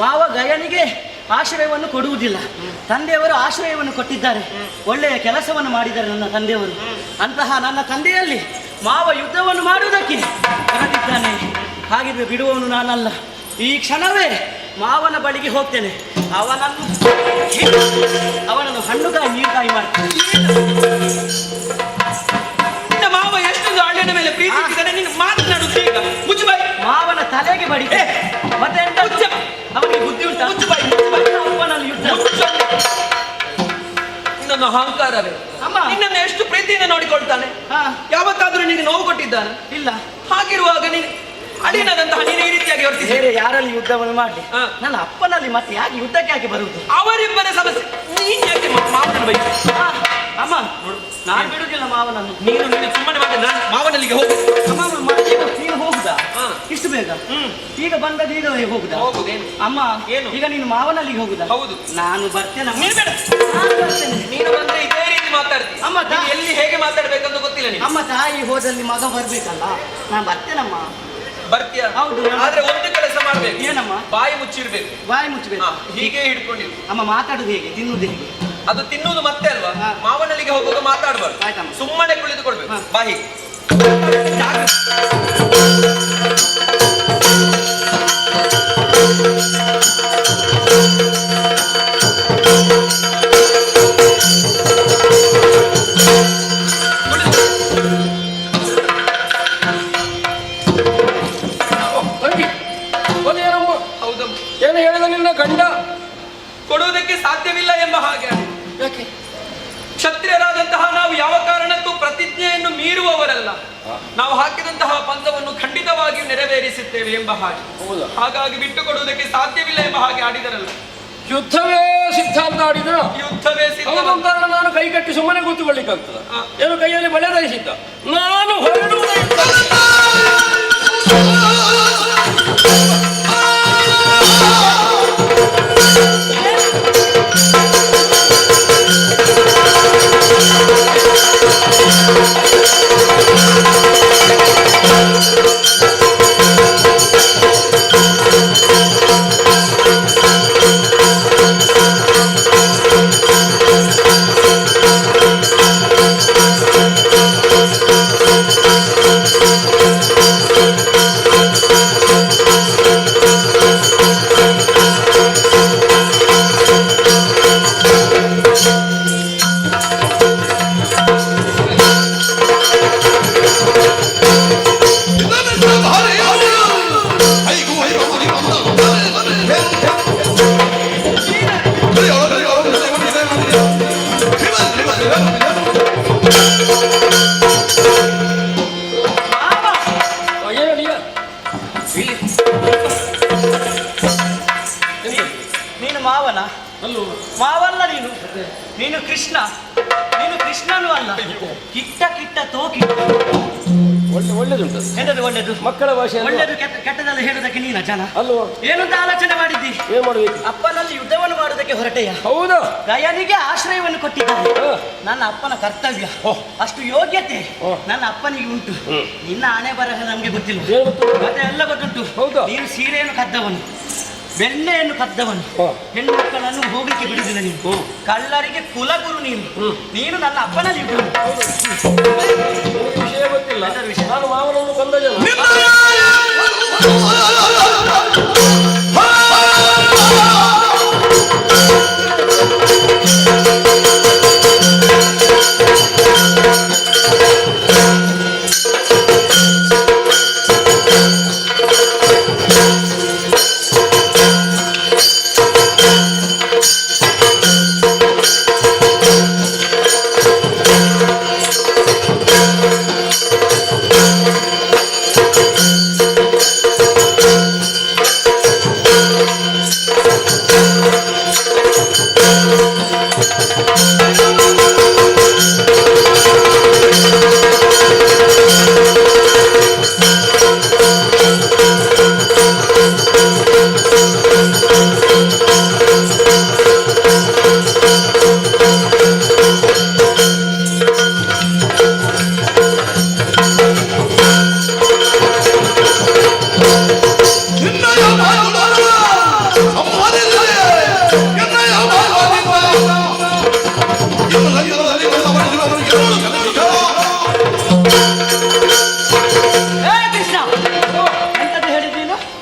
ಮಾವ ಗಯನಿಗೆ ಆಶ್ರಯವನ್ನು ಕೊಡುವುದಿಲ್ಲ. ತಂದೆಯವರು ಆಶ್ರಯವನ್ನು ಕೊಟ್ಟಿದ್ದಾರೆ, ಒಳ್ಳೆಯ ಕೆಲಸವನ್ನು ಮಾಡಿದ್ದಾರೆ ನನ್ನ ತಂದೆಯವರು. ಅಂತಹ ನನ್ನ ತಂದೆಯಲ್ಲಿ ಮಾವ ಯುದ್ಧವನ್ನು ಮಾಡುವುದಕ್ಕೆ ಹೊರಟಿದ್ದಾನೆ. ಹಾಗಿದ್ರೆ ಬಿಡುವವನು ನಾನಲ್ಲ. ಈ ಕ್ಷಣವೇ ಮಾವನ ಬಳಿಗೆ ಹೋಗ್ತೇನೆ. ಅವನನ್ನು ಹಣ್ಣುಕಾಯಿ ನೀರುಕಾಯಿ ಮಾಡ್ತೇನೆ. ಮಾವ ಎಷ್ಟು ಅಣ್ಣನ ಮೇಲೆ ಪ್ರೀತಿ ಇಟ್ಟಿದ್ದಾನೆ, ನೀನು ಮಾತನಾಡುದು ಈಗ. ಮುಚ್ಚಬಾಯಿ. ಮಾವನ ತಲೆಗೆ ಬಡಿತೆ. ಮತ್ತೆ ಎಂತ ಅವನಿಗೆ ಬುದ್ಧಿ ಉಂಟಾ? ಅಪ್ಪನಲ್ಲಿ ಯುದ್ಧ. ನನ್ನ ಅಹಂಕಾರವೇ. ನಿನ್ನನ್ನು ಎಷ್ಟು ಪ್ರೀತಿಯಿಂದ ನೋಡಿಕೊಳ್ತಾನೆ. ಯಾವತ್ತಾದ್ರೂ ನಿನಗೆ ನೋವು ಕೊಟ್ಟಿದ್ದಾನೆ? ಇಲ್ಲ. ಹಾಗಿರುವಾಗ ನೀನು ಅಡಿನದಂತಹ ನೀನು ಈ ರೀತಿಯಾಗಿ ವರ್ತಿಸಿ ಬೇರೆ ಯಾರಲ್ಲಿ ಯುದ್ಧವನ್ನು ಮಾಡಿ ನನ್ನ ಅಪ್ಪನಲ್ಲಿ ಮತ್ತೆ ಯಾಕೆ ಯುದ್ಧಕ್ಕೆ ಯಾಕೆ ಬರುವುದು? ಅವರಿಬ್ಬರ ಸಮಸ್ಯೆ. ನೀನ್ ಯಾಕೆ ಮಾವನ ಬೈ? ಅಮ್ಮ ನಾನು ಬಿಡುದಿಲ್ಲ ಮಾವನನ್ನು. ನೀನು ಸುಮ್ಮನೆ ಮಾಡಿ ನಾನು ಮಾವನಲ್ಲಿಗೆ ಹೋಗು. ನೀನು ಹೋಗುದಾ ಇಷ್ಟು ಬೇಗ? ಈಗ ಬಂದದ್ದು ಈಗ ಹೋಗುದಾ? ಅಮ್ಮ ಈಗ ನೀನು ಮಾವನಲ್ಲಿಗೆ ಹೋಗುದಾ? ಹೌದು. ನಾನು ಬರ್ತೇನೆ. ನೀನು ಬಂದ್ರೆ ಇದೇ ರೀತಿ ಮಾತಾಡ್ತೀನಿ. ಅಮ್ಮ ಎಲ್ಲಿ ಹೇಗೆ ಮಾತಾಡ್ಬೇಕಂತ ಗೊತ್ತಿಲ್ಲ ನೀನು. ಅಮ್ಮ ತಾಯಿ ಹೋದಲ್ಲಿ ಮಗ ಬರ್ಬೇಕಲ್ಲ, ನಾನು ಬರ್ತೇನಮ್ಮ. ಬರ್ತೀಯ? ಹೌದು. ಆದ್ರೆ ಒಂದು ಕೆಲಸ ಮಾಡ್ಬೇಕು. ಏನಮ್ಮ? ಬಾಯಿ ಮುಚ್ಚಿರ್ಬೇಕು. ಬಾಯಿ ಮುಚ್ಚಬೇಕು. ಹೀಗೆ ಹಿಡ್ಕೊಂಡಿರು. ಅಮ್ಮ ಮಾತಾಡುದು ಹೇಗೆ, ತಿನ್ನುವುದು ಹೇಗೆ? ಅದು ತಿನ್ನುವುದು ಮತ್ತೆ ಅಲ್ವಾ? ಮಾವನಲ್ಲಿಗೆ ಹೋಗುವಾಗ ಮಾತಾಡ್ಬಾರ್ದು, ಸುಮ್ಮನೆ ಕುಳಿತುಕೊಳ್ಬೇಕು. ಬಾಯಿ ಏನು ಹೇಳಿದ ನಿನ್ನ ಗಂಡ? ಕೊಡುವುದಕ್ಕೆ ಸಾಧ್ಯವಿಲ್ಲ ಎಂಬ ಹಾಗೆ. ಯಾಕೆ? ಕ್ಷತ್ರಿಯರಾದಂತಹ ನಾವು ಯಾವ ಕಾರಣಕ್ಕೂ ಪ್ರತಿಜ್ಞೆಯನ್ನು ಮೀರುವವರಲ್ಲ. ನಾವು ಹಾಕಿದಂತಹ ಪಂಥವನ್ನು ಖಂಡಿತವಾಗಿಯೂ ನೆರವೇರಿಸುತ್ತೇವೆ ಎಂಬ ಹಾಗೆ. ಹಾಗಾಗಿ ಬಿಟ್ಟು ಕೊಡುವುದಕ್ಕೆ ಸಾಧ್ಯವಿಲ್ಲ ಎಂಬ ಹಾಗೆ ಆಡಿದರಲ್ಲ. ಯುದ್ಧವೇ ಸಿದ್ಧಾಂತ ಆಡಿದ. ಯುದ್ಧವೇ ಸಿದ್ಧಾಂತ. ಕಾರಣ ನಾನು ಕೈ ಕಟ್ಟಿ ಸುಮ್ಮನೆ ಕೂತುಕೊಳ್ಳಿಕ್ಕಾಗ್ತದ? ಏನು ಕೈಯಲ್ಲಿ ಬಳೆ ಧರಿಸಿದ್ದ? ನಾನು ಹೊರಡುವುದೇ ನೀನು ಮಾವನ? ಮಾವಲ್ಲ ನೀನು. ನೀನು ಕೃಷ್ಣ. ನೀನು ಕೃಷ್ಣನೂ ಅಲ್ಲ. ಕಿಟ್ಟ ಕಿಟ್ಟ ತೋಕಿಟ್ಟ. ಒಳ್ಳೆದುಂಟು. ಎಂತದು ಒಳ್ಳೆದು? ಮಕ್ಕಳ ಭಾಷೆ. ಒಳ್ಳೆದು ಕೆಟ್ಟದಲ್ಲ ಹೇಳುದಕ್ಕೆ ನೀನ ಜನ ಅಲ್ವಾ? ಏನಂತ ಆಲೋಚನೆ ಮಾಡಿದ್ದಿ? ಏನ್ ಮಾಡ್ಬೇಕು? ಅಪ್ಪನಲ್ಲಿ ಯುದ್ಧವನ್ನು ಮಾಡುವುದಕ್ಕೆ ಹೊರಟೆಯ? ಹೌದಾ? ಗಯನಿಗೆ ಆಶ್ರಯವನ್ನು ಕೊಟ್ಟಿದ್ದಾರೆ. ನನ್ನ ಅಪ್ಪನ ಕರ್ತವ್ಯ, ಅಷ್ಟು ಯೋಗ್ಯತೆ ನನ್ನ ಅಪ್ಪನಿಗೆ ಉಂಟು. ನಿನ್ನ ಹಣೆ ಬರಹ ನಮ್ಗೆ ಗೊತ್ತಿಲ್ಲ, ಮತ್ತೆ ಎಲ್ಲ ಗೊತ್ತುಂಟು. ನೀನು ಸೀರೆಯನ್ನು ಕದ್ದವನು, ಬೆಣ್ಣೆಯನ್ನು ಕದ್ದವನು, ಹೆಣ್ಣು ಮಕ್ಕಳನ್ನು ಹೋಗಲಿಕ್ಕೆ ಬಿಡುದಿಲ್ಲ ನೀನು. ಕಳ್ಳರಿಗೆ ಕುಲಗುರು ನೀನು. ನೀನು ನನ್ನ ಅಪ್ಪನಲ್ಲಿ ವಿಷಯ ಗೊತ್ತಿಲ್ಲ. ನಾನು ಮಾವನನ್ನು ಕೊಂದ ಜನ.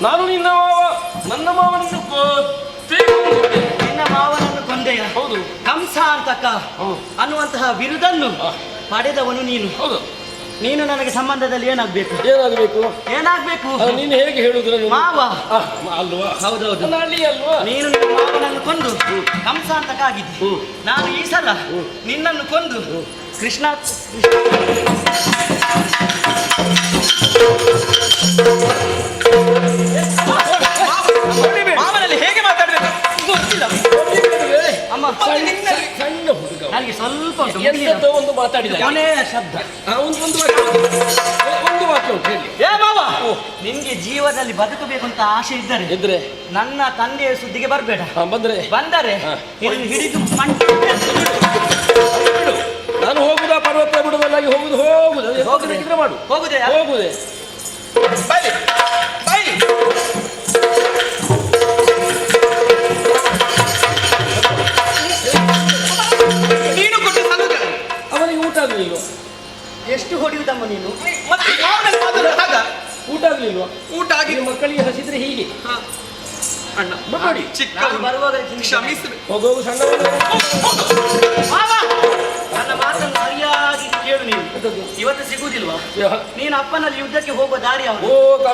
ನಾನು ನಿನ್ನ ಮಾವ, ನನ್ನ ಮಾವನನ್ನು ನಿನ್ನ ಮಾವನನ್ನು ಕೊಂದೆಯ? ಹೌದು. ಕಂಸ ಅಂತಕ ಅನ್ನುವಂತಹ ಬಿರುದನ್ನು ಪಡೆದವನು ನೀನು. ಹೌದು. ನೀನು ನನಗೆ ಸಂಬಂಧದಲ್ಲಿ ಏನಾಗ್ಬೇಕು? ಏನಾಗ್ಬೇಕು? ನೀನು ಹೇಗೆ ಹೇಳುದು? ಮಾವ ಅಲ್ವಾ? ಹೌದೌದು. ಅಲ್ಲಿ ಅಲ್ವಾ? ನೀನು ನಿನ್ನ ಮಾವನನ್ನು ಕೊಂದು ಕಂಸ ಅಂತಕ ಆಗಿದ್ದೆ. ನಾನು ಈ ಸಲ ನಿನ್ನನ್ನು ಕೊಂದು ಕೃಷ್ಣ ಮಾವನಲ್ಲಿ ಹೇಗೆ ಮಾತಾಡ್ಬೇಕು ಗೊತ್ತಿಲ್ಲ ಅಮ್ಮ. ಸಣ್ಣ ಹುಡುಗ ನನಗೆ ಸ್ವಲ್ಪ ಎಂತದ್ದೋ ಒಂದು ಮಾತಾಡಿದ ಕೊನೆಯ ಶಬ್ದ ಒಂದು ವಾಕ್ಯ ಉಂಟು ಹೇಳಿ. ಏ ಮಾವ, ನಿನ್ಗೆ ಜೀವನದಲ್ಲಿ ಬದುಕಬೇಕು ಅಂತ ಆಸೆ ಇದ್ದರೆ ನನ್ನ ತಂದೆಯ ಸುದ್ದಿಗೆ ಬರಬೇಡ. ಬಂದರೆ ಹಿಡಿದು ನಾನು ಹೋಗುದಾ ಪರ್ವತ ಬಿಡುವುದಲ್ಲಾಗಿ ಹೋಗುದು ಮಾಡು. ಹೋಗುದೇ ನೀನು ಕೊಟ್ಟು ಸಲುಗ ಅವನಿಗೆ ಊಟ ಆಗಲಿಲ್ವ? ಎಷ್ಟು ಹೊಡೆಯುವುದಮ್ಮ ನೀನು? ಊಟ ಆಗಲಿಲ್ವಾ? ಊಟ ಆಗಿ ಮಕ್ಕಳಿಗೆ ಹಸಿದ್ರೆ ಹೀಗೆ ಅಣ್ಣ ನೋಡಿ ಬರುವಾಗ ಹೋಗುವ ಸಣ್ಣ ನನ್ನ ಮಾತನ್ನು ಸರಿಯಾಗಿ ಕೇಳು. ನೀನು ಇವತ್ತು ಸಿಗುವುದಿಲ್ವಾ? ನೀನು ಅಪ್ಪನಲ್ಲಿ ಯುದ್ಧಕ್ಕೆ ಹೋಗುವ ದಾರಿ ಯಾವುದು?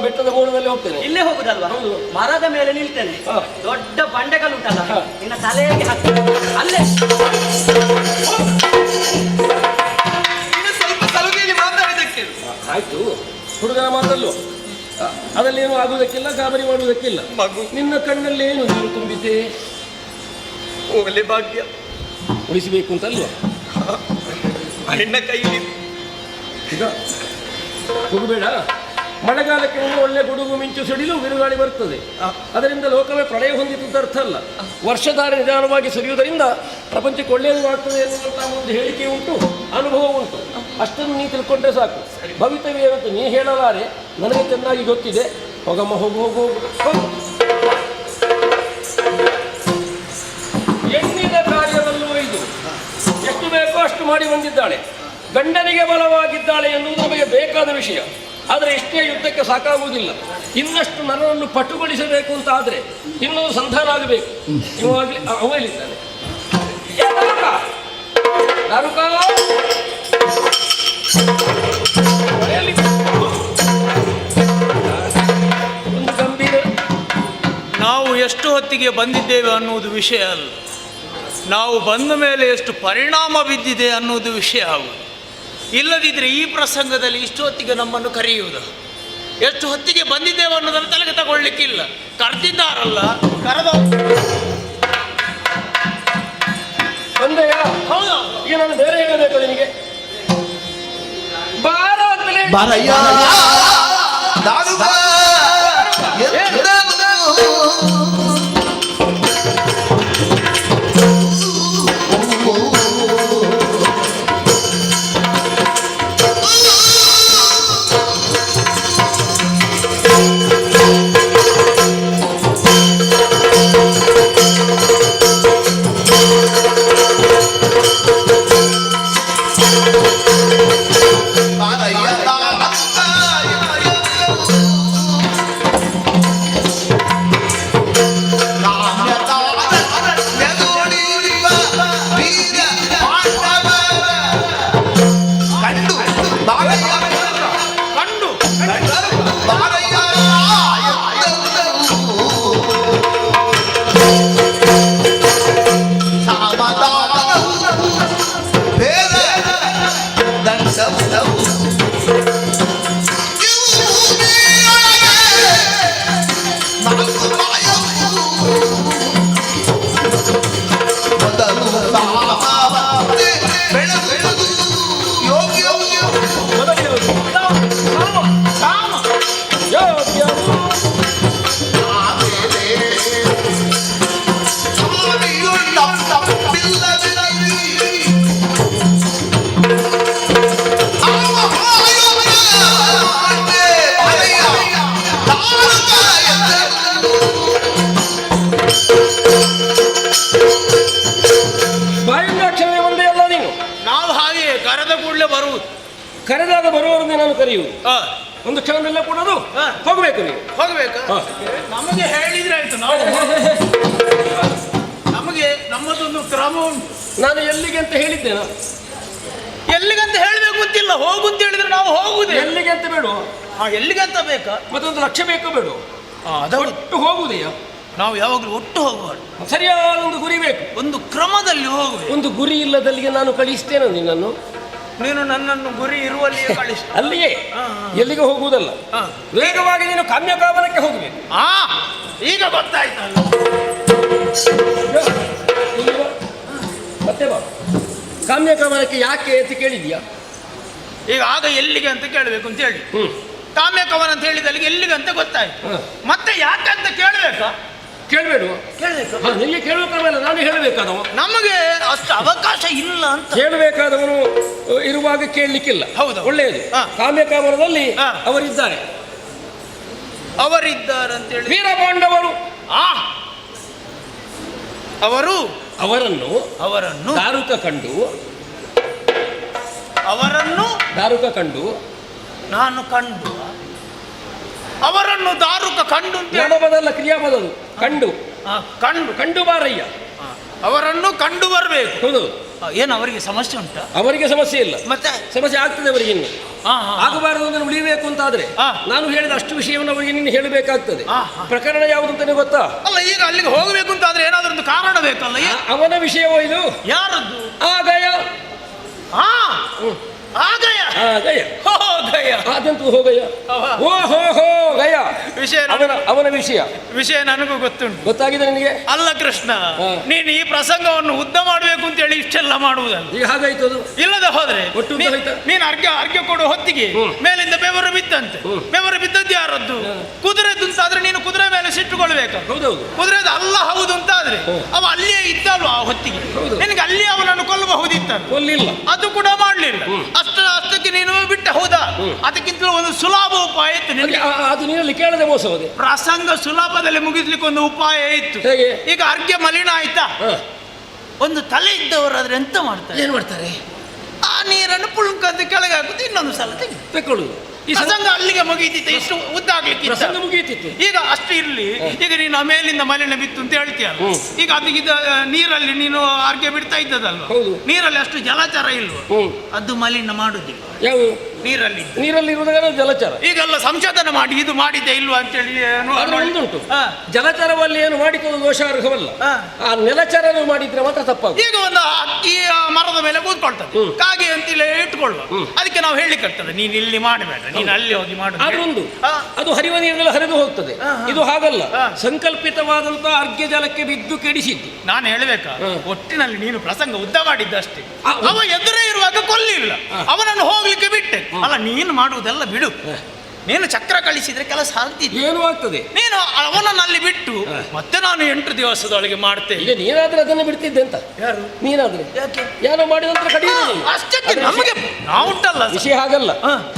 ಬೆಟ್ಟದ ಗೋಣದಲ್ಲಿ ಹೋಗ್ತೇನೆ. ಇಲ್ಲೇ ಹೋಗುದಲ್ವಾ? ಮರದ ಮೇಲೆ ನಿಲ್ತೇನೆ. ದೊಡ್ಡ ಬಂಡೆಗಳು ಉಂಟಲ್ಲ, ನಿನ್ನ ತಲೆಗೆ ಹಾಕ್ತೇನೆ. ಅಲ್ಲೇ ಸ್ವಲ್ಪ ಸಲುಗೆಯಲ್ಲಿ ಮಾತಾಡಿದಕ್ಕೆ ಆಯ್ತು. ಹುಡುಗನ ಮಾತಲ್ವ, ಅದಲ್ಲೇನು ಆಗುವುದಕ್ಕಿಲ್ಲ, ಗಾಬರಿ ಮಾಡುವುದಕ್ಕಿಲ್ಲ. ಮಗು ನಿನ್ನ ಕಣ್ಣಲ್ಲಿ ಏನು ನೀರು ತುಂಬಿತೆ? ಒಳ್ಳೆ ಭಾಗ್ಯ ಉಳಿಸಬೇಕು ಅಂತಲ್ವ? ಹೆಣ್ಣ ಕೈಲಿ ಈಗ ಹೋಗಬೇಡ. ಮಳೆಗಾಲಕ್ಕೆ ಒಳ್ಳೆ ಗುಡುಗು ಮಿಂಚು ಸಿಡಿಲು ಬಿರುಗಾಳಿ ಬರ್ತದೆ. ಅದರಿಂದ ಲೋಕವೇ ಪ್ರಳಯ ಹೊಂದಿತು ಅಂತ ಅರ್ಥ ಅಲ್ಲ. ವರ್ಷಧಾರೆ ನಿಧಾನವಾಗಿ ಸುರಿಯುವುದರಿಂದ ಪ್ರಪಂಚಕ್ಕೆ ಒಳ್ಳೆಯದು ಆಗ್ತದೆ ಎನ್ನುವಂತಹ ಒಂದು ಹೇಳಿಕೆ ಉಂಟು, ಅನುಭವ ಉಂಟು. ಅಷ್ಟನ್ನು ನೀ ತಿಳ್ಕೊಂಡ್ರೆ ಸಾಕು. ಭವಿತವ್ಯ ಏನಂತ ನೀ ಹೇಳಲಾರೆ, ನನಗೆ ಚೆನ್ನಾಗಿ ಗೊತ್ತಿದೆ. ಹೋಗಮ್ಮ, ಹೋಗು ಹೋಗು ಹೋಗು. ಎಣ್ಣಿದ ಕಾರ್ಯವಲ್ಲೂ ಇದು. ಎಷ್ಟು ಬೇಕೋ ಅಷ್ಟು ಮಾಡಿ ಬಂದಿದ್ದಾಳೆ. ಗಂಡನಿಗೆ ಬಲವಾಗಿದ್ದಾಳೆ ಎನ್ನುವುದು ನಮಗೆ ಬೇಕಾದ ವಿಷಯ. ಆದರೆ ಇಷ್ಟೇ ಯುದ್ಧಕ್ಕೆ ಸಾಕಾಗುವುದಿಲ್ಲ. ಇನ್ನಷ್ಟು ನರನನ್ನು ಪಟುಗೊಳಿಸಬೇಕು ಅಂತ ಆದರೆ ಇನ್ನೊಂದು ಸಂಧಾನ ಆಗಬೇಕು. ಇವಾಗಲೇ ಅವಲಿದ್ದಾನೆ. ಒಂದು ಗಂಭೀರ. ನಾವು ಎಷ್ಟು ಹೊತ್ತಿಗೆ ಬಂದಿದ್ದೇವೆ ಅನ್ನುವುದು ವಿಷಯ ಅಲ್ಲ, ನಾವು ಬಂದ ಮೇಲೆ ಎಷ್ಟು ಪರಿಣಾಮ ಬಿದ್ದಿದೆ ಅನ್ನುವುದು ವಿಷಯ ಆಗುವುದು. ಇಲ್ಲದಿದ್ದರೆ ಈ ಪ್ರಸಂಗದಲ್ಲಿ ಇಷ್ಟು ಹೊತ್ತಿಗೆ ನಮ್ಮನ್ನು ಕರೆಯುವುದು. ಎಷ್ಟು ಹೊತ್ತಿಗೆ ಬಂದಿದ್ದೇವೆ ಅನ್ನೋದನ್ನು ತಲೆಗೆ ತಗೊಳ್ಳಿಕ್ಕಿಲ್ಲ. ಕರೆದಿದ್ದಾರಲ್ಲ, ಕರೆದ ಬಂದೆಯ? ಹೌದು. ಈಗ ನಾನು ಬೇರೆ ಹೇಳಬೇಕು ನಿನಗೆ. ಬಾರ ಅಂತಲೇ ನಾವು ಹಾಗೆ ಕರೆದ ಕೂಡಲೇ ಬರುವುದು. ಕರೆದಾಗ ಬರುವವರನ್ನೇ ನಾನು ಕರೆಯುವುದು. ಒಂದು ಕ್ಷಣದಲ್ಲೇ ಕೊಡೋದು ಹೋಗಬೇಕು ನೀವು. ಹೋಗ್ಬೇಕಾ? ಹಾ. ನಮಗೆ ಹೇಳಿದ್ರೆ ಆಯ್ತು, ನಾವು ನಮಗೆ ನಮ್ಮದೊಂದು ಕ್ರಮ ಉಂಟು. ನಾನು ಎಲ್ಲಿಗೆ ಅಂತ ಹೇಳಿದ್ದೇನೆ. ಎಲ್ಲಿಗಂತ ಹೇಳ್ಬೇಕು ಅಂತಿಲ್ಲ, ಹೋಗು ಅಂತ ಹೇಳಿದ್ರೆ ನಾವು ಹೋಗುದೇ. ಎಲ್ಲಿಗೆ ಅಂತ ಬೇಡ. ಎಲ್ಲಿಗಂತ ಬೇಕಾ? ಮತ್ತೊಂದು ಲಕ್ಷ್ಯ ಬೇಕೋ ಬೇಡ. ಒಟ್ಟು ಹೋಗುವುದೆಯ? ನಾವು ಯಾವಾಗಲೂ ಒಟ್ಟು ಹೋಗುವ. ಸರಿಯಾದ ಒಂದು ಗುರಿ ಬೇಕು, ಒಂದು ಕ್ರಮದಲ್ಲಿ ಹೋಗುವ. ಒಂದು ಗುರಿ ಇಲ್ಲದಲ್ಲಿಗೆ ನಾನು ಕಳಿಸ್ತೇನೆ ನಿನ್ನನ್ನು. ನೀನು ನನ್ನನ್ನು ಗುರಿ ಇರುವಲ್ಲಿಯೇ ಕಳಿಸ. ಅಲ್ಲಿಯೇ ಎಲ್ಲಿಗೆ ಹೋಗುವುದಲ್ಲ, ವೇಗವಾಗಿ ನೀನು ಕಾಮ್ಯಕಾಮನಕ್ಕೆ ಹೋಗಬೇಕು. ಈಗ ಗೊತ್ತಾಯ್ತಲ್ಲ. ಮತ್ತೆ ಬಾ. ಕಾಮ್ಯಕಾಮನಕ್ಕೆ ಯಾಕೆ ಅಂತ ಕೇಳಿದ್ಯಾ? ಈಗ ಆಗ ಎಲ್ಲಿಗೆ ಅಂತ ಕೇಳಬೇಕು ಅಂತ ಹೇಳಿ, ಕಾಮ್ಯ ಕವನ ಅಂತ ಹೇಳಿದಲ್ಲಿ ಎಲ್ಲಿಗೆ ಅಂತ ಗೊತ್ತಾಯ್ತು. ಮತ್ತೆ ಯಾಕಂತ ಕೇಳಬೇಕಾ? ಕೇಳಬೇಡ. ನಿಮಗೆ ಕೇಳಬೇಕಾದಲ್ಲ, ನಾನು ಹೇಳಬೇಕಾದವ. ನಮಗೆ ಅಷ್ಟು ಅವಕಾಶ ಇಲ್ಲ ಅಂತ. ಕೇಳಬೇಕಾದವನು ಇರುವಾಗ ಕೇಳಲಿಕ್ಕಿಲ್ಲ. ಹೌದು, ಒಳ್ಳೆಯದು. ಕಾಮ್ಯಕಾಮನದಲ್ಲಿ ಅವರಿದ್ದಾರೆ. ಅವರಿದ್ದಾರೆ ಅಂತ ಹೇಳಿ ವೀರಪಾಂಡವರು. ಅವರನ್ನು ದಾರುಕ ಕಂಡು, ನಾನು ಕಂಡು, ಅವರನ್ನು ದಾರುಕ ಕಂಡು ಅಂತ ನಾಮಪದಲ್ಲ, ಕ್ರಿಯಾಪದದು. ಕಂಡು ಬಾರಯ್ಯ. ಅವರನ್ನು ಕಂಡು ಬರಬೇಕು. ಹೌದು. ಏನು ಅವರಿಗೆ ಸಮಸ್ಯೆ ಉಂಟಾ? ಅವರಿಗೆ ಸಮಸ್ಯೆ ಇಲ್ಲ. ಮತ್ತೆ ಸಮಸ್ಯೆ ಆಗ್ತದೆ ಅವರಿಗೆ. ಇನ್ನು ಆಗಬಾರದು ಅಂದ್ರೆ ಉಳಿಬೇಕು ಅಂತ ಆದ್ರೆ ನಾನು ಹೇಳಿದ ಅಷ್ಟು ವಿಷಯವನ್ನು ಅವರಿಗೆ ನೀನು ಹೇಳಬೇಕಾಗ್ತದೆ. ಪ್ರಕರಣ ಯಾವುದು ಅಂತಾನೆ ಗೊತ್ತಾ? ಅಲ್ಲ, ಈಗ ಅಲ್ಲಿಗೆ ಹೋಗಬೇಕು ಅಂತ ಆದ್ರೆ ಏನಾದ್ರೂ ಒಂದು ಕಾರಣ ಬೇಕಲ್ಲ. ಅವನ ವಿಷಯವೋ ಇದು? ಯಾರದ್ದು? ಆಗಯ. ಅದಂತೂ ಹೋಗಯ್ಯ. ಗಯ ವಿಷಯ ಅವನ ವಿಷಯ ನನಗೂ ಗೊತ್ತುಂಟು. ಗೊತ್ತಾಗಿದೆ ನಿನಗೆ? ಅಲ್ಲ ಕೃಷ್ಣ, ನೀನು ಈ ಪ್ರಸಂಗವನ್ನು ಉದ್ದ ಮಾಡಬೇಕು ಅಂತ ಹೇಳಿ ಇಷ್ಟೆಲ್ಲ ಮಾಡುವುದಲ್ಲ. ಈಗ ಹಾಗಾಯ್ತು ಅದು. ಇಲ್ಲದ ಹೋದ್ರೆ ನೀನು ಅರ್ಘ್ಯ ಕೊಡುವ ಹೊತ್ತಿಗೆ ಮೇಲಿಂದ ಬೆವರು ಬಿತ್ತಂತೆ. ಬೆವರು ಬಿದ್ದದ್ದು ಯಾರದ್ದು? ಕುದುರೆದ್ದು ಅಂತಾದ್ರೆ ನೀನು ಕುದುರೆ ಮೇಲೆ ಸಿಟ್ಟುಕೊಳ್ಬೇಕು. ಹೌದೌದು. ಕುದುರೆದು ಅಲ್ಲ ಹೌದು ಅಂತಾದ್ರೆ ಅವ ಅಲ್ಲಿಯೇ ಇದ್ದಲ್ವ ಆ ಹೊತ್ತಿಗೆ. ನಿನಗೆ ಅಲ್ಲಿಯೇ ಅವನನ್ನು ಕೊಲ್ಲಬಹುದಿತ್ತ, ಕೊಲ್ಲಿಲ್ಲ. ಅದು ಕೂಡ ಮಾಡ್ಲಿಲ್ಲ. ಅಷ್ಟಕ್ಕೆ ನೀನು ಬಿಟ್ಟ. ಹೌದಾ? ಅದಕ್ಕಿಂತಲೂ ಒಂದು ಸುಲಭ ಉಪಾಯ ಇತ್ತು ನಿನಗೆ. ಅದು ನೀನಲ್ಲಿ ಕೇಳದೆ ಮೋಸ ಹೋದೆ. ಪ್ರಸಂಗ ಸುಲಭದಲ್ಲಿ ಮುಗಿಸ್ಲಿಕ್ಕೆ ಒಂದು ಉಪಾಯ ಇತ್ತು. ಹೇಗೆ? ಈಗ ಅರ್ಘ್ಯ ಮಲಿನ ಆಯ್ತಾ, ಒಂದು ತಲೆ ಇದ್ದವರಾದ್ರೆ ಎಂತ ಮಾಡ್ತಾರೆ? ಏನ್ ಮಾಡ್ತಾರೆ? ಆ ನೀರನ್ನು ಪುಳ್ಕಂತ ಕೆಳಗೆ ಹಾಕುದು, ಇನ್ನೊಂದು ಸಲ ತೆಗೆದುಕೊಳ್ಳುದು. ಈ ಪ್ರಸಂಗ ಅಲ್ಲಿಗೆ ಮುಗಿತಿತ್ತು. ಇಷ್ಟು ಉದ್ದ ಆಗ್ಲಿಕ್ಕೆ ಪ್ರಸಂಗ ಮುಗಿಯುತ್ತಿತ್ತು. ಈಗ ಅಷ್ಟು ಇರ್ಲಿ. ಈಗ ನೀನು ಮೇಲಿಂದ ಮಲಿನ ಬಿತ್ತು ಅಂತ ಹೇಳ್ತೀಯಲ್ಲ, ಈಗ ಅದಕ್ಕಿದ್ದ ನೀರಲ್ಲಿ ನೀನು ಅರ್ಘ್ಯ ಬಿಡ್ತಾ ಇದ್ದದಲ್ವ, ನೀರಲ್ಲಿ ಅಷ್ಟು ಜಲಚರ ಇಲ್ವ, ಅದು ಮಲಿನ ಮಾಡುದಿಲ್ಲ. ಯಾವ ನೀರಲ್ಲಿ ಇರುವುದಾಗ ಜಲಚರ ಈಗೆಲ್ಲ ಸಂಶೋಧನೆ ಮಾಡಿ ಇದು ಮಾಡಿದ್ದೆ ಇಲ್ವಾ ಅಂತೇಳಿ ಒಂದುಂಟು. ಜಲಚರವಲ್ಲಿ ಏನು ಮಾಡಿಕೊಂಡು ದೋಷಾರ್ಹವಲ್ಲ. ಆ ನೆಲಚರ ಮಾಡಿದ್ರೆ ಮಾತ್ರ ತಪ್ಪಾಗ. ಈಗ ಒಂದು ಅಕ್ಕಿ ಮರದ ಮೇಲೆ ಕೂತ್ಕೊಳ್ತದೆ, ಕಾಗೆ ಅಂತೇಳಿ ಇಟ್ಕೊಳ್ಳುವ. ಅದಕ್ಕೆ ನಾವು ಹೇಳಿಕರ್ತದೆ, ನೀನು ಇಲ್ಲಿ ಮಾಡಬೇಡ, ನೀನು ಅಲ್ಲಿ ಹೋಗಿ ಮಾಡು. ಅದೊಂದು ಅದು ಹರಿವ ನೀರಿನಲ್ಲಿ ಹರಿದು ಹೋಗ್ತದೆ. ಇದು ಹಾಗಲ್ಲ, ಸಂಕಲ್ಪಿತವಾದಂತ ಅರ್ಘ್ಯ ಜಲಕ್ಕೆ ಬಿದ್ದು ಕೆಡಿಸಿದ್ದು. ನಾನು ಹೇಳಬೇಕಾ? ಒಟ್ಟಿನಲ್ಲಿ ನೀನು ಪ್ರಸಂಗ ಉದ್ದ ಮಾಡಿದ್ದಷ್ಟೇ. ಅವ ಎದುರೇ ಇರುವಾಗ ಕೊಲ್ಲಿಲ್ಲ, ಅವನನ್ನು ಹೋಗ್ಲಿಕ್ಕೆ ಬಿಟ್ಟೆ. ಅಲ್ಲ, ನೀನು ಮಾಡುವುದೆಲ್ಲ ಬಿಡು. ನೀನು ಚಕ್ರ ಕಳಿಸಿದ್ರೆ ಕೆಲಸ ಆಗ್ತಿದೆ. ಏನು ಆಗ್ತದೆ? ನೀನು ಅವನನ್ನು ಅಲ್ಲಿ ಬಿಟ್ಟು ಮತ್ತೆ ನಾನು 8 ದಿವಸದೊಳಗೆ ಮಾಡ್ತೇನೆ. ಈಗ ನೀನಾದ್ರೆ ಅದನ್ನು ಬಿಡ್ತಿದ್ದೆ ಅಂತ. ಯಾರು? ನೀನಾದ್ರೆ ಏನೋ ಮಾಡಿದ ನಂತರ ಕಡಿಯುವುದು. ಅಷ್ಟಕ್ಕೆ ನಮಗೆ ನಾವುಂಟಲ್ಲ ವಿಷಯ ಹಾಗಲ್ಲ.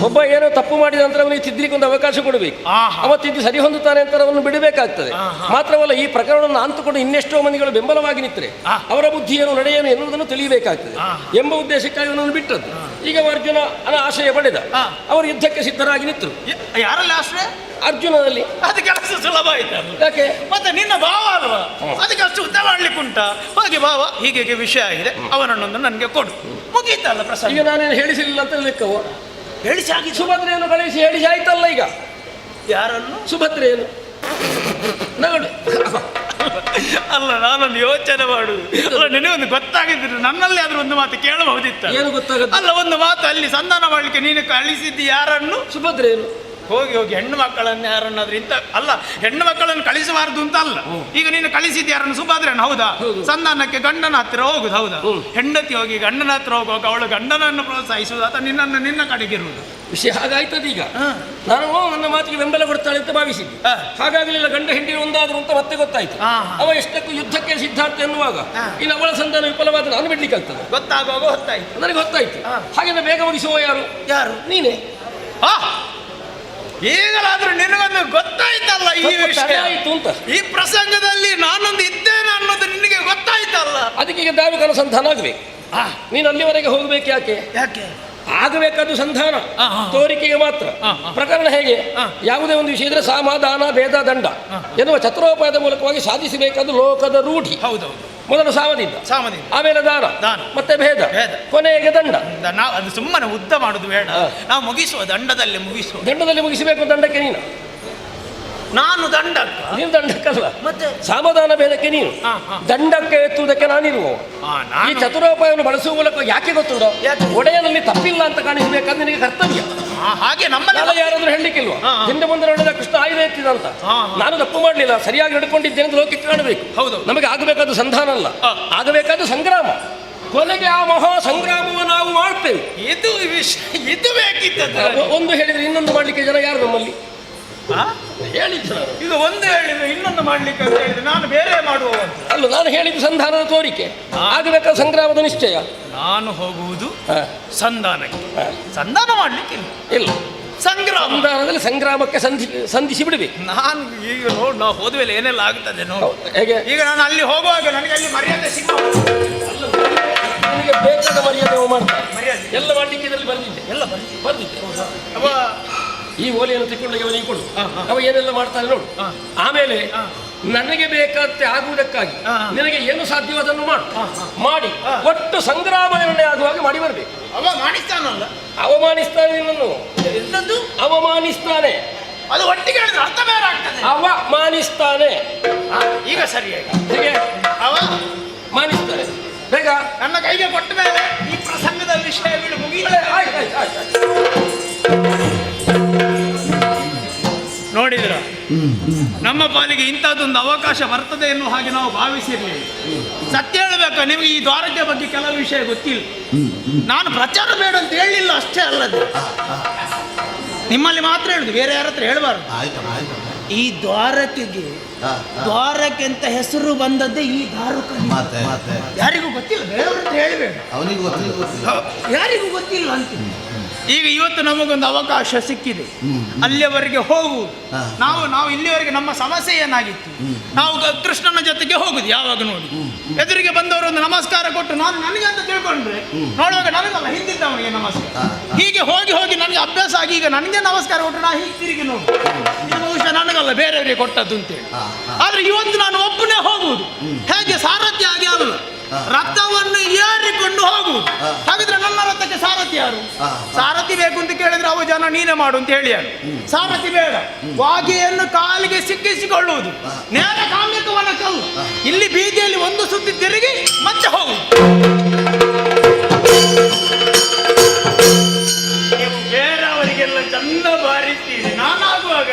ಒಬ್ಬ ಏನೋ ತಪ್ಪು ಮಾಡಿದ ನಂತರ ಅವನಿಗೆ ತಿದ್ಲಿಕ್ಕೆ ಒಂದು ಅವಕಾಶ ಕೊಡಬೇಕು. ಅವತ್ತಿದ್ದು ಸರಿ ಹೊಂದುತ್ತಾನೆ ಅಂತ ಅವನು ಬಿಡಬೇಕಾಗ್ತದೆ. ಮಾತ್ರವಲ್ಲ, ಈ ಪ್ರಕರಣವನ್ನು ಅಂತಕೊಂಡು ಇನ್ನೆಷ್ಟೋ ಮಂದಿಗಳು ಬೆಂಬಲವಾಗಿ ನಿಂತರೆ ಅವರ ಬುದ್ಧಿ ಏನು ನಡೆಯೇನು ಎನ್ನುವುದನ್ನು ತಿಳಿಯಬೇಕಾಗ್ತದೆ ಎಂಬ ಉದ್ದೇಶಕ್ಕಾಗಿ ಅವನನ್ನು ಬಿಟ್ಟದ್ದು. ಈಗ ಅರ್ಜುನ ಆಶಯ ಪಡೆದ, ಅವರು ಯುದ್ಧಕ್ಕೆ ಸಿದ್ಧರಾಗಿ ನಿಂತರು. ಯಾರಲ್ಲಿ ಆಶ್ರಯ? ಅರ್ಜುನದಲ್ಲಿ. ಅದು ಕೆಲಸ ಸುಲಭ ಆಯ್ತು. ಯಾಕೆ? ಮತ್ತೆ ನಿನ್ನ ಭಾವ ಅಲ್ವಾ, ಅದಕ್ಕೆ ಅಷ್ಟು ಉದ್ದ ಮಾಡ್ಲಿಕ್ಕೆ ಉಂಟಾ? ಹಾಗೆ ಭಾವ, ಹೀಗೆ ವಿಷಯ ಆಗಿದೆ, ಅವನನ್ನೊಂದು ನನಗೆ ಕೊಡು, ಮುಗೀತಲ್ಲ ಪ್ರಸಂಗ. ಈಗ ನಾನೇನು ಹೇಳಿಸಿಲ್ಲ ಅಂತ ಲೆಕ್ಕವು. ಹೇಳಿಸಿ ಆಗಿ ಸುಭದ್ರೆಯನ್ನು ಕಳಿಸಿ ಹೇಳಿಸಿ ಆಯ್ತಲ್ಲ. ಈಗ ಯಾರನ್ನು? ಸುಭದ್ರೆಯನ್ನು. ನೋಡು, ಅಲ್ಲ, ನಾನೊಂದು ಯೋಚನೆ ಮಾಡುದು. ಅಲ್ಲ, ನಿನಗೊಂದು ಗೊತ್ತಾಗಿದ್ರು ನನ್ನಲ್ಲಿ ಆದ್ರೂ ಒಂದು ಮಾತು ಕೇಳಬಹುದಿತ್ತ. ಏನು ಗೊತ್ತಾಗುತ್ತೆ? ಅಲ್ಲ, ಒಂದು ಮಾತು, ಅಲ್ಲಿ ಸಂಧಾನ ಮಾಡ್ಲಿಕ್ಕೆ ನೀನು ಕಳಿಸಿದ್ದು ಯಾರನ್ನು? ಸುಭದ್ರೆಯನ್ನು. ಹೋಗಿ ಹೆಣ್ಣು ಮಕ್ಕಳನ್ನು ಯಾರನ್ನಾದ್ರೂ ಇಂತ ಅಲ್ಲ, ಹೆಣ್ಣು ಮಕ್ಕಳನ್ನು ಕಳಿಸಬಾರದು ಅಂತ ಅಲ್ಲ. ಈಗ ನೀನು ಕಳಿಸಿದ್ದು ಯಾರನ್ನು? ಸುಭದ್ರನ. ಹೌದಾ? ಸಂಧಾನಕ್ಕೆ ಗಂಡನ ಹತ್ತಿರ ಹೋಗುದು. ಹೌದಾ? ಹೆಂಡತಿ ಹೋಗಿ ಗಂಡನ ಹತ್ರ ಹೋಗುವಾಗ ಅವಳು ಗಂಡನನ್ನು ಪ್ರೋತ್ಸಾಹಿಸುವುದು ಅಥವಾ ನಿನ್ನ ಕಡೆಗಿರುವುದು. ವಿಷಯ ಹಾಗಾಯ್ತದ. ಈಗ ನಾನು ನನ್ನ ಮಾತಿಗೆ ಬೆಂಬಲ ಕೊಡ್ತಾಳೆ ಅಂತ ಭಾವಿಸಿದ್ದೆ. ಹಾಗಾಗಲಿಲ್ಲ, ಗಂಡ ಹೆಂಡಿ ಒಂದಾದ್ರು ಅಂತ ಮತ್ತೆ ಗೊತ್ತಾಯ್ತು. ಅವ ಎಷ್ಟಕ್ಕೂ ಯುದ್ಧಕ್ಕೆ ಸಿದ್ಧಾರ್ಥ ಎನ್ನುವಾಗ ಇನ್ನು ಅವಳ ಸಂಧಾನ ವಿಫಲವಾದ ನಾನು ಬಿಡ್ಲಿಕ್ಕೆ ಆಗ್ತದೆ. ಗೊತ್ತಾಗುವಾಗ ಹೊತ್ತಾಯ್ತು, ನನಗೆ ಗೊತ್ತಾಯ್ತು. ಹಾಗೆ ಬೇಗ ಮುಗಿಸುವ ಯಾರು? ನೀನೇ. ಈಗಲಾದ್ರೂ ನಿನಗೊಂದು ಗೊತ್ತಾಯ್ತಲ್ಲ ಈ ವಿಷಯ ಆಯ್ತು ಅಂತ. ಈ ಪ್ರಸಂಗದಲ್ಲಿ ನಾನೊಂದು ಇದ್ದೇನೆ ಅನ್ನೋದು ನಿನಗೆ ಗೊತ್ತಾಯ್ತಲ್ಲ. ಅದಕ್ಕೆ ಈಗ ದಾರುಕನ ಸಂಧಾನ ಆಗ್ಬೇಕು. ನೀನು ಅಲ್ಲಿವರೆಗೆ ಹೋಗ್ಬೇಕು. ಯಾಕೆ? ಆಗಬೇಕಾದ್ದು ಸಂಧಾನ ತೋರಿಕೆಗೆ ಮಾತ್ರ. ಪ್ರಕರಣ ಹೇಗೆ? ಯಾವುದೇ ಒಂದು ವಿಷಯ ಇದ್ರೆ ಸಮಾಧಾನ ಭೇದ ದಂಡ ಎನ್ನುವ ಚತುರೋಪಾಯದ ಮೂಲಕವಾಗಿ ಸಾಧಿಸಬೇಕಾದ್ದು ಲೋಕದ ರೂಢಿ. ಮೊದಲು ಸಾಮದಿಂದ, ಆಮೇಲೆ ದಾನ, ಮತ್ತೆ ಭೇದ, ಕೊನೆಗೆ ದಂಡ. ಅದು ಸುಮ್ಮನೆ ಉದ್ದ ಮಾಡುದು ಬೇಡ, ನಾವು ಮುಗಿಸುವ ದಂಡದಲ್ಲಿ ಮುಗಿಸುವ. ದಂಡದಲ್ಲಿ ಮುಗಿಸಬೇಕು. ದಂಡಕ್ಕೆ ನೀನು, ನಾನು ದಂಡಕ್ಕ, ನೀನು ದಂಡಕ್ಕಲ್ಲ. ಮತ್ತೆ ಸಮಾಧಾನ ಭೇದಕ್ಕೆ ನೀನು, ದಂಡಕ್ಕೆ ಎತ್ತುವುದಕ್ಕೆ ನಾನಿರುವ. ಈ ಚತುರೋಪಾಯವನ್ನು ಬಳಸುವ ಮೂಲಕ ಯಾಕೆ ಗೊತ್ತುಂಟೋ, ಒಡೆಯನಲ್ಲಿ ತಪ್ಪಿಲ್ಲ ಅಂತ ಕಾಣಿಸಬೇಕಾದ್ರೆ ನಿನಗೆ ಕರ್ತವ್ಯ. ಹಾಗೆ ನಮ್ಮಲ್ಲಿ ಯಾರಾದ್ರೂ ಹೇಳಲಿಕ್ಕಿಲ್ವಾ? ಹಿಂದೆ ಮುಂದೆ ನೋಡಿದ ಕೃಷ್ಣ ಆಯುಧ ಎತ್ತಿದ ಅಂತ. ನಾನು ತಪ್ಪು ಮಾಡಲಿಲ್ಲ, ಸರಿಯಾಗಿ ನಡ್ಕೊಂಡಿದ್ದೇನೆ ಅಂತ ಲೋಕಕ್ಕೆ ಕಾಣಬೇಕು. ಹೌದು, ನಮಗೆ ಆಗಬೇಕಾದ ಸಂಧಾನ ಅಲ್ಲ, ಆಗಬೇಕಾದ ಸಂಗ್ರಾಮ. ಕೊನೆಗೆ ಆ ಮಹಾ ಸಂಗ್ರಾಮವನ್ನು ನಾವು ಮಾಡ್ತೇವೆ. ಇದು ಬೇಕಿದ್ದ. ಒಂದು ಹೇಳಿದ್ರೆ ಇನ್ನೊಂದು ಮಾಡ್ಲಿಕ್ಕೆ ಜನ ಯಾರು ನಮ್ಮಲ್ಲಿ ಹೇಳಿದ್ರು. ಈಗ ಒಂದು ಹೇಳಿದ್ರೆ ಇನ್ನೊಂದು ಮಾಡ್ಲಿಕ್ಕೆ ಅಂತ ಹೇಳಿದ್ರೆ ನಾನು ಬೇರೆ ಮಾಡುವ ಅಲ್ಲ, ನಾನು ಹೇಳಿದ್ದು ಸಂಧಾನದ ತೋರಿಕೆ, ಆಗಬೇಕಾದ ಸಂಗ್ರಾಮದ ನಿಶ್ಚಯ. ನಾನು ಹೋಗುವುದು ಸಂಧಾನಕ್ಕೆ, ಸಂಧಾನ ಮಾಡ್ಲಿಕ್ಕೆ ಇಲ್ಲ. ಸಂಧಾನದಲ್ಲಿ ಸಂಗ್ರಾಮಕ್ಕೆ ಸಂಧಿಸಿ ಬಿಡಬೇಕು. ನಾನು ಈಗ ನೋಡು, ನಾವು ಹೋದ ಮೇಲೆ ಏನೆಲ್ಲ ಆಗ್ತದೆ ನೋಡು. ಹೇಗೆ? ಈಗ ನಾನು ಅಲ್ಲಿ ಹೋಗುವಾಗ ನನಗೆ ಅಲ್ಲಿ ಮರ್ಯಾದೆ ನನಗೆ ಬೇಕಾದ ಮರ್ಯಾದೆ ಮಾಡ್ತಾರೆ. ಎಲ್ಲ ಮಾಡ್ಲಿಕ್ಕೆ ಇದರಲ್ಲಿ ಬರ್ದಿದ್ದೆ, ಎಲ್ಲ ಬರ್ದಿದ್ದೆ. ಈ ಓಲೆಯನ್ನು ತಗೊಂಡೋಗಿ ಅವನಿಗೆ ಕೊಡು, ಅವ ಏನೆಲ್ಲ ಮಾಡ್ತಾನೆ ನೋಡು. ಆಮೇಲೆ ನನಗೆ ಬೇಕಾದಂತೆ ಆಗುವುದಕ್ಕಾಗಿ ನಿನಗೆ ಏನು ಸಾಧ್ಯವೋ ಅದನ್ನು ಮಾಡಿ ಒಟ್ಟು ಸಂಗ್ರಾಮ ನಿರ್ಣಯ ಆಗುವಾಗ ಮಾಡಿ ಬರಬೇಕು. ಮಾಡಿಸ್ತಾನಲ್ಲ, ಅವಮಾನಿಸ್ತಾನೆ ನಿನ್ನನ್ನು. ಅವಮಾನಿಸ್ತಾನೆ, ಅದು ಒಟ್ಟಿಗೆ ಹೇಳಿದ್ರೆ ಅರ್ಥ ಬೇರೆ ಆಗ್ತದೆ. ಅವಮಾನಿಸ್ತಾನೆ. ಈಗ ಸರಿಯಾಗಿ ಹೇಗೆ ಅವ ಮಾನಿಸ್ತಾನೆ? ಬೇಗ ನನ್ನ ಕೈಗೆ ಕೊಟ್ಟ ಮೇಲೆ ಈ ಪ್ರಸಂಗದ ವಿಷಯಗಳು ಮುಗಿದ. ನೋಡಿದ್ರ ನಮ್ಮ ಪಾಲಿಗೆ ಇಂಥದ್ದೊಂದು ಅವಕಾಶ ಬರ್ತದೆ ಎನ್ನುವ ಹಾಗೆ ನಾವು ಭಾವಿಸಿರ್ಲಿಲ್ಲ. ಸತ್ಯ ಹೇಳಬೇಕು, ನಿಮಗೆ ಈ ದ್ವಾರಕೆ ಬಗ್ಗೆ ಕೆಲವು ವಿಷಯ ಗೊತ್ತಿಲ್ಲ. ನಾನು ಪ್ರಚಾರ ಬೇಡ ಅಂತ ಹೇಳಿಲ್ಲ ಅಷ್ಟೇ ಅಲ್ಲದೆ, ನಿಮ್ಮಲ್ಲಿ ಮಾತ್ರ ಹೇಳುದು, ಬೇರೆ ಯಾರ ಹತ್ರ ಹೇಳಬಾರ್ದು. ಈ ದ್ವಾರಕೆಗೆ ದ್ವಾರಕೆ ಅಂತ ಹೆಸರು ಬಂದದ್ದೇ ಈ ದಾರುಕ. ಯಾರಿಗೂ ಗೊತ್ತಿಲ್ಲ, ಬೇರೆಯವ್ರ ಹೇಳಬೇಡ, ಯಾರಿಗೂ ಗೊತ್ತಿಲ್ಲ ಅಂತ. ಈಗ ಇವತ್ತು ನಮಗೊಂದು ಅವಕಾಶ ಸಿಕ್ಕಿದೆ, ಅಲ್ಲಿಯವರೆಗೆ ಹೋಗುವುದು. ನಾವು ಇಲ್ಲಿವರೆಗೆ ನಮ್ಮ ಸಮಸ್ಯೆ ಏನಾಗಿತ್ತು, ನಾವು ಕೃಷ್ಣನ ಜೊತೆಗೆ ಹೋಗುದು. ಯಾವಾಗ ನೋಡಿ ಎದುರಿಗೆ ಬಂದವರು ಒಂದು ನಮಸ್ಕಾರ ಕೊಟ್ಟು ನಾನು ನನಗೆ ಅಂತ ತಿಳ್ಕೊಂಡ್ರೆ ನೋಡುವಾಗ ನನಗಲ್ಲ ಹಿಂದಿದ್ದವನಿಗೆ ನಮಸ್ಕಾರ. ಹೀಗೆ ಹೋಗಿ ಹೋಗಿ ನನಗೆ ಅಭ್ಯಾಸ ಆಗಿ ಈಗ ನನಗೆ ನಮಸ್ಕಾರ ಕೊಟ್ಟರೆ ನಾ ಹೀಗೆ ತಿರುಗಿ ನೋಡು, ಇದು ಬಹುಶಃ ನನಗಲ್ಲ ಬೇರೆಯವರಿಗೆ ಕೊಟ್ಟದ್ದು ಅಂತೇಳಿ. ಆದ್ರೆ ಇವತ್ತು ನಾನು ಒಬ್ಬನೇ ಹೋಗುವುದು. ಹೇಗೆ ಸಾರಥಿ ಆಗಿ ಅಲ್ಲ, ರಥವನ್ನು ಏರಿಕೊಂಡು ಹೋಗುವುದು. ಹಾಗಿದ್ರೆ ನನ್ನ ರಥಕ್ಕೆ ಸಾರಥಿ ಯಾರು? ಸಾರಥಿ ಬೇಕು ಅಂತ ಕೇಳಿದ್ರೆ ಅವ ಜನ ನೀನೇ ಮಾಡು ಅಂತ ಹೇಳಿ ಸಾರಥಿ ಬೇಡ. ವಾಗೆಯನ್ನು ಕಾಲಿಗೆ ಸಿಕ್ಕಿಸಿಕೊಳ್ಳುವುದು, ನೇರ ಕಾಮ್ಯಕವನ ಕಲ್ಲು. ಇಲ್ಲಿ ಬೀದಿಯಲ್ಲಿ ಒಂದು ಸುತ್ತಿ ತಿರುಗಿ ಮತ್ತೆ ಹೋಗುವುದು. ನೀವು ಬೇರೆಯವರಿಗೆಲ್ಲ ಚಂದ ಬಾರಿಸ್ತೀರಿ, ನಾನಾಗುವಾಗ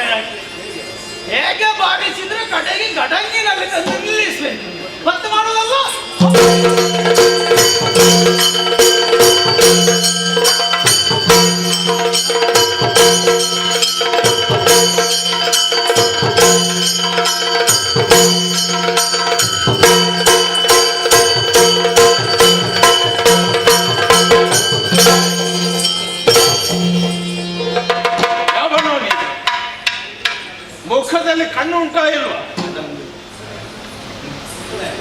ಹೇಗೆ ಬಾರಿಸಿದ್ರೆ ಕಡೆಗೆ ಗಡಂಗಿನಲ್ಲಿ ತಂದು ನಿಲ್ಲಿಸಬೇಕು. ಮತ್ತೆ ಮಾಡುವುದಲ್ಲ. ಮುಖದಲ್ಲಿ ಕಣ್ಣು ಉಂಟಾ ಇಲ್ವಾ?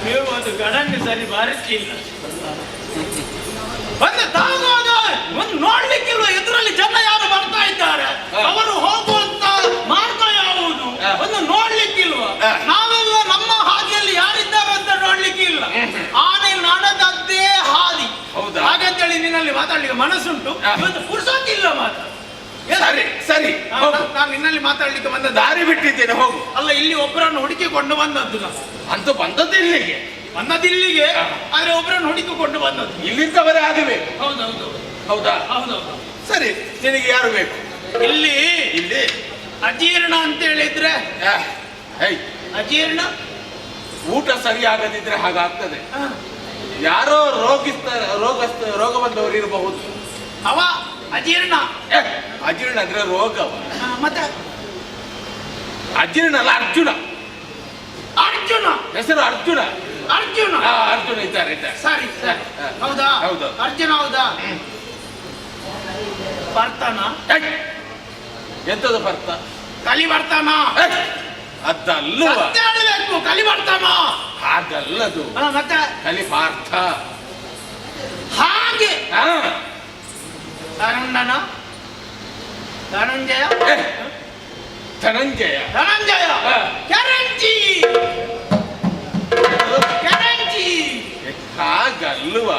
ನೀವು ಅದು ಗಡಂಗಿ ಸರಿ ಬಾರಿಸಲಿಲ್ಲ. ಒಂದು ನೋಡ್ಲಿಕ್ಕಿಲ್ವ ಎದುರಲ್ಲಿ ಜನ ಯಾರು ಬರ್ತಾ ಇದ್ದಾರೆ, ಅವರು ಹೋಗುವಂತ ಮಾರ್ಗ ಯಾವುದು ಒಂದು ನೋಡ್ಲಿಕ್ಕಿಲ್ವ? ನಾವೆಲ್ಲ ನಮ್ಮ ಹಾದಿಯಲ್ಲಿ ಯಾರಿದ್ದಾರೆ ಅಂತ ನೋಡ್ಲಿಕ್ಕಿಲ್ಲ. ಆನೆ ನಡೆದದ್ದೇ ಹಾದಿ. ಹಾಗಂತೇಳಿ ನಿನ್ನಲ್ಲಿ ಮಾತಾಡ್ಲಿಕ್ಕೆ ಮನಸ್ಸುಂಟು, ಇವತ್ತು ಪುರುಷಕ್ಕಿಲ್ಲ ಮಾತ್ರ. ಸರಿ ಸರಿ, ನಾನು ನಿನ್ನಲ್ಲಿ ಮಾತಾಡ್ಲಿಕ್ಕೆ ಬಂದ ದಾರಿ ಬಿಟ್ಟಿದ್ದೇನೆ, ಹೋಗು. ಅಲ್ಲ, ಇಲ್ಲಿ ಒಬ್ಬರನ್ನು ಹುಡುಕಿಕೊಂಡು ಬಂದದ್ದು ನಾನು. ಅಂತೂ ಬಂದದ್ದು ಇಲ್ಲಿಗೆ, ಆದ್ರೆ ಒಬ್ಬರನ್ನು ಹುಡುಕಿಕೊಂಡು ಬಂದದ್ದು ಇಲ್ಲಿಂದವರೇ ಆಗಬೇಕು. ಹೌದೌದು. ಹೌದಾ? ಹೌದೌದು. ಸರಿ, ನಿನಗೆ ಯಾರು ಬೇಕು? ಇಲ್ಲಿ ಅಜೀರ್ಣ ಅಂತ ಹೇಳಿದ್ರೆ ಅಜೀರ್ಣ, ಊಟ ಸರಿ ಆಗದಿದ್ರೆ ಹಾಗಾಗ್ತದೆ. ಯಾರೋ ರೋಗ ಬಂದವರು ಇರಬಹುದು. ಅವ ಅಜೀರ್ಣ. ಅಜೀರ್ಣ ಅಂದ್ರೆ ರೋಗ. ಮತ್ತೆ ಅಜೀರ್ಣ ಅಲ್ಲ, ಅರ್ಜುನ. ಅರ್ಜುನ ಹೆಸರು ಅರ್ಜುನ. ಅರ್ಜುನ ಅರ್ಜುನ ಇದ್ದಾರೆ. ಸರಿ ಸರಿ, ಹೌದಾ? ಹೌದು. ಅರ್ಜುನ ಹೌದಾ? ಬರ್ತಾನ? ಎಂತದು ಬರ್ತ? ಕಲಿ ಬರ್ತಾನ? ಅದಲ್ವ ಹೇಳಬೇಕು. ಕಲಿ ಬರ್ತಾನ ಹಾಗಲ್ಲದು. ಮತ್ತೆ ಕಲಿ ಪಾರ್ಥ. ಹಾಗೆ ಧನುಂಡನ ಧನಂಜಯ ಧನಂಜಯ ಧನಂಜಯ ಕೆರಂಜಿ ಕೆರಂಜಿ ಹಾಗಲ್ವ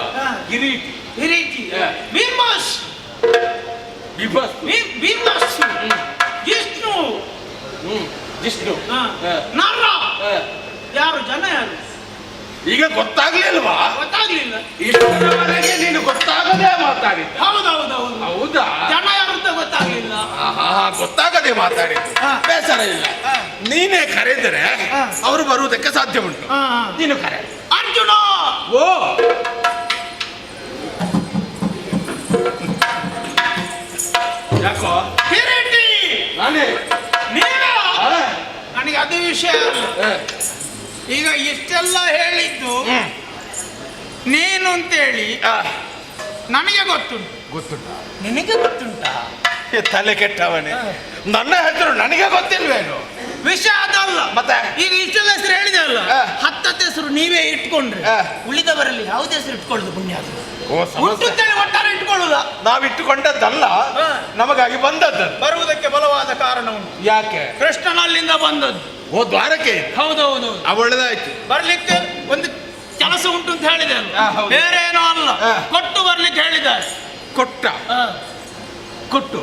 ಕಿರೀಟಿ ಕಿರೀಟಿ ಬಿಂಬಸ್ ಬಿಭಸ್ ಬಿಂಬಸ್ ಜಿಷ್ಣು ಜಿಷ್ಣು ನರ ಯಾರು ಜನ ಯಾರು ಈಗ ಗೊತ್ತಾಗ್ಲಿಲ್ವಾ? ಗೊತ್ತಾಗ್ಲಿಲ್ಲ. ಇಷ್ಟರವರೆಗೆ ನೀನು ಗೊತ್ತಾಗದೆ ಮಾತಾಡಿದ್ದ. ಹೌದೌದೌದು. ಹೌದಾ? ಜನ ಯಾರು ಅಂತ ಗೊತ್ತಾಗ್ಲಿಲ್ಲ. ಗೊತ್ತಾಗದೆ ಮಾತಾಡಿದ್ದು ಬೇಸರ ಇಲ್ಲ. ನೀನೇ ಕರೆದರೆ ಅವರು ಬರುವುದಕ್ಕೆ ಸಾಧ್ಯ ಉಂಟು. ನೀನು ಕರೆ. ಅರ್ಜುನ. ಓ ಯಾಕೋ ಕಿರೀಟಿ ನಾನೇ ನೀನು ನನಗೆ ಅದು ವಿಷಯ ಈಗ ಇಷ್ಟೆಲ್ಲ ಹೇಳಿದ್ದು ನೀನು ಅಂತೇಳಿ ನನಗೆ ಗೊತ್ತುಂಟು ನಿನಗೆ ಗೊತ್ತುಂಟಾ? ತಲೆ ಕೆಟ್ಟವನೇ, ನನ್ನ ಹೆಸರು ನನಗೆ ಗೊತ್ತಿಲ್ವೇನು? ವಿಷಯ ಅದಲ್ಲ. ಮತ್ತೆ ಈಗ ಇಷ್ಟೆಲ್ಲ ಹೆಸರು ಹೇಳಿದೆ ಅಲ್ಲ, 10 ಹೆಸರು ನೀವೇ ಇಟ್ಕೊಂಡ್ರೆ ಉಳಿದವರಲ್ಲಿ ಯಾವುದೇ ಹೆಸರು ಇಟ್ಕೊಳ್ಳೋದು ಪುಣ್ಯ ಅದು. ಹುಟ್ಟುತ್ತೇನೆ ಒಟ್ಟಾರೆ ಇಟ್ಕೊಳ್ಳುದ ನಾವು ಇಟ್ಟುಕೊಂಡದ್ದಲ್ಲ, ನಮಗಾಗಿ ಬಂದದ್ದು. ಬರುವುದಕ್ಕೆ ಬಲವಾದ ಕಾರಣ ಉಂಟು. ಯಾಕೆ? ಕೃಷ್ಣನಲ್ಲಿಂದ ಬಂದದ್ದು. ಓ ದ್ವಾರಕೆ. ಹೌದೌದು. ಒಳ್ಳೆದಾಯ್ತು. ಬರ್ಲಿಕ್ಕೆ ಒಂದು ಕೆಲಸ ಉಂಟು ಅಂತ ಹೇಳಿದೆ ಅಲ್ಲ, ಬೇರೆ ಏನೋ ಅಲ್ಲ, ಕೊಟ್ಟು ಬರ್ಲಿಕ್ಕೆ ಹೇಳಿದ್ದಾರೆ. ಕೊಟ್ಟ ಕೊಟ್ಟು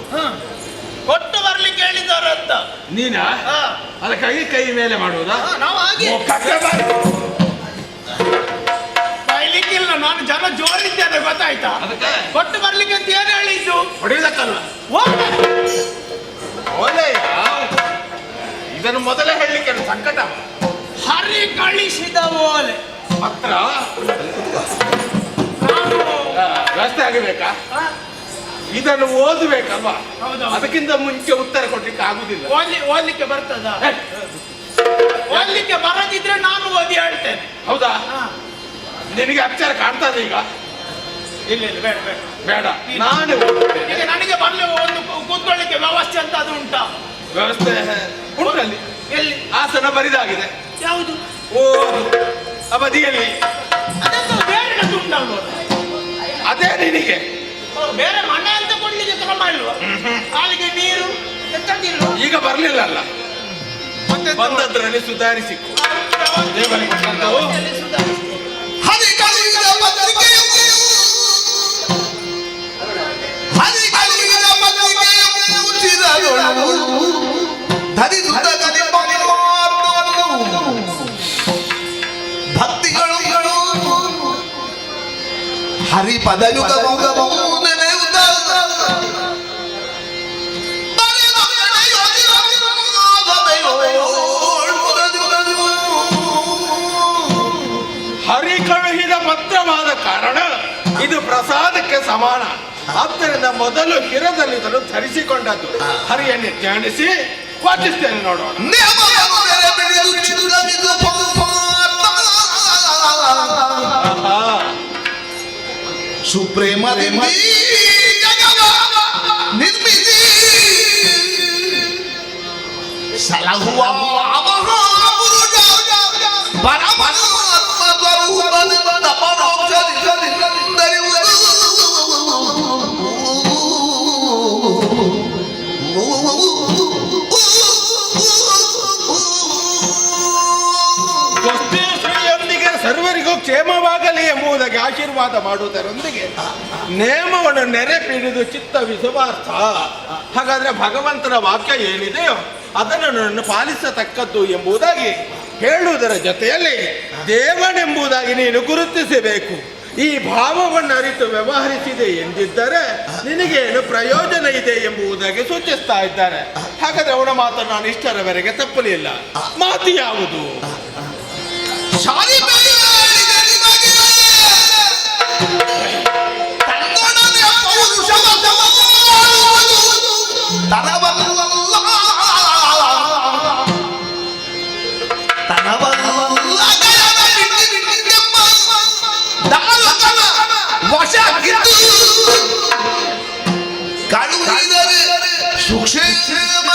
ಕೊಟ್ಟು ಬರ್ಲಿಕ್ಕೆ ಹೇಳಿದ್ದಾರೆ ಅಂತ. ನೀನಾ? ಅದಕ್ಕಾಗಿ ಕೈ ಮೇಲೆ ಮಾಡುವುದಾ? ನಾವು ಹಾಗೆ ಬೈಲಿಕ್ಕಿಲ್ಲ, ನಾನು ಜನ ಜೋರಿದ್ದೇನೆ ಗೊತ್ತಾಯ್ತಾ? ಕೊಟ್ಟು ಬರ್ಲಿಕ್ಕೆ ಅಂತ ಏನು ಹೇಳಿದ್ದು? ಹೊಡೆಯುವುದಕ್ಕಲ್ಲ. ಓಲೆಯ ಇದನ್ನು ಮೊದಲೇ ಹೇಳಲಿಕ್ಕೆ ಸಂಕಟ. ಹರಿ ಕಳಿಸಿದ ಓಲೆ ಪತ್ರ ವ್ಯವಸ್ಥೆ ಆಗಬೇಕಾ? ಇದನ್ನು ಓದಬೇಕಲ್ವಾ? ಅದಕ್ಕಿಂತ ಮುಂಚೆ ಉತ್ತರ ಕೊಡ್ಲಿಕ್ಕೆ ಆಗುದಿಲ್ಲ. ಓದ್ಲಿಕ್ಕೆ ಬರ್ತದ? ಓದ್ಲಿಕ್ಕೆ ಬರದಿದ್ರೆ ನಾನು ಓದಿ ಹೇಳ್ತೇನೆ. ಹೌದಾ? ನಿನಗೆ ಅಕ್ಷರ ಕಾಣ್ತದೆ ಈಗ? ಇಲ್ಲ ಇಲ್ಲ, ಬೇಡ ಬೇಡ ಬೇಡ, ನಾನು ಈಗ ನನಗೆ ಬರ್ಲಿ ಒಂದು ಕೂತ್ಕೊಳ್ಳಿಕ್ಕೆ ವ್ಯವಸ್ಥೆ ಅಂತ ಅದು ಉಂಟಾ? ವ್ಯವಸ್ಥೆ ಉಂಟಲ್ಲಿ. ಎಲ್ಲಿ? ಆಸನ ಬರಿದಾಗಿದೆ. ಯಾವುದು? ಓ ಅವಧಿಯಲ್ಲಿ ಅದನ್ನು ಬೇರೆ ಉಂಟಲ್ವ? ಅದೇ ನಿನಗೆ ಬೇರೆ ಮನೆ ಅಂತ ಕೊಡ್ಲಿಕ್ಕೆ ಕ್ರಮ ಇಲ್ವಾ? ಕಾಲಿಗೆ ನೀರು ಎತ್ತದಿಲ್ಲ. ಈಗ ಬರ್ಲಿಲ್ಲ ಅಲ್ಲ, ಬಂದದ್ರಲ್ಲಿ ಸುಧಾರಿಸಿಕು. ಭಕ್ತಿಗಳು ಹರಿಪದಯುಗ ಹರಿ ಕಳುಹಿದ ಪತ್ರವಾದ ಕಾರಣ ಇದು ಪ್ರಸಾದಕ್ಕೆ ಸಮಾನ. ಆದ್ದರಿಂದ ಮೊದಲು ಹಿರದಲ್ಲಿ ಇದನ್ನು ಧರಿಸಿಕೊಂಡದ್ದು. ಹರಿಯನ್ನು ಧ್ಯಾನಿಸಿ ವಾಚಿಸ್ತೇನೆ, ನೋಡೋಣ. ಸುಪ್ರೇಮ ನಿರ್ಮಿಸಿ ಸಲಹುವ ಶ್ರೀಯೊಂದಿಗೆ ಸರ್ವರಿಗೂ ಕ್ಷೇಮವಾಗಲಿ ಎಂಬುದಾಗಿ ಆಶೀರ್ವಾದ ಮಾಡುವುದರೊಂದಿಗೆ ನೇಮವನ್ನು ನೆರೆಪಿಡಿದು ಚಿತ್ತವಿಸುವಾರ್ಥ. ಹಾಗಾದ್ರೆ ಭಗವಂತನ ವಾಕ್ಯ ಏನಿದೆಯೋ ಅದನ್ನು ನನ್ನ ಪಾಲಿಸತಕ್ಕದ್ದು ಎಂಬುದಾಗಿ ಹೇಳುವುದರ ಜೊತೆಯಲ್ಲಿ ದೇವನೆಂಬುದಾಗಿ ನೀನು ಗುರುತಿಸಬೇಕು. ಈ ಭಾವವನ್ನು ಅರಿತು ವ್ಯವಹರಿಸಿದೆ ಎಂದಿದ್ದರೆ ನಿನಗೇನು ಪ್ರಯೋಜನ ಇದೆ ಎಂಬುದಾಗಿ ಸೂಚಿಸ್ತಾ ಇದ್ದಾರೆ. ಹಾಗಾದ್ರೆ ಅವನ ಮಾತನ್ನು ನಾನು ಇಷ್ಟರವರೆಗೆ ತಪ್ಪಲಿಲ್ಲ. ಮಾತು ಯಾವುದು? ಸುಕ್ಷೇಮ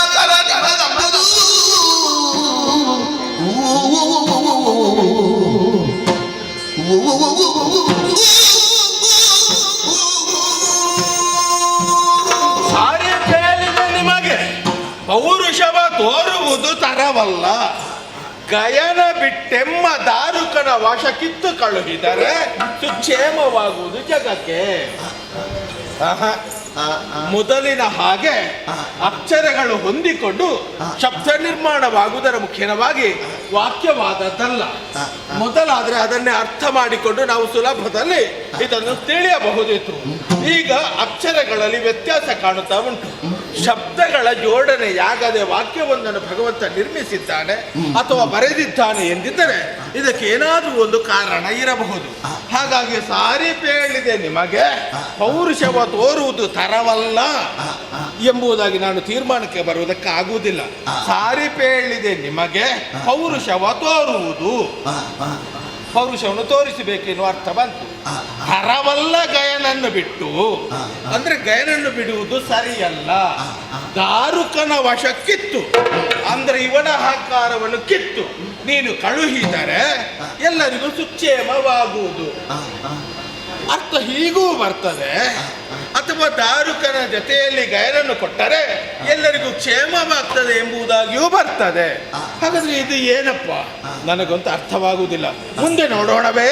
ಬರುವುದು ತರವಲ್ಲ. ಗಯನ ಬಿಟ್ಟೆಮ್ಮ ದಾರುಕನ ವಶ ಕಿತ್ತು ಕಳುಹಿದರೆ ಸುಕ್ಷೇಮವಾಗುವುದು ಜಗಕ್ಕೆ. ಮೊದಲಿನ ಹಾಗೆ ಅಕ್ಷರಗಳು ಹೊಂದಿಕೊಂಡು ಶಬ್ದ ನಿರ್ಮಾಣವಾಗುವುದರ ಮುಖ್ಯವಾಗಿ ವಾಕ್ಯವಾದದ್ದಲ್ಲ. ಮೊದಲಾದ್ರೆ ಅದನ್ನೇ ಅರ್ಥ ಮಾಡಿಕೊಂಡು ನಾವು ಸುಲಭದಲ್ಲಿ ಇದನ್ನು ತಿಳಿಯಬಹುದಿತ್ತು. ಈಗ ಅಕ್ಷರಗಳಲ್ಲಿ ವ್ಯತ್ಯಾಸ ಕಾಣುತ್ತಾ ಉಂಟು. ಶಬ್ದಗಳ ಜೋಡಣೆಯಾಗದೆ ವಾಕ್ಯವೊಂದನ್ನು ಭಗವಂತ ನಿರ್ಮಿಸಿದ್ದಾನೆ ಅಥವಾ ಬರೆದಿದ್ದಾನೆ ಎಂದಿದ್ದರೆ ಇದಕ್ಕೆ ಏನಾದರೂ ಒಂದು ಕಾರಣ ಇರಬಹುದು. ಹಾಗಾಗಿ ಸಾರಿಪೆ ಹೇಳಿದೆ ನಿಮಗೆ ಪೌರುಷವ ತೋರುವುದು ತರವಲ್ಲ ಎಂಬುದಾಗಿ ನಾನು ತೀರ್ಮಾನಕ್ಕೆ ಬರುವುದಕ್ಕೆ ಆಗುವುದಿಲ್ಲ. ಸಾರಿಪೆ ಹೇಳಿದೆ ನಿಮಗೆ ಪೌರುಷವ ತೋರುವುದು, ಪೌರುಷವನ್ನು ತೋರಿಸಬೇಕೆನ್ನುವ ಅರ್ಥ ಬಂತು. ತರವಲ್ಲ ಗಯನನ್ನು ಬಿಟ್ಟು ಅಂದ್ರೆ ಗಯನನ್ನು ಬಿಡುವುದು ಸರಿಯಲ್ಲ. ದಾರುಕನ ವಶ ಕಿತ್ತು ಅಂದ್ರೆ ಇವನ ಅಹಂಕಾರವನ್ನು ಕಿತ್ತು ನೀನು ಕಳುಹಿದರೆ ಎಲ್ಲರಿಗೂ ಸುಕ್ಷೇಮವಾಗುವುದು. ಅರ್ಥ ಹೀಗೂ ಬರ್ತದೆ. ಅಥವಾ ದಾರುಕನ ಜೊತೆಯಲ್ಲಿ ಗಯನನ್ನು ಕೊಟ್ಟರೆ ಎಲ್ಲರಿಗೂ ಕ್ಷೇಮವಾಗ್ತದೆ ಎಂಬುದಾಗಿಯೂ ಬರ್ತದೆ. ಹಾಗಾದ್ರೆ ಇದು ಏನಪ್ಪ ನನಗಂತೂ ಅರ್ಥವಾಗುವುದಿಲ್ಲ. ಮುಂದೆ ನೋಡೋಣವೇ.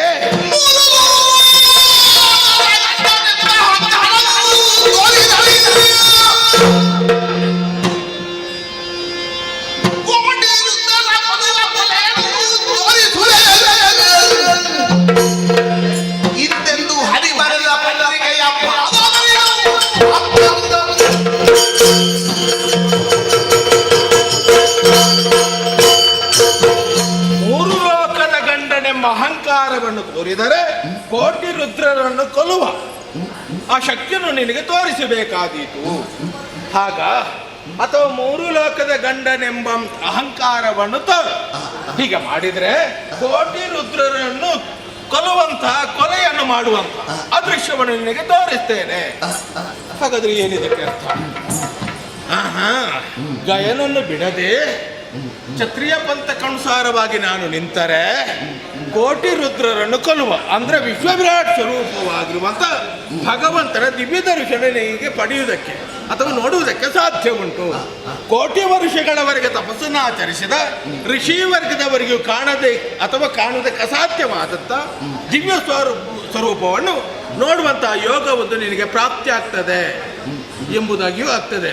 ಮೂರು ಲೋಕದ ಗಂಡನೆಂಬ ಅಹಂಕಾರವನ್ನು ತೋರಿದರೆ ಕೋಟಿ ರುದ್ರರನ್ನು ಕೊಲ್ಲುವ ಆ ಶಕ್ತಿಯನ್ನು ನಿನಗೆ ತೋರಿಸಬೇಕಾದೀತು. ಹಾಗ ಅಥವಾ ಮೂರು ಲೋಕದ ಗಂಡನೆಂಬ ಅಹಂಕಾರವನ್ನು ತೋರು. ಹೀಗೆ ಮಾಡಿದ್ರೆ ಕೋಟಿ ರುದ್ರರನ್ನು ಕೊಲ್ಲುವಂತಹ ಕೊಲೆಯನ್ನು ಮಾಡುವಂತಹ ಅದೃಶ್ಯವನ್ನು ನಿನಗೆ ತೋರಿಸ್ತೇನೆ. ಹಾಗಾದ್ರೆ ಏನಿದಕ್ಕೆ ಅರ್ಥ? ಗಯನನ್ನು ಬಿಡದೆ ಕ್ಷತ್ರಿಯ ಪಂಥಕ್ಕನುಸಾರವಾಗಿ ನಾನು ನಿಂತರೆ ಕೋಟಿ ರುದ್ರರನ್ನು ಕೊಲ್ಲುವ ಅಂದ್ರೆ ವಿಶ್ವವಿರಾಟ್ ಸ್ವರೂಪವಾಗಿರುವಂತ ಭಗವಂತನ ದಿವ್ಯ ದರ್ಶನಿಗೆ ಪಡೆಯುವುದಕ್ಕೆ ಅಥವಾ ನೋಡುವುದಕ್ಕೆ ಸಾಧ್ಯ ಉಂಟು. ಕೋಟಿ ವರ್ಷಗಳವರೆಗೆ ತಪಸ್ಸನ್ನು ಆಚರಿಸಿದ ಋಷಿ ವರ್ಗದವರಿಗೂ ಕಾಣದೆ ಅಥವಾ ಕಾಣುವುದಕ್ಕೆ ಅಸಾಧ್ಯವಾದಂಥ ದಿವ್ಯ ಸ್ವರೂಪವನ್ನು ನೋಡುವಂತಹ ಯೋಗವೊಂದು ನಿನಗೆ ಪ್ರಾಪ್ತಿ ಆಗ್ತದೆ ಎಂಬುದಾಗಿಯೂ ಆಗ್ತದೆ.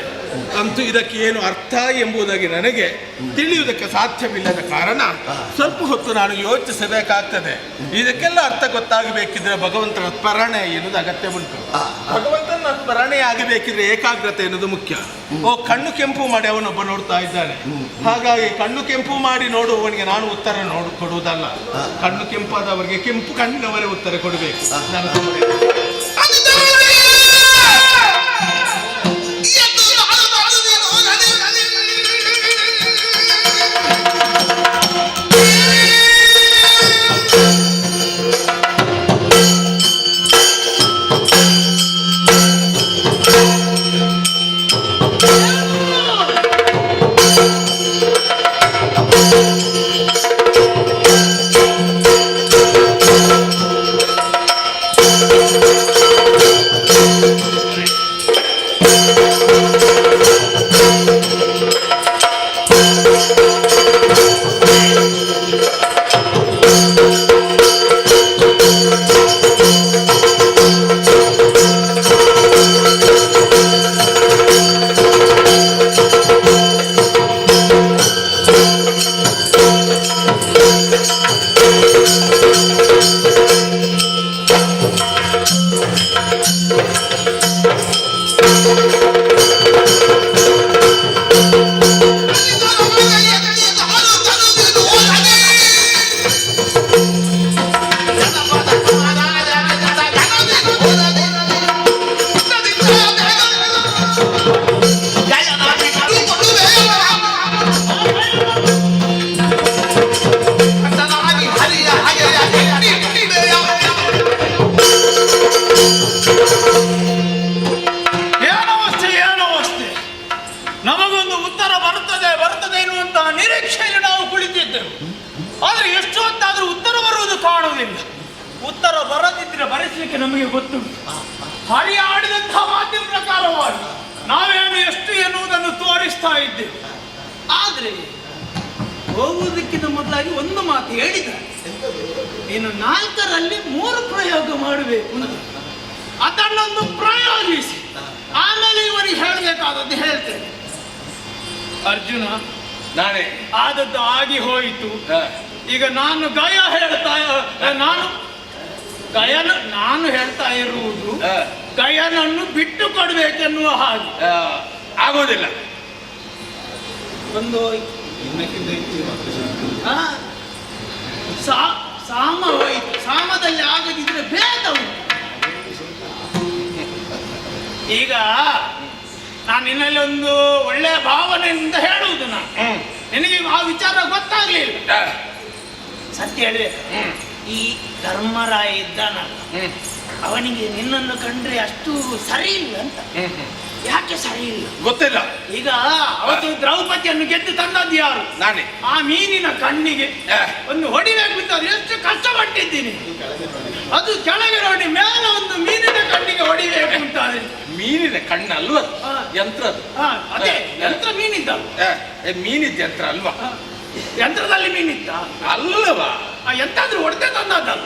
ಅಂತೂ ಇದಕ್ಕೆ ಏನು ಅರ್ಥ ಎಂಬುದಾಗಿ ನನಗೆ ತಿಳಿಯುವುದಕ್ಕೆ ಸಾಧ್ಯವಿಲ್ಲದ ಕಾರಣ ಸ್ವಲ್ಪ ಹೊತ್ತು ನಾನು ಯೋಚಿಸಬೇಕಾಗ್ತದೆ. ಇದಕ್ಕೆಲ್ಲ ಅರ್ಥ ಗೊತ್ತಾಗಬೇಕಿದ್ರೆ ಭಗವಂತನ ಸ್ಮರಣೆ ಎನ್ನುವುದು ಅಗತ್ಯ ಉಂಟು. ಭಗವಂತನ ಸ್ಮರಣೆ ಆಗಬೇಕಿದ್ರೆ ಏಕಾಗ್ರತೆ ಎನ್ನುವುದು ಮುಖ್ಯ. ಕಣ್ಣು ಕೆಂಪು ಮಾಡಿ ಅವನೊಬ್ಬ ನೋಡ್ತಾ ಇದ್ದಾನೆ. ಹಾಗಾಗಿ ಕಣ್ಣು ಕೆಂಪು ಮಾಡಿ ನೋಡುವವನಿಗೆ ನಾನು ಉತ್ತರ ಕೊಡುವುದಲ್ಲ. ಕಣ್ಣು ಕೆಂಪಾದವರಿಗೆ ಕೆಂಪು ಕಣ್ಣಿನವರೇ ಉತ್ತರ ಕೊಡಬೇಕು. ಉತ್ತರ ಬರದಿದ್ರೆ ಬರೆಸಲಿಕ್ಕೆ ನಮಗೆ ಗೊತ್ತುಂಟು. ಹರಿಯಾಡಿದಂತಹ ಮಾತಿನ ಪ್ರಕಾರವಾಗಿ ನಾವೇನು ಎಷ್ಟು ಎನ್ನುವುದನ್ನು ತೋರಿಸ್ತಾ ಇದ್ದೇವೆ. ಆದರೆ ಹೋಗುವುದಕ್ಕಿಂತ ಮೊದಲಾಗಿ ಒಂದು ಮಾತು ಹೇಳಿದ, ನೀನು 4ರಲ್ಲಿ 3 ಪ್ರಯೋಗ ಮಾಡಬೇಕು ಅಂತ. ಅದನ್ನೊಂದು ಪ್ರಯೋಗಿಸಿ ಆಮೇಲೆ ಇವರಿಗೆ ಹೇಳಬೇಕಾದದ್ದು ಹೇಳ್ತೇನೆ. ಅರ್ಜುನ, ನಾನೇ ಆದದ್ದು ಆಗಿ ಹೋಯಿತು. ಈಗ ನಾನು ನಾನು ಹೇಳ್ತಾ ಇರುವುದು ಗಯನನ್ನು ಬಿಟ್ಟು ಕೊಡ್ಬೇಕೆನ್ನುವ ಹಾಗೆ. ಆಗೋದಿಲ್ಲ. ಒಂದು ಸಾಮ ಹೋಯಿತು. ಸಾಮದಲ್ಲಿ ಆಗದಿದ್ರೆ ಭೇದ ಉಂಟು. ಈಗ ನಾನು ನಿನ್ನಲ್ಲಿ ಒಂದು ಒಳ್ಳೆಯ ಭಾವನೆಯಿಂದ ಹೇಳುವುದು. ನಿನಗೆ ಆ ವಿಚಾರ ಗೊತ್ತಾಗ್ಲಿಲ್ಲ. ಸತ್ಯ ಹೇಳ್ಬೇಕು, ಈ ಧರ್ಮರಾಯ ಇದ್ದಾನಲ್ಲ, ಅವನಿಗೆ ನಿನ್ನನ್ನು ಕಂಡ್ರೆ ಅಷ್ಟು ಸರಿ ಇಲ್ಲ ಅಂತ. ಯಾಕೆ ಸರಿ ಇಲ್ಲ ಗೊತ್ತಿಲ್ಲ. ಈಗ ಅವತ್ತು ದ್ರೌಪದಿಯನ್ನು ಗೆದ್ದು ತಂದದ್ದು ಯಾರು? ನಾನೇ. ಆ ಮೀನಿನ ಕಣ್ಣಿಗೆ ಒಂದು ಹೊಡಿಬೇಕು ಅಂತ ಎಷ್ಟು ಕಷ್ಟಪಟ್ಟಿದ್ದೀನಿ. ಅದು ಕೆಳಗೆ ನೋಡಿ, ಮೇಲೆ ಒಂದು ಮೀನಿನ ಕಣ್ಣಿಗೆ ಹೊಡಿಬೇಕು ಅಂತ. ಮೀನಿನ ಕಣ್ಣು ಅಲ್ವಾ? ಯಂತ್ರದ್ದು. ಅದೇ ಯಂತ್ರ ಮೀನಿದ್ದ. ಮೀನಿದ್ದ ಯಂತ್ರ ಅಲ್ವಾ? ಯಂತ್ರದಲ್ಲಿ ಮೀನಿದ್ದ ಅಲ್ಲವಾ? ಎಂತಾದ್ರೂ ಹೊಡೆದೇ ತಂದದ್ದಲ್ಲ.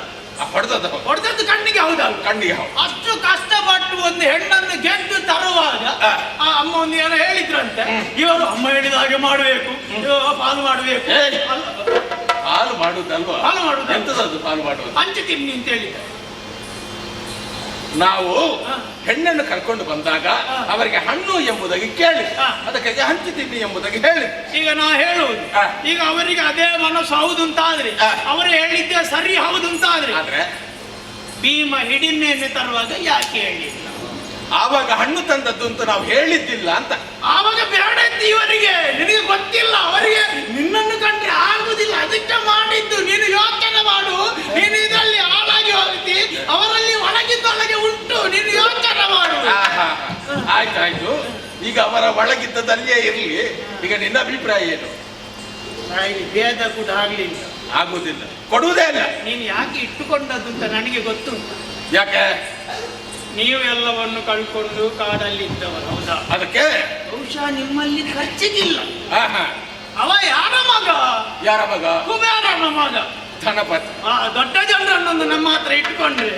ಹೊಡೆದದ್ದು ಕಣ್ಣಿಗೆ ಹೌದಲ್ಲ? ಕಣ್ಣಿಗೆ ಹೌದು. ಅಷ್ಟು ಕಷ್ಟಪಟ್ಟು ಒಂದು ಹೆಣ್ಣನ್ನು ಗೆದ್ದು ತರುವಾಗ ಆ ಅಮ್ಮ ಒಂದು ಏನೋ ಹೇಳಿದ್ರಂತೆ, ಇವರು ಅಮ್ಮ ಹೇಳಿದ ಹಾಗೆ ಮಾಡಬೇಕು, ಪಾಲು ಮಾಡಬೇಕು. ಹಾಲು ಮಾಡುದಲ್ವಾ? ಹಾಲು ಮಾಡುದು. ಎಂತದದು ಹಾಲು ಮಾಡುವುದು? ಹಂಚು ತಿನ್ನಿ ಅಂತ ಹೇಳಿದ್ದಾರೆ. ನಾವು ಹೆಣ್ಣನ್ನು ಕರ್ಕೊಂಡು ಬಂದಾಗ ಅವರಿಗೆ ಹಣ್ಣು ಎಂಬುದಾಗಿ ಕೇಳಿ, ಅದಕ್ಕೆ ಹಂಚಿ ತಿನ್ನಿ ಎಂಬುದಾಗಿ ಹೇಳಿ. ಈಗ ನಾ ಹೇಳುವುದು, ಈಗ ಅವರಿಗೆ ಅದೇ ಮನಸ್ಸು ಹೌದು ಅಂತಾದ್ರೆ, ಅವರು ಹೇಳಿದ್ದೆ ಸರಿ ಹೌದು ಅಂತಾದ್ರೆ, ಭೀಮ ಹಿಡಿಮೆಯನ್ನು ತರುವಾಗ ಯಾಕೆ ಹೇಳಿಲ್ಲ? ಆವಾಗ ಹಣ್ಣು ತಂದದ್ದು ಅಂತ ನಾವು ಹೇಳಿದ್ದಿಲ್ಲ ಅಂತ. ಆವಾಗ ಬೇಡ ಇವರಿಗೆ, ನಿನಗೆ ಗೊತ್ತಿಲ್ಲ. ಅವರಿಗೆ ನಿನ್ನನ್ನು ಕಂಡ್ರೆ ಆಗುದಿಲ್ಲ, ಅದಕ್ಕೆ ಮಾಡಿದ್ದು. ನೀನು ಯೋಚನೆ ಮಾಡು. ನೀನು ಇದರಲ್ಲಿ ಹಾಳಾಗಿ ಹೋಗ್ತಿ, ಅವರಲ್ಲಿ ಒಳಗಿದ್ದೊಳಗೆ ಉಂಟು. ನೀನು ಯೋಚನೆ ಮಾಡು. ಆಯ್ತಾಯ್ತು. ಈಗ ಅವರ ಒಳಗಿದ್ದದಲ್ಲಿಯೇ ಇರಲಿ. ಈಗ ನಿನ್ನ ಅಭಿಪ್ರಾಯ ಏನು? ಭೇದ ಕೂಡ ಆಗ್ಲಿಲ್ಲ. ಆಗುದಿಲ್ಲ, ಕೊಡುವುದೇ ಇಲ್ಲ. ನೀನು ಯಾಕೆ ಇಟ್ಟುಕೊಂಡದ್ದು ಅಂತ ನನಗೆ ಗೊತ್ತುಂಟು. ಯಾಕೆ? ನೀವು ಎಲ್ಲವನ್ನು ಕಳ್ಕೊಂಡು ಕಾಡಲ್ಲಿ ಇದ್ದವರು, ಹೌದಾ? ಅದಕ್ಕೆ ಬಹುಶಃ ನಿಮ್ಮಲ್ಲಿ ಖರ್ಚಿಗಿಲ್ಲ. ಅವ ಯಾರ ಮಗ? ಯಾರ ಮಗ? ಕುಬೇರನ ಮಗ, ಧನಪತಿ. ದೊಡ್ಡ ಜನರನ್ನೊಂದು ನಮ್ಮ ಹತ್ರ ಇಟ್ಕೊಂಡ್ರೆ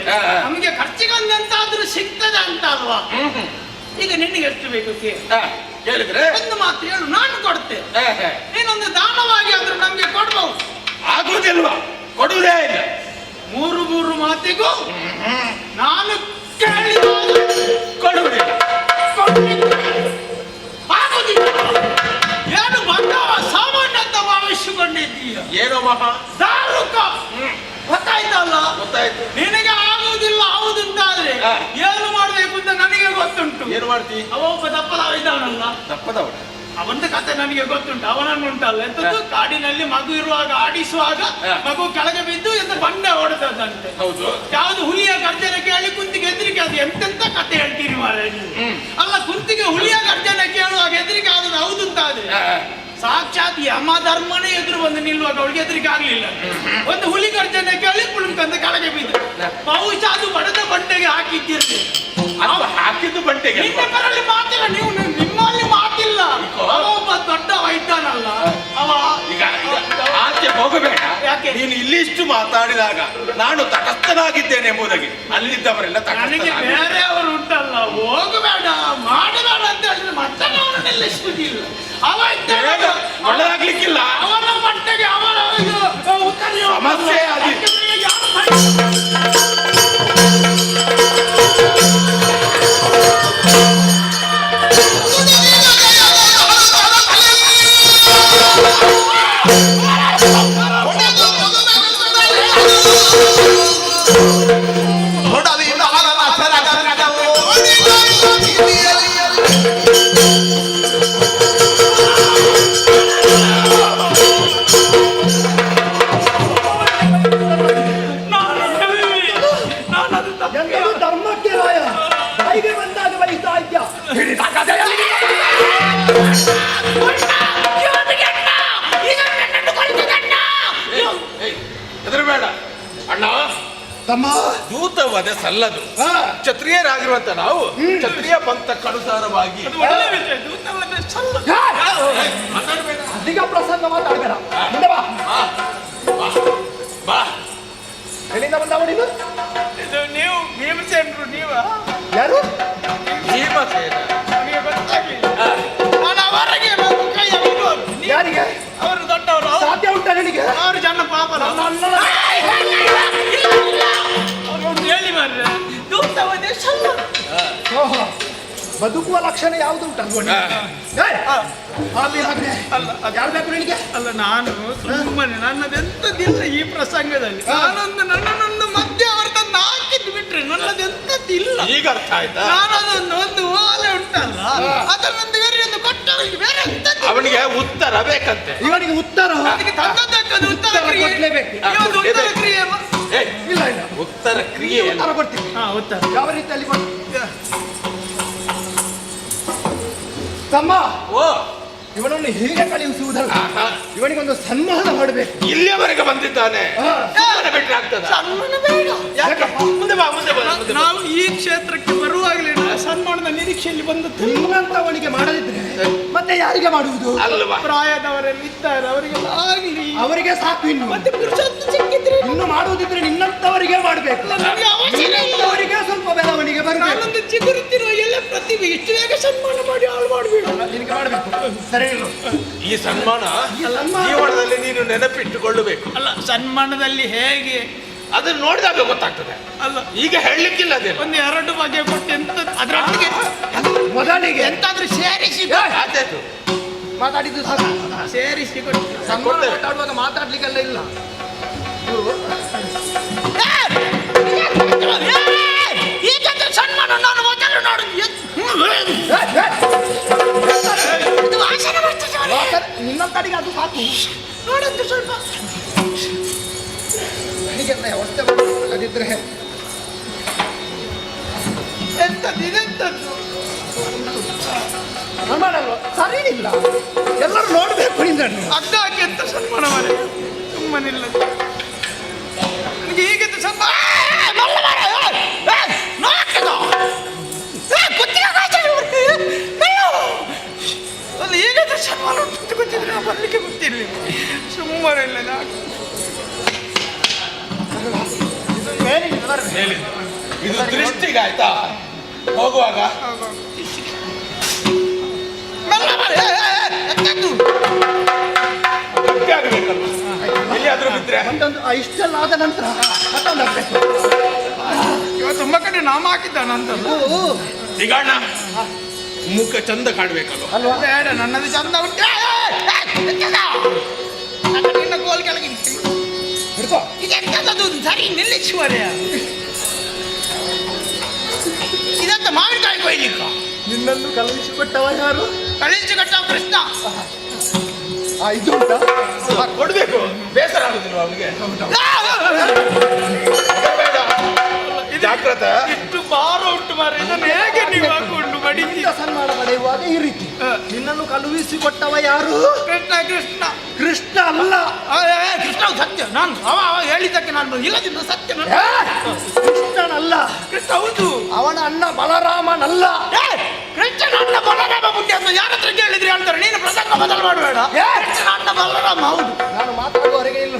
ನಮಗೆ ಖರ್ಚಿಗೊಂದೆಂತಾದ್ರೂ ಸಿಗ್ತದೆ ಅಂತ ಅಲ್ವಾ? ಈಗ ನಿನಗೆ ಎಷ್ಟು ಬೇಕು ಕೇಳಿದ್ರೆ ಒಂದು ಮಾತು ಹೇಳು, ನಾನು ಕೊಡ್ತೇನೆ. ನೀನೊಂದು ದಾನವಾಗಿ ಆದ್ರೂ ನಮ್ಗೆ ಕೊಡ್ಬಹುದು. ಆಗುದಿಲ್ವಾ? ಕೊಡುವುದೇ ಇಲ್ಲ. 3 ಮಾತಿಗೂ ನಾನು ಕೊಡುವುದಿಲ್ಲ. ಆಗುದಿಲ್ಲ. ಏನು ಬಂದವ ಸಾಮಾನ್ಯ ಅಂತ ಭಾವಿಸಿಕೊಂಡಿದ್ದೀಯ? ಏನೋ ಮಹಾ ದಾರುಕ. ಗೊತ್ತಾಯ್ತಲ್ಲ? ಗೊತ್ತಾಯ್ತು. ನಿನಗೆ ಆಗುವುದಿಲ್ಲ ಹೌದು ಅಂತಾದ್ರೆ ಏನು ಮಾಡ್ಬೇಕು ಅಂತ ನನಗೆ ಗೊತ್ತುಂಟು. ಏನು ಮಾಡ್ತಿ? ಅವ ಒಬ್ಬ ದಪ್ಪದವ ಇದ್ದಾನಲ್ಲ, ದಪ್ಪದವ, ಅವನ ಕತೆ ನನಗೆ ಗೊತ್ತುಂಟು. ಅವನನ್ನು ಉಂಟಲ್ಲ, ಎಂತದ್ದು ಕಾಡಿನಲ್ಲಿ ಮಗು ಇರುವಾಗ ಆಡಿಸುವಾಗ ಮಗು ಕೆಳಗೆ ಬಿದ್ದು ಎಂದು ಬಂಡೆ ಹೊಡೆದದಂತೆ. ಹೌದು. ಯಾವುದು ಹುಲಿಯ ಗರ್ಜನೆ ಕೇಳಿ ಕುಂತಿಗೆ ಹೆದರಿಕೆ. ಅದು ಎಂತೆಂತ ಕತೆ ಹೇಳ್ತೀರಿ ಮಾರ್ರೆ ನೀವು. ಅಲ್ಲ, ಕುಂತಿಗೆ ಹುಲಿಯ ಗರ್ಜನೆ ಕೇಳುವಾಗ ಹೆದರಿಕೆ ಆದದ್ದು ಹೌದು ಅಂತಾದ್ರೆ, ಸಾಕ್ಷಾತ್ ಯಮ ಧರ್ಮನೇ ಎದುರು ಬಂದು ನಿಲ್ಲುವಾಗ ಅವಳಿಗೆ ಹೆದರಿಕೆ ಆಗ್ಲಿಲ್ಲ. ಒಂದು ಹುಲಿ ಗರ್ಜನೆ ಕೇಳಿ ಕುಳಿತಂತ ಕೆಳಗೆ ಬಿದ್ದು, ಬಹುಶಃ ಅದು ಬಡದ ಬಂಡೆಗೆ ಹಾಕಿದ್ದೀರಿ. ಹಾಕಿದ್ದು ಬಂಡೆಗೆ ನಿಮ್ಮಲ್ಲಿ ಮಾತಿಲ್ಲ, ನೀವು ನಿಮ್ಮಲ್ಲಿ ಮಾತಿಲ್ಲ. ಅವ ಒಬ್ಬ ದೊಡ್ಡ ವೈದ್ಯನಲ್ಲ ಅವ. ಈಗ ಆಚೆ ಹೋಗಬೇಡ. ನೀನು ಇಲ್ಲಿಷ್ಟು ಮಾತಾಡಿದಾಗ ನಾನು ತಟಸ್ಥನಾಗಿದ್ದೇನೆ ಎಂಬುದಾಗಿ ಅಲ್ಲಿದ್ದವರೆಲ್ಲ ನನಗೆ ಬೇರೆಯವರು ಉಂಟಲ್ಲ, ಹೋಗಬೇಡ ಮಾಡಬೇಡ ಅಂತ ಹೇಳಿದ್ರೆ ಮತ್ತೆ ನಾನು ನಿಲ್ಲಿಸುವುದಿಲ್ಲ. ಅವ ಒಳ್ಳೆದಾಗ್ಲಿಕ್ಕಿಲ್ಲ. ಅವರ ಮಟ್ಟಿಗೆ ಅವರ ಸಮಸ್ಯೆ ಆಗಿದೆ. ಧರ್ಮಕ್ಕೆ ರಾಯ ಬಾಯಿಗೆ ಬಂದಾಗ ಬೈತಾ ಇದ್ದ. ಹೆದರಬೇಡ ಅಣ್ಣ. ತಮ್ಮ, ದೂತವಾದ ಸಲ್ಲದು. ಕ್ಷತ್ರಿಯರಾಗಿರುವಂತ ನಾವು ಕ್ಷತ್ರಿಯ ಪಂಥಕ್ಕನುಸಾರವಾಗಿ ಒಳ್ಳೆ ವಿಷಯ. ದೂತವಾದ ಸಲ್ಲ ಅಲ್ಲಿಗ ಪ್ರಸಂಗ ಮಾತಾಡ್ಬೇಡ, ಮುಂದೆ ಬಾ. ಬಾ. ಎಲ್ಲಿಂದ ಬಂದವ ನೀನು? ಇದು ನೀವು ಭೀಮಸೇನರು ನೀವ? ಯಾರು? ಭೀಮಸೇನ. ನನಗೆ ಗೊತ್ತಾಗ್ಲಿಲ್ಲ. ನಾನು ಅವರಿಗೆ ಕೈ ಹಿಡಿಬೋದು. ಯಾರಿಗೆ? ಅವರು ದೊಡ್ಡವರು. ಸಾಧ್ಯ ಉಂಟ ನಿನಗೆ? ಅವರು ಜನ ಪಾಪ ಹೇಳಿ ಮಾರ್ರೆ. ಬದುಕುವ ಲಕ್ಷಣ ಯಾವುದು ಉಂಟು? ಯಾರು ಬೇಕು ನಿನಗೆ? ಅಲ್ಲ, ನಾನು ಸುಮ್ಮನೆ ನನ್ನದೆಂತದಿಲ್ಲ ಈ ಪ್ರಸಂಗದಲ್ಲಿ. ನನ್ನನ್ನು ಮಧ್ಯವರ್ತ ಹಾಕಿದ್ದು ಬಿಟ್ರೆ ನನ್ನದೆಂತದಿಲ್ಲ. ಈಗ ಅರ್ಥ ಆಯ್ತಾ? ನಾನದನ್ನು ಒಂದು ಓಲೆ ಉಂಟಲ್ಲ, ಅದನ್ನೊಂದು ಬೇರೆಯೊಂದು ಕೊಟ್ಟವನಿಗೆ ಬೇರೆ ಎಂತದ್ದು? ಅವನಿಗೆ ಉತ್ತರ ಬೇಕಂತೆ. ಇವನಿಗೆ ಉತ್ತರ ಅದಕ್ಕೆ ತಂದದ್ದಕ್ಕದು ಉತ್ತರ ಕ್ರಿಯೆ. ಕೊಡ್ಲೇಬೇಕು. ಇವತ್ತು ಉತ್ತರ ಕ್ರಿಯೆ ಅಲ್ವಾ? ಇಲ್ಲ ಇಲ್ಲ, ಉತ್ತರ ಕ್ರಿಯೆ ಉತ್ತರ ಕೊಡ್ತೀವಿ. ಉತ್ತರ ಯಾವ ರೀತಿಯಲ್ಲಿ ಕೊಡ್ತೀವಿ? ತಮ್ಮ, ಇವನನ್ನು ಹೀಗೆ ಕಳುಹಿಸುವುದಲ್ಲ, ಇವನಿಗೊಂದು ಸನ್ಮಾನ ಮಾಡಬೇಕು. ಇಲ್ಲಿಯವರೆಗೆ ಬಂದಿದ್ದಾನೆ, ಬಿಟ್ಟರೆ ಆಗ್ತದ? ಸನ್ಮಾನ ಬೇಡ. ಮುಂದೆ ಬಾ, ಮುಂದೆ ಬಾ. ನಾವು ಈ ಕ್ಷೇತ್ರಕ್ಕೆ ಬರುವಾಗಲೇ ಸನ್ಮಾನದ ನಿರೀಕ್ಷೆಯಲ್ಲಿ ಬಂದದ್ದು. ನಿಮ್ಮಂತವನಿಗೆ ಮಾಡದಿದ್ರೆ ಮತ್ತೆ ಯಾರಿಗೆ ಮಾಡುವುದು? ಅಲ್ವಾ? ಪ್ರಾಯದವರೆಲ್ಲ ಇದ್ದಾರೆ, ಅವರಿಗೆಲ್ಲ ಆಗಲಿ, ಅವರಿಗೆ ಸಾಕು. ಇನ್ನು ಮತ್ತೆ ಪುರುಷತ್ವ ಸಿಕ್ಕಿದ್ರೆ ಇನ್ನು ಮಾಡುವುದಿದ್ರೆ ನಿನ್ನಂತವರಿಗೆ ಮಾಡಬೇಕು. ನನಗೆ ಅವಶ್ಯ ಇಲ್ಲ. ಅವರಿಗೆ ಸ್ವಲ್ಪ ಬೆಳವಣಿಗೆ ಬರಬೇಕು. ನಾನೊಂದು ಚಿಗುರುತ್ತಿರುವ ಎಲ್ಲ ಪ್ರತಿಭೆ ಇಷ್ಟು ಬೇಗ ಸನ್ಮಾನ ಮಾಡಿ ಹಾಳು ಮಾಡಬೇಡ. ನಿನಗೆ ಮಾಡಬೇಕು. ಸರಿ ಇಲ್ಲ, ಈ ಸನ್ಮಾನ ಜೀವನದಲ್ಲಿ ನೀನು ನೆನಪಿಟ್ಟುಕೊಳ್ಳಬೇಕು. ಅಲ್ಲ, ಸನ್ಮಾನದಲ್ಲಿ ಹೇಗೆ ಅದನ್ನು ನೋಡಿದಾಗ ಗೊತ್ತಾಗ್ತದೆ. ಅಲ್ಲ, ಈಗ ಹೇಳಲಿಕ್ಕಿಲ್ಲ ಅದೇ. ಒಂದು 2 ಬಗೆ ಕೊಟ್ಟು ಎಂತ ಅದರೊಟ್ಟಿಗೆ ಮೊದಲಿಗೆ ಎಂತಾದ್ರೂ ಸೇರಿಸಿ ಆಯ್ತಾಯ್ತು, ಮಾತಾಡಿದ್ದು ಸಾಕು. ಸೇರಿಸಿ ಕೊಟ್ಟು ಸನ್ಮಾನ ಮಾತಾಡುವಾಗ ಮಾತಾಡ್ಲಿಕ್ಕೆಲ್ಲ ಇಲ್ಲ. ಈಗ ಸನ್ಮಾನ ನಾನು ಮೊದಲು ನೋಡು. ನಿನ್ನ ಕಡೆಗೆ ಅದು ಸಾಕು. ನೋಡಂತ ಸ್ವಲ್ಪ ಹೀಗೆಲ್ಲ ವ್ಯವಸ್ಥೆ ಮಾಡದಿದ್ರೆ ಎಂತದ್ದು ಸನ್ಮಾನ ಅಲ್ವಾ? ಸರಿ ಇಲ್ಲ, ಎಲ್ಲರೂ ನೋಡ್ಬೇಕು. ಅಗ್ಗಕ್ಕೆ ಎಂತ ಸನ್ಮಾನ ಮಾಡಿ ಸುಮ್ಮನಿಲ್ಲ. ನನಗೆ ಹೀಗಿದ್ದು ಸನ್ಮಾನ ಒಂದು ಹೀಗಿದ್ದು ಸನ್ಮಾನ ಉಂಟು ಗೊತ್ತಿದ್ರೆ ನಾವು ಬರ್ಲಿಕ್ಕೆ ಗೊತ್ತಿರಲಿಲ್ಲ. ಸುಮ್ಮನಿಲ್ಲ ನಾನು. ಇದು ದೃಷ್ಟಿಗೆ ಆಯ್ತಾ? ಹೋಗುವಾಗ ಎಲ್ಲಿಯಾದ್ರೂ ಬಿದ್ರೆ ಇಷ್ಟೆಲ್ಲ ಆದ ನಂತರ ಇವತ್ತು ತುಂಬ ಕಡೆ ನಾಮ ಹಾಕಿದ್ದಾನಂತ. ಸಿಗಣ್ಣ, ಮುಖ ಚಂದ ಕಾಣ್ಬೇಕಲ್ವ? ಅಲ್ವಾ? ಬೇಡ, ನನ್ನದು ಚಂದ ಉಂಟು. ನಿನ್ನ ಗೋಲ್ ಕೆಳಗೆ ಹಿಡ್ಕೋ. ಇದೆಂತದ್ದು? ಸರಿ ನಿಲ್ಲಿಸಿ ಮರೆಯ. ಇದಂತ ಮಾವಿನಕಾಯಿ ಕೊಯ್ಲಿಕ್ಕ? ನಿನ್ನನ್ನು ಕಳುಹಿಸಿಕೊಟ್ಟವ ಯಾರು? ಕಳಿಸಿಕೊಟ್ಟವ ಕೃಷ್ಣ. ಇದು ಉಂಟಾ? ಕೊಡ್ಬೇಕು, ಬೇಸರ ಆಗುದಿಲ್ವ ಅವನಿಗೆ? ಬೇಡ, ಜಾಗ್ರತೆ. ಇಷ್ಟು ಭಾರ ಉಂಟು ಮಾರ, ಇದನ್ನು ಹೇಗೆ ನೀವು ಹಾಕೊಂಡು ಬಡಿಸಿ ಸನ್ಮಾನ ಪಡೆಯುವಾಗ ಈ ರೀತಿ. ನಿನ್ನನ್ನು ಕಳುಹಿಸಿಕೊಟ್ಟವ ಯಾರು? ಕೃಷ್ಣ. ಕೃಷ್ಣ ಕೃಷ್ಣ ಅಲ್ಲ. ಕೃಷ್ಣ ಸತ್ಯ. ನಾನು ಅವ ಹೇಳಿದ್ದಕ್ಕೆ ನಾನು ಇಲ್ಲದಿಲ್ಲ ಸತ್ಯ. ಕೃಷ್ಣನಲ್ಲ. ಕೃಷ್ಣ ಹೌದು. ಅವನ ಅಣ್ಣ ಬಲರಾಮನಲ್ಲ. ಕೃಷ್ಣನ ಅಣ್ಣ ಬಲರಾಮ ಬುದ್ಧಿ ಅಂತ ಯಾರ ಹತ್ರ ಕೇಳಿದ್ರೆ ಹೇಳ್ತಾರೆ. ನೀನು ಪ್ರಸಂಗ ಬದಲು ಮಾಡಬೇಡ. ಕೃಷ್ಣನ ಅಣ್ಣ ಬಲರಾಮ ಹೌದು. ನಾನು ಮಾತಾಡುವವರೆಗೆ ಇಲ್ಲ.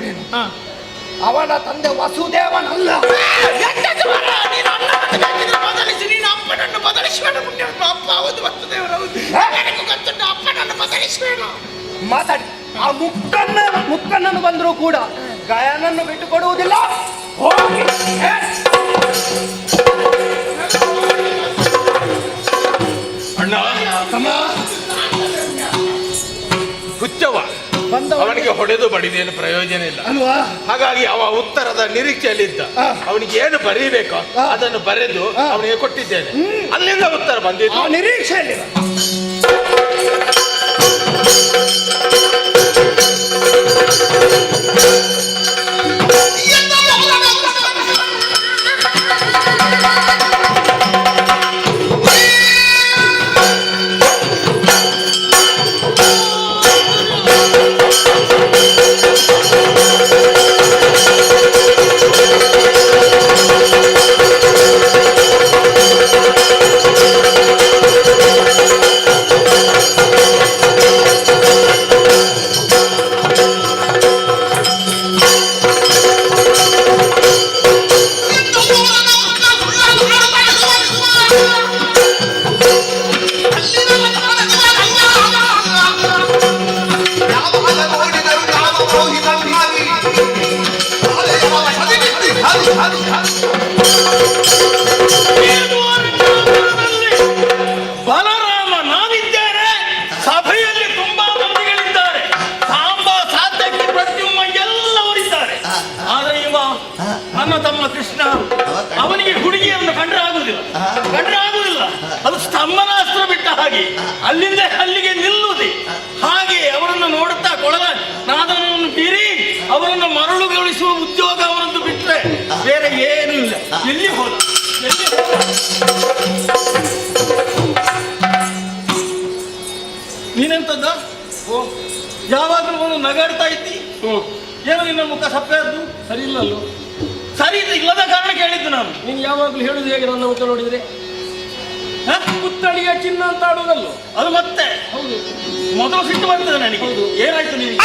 ಅವನ ತಂದೆ ವಸುದೇವನಲ್ಲ. ನೀನು ಅಣ್ಣನನ್ನು ಬದಲಿಸಿ, ನೀನು ಅಪ್ಪನನ್ನು ಬದಲಿಸಬೇಡ. ಅಪ್ಪ ಹೌದು, ವಸುದೇವರು ಹೌದು. ನನಗೂ ಗೊತ್ತುಂಟು, ಅಪ್ಪನನ್ನು ಬದಲಿಸಬೇಡ. ಮಾತಾಡಿ. ಆ ಮುಕ್ಕಣ್ಣನು ಬಂದರೂ ಕೂಡ ಗಾಯನನ್ನು ಬಿಟ್ಟು ಕೊಡುವುದಿಲ್ಲ. ಹೋಗಿ. ಅಣ್ಣ, ಹುಚ್ಚವ ಅವನಿಗೆ ಹೊಡೆದು ಬಡಿದೇನು ಪ್ರಯೋಜನ ಇಲ್ಲ ಅಲ್ವಾ? ಹಾಗಾಗಿ ಅವ ಉತ್ತರದ ನಿರೀಕ್ಷೆಯಲ್ಲಿದ್ದ. ಅವನಿಗೆ ಏನು ಬರೀಬೇಕೋ ಅದನ್ನು ಬರೆದು ಅವನಿಗೆ ಕೊಟ್ಟಿದ್ದೇನೆ. ಅಲ್ಲಿಂದ ಉತ್ತರ ಬಂದಿದ್ದು. ನಿರೀಕ್ಷೆಯಲ್ಲಿ ಹಾಗೆ ಅಲ್ಲಿಂದ ಅಲ್ಲಿಗೆ ನಿಲ್ಲುವುದೇ. ಹಾಗೆ ಅವರನ್ನು ನೋಡುತ್ತಾ ಕೊಳಲ ನಾದನನ್ನು ಬೀರಿ ಅವರನ್ನು ಮರಳುಗೊಳಿಸುವ ಉದ್ಯೋಗ ಅವರದ್ದು ಬಿಟ್ಟರೆ ಬೇರೆ ಏನೂ ಇಲ್ಲ. ಎಲ್ಲಿ ಹೋದ ನೀನೆಂತದ್ದ? ಓ, ಯಾವಾಗಲೂ ಒಂದು ನಗಾಡ್ತಾ ಇದ್ದಿ. ಏನೋ ನಿನ್ನ ಮುಖ ಸಪ್ಪೆಯದ್ದು ಸರಿ ಇಲ್ಲಲ್ಲೋ. ಸರಿ ಇಲ್ಲದ ಕಾರಣ ಕೇಳಿದ್ದು ನಾನು. ನೀನು ಯಾವಾಗಲೂ ಹೇಳುದು ಹೇಗೆ ನನ್ನ ಮುಖ ನೋಡಿದ್ರೆ? ಪುತ್ತಳಿಯ ಚಿನ್ನ ಅಂತ ಆಡುವುದಲ್ಲೋ ಅದು ಮತ್ತೆ. ಹೌದು, ಮೊದಲು ಸಿಟ್ಟು ಬರ್ತದೆ ನನಗೆ. ಏನಾಯ್ತು ನಿನಗೆ?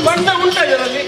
ಬಣ್ಣ ಉಂಟ ಇದರಲ್ಲಿ?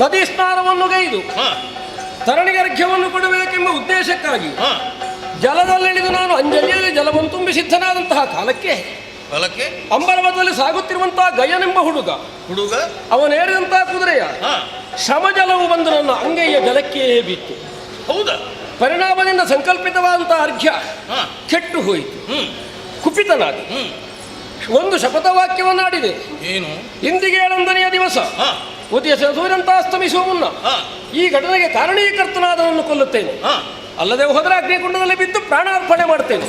ನದಿ ಸ್ನಾನವನ್ನು ಗೈದು ತರಣಿಗೆ ಅರ್ಘ್ಯವನ್ನು ಕೊಡಬೇಕೆಂಬ ಉದ್ದೇಶಕ್ಕಾಗಿ ಜಲದಲ್ಲಿಳಿದು ನಾನು ಅಂಜಲಿಯಲ್ಲಿ ಜಲವನ್ನು ತುಂಬಿ ಸಿದ್ಧನಾದಂತಹ ಕಾಲಕ್ಕೆ ಅಂಬರಮದಲ್ಲಿ ಸಾಗುತ್ತಿರುವಂತಹ ಗಯನೆಂಬ ಹುಡುಗ ಅವನೇರಿದಂತಹ ಕುದುರೆಯ ಶ್ರಮಜಲವು ಬಂದು ನನ್ನ ಅಂಗೈಯ ಜಲಕ್ಕೆ ಬಿತ್ತು. ಹೌದಾ? ಪರಿಣಾಮದಿಂದ ಸಂಕಲ್ಪಿತವಾದಂತಹ ಅರ್ಘ್ಯ ಕೆಟ್ಟು ಹೋಯಿತು. ಕುಪಿತನಾದ ಒಂದು ಶಪಥವಾಕ್ಯವನ್ನಾಡಿದೆ. ಏನು? ಇಂದಿಗೆ 7ನೇ ದಿವಸ ಉದಯ ಸೂರ್ಯಂತ ಅಸ್ತಮಿಸುವ ಮುನ್ನ ಈ ಘಟನೆಗೆ ಕಾರಣೀಕರ್ತನಾದವನ್ನು ಕೊಲ್ಲುತ್ತೇನೆ. ಅಲ್ಲದೆ ಹೋದರೆ ಅಗ್ನಿಕುಂಡದಲ್ಲಿ ಬಿದ್ದು ಪ್ರಾಣಾರ್ಪಣೆ ಮಾಡುತ್ತೇನೆ,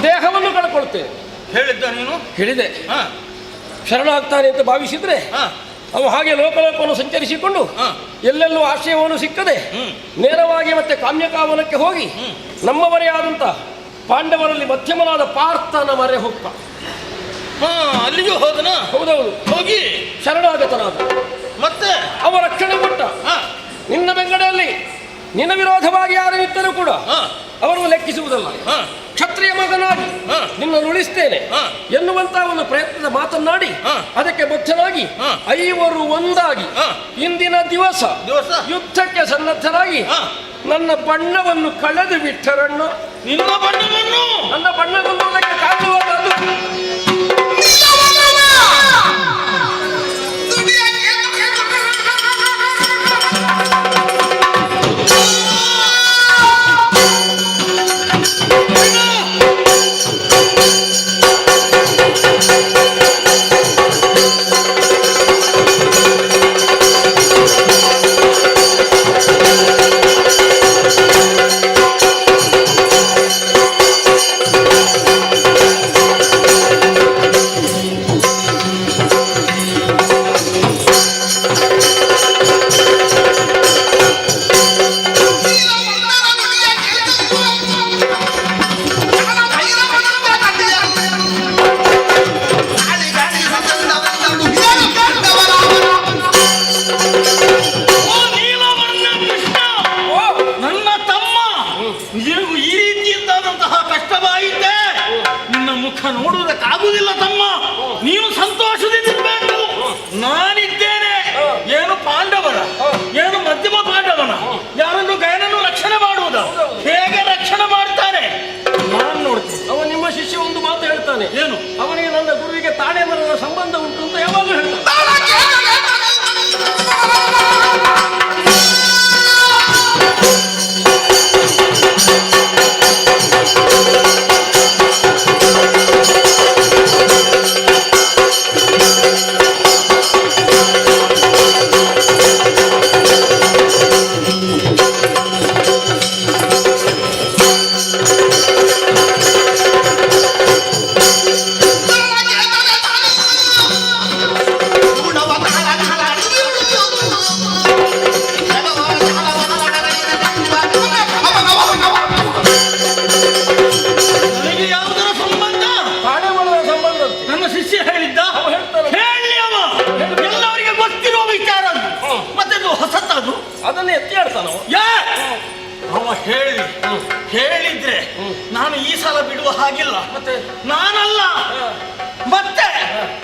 ದೇಹವನ್ನು ಕಳ್ಕೊಳ್ತೇನೆ. ಹೇಳಿದ್ದ ನೀನು? ಹೇಳಿದೆ. ಶರಣಾಗ್ತಾನೆ ಅಂತ ಭಾವಿಸಿದ್ರೆ ಅವ ಹಾಗೆ ಲೋಕಲೋಕವನ್ನು ಸಂಚರಿಸಿಕೊಂಡು ಎಲ್ಲೆಲ್ಲೂ ಆಶ್ರಯವನ್ನು ಸಿಕ್ಕದೆ ನೇರವಾಗಿ ಮತ್ತೆ ಕಾಮ್ಯಕಾವನಕ್ಕೆ ಹೋಗಿ ನಮ್ಮವರೇ ಆದಂತ ಪಾಂಡವರಲ್ಲಿ ಮಧ್ಯಮನಾದ ಪಾರ್ಥನ ಮರೆ ಹೋಗ್ತ. ಅಲ್ಲಿಗೂ ಹೋದನ? ಹೌದೌದು. ಹೋಗಿ ಶರಣಾಗತನಾದ. ಮತ್ತೆ ಅವ ರಕ್ಷಣೆ ಕೊಟ್ಟ. ನಿನ್ನ ಬೆಂಗಡೆಯಲ್ಲಿ ನಿನ್ನ ವಿರೋಧವಾಗಿ ಯಾರು ಇದ್ದರೂ ಕೂಡ ಅವರನ್ನು ಲೆಕ್ಕಿಸುವುದಲ್ಲ. ಕ್ಷತ್ರಿಯ ಮಗನಾಗಿ ನಿನ್ನನ್ನು ಉಳಿಸ್ತೇನೆ ಎನ್ನುವಂತಹ ಒಂದು ಪ್ರಯತ್ನದ ಮಾತನ್ನಾಡಿ ಅದಕ್ಕೆ ಬದ್ಧನಾಗಿ ಐವರು ಒಂದಾಗಿ ಇಂದಿನ ದಿವಸ ಯುದ್ಧಕ್ಕೆ ಸನ್ನದ್ಧರಾಗಿ ನನ್ನ ಬಣ್ಣವನ್ನು ಕಳೆದು ಬಿಟ್ಟರಣ್ಣ. ನಿನ್ನ ಬಣ್ಣವನ್ನು? ನನ್ನ ಬಣ್ಣವನ್ನು ಕಾಣುವುದು ನೋಡುವುದಕ್ಕಾಗುವುದಿಲ್ಲ ತಮ್ಮ. ನೀನು ಸಂತೋಷದಿಂದಿರಬೇಕು. ನಾನಿದ್ದೇನೆ. ಏನು ಪಾಂಡವರ, ಏನು ಮಧ್ಯಮ ಪಾಂಡವನ, ಯಾರನ್ನು ಗಯನನ್ನು ರಕ್ಷಣೆ ಮಾಡುವುದು, ಹೇಗೆ ರಕ್ಷಣೆ ಮಾಡ್ತಾನೆ ನಾನು ನೋಡ್ತೇನೆ. ಅವ ನಿಮ್ಮ ಶಿಷ್ಯ ಒಂದು ಮಾತು ಹೇಳ್ತಾನೆ. ಏನು? ಅವನಿಗೆ ನನ್ನ ಗುರುವಿಗೆ ತಾಳೆ ಮರದ ಸಂಬಂಧ ಉಂಟು ಅಂತ ಯಾವಾಗಲೂ ಹೇಳ್ತಾನೆ. ಕಾಲ ಬಿಡುವ ಹಾಗಿಲ್ಲ. ಮತ್ತೆ ನಾನಲ್ಲ, ಮತ್ತೆ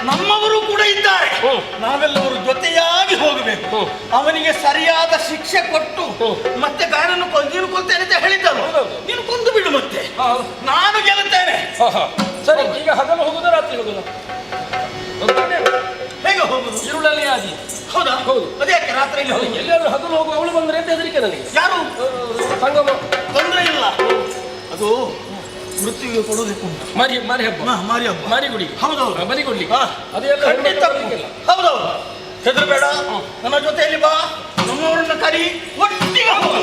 ನಮ್ಮವರು ಕೂಡ ಇದ್ದಾರೆ. ನಾವೆಲ್ಲವರು ಜೊತೆಯಾಗಿ ಹೋಗಬೇಕು. ಅವನಿಗೆ ಸರಿಯಾದ ಶಿಕ್ಷೆ ಕೊಟ್ಟು ಮತ್ತೆ ಗಾಯನನ್ನು ನೀನು ಕೊಲ್ತೇನೆ ಅಂತ ಹೇಳಿದ್ದನು. ನೀನು ಕೊಂದು ಬಿಡು, ಮತ್ತೆ ನಾನು ಗೆಲ್ಲುತ್ತೇನೆ. ಸರಿ, ಈಗ ಹಗಲು ಹೋಗುದು ರಾತ್ರಿ ಹೋಗುದು? ಹೇಗೆ ಹೋಗುದು? ഇരുಳಲ್ಲಿ ಆಗಿ. ಹೌದಾ? ಹೌದು. ಅದ್ಯಾಕೆ ರಾತ್ರಿಯಲ್ಲಿ ಹೋಗಿ? ಎಲ್ಲಾದ್ರೂ ಹಗಲು ಹೋಗುವ ಅವಳು ಬಂದ್ರೆ ಅಂತ ಹೆದರಿಕೆ ನನಗೆ. ಯಾರು? ಸಂಗಮ. ತೊಂದರೆ ಇಲ್ಲ, ಅದು ಮೃತ್ಯುವಿಗೆ ಕೊಡುವುದಕ್ಕೆ ಉಂಟು. ಮಾರಿ ಹಬ್ಬ, ಮಾರಿ ಹಬ್ಬ, ಮಾರಿಗುಡಿ. ಹೌದೌದು, ಬರಿಗುಡ್ಲಿ. ಅದೆಲ್ಲ ಹೌದೌದು. ಹೆದರಬೇಡ, ನನ್ನ ಜೊತೆಯಲ್ಲಿ ಬಾ, ನಮ್ಮವರನ್ನ ಕರಿ, ಒಟ್ಟಿಗೆ ಹೋಗ.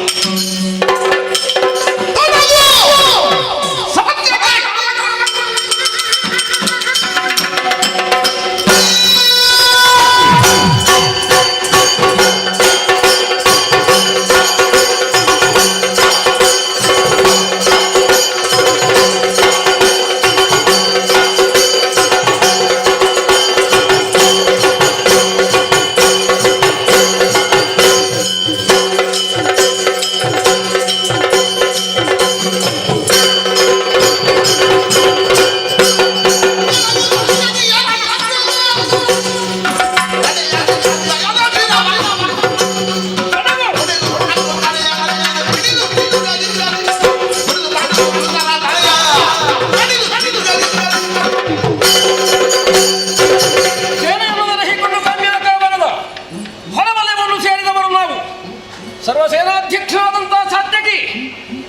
ಸರ್ವಸೇನಾಧ್ಯಕ್ಷರಾದಂತಹ ಸಾಧ್ಯಕಿ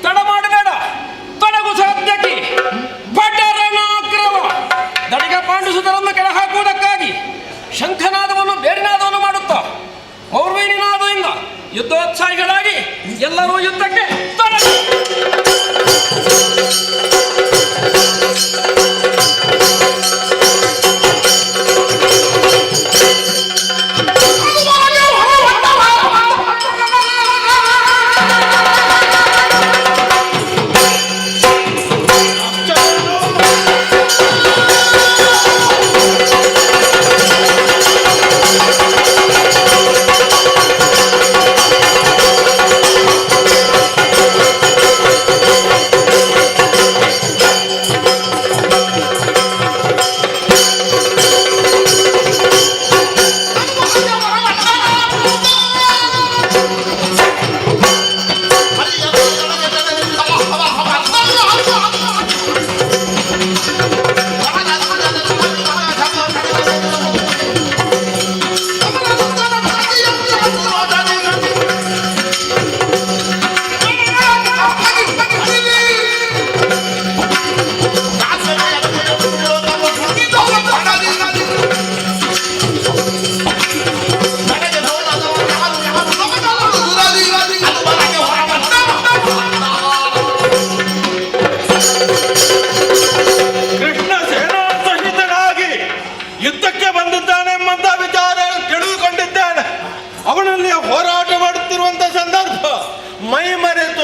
ತಡ ಮಾಡಬೇಡ, ತೊಡಗು ಸಾಧ್ಯಕಿ. ಭಟರನಾಗ್ರವ ದಡಿಗ ಪಾಂಡುಸುತರನ್ನು ಕೆಳ ಹಾಕುವುದಕ್ಕಾಗಿ ಶಂಖನಾದವನ್ನು ಬೇರಿನಾದವನ್ನು ಮಾಡುತ್ತಾ ಮೌರ್ವೇನಿನಾದದಿಂದ ಯುದ್ಧೋತ್ಸಾಹಿಗಳಾಗಿ ಎಲ್ಲರೂ ಯುದ್ಧಕ್ಕೆ ತೊಡಗು.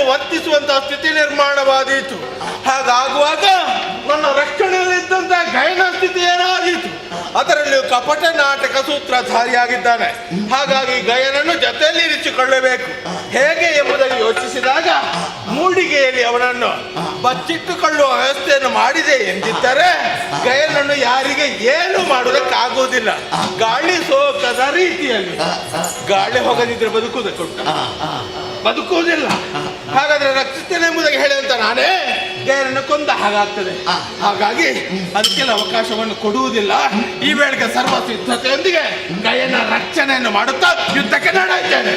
ವರ್ತಿಸುವಂತಹ ಸ್ಥಿತಿ ನಿರ್ಮಾಣವಾದೀತು. ಹಾಗಾಗುವಾಗ ನನ್ನ ರಕ್ಷಣೆಯಲ್ಲಿದ್ದಂತಹ ಗಯನ ಸ್ಥಿತಿ ಏನಾದೀತು. ಅದರಲ್ಲಿಯೂ ಕಪಟ ನಾಟಕ ಸೂತ್ರಧಾರಿಯಾಗಿದ್ದಾನೆ. ಹಾಗಾಗಿ ಗಯನನ್ನು ಜೊತೆಯಲ್ಲಿ ಇರಿಸಿಕೊಳ್ಳಬೇಕು. ಹೇಗೆ ಎಂಬುದನ್ನು ಯೋಚಿಸಿದಾಗ ಮೂಡಿಗೆಯಲ್ಲಿ ಅವನನ್ನು ಬಚ್ಚಿಟ್ಟುಕೊಳ್ಳುವ ವ್ಯವಸ್ಥೆಯನ್ನು ಮಾಡಿದೆ ಎಂದಿದ್ದರೆ ಗಯನನ್ನು ಯಾರಿಗೆ ಏನು ಮಾಡುವುದಕ್ಕಾಗುವುದಿಲ್ಲ. ಗಾಳಿ ಸೋಕದ ರೀತಿಯಲ್ಲಿ. ಗಾಳಿ ಹೋಗದಿದ್ರೆ ಬದುಕುವುದಿಲ್ಲ. ಹಾಗಾದ್ರೆ ರಕ್ಷಿಸ್ತೇನೆ ಎಂಬುದಾಗಿ ಹೇಳುವಂತ ನಾನೇ ಗಯನನ್ನು ಕೊಂದ ಹಾಗಾಗ್ತದೆ. ಹಾಗಾಗಿ ಅದಕ್ಕೆಲ್ಲ ಅವಕಾಶವನ್ನು ಕೊಡುವುದಿಲ್ಲ. ಈ ವೇಳೆಗೆ ಸರ್ವ ಸಿದ್ಧತೆಯೊಂದಿಗೆ ಗಯನ ರಕ್ಷಣೆಯನ್ನು ಮಾಡುತ್ತಾ ಯುದ್ಧಕ್ಕೆ ನಡೆಯುತ್ತೇನೆ.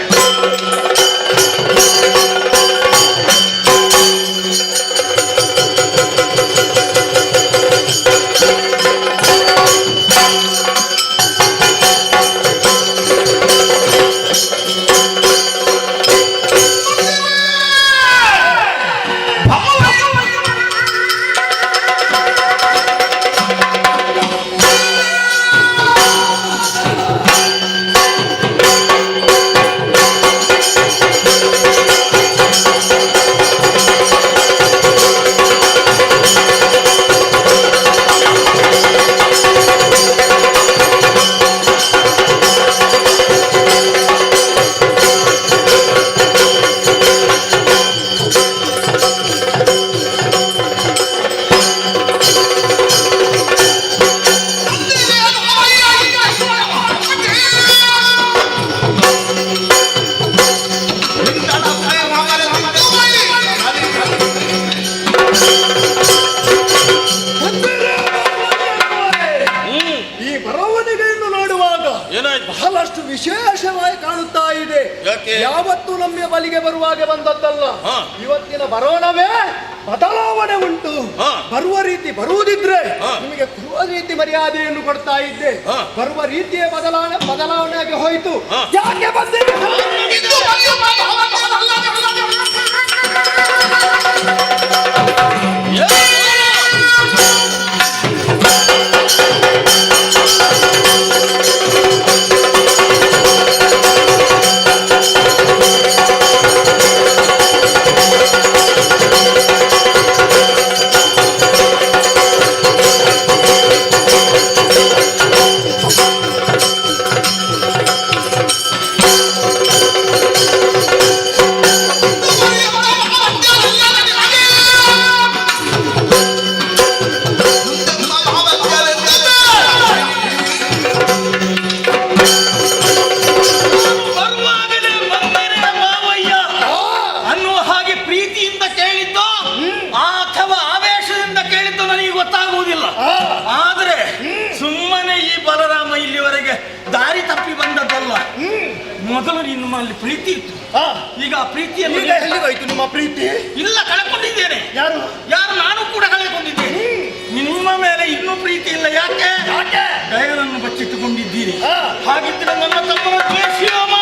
ಈ ಬರವಣಿಗೆಯನ್ನು ನೋಡುವಾಗ ಬಹಳಷ್ಟು ವಿಶೇಷವಾಗಿ ಕಾಣುತ್ತಾ ಇದೆ. ಯಾವತ್ತು ನಮ್ಮ ಬಲಿಗೆ ಬರುವಾಗ ಬಂದದ್ದಲ್ಲ, ಇವತ್ತಿನ ಬರೋಣವೇ ಬದಲಾವಣೆ ಉಂಟು. ಬರುವ ರೀತಿ ಬರುವುದಿದ್ರೆ ನಿಮಗೆ ಬರುವ ರೀತಿ ಮರ್ಯಾದೆಯನ್ನು ಕೊಡ್ತಾ ಇದ್ದೆ. ಬರುವ ರೀತಿಯ ಬದಲಾವಣೆಯಾಗಿ ಹೋಯಿತು. ಯಾಕೆ ಬಂದಿದೆ? ಆದ್ರೆ ಸುಮ್ಮನೆ ಈ ಬಲರಾಮ ಇಲ್ಲಿವರೆಗೆ ದಾರಿ ತಪ್ಪಿ ಬಂದದ್ದಲ್ಲ. ಮೊದಲು ನಿಮ್ಮಲ್ಲಿ ಪ್ರೀತಿ ಇತ್ತು, ಈಗ ಆ ಪ್ರೀತಿಯನ್ನು ಎಲ್ಲಿಗೋಯ್ತು ನಿಮ್ಮ ಪ್ರೀತಿ? ಇಲ್ಲ, ಕಳ್ಕೊಂಡಿದ್ದೇನೆ. ಯಾರು? ನಾನು ಕೂಡ ಕಳೆದುಕೊಂಡಿದ್ದೇನೆ. ನಿಮ್ಮ ಮೇಲೆ ಇನ್ನೂ ಪ್ರೀತಿ ಇಲ್ಲ. ಯಾಕೆ? ದಯವನ್ನು ಬಚ್ಚಿಟ್ಟುಕೊಂಡಿದ್ದೀರಿ. ಹಾಗಿದ್ರೆ ನನ್ನ ತಮ್ಮನ ದ್ವೇಷಿಯೋಮ.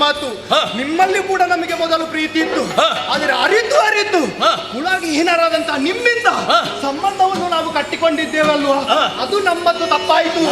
ಮಾತು ನಿಮ್ಮಲ್ಲಿ ಕೂಡ ನಮಗೆ ಮೊದಲು ಪ್ರೀತಿ ಇತ್ತು. ಆದರೆ ಅರಿತು ಹುಳಾಗಿ ಹೀನರಾದಂತಹ ನಿಮ್ಮಿಂದ ಸಂಬಂಧವನ್ನು ನಾವು ಕಟ್ಟಿಕೊಂಡಿದ್ದೇವಲ್ವಾ, ಅದು ನಮ್ಮದು ತಪ್ಪಾಯಿತು.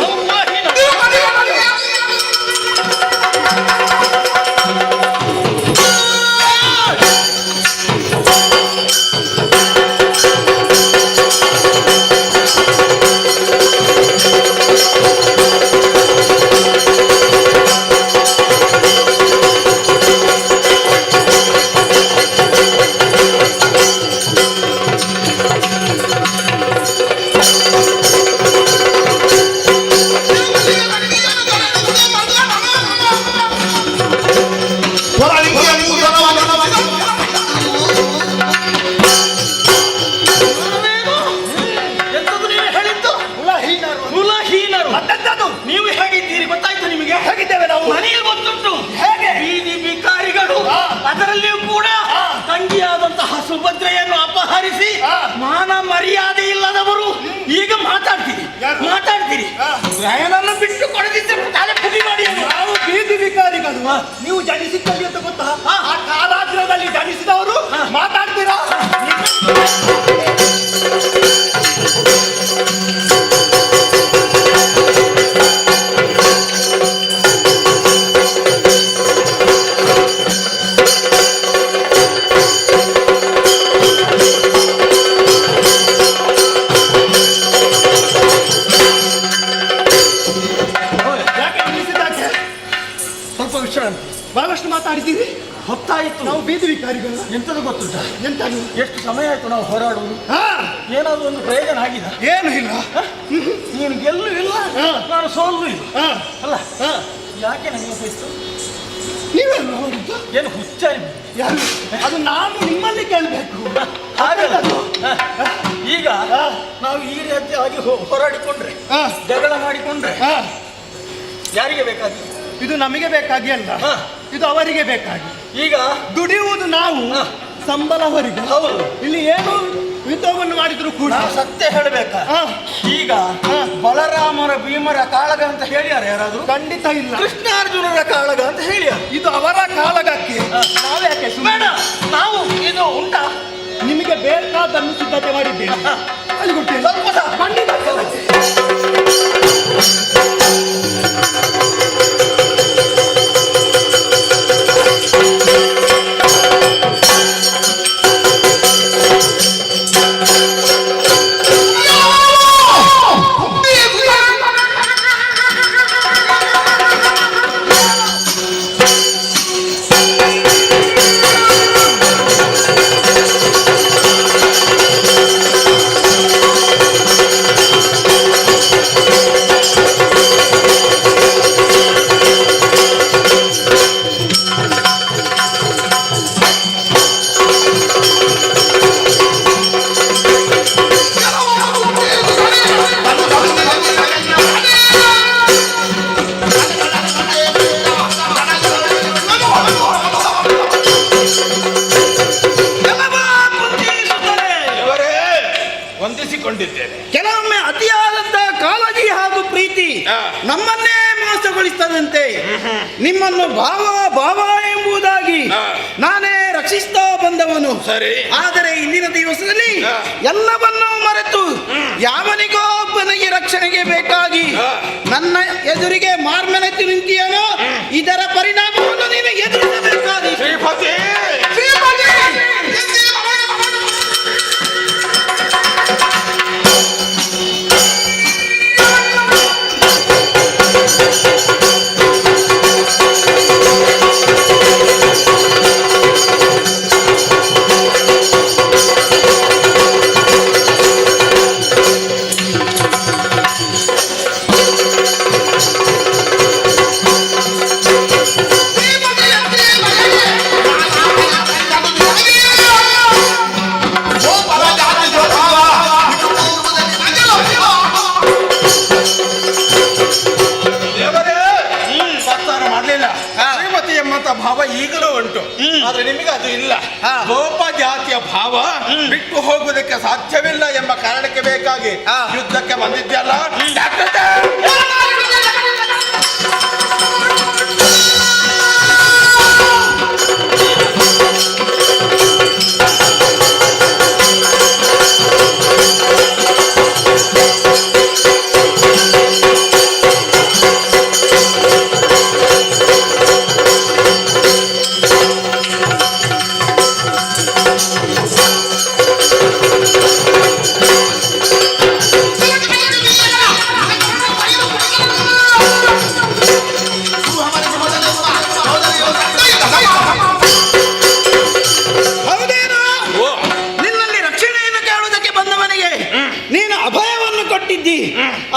ನೀವು ಹೇಗಿದ್ದೀರಿ ಗೊತ್ತಾಯ್ತು ನಿಮಗೆ? ಹೇಗಿದ್ದೇವೆ ನಾವು? ಮನೆಯಲ್ಲಿ ಗೊತ್ತುಂಟು. ಹೇಗೆ? ಬೀದಿ ಬಿಕಾರಿಗಳು, ಅದರಲ್ಲಿಯೂ ಕೂಡ ತಂಗಿಯಾದಂತಹ ಸುಭದ್ರೆಯನ್ನು ಅಪಹರಿಸಿ ಮಾನ ಮರ್ಯಾದೆ ಇಲ್ಲದವರು ಈಗ ಮಾತಾಡ್ತೀರಿ. ಪ್ರಯಾಣವನ್ನು ಬಿಟ್ಟು ಕೊಡದಿದ್ದರೆ ತಲೆ ಪುಡಿ ಮಾಡಿ. ನಾವು ಬೀದಿ ಬಿಕಾರಿಗಳು, ನೀವು ಜನಿಸಿದ್ದಲ್ಲಿ ಅಂತ ಗೊತ್ತಾ? ಆ ಕಾಲಾಗ್ರಹದಲ್ಲಿ ಜನಿಸಿದವರು ಮಾತಾಡ್ತೀರಾ? ಬಹಳಷ್ಟು ಮಾತಾಡಿದ್ದೀರಿ, ಹೊತ್ತಾಯಿತು. ನಾವು ಬೀದಿ ವಿಕಾರಿಗಳು. ಎಂತದ್ದು ಗೊತ್ತುಂಟ? ಎಂತದು? ಎಷ್ಟು ಸಮಯ ಆಯ್ತು ನಾವು ಹೋರಾಡುವುದು. ಏನಾದ್ರು ಒಂದು ಪ್ರಯೋಜನ ಆಗಿದೆ? ಏನು ಇಲ್ಲ. ನೀನು ಗೆಲ್ಲು ಇಲ್ಲ, ನಾನು ಸೋಲು ಇಲ್ಲ. ಅಲ್ಲ, ಯಾಕೆ ನನಗೆ ಹೋಯ್ತು? ನೀವೆಲ್ಲ ಹೋಗಿದ್ದು? ಏನು ಹುಚ್ಚ? ಯಾರು? ಅದು ನಾನು ನಿಮ್ಮಲ್ಲಿ ಕೇಳಬೇಕು. ಹಾಗಲ್ಲ, ಈಗ ನಾವು ಈ ರೀತಿಯಾಗಿ ಹೋರಾಡಿಕೊಂಡ್ರೆ, ಜಗಳ ಮಾಡಿಕೊಂಡ್ರೆ ಯಾರಿಗೆ ಬೇಕಾಗಿ? ಇದು ನಮಗೆ ಬೇಕಾಗಿ ಅಲ್ಲ, ಇದು ಅವರಿಗೆ ಬೇಕಾಗಿ. ಈಗ ದುಡಿಯುವುದು ನಾವು, ಸಂಬಳ ಅವರಿಗೆ. ಹೌದು. ಇಲ್ಲಿ ಏನು ಯುದ್ಧವನ್ನು ಮಾಡಿದ್ರು ಕೂಡ ಸತ್ಯ ಹೇಳಬೇಕಾ ಈಗ ಬಲರಾಮರ ಭೀಮರ ಕಾಳಗ ಅಂತ ಹೇಳ್ಯಾರ ಯಾರಾದ್ರೂ? ಖಂಡಿತ ಇಲ್ಲ. ಕೃಷ್ಣಾರ್ಜುನರ ಕಾಳಗ ಅಂತ ಹೇಳ್ಯಾರ. ಇದು ಅವರ ಕಾಳಗಕ್ಕೆ ನಾವ್ಯಾಕೆ ಬೇಡ, ನಾವು ಇದು ಉಂಟಾ ನಿಮಗೆ ಬೇಕಾದನ್ನು ಸಿದ್ಧತೆ ಮಾಡಿದ್ದೇನೆ. ಅಲ್ಲಿ ಕೊಡ್ತೇನೆ. ಸ್ವಲ್ಪ ಖಂಡಿತ ಕೆಲವೊಮ್ಮೆ ಅತಿಯಾದಂತಹ ಕಾಳಜಿ ಹಾಗೂ ಪ್ರೀತಿ ನಮ್ಮನ್ನೇ ಮೋಸಗೊಳಿಸ್ತದಂತೆ. ನಿಮ್ಮನ್ನು ಭಾವ ಎಂಬುದಾಗಿ ನಾನೇ ರಕ್ಷಿಸ್ತಾ ಬಂದವನು. ಆದರೆ ಇಂದಿನ ದಿವಸದಲ್ಲಿ ಎಲ್ಲವನ್ನೂ ಮರೆತು ಯಾವನಿಗೋ ಒಬ್ಬನಿಗೆ ರಕ್ಷಣೆಗೆ ಬೇಕಾಗಿ ನನ್ನ ಎದುರಿಗೆ ಮಾರ್ಮೆನೆತ್ತಿ ನಿಂತಿಯನೋ ಇದರ ಪರಿಣಾಮವನ್ನು ನೀನು ಎದುರಿಸಬೇಕಾಗಿ. ಭಾವ ಈಗಲೂ ಉಂಟು, ಆದ್ರೆ ನಿಮಗೆ ಅದು ಇಲ್ಲ. ಗೋಪ ಜಾತಿಯ ಭಾವ ಬಿಟ್ಟು ಹೋಗುವುದಕ್ಕೆ ಸಾಧ್ಯವಿಲ್ಲ ಎಂಬ ಕಾರಣಕ್ಕೆ ಬೇಕಾಗಿ ಯುದ್ಧಕ್ಕೆ ಬಂದಿದ್ಯಲ್ಲ.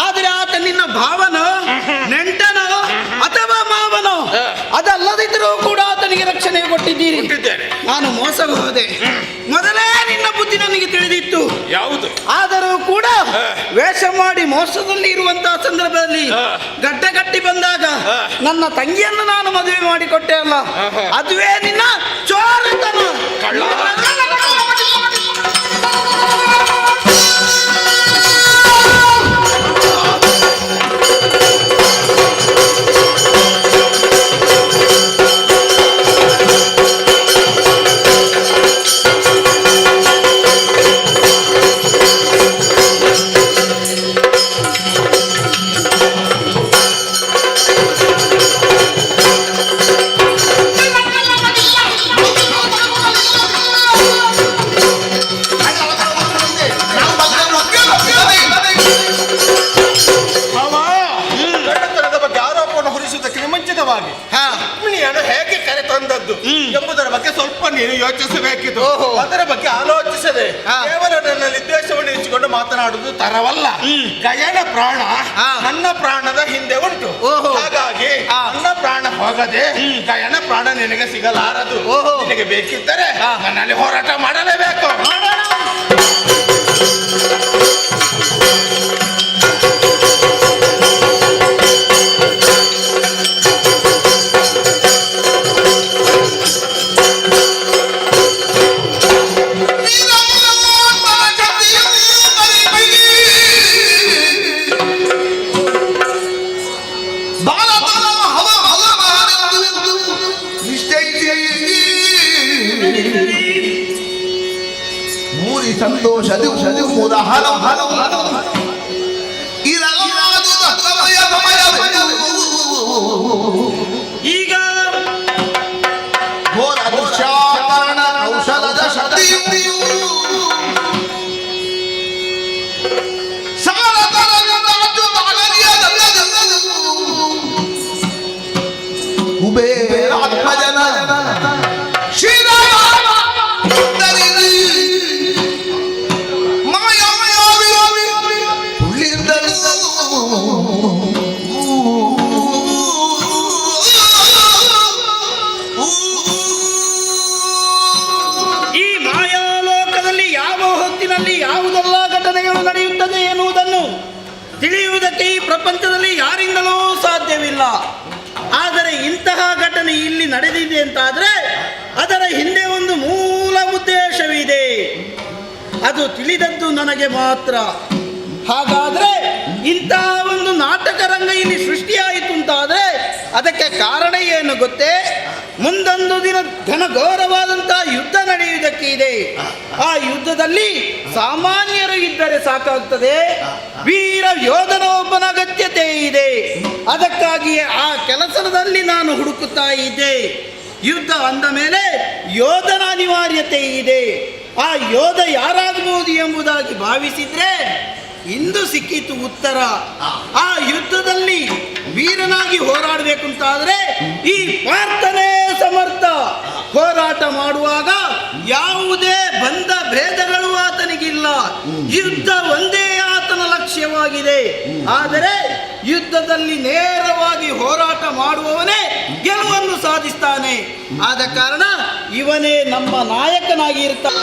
ಆದರೆ ಆತ ನಿನ್ನ ಭಾವನೋ ನೆಂಟನೋ ಅಥವಾ ಮಾವನೋ ಅದಲ್ಲದಿದ್ದರೂ ಕೂಡ ಆತನಿಗೆ ರಕ್ಷಣೆ ಕೊಟ್ಟಿದ್ದೀರಿ. ನಾನು ಮೋಸಬಹುದೇ? ಮೊದಲೇ ನಿನ್ನ ಬುದ್ಧಿ ನನಗೆ ತಿಳಿದಿತ್ತು. ಯಾವುದು? ಆದರೂ ಕೂಡ ವೇಷ ಮಾಡಿ ಮೋಸದಲ್ಲಿ ಇರುವಂತಹ ಸಂದರ್ಭದಲ್ಲಿ ಗಡ್ಡಗಟ್ಟಿ ಬಂದಾಗ ನನ್ನ ತಂಗಿಯನ್ನು ನಾನು ಮದುವೆ ಮಾಡಿಕೊಟ್ಟೆ ಅಲ್ಲ, ಅದುವೇ ನಿನ್ನ ಚೋರತನ. ರುಕ್ಮಿಣಿಯನ್ನು ಹೇಗೆ ಕರೆ ತಂದದ್ದು ಎಂಬುದರ ಬಗ್ಗೆ ಸ್ವಲ್ಪ ನೀನು ಯೋಚಿಸಬೇಕಿತ್ತು. ಅದರ ಬಗ್ಗೆ ಆಲೋಚಿಸದೆ ಕೇವಲ ನನ್ನ ನಿರ್ದೇಶವನ್ನು ಇಚ್ಚಿಕೊಂಡು ಮಾತನಾಡುವುದು ತರವಲ್ಲ. ಗಯನ ಪ್ರಾಣ ನನ್ನ ಪ್ರಾಣದ ಹಿಂದೆ ಉಂಟು. ಹಾಗಾಗಿ ನನ್ನ ಪ್ರಾಣ ಹೋಗದೆ ಗಯನ ಪ್ರಾಣ ನಿನಗೆ ಸಿಗಲಾರದು. ನಿನಗೆ ಬೇಕಿದ್ದರೆ ನನ್ನಲ್ಲಿ ಹೋರಾಟ ಮಾಡಲೇಬೇಕು. ಸಂತೋಷದಿ ಮುದ ಹಲವು ಈಗ ಘೋರ ದುಶ್ಯಾಕರಣ ಕೌಶಲದ ಶಕ್ತಿಯು ಕುಬೇರಾತ್ಮಜನ ಈ ಮಾಯಾಲೋಕದಲ್ಲಿ ಯಾವ ಹೊತ್ತಿನಲ್ಲಿ ಯಾವುದೆಲ್ಲ ಘಟನೆಗಳು ನಡೆಯುತ್ತದೆ ಎನ್ನುವುದನ್ನು ತಿಳಿಯುವುದಕ್ಕೆ ಈ ಪ್ರಪಂಚದಲ್ಲಿ ಯಾರಿಂದಲೂ ಸಾಧ್ಯವಿಲ್ಲ. ಆದರೆ ಇಂತಹ ಘಟನೆ ಇಲ್ಲಿ ನಡೆದಿದೆ ಅಂತಾದರೆ ಅದರ ಹಿಂದೆ ಒಂದು ಮೂಲ ಉದ್ದೇಶವಿದೆ. ಅದು ತಿಳಿದದ್ದು ನನಗೆ ಮಾತ್ರ. ಹಾಗಾದರೆ ಇಂತಹ ಒಂದು ನಾಟಕ ರಂಗ ಇಲ್ಲಿ ಸೃಷ್ಟಿಯಾಯಿತು ಅಂತಾದರೆ ಅದಕ್ಕೆ ಕಾರಣ ಏನು ಗೊತ್ತೇ? ಮುಂದೊಂದು ದಿನ ಘನಘೋರವಾದಂತಹ ಯುದ್ಧ ನಡೆಯುವುದಕ್ಕೆ ಇದೆ. ಆ ಯುದ್ಧದಲ್ಲಿ ಸಾಮಾನ್ಯರು ಇದ್ದರೆ ಸಾಕಾಗ್ತದೆ, ವೀರ ಯೋಧನ ಒಬ್ಬನ ಅಗತ್ಯತೆ ಇದೆ. ಅದಕ್ಕಾಗಿಯೇ ಆ ಕೆಲಸದಲ್ಲಿ ನಾನು ಹುಡುಕುತ್ತಾ ಇದ್ದೆ. ಯುದ್ಧ ಅಂದ ಮೇಲೆ ಯೋಧನ ಅನಿವಾರ್ಯತೆ ಇದೆ. ಆ ಯೋಧ ಯಾರಾಗಬಹುದು ಎಂಬುದಾಗಿ ಭಾವಿಸಿದ್ರೆ ಇಂದು ಸಿಕ್ಕಿತು ಉತ್ತರ. ಆ ಯುದ್ಧದಲ್ಲಿ ವೀರನಾಗಿ ಹೋರಾಡಬೇಕು ಅಂತಾದರೆ ಈ ಪಾರ್ಥನೇ ಸಮರ್ಥ. ಹೋರಾಟ ಮಾಡುವಾಗ ಯಾವುದೇ ಬಂಧ ಭೇದಗಳು ಆತನಿಗಿಲ್ಲ. ಯುದ್ಧ ಒಂದೇ ಆತನ ಲಕ್ಷ್ಯವಾಗಿದೆ. ಆದರೆ ಯುದ್ಧದಲ್ಲಿ ನೇರವಾಗಿ ಹೋರಾಟ ಮಾಡುವವನೇ ಗೆಲುವನ್ನು ಸಾಧಿಸ್ತಾನೆ. ಆದ ಕಾರಣ ಇವನೇ ನಮ್ಮ ನಾಯಕನಾಗಿ ಇರ್ತಾನೆ.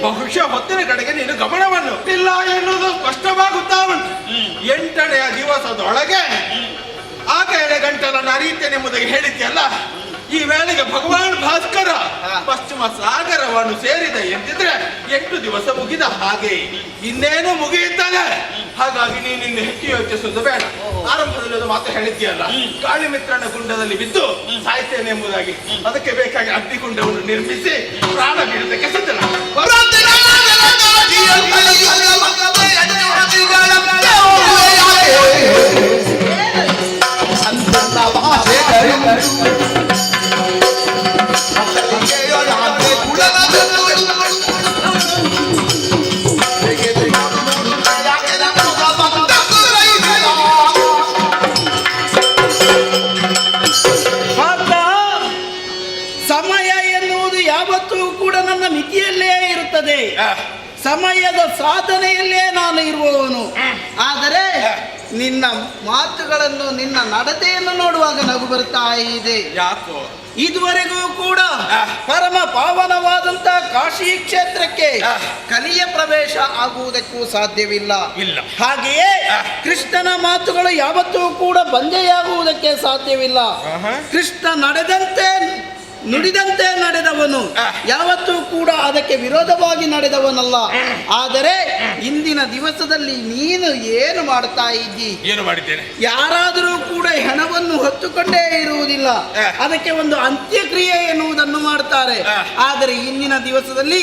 ಬಹುಶಃ ಹೊತ್ತಿನ ಕಡೆಗೆ ನೀನು ಗಮನವನ್ನು ಇಲ್ಲ ಎನ್ನುವುದು ಸ್ಪಷ್ಟವಾಗುತ್ತಾ ಉಂಟು. 8ನೆಯ ದಿವಸದೊಳಗೆ ಆಕೆ ಎಡೆಗಂಟಲನ್ನು ಅರಿಯುತ್ತೇನೆಂಬುದಾಗಿ ಹೇಳಿದ್ಯಲ್ಲ. ಈ ವೇಳೆಗೆ ಭಗವಾನ್ ಭಾಸ್ಕರ ಪಶ್ಚಿಮ ಸಾಗರವನ್ನು ಸೇರಿದ ಎಂದಿದ್ರೆ 8 ದಿವಸ ಮುಗಿದ ಹಾಗೆ, ಇನ್ನೇನು ಮುಗಿಯುತ್ತದೆ. ಹಾಗಾಗಿ ನೀನು ಇನ್ನು ಹೆಚ್ಚು ಯೋಚಿಸುವುದು ಬೇಡ. ಆರಂಭದಲ್ಲಿ ಒಂದು ಮಾತು ಹೇಳಿದ್ಯಲ್ಲ, ಕಾಳಿಮಿತ್ರನ ಗುಂಡದಲ್ಲಿ ಬಿದ್ದು ಸಾಯ್ತೇನೆ ಎಂಬುದಾಗಿ. ಅದಕ್ಕೆ ಬೇಕಾಗಿ ಅಗ್ನಿಗುಂಡವನ್ನು ನಿರ್ಮಿಸಿ ಪ್ರಾಣ ಬೀಳದಕ್ಕೆ ಸಿದ್ಧನ. ಯಾಕೆ ಸಮಯದ ಸಾಧನೆಯಲ್ಲೇ ನಾನು ಇರುವವನು. ಆದರೆ ನಿನ್ನ ಮಾತುಗಳನ್ನು, ನಿನ್ನ ನಡತೆಯನ್ನು ನೋಡುವಾಗ ನಗು ಬರ್ತಾ ಇದೆ. ಯಾಕೋ? ಇದುವರೆಗೂ ಕೂಡ ಪರಮ ಪಾವನವಾದಂತ ಕಾಶಿ ಕ್ಷೇತ್ರಕ್ಕೆ ಕಲಿಯ ಪ್ರವೇಶ ಆಗುವುದಕ್ಕೂ ಸಾಧ್ಯವಿಲ್ಲ. ಹಾಗೆಯೇ ಕೃಷ್ಣನ ಮಾತುಗಳು ಯಾವತ್ತೂ ಕೂಡ ಬಂದೆಯಾಗುವುದಕ್ಕೆ ಸಾಧ್ಯವಿಲ್ಲ. ಕೃಷ್ಣ ನಡೆದಂತೆ ನುಡಿದಂತೆ ನಡೆದವನು, ಯಾವತ್ತೂ ಕೂಡ ಅದಕ್ಕೆ ವಿರೋಧವಾಗಿ ನಡೆದವನಲ್ಲ. ಆದರೆ ಇಂದಿನ ದಿವಸದಲ್ಲಿ ನೀನು ಏನು ಮಾಡ್ತಾ ಇದ್ದಿ? ಏನು ಮಾಡಿದ್ದೇನೆ? ಯಾರಾದರೂ ಕೂಡ ಹೆಣವನ್ನು ಹೊತ್ತುಕೊಂಡೇ ಇರುವುದಿಲ್ಲ, ಅದಕ್ಕೆ ಒಂದು ಅಂತ್ಯಕ್ರಿಯೆ ಎನ್ನುವುದನ್ನು ಮಾಡ್ತಾರೆ. ಆದರೆ ಇಂದಿನ ದಿವಸದಲ್ಲಿ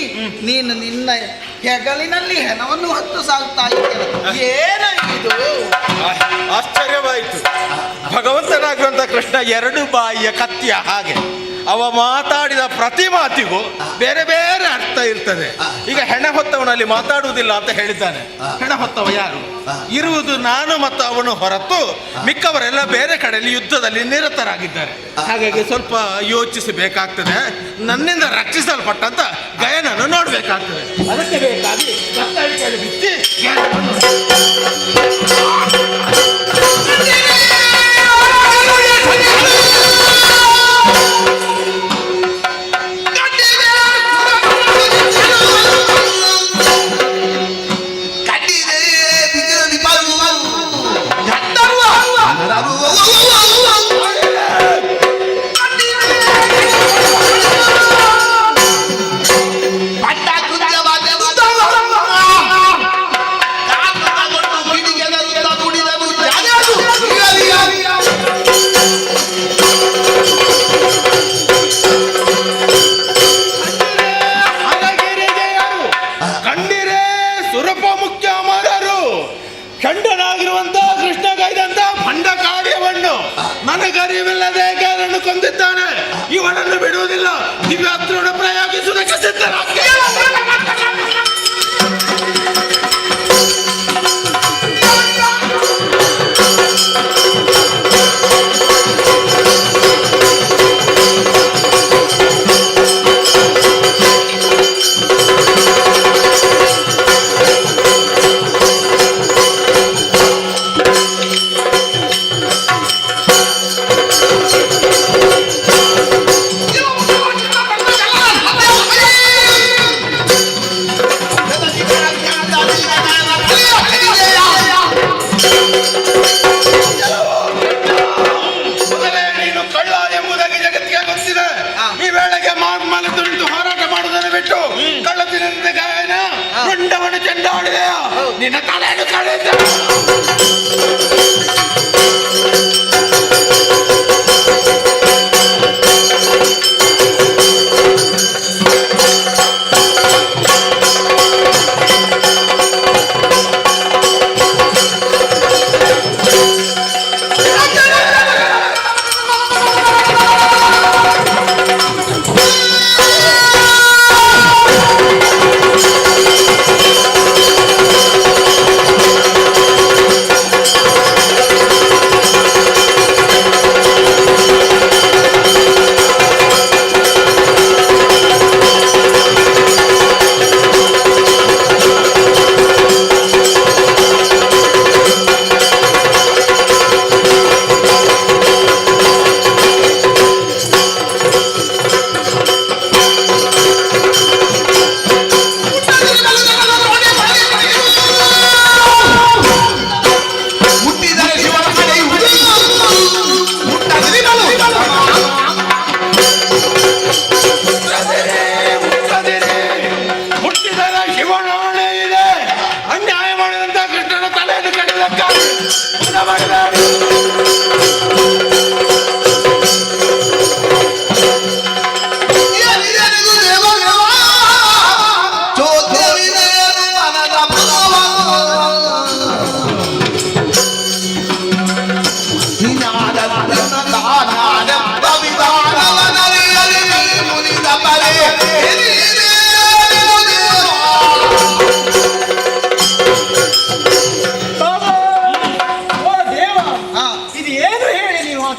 ನೀನು ನಿನ್ನ ಹೆಗಲಿನಲ್ಲಿ ಹೆಣವನ್ನು ಹೊತ್ತು ಸಾಗ್ತಾ ಇದ್ದೀಯ. ಏನು ಇದು? ಆಶ್ಚರ್ಯವಾಯಿತು. ಭಗವಂತನಾಗಿರುವಂತ ಕೃಷ್ಣ ಎರಡು ಬಾಯಿಯ ಕತ್ತಿಯ ಹಾಗೆ. ಅವ ಮಾತಾಡಿದ ಪ್ರತಿ ಮಾತಿಗೂ ಬೇರೆ ಬೇರೆ ಅರ್ಥ ಇರ್ತದೆ. ಈಗ ಹೆಣ ಹೊತ್ತವನಲ್ಲಿ ಮಾತಾಡುವುದಿಲ್ಲ ಅಂತ ಹೇಳಿದ್ದಾನೆ. ಹೆಣ ಹೊತ್ತವ ಯಾರು? ಇರುವುದು ನಾನು ಮತ್ತು ಅವನು ಹೊರತು ಮಿಕ್ಕವರೆಲ್ಲ ಬೇರೆ ಕಡೆಯಲ್ಲಿ ಯುದ್ಧದಲ್ಲಿ ನಿರತರಾಗಿದ್ದಾರೆ. ಹಾಗಾಗಿ ಸ್ವಲ್ಪ ಯೋಚಿಸಬೇಕಾಗ್ತದೆ. ನನ್ನಿಂದ ರಕ್ಷಿಸಲ್ಪಟ್ಟಂತ ಗಯನನ್ನು ನೋಡ್ಬೇಕಾಗ್ತದೆ. ಅದಕ್ಕೆ ಬೇಕಾಗಿ ಬಿಚ್ಚಿ ಖಂಡನಾಗಿರುವಂತಹ ಕೃಷ್ಣ ಕೈದಂತ ಭಂಡ ಕಾವ್ಯವನ್ನು ನನಗರಿವಿಲ್ಲದೆ ಕಾರಣ ಕೊಂದಿದ್ದಾನೆ. ಇವನನ್ನು ಬಿಡುವುದಿಲ್ಲ. ದಿವ್ಯಾಸ್ತ್ರವನ್ನು ಪ್ರಯೋಗಿಸುವುದಕ್ಕೆ ಸಿದ್ಧರಾಗಿ ರುಂಡವನ್ನು ಚೆಂಡಾಡಿದೆಯಾ? ನಿನ್ನ ತಲೆಯನ್ನು ಕಳೆದ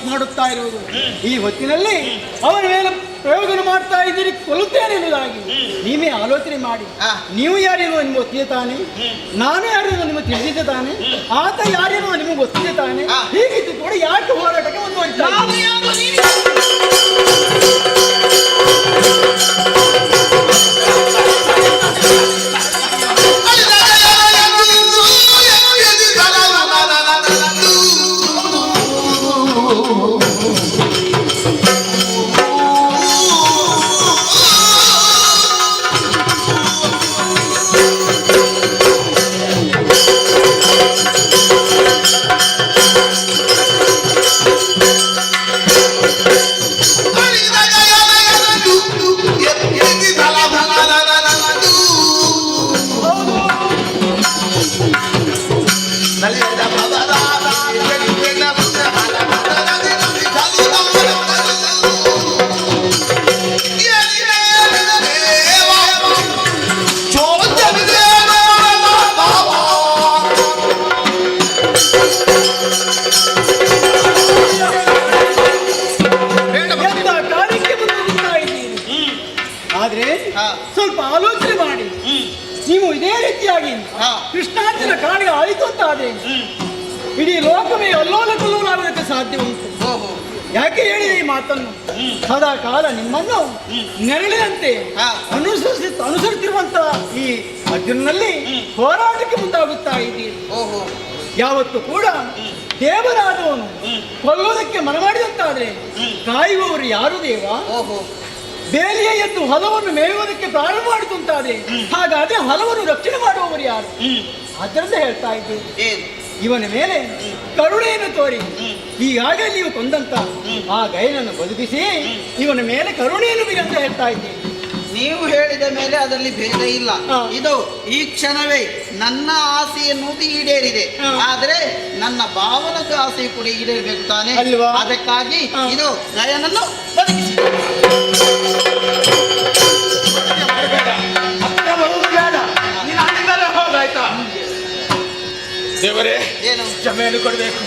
ಮಾಡುತ್ತಾ ಇರುವುದು. ಈ ಹೊತ್ತಿನಲ್ಲಿ ಅವನ ಮೇಲೆ ಪ್ರಯೋಜನ ಮಾಡ್ತಾ ಇದ್ದೀರಿ, ಕೊಲ್ಲುತ್ತೇನೆ ಎನ್ನುವುದಾಗಿ ನೀವೇ ಆಲೋಚನೆ ಮಾಡಿ. ನೀವು ಯಾರೇನೋ ನಿಮಗೆ ಗೊತ್ತಿದೆ ತಾನೆ, ನಾನು ಯಾರೇನೋ ನಿಮಗೆ ತಿಳಿದಿದ್ದೆ ತಾನೆ, ಆತ ಯಾರೇನೋ ನಿಮಗೆ ಗೊತ್ತಿದೆ ತಾನೆ. ಹೀಗಿದ್ದು ಕೂಡ ಯಾಕೆ ಹೋರಾಟಕ್ಕೆ ಮುಂದುವರಿತಾರೆ? ಸ್ವಲ್ಪ ಆಲೋಚನೆ ಮಾಡಿ. ನೀವು ಇದೇ ರೀತಿಯಾಗಿ ಕೃಷ್ಣಾರ್ಜುನ ಕಾಡಿಗೆ ಆಯಿತು ಅಂತಾದ್ರೆ ಇಡೀ ಲೋಕವೇ ಅಲ್ಲೋಲ ಕಲ್ಲೋಲಾಗೋದಕ್ಕೆ ಸಾಧ್ಯ ಉಂಟು. ಯಾಕೆ ಹೇಳಿದೆ ಈ ಮಾತನ್ನು? ಸದಾ ಕಾಲ ನಿಮ್ಮನ್ನು ನೆರಳಿನಂತೆ ಅನುಸರಿಸಿರುವಂತಹ ಈ ಅರ್ಜುನಲ್ಲಿ ಹೋರಾಟಕ್ಕೆ ಮುಂದಾಗುತ್ತಾ ಇದ್ದೀರಿ. ಯಾವತ್ತು ಕೂಡ ದೇವರಾದವನು ಕೊಲ್ಲೋದಕ್ಕೆ ಮನಮಾಡಿದಂತಾದ್ರೆ ಕಾಯುವವರು ಯಾರು ದೇವ? ಬೇಲಿಯ ಎದ್ದು ಹೊಲವನ್ನು ಮೇಯುವುದಕ್ಕೆ ಪ್ರಾರಂಭ ಮಾಡಿತು ಅಂತಾದ್ರೆ ಹಾಗಾದ್ರೆ ಹೊಲವನ್ನು ರಕ್ಷಣೆ ಮಾಡುವವರು ಯಾರು? ಅದರಿಂದ ಹೇಳ್ತಾ ಇದ್ದೀವಿ, ಇವನ ಮೇಲೆ ಕರುಣೆಯನ್ನು ತೋರಿ ಈಗಾಗಲೇ ನೀವು ಕೊಂದಂತ ಆ ಗೈನನ್ನು ಬದುಕಿಸಿ ಇವನ ಮೇಲೆ ಕರುಣೆಯನ್ನು ಬಿಡಿ ಅಂತ ಹೇಳ್ತಾ ಇದ್ದೀವಿ. ನೀವು ಹೇಳಿದ ಮೇಲೆ ಅದರಲ್ಲಿ ಭೇದ ಇಲ್ಲ. ಇದು ಈ ಕ್ಷಣವೇ ನನ್ನ ಆಸೆ ಎನ್ನುವುದು ಈಡೇರಿದೆ, ಆದ್ರೆ ನನ್ನ ಭಾವನದ ಆಸೆ ಕೂಡ ಈಡೇರಬೇಕು ತಾನೆ. ಅದಕ್ಕಾಗಿ ಇದು ಗಯನನ್ನು ಬದುಕಿಸಿ. ಹೋಗಾಯ್ತಾ ದೇವರೇ, ಏನು ಕ್ಷಮೆಯನ್ನು ಕೊಡಬೇಕು.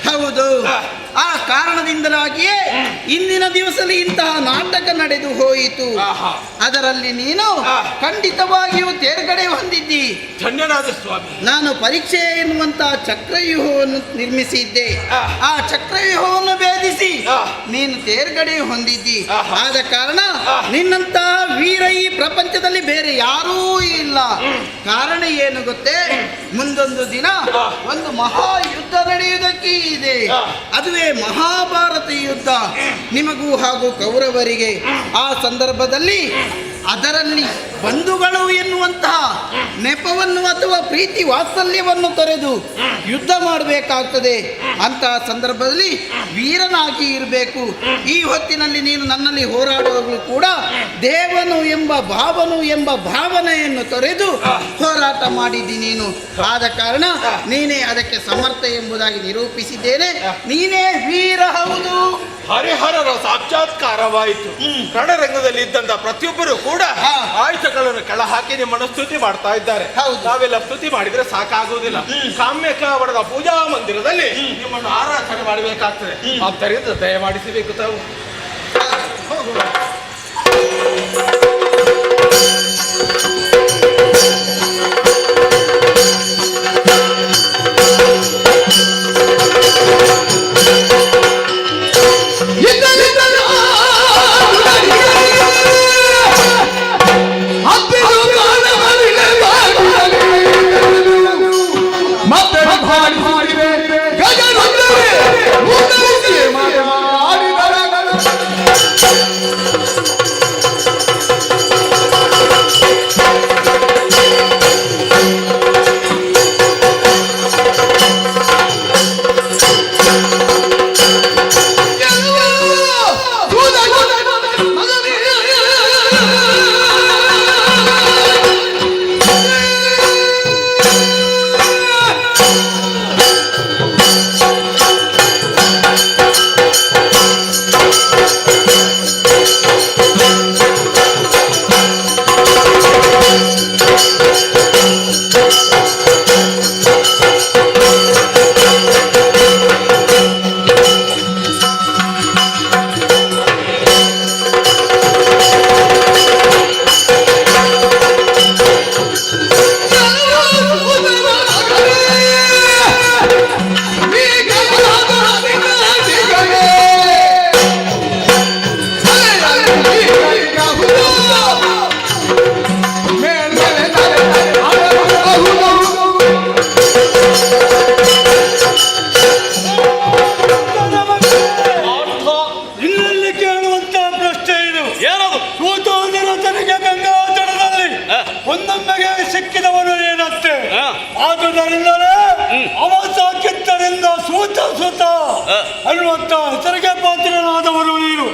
ಹೌದು, ಆ ಕಾರಣದಿಂದಲಾಗಿಯೇ ಇಂದಿನ ದಿವಸದಲ್ಲಿ ಇಂತಹ ನಾಟಕ ನಡೆದು ಹೋಯಿತು. ಅದರಲ್ಲಿ ನೀನು ಖಂಡಿತವಾಗಿಯೂ ತೇರ್ಗಡೆ ಹೊಂದಿದ್ದಿ. ಧನ್ಯನಾದ ಸ್ವಾಮಿ. ನಾನು ಪರೀಕ್ಷೆ ಎನ್ನುವಂತಹ ಚಕ್ರವ್ಯೂಹವನ್ನು ನಿರ್ಮಿಸಿದ್ದೆ. ಆ ಚಕ್ರವ್ಯೂಹವನ್ನು ಭೇದಿಸಿ ನೀನು ತೇರ್ಗಡೆ ಹೊಂದಿದ್ದಿ. ಆದ ಕಾರಣ ನಿನ್ನಂತಹ ವೀರ ಈ ಪ್ರಪಂಚದಲ್ಲಿ ಬೇರೆ ಯಾರೂ ಇಲ್ಲ. ಕಾರಣ ಏನು ಗೊತ್ತೇ? ಮುಂದೊಂದು ದಿನ ಒಂದು ಮಹಾ ಯುದ್ಧ ನಡೆಯುವುದಕ್ಕೆ ಇದೆ. ಅದುವೇ ಮಹಾಭಾರತ ಯುದ್ಧ, ನಿಮಗೂ ಹಾಗೂ ಕೌರವರಿಗೆ. ಆ ಸಂದರ್ಭದಲ್ಲಿ ಅದರಲ್ಲಿ ಬಂಧುಗಳು ಎನ್ನುವಂತಹ ನೆಪವನ್ನು ಅಥವಾ ಪ್ರೀತಿ ವಾತ್ಸಲ್ಯವನ್ನು ತೊರೆದು ಯುದ್ಧ ಮಾಡಬೇಕಾಗ್ತದೆ. ಅಂತಹ ಸಂದರ್ಭದಲ್ಲಿ ವೀರನಾಗಿ ಇರಬೇಕು. ಈ ಹೊತ್ತಿನಲ್ಲಿ ನೀನು ನನ್ನಲ್ಲಿ ಹೋರಾಡುವಾಗಲೂ ಕೂಡ ದೇವನು ಎಂಬ ಭಾವನೆಯನ್ನು ತೊರೆದು ಹೋರಾಟ ಮಾಡಿದ್ದಿ ನೀನು. ಆದ ಕಾರಣ ನೀನೇ ಅದಕ್ಕೆ ಸಮರ್ಥ ಎಂಬುದಾಗಿ ನಿರೂಪಿಸಿದ್ದೇನೆ. ನೀನೇ ವೀರ. ಹೌದು, ಹರಿಹರರ ಸಾಕ್ಷಾತ್ಕಾರವಾಯಿತು. ರಣರಂಗದಲ್ಲಿ ಇದ್ದಂತ ಪ್ರತಿಯೊಬ್ಬರು ಕೂಡ ಆಯುಧಗಳನ್ನು ಕೆಳ ಹಾಕಿ ನಿಮ್ಮನ್ನು ಸ್ತುತಿ ಮಾಡ್ತಾ ಇದ್ದಾರೆ. ನಾವೆಲ್ಲ ಸ್ತುತಿ ಮಾಡಿದ್ರೆ ಸಾಕಾಗುವುದಿಲ್ಲ. ಕಾಮ್ಯಕಾವರದ ಪೂಜಾ ಮಂದಿರದಲ್ಲಿ ನಿಮ್ಮನ್ನು ಆರಾಧನೆ ಮಾಡಬೇಕಾಗ್ತದೆ. ಆದ್ದರಿಂದ ದಯಮಾಡಿಸಬೇಕು ತಾವು. ಆದುದರಿಂದಲೇ ಅವಸಾಕಿದ್ದರಿಂದ ಸೂತ ಅನ್ನುವಂತ ಹೆಸರಿಗೆ ಪಾತ್ರನಾದವರು ನೀನು.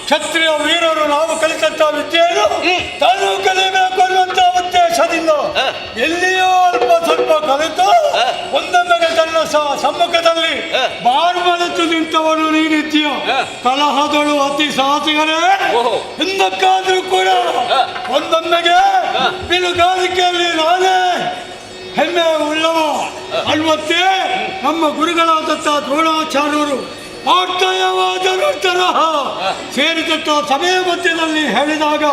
ಕ್ಷತ್ರಿಯ ವೀರರು ನಾವು ಕಲಿತಂತ ವಿದ್ಯೆಯನ್ನು ತಾನು ಕಲಿಯಬೇಕು ಅನ್ನುವಂತ ಉದ್ದೇಶದಿಂದ ಎಲ್ಲಿಯೋ ಅಲ್ಪ ಸ್ವಲ್ಪ ಕಲಿತು ಒಂದೊಂದಕ್ಕೆ ತನ್ನ ಸಮ್ಮುಖದಲ್ಲಿ ಬಾರ್ಮಲೆತು ನಿಂತವನು ನೀನಿದ್ದೀಯ. ಕಲಹದಳು ಅತಿ ಸಾಹಸಿಗರೇ, ಹಿಂದಕ್ಕಾದ್ರೂ ಕೂಡ ಒಂದೊಂದೆಗೆ ಬಿರುಗಾರಿಕೆಯಲ್ಲಿ ನಾನೇ ಹೆಮ್ಮೆ ಉಳ್ಳವ ಅಲ್ವತ್ತೇ ನಮ್ಮ ಗುರುಗಳಾದಂಥ ದ್ರೋಣಾಚಾರ್ಯರು ಆರ್ಥಯವಾದರೂ ತರಹ ಸೇರಿದಂಥ ಸಮಯ ಮಧ್ಯದಲ್ಲಿ ಹೇಳಿದಾಗ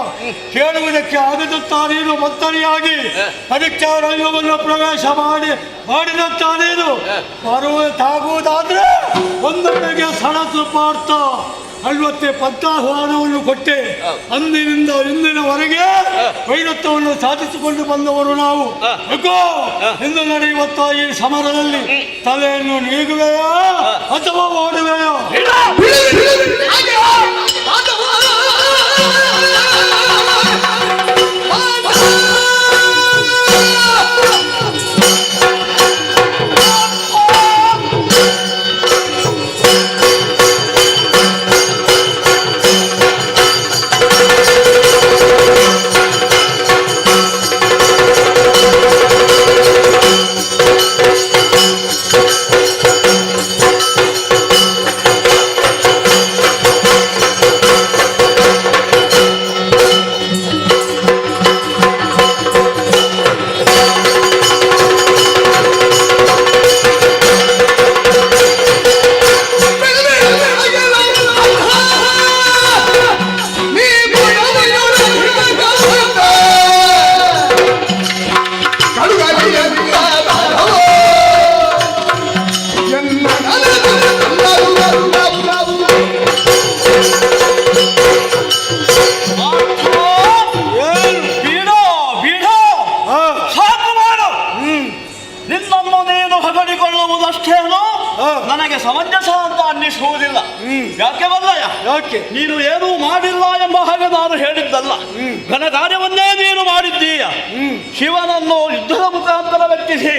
ಕೇಳುವುದಕ್ಕೆ ಆಗದಂತಾನೇನು ಮಂತರಿಯಾಗಿ ಪರೀಕ್ಷಾರಂಗವನ್ನು ಪ್ರವೇಶ ಮಾಡಿದಂತಾನೇನು ಬರುವುದಾಗುವುದಾದ್ರೆ ಒಂದೊಂದಿಗೆ ಸಣಸು ಪಾರ್ಥ ಅಲ್ವತ್ತೆ ಪಂಥಾಹ್ವಾನವನ್ನು ಕೊಟ್ಟೆ. ಅಂದಿನಿಂದ ಇಂದಿನವರೆಗೆ ವೈರತ್ವವನ್ನು ಸಾಧಿಸಿಕೊಂಡು ಬಂದವರು ನಾವು. ಇಂದು ನಡೆಯುವಂತ ಈ ಸಮರದಲ್ಲಿ ತಲೆಯನ್ನು ನೀಗುವೆಯಾ ಅಥವಾ ಓಡುವೆಯಾ? ನನಗೆ ಸಮಂಜಸ ಅಂತ ಅನ್ನಿಸುವುದಿಲ್ಲ. ಯಾಕೆ ಬಲ್ಲಯ್ಯ? ಯಾಕೆ? ನೀನು ಏನೂ ಮಾಡಿಲ್ಲ ಎಂಬ ಹಾಗೆ ನಾನು ಹೇಳಿದ್ದಲ್ಲ. ಘನ ಕಾರ್ಯವನ್ನೇ ನೀನು ಮಾಡಿದ್ದೀಯ. ಶಿವನನ್ನು ಯುದ್ಧದ ಮುಖಾಂತರ ವ್ಯಕ್ತಿಸಿ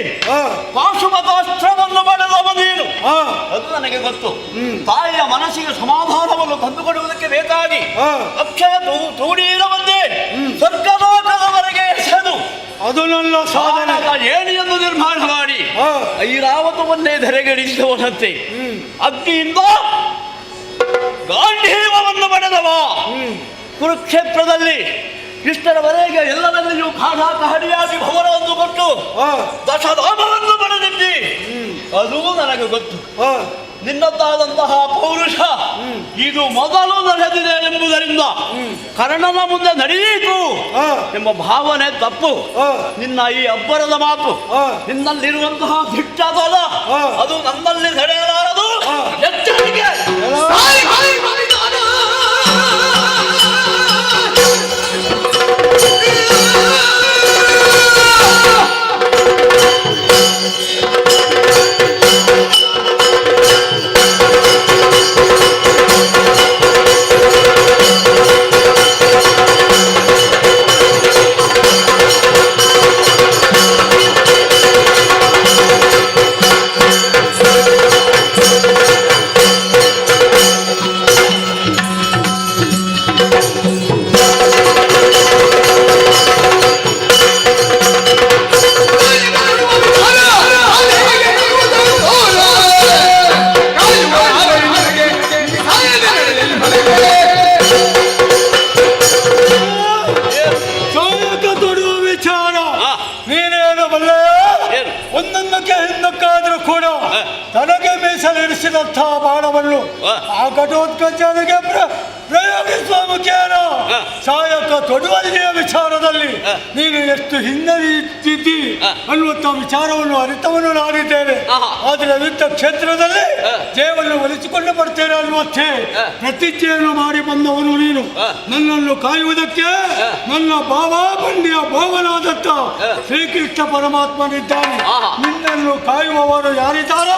ಪಾಶುಪತಾಸ್ತ್ರವನ್ನು ಪಡೆದವ ನೀನು. ಅದು ನನಗೆ ಗೊತ್ತು. ತಾಯಿಯ ಮನಸ್ಸಿಗೆ ಸಮಾಧಾನವನ್ನು ತಂದುಕೊಡುವುದಕ್ಕೆ ಬೇಕಾಗಿ ಅಕ್ಷಯ ತೂಡೀರವನ್ನೇ ಸ್ವರ್ಗಲೋಕದವರೆಗೆ ಎಸೆದು ಅದು ನನ್ನ ಸಾಧನೆ. ಏಣಿಯನ್ನು ನಿರ್ಮಾಣ ಮಾಡಿ ಐರಾವತವನ್ನೇ ಧರೆಗೆಡಿಸಿದವನಂತೆ ಅಗ್ನಿಯಿಂದ ಗಾಂಧೀವವನ್ನು ಪಡೆದವ. ಕುರುಕ್ಷೇತ್ರದಲ್ಲಿ ಕೃಷ್ಣರವರೆಗೆ ಎಲ್ಲರಲ್ಲಿಯೂ ಕಾಢಾಕಾಡಿಯಾಗಿ ಭವನವನ್ನು ಕೊಟ್ಟು ದಶಧಾಮವನ್ನು ಪಡೆದಿದ್ದಿ. ಅದೂ ನನಗೆ ಗೊತ್ತು. ನಿನ್ನದ್ದಾದಂತಹ ಪೌರುಷ ಇದು ಮೊದಲು ನಡೆದಿದೆ ಎಂಬುದರಿಂದ ಕರ್ಣನ ಮುಂದೆ ನಡೆಯಿತು ಎಂಬ ಭಾವನೆ ತಪ್ಪು. ನಿನ್ನ ಈ ಅಬ್ಬರದ ಮಾತು, ನಿನ್ನಲ್ಲಿರುವಂತಹ ದಿಟ್ಟತನ ಅದು ನನ್ನಲ್ಲಿ ನಡೆಯಲಾರದು. ಎಚ್ಚರಿಕೆ. ಬಾಣವನ್ನು ಆ ಘಟೋತ್ಕಚನಿಗೆ ಪ್ರಯೋಗಿಸುವ ಮುಖೇನ ಸಹಾಯಕ ತೊಡುವರಿಗೆಯ ವಿಚಾರದಲ್ಲಿ ನೀನು ಎಷ್ಟು ಹಿನ್ನಡೆಯುತ್ತಿದ್ದಿ ಅನ್ನುವಂಥ ವಿಚಾರವನ್ನು ಅರಿತವನ್ನು ನಾಡಿದ್ದೇನೆ. ಆದರೆ ಯುದ್ಧ ಕ್ಷೇತ್ರದಲ್ಲಿ ದೇವನ್ನು ಒಲಿಸಿಕೊಂಡು ಬರ್ತೇನೆ ಅನ್ನುವಂತೆ ಪ್ರತಿಜ್ಞೆಯನ್ನು ಮಾಡಿ ಬಂದವನು ನೀನು. ನನ್ನನ್ನು ಕಾಯುವುದಕ್ಕೆ ನನ್ನ ಬಾಬಾಬಂಡಿಯ ಭಾವನಾದತ್ತ ಶ್ರೀಕೃಷ್ಣ ಪರಮಾತ್ಮನಿದ್ದಾನೆ. ನಿನ್ನನ್ನು ಕಾಯುವವರು ಯಾರಿದ್ದಾರೋ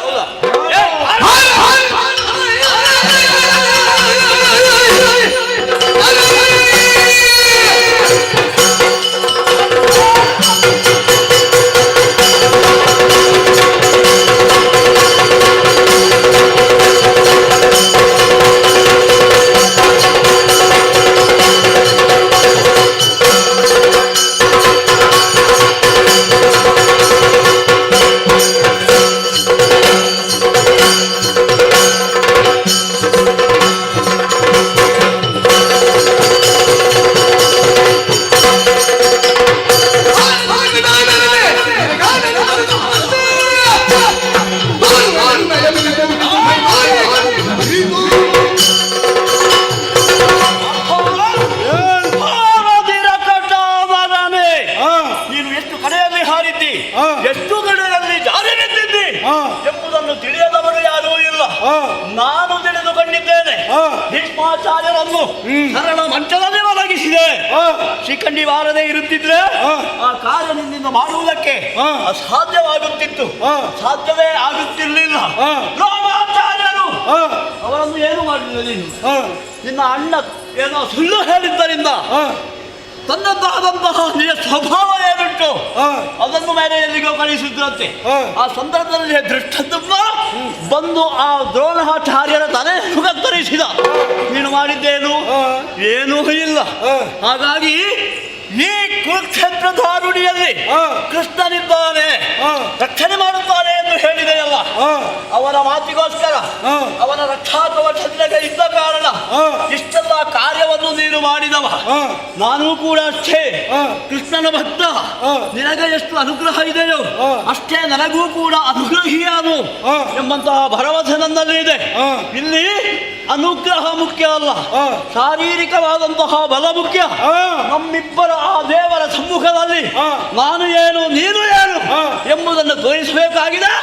ನಾನು ತಿಳಿದುಕೊಂಡಿದ್ದೇನೆ. ಭೀಷ್ಮಾಚಾರ್ಯರನ್ನು ಸರಳ ಮಂಚದಲ್ಲಿ ಒದಗಿಸಿದೆ. ಶಿಖಂಡಿ ಬಾರದೆ ಇರುತ್ತಿದ್ರೆ ಆ ಕಾರ್ಯ ನಿನ್ನಿಂದ ಮಾಡುವುದಕ್ಕೆ ಅಸಾಧ್ಯವಾಗುತ್ತಿತ್ತು, ಸಾಧ್ಯವೇ ಆಗುತ್ತಿರಲಿಲ್ಲ. ದ್ರೋಣಾಚಾರ್ಯರು ಅವರನ್ನು ಏನು ಮಾಡಿಲ್ಲ ನೀನು. ನಿನ್ನ ಅಣ್ಣ ಏನೋ ಸುಳ್ಳು ಹೇಳಿದ್ದರಿಂದ ತನ್ನದಾದಂತಹ ನಿಜ ಸ್ವಭಾವ ಏನುಂಟು ಅದನ್ನು ಮೇಲೆ ಎಲ್ಲಿಗೋ ಕಳಿಸಿದ್ರಂತೆ. ಆ ಸಂದರ್ಭದಲ್ಲಿ ದೃಷ್ಟದ್ಯುಮ್ನ ಬಂದು ಆ ದ್ರೋಣಾಚಾರ್ಯರ ತಲೆಯನ್ನು ಕತ್ತರಿಸಿದ. ನೀನು ಮಾಡಿದ್ದೇನು? ಏನೂ ಇಲ್ಲ. ಹಾಗಾಗಿ ಈ ಕುರುಕ್ಷೇತ್ರ ಧಾರುಣಿಯಲ್ಲಿ ಕೃಷ್ಣನಿದ್ದಾನೆ, ರಕ್ಷಣೆ ಮಾಡುತ್ತಾನೆ ಎಂದು ಹೇಳಿದೆಯಲ್ಲ, ಅವನ ಮಾತಿಗೋಸ್ಕರ ಅವನ ರಕ್ಷಾಕವಚಕ್ಕೆ ಇದ್ದ ಕಾರಣ ಇಷ್ಟೆಲ್ಲ ಕಾರ್ಯವನ್ನು ನೀನು ಮಾಡಿದವ. ನಾನು ಕೂಡ ಅಷ್ಟೇ ಕೃಷ್ಣನ ಭಕ್ತ. ನಿನಗೆ ಎಷ್ಟು ಅನುಗ್ರಹ ಇದೆಯೋ ಅಷ್ಟೇ ನನಗೂ ಕೂಡ ಅನುಗ್ರಹಿಯಾನು ಎಂಬಂತಹ ಭರವಸೆ ನನ್ನಲ್ಲಿ ಇದೆ. ಇಲ್ಲಿ ಅನುಗ್ರಹ ಮುಖ್ಯ ಅಲ್ಲ, ಶಾರೀರಿಕವಾದಂತಹ ಬಲ ಮುಖ್ಯ. ನಮ್ಮಿಬ್ಬರ ಆ ದೇವರ ಸಮ್ಮುಖದಲ್ಲಿ ನಾನು ಏನು ನೀನು ಏನು ಎಂಬುದನ್ನು ತೋರಿಸಬೇಕಾಗಿದೆ.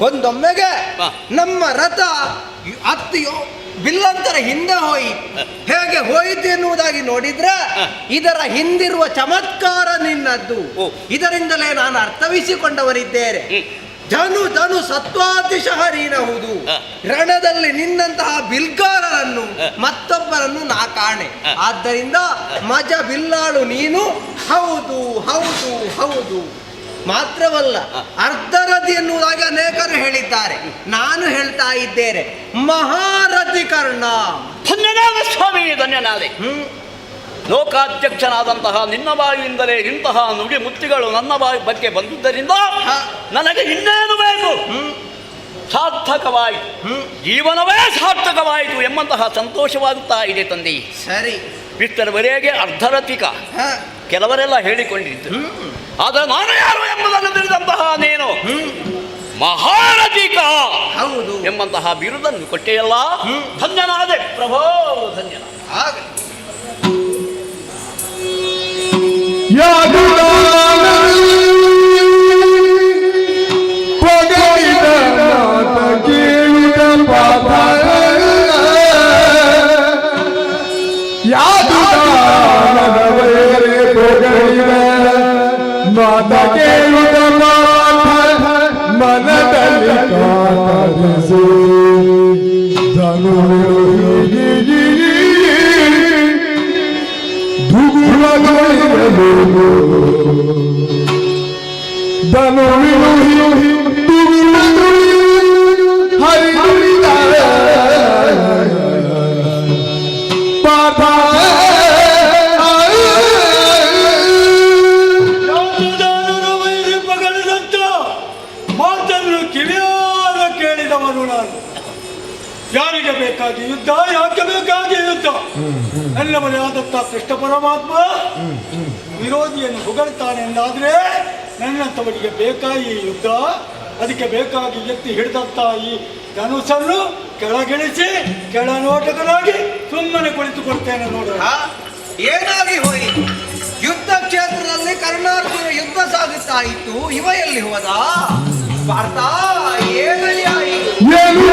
ಒಂದೊಮ್ಮೆಗೆ ನಮ್ಮ ರಥ ಹತ್ತಿಯೋ ಬಿಲ್ಲಂತರ ಹಿಂದೆ ಹೋಯಿತು. ಹೇಗೆ ಹೋಯಿತು ಎನ್ನುವುದಾಗಿ ನೋಡಿದ್ರೆ ಇದರ ಹಿಂದಿರುವ ಚಮತ್ಕಾರ ನಿನ್ನದ್ದು. ಇದರಿಂದಲೇ ನಾನು ಅರ್ಥವಿಸಿಕೊಂಡವರಿದ್ದೇನೆ. ಧನು ಧನು ಸತ್ವಾತಿಶಃ ನೀನಹುದು. ರಣದಲ್ಲಿ ನಿನ್ನಂತಹ ಬಿಲ್ಗಾರರನ್ನು ಮತ್ತೊಬ್ಬರನ್ನು ನಾ ಕಾಣೆ. ಆದ್ದರಿಂದ ಮಜ ಬಿಲ್ಲಾಳು ನೀನು. ಹೌದು ಹೌದು ಹೌದು. ಮಾತ್ರವಲ್ಲ, ಅರ್ಧರಥಿ ಎನ್ನುವುದಾಗಿ ಅನೇಕರು ಹೇಳಿದ್ದಾರೆ. ನಾನು ಹೇಳ್ತಾ ಇದ್ದೇನೆ, ಮಹಾರಥಿ ಕರ್ಣ. ಧನ್ಯನಾದ ಸ್ವಾಮಿ, ಧನ್ಯನಾದೆ. ಲೋಕಾಧ್ಯಕ್ಷನಾದಂತಹ ನಿನ್ನ ಬಾಯಿಯಿಂದಲೇ ಇಂತಹ ನುಡಿ ಮುತ್ತಿಗಳು ನನ್ನ ಬಾಯಿ ಬಗ್ಗೆ ಬಂದಿದ್ದರಿಂದ ನನಗೆ ಇನ್ನೇನು ಬೇಕು? ಸಾರ್ಥಕವಾಯಿತು, ಜೀವನವೇ ಸಾರ್ಥಕವಾಯಿತು ಎಂಬಂತಹ ಸಂತೋಷವಾಗುತ್ತಾ ಇದೆ ತಂದೆ. ಸರಿ, ಇಷ್ಟರವರೆಗೆ ಅರ್ಧರಥಿಕ ಕೆಲವರೆಲ್ಲ ಹೇಳಿಕೊಂಡಿದ್ರು. ಆದರೆ ನಾನು ಯಾರು ಎಂಬುದನ್ನು ತಿಳಿದಂತಹ ನೀನು ಮಹಾರಥಿಕ ಹೌದು ಎಂಬಂತಹ ಬಿರುದನ್ನು ಕೊಟ್ಟೆಯಲ್ಲ. ಧನ್ಯನಾದೆ ಪ್ರಭೋ, ಧನ್ಯನಾದೆ. ಮಾತ ಕೇಳುವ ಮಾತ ಮನದಲ್ಲಿ ಕಾರಿಸು ಧನು ಧನು ಯಾರಿಗೆ ಬೇಕಾಗಿ ಯುದ್ಧ, ಯಾಕೆ ಬೇಕಾಗಿ ಯುದ್ಧ? ಎಲ್ಲವರೇ ಆದತ್ತ ಕೃಷ್ಣ ಪರಮಾತ್ಮ ವಿರೋಧಿಯನ್ನು ಹೊಗಳ್ತಾನೆ ಎಂದಾದ್ರೆ ನನ್ನಂಥವರಿಗೆ ಬೇಕಾಗಿ ಯುದ್ಧ. ಅದಕ್ಕೆ ಬೇಕಾಗಿ ಎತ್ತಿ ಹಿಡಿದಂತ ಈ ಧನುಸನ್ನು ಕೆಳಗಿಳಿಸಿ ಕೆಳನೋಟಕನಾಗಿ ಸುಮ್ಮನೆ ಕುಳಿತುಕೊಳ್ತೇನೆ ನೋಡು. ಏನಾಗಿ ಹೋಯಿತು? ಯುದ್ಧ ಕ್ಷೇತ್ರದಲ್ಲಿ ಕರ್ಣಾರ್ಜುನ ಯುದ್ಧ ಸಾಗುತ್ತಾ ಇತ್ತು. ಇವ ಎಲ್ಲಿ ಹೋದ? ಪಾರ್ಥ ಏನಲ್ಲಿ ಆಯಿತು? ಏನು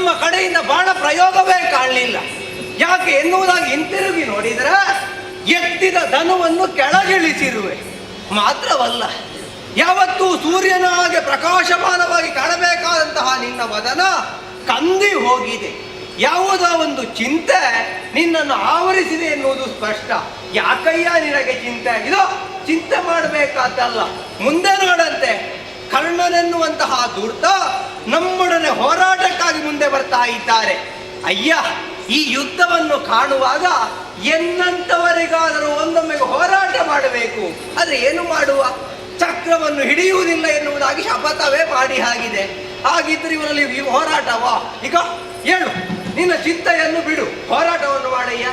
ನಿಮ್ಮ ಕಡೆಯಿಂದ ಬಾಣ ಪ್ರಯೋಗವೇ ಕಾಣಲಿಲ್ಲ. ಯಾಕೆ ಎನ್ನುವುದಾಗಿ ಹಿಂತಿರುಗಿ ನೋಡಿದರೆ ಎತ್ತಿದ ಧನುವನ್ನು ಕೆಳಗಿಳಿಸಿರುವೆ. ಮಾತ್ರವಲ್ಲ, ಯಾವತ್ತೂ ಸೂರ್ಯನ ಹಾಗೆ ಪ್ರಕಾಶಮಾನವಾಗಿ ಕಾಣಬೇಕಾದಂತಹ ನಿನ್ನ ವದನ ಕಂದಿ ಹೋಗಿದೆ. ಯಾವುದೋ ಒಂದು ಚಿಂತೆ ನಿನ್ನನ್ನು ಆವರಿಸಿದೆ ಎನ್ನುವುದು ಸ್ಪಷ್ಟ. ಯಾಕಯ್ಯ ನಿನಗೆ ಚಿಂತೆ? ಇದು ಚಿಂತೆ ಮಾಡಬೇಕಾದಲ್ಲ, ಮುಂದೆ ನೋಡಂತೆ. ಕರ್ಣನೆನ್ನುವಂತಹ ಧೂರ್ತ ನಮ್ಮೊಡನೆ ಹೋರಾಟಕ್ಕಾಗಿ ಮುಂದೆ ಬರ್ತಾ ಇದ್ದಾರೆ. ಅಯ್ಯ, ಈ ಯುದ್ಧವನ್ನು ಕಾಣುವಾಗ ಎನ್ನಂತವರಿಗಾದರೂ ಒಂದೊಮ್ಮೆ ಹೋರಾಟ ಮಾಡಬೇಕು. ಆದರೆ ಏನು ಮಾಡುವ? ಚಕ್ರವನ್ನು ಹಿಡಿಯುವುದಿಲ್ಲ ಎನ್ನುವುದಾಗಿ ಶಪಥವೇ ಮಾಡಿ ಆಗಿದೆ. ಹಾಗಿದ್ರೆ ಇವರಲ್ಲಿ ಈ ಹೋರಾಟವಾ? ಈಗ ಹೇಳು, ನಿನ್ನ ಚಿಂತೆಯನ್ನು ಬಿಡು, ಹೋರಾಟವನ್ನು ಮಾಡಯ್ಯ.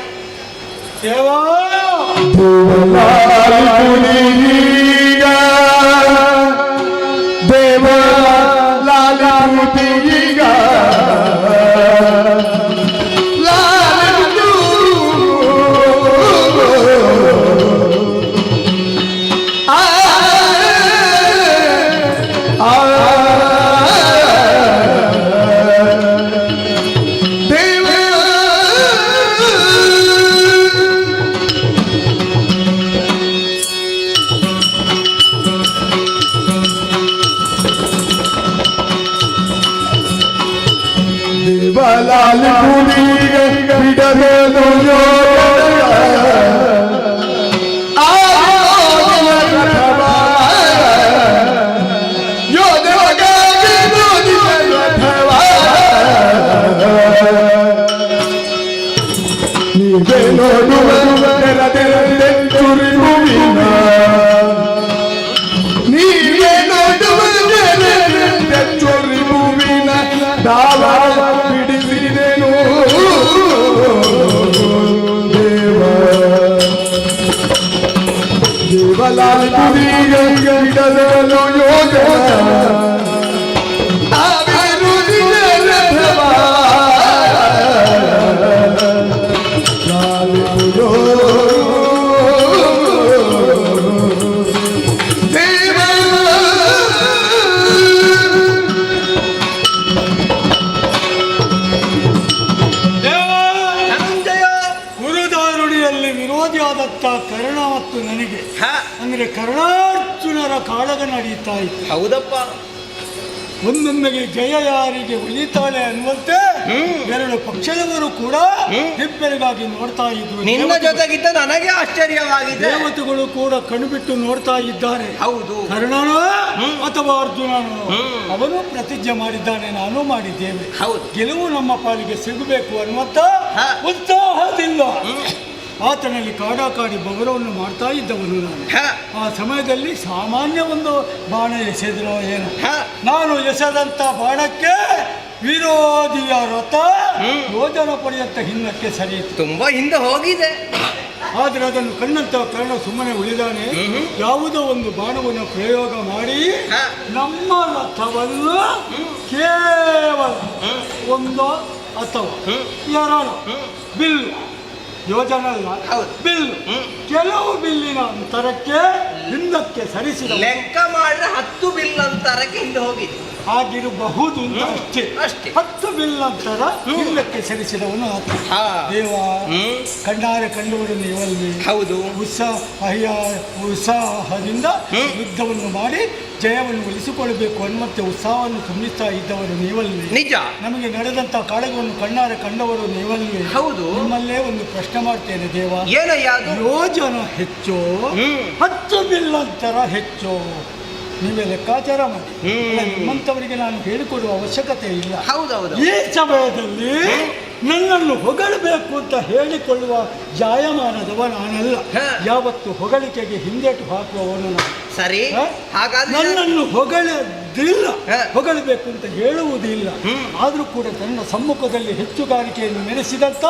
ಕರ್ಣ ಮತ್ತು ನನಗೆ ಅಂದ್ರೆ ಕರ್ಣಾರ್ಜುನರ ಕಾಳಗ ನಡೀತಾ ಇತ್ತು. ಹೌದಪ್ಪ. ಒಂದೊಂದಿಗೆ ಜಯ ಯಾರಿಗೆ ಉಳಿತಾಳೆ ಅನ್ನುವಂತೆ ಎರಡು ಪಕ್ಷದವರು ಕೂಡ ಹೆಬ್ಬೆರಗಾಗಿ ನೋಡ್ತಾ ಇದ್ರು. ನಿನ್ನ ಜೊತೆಗಿದ್ದ ನನಗೆ ಆಶ್ಚರ್ಯವಾಗಿದೆ. ದೇವತೆಗಳು ಕೂಡ ಕಣ್ಬಿಟ್ಟು ನೋಡ್ತಾ ಇದ್ದಾರೆ. ಹೌದು, ಕರ್ಣನೋ ಅಥವಾ ಅರ್ಜುನನೋ ಅವನು ಪ್ರತಿಜ್ಞೆ ಮಾಡಿದ್ದಾನೆ, ನಾನು ಮಾಡಿದ್ದೇವೆ. ಹೌದು, ಗೆಲುವು ನಮ್ಮ ಪಾಲಿಗೆ ಸಿಗಬೇಕು ಅನ್ನುವಂತ ಉತ್ಸಾಹದಿಂದ ಆತನಲ್ಲಿ ಕಾಡಾಕಾಡಿ ಬಗರವನ್ನು ಮಾಡ್ತಾ ಇದ್ದವನು ನಾನು. ಆ ಸಮಯದಲ್ಲಿ ಸಾಮಾನ್ಯ ಒಂದು ಬಾಣ ಎಸೆದ್ರು ಏನು, ನಾನು ಎಸೆದಂತ ಬಾಣಕ್ಕೆ ವಿರೋಧಿಯ ರಥ ಯೋಜನ ಪರ್ಯಂತ ಹಿಂದಕ್ಕೆ ಸರಿಯಿತು. ತುಂಬಾ ಹಿಂದೆ ಹೋಗಿದೆ. ಆದ್ರೆ ಅದನ್ನು ಕಣ್ಣಂತ ಕರ್ಣ ಸುಮ್ಮನೆ ಉಳಿದಾನೆ. ಯಾವುದೋ ಒಂದು ಬಾಣವನ್ನು ಪ್ರಯೋಗ ಮಾಡಿ ನಮ್ಮ ರಥವನ್ನು ಕೇವಲ ಒಂದು ಅಥವಾ ಎರಡು ಬಿಲ್ಲು, ಯೋಜನೆ ಅಲ್ಲ, ಬಿಲ್ಲು, ಕೆಲವು ಬಿಲ್ಲಿನ ಅಂತರಕ್ಕೆ ಹಿಂದಕ್ಕೆ ಸರಿಸಿದ. ಲೆಕ್ಕ ಮಾಡಿದ್ರೆ 10 ಬಿಲ್ ಅಂತರಕ್ಕೆ ಹಿಂದೆ ಹೋಗಿದೆ. ಆಗಿರಬಹುದು ಅಂತ ಅಷ್ಟೇ. 10 ಬಿಲ್ ನಂತರ ಹಿಂದಕ್ಕೆ ಸರಿಸಿದವನು ದೇವ. ಕಣ್ಣಾರೆ ಕಂಡುವರು ನೀವಲ್ಲಿ. ಹೌದು, ಉತ್ಸಾಹದಿಂದ ಯುದ್ಧವನ್ನು ಮಾಡಿ ಜಯವನ್ನು ಉಳಿಸಿಕೊಳ್ಳಬೇಕು ಅನ್ನುವಂತೆ ಉತ್ಸಾಹವನ್ನು ತುಂಬಿಸ್ತಾ ಇದ್ದವರು ನೀವಲ್ಲಿ. ನಿಜ. ನಮಗೆ ನಡೆದಂತ ಕಾಳಗವನ್ನು ಕಣ್ಣಾರೆ ಕಂಡವರು ನೀವಲ್ಲಿ. ಹೌದು. ನಿಮ್ಮಲ್ಲೇ ಒಂದು ಪ್ರಶ್ನೆ ಮಾಡ್ತೇನೆ ದೇವ. ಏನಯ್ಯ? ಯೋಜನ ಹೆಚ್ಚು 10 ಬಿಲ್ ಅಂತರ ಹೆಚ್ಚು? ನೀವೇ ಲೆಕ್ಕಾಚಾರ ಮಾಡಿ. ನಿಮ್ಮಂಥವರಿಗೆ ನಾನು ಹೇಳಿಕೊಡುವ ಅವಶ್ಯಕತೆ ಇಲ್ಲ. ಹೌದೌದು. ಈ ಸಮಯದಲ್ಲಿ ನನ್ನನ್ನು ಹೊಗಳಬೇಕು ಅಂತ ಹೇಳಿಕೊಳ್ಳುವ ಜಾಯಮಾನದವ ನಾನಲ್ಲ. ಯಾವತ್ತು ಹೊಗಳಿಕೆಗೆ ಹಿಂದೇಟು ಹಾಕುವವನು ನಾನು. ಸರಿ, ಹಾಗಾದ್ರೆ ನನ್ನನ್ನು ಹೊಗಳದಿಲ್ಲ, ಹೊಗಳಬೇಕು ಅಂತ ಹೇಳುವುದಿಲ್ಲ. ಆದ್ರೂ ಕೂಡ ತನ್ನ ಸಮ್ಮುಖದಲ್ಲಿ ಹೆಚ್ಚುಗಾರಿಕೆಯನ್ನು ಮೆರೆಸಿದಂತ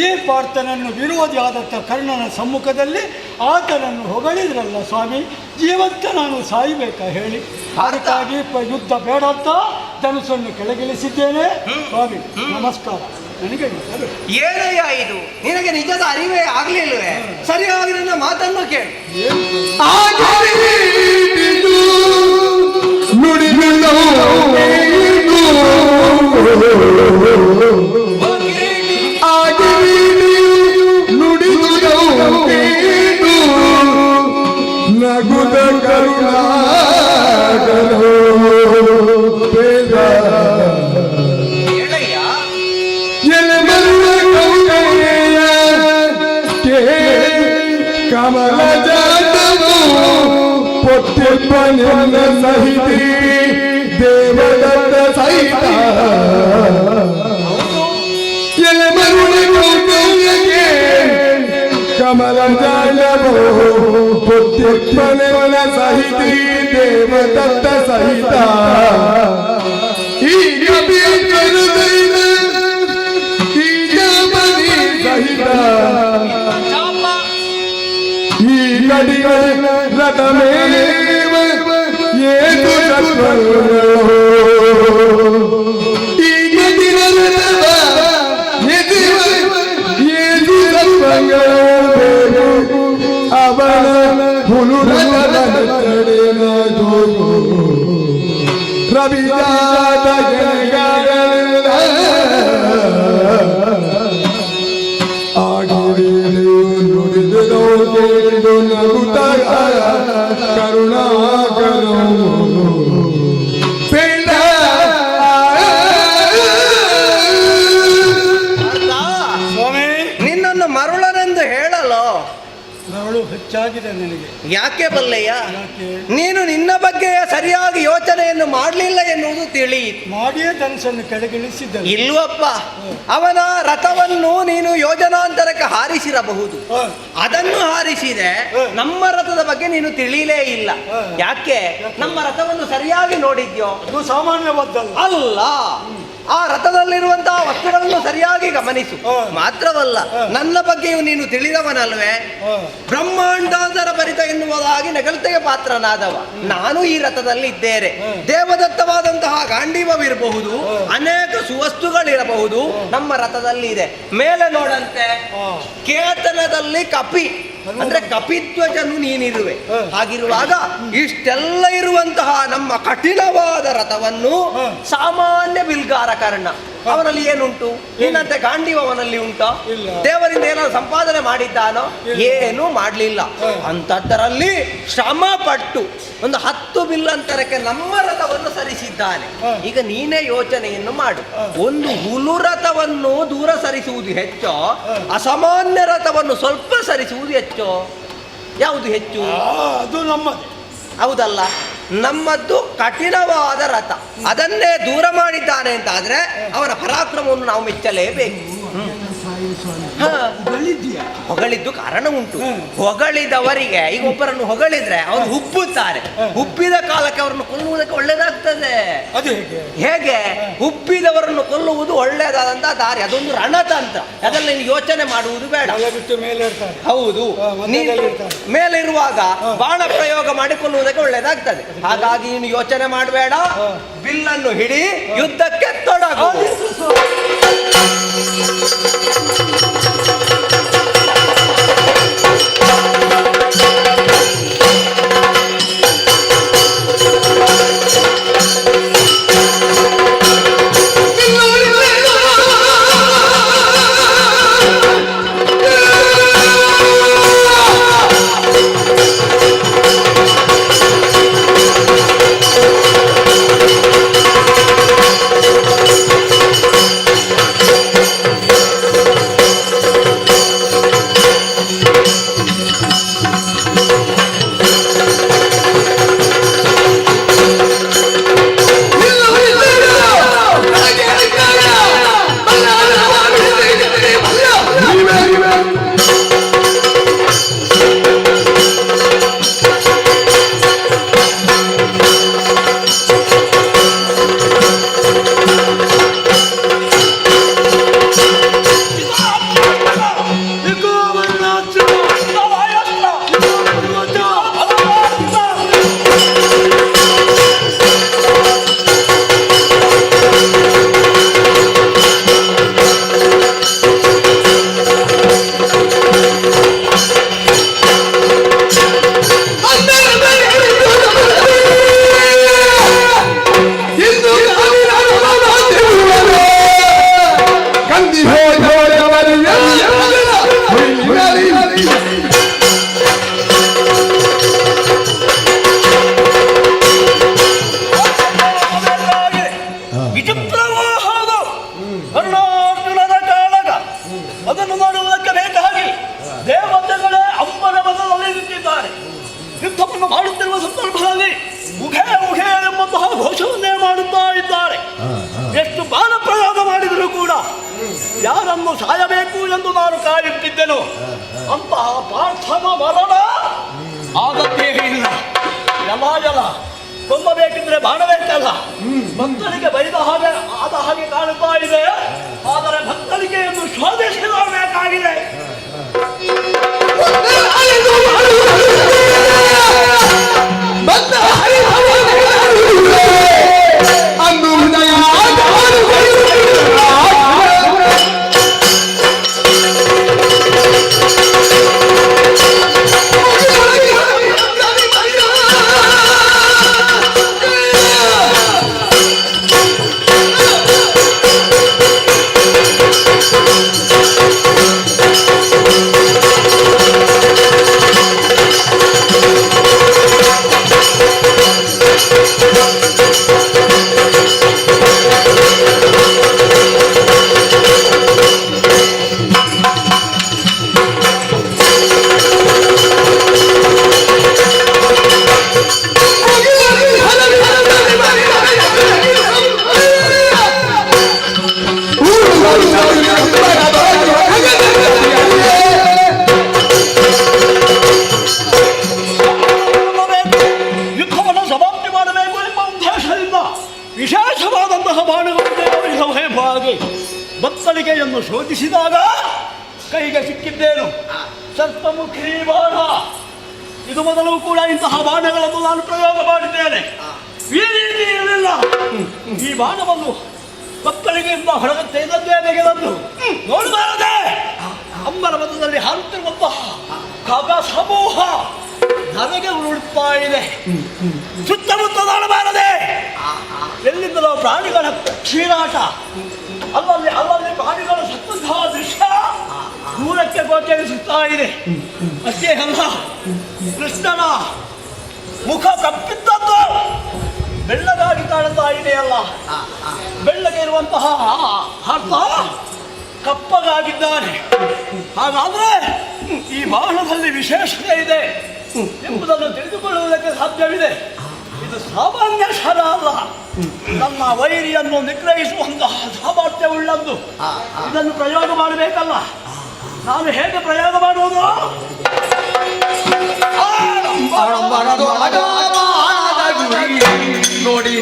ಈ ಪಾರ್ಥನನ್ನು ವಿರೋಧಿಯಾದಂಥ ಕರ್ಣನ ಸಮ್ಮುಖದಲ್ಲಿ ಆತನನ್ನು ಹೊಗಳಿದ್ರಲ್ಲ ಸ್ವಾಮಿ, ಜೀವಂತ ನಾನು ಸಾಯಬೇಕಾ ಹೇಳಿ? ಅದಕ್ಕಾಗಿ ಯುದ್ಧ ಬೇಡ ಅಂತ ಧನುಸನ್ನು ಕೆಳಗಿಳಿಸಿದ್ದೇನೆ ಸ್ವಾಮಿ. ನಮಸ್ಕಾರ. ನನಗೆ ಏನಯ್ಯ ಇದು? ನಿನಗೆ ನಿಜದ ಅರಿವೇ ಆಗ್ಲಿಲ್ವೇ? ಸರಿಯಾಗಿ ನನ್ನ ಮಾತನ್ನು ಕೇಳು. ನುಡಿ ಕಮಲ ಜಾತವು ಪೊತ್ತಿಪ್ಪ ನಿನ್ನ ಸಹಿತಿ ದೇವದತ್ತ ಸಹಿತ ಎಲೆಮರುಳಿ ಕೌಕಲ್ಯಕ್ಕೆ ಕಮಲ ಜಾತವು ಪೊತ್ತಿಪ್ಪ ನಿನ್ನ ಸಹಿತಿ ದೇವದತ್ತ ಸಹಿತ ಈಗ ಈ ಗಡಿಗಳ ರಥ ಮೇಲೆ ಏದು ಈ ಗಡಿಗಳ ಏದು ಅವನ ಹುಲುರನ ರವಿದಾದ ಕರುಣಾಕರ ಸ್ವಾಮಿ, ನಿನ್ನನ್ನು ಮರುಳನೆಂದು ಹೇಳಲು ಮರಳು ಹೆಚ್ಚಾಗಿದೆ ನಿನಗೆ. ಯಾಕೆ ಬಲ್ಲಯ್ಯ? ನೀನು ನಿನ್ನ ಬಗ್ಗೆ ಸರಿಯಾಗಿ ಯೋಚನೆಯನ್ನು ಮಾಡಲಿಲ್ಲ ಎನ್ನುವುದು ತಿಳಿಯಿತು. ಮಾಡಿಯೇ ಧನಸನ್ನು ಕೆಳಗಿಳಿಸಿದ್ದ ಇಲ್ವಪ್ಪ, ಅವನ ರಥವನ್ನು ನೀನು ಯೋಜನಾಂತರಕ್ಕೆ ಹಾರಿಸಿರಬಹುದು. ಅದನ್ನು ಹಾರಿಸಿದೆ, ನಮ್ಮ ರಥದ ಬಗ್ಗೆ ನೀನು ತಿಳಿಯಲೇ ಇಲ್ಲ. ಯಾಕೆ? ನಮ್ಮ ರಥವನ್ನು ಸರಿಯಾಗಿ ನೋಡಿದ್ಯೋ? ಅದು ಸಾಮಾನ್ಯವಾದ್ದಲ್ಲ. ಅಲ್ಲ, ಆ ರಥದಲ್ಲಿರುವಂತಹ ವಸ್ತುಗಳನ್ನು ಸರಿಯಾಗಿ ಗಮನಿಸು. ಮಾತ್ರವಲ್ಲ, ನನ್ನ ಬಗ್ಗೆಯೂ ನೀನು ತಿಳಿದವನಲ್ವೇ? ಬ್ರಹ್ಮಾಂಡಾಂತರ ಭರಿತ ಎನ್ನುವುದಾಗಿ ನಗಲ್ತೆಗೆ ಪಾತ್ರನಾದವ ನಾನು ಈ ರಥದಲ್ಲಿ ಇದ್ದೇನೆ. ದೇವದತ್ತವಾದಂತಹ ಗಾಂಡೀವವಿರಬಹುದು, ಅನೇಕ ಸುವಸ್ತುಗಳಿರಬಹುದು, ನಮ್ಮ ರಥದಲ್ಲಿ ಇದೆ. ಮೇಲೆ ನೋಡಂತೆ ಕೇತನದಲ್ಲಿ ಕಪಿ ಅಂದ್ರೆ ಕಪಿಧ್ವಜನು ನೀನಿರುವೆ. ಹಾಗಿರುವಾಗ ಇಷ್ಟೆಲ್ಲ ಇರುವಂತಹ ನಮ್ಮ ಕಠಿಣವಾದ ರಥವನ್ನು ಸಾಮಾನ್ಯ ಬಿಲ್ಗಾರ ಕರ್ಣ ಅವನಲ್ಲಿ ಏನುಂಟು? ನಿನ್ನಂತೆ ಗಾಂಡೀವ ಅವನಲ್ಲಿ ಉಂಟೋ? ದೇವರಿಂದ ಏನಾದ್ರು ಸಂಪಾದನೆ ಮಾಡಿದ್ದಾನೋ? ಏನೂ ಮಾಡಲಿಲ್ಲ. ಅಂತದ್ದರಲ್ಲಿ ಶ್ರಮ ಪಟ್ಟು ಒಂದು 10 ಬಿಲ್ಲಂತರಕ್ಕೆ ನಮ್ಮ ರಥವನ್ನು ಸರಿಸಿದ್ದಾನೆ. ಈಗ ನೀನೇ ಯೋಚನೆಯನ್ನು ಮಾಡು. ಒಂದು ಹುಲು ರಥವನ್ನು ದೂರ ಸರಿಸುವುದು ಹೆಚ್ಚೋ, ಅಸಾಮಾನ್ಯ ರಥವನ್ನು ಸ್ವಲ್ಪ ಸರಿಸುವುದು ಹೆಚ್ಚೋ? ಯಾವುದು ಹೆಚ್ಚು? ಅದು ನಮ್ಮದು. ಹೌದಲ್ಲ? ನಮ್ಮದ್ದು ಕಠಿಣವಾದ ರಥ, ಅದನ್ನೇ ದೂರ ಮಾಡಿದ್ದಾನೆ ಅಂತಾದ್ರೆ ಅವನ ಪರಾಕ್ರಮವನ್ನು ನಾವು ಮೆಚ್ಚಲೇಬೇಕು. ಹೊಗಳಿದ್ದು ಕಾರಣ ಉಂಟು. ಹೊಗಳಿದವರಿಗೆ, ಈಗ ಒಬ್ಬರನ್ನು ಹೊಗಳಿದ್ರೆ ಅವರು ಹುಬ್ಬುತ್ತಾರೆ. ಹುಬ್ಬಿದ ಕಾಲಕ್ಕೆ ಅವರನ್ನು ಕೊಲ್ಲುವುದಕ್ಕೆ ಒಳ್ಳೇದಾಗ್ತದೆ. ಹೇಗೆ? ಹುಬ್ಬಿದವರನ್ನು ಕೊಲ್ಲುವುದು ಒಳ್ಳೇದಾದಂತಹ ದಾರಿ. ಅದೊಂದು ರಣತಂತ್ರ. ಅದೆಲ್ಲ ನೀನು ಯೋಚನೆ ಮಾಡುವುದು ಬೇಡ. ಹೌದು, ಮೇಲಿರುವಾಗ ಬಾಣ ಪ್ರಯೋಗ ಮಾಡಿ ಕೊಲ್ಲುವುದಕ್ಕೆ ಒಳ್ಳೇದಾಗ್ತದೆ. ಹಾಗಾಗಿ ನೀನು ಯೋಚನೆ ಮಾಡಬೇಡ. ಬಿಲ್ಲನ್ನು ಹಿಡಿ, ಯುದ್ಧಕ್ಕೆ ತೊಡಗು. ಯಾರನ್ನು ಸಾಯಬೇಕು ಎಂದು ನಾನು ಕಾಯುತ್ತಿದ್ದೆನು ಅಂತಹ ಪಾರ್ಥನ ಮರಣ ಆಗತ್ತೇ ಇಲ್ಲ. ಯಮಾಜಲ ಕೊಂಬಬೇಕಿದ್ರೆ ಬಾಣಬೇಕಲ್ಲ. ಭಕ್ತನಿಗೆ ಬೈದ ಹಾಗೆ ಆದ ಹಾಗೆ ಕಾಣುತ್ತಾ ಇದೆ. ಆದರೆ ಭಕ್ತನಿಗೆ ಎಂದು ಶೋಧಿಸಿರಬೇಕಾಗಿದೆ. ಯುದ್ಧವನ್ನು ಸಮಾಪ್ತಿ ಮಾಡಬೇಕು ಎಂಬ ಉದ್ದೇಶದಿಂದ ವಿಶೇಷವಾದಂತಹ ಬಾಣಗಳು ಭಕ್ತಳಿಗೆಯನ್ನು ಶೋಧಿಸಿದಾಗ ಕೈಗೆ ಸಿಕ್ಕಿದ್ದೇನು ಸರ್ಪಮುಖಿ ಬಾಣ. ಇದು ಮೊದಲು ಕೂಡ ಇಂತಹ ಬಾಣಗಳನ್ನು ನಾನು ಪ್ರಯೋಗ ಮಾಡಿದ್ದೇನೆ. ಈ ರೀತಿ ಇರಲಿಲ್ಲ. ಈ ಬಾಣವನ್ನು ಭಕ್ತಳಿಗೆಯಿಂದ ಹೊರಗೆ ತೆಗೆದದ್ದೇ ತೆಗೆದದ್ದು ನೋಡಬಾರದೆ. ಅಂಬರ ಮತದಲ್ಲಿ ಹಾರುತ್ತಿರುವಂತಹ ಖಗ ಸಮೂಹ ನನಗೆ ಉರುಳುತ್ತಾ ಇದೆ. ಸುತ್ತಮುತ್ತ ನೋಡಬಾರದೆ. ಎಲ್ಲಿಂದಲೋ ಪ್ರಾಣಿಗಳ ಕ್ಷೀರಾಟ, ಅಲ್ಲಲ್ಲಿ ಪ್ರಾಣಿಗಳ ಸತ್ತಂತಹ ದೃಶ್ಯ ದೂರಕ್ಕೆ ಗೋಚರಿಸುತ್ತಾ ಇದೆ. ಅಷ್ಟೇ ಅಲ್ಲ, ಕೃಷ್ಣನ ಮುಖ ಕಪ್ಪಿದ್ದದ್ದು ಬೆಳ್ಳಗಾಗಿ ಕಾಣುತ್ತಾ ಇದೆಯಲ್ಲ. ಬೆಳ್ಳಗೆ ಇರುವಂತಹ ಅರ್ಥ ಕಪ್ಪಗಾಗಿದ್ದಾನೆ. ಹಾಗಾದ್ರೆ ಈ ಬಾಣದಲ್ಲಿ ವಿಶೇಷತೆ ಇದೆ ಎಂಬುದನ್ನು ತಿಳಿದುಕೊಳ್ಳುವುದಕ್ಕೆ ಸಾಧ್ಯವಿದೆ. ಇದು ಸಾಮಾನ್ಯ ಶರ ಅಲ್ಲ, ನನ್ನ ವೈರಿಯನ್ನು ನಿಗ್ರಹಿಸುವಂತಹ ಸಾಮರ್ಥ್ಯವುಳ್ಳದ್ದು. ಇದನ್ನು ಪ್ರಯೋಗ ಮಾಡಬೇಕಲ್ಲ. ನಾನು ಹೇಗೆ ಪ್ರಯೋಗ ಮಾಡುವುದು? ನೋಡಿ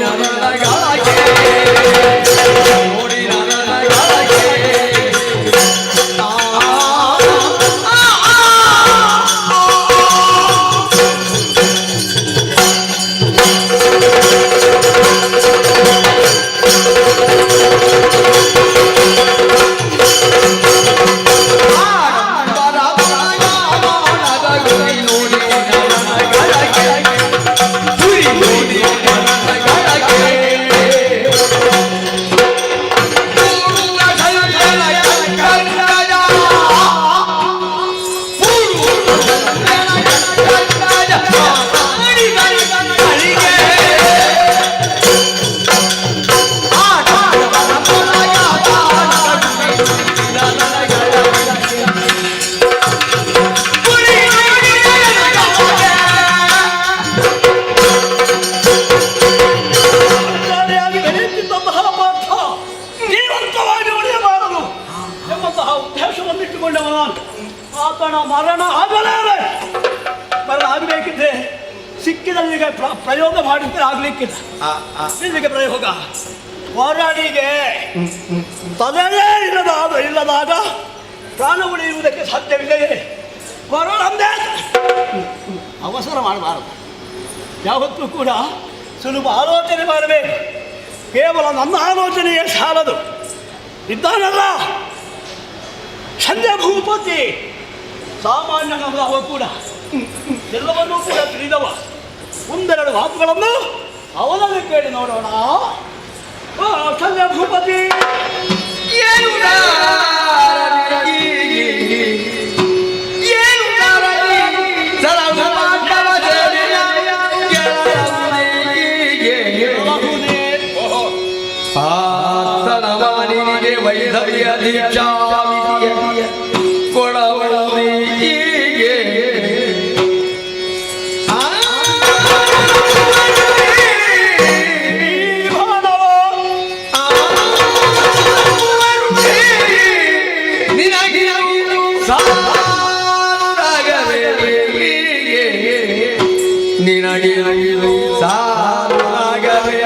ಆತನ ಮರಣ ಆಗಬೇಕಿದ್ರೆ ಸಿಕ್ಕಿದಲ್ಲಿಗೆ ಪ್ರಯೋಗ ಮಾಡಿದ್ರೆ ಆಗ್ಲಿಕ್ಕಿಲ್ಲ. ಇಲ್ಲಿಗೆ ಪ್ರಯೋಗ ಹೋರಾಡಿಗೆ ತಲೆಯೇ ಇಲ್ಲದಾಗ ಪ್ರಾಣ ಉಳಿಯುವುದಕ್ಕೆ ಸಾಧ್ಯವಿದೆಯೇ? ಹೊರಡಂದೆ ಅವಸರ ಮಾಡಬಾರದು. ಯಾವತ್ತೂ ಕೂಡ ಸುಲಭ ಆಲೋಚನೆ ಮಾಡಬೇಕು. ಕೇವಲ ನನ್ನ ಆಲೋಚನೆಯೇ ಸಾಲದು. ಇದ್ದಾನಲ್ಲ ಸಂಜೆ ಭೂಪತಿ, ಸಾಮಾನ್ಯನವ ಕೂಡ ಎಲ್ಲವನ್ನೂ ಕೂಡ ತಿಳಿದವ. ಒಂದೆರಡು ಮಾತುಗಳನ್ನು ಅವನಲ್ಲಿ ಕೇಳಿ ನೋಡೋಣ. ಸಂಜೆ ಭೂಪತಿ ವೈದ್ಯ ದೀಕ್ಷಾ ಈ ಸಾನುರಾಗವೇ ನಿನಗೆ ಸಾನುರಾಗವೇ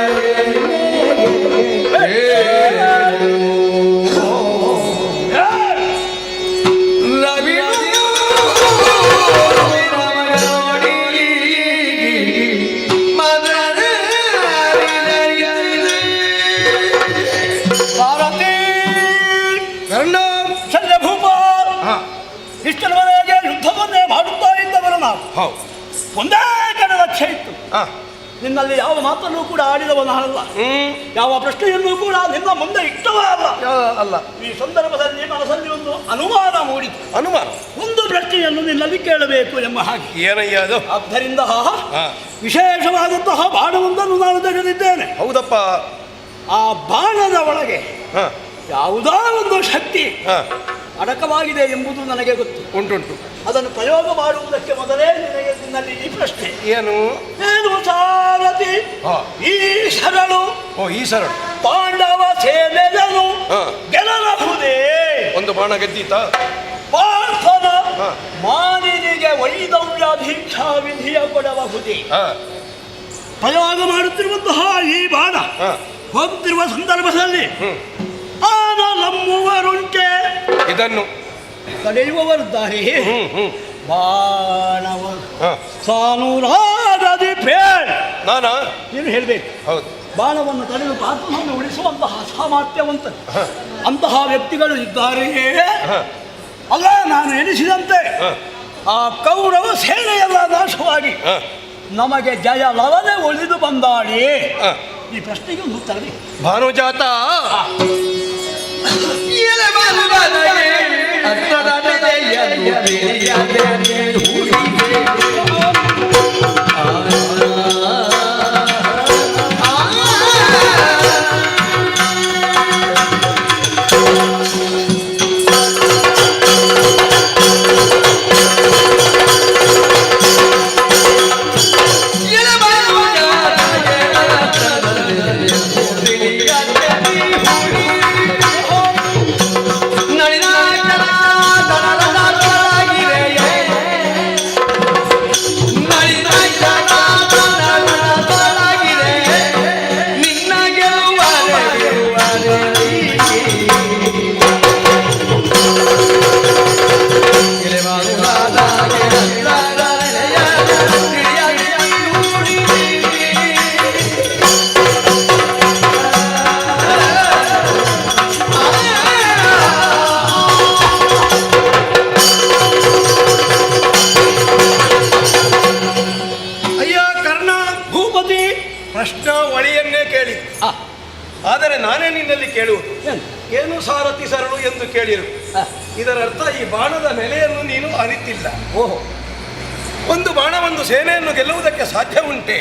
ಇಷ್ಟರವರೆಗೆ ಯುದ್ಧವನ್ನೇ ಮಾಡುತ್ತಾ ಇದ್ದವರು ನಾವು. ಒಂದೇ ಕಡೆ ಲಕ್ಷ್ಯ ಇತ್ತು. ನಿನ್ನಲ್ಲಿ ಯಾವ ಮಾತನ್ನು ಕೂಡ ಆಡಿದವನಲ್ಲ, ಯಾವ ಪ್ರಶ್ನೆಯನ್ನೂ ಕೂಡ ನಿನ್ನ ಮುಂದೆ ಇಟ್ಟವ ಅಲ್ಲ. ಈ ಸಂದರ್ಭದಲ್ಲಿ ಮನಸ್ಸಲ್ಲಿ ಒಂದು ಅನುಮಾನ ಮೂಡಿತು. ಅನುಮಾನ? ಒಂದು ಪ್ರಶ್ನೆಯನ್ನು ನಿನ್ನಲ್ಲಿ ಕೇಳಬೇಕು ಎಂಬ ಹಾಗೆ. ಏನಯ್ಯ ಅದು? ಆದ್ದರಿಂದ ವಿಶೇಷವಾದಂತಹ ಬಾಣವೊಂದನ್ನು ನಾನು ತೆಗೆದಿದ್ದೇನೆ. ಹೌದಪ್ಪ. ಆ ಬಾಣದ ಒಳಗೆ ಯಾವುದೋ ಒಂದು ಶಕ್ತಿ ಅಡಕವಾಗಿದೆ ಎಂಬುದು ನನಗೆ ಗೊತ್ತು. ಉಂಟುಂಟು. ಅದನ್ನು ಪ್ರಯೋಗ ಮಾಡುವುದಕ್ಕೆ ಮೊದಲೇ ನಿನ್ನಲ್ಲಿ ಈ ಪ್ರಶ್ನೆ ಏನು ಸಾರಥಿ ಈ ಶರಣು ಪಾಂಡವ ಸೇನೆಯನ್ನು ಗೆಲ್ಲಬಹುದೇ? ಒಂದು ಬಾಣ ಗೆದ್ದೀತ ಪಾರ್ಥನ ಮಾನಿನಿಗೆ ವೈದವ್ಯ ದೀಕ್ಷಾ ವಿಧಿಯ ಕೊಡಬಹುದೇ? ಪ್ರಯೋಗ ಮಾಡುತ್ತಿರುವಂತಹ ಈ ಬಾಣ ಹೋಗುತ್ತಿರುವ ಸಂದರ್ಭದಲ್ಲಿ ಆನ ನಮ್ಮುವರುಂಟೆ ಇದನ್ನು ತಡೆಯುವವರಿದ್ದಾರೆ. ಬಾಣವ ಸಾನುರಾಗದಿ ಫೇಲ್ ನೀನು ಹೇಳಬೇಕು. ಬಾಣವನ್ನು ತಡೆದು ಪಾತ್ರವನ್ನು ಉಳಿಸುವಂತಹ ಸಾಮರ್ಥ್ಯವಂತ ಅಂತಹ ವ್ಯಕ್ತಿಗಳು ಇದ್ದಾರೆಯೇ? ಅಲ್ಲ, ನಾನು ಎನಿಸಿದಂತೆ ಆ ಕೌರವ ಸೇನೆಯೆಲ್ಲ ನಾಶವಾಗಿ ನಮಗೆ ಜಯ ಲವನೆ ಒಲಿದು ಬಂದಾಳೆ. ಈ ಪ್ರಶ್ನೆಗೆ ಒಂದು ಉತ್ತರ ಭಾನುಜಾತ ಆದರೆ ನಾನೇ ನಿನ್ನಲ್ಲಿ ಕೇಳುವುದು, ಏನು ಸಾರಥಿ ಸರಳು ಎಂದು ಕೇಳಿರು. ಇದರರ್ಥ ಈ ಬಾಣದ ನೆಲೆಯನ್ನು ನೀನು ಅರಿತಿಲ್ಲ. ಒಂದು ಬಾಣ ಒಂದು ಸೇನೆಯನ್ನು ಗೆಲ್ಲುವುದಕ್ಕೆ ಸಾಧ್ಯ ಉಂಟೆ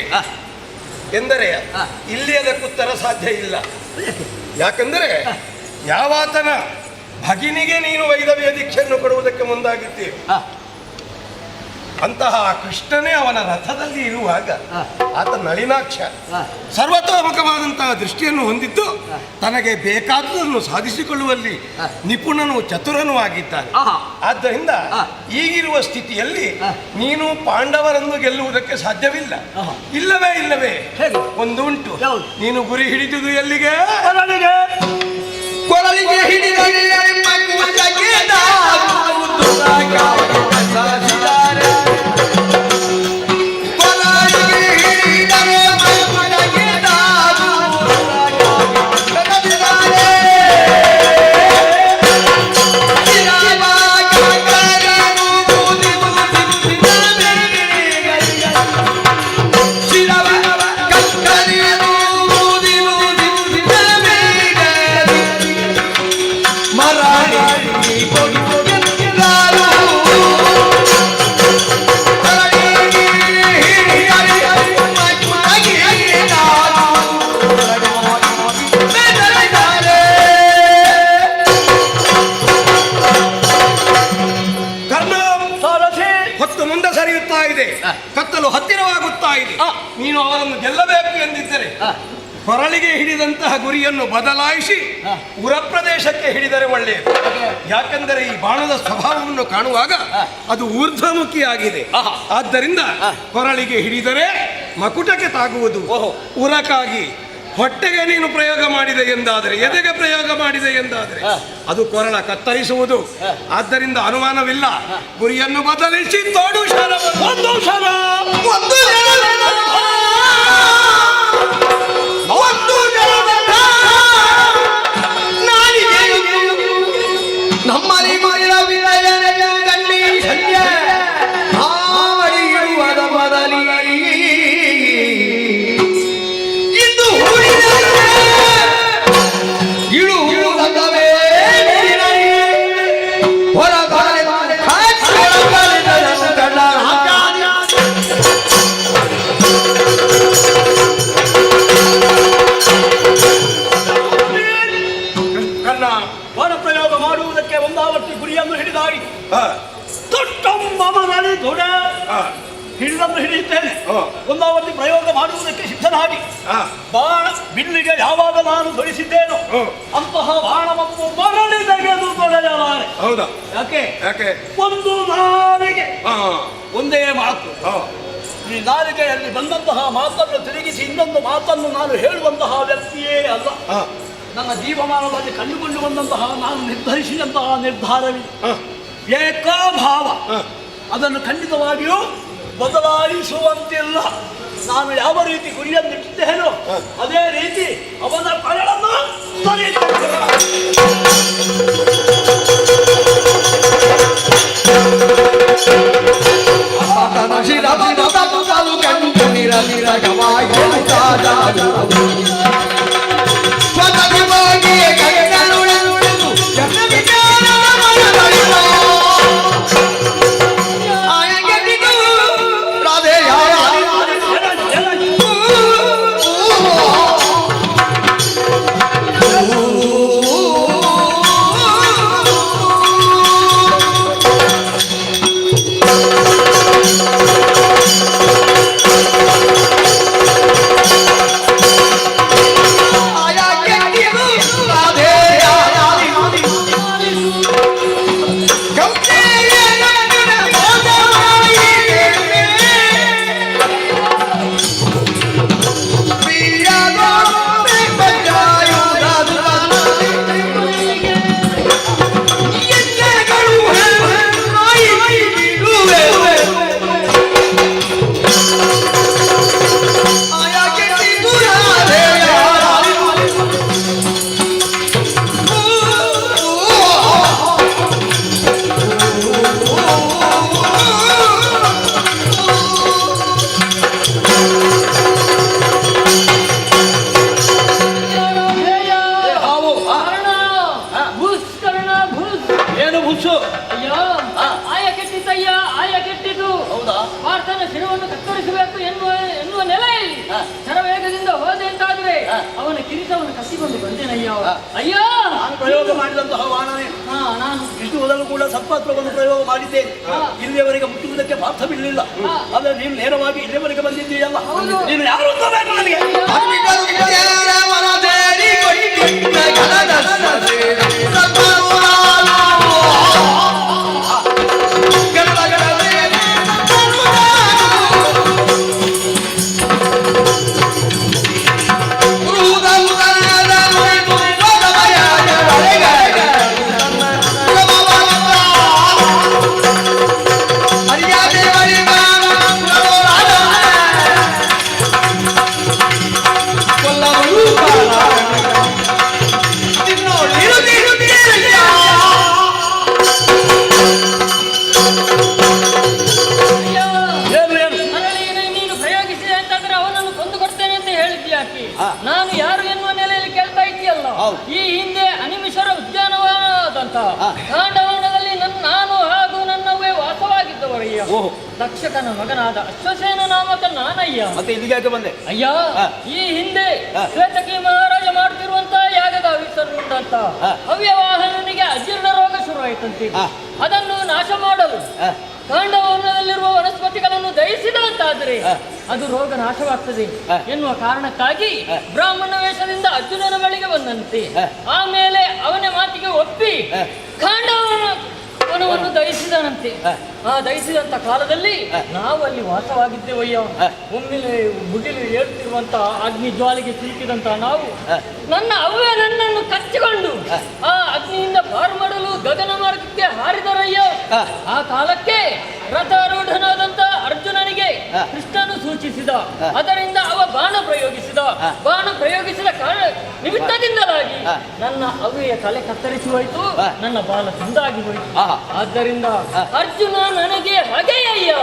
ಎಂದರೆ ಇಲ್ಲಿ ಅದಕ್ಕುತ್ತರ ಸಾಧ್ಯ ಇಲ್ಲ. ಯಾಕಂದರೆ ಯಾವಾತನ ಭಗಿನಿಗೆ ನೀನು ವೈದವ್ಯ ದೀಕ್ಷೆಯನ್ನು ಕೊಡುವುದಕ್ಕೆ ಮುಂದಾಗಿದ್ದೀವಿ, ಅಂತಹ ಕೃಷ್ಣನೇ ಅವನ ರಥದಲ್ಲಿ ಇರುವಾಗ ಆತ ನಳಿನಾಕ್ಷ ಸರ್ವತೋಮುಖವಾದಂತಹ ದೃಷ್ಟಿಯನ್ನು ಹೊಂದಿದ್ದು ತನಗೆ ಬೇಕಾದುದನ್ನು ಸಾಧಿಸಿಕೊಳ್ಳುವಲ್ಲಿ ನಿಪುಣನು ಚತುರನೂ ಆಗಿದ್ದಾನೆ. ಆದ್ದರಿಂದ ಈಗಿರುವ ಸ್ಥಿತಿಯಲ್ಲಿ ನೀನು ಪಾಂಡವರನ್ನು ಗೆಲ್ಲುವುದಕ್ಕೆ ಸಾಧ್ಯವಿಲ್ಲ. ಇಲ್ಲವೇ ಒಂದು ಉಂಟು, ನೀನು ಗುರಿ ಹಿಡಿದುದು ಎಲ್ಲಿಗೆ? ಕೊರಳಿಗೆ ಕತ್ತಲು ಹತ್ತಿರವಾಗುತ್ತಾ ಇದೆ. ನೀನು ಅವರನ್ನು ಗೆಲ್ಲಬೇಕು ಎಂದಿದ್ದರೆ ಕೊರಳಿಗೆ ಹಿಡಿದಂತಹ ಗುರಿಯನ್ನು ಬದಲಾಯಿಸಿ ಉರ ಪ್ರದೇಶಕ್ಕೆ ಹಿಡಿದರೆ ಒಳ್ಳೆಯದು. ಯಾಕೆಂದರೆ ಈ ಬಾಣದ ಸ್ವಭಾವವನ್ನು ಕಾಣುವಾಗ ಅದು ಊರ್ಧ್ವಮುಖಿಯಾಗಿದೆ. ಆದ್ದರಿಂದ ಕೊರಳಿಗೆ ಹಿಡಿದರೆ ಮಕುಟಕ್ಕೆ ತಾಗುವುದು. ಉರಕ್ಕಾಗಿ ಹೊಟ್ಟೆಗೆ ನೀನು ಪ್ರಯೋಗ ಮಾಡಿದೆ ಎಂದಾದರೆ, ಎದೆಗೆ ಪ್ರಯೋಗ ಮಾಡಿದೆ ಎಂದಾದರೆ ಅದು ಕೊರಳ ಕತ್ತರಿಸುವುದು. ಆದ್ದರಿಂದ ಅನುಮಾನವಿಲ್ಲ. ಗುರಿಯನ್ನು ಬದಲಿಸಿ ತೋಡು ಶರ ಒಂದು ಶರ ನಮ್ಮಲ್ಲಿ ಮಹಿಳ ವಿನಯನೆಯ ಗಂಡಿ ಸಂಜೆ ಹಾಡಿ ಇಡುವದ ಮೊದಲಿ ಇಂದು ಇಳುವುದವೇ ಹೊರಗಾಲೆ ವರ ಪ್ರಯೋಗ ಮಾಡುವುದಕ್ಕೆ ಒಂದಾವರ್ತಿ ಗುರಿಯನ್ನು ಹಿಡಿದಾಗಿ ಹಿಡಿದನ್ನು ಹಿಡಿಯುತ್ತೇನೆ. ಒಂದಾವರ್ತಿ ಪ್ರಯೋಗ ಮಾಡುವುದಕ್ಕೆ ಸಿದ್ಧನಾಗಿ ಬಾಣ ಬಿಲ್ಲಿಗೆ ಯಾವಾಗ ನಾನು ಧರಿಸಿದ್ದೇನೋ ಅಂತಹ ಬಾಣವನ್ನು ಮರಳಿ ತೆಗೆದು ತೊಳೆಯಲಾರೆ. ಹೌದಾ? ಯಾಕೆ ಒಂದು ನಾಲಿಗೆ ಒಂದೇ ಮಾತು. ಈ ನಾಲಿಗೆಯಲ್ಲಿ ಬಂದಂತಹ ಮಾತನ್ನು ತಿರುಗಿಸಿ ಇನ್ನೊಂದು ಮಾತನ್ನು ನಾನು ಹೇಳುವಂತಹ ವ್ಯಕ್ತಿಯೇ ಅಲ್ಲ. ನನ್ನ ಜೀವಮಾನದಲ್ಲಿ ಕಂಡುಕೊಂಡು ಬಂದಂತಹ ನಾನು ನಿರ್ಧರಿಸಿದಂತಹ ನಿರ್ಧಾರವಿದೆ. ಏಕಾಭಾವ ಅದನ್ನು ಖಂಡಿತವಾಗಿಯೂ ಬದಲಾಯಿಸುವಂತಿಲ್ಲ. ನಾನು ಯಾವ ರೀತಿ ಗುರಿಯನ್ನಿಟ್ಟಿದ್ದೇನೋ ಅದೇ ರೀತಿ ಅವನ ಕರಳನ್ನು ಅಯ್ಯೋ ನಾನು ಪ್ರಯೋಗ ಮಾಡಿದಂತಹ ವಾಣನೇ. ನಾನು ಇಷ್ಟು ಮೊದಲು ಕೂಡ ಸರ್ಪಾಸ್ತ್ರವನ್ನು ಪ್ರಯೋಗ ಮಾಡಿದ್ದೇನೆ. ಇಲ್ಲಿಯವರೆಗೆ ಮುಟ್ಟುವುದಕ್ಕೆ ಸಾಧ್ಯವಿರಲಿಲ್ಲ. ಆದರೆ ನೀನು ನೇರವಾಗಿ ಇಲ್ಲಿಯವರೆಗೆ ಬಂದಿದ್ದೀಯಲ್ಲ, ನೀನು ಯಾರು ಅಂತ ಬೇಕು ನನಗೆ. ನಾನು ಯಾರು ಎನ್ನುವ ನೆಲೆಯಲ್ಲಿ ಕೇಳ್ತಾ ಇದ್ದೀಯಲ್ಲ. ಈ ಹಿಂದೆ ಅನಿಮಿಷರ ಉದ್ಯಾನವನದಂತ ಕಾಂಡವನದಲ್ಲಿ ನಾನು ಹಾಗೂ ನನ್ನವೇ ವಾಸವಾಗಿದ್ದವರಯ್ಯ. ದಕ್ಷಕನ ಮಗನಾದ ಅಶ್ವಸೇನ ನಾಮಕ ನಾನಯ್ಯ. ಮತ್ತೆ ಇಲ್ಲಿಗೆ ಯಾಕೆ ಬಂದೆ? ಅಯ್ಯ, ಈ ಹಿಂದೆ ಶ್ವೇತಕಿ ಮಹಾರಾಜ ಮಾಡುತ್ತಿರುವಂತಹ ಯಾಗದ ವಿಸರ್ಜಂತ ಅವ್ಯವಾಹನನಿಗೆ ಅಜೀರ್ಣ ರೋಗ ಶುರುವಾಯಿತಂತೆ. ಅದನ್ನು ನಾಶ ಮಾಡಲು ಕಾಂಡವನದಲ್ಲಿರುವ ವನಸ್ಪತಿಗಳನ್ನು ದಯಿಸಿದಂತಾದರೆ ಅದು ರೋಗ ನಾಶವಾಗ್ತದೆ ಎನ್ನುವ ಕಾರಣಕ್ಕಾಗಿ ಬ್ರಾಹ್ಮಣ ವೇಷದಿಂದ ಅರ್ಜುನನ ಬಳಿಗೆ ಬಂದಂತೆ. ಆಮೇಲೆ ಅವನ ಮಾತಿಗೆ ಒಪ್ಪಿ ಖಾಂಡವನವನ್ನು ದಹಿಸಿದನಂತೆ. ಆ ದಹಿಸಿದಂತ ಕಾಲದಲ್ಲಿ ನಾವು ಅಲ್ಲಿ ವಾಸವಾಗಿದ್ದೇವಯ್ಯ. ಒಮ್ಮೆಲೆ ಮುಗಿಲು ಏಳ್ತಿರುವಂತ ಅಗ್ನಿ ಜ್ವಾಲೆಗೆ ಸಿಲುಕಿದಂತ ನಾವು, ನನ್ನ ಅವ್ವೆ ನನ್ನನ್ನು ಕಚ್ಚಿಕೊಂಡು ಆ ಅಗ್ನಿಯಿಂದ ಪಾರು ಮಾಡಲು ಗಗನ ಮಾರ್ಗಕ್ಕೆ ಹಾರಿದರಯ್ಯ. ಆ ಕಾಲಕ್ಕೆ ರಥಾರೂಢನಾದಂತ ಅರ್ಜುನನಿಗೆ ಕೃಷ್ಣನು ಸೂಚಿಸಿದ. ಅದರಿಂದ ಅವ ಬಾಣ ಪ್ರಯೋಗಿಸಿದ ಕಾರಣ ನಿಮಿತ್ತದಿಂದಲಾಗಿ ನನ್ನ ಅವ್ವೆಯ ತಲೆ ಕತ್ತರಿಸಿ ಹೋಯಿತು, ನನ್ನ ಬಾಲ ತುಂಡಾಗಿ ಹೋಯಿತು. ಆದ್ದರಿಂದ ಅರ್ಜುನ ನನಗೆ ಹಗೆಯಯ್ಯ,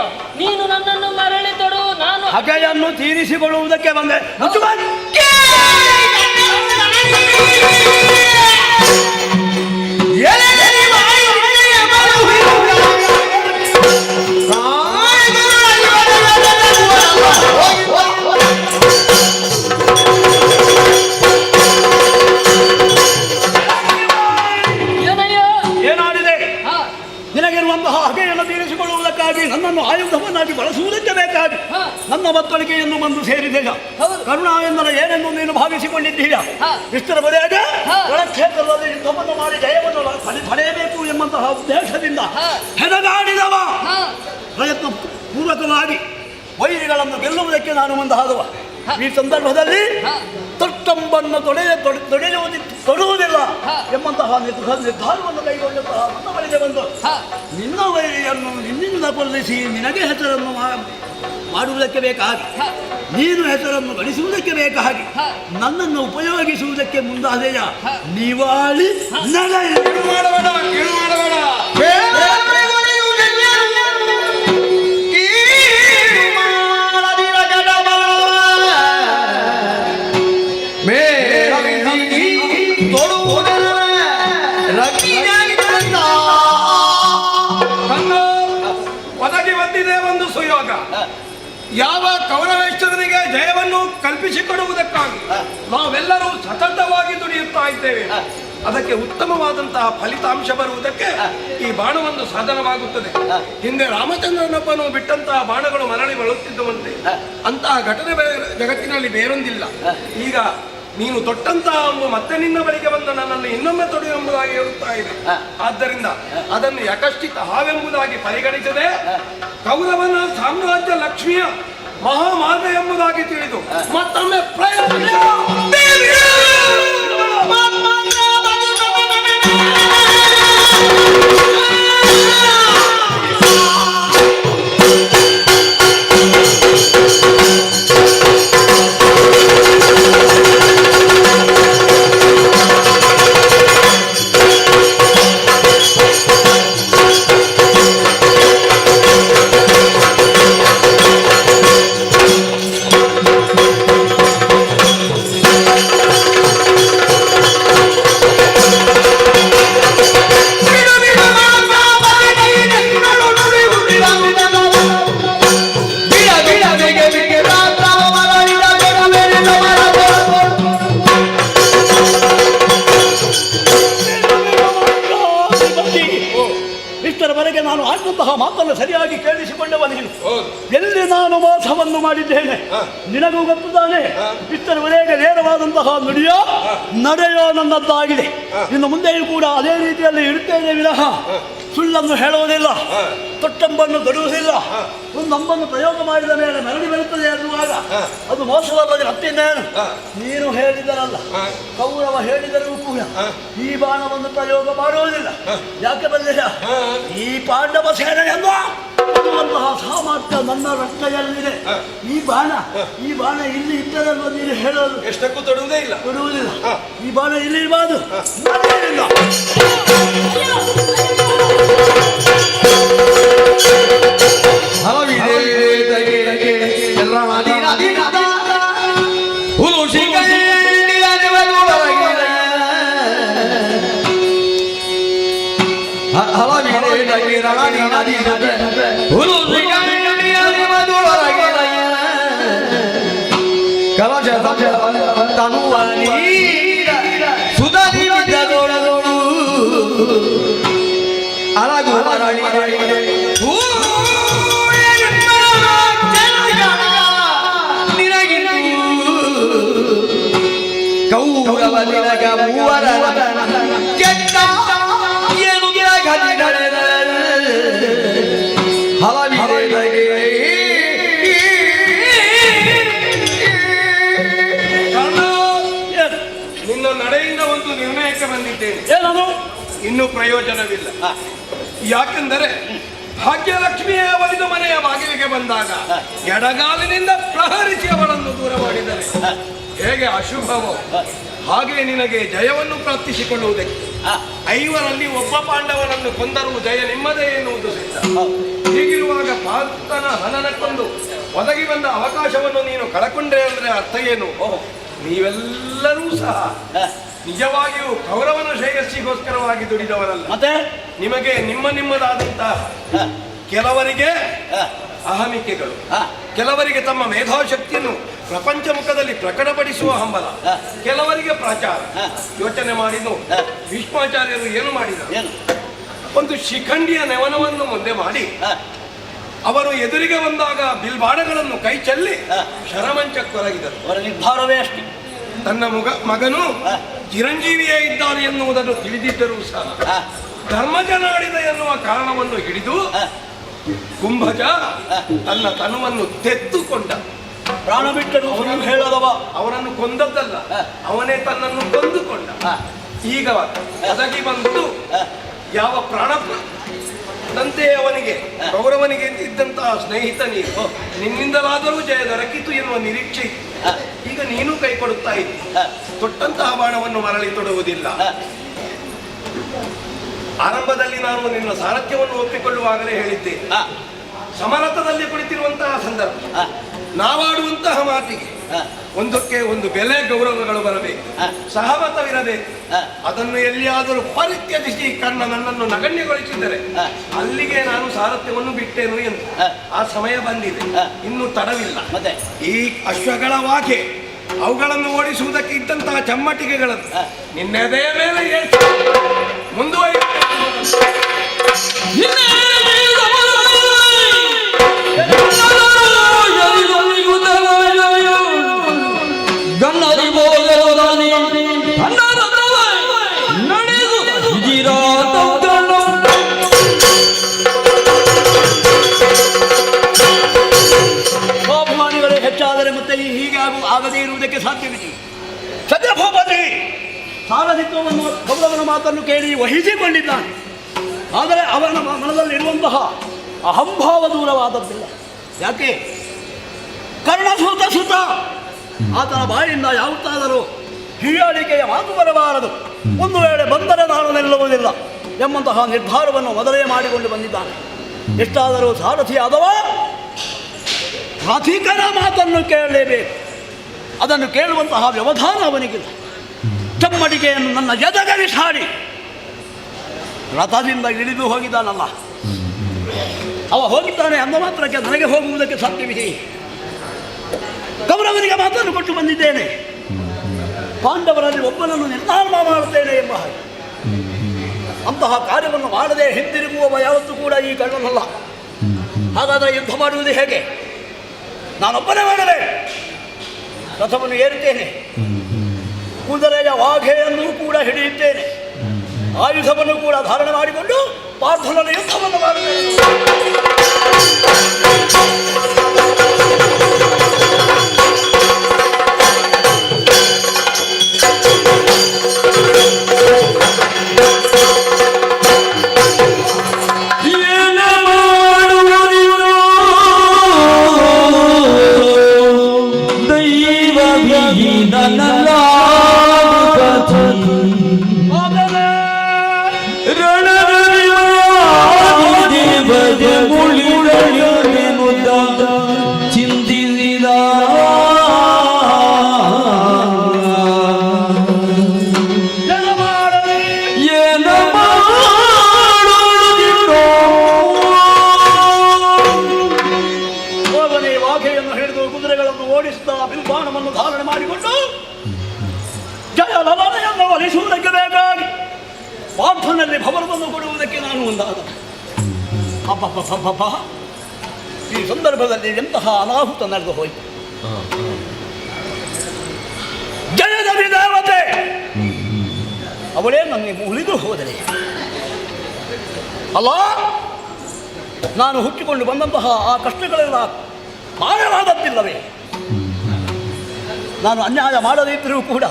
ನೀನು ನನ್ನನ್ನು ಮರಳಿ ತೊಡು, ನಾನು ಹಗೆಯನ್ನು ತೀರಿಸಿಕೊಳ್ಳುವುದಕ್ಕೆ ಬಂದೆ. ನನ್ನನ್ನು ಆಯುಧವನ್ನಾಗಿ ಬಳಸುವುದಕ್ಕೆ ಬೇಕಾಗಿ ನನ್ನ ಮತ್ತಳಿಕೆಯನ್ನು ಬಂದು ಸೇರಿದೆಯ ಕರುಣಾ ಎಂದರೆ ಏನೆಂದು ನೀನು ಭಾವಿಸಿಕೊಂಡಿದ್ದೀಯ. ಇಷ್ಟರ ಬರೆಯಾಗ ರಣಕ್ಷೇತ್ರದಲ್ಲಿ ಯುದ್ಧವನ್ನು ಮಾಡಿ ಜಯವನ್ನು ಪಡೆಯಬೇಕು ಎಂಬಂತಹ ಉದ್ದೇಶದಿಂದ ಹೆಣಗಾಡಿದವ. ಪ್ರಯತ್ನ ಪೂರ್ವಕವಾಗಿ ವೈರಿಗಳನ್ನು ಗೆಲ್ಲುವುದಕ್ಕೆ ನಾನು ಮುಂದಾದವ. ಈ ಸಂದರ್ಭದಲ್ಲಿ ತೊಟ್ಟಂಬನ್ನು ತೊಡೆಯುವುದಿಲ್ಲ ಎಂಬಂತಹ ನಿರ್ಧಾರವನ್ನು ಕೈಗೊಂಡಂತಹ ನನ್ನ ಬಳಿಗೆ ಬಂದು ನಿನ್ನ ವೈರಿಯನ್ನು ನಿನ್ನಿಂದ ಕೊಲ್ಲಿಸಿ ನಿನಗೆ ಹೆಸರನ್ನು ಮಾಡುವುದಕ್ಕೆ ಬೇಕಾಗಿ, ನೀನು ಹೆಸರನ್ನು ಗಳಿಸುವುದಕ್ಕೆ ಬೇಕಾಗಿ ನನ್ನನ್ನು ಉಪಯೋಗಿಸುವುದಕ್ಕೆ ಮುಂದಾದೆಯ. ನೀವಾಳಿ ಒದಗಿ ಬಂದಿದೆ ಒಂದು ಸುಯೋಗ. ಯಾವ ಕೌರವೇಶ್ವರನಿಗೆ ಜಯವನ್ನು ಕಲ್ಪಿಸಿಕೊಡುವುದಕ್ಕಾಗಿ ನಾವೆಲ್ಲರೂ ಸತತವಾಗಿ ದುಡಿಯುತ್ತಾ ಇದ್ದೇವೆ. ಅದಕ್ಕೆ ಉತ್ತಮವಾದಂತಹ ಫಲಿತಾಂಶ ಬರುವುದಕ್ಕೆ ಈ ಬಾಣವೊಂದು ಸಾಧನವಾಗುತ್ತದೆ. ಹಿಂದೆ ರಾಮಚಂದ್ರನೊಬ್ಬನು ಬಿಟ್ಟಂತಹ ಬಾಣಗಳು ಮರಳಿ ಬರುತ್ತಿದ್ದುವಂತೆ ಅಂತಹ ಘಟನೆ ಜಗತ್ತಿನಲ್ಲಿ ಬೇರೊಂದಿಲ್ಲ. ಈಗ ನೀನು ತೊಟ್ಟಂತಹ ಮತ್ತೆ ನಿನ್ನ ಬಳಿಗೆ ಬಂದು ನನ್ನನ್ನು ಇನ್ನೊಮ್ಮೆ ತೊಡು ಎಂಬುದಾಗಿ ಹೇಳುತ್ತಾ ಇದೆ. ಆದ್ದರಿಂದ ಅದನ್ನು ಯಕಶ್ಚಿತ ಹಾವೆಂಬುದಾಗಿ ಪರಿಗಣಿಸದೆ ಕೌರವನ ಸಾಮ್ರಾಜ್ಯ ಲಕ್ಷ್ಮಿಯ ಮಹಾಮಾರ್ಗ ಎಂಬುದಾಗಿ ತಿಳಿದು ಮತ್ತೊಮ್ಮೆ ಪ್ರಯತ್ನ ನಾನು ಆಡಿದಂತಹ ಮಾತನ್ನು ಸರಿಯಾಗಿ ಕೇಳಿಸಿಕೊಂಡವ ನೀನು. ಎಲ್ಲಿ ನಾನು ಮೋಸವನ್ನು ಮಾಡಿದ್ದೇನೆ ನಿನಗೂ ಗೊತ್ತುತ್ತಾನೆ. ಇಷ್ಟರವರೆಗೆ ನೇರವಾದಂತಹ ನಡೆಯೋ ನನ್ನದ್ದಾಗಿದೆ. ಇನ್ನು ಮುಂದೆಯೂ ಕೂಡ ಅದೇ ರೀತಿಯಲ್ಲಿ ಇಡುತ್ತೇನೆ ವಿನಃ ಸುಳ್ಳನ್ನು ಹೇಳುವುದಿಲ್ಲ, ತೊಟ್ಟಂಬನ್ನು ತೊಡುವುದಿಲ್ಲ. ಒಂದು ಅಂಬನ್ನು ಪ್ರಯೋಗ ಮಾಡಿದ ಮೇಲೆ ಮರಳಿ ಬರುತ್ತದೆ ಅನ್ನುವಾಗ ಅದು ಮೋಸವಲ್ಲದೆ ಮತ್ತಿನ್ನೇನು. ನೀನು ಹೇಳಿದರಲ್ಲ, ಕೌರವ ಹೇಳಿದರೂ ಕೂಡ ಈ ಬಾಣವನ್ನು ಪ್ರಯೋಗ ಮಾಡುವುದಿಲ್ಲ. ಯಾಕೆ ಬಂದಿಲ್ಲ? ಈ ಪಾಂಡವ ಸೇನೆಯನ್ನು ಅನ್ನುವಂತಹ ಸಾಮರ್ಥ್ಯ ನನ್ನ ರಕ್ತದಲ್ಲಿದೆ. ಈ ಬಾಣ ಇಲ್ಲಿ ಇದ್ದರನ್ನು ನೀನು ಹೇಳೋದು ಎಷ್ಟಕ್ಕೂ ತೊಡುವುದಿಲ್ಲ. ಈ ಬಾಣ ಇಲ್ಲಿ ಇರಬಾರ್ದು. ಗೌರವ ನಿನಗ ಮೂವರ ಕೆಟ್ಟ ಏನು ಗತಿ ನಡೆದ ಹಲವಿದೆ ಬಗೆ. ನಿನ್ನ ನಡೆಯಿಂದ ಒಂದು ನಿರ್ಣಯಕ್ಕೆ ಬಂದಿದ್ದೇನೆ. ಏನದು? ಇನ್ನೂ ಪ್ರಯೋಜನವಿಲ್ಲ. ಯಾಕೆಂದರೆ ಭಾಗ್ಯಲಕ್ಷ್ಮಿಯ ಒಲಿದ ಮನೆಯ ಬಾಗಿಲಿಗೆ ಬಂದಾಗ ಎಡಗಾಲಿನಿಂದ ಪ್ರಹರಿಸಿ ಅವಳನ್ನು ದೂರ ಮಾಡಿದರೆ ಹೇಗೆ ಅಶುಭವೋ ಹಾಗೆ ನಿನಗೆ ಜಯವನ್ನು ಪ್ರಾರ್ಥಿಸಿಕೊಳ್ಳುವುದಕ್ಕೆ ಐವರಲ್ಲಿ ಒಬ್ಬ ಪಾಂಡವನನ್ನು ಕೊಂದರೂ ಜಯ ನಿಮ್ಮದೇ ಎನ್ನುವುದು ಸಿದ್ಧ. ಹೀಗಿರುವಾಗ ಪಾರ್ಥನ ಹನನ ಕೊಂದು ಒದಗಿ ಬಂದ ಅವಕಾಶವನ್ನು ನೀನು ಕಳಕೊಂಡ್ರೆ ಅಂದ್ರೆ ಅರ್ಥ ಏನು? ನೀವೆಲ್ಲರೂ ಸಹ ನಿಜವಾಗಿಯೂ ಕೌರವನ ಶ್ರೇಯಸ್ಸಿಗೋಸ್ಕರವಾಗಿ ದುಡಿದವರಲ್ಲ. ಮತ್ತೆ ನಿಮಗೆ ನಿಮ್ಮದಾದಂತಹ ಕೆಲವರಿಗೆ ಅಹಮಿಕೆಗಳು, ಕೆಲವರಿಗೆ ತಮ್ಮ ಮೇಧಾಶಕ್ತಿಯನ್ನು ಪ್ರಪಂಚ ಮುಖದಲ್ಲಿ ಪ್ರಕಟಪಡಿಸುವ ಹಂಬಲ, ಕೆಲವರಿಗೆ ಪ್ರಚಾರ. ಯೋಚನೆ ಮಾಡಿದ್ದು ಭೀಷ್ಮಾಚಾರ್ಯರು ಏನು ಮಾಡಿದರು? ಒಂದು ಶಿಖಂಡಿಯ ನೆವನವನ್ನು ಮುಂದೆ ಮಾಡಿ ಅವರು ಎದುರಿಗೆ ಬಂದಾಗ ಬಿಲ್ಬಾಣಗಳನ್ನು ಕೈ ಚೆಲ್ಲಿ ಶರಮಂಚಕ್ಕೊರಗಿದರು. ಅವರ ನಿರ್ಧಾರವೇ ಅಷ್ಟೇ. ತನ್ನ ಮಗನು ಚಿರಂಜೀವಿಯೇ ಇದ್ದಾನೆ ಎನ್ನುವುದನ್ನು ತಿಳಿದಿದ್ದರೂ ಸಹ ಧರ್ಮಜನಾಡಿದ ಎನ್ನುವ ಕಾರಣವನ್ನು ಹಿಡಿದು ಕುಂಭಜ ತನ್ನ ತನುವನ್ನು ತೆತ್ತುಕೊಂಡ. ಪ್ರಾಣ ಬಿಟ್ಟರು ಹೇಳದವ. ಅವರನ್ನು ಕೊಂದದ್ದಲ್ಲ, ಅವನೇ ತನ್ನನ್ನು ಕೊಂದುಕೊಂಡ. ಈಗ ಒದಗಿ ಬಂದು ಯಾವ ಪ್ರಾಣದಂತೆ ಅವನಿಗೆ ಕೌರವನಿಗೆ ಇದ್ದಂತಹ ಸ್ನೇಹಿತ ನೀನು, ನಿನ್ನಿಂದಲಾದರೂ ಜಯ ದೊರಕಿತು ಎನ್ನುವ ನಿರೀಕ್ಷೆ ಇತ್ತು. ಈಗ ನೀನು ಕೈ ಕೊಡುತ್ತಾ ಇದ್ದಿ. ತೊಟ್ಟಂತಹ ಬಾಣವನ್ನು ಮರಳಿ ತೊಡುವುದಿಲ್ಲ. ಆರಂಭದಲ್ಲಿ ನಾನು ನಿನ್ನ ಸಾರಥ್ಯವನ್ನು ಒಪ್ಪಿಕೊಳ್ಳುವಾಗಲೇ ಹೇಳಿದ್ದೆ, ಸಮರಥದಲ್ಲಿ ಕುಳಿತಿರುವಂತಹ ಸಂದರ್ಭ ನಾವಾಡುವಂತಹ ಮಾತಿಗೆ ಒಂದಕ್ಕೆ ಒಂದು ಬೆಲೆ ಗೌರವಗಳು ಬರಬೇಕು, ಸಹಮತವಿರಬೇಕು. ಅದನ್ನು ಎಲ್ಲಿಯಾದರೂ ಪರಿತ್ಯಜಿಸಿ ಕರ್ಣ ನನ್ನನ್ನು ನಗಣ್ಯಗೊಳಿಸಿದರೆ ಅಲ್ಲಿಗೆ ನಾನು ಸಾರಥ್ಯವನ್ನು ಬಿಟ್ಟೇನು ಎಂದು. ಆ ಸಮಯ ಬಂದಿದೆ, ಇನ್ನೂ ತಡವಿಲ್ಲ. ಈ ಅಶ್ವಗಳ ವಾಕೆ ಅವುಗಳನ್ನು ಓಡಿಸುವುದಕ್ಕೆ ಇದ್ದಂತಹ ಚಮ್ಮಟಿಕೆಗಳನ್ನು ನಿನ್ನೆದೆಯ ಮೇಲೆ ಮುಂದುವರಿ ಸ್ವಾಭಿಮಾನಿಗಳೇ ಹೆಚ್ಚಾದರೆ ಮತ್ತೆ ಹೀಗೆ ಆಗದೇ ಇರುವುದಕ್ಕೆ ಸಾಧ್ಯವಿದೆ. ಸತ್ಯಭೂಪತಿ ಸಾರಥಿತ್ವವನ್ನು ಕೌರವನ ಮಾತನ್ನು ಕೇಳಿ ವಹಿಸಿಕೊಂಡಿದ್ದಾನೆ. ಆದರೆ ಅವನ ಮನದಲ್ಲಿರುವಂತಹ ಅಹಂಭಾವ ದೂರವಾದದ್ದಿಲ್ಲ. ಯಾಕೆ? ಕರ್ಣಸೂತ ಸುತ ಆತನ ಬಾಯಿಂದ ಯಾವತ್ತಾದರೂ ಹೀಯಾಳಿಕೆಯ ಮಾತು ಬರಬಾರದು. ಒಂದು ವೇಳೆ ಬಂದರೆ ನಾನು ನಿಲ್ಲುವುದಿಲ್ಲ ಎಂಬಂತಹ ನಿರ್ಧಾರವನ್ನು ಮೊದಲೇ ಮಾಡಿಕೊಂಡು ಬಂದಿದ್ದಾನೆ. ಎಷ್ಟಾದರೂ ಸಾರಥಿಯಾದವ ರಥಿಕನ ಮಾತನ್ನು ಕೇಳಲೇಬೇಕು. ಅದನ್ನು ಕೇಳುವಂತಹ ವ್ಯವಧಾನ ಅವನಿಗಿಲ್ಲ. ಚಮ್ಮಡಿಕೆಯನ್ನು ನನ್ನ ಎದೆಗೆ ಸಾಡಿ ರಥದಿಂದ ಇಳಿದು ಹೋಗಿದ್ದಾನಲ್ಲ, ಅವ ಹೋಗಿದ್ದಾನೆ ಅಂದ ಮಾತ್ರಕ್ಕೆ ನನಗೆ ಹೋಗುವುದಕ್ಕೆ ಸಾಧ್ಯವಿದೆ. ಕೌರವನಿಗೆ ಮಾತನ್ನು ಕೊಟ್ಟು ಬಂದಿದ್ದೇನೆ, ಪಾಂಡವರಲ್ಲಿ ಒಬ್ಬನನ್ನು ನಿರ್ಧಾರ ಮಾಡುತ್ತೇನೆ ಎಂಬ ಹಾಗೆ. ಅಂತಹ ಕಾರ್ಯವನ್ನು ಮಾಡದೆ ಹಿಂದಿರುಗುವವ ಯಾವತ್ತೂ ಕೂಡ ಈ ಕಳ್ಳನಲ್ಲ. ಹಾಗಾದರೆ ಯುದ್ಧ ಮಾಡುವುದು ಹೇಗೆ? ನಾನೊಬ್ಬನೇ ಮಾಡಲೇ. ರಥವನ್ನು ಏರುತ್ತೇನೆ, ಕುದುರೆಯ ವಾಘೆಯನ್ನು ಕೂಡ ಹಿಡಿಯುತ್ತೇನೆ, ಆಯುಧವನ್ನು ಕೂಡ ಧಾರಣೆ ಮಾಡಿಕೊಂಡು ಪಾರ್ಥನಲ್ಲಿ ಯುದ್ಧವನ್ನು ಮಾಡುತ್ತೇನೆ. ಬಿಲ್ಬಾಣವನ್ನು ಧಾರಣೆ ಮಾಡಿಕೊಂಡು ಜಯ ಲಲನೆಯನ್ನು ಒಲಿಸುವುದಕ್ಕೆ ಬೇಕಾಗಿ ಪಾರ್ಥನಲ್ಲಿ ಭವನವನ್ನು ಕೊಡುವುದಕ್ಕೆ ನಾನು ಮುಂದಾದ. ಅಬ್ಬಬ್ಬಬ್ಬಬ್ಬ, ಈ ಸಂದರ್ಭದಲ್ಲಿ ಎಂತಹ ಅನಾಹುತ ನಡೆದು ಹೋಯಿತು. ಜಯದ ವಿದೇವತೆ ಬಿಟ್ಟರೆ ಅವಳೇ ನನಗೆ ಉಳಿದು ಹೋದರೆ ಅಲ್ಲ, ನಾನು ಹುಟ್ಟಿಕೊಂಡು ಬಂದಂತಹ ಆ ಕಷ್ಟಗಳೆಲ್ಲ ಮಾಯವಾದದ್ದಿಲ್ಲವೇ? ನಾನು ಅನ್ಯಾಯ ಮಾಡದಿದ್ದರೂ ಕೂಡ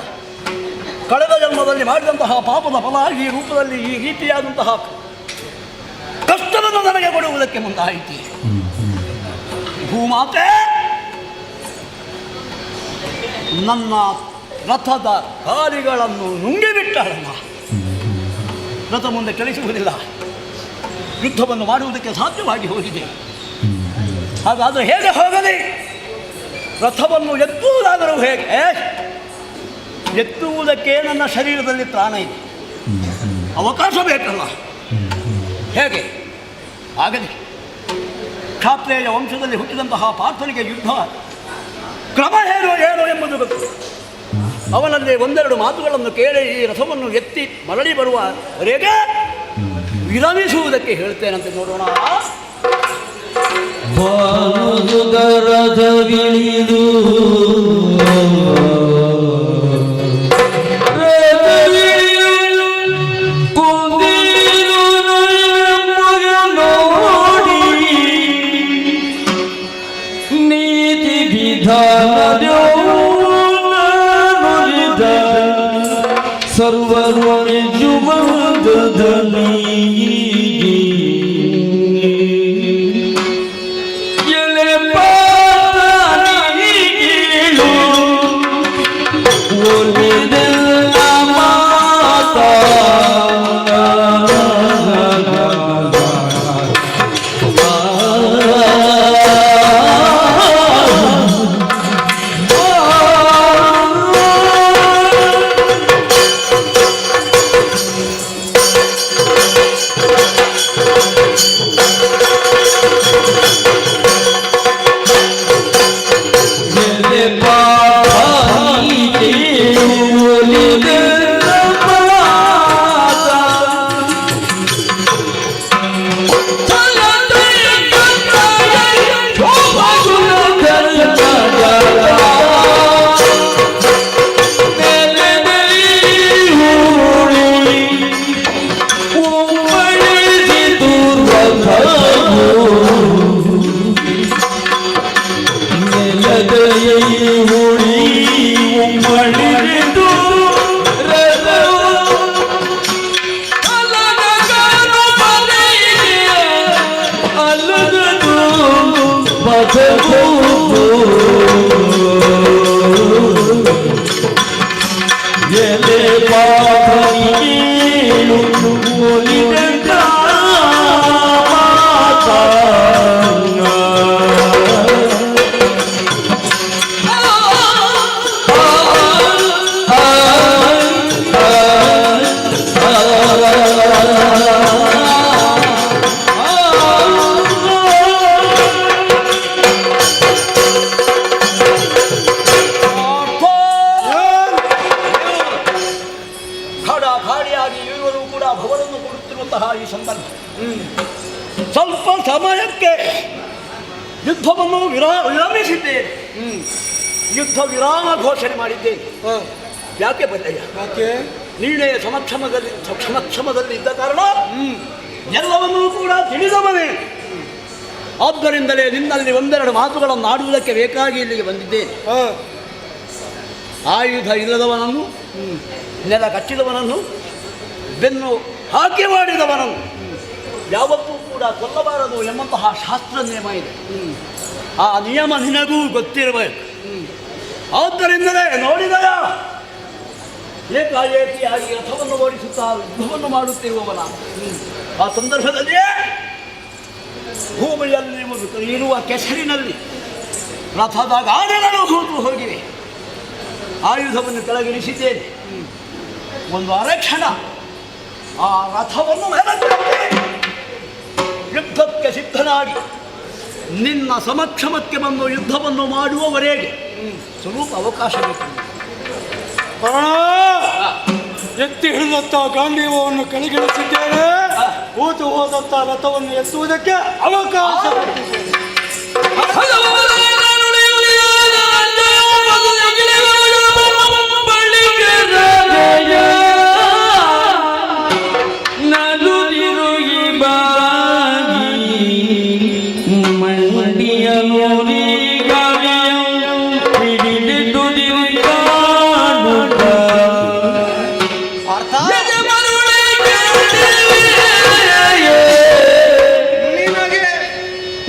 ಕಳೆದ ಜನ್ಮದಲ್ಲಿ ಮಾಡಿದಂತಹ ಪಾಪದ ಫಲ ಈ ರೂಪದಲ್ಲಿ ಈ ರೀತಿಯಾದಂತಹ ಕಷ್ಟವನ್ನು ನನಗೆ ಕೊಡುವುದಕ್ಕೆ ಮುಂದಾಯಿತು. ಭೂಮಾತೆ ನನ್ನ ರಥದ ಕಾಲಿಗಳನ್ನು ನುಂಗಿಬಿಟ್ಟಳಮ್ಮ. ರಥ ಮುಂದೆ ಚಲಿಸುವುದಿಲ್ಲ, ಯುದ್ಧವನ್ನು ಮಾಡುವುದಕ್ಕೆ ಸಾಧ್ಯವಾಗಿ ಹೋಗಿದೆ. ಹಾಗಾದರೆ ಹೇಗೆ ಹೋಗಲಿ? ರಥವನ್ನು ಎತ್ತುವುದಾದರೂ ಹೇಗೆ? ಎತ್ತುವುದಕ್ಕೆ ನನ್ನ ಶರೀರದಲ್ಲಿ ಪ್ರಾಣ ಇದೆ, ಅವಕಾಶ ಬೇಕಲ್ಲ. ಹೇಗೆ ಆಗಲಿ? ಕ್ಷಾತ್ರೇಯ ವಂಶದಲ್ಲಿ ಹುಟ್ಟಿದಂತಹ ಪಾರ್ಥನಿಗೆ ಯುದ್ಧ ಕ್ರಮ ಏನು ಎಂಬುದು ಗೊತ್ತು. ಅವನಲ್ಲಿ ಒಂದೆರಡು ಮಾತುಗಳನ್ನು ಕೇಳಿ ಈ ರಥವನ್ನು ಎತ್ತಿ ಮರಳಿ ಬರುವವರೆಗೆ ವಿರಮಿಸುವುದಕ್ಕೆ ಹೇಳ್ತೇನಂತೆ. ನೋಡೋಣ. ರಥವಿಳಿದು ನೀತಿ ವಿಧಾನ ಸರ್ವರು ಜುಮದನಿ ಎಲೆ ಪಾನಿಗೀಳು ಒಲಿದೆಲ್ಲ ಮಾತಾ ಸ್ವಲ್ಪ ಸಮಯಕ್ಕೆ ಯುದ್ಧವನ್ನು ವಿರಮಿಸಿದ್ದೇನೆ. ಯುದ್ಧ ವಿರಾಮ ಘೋಷಣೆ ಮಾಡಿದ್ದೇನೆ. ಯಾಕೆ ಬಲ್ಲಯ್ಯ? ನೀನೇ ಸಮಕ್ಷಮದಲ್ಲಿ ಇದ್ದ ಕಾರಣ ಎಲ್ಲವನ್ನೂ ಕೂಡ ತಿಳಿದವನೇ. ಆದ್ದರಿಂದಲೇ ನಿನ್ನಲ್ಲಿ ಒಂದೆರಡು ಮಾತುಗಳನ್ನು ಆಡುವುದಕ್ಕೆ ಬೇಕಾಗಿ ಇಲ್ಲಿಗೆ ಬಂದಿದ್ದೇನೆ. ಆಯುಧ ಇಲ್ಲದವನನ್ನು, ನೆಲ ಕಚ್ಚಿದವನನ್ನು, ಬೆನ್ನು ಹಾಕಿ ಮಾಡಿದವನನ್ನು ಯಾವತ್ತೂ ಕೂಡ ಕೊಲ್ಲಬಾರದು ಎಂಬಂತಹ ಶಾಸ್ತ್ರ ನಿಯಮ ಇದೆ. ಆ ನಿಯಮ ನಿನಗೂ ಗೊತ್ತಿರಬೇಕು. ಆದ್ದರಿಂದಲೇ ನೋಡಿದಯ ಏಕಾಏಕಿಯಾಗಿ ರಥವನ್ನು ಓಡಿಸುತ್ತಾ ಯುದ್ಧವನ್ನು ಮಾಡುತ್ತಿರುವವನ ಆ ಸಂದರ್ಭದಲ್ಲಿಯೇ ಭೂಮಿಯಲ್ಲಿ ಇರುವ ಕೆಸರಿನಲ್ಲಿ ರಥದ ಗಾಲಿಗಳು ಹೂತು ಹೋಗಿವೆ. ಆಯುಧವನ್ನು ಕೆಳಗಿಳಿಸಿದ್ದೇನೆ. ಒಂದು ಅರಕ್ಷಣ ಆ ರಥವನ್ನು ಯುದ್ಧಕ್ಕೆ ಸಿದ್ಧನಾಗಿ ನಿನ್ನ ಸಮಕ್ಷಮಕ್ಕೆ ಬಂದು ಯುದ್ಧವನ್ನು ಮಾಡುವವರೆಗೆ ಸ್ವಲ್ಪ ಅವಕಾಶ ಬೇಕು. ಎತ್ತಿ ಹಿಡಿದಂತ ಗಾಂಧೀವವನ್ನು ಕೆಳಗಿಳಿಸಿದ್ದೇನೆ. ಹೂತು ಹೋದಂತ ರಥವನ್ನು ಎತ್ತುವುದಕ್ಕೆ ಅವಕಾಶ ಕೊಟ್ಟಿದ್ದೇನೆ. ಜಯ ನದು ತಿರುಗಿ ಬಾಗಿ ಮಂಡಿಯ ನೋಡಿ ಗಾಳಿಯ ಹಿಡಿದು ತಿರುಗಾಡುತ್ತ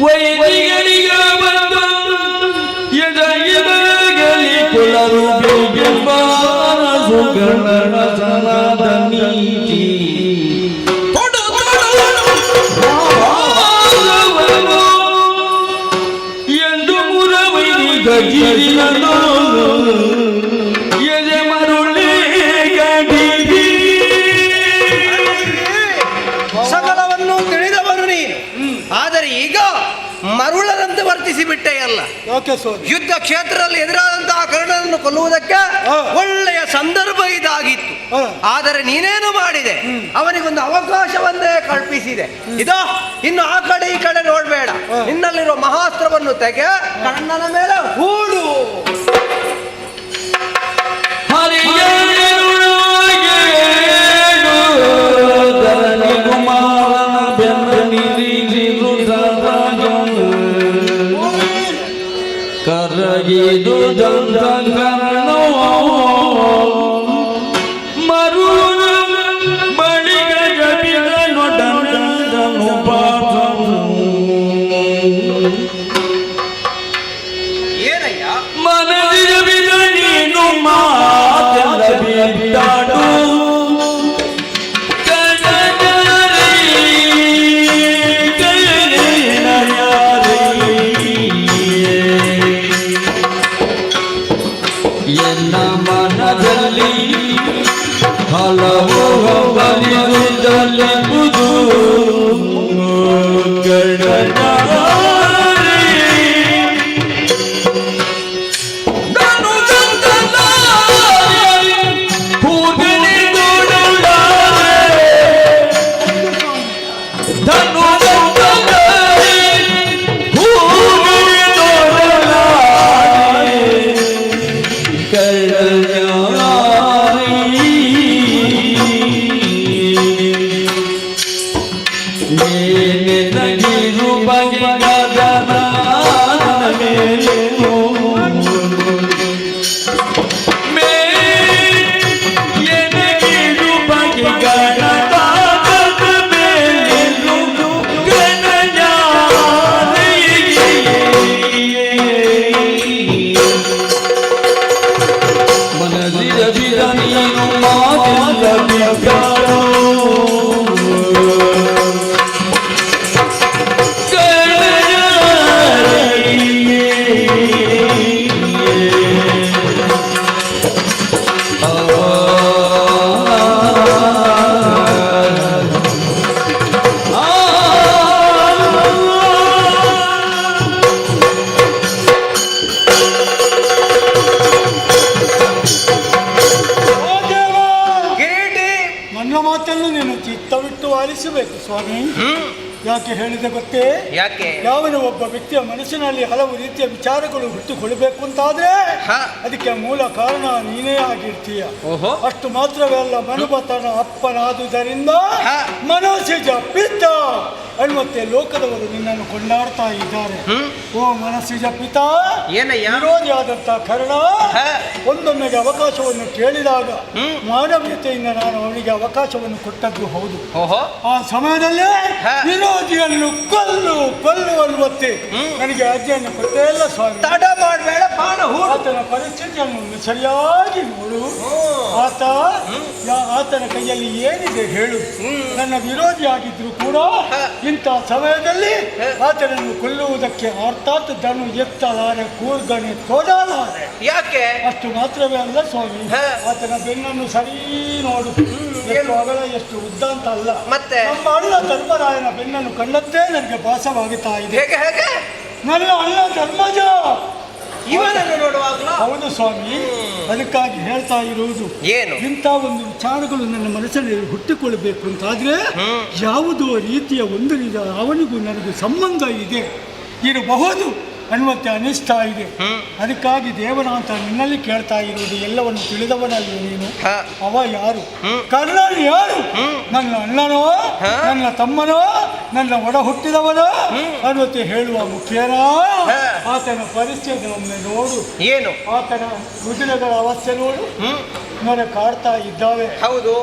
ವೈದಿಗಳಿಗೆ ಬಂದು ಎದೆಯಲ್ಲಿ ಕುಲರು ಸುಗಣ ಸನಾದ ನೀತಿ ಎಂದು ಮುರವೈದಿ ಗಜಿರಿನೋ ಎದೆ ಮರುಳಿ ಗಡಿದಿ ಸಕಲವನ್ನು ತಿಳಿದವನು ನೀನು. ಆದರೆ ಈಗ ಮರುಳದಂತೆ ವರ್ತಿಸಿ ಬಿಟ್ಟೆಯಲ್ಲ. ಯುದ್ಧ ಕ್ಷೇತ್ರದಲ್ಲಿ ಎದುರಾದಂತಹ ಕರ್ಣನನ್ನು ಕೊಲ್ಲುವುದಕ್ಕೆ ಒಳ್ಳೆಯ ಸಂದರ್ಭ ಇದಾಗಿತ್ತು. ಆದರೆ ನೀನೇನು ಮಾಡಿದೆ? ಅವನಿಗೊಂದು ಅವಕಾಶವನ್ನೇ ಕಲ್ಪಿಸಿದೆ. ಇದೋ ಇನ್ನು ಆ ಕಡೆ ಈ ಕಡೆ ನೋಡ್ಬೇಡ, ನಿನ್ನಲ್ಲಿರುವ ಮಹಾಸ್ತ್ರವನ್ನು ತೆಗೆ ಕರ್ಣನ ಮೇಲೆ ಹೂಡು. ಕರಗಿದು ದಂತಕರಣೋ ಮರು ಬಳಿಗ ಜಪಿದ ನೊಡನದನು ಪಾಪನು ಏನಯ್ಯ ಮನದಿ ಜಪಿದ ನೀನು ಮಾತೆಲ್ಲ ಬಿಟ್ಟಾಡು ಎನ್ನ ಮನದಲ್ಲಿ ಹಲವು ಬಲಿಸುತ್ತಲೇ ಬುದು ಸ್ವಾಮಿ, ಯಾಕೆ ಹೇಳಿದೆ ಗೊತ್ತೇ? ಯಾಕೆ? ಯಾವನ ಒಬ್ಬ ವ್ಯಕ್ತಿಯ ಮನಸ್ಸಿನಲ್ಲಿ ಹಲವು ರೀತಿಯ ವಿಚಾರಗಳು ಹುಟ್ಟಿಕೊಳ್ಬೇಕು ಅಂತಾದ್ರೆ ಅದಕ್ಕೆ ಮೂಲ ಕಾರಣ ನೀನೇ ಆಗಿರ್ತೀಯ. ಅಷ್ಟು ಮಾತ್ರವೇ ಅಲ್ಲ, ಮನುಬತನ ಅಪ್ಪನಾದುದರಿಂದ ಮನೋಸಿಜ ಪಿತ್ತ ಅನ್ನುವಂತೆ ಲೋಕದವರು ನಿನ್ನನ್ನು ಕೊಂಡಾಡ್ತಾ ಇದ್ದಾರೆ. ಓ ಮನಸ್ಸಿಜ ಪಿತ, ವಿರೋಧಿಯಾದಂತಹ ಕರ್ಣ ಒಂದೊಮ್ಮೆಗೆ ಅವಕಾಶವನ್ನು ಕೇಳಿದಾಗ ಮಾನವೀಯತೆಯಿಂದ ನಾನು ಅವನಿಗೆ ಅವಕಾಶವನ್ನು ಕೊಟ್ಟದ್ದು ಹೌದು. ಆ ಸಮಯದಲ್ಲೇ ವಿರೋಧಿಯನ್ನು ಕೊಲ್ಲು ಅನ್ನುವಂತೆ ನನಗೆ ಅರ್ಜಿಯನ್ನು ಕೊಟ್ಟೇ ಇಲ್ಲ ಸ್ವಾಮಿ. ತಡ ಮಾಡಬೇಡ, ಬಾಣ ಹೂಡು. ಆತನ ಪರಿಸ್ಥಿತಿಯನ್ನು ಸರಿಯಾಗಿ ನೋಡು. ಆತನ ಕೈಯಲ್ಲಿ ಏನಿದೆ ಹೇಳು. ನನ್ನ ವಿರೋಧಿಯಾಗಿದ್ರು ಕೂಡ ಇಂಥ ಸಮಯದಲ್ಲಿ ಆತನನ್ನು ಕೊಲ್ಲುವುದಕ್ಕೆ ಅರ್ಥಾತ್ ದನು ಎತ್ತಲಾರೆ, ಕೂರ್ಗಣೆ ತೋಡಲಾರೆ. ಯಾಕೆ? ಅಷ್ಟು ಮಾತ್ರವೇ ಅಲ್ಲ ಸ್ವಾಮಿ, ಆತನ ಬೆನ್ನನ್ನು ಸರಿ ನೋಡು. ಎಷ್ಟು ಅಗಲ ಎಷ್ಟು ಉದ್ದ ಅಂತ ಅಲ್ಲ, ಮತ್ತೆ ನಮ್ಮ ಅಣ್ಣ ಧರ್ಮರಾಯನ ಬೆನ್ನನ್ನು ಕಂಡಂತೆ ನನಗೆ ಭಾಸವಾಗುತ್ತಾ ಇದೆ. ಹೇಗೆ? ನನ್ನ ಅಣ್ಣ ಧರ್ಮಜ ಇವನನ್ನು ನೋಡುವಾಗಲೂ ಹೌದು ಸ್ವಾಮಿ. ಅದಕ್ಕಾಗಿ ಹೇಳ್ತಾ ಇರುವುದು ಏನು, ಇಂಥ ಒಂದು ವಿಚಾರಗಳು ನನ್ನ ಮನಸ್ಸಿನಲ್ಲಿ ಹುಟ್ಟಿಕೊಳ್ಳಬೇಕು ಅಂತಾದ್ರೆ ಯಾವುದೋ ರೀತಿಯ ಒಂದು ಅವನಿಗೂ ನನಗೂ ಸಂಬಂಧ ಇದೆ ಇರಬಹುದು. ಅನ್ನುವಂತೆ ಅನಿಸ್ತಾ ಇದೆ. ಅದಕ್ಕಾಗಿ ದೇವನ ಅಂತ ನಿನ್ನಲ್ಲಿ ಕೇಳ್ತಾ ಇರುವುದು, ಎಲ್ಲವನ್ನು ತಿಳಿದವನಲ್ಲ ನೀನು. ಅವ ಯಾರು? ಕರ್ಣನ್ ಯಾರು? ನನ್ನ ಅಣ್ಣನೋ, ನನ್ನ ತಮ್ಮನೋ, ನನ್ನ ಒಡ ಹುಟ್ಟಿದವನೋ ಅನ್ನುವಂತೆ ಹೇಳುವ ಮುಖ್ಯನ ಆತನ ಪರಿಚಯದೊಮ್ಮೆ ನೋಡು. ಏನು ಆತನ ಕುದುರೆಗಳ ಅವಸ್ಥೆ ನೋಡು, ನೊರೆ ಕಾಡ್ತಾ ಇದ್ದಾವೆ. ಹೌದು,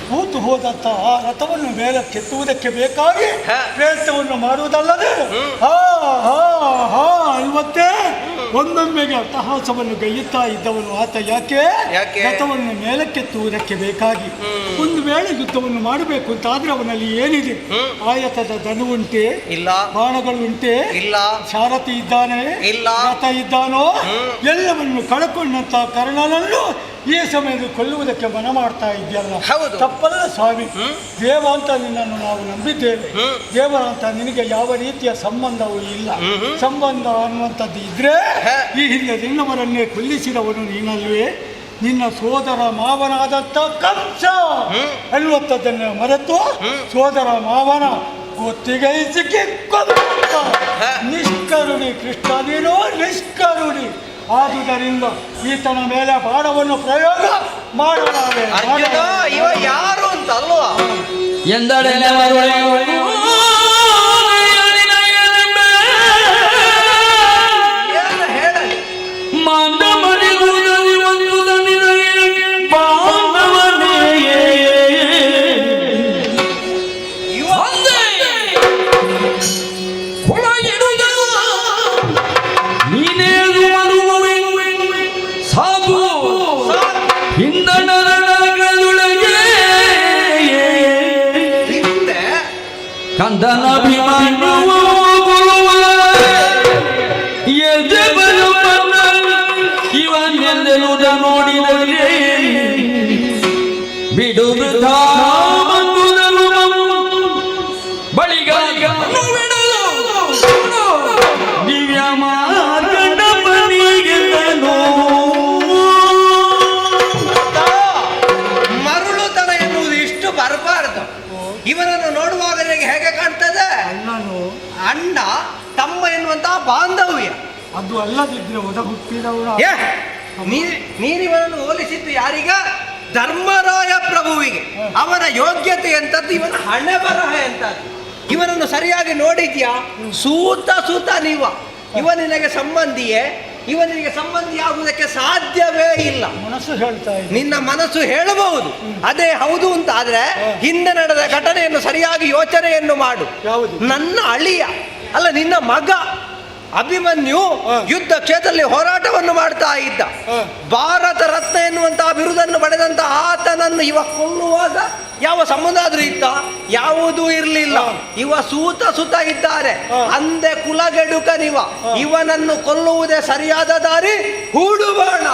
ಕೂತು ಹೋದಂತ ಆ ರಥವನ್ನು ಮೇಲೆ ಕೆತ್ತುವುದಕ್ಕೆ ಬೇಕಾಗಿ ಪ್ರಯತ್ನವನ್ನು ಮಾಡುವುದಲ್ಲದೆ ಇವತ್ತೇ ಒಂದೊಮ್ಮೆಗೆ ಅಟ್ಟಹಾಸವನ್ನು ಗೈಯುತ್ತಾ ಇದ್ದವನು ಆತ. ಯಾಕೆ? ರಥವನ್ನು ಮೇಲಕ್ಕೆತ್ತುವುದಕ್ಕೆ ಬೇಕಾಗಿ. ಒಂದು ವೇಳೆ ಯುದ್ಧವನ್ನು ಮಾಡಬೇಕು ಅಂತ ಆದ್ರೆ ಅವನಲ್ಲಿ ಏನಿದೆ? ಆಯತದ ಧನುವುಂಟೆ? ಇಲ್ಲ. ಬಾಣಗಳು ಉಂಟೆ? ಇಲ್ಲ. ಸಾರಥಿ ಇದ್ದಾನೆ? ಇಲ್ಲ. ರಥ ಇದ್ದಾನೋ? ಎಲ್ಲವನ್ನು ಕಳ್ಕೊಂಡಂತ ಕರ್ಣನನ್ನು ಈ ಸಮಯದಲ್ಲಿ ಕೊಲ್ಲುವುದಕ್ಕೆ ಮನ ಮಾಡ್ತಾ ಇದೆಯಲ್ಲ, ತಪ್ಪಲ್ಲ ಸ್ವಾಮಿ. ದೇವ ಅಂತ ನಿನ್ನನ್ನು ನಾವು ನಂಬಿದ್ದೇವೆ. ದೇವರ ಅಂತ ನಿನಗೆ ಯಾವ ರೀತಿಯ ಸಂಬಂಧವೂ ಇಲ್ಲ. ಸಂಬಂಧ ಅನ್ನುವಂಥದ್ದು ಇದ್ರೆ ಈ ಹಿಂದೆ ನಿನ್ನವರನ್ನೇ ಕೊಲ್ಲಿಸಿದವನು ನೀನಲ್ವೇ? ನಿನ್ನ ಸೋದರ ಮಾವನಾದಂಥ ಕಂಸ ಅನ್ನುವಂಥದ್ದನ್ನು ಮರೆತು ಸೋದರ ಮಾವನ ಒತ್ತಿಗೈಸಿಕೆ ನಿಷ್ಕರುಣಿ ಕೃಷ್ಣ, ನೀನು ನಿಷ್ಕರುಣಿ. ಆದುದರಿಂದ ಈತನ ಮೇಲೆ ಬಾಣವನ್ನು ಪ್ರಯೋಗ ಮಾಡಲಾರೆ. ಇವ ಯಾರು ಅಂತ ಅಲ್ವಾ ಎಂದಡೆ ಕಂದನಾಭಿಮಾನವ ಇವನ್ನೆಲ್ಲೆಲ್ಲುದ ನೋಡಿದರೆ ಬಿಡು ಬಳಿಗ ದಿವ್ಯ ಮರುಳುತನ ಎನ್ನುವುದು ಇಷ್ಟು ಬರಬಾರದು. ಇವನನ್ನು ನೋಡುವಾಗ ನಿನಗೆ ಹೇಗೆ ಕಾಣ್ತದೆ? ಅಣ್ಣ ತಮ್ಮ ಎನ್ನುವಂತಹ ಬಾಂಧವ್ಯ. ಅದು ಅಲ್ಲದಿದ್ರೆ ಒದ ಹುಟ್ಟಿದವರ ನೀನಿವನನ್ನು ಹೋಲಿಸಿದ್ದು ಯಾರೀಗ? ಧರ್ಮರಾಯ ಪ್ರಭುವಿಗೆ. ಅವನ ಯೋಗ್ಯತೆ ಎಂತದ್ದು, ಇವನ ಹಣೆ ಬರಹ ಎಂತದ್ದು. ಇವನನ್ನು ಸರಿಯಾಗಿ ನೋಡಿದ್ಯಾ? ಸೂತ ನೀವ. ಇವ ನಿನಗೆ ಸಂಬಂಧಿಯೇ? ಇವನಿಗೆ ಸಂಬಂಧಿಯಾಗುವುದಕ್ಕೆ ಸಾಧ್ಯವೇ ಇಲ್ಲ. ಮನಸ್ಸು ಹೇಳ್ತಾ ಇದೆ. ನಿನ್ನ ಮನಸ್ಸು ಹೇಳಬಹುದು. ಅದೇ ಹೌದು ಅಂತ ಆದ್ರೆ ಹಿಂದೆ ನಡೆದ ಘಟನೆಯನ್ನು ಸರಿಯಾಗಿ ಯೋಚನೆಯನ್ನು ಮಾಡು. ನನ್ನ ಅಳಿಯ ಅಲ್ಲ, ನಿನ್ನ ಮಗ ಅಭಿಮನ್ಯು ಯುದ್ಧ ಕ್ಷೇತ್ರದಲ್ಲಿ ಹೋರಾಟವನ್ನು ಮಾಡ್ತಾ ಇದ್ದ. ಭಾರತ ರತ್ನ ಎನ್ನುವಂತಹ ಬಿರುದನ್ನು ಪಡೆದಂತಹ ಆತನನ್ನು ಇವ ಕೊಲ್ಲುವಾಗ ಯಾವ ಸಂಬಂಧ ಆದ್ರೂ ಇತ್ತ? ಯಾವುದೂ ಇರಲಿಲ್ಲ. ಇವ ಸುತ ಇದ್ದಾರೆ. ಅಂದೆ ಕುಲಗೆಡುಕನಿವ. ಇವನನ್ನು ಕೊಲ್ಲುವುದೇ ಸರಿಯಾದ ದಾರಿ. ಹೂಡುಬಾಣ.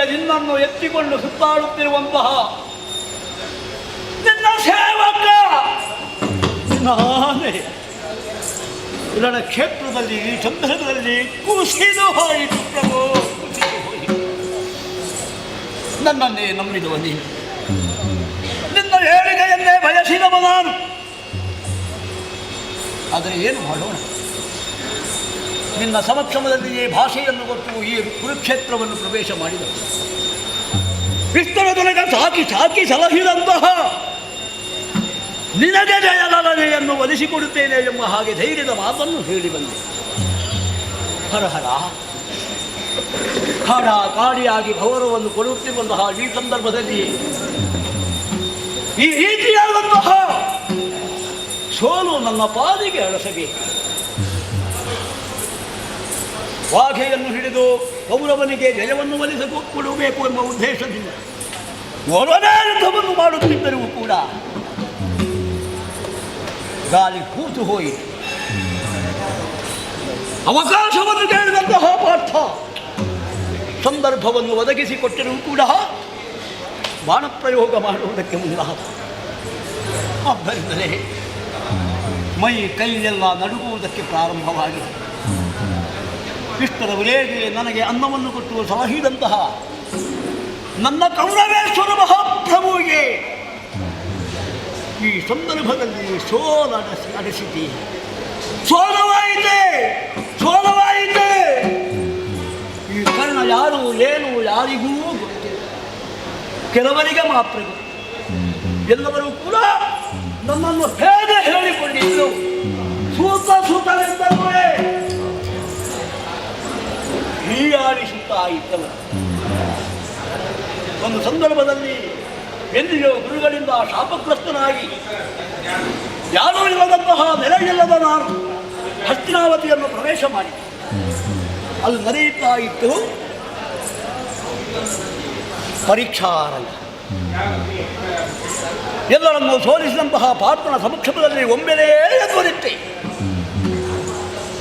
ಮೇಲೆ ನಿನ್ನನ್ನು ಎತ್ತಿಕೊಂಡು ಸುತ್ತಾಡುತ್ತಿರುವಂತಹ ನಿನ್ನ ಸೇವಕ ನಾನೇ ನನ್ನ ಕ್ಷೇತ್ರದಲ್ಲಿ ಈ ಸಂದರ್ಭದಲ್ಲಿ ಕುಸಿದು ಹೋಯಿತು ಪ್ರಭು, ಕುಸಿದು ಹೋಯಿತು. ನನ್ನನ್ನೇ ನಂಬಿದವ ನೀನು, ನಿನ್ನ ಹೇಳಿಕೆಯನ್ನೇ ಬಯಸಿದವ ನಾನು. ಆದರೆ ಏನು ಮಾಡೋಣ, ನಿನ್ನ ಸಮಕ್ಷಮದಲ್ಲಿಯೇ ಭಾಷೆಯನ್ನು ಕೊಟ್ಟು ಈ ಕುರುಕ್ಷೇತ್ರವನ್ನು ಪ್ರವೇಶ ಮಾಡಿದ. ವಿಷ್ಣುವಿನೊಳಗೆ ಸಾಕಿ ಸಾಕಿ ಸಲಹಿದಂತಹ ನಿನಗೆ ಜಯಲಲನೆಯನ್ನು ಒಲಿಸಿಕೊಡುತ್ತೇನೆ ಎಂಬ ಹಾಗೆ ಧೈರ್ಯದ ಮಾತನ್ನು ಹೇಳಿ ಬಂದೆ. ಹರಹರ ಕಾಡಿಯಾಗಿ ಗೌರವವನ್ನು ಕೊಡುತ್ತಿರುವಂತಹ ಈ ಸಂದರ್ಭದಲ್ಲಿ ಈ ರೀತಿಯಾದಂತಹ ಸೋಲು ನನ್ನ ಪಾಲಿಗೆ ಅಳಸಬೇಕು. ವಾಘೆಯನ್ನು ಹಿಡಿದು ಕೌರವನಿಗೆ ಜಯವನ್ನು ಒಲಿಸಿಕೊಡಬೇಕು ಎಂಬ ಉದ್ದೇಶದಿಂದ ಒರನೇ ಯುದ್ಧವನ್ನು ಮಾಡುತ್ತಿದ್ದರೂ ಕೂಡ ಗಾಳಿ ಕೂತು ಹೋಯಿತು. ಅವಕಾಶವನ್ನು ಕೇಳಿದಂತಹ ಪಾರ್ಥ ಸಂದರ್ಭವನ್ನು ಒದಗಿಸಿಕೊಟ್ಟರೂ ಕೂಡ ಬಾಣಪ್ರಯೋಗ ಮಾಡುವುದಕ್ಕೆ ಮುಂದಾದ. ಆದ್ದರಿಂದಲೇ ಮೈ ಕೈಯೆಲ್ಲ ನಡುಗುವುದಕ್ಕೆ ಪ್ರಾರಂಭವಾಗಿದೆ. ಇಷ್ಟರ ವಿಲೇಗೆ ನನಗೆ ಅನ್ನವನ್ನು ಕೊಟ್ಟು ಸಲಹಿದಂತಹ ನನ್ನ ಕೌರವೇಶ್ವರ ಮಹಾಪ್ರಭುವಿಗೆ ಈ ಸಂದರ್ಭದಲ್ಲಿ ನಡೆಸಿದೆ. ಸೋಲವಾಯಿತೆ. ಈ ಕಾರಣ ಯಾರು ಏನು ಯಾರಿಗೂ ಗೊತ್ತಿಲ್ಲ, ಕೆಲವರಿಗೆ ಮಾತ್ರ ಗೊತ್ತು. ಎಲ್ಲರೂ ಕೂಡ ನನ್ನನ್ನು ಹೇಗೆ ಹೇಳಿಕೊಂಡಿದ್ದು ಸೂತನೆಂದರೆ ಹೀಯಾಡಿಸುತ್ತಾ ಇದ್ದವರು. ಒಂದು ಸಂದರ್ಭದಲ್ಲಿ ಎಲ್ಲಿಯೋ ಗುರುಗಳಿಂದ ಶಾಪಗ್ರಸ್ತನಾಗಿ ಯಾರೂ ಇಲ್ಲದಂತಹ ನೆಲೆಯಿಲ್ಲದ ನಾನು ಹಸ್ತಿನಾವತಿಯನ್ನು ಪ್ರವೇಶ ಮಾಡಿ ಅಲ್ಲಿ ನಡೆಯುತ್ತಾ ಇತ್ತು ಪರೀಕ್ಷಾರಂಗ. ಎಲ್ಲರನ್ನು ಸೋಲಿಸಿದಂತಹ ಪಾರ್ಥನ ಸಮಕ್ಷಮದಲ್ಲಿ ಒಮ್ಮೆಲೇ ಎದುರಿತ್ತೆ.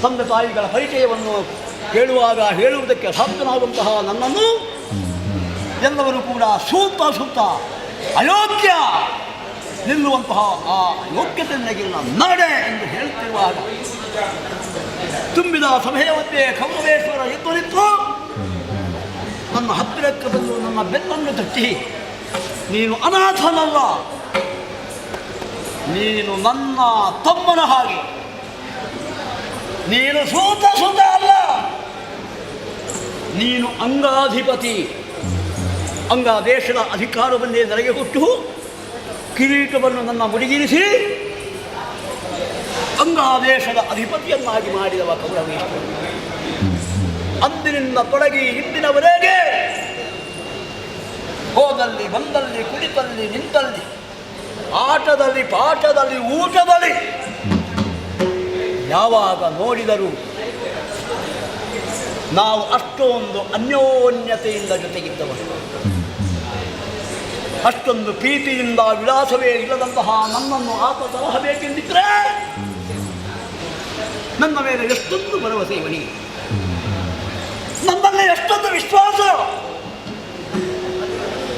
ತಂದೆ ತಾಯಿಗಳ ಪರಿಚಯವನ್ನು ಕೇಳುವಾಗ ಹೇಳುವುದಕ್ಕೆ ಅಸಾಧ್ಯನಾದಂತಹ ನನ್ನನ್ನು ಎಲ್ಲರೂ ಕೂಡ ಸೂತ ಅಯೋಗ್ಯ ನಿಲ್ಲುವಂತಹ ಆ ಯೋಗ್ಯತೆಯನ್ನಾಗಿಲ್ಲ ನಡೆ ಎಂದು ಹೇಳುತ್ತಿರುವಾಗ ತುಂಬಿದ ಸಭೆಯ ಮಧ್ಯೆ ಕೌರವೇಶ್ವರ ಎದ್ದು ನಿಂತು ನನ್ನ ಹತ್ತಿರಕ್ಕೆ ಬಂದು ನನ್ನ ಬೆನ್ನನ್ನು ತಟ್ಟಿ, ನೀನು ಅನಾಥನಲ್ಲ, ನೀನು ನನ್ನ ತಮ್ಮನ ಹಾಗೆ, ನೀನು ಸೂತ ಅಲ್ಲ, ನೀನು ಅಂಗಾಧಿಪತಿ. ಅಂಗದೇಶದ ಅಧಿಕಾರವನ್ನೇ ನನಗೆ ಕೊಟ್ಟು ಕಿರೀಟವನ್ನು ನನ್ನ ಮುಡಿಗಿರಿಸಿ ಅಂಗಾದೇಶದ ಅಧಿಪತಿಯನ್ನಾಗಿ ಮಾಡಿದವ ಕೌರವೇಶ್ವರ. ಅಂದಿನಿಂದ ತೊಡಗಿ ಇಂದಿನವರೆಗೆ ಹೋದಲ್ಲಿ ಬಂದಲ್ಲಿ ಕುಳಿತಲ್ಲಿ ನಿಂತಲ್ಲಿ ಆಟದಲ್ಲಿ ಪಾಠದಲ್ಲಿ ಊಟದಲ್ಲಿ ಯಾವಾಗ ನೋಡಿದರೂ ನಾವು ಅಷ್ಟೊಂದು ಅನ್ಯೋನ್ಯತೆಯಿಂದ ಜೊತೆಗಿದ್ದವರು. ಅಷ್ಟೊಂದು ಪ್ರೀತಿಯಿಂದ ವಿಳಾಸವೇ ಇಲ್ಲದಂತಹ ನನ್ನನ್ನು ಆತ ಸಲಹಬೇಕೆಂದಿದ್ರೆ ನನ್ನ ಮೇಲೆ ಎಷ್ಟೊಂದು ಭರವಸೆ ಇವನಿಗೆ, ನನ್ನಲ್ಲಿ ಎಷ್ಟೊಂದು ವಿಶ್ವಾಸ,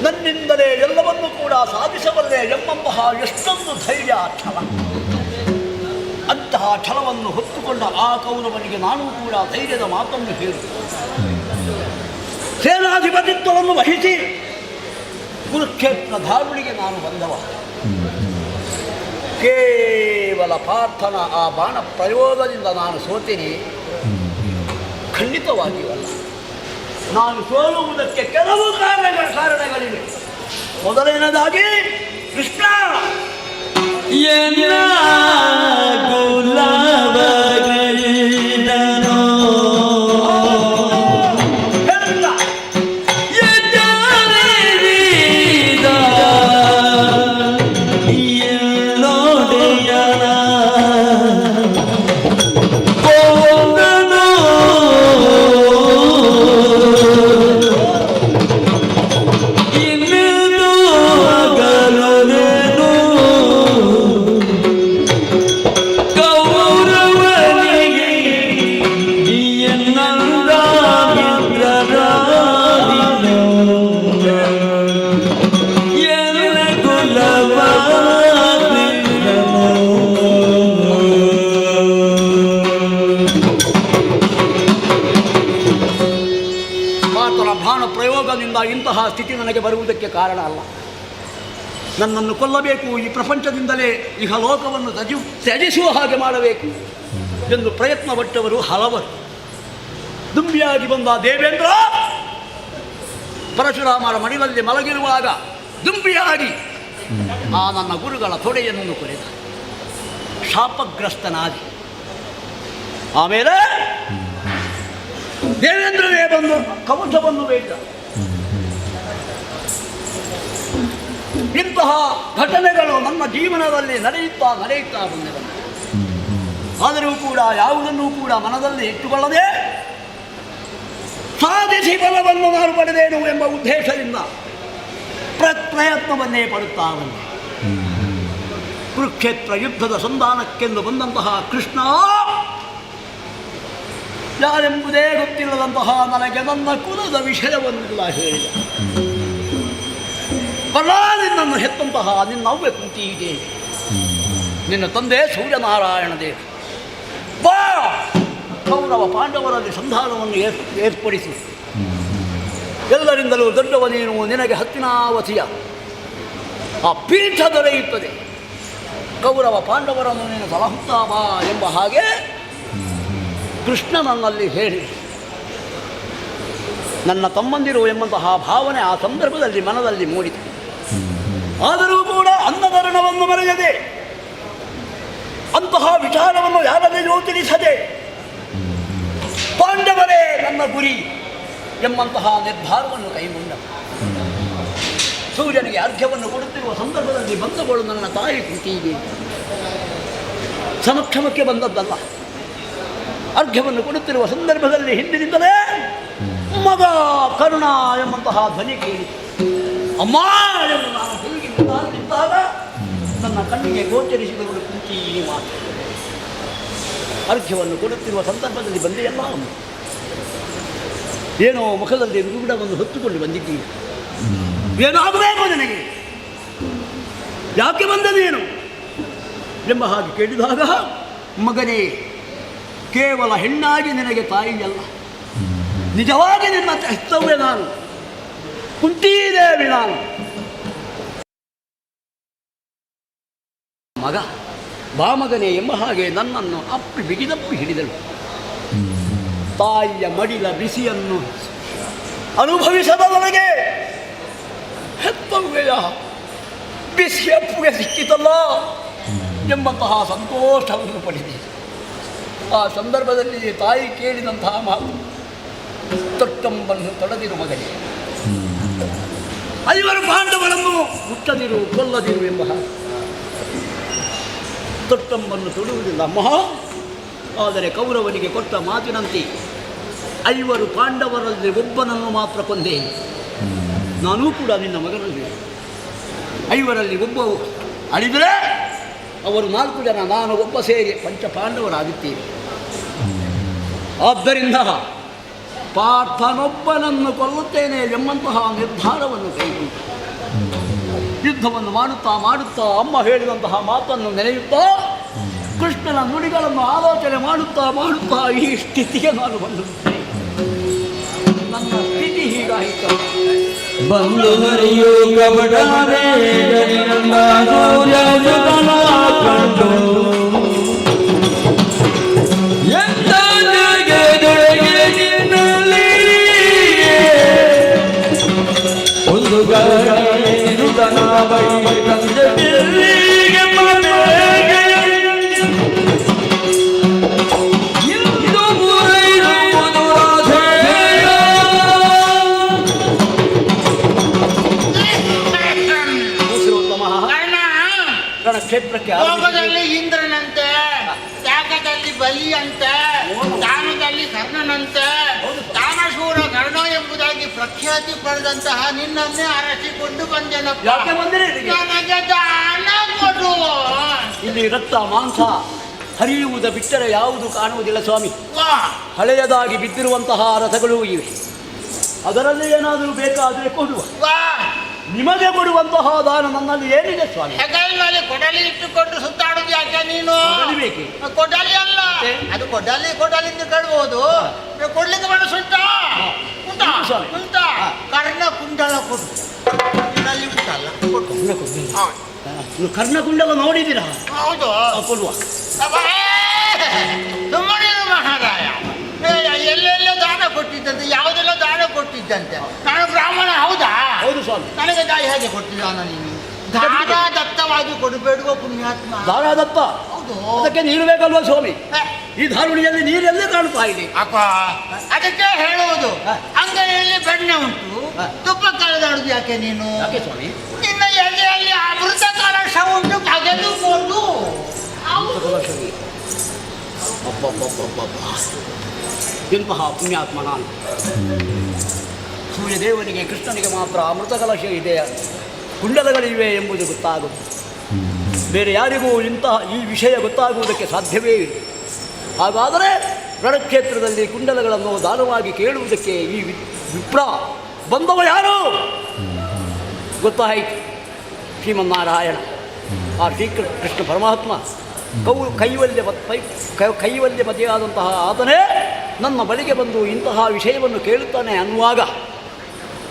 ನನ್ನಿಂದಲೇ ಎಲ್ಲವನ್ನೂ ಕೂಡ ಸಾಧಿಸಬಲ್ಲೆ ಎಂಬಂತಹ ಎಷ್ಟೊಂದು ಧೈರ್ಯ, ಛಲ. ಅಂತಹ ಛಲವನ್ನು ಹೊತ್ತುಕೊಂಡ ಆ ಕೌರವನಿಗೆ ನಾನು ಕೂಡ ಧೈರ್ಯದ ಮಾತನ್ನು ಹೇಳಿ ಸೇನಾಧಿಪತಿತ್ವವನ್ನು ವಹಿಸಿ ಕುರುಕ್ಷೇತ್ರ ಧಾರುಣಿಗೆ ನಾನು ಬಂದವ. ಕೇವಲ ಪಾರ್ಥನ ಆ ಬಾಣ ಪ್ರಯೋಗದಿಂದ ನಾನು ಸೋತೀನಿ ಖಂಡಿತವಾಗಿಯಲ್ಲ. ನಾನು ಸೋಲುವುದಕ್ಕೆ ಕೆಲವು ಕಾರಣಗಳಿವೆ. ಮೊದಲನೇದಾಗಿ ಕೃಷ್ಣ Go! ಎಂಬಂತಹ ಸ್ಥಿತಿ ನನಗೆ ಬರುವುದಕ್ಕೆ ಕಾರಣ ಅಲ್ಲ. ನನ್ನನ್ನು ಕೊಲ್ಲಬೇಕು, ಈ ಪ್ರಪಂಚದಿಂದಲೇ ಇಹಲೋಕವನ್ನು ತ್ಯಜಿಸುವ ಹಾಗೆ ಮಾಡಬೇಕು ಎಂದು ಪ್ರಯತ್ನಪಟ್ಟವರು ಹಲವರು. ದುಂಬಿಯಾಗಿ ಬಂದ ದೇವೇಂದ್ರ ಪರಶುರಾಮರ ಮಡಿಲಲ್ಲಿ ಮಲಗಿರುವಾಗ ದುಂಬಿಯಾಗಿ ಆ ನನ್ನ ಗುರುಗಳ ತೊಡೆಯನ್ನು ಕೊರೆದ, ಶಾಪಗ್ರಸ್ತನಾದಿ. ಆಮೇಲೆ ದೇವೇಂದ್ರನೇ ಬಂದು ಕವಚವನ್ನು ಬೇಡ. ಇಂತಹ ಘಟನೆಗಳು ನನ್ನ ಜೀವನದಲ್ಲಿ ನಡೆಯುತ್ತಾ ಬಂದಿವೆ. ಆದರೂ ಕೂಡ ಯಾವುದನ್ನೂ ಕೂಡ ಮನದಲ್ಲಿ ಇಟ್ಟುಕೊಳ್ಳದೆ ಸಾಧಿಸಿ ಬಲವನ್ನು ನಾನು ಪಡೆದೇನು ಎಂಬ ಉದ್ದೇಶದಿಂದ ಪ್ರಯತ್ನವನ್ನೇ ಪಡುತ್ತಾ ಬಂದೆ. ಕುರುಕ್ಷೇತ್ರ ಯುದ್ಧದ ಸಂಧಾನಕ್ಕೆಂದು ಬಂದಂತಹ ಕೃಷ್ಣ ಯಾರೆಂಬುದೇ ಗೊತ್ತಿಲ್ಲದಂತಹ ನನಗೆ ನನ್ನ ಕುಲದ ವಿಷಯವನ್ನೆಲ್ಲ ಹೇಳಿದ. ಬಲಾಲಿನನ್ನು ಹೆತ್ತಂತಹ ನಿನ್ನವ್ವೆ ಕುಂತಿದೆ, ನಿನ್ನ ತಂದೆ ಸೂರ್ಯನಾರಾಯಣ ದೇವ. ಬಾ, ಕೌರವ ಪಾಂಡವರಲ್ಲಿ ಸಂಧಾನವನ್ನು ಏರ್ಪಡಿಸಿ, ಎಲ್ಲರಿಂದಲೂ ದೊಡ್ಡವನೇನು, ನಿನಗೆ ಹತ್ತಿನಾವತಿಯ ಆ ಪೀಠ ದೊರೆಯುತ್ತದೆ. ಕೌರವ ಪಾಂಡವರನ್ನು ನೀನು ಸಲಹುತ್ತಾ ಬಾ ಎಂಬ ಹಾಗೆ ಕೃಷ್ಣ ನನ್ನಲ್ಲಿ ಹೇಳಿ, ನನ್ನ ತಮ್ಮಂದಿರು ಎಂಬಂತಹ ಭಾವನೆ ಆ ಸಂದರ್ಭದಲ್ಲಿ ಮನದಲ್ಲಿ ಮೂಡಿತು. ಆದರೂ ಕೂಡ ಅನ್ನಧರಣವನ್ನು ಮರೆಯದೆ, ಅಂತಹ ವಿಚಾರವನ್ನು ಯಾರಲ್ಲಿಯೂ ತಿಳಿಸದೆ, ಪಾಂಡವರೇ ನನ್ನ ಗುರಿ ಎಂಬಂತಹ ನಿರ್ಧಾರವನ್ನು ಕೈಗೊಂಡ. ಸೂರ್ಯನಿಗೆ ಅರ್ಘ್ಯವನ್ನು ಕೊಡುತ್ತಿರುವ ಸಂದರ್ಭದಲ್ಲಿ ಬಂದವಳು ನನ್ನ ತಾಯಿ ಕುಂತಿದೆ. ಸಮಕ್ಷಮಕ್ಕೆ ಬಂದದ್ದಲ್ಲ. ಅರ್ಘ್ಯವನ್ನು ಕೊಡುತ್ತಿರುವ ಸಂದರ್ಭದಲ್ಲಿ ಹಿಂದಿನಿಂದಲೇ ಮಗ ಕರುಣ ಎಂಬಂತಹ ಧ್ವನಿ ಕೇಳಿತು. ಅಮ್ಮ ಎಂದು ನಾನು ತಿರುಗಿ ನಿಂತಾಗ ನನ್ನ ಕಣ್ಣಿಗೆ ಗೋಚರಿಸಿದವಳು ಕುಂತಿ ಮಾತು. ಅರ್ಘ್ಯವನ್ನು ಕೊಡುತ್ತಿರುವ ಸಂದರ್ಭದಲ್ಲಿ ಬಂದೆಯಲ್ಲ, ಏನೋ ಮುಖದಲ್ಲಿ ರುಗುಡವನ್ನು ಹೊತ್ತುಕೊಂಡು ಬಂದಿದ್ದೀವಿ. ಏನಾಗಬೇಕು ನನಗೆ, ಯಾಕೆ ಬಂದನೇನು ಎಂಬ ಹಾಗೆ ಕೇಳಿದಾಗ, ಮಗನೇ, ಕೇವಲ ಹೆಣ್ಣಾಗಿ ನಿನಗೆ ತಾಯಿಯಲ್ಲ, ನಿಜವಾಗಿ ನಿನ್ನ ಹೆತ್ತವ್ಯ ನಾನು, ಕುಂತಿದೇವಿ ನಾನು. ಮಗ, ಬಾ ಮಗನೇ ಎಂಬ ಹಾಗೆ ನನ್ನನ್ನು ಅಪ್ಪಿ ಬಿಗಿದಪ್ಪಿ ಹಿಡಿದಳು. ತಾಯಿಯ ಮಡಿಲ ಬಿಸಿಯನ್ನು ಅನುಭವಿಸದ ನನಗೆ ಹೆತ್ತವ್ಯೆಯ ಬಿಸಿ ಅಪ್ಪುಗೆ ಸಿಕ್ಕಿತಲ್ಲ ಎಂಬಂತಹ ಸಂತೋಷವನ್ನು ಪಡೆದೆ. ಆ ಸಂದರ್ಭದಲ್ಲಿ ತಾಯಿ ಕೇಳಿದಂತಹ ಮಾತು, ತೊಟ್ಟಂಬನ್ನು ತೊಡದಿರು ಮಗನೇ, 5 ಪಾಂಡವರನ್ನು ಮುಟ್ಟದಿರು, ಕೊಲ್ಲದಿರು ಎಂಬ ತೊಟ್ಟಂಬನ್ನು ತೊಡುವುದಿಲ್ಲ ಅಮ್ಮ. ಆದರೆ ಕೌರವನಿಗೆ ಕೊಟ್ಟ ಮಾತಿನಂತೆ 5 ಪಾಂಡವರಲ್ಲಿ ಒಬ್ಬನನ್ನು ಮಾತ್ರ ಕೊಂದೆ. ನಾನೂ ಕೂಡ ನಿನ್ನ ಮಗನಲ್ಲಿ 5ರಲ್ಲಿ ಒಬ್ಬ ಅಳಿದರೆ ಅವರು 4 ಜನ, ನಾನು ಒಬ್ಬ ಸೇರಿ ಪಂಚಪಾಂಡವರಾಗುತ್ತೇವೆ. ಆದ್ದರಿಂದ ಪಾರ್ಥನೊಬ್ಬನನ್ನು ಕೊಲ್ಲುತ್ತೇನೆ ಎಂಬಂತಹ ನಿರ್ಧಾರವನ್ನು ಕೈಗೊಂಡು ಯುದ್ಧವನ್ನು ಮಾಡುತ್ತಾ ಮಾಡುತ್ತಾ ಅಮ್ಮ ಹೇಳಿದಂತಹ ಮಾತನ್ನು ನೆನೆಯುತ್ತಾ ಕೃಷ್ಣನ ನುಡಿಗಳನ್ನು ಆಲೋಚನೆ ಮಾಡುತ್ತಾ ಮಾಡುತ್ತಾ ಈ ಸ್ಥಿತಿಗೆ ನಾನು ಬಂದಿರುತ್ತೇನೆ. ನನ್ನ ಸ್ಥಿತಿ ಹೀಗಾಯಿತು. ಬಂದು ಹರಿಯೋ ಕಬಡಾರೆ ಕಂಡು ಒಂದು ನುತನ ಬೈ ಕ್ಷೇತ್ರಕ್ಕೆ ಲೋಕದಲ್ಲಿ ಇಂದ್ರನಂತೆ, ತ್ಯಾಗದಲ್ಲಿ ಬಲಿಯಂತೆ, ದಾನದಲ್ಲಿ ಕರ್ಣನಂತೆ, ದಾನಶೂರ ಕರ್ಣ ಎಂಬುದಾಗಿ ಪ್ರಖ್ಯಾತಿ ಪಡೆದಂತಹ ನಿನ್ನನ್ನೇ ಅರಸಿಕೊಂಡು ಬಂದೆನಪ್ಪ. ನನಗೆ ದಾನ ಕೊಡು. ಇಲ್ಲಿ ರಕ್ತ ಮಾಂಸ ಹರಿಯುವುದ ಬಿಟ್ಟರೆ ಯಾವುದು ಕಾಣುವುದಿಲ್ಲ ಸ್ವಾಮಿ. ಹಳೆಯದಾಗಿ ಬಿದ್ದಿರುವಂತಹ ರಥಗಳು ಇವೆ, ಅದರಲ್ಲಿ ಏನಾದರೂ ಬೇಕಾದರೆ ಕೊಡುವ. ನಿಮಗೆ ಕೊಡುವಂತಹ ದಾನ ನನ್ನಲ್ಲಿ ಏನಿದೆ ಸ್ವಾಮಿ? ಹೆಗಲಿನಲ್ಲಿ ಕೊಡಲಿ ಇಟ್ಟುಕೊಂಡು ಸುತ್ತಾಡುದು ಯಾಕೆ ನೀನು? ಕೊಡಲಿ ಅಲ್ಲ, ಅದು ಕೊಡಲಿ ಅಂತ ಕೇಳ್ಬೋದು. ಕೊಡ್ಲಿಕ್ಕೆ ಮನಸ್ಸುಂಟಾ? ಉಂಟ ಉಂಟ ಕರ್ಣಕುಂಡಲ ಕೊಡು ಇಲ್ಲಿ ಉಂಟಲ್ಲ ಕರ್ಣಕುಂಡಲ ನೋಡಿದ್ದೀರಾ? ಹೌದು ಕೊಡುವ ಸುಮ್ಮನೆ ಮಹಾರಾಯ ಎಲ್ಲೆಲ್ಲೋ ದಾನ ಕೊಟ್ಟಿದ್ದಂತೆ, ಯಾವುದೆಲ್ಲ ದಾನ ಕೊಟ್ಟಿದ್ದಂತೆ. ನಾನು ಬ್ರಾಹ್ಮಣ ಹೌದಾ? ಹೌದು ಸ್ವಾಮಿ. ನನಗೆ ದಾಯಿ ಹೇಗೆ ಕೊಟ್ಟಿದ್ದಾನ ನೀನು? ದಾನದತ್ತವಾಗಿ ಕೊಡಬೇಡುವ ಪುಣ್ಯಾತ್ಮ. ದಾನದತ್ತ? ಹೌದು. ಅದಕ್ಕೆ ನೀರು ಬೇಕಲ್ವಾ ಸ್ವಾಮಿ? ಈ ಧಾರುಣಿಯಲ್ಲಿ ನೀರೆಲ್ಲೇ ಕಾಣ್ತಾ ಇದೆ. ಅಪ್ಪ ಅದಕ್ಕೆ ಹೇಳುವುದು, ಅಂಗೈಯಲ್ಲಿ ಬೆಣ್ಣೆ ಉಂಟು, ತುಪ್ಪ ಕಳೆದಾಡುದು ಯಾಕೆ ನೀನು? ಯಾಕೆ ಸ್ವಾಮಿ? ನಿನ್ನ ಎದೆಯಲ್ಲಿ ಅಮೃತ ಕಲಶ ಉಂಟು, ತೆಗೆದುಕೊಂಡು. ಎಂತಹ ಪುಣ್ಯಾತ್ಮ ನಾನು. ಸೂರ್ಯದೇವನಿಗೆ ಕೃಷ್ಣನಿಗೆ ಮಾತ್ರ ಅಮೃತ ಕಲಶ ಇದೆ, ಕುಂಡಲಗಳಿವೆ ಎಂಬುದು ಗೊತ್ತಾಗುವುದು. ಬೇರೆ ಯಾರಿಗೂ ಇಂತಹ ಈ ವಿಷಯ ಗೊತ್ತಾಗುವುದಕ್ಕೆ ಸಾಧ್ಯವೇ ಇಲ್ಲ. ಹಾಗಾದರೆ ರಣಕ್ಷೇತ್ರದಲ್ಲಿ ಕುಂಡಲಗಳನ್ನು ದಾನವಾಗಿ ಕೇಳುವುದಕ್ಕೆ ಈ ವಿಪ್ರ ಬಂದವ ಯಾರು ಗೊತ್ತಾಯಿತು. ಶ್ರೀಮನ್ನಾರಾಯಣ, ಆ ಶ್ರೀಕೃಷ್ಣ ಪರಮಾತ್ಮ ಕೈವಲ್ಯಪತಿಯಾದಂತಹ ಆತನೇ ನನ್ನ ಬಳಿಗೆ ಬಂದು ಇಂತಹ ವಿಷಯವನ್ನು ಕೇಳುತ್ತಾನೆ ಅನ್ನುವಾಗ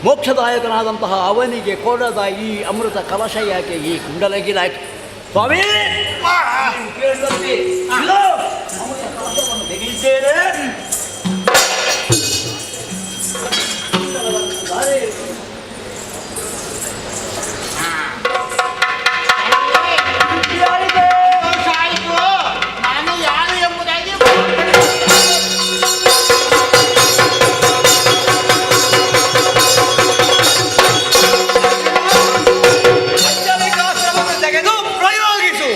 ಮೋಕ್ಷದಾಯಕನಾದಂತಹ ಅವನಿಗೆ ಕೊಡದ ಈ ಅಮೃತ ಕಲಶ ಯಾಕೆ, ಈ ಕುಂಡಲಗಿಲಾಕೆ? ಸ್ವಾಮಿ ಕೇಳಿದಂತೆ ಅಮೃತ ಕಲಶವನ್ನು ತೆಗೆದಿದ್ದೇನೆ. ನಾನು ಯಾರು ಎಂಬುದಾಗಿ ತೆಗೆದು ಪ್ರಯೋಗಿಸು.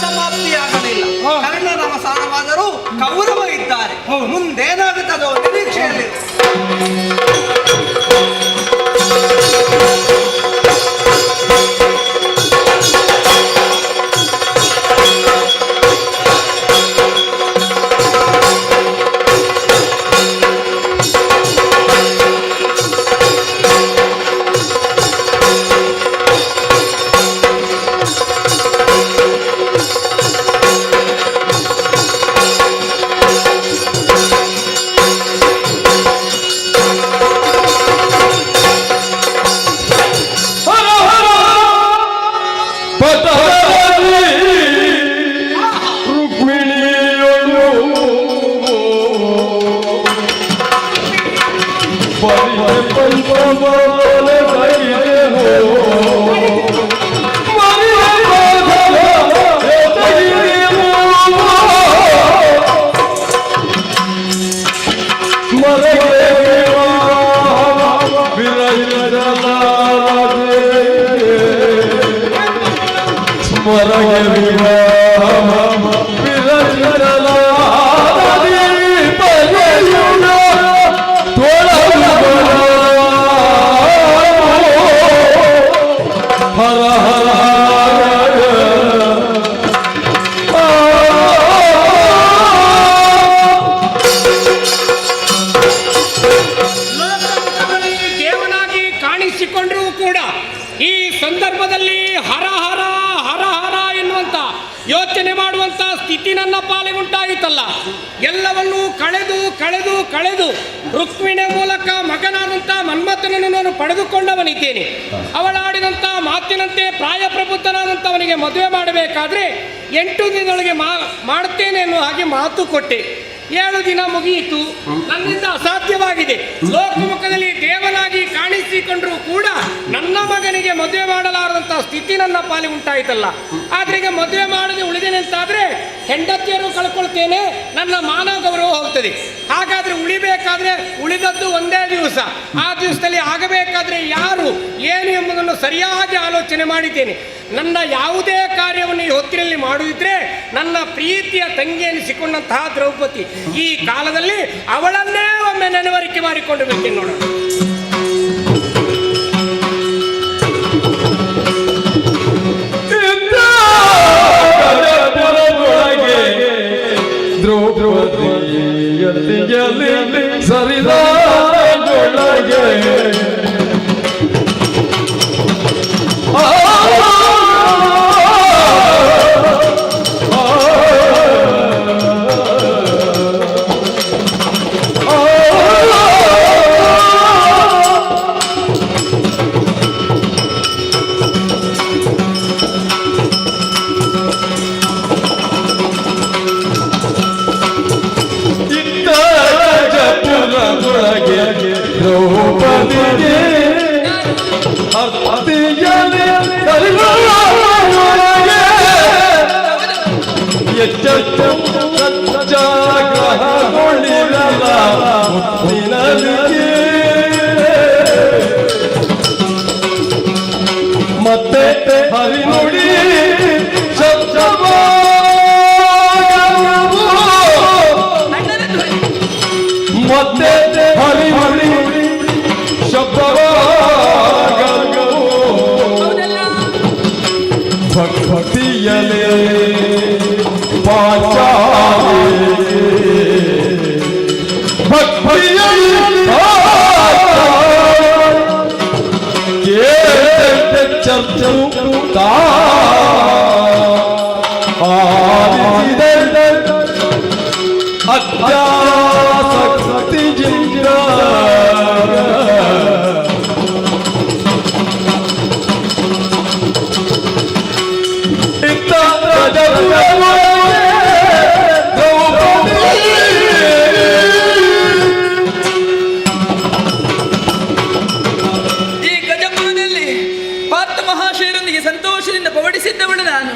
ಸಮಾಪ್ತಿಯಾಗಲಿಲ್ಲ. ಕರ್ಣನ ಅವಸಾನವಾದರೂ ಕೌರವ ಇದ್ದಾರೆ. ಮುಂದೇನಾಗುತ್ತದೋ ನಿರೀಕ್ಷೆಯಲ್ಲಿ. ದೇವನಾಗಿ ಕಾಣಿಸಿಕೊಂಡರೂ ಕೂಡ ಈ ಸಂದರ್ಭದಲ್ಲಿ ಹರ ಹರ ಹರ ಹರ ಎನ್ನುವಂತ ಯೋಚನೆ ಮಾಡುವಂತ ಸ್ಥಿತಿ ನನ್ನ ಪಾಲಿಗೆ ಉಂಟಾಯಿತಲ್ಲ. ಎಲ್ಲವನ್ನೂ ಕಳೆದು ಕಳೆದು ಕಳೆದು ರುಕ್ಮಿಣಿಯ ಮೂಲಕ ಮಗನಾದಂಥ ಮನ್ಮಥನನ್ನು ನಾನು ಪಡೆದುಕೊಂಡವನಿದ್ದೇನೆ. ಅವಳಾಡಿದಂಥ ಮಾತಿನಂತೆ ಪ್ರಾಯಪ್ರಬುದ್ಧನಾದಂಥವನಿಗೆ ಮದುವೆ ಮಾಡಬೇಕಾದ್ರೆ 8 ದಿನದೊಳಗೆ ಮಾಡುತ್ತೇನೆ ಅನ್ನೋ ಹಾಗೆ ಮಾತು ಕೊಟ್ಟೆ. 7 ದಿನ ಮುಗಿಯಿತು, ನನ್ನಿಂದ ಅಸಾಧ್ಯವಾಗಿದೆ. ಲೋಕಮುಖದಲ್ಲಿ ದೇವನಾಗಿ ಕಾಣಿಸಿಕೊಂಡ್ರೂ ಕೂಡ ನನ್ನ ಮಗನಿಗೆ ಮದುವೆ ಮಾಡಲಾರದಂಥ ಸ್ಥಿತಿ ನನ್ನ ಪಾಲಿಗೆ ಉಂಟಾಯಿತಲ್ಲ. ಆದ್ರೆ ಈಗ ಮದುವೆ ಮಾಡದೆ ಉಳಿದೇನೆ ಅಂತಾದ್ರೆ ಹೆಂಡತಿಯರು ಕಳ್ಕೊಳ್ತೇನೆ, ನನ್ನ ಮಾನ ಗೌರವ ಹೋಗ್ತದೆ. ಹಾಗಾದ್ರೆ ಉಳಿಬೇಕಾದ್ರೆ ಉಳಿದದ್ದು ಒಂದೇ ದಿವಸ, ಆ ದಿವಸದಲ್ಲಿ ಆಗಬೇಕಾದ್ರೆ ಯಾರು ಏನು ಎಂಬುದನ್ನು ಸರಿಯಾಗಿ ಆಲೋಚನೆ ಮಾಡಿದ್ದೇನೆ. ನನ್ನ ಯಾವುದೇ ಕಾರ್ಯವನ್ನು ಈ ಹೊತ್ತಿನಲ್ಲಿ ಮಾಡುವುದಿದ್ರೆ ನನ್ನ ಪ್ರೀತಿಯ ತಂಗಿ ಎನಿಸಿಕೊಂಡಂತಹ ದ್ರೌಪದಿ ಈ ಕಾಲದಲ್ಲಿ ಅವಳನ್ನೇ ಒಮ್ಮೆ ನೆನವರಿಕೆ ಮಾಡಿಕೊಂಡು ಬಿಡ್ತೀನಿ ನೋಡೋಣ. ಸರಿದ ದ್ರೌಪದಿಗೆ ಅರ್ತಿಯನೆ ಎಚ್ಚೆಚ್ಚ ಸಜ್ಜಾಗ್ರಹಗೊಳ್ಳಿರಲ್ಲ ಮುತ್ತಿನಲಿಗೆ ಮತ್ತೆ ಹರಿನುಡಿ ಶಬ್ದವ ಮತ್ತೆ ಹರಿನುಡಿ ಶಬ್ದವ ಭಕ್ತಿಯಲೇ ಪಾಂಚಾಲಿ ಭಕ್ತಿಯಲಿ ಚರ್ಚು ಅತ್ಯಾಸಕ್ತಿ ಜಿಂಗ ಪವಡಿಸಿದ್ದವಳು ನಾನು.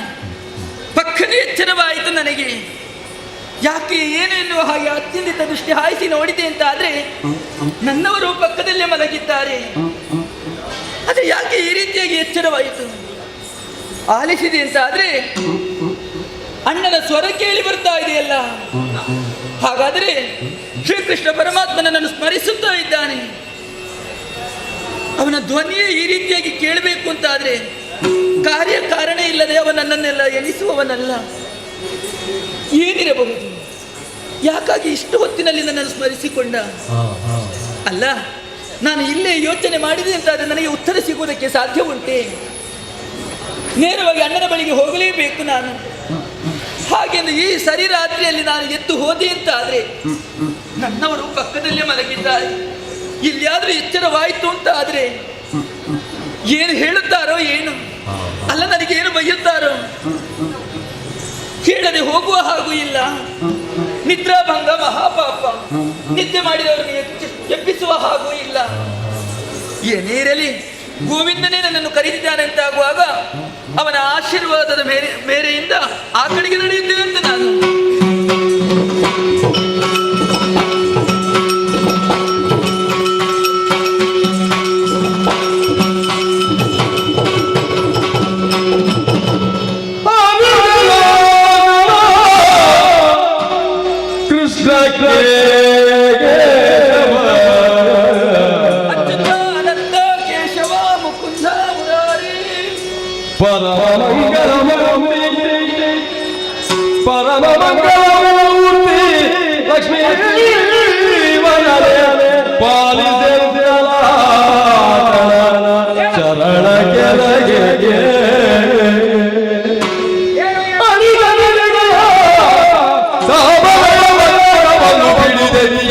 ಪಕ್ಕನೆ ಎಚ್ಚರವಾಯಿತು ನನಗೆ. ಯಾಕೆ ಏನು ಎನ್ನುವ ಹಾಗೆ ಅತ್ಯಂತ ದೃಷ್ಟಿ ಹಾಯಿಸಿ ನೋಡಿದೆ ಅಂತ ಆದ್ರೆ ನನ್ನವರು ಪಕ್ಕದಲ್ಲೇ ಮಲಗಿದ್ದಾರೆ. ಆದರೆ ಯಾಕೆ ಈ ರೀತಿಯಾಗಿ ಎಚ್ಚರವಾಯಿತು ಆಲಿಸಿದೆ ಅಂತ ಆದ್ರೆ ಅಣ್ಣನ ಸ್ವರ ಕೇಳಿ ಬರ್ತಾ ಇದೆಯಲ್ಲ. ಹಾಗಾದರೆ ಶ್ರೀಕೃಷ್ಣ ಪರಮಾತ್ಮ ನನ್ನನ್ನು ಸ್ಮರಿಸುತ್ತಾ ಇದ್ದಾನೆ. ಅವನ ಧ್ವನಿಯೇ ಈ ರೀತಿಯಾಗಿ ಕೇಳಬೇಕು ಅಂತ ಆದ್ರೆ ಕಾರ್ಯ ಕಾರಣ ಇಲ್ಲದೆ ಅವನ ನನ್ನನ್ನೆಲ್ಲ ಎನಿಸುವವನಲ್ಲ. ಏನಿರಬಹುದು? ಯಾಕಾಗಿ ಇಷ್ಟು ಹೊತ್ತಿನಲ್ಲಿ ನನ್ನನ್ನು ಸ್ಮರಿಸಿಕೊಂಡ? ಅಲ್ಲ, ನಾನು ಇಲ್ಲೇ ಯೋಚನೆ ಮಾಡಿದೆ ಅಂತ ಆದರೆ ನನಗೆ ಉತ್ತರ ಸಿಗುವುದಕ್ಕೆ ಸಾಧ್ಯ ಉಂಟೆ? ನೇರವಾಗಿ ಅಣ್ಣನ ಬಳಿಗೆ ಹೋಗಲೇಬೇಕು ನಾನು. ಹಾಗೆಂದು ಈ ಸರಿ ರಾತ್ರಿಯಲ್ಲಿ ನಾನು ಎದ್ದು ಹೋದೆ ಅಂತ ಆದ್ರೆ ನನ್ನವರು ಪಕ್ಕದಲ್ಲೇ ಮಲಗಿದ್ದಾರೆ. ಇಲ್ಲಿಯಾದ್ರೂ ಎಚ್ಚರವಾಯಿತು ಅಂತ ಆದ್ರೆ ಏನು ಹೇಳುತ್ತಾರೋ ಏನು, ಅಲ್ಲ ನನಗೇನು ಬೈಯುತ್ತಾರೋ ಕೇಳದೆ ಹೋಗುವ ಹಾಗೂ ಇಲ್ಲ. ನಿದ್ರಾಭಂಗ ಮಹಾಪಾಪ, ನಿದ್ದೆ ಮಾಡಿದವರಿಗೆ ಎಬ್ಬಿಸುವ ಹಾಗೂ ಇಲ್ಲ. ಏನೇ ಇರಲಿ, ಗೋವಿಂದನೇ ನನ್ನನ್ನು ಕರೆದಿದ್ದಾನೆ ಅಂತ ಆಗುವಾಗ ಅವನ ಆಶೀರ್ವಾದದ ಮೇರೆಯಿಂದ ಆ ಕಡೆಗೆ ನಡೆಯುತ್ತೇನೆ ಅಂತ ನಾನು. ಪರಮಮಂಗಳಮೂರ್ತಿ ಲಕ್ಷ್ಮೀ ಚರಣ ಕೆಳಗೆ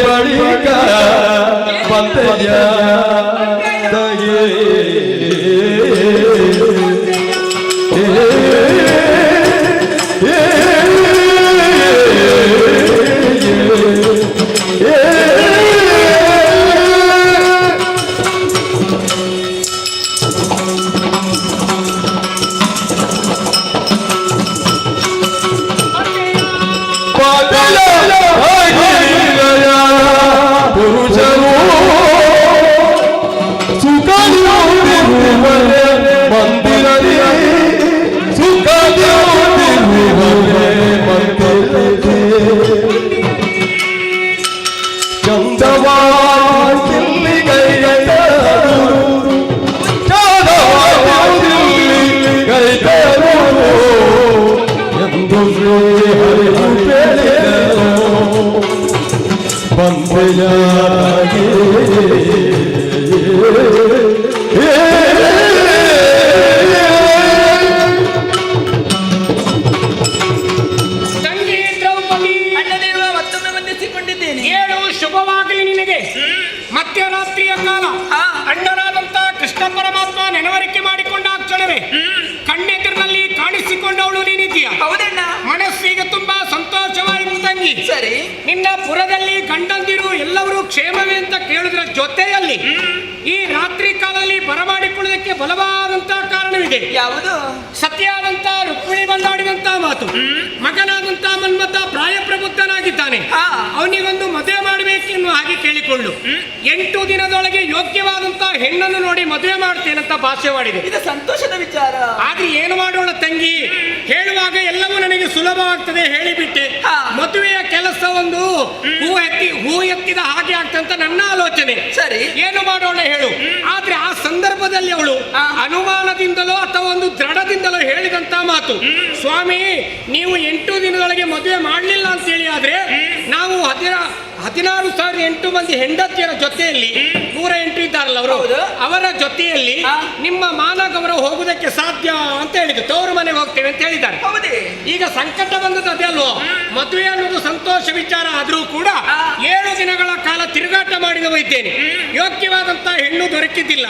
ಬಳಿಕ ಬಂತೆಯ ಶುಭವಾಗಲಿ ನಿನಗೆ. ಮಧ್ಯರಾತ್ರಿಯ ಕಾಲ ಅಣ್ಣನಾದಂತ ಕೃಷ್ಣ ಪರಮಾತ್ಮ ನೆನವರಿಕೆ ಮಾಡಿಕೊಂಡ ಕ್ಷಣವೇ ಕಣ್ಣೆದುರಿನಲ್ಲಿ ಕಾಣಿಸಿಕೊಂಡವಳು ನೀನಿದ್ದೀಯ. ಹೌದಣ್ಣ. ಮನಸ್ಸಿಗೆ ತುಂಬಾ ಸಂತೋಷವಾಯಿತು ತಂಗಿ. ಸರಿ. ನಿನ್ನ ಪುರದಲ್ಲಿ ಗಂಡಂದಿರು ಎಲ್ಲರೂ ಕ್ಷೇಮವೇ ಅಂತ ಕೇಳಿದ್ರ ಜೊತೆಯಲ್ಲಿ ಈ ರಾತ್ರಿ ಕಾಲದಲ್ಲಿ ಬರಮಾಡಿಕೊಳ್ಳುವುದಕ್ಕೆ ಬಲವಾದಂತಹ ಕಾರಣವಿದೆ. ಯಾವುದು? ಸತ್ಯಾದಂತ ರುಕ್ಮಿಣಿ ಬಂದಾಡಿದಂತ ಮಾತು. ಮಗನಾದಂತ ಮನ್ಮಥ ಪ್ರಾಯಪ್ರಬುದ್ಧನಾಗಿದ್ದಾನೆ, ಅವನಿಗೊಂದು ಮದುವೆ ಮಾಡಬೇಕೆನ್ನುವ ಹಾಗೆ ಕೇಳಿಕೊಳ್ಳು. 8 ದಿನದೊಳಗೆ ಯೋಗ್ಯವಾದಂತಹ ಹೆಣ್ಣನ್ನು ನೋಡಿ ಮದುವೆ ಮಾಡ್ತೇನಂತ ಭಾಷೆ ಮಾಡಿದೆ. ಇದು ಸಂತೋಷದ ವಿಚಾರ. ಆದ್ರೆ ಏನು ಮಾಡೋಣ ತಂಗಿ, ಹೇಳುವಾಗ ಎಲ್ಲವೂ ನನಗೆ ಸುಲಭವಾಗ್ತದೆ ಹೇಳಿಬಿಟ್ಟೆ. ಮದುವೆಯ ಕೆಲಸ ಒಂದು ಹೂ ಎತ್ತಿದ ಹಾಗೆ ಆಗ್ತಂತ ನನ್ನ ಆಲೋಚನೆ. ಸರಿ, ಏನು ಮಾಡೋಣ ಹೇಳು. ಆದ್ರೆ ಆ ಸಂದರ್ಭದಲ್ಲಿ ಅವಳು ಅನುಮಾನದಿಂದಲೋ ಅಥವಾ ಒಂದು ದೃಢದಿಂದಲೋ ಹೇಳಿದಂತ ಮಾತು, ಸ್ವಾಮಿ ನೀವು 8 ದಿನದೊಳಗೆ ಮದುವೆ ಮಾಡಲಿಲ್ಲ ಅಂತೇಳಿ ಆದ್ರೆ ನಾವು 16,008 ಮಂದಿ ಹೆಂಡತಿಯರ ಜೊತೆಯಲ್ಲಿ 108 ಇದ್ದಾರಲ್ಲ ಅವರು, ಅವರ ಜೊತೆಯಲ್ಲಿ ನಿಮ್ಮ ಮಾನ ಗೌರವ ಹೋಗುವುದಕ್ಕೆ ಸಾಧ್ಯ ಅಂತ ಹೇಳಿದ್ರು. ತವರು ಮನೆಗೆ ಹೋಗ್ತೇವೆ ಅಂತ ಹೇಳಿದ್ದಾರೆ. ಈಗ ಸಂಕಟ ಬಂದದ್ದು ಅದೇ ಅಲ್ವೋ. ಮದುವೆ ಅನ್ನೋದು ಸಂತೋಷ ವಿಚಾರ ಆದ್ರೂ ಕೂಡ 7 ದಿನಗಳ ಕಾಲ ತಿರುಗಾಟ ಮಾಡಿದವ ಇದ್ದೇನೆ, ಯೋಗ್ಯವಾದಂತ ಹೆಣ್ಣು ದೊರಕಿದ್ದಿಲ್ಲ.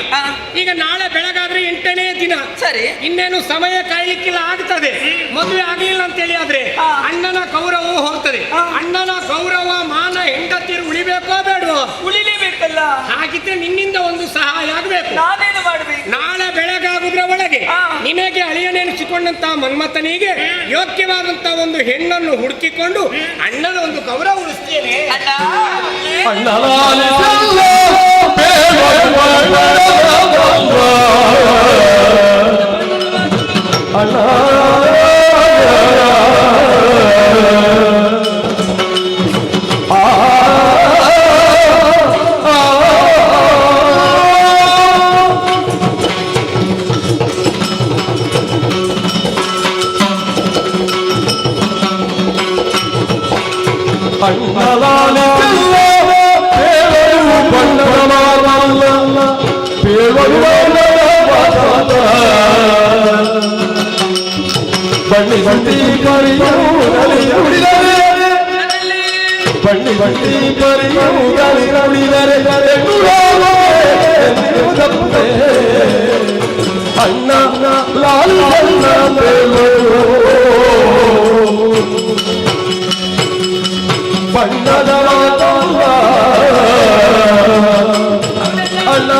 ಈಗ ನಾಳೆ ಬೆಳಗಾದ್ರೆ 8ನೇ ದಿನ, ಸರಿ, ಇನ್ನೇನು ಸಮಯ ಕಾಯ್ಲಿಕ್ಕಿಲ್ಲ, ಆಗ್ತದೆ. ಮದುವೆ ಆಗ್ಲಿಲ್ಲ ಅಂತೇಳಿ ಆದ್ರೆ ಅಣ್ಣನ ಗೌರವ ಹೋಗ್ತದೆ. ಅಣ್ಣನ ಗೌರವ ಮಾನ ಹೆಂಡತಿಯರು ಉಳಿಬೇಕೋ ಬೇಡವೋ? ಉಳಿಲೇಬೇಕಲ್ಲ. ಹಾಗಿದ್ರೆ ನಿನ್ನಿಂದ ಒಂದು ಸಹಾಯ ಆಗಬೇಕು. ನಾನೇನು ಮಾಡಬೇಕು? ನಾಳೆ ಬೆಳಗಾಗುದ್ರ ಒಳಗೆ ನಿನಗೆ ಅಳಿಯನೆನಿಸಿಕೊಂಡಂತ ಮನ್ಮಥನಿಗೆ ಯೋಗ್ಯವಾದಂತ ಒಂದು ಹೆಣ್ಣನ್ನು ಹುಡುಕಿಕೊಂಡು ಅಣ್ಣನ ಒಂದು ಗೌರವ ಉಳಿಸ್ತೇನೆ. ಬಣ್ಣಿ ಬಣ್ಣಿ ಬಣ್ಣಿ ಬಣ್ಣಿ ಅಣ್ಣ ಲಾಲು ಅಣ್ಣ ಬಣ್ಣದ ಅಣ್ಣ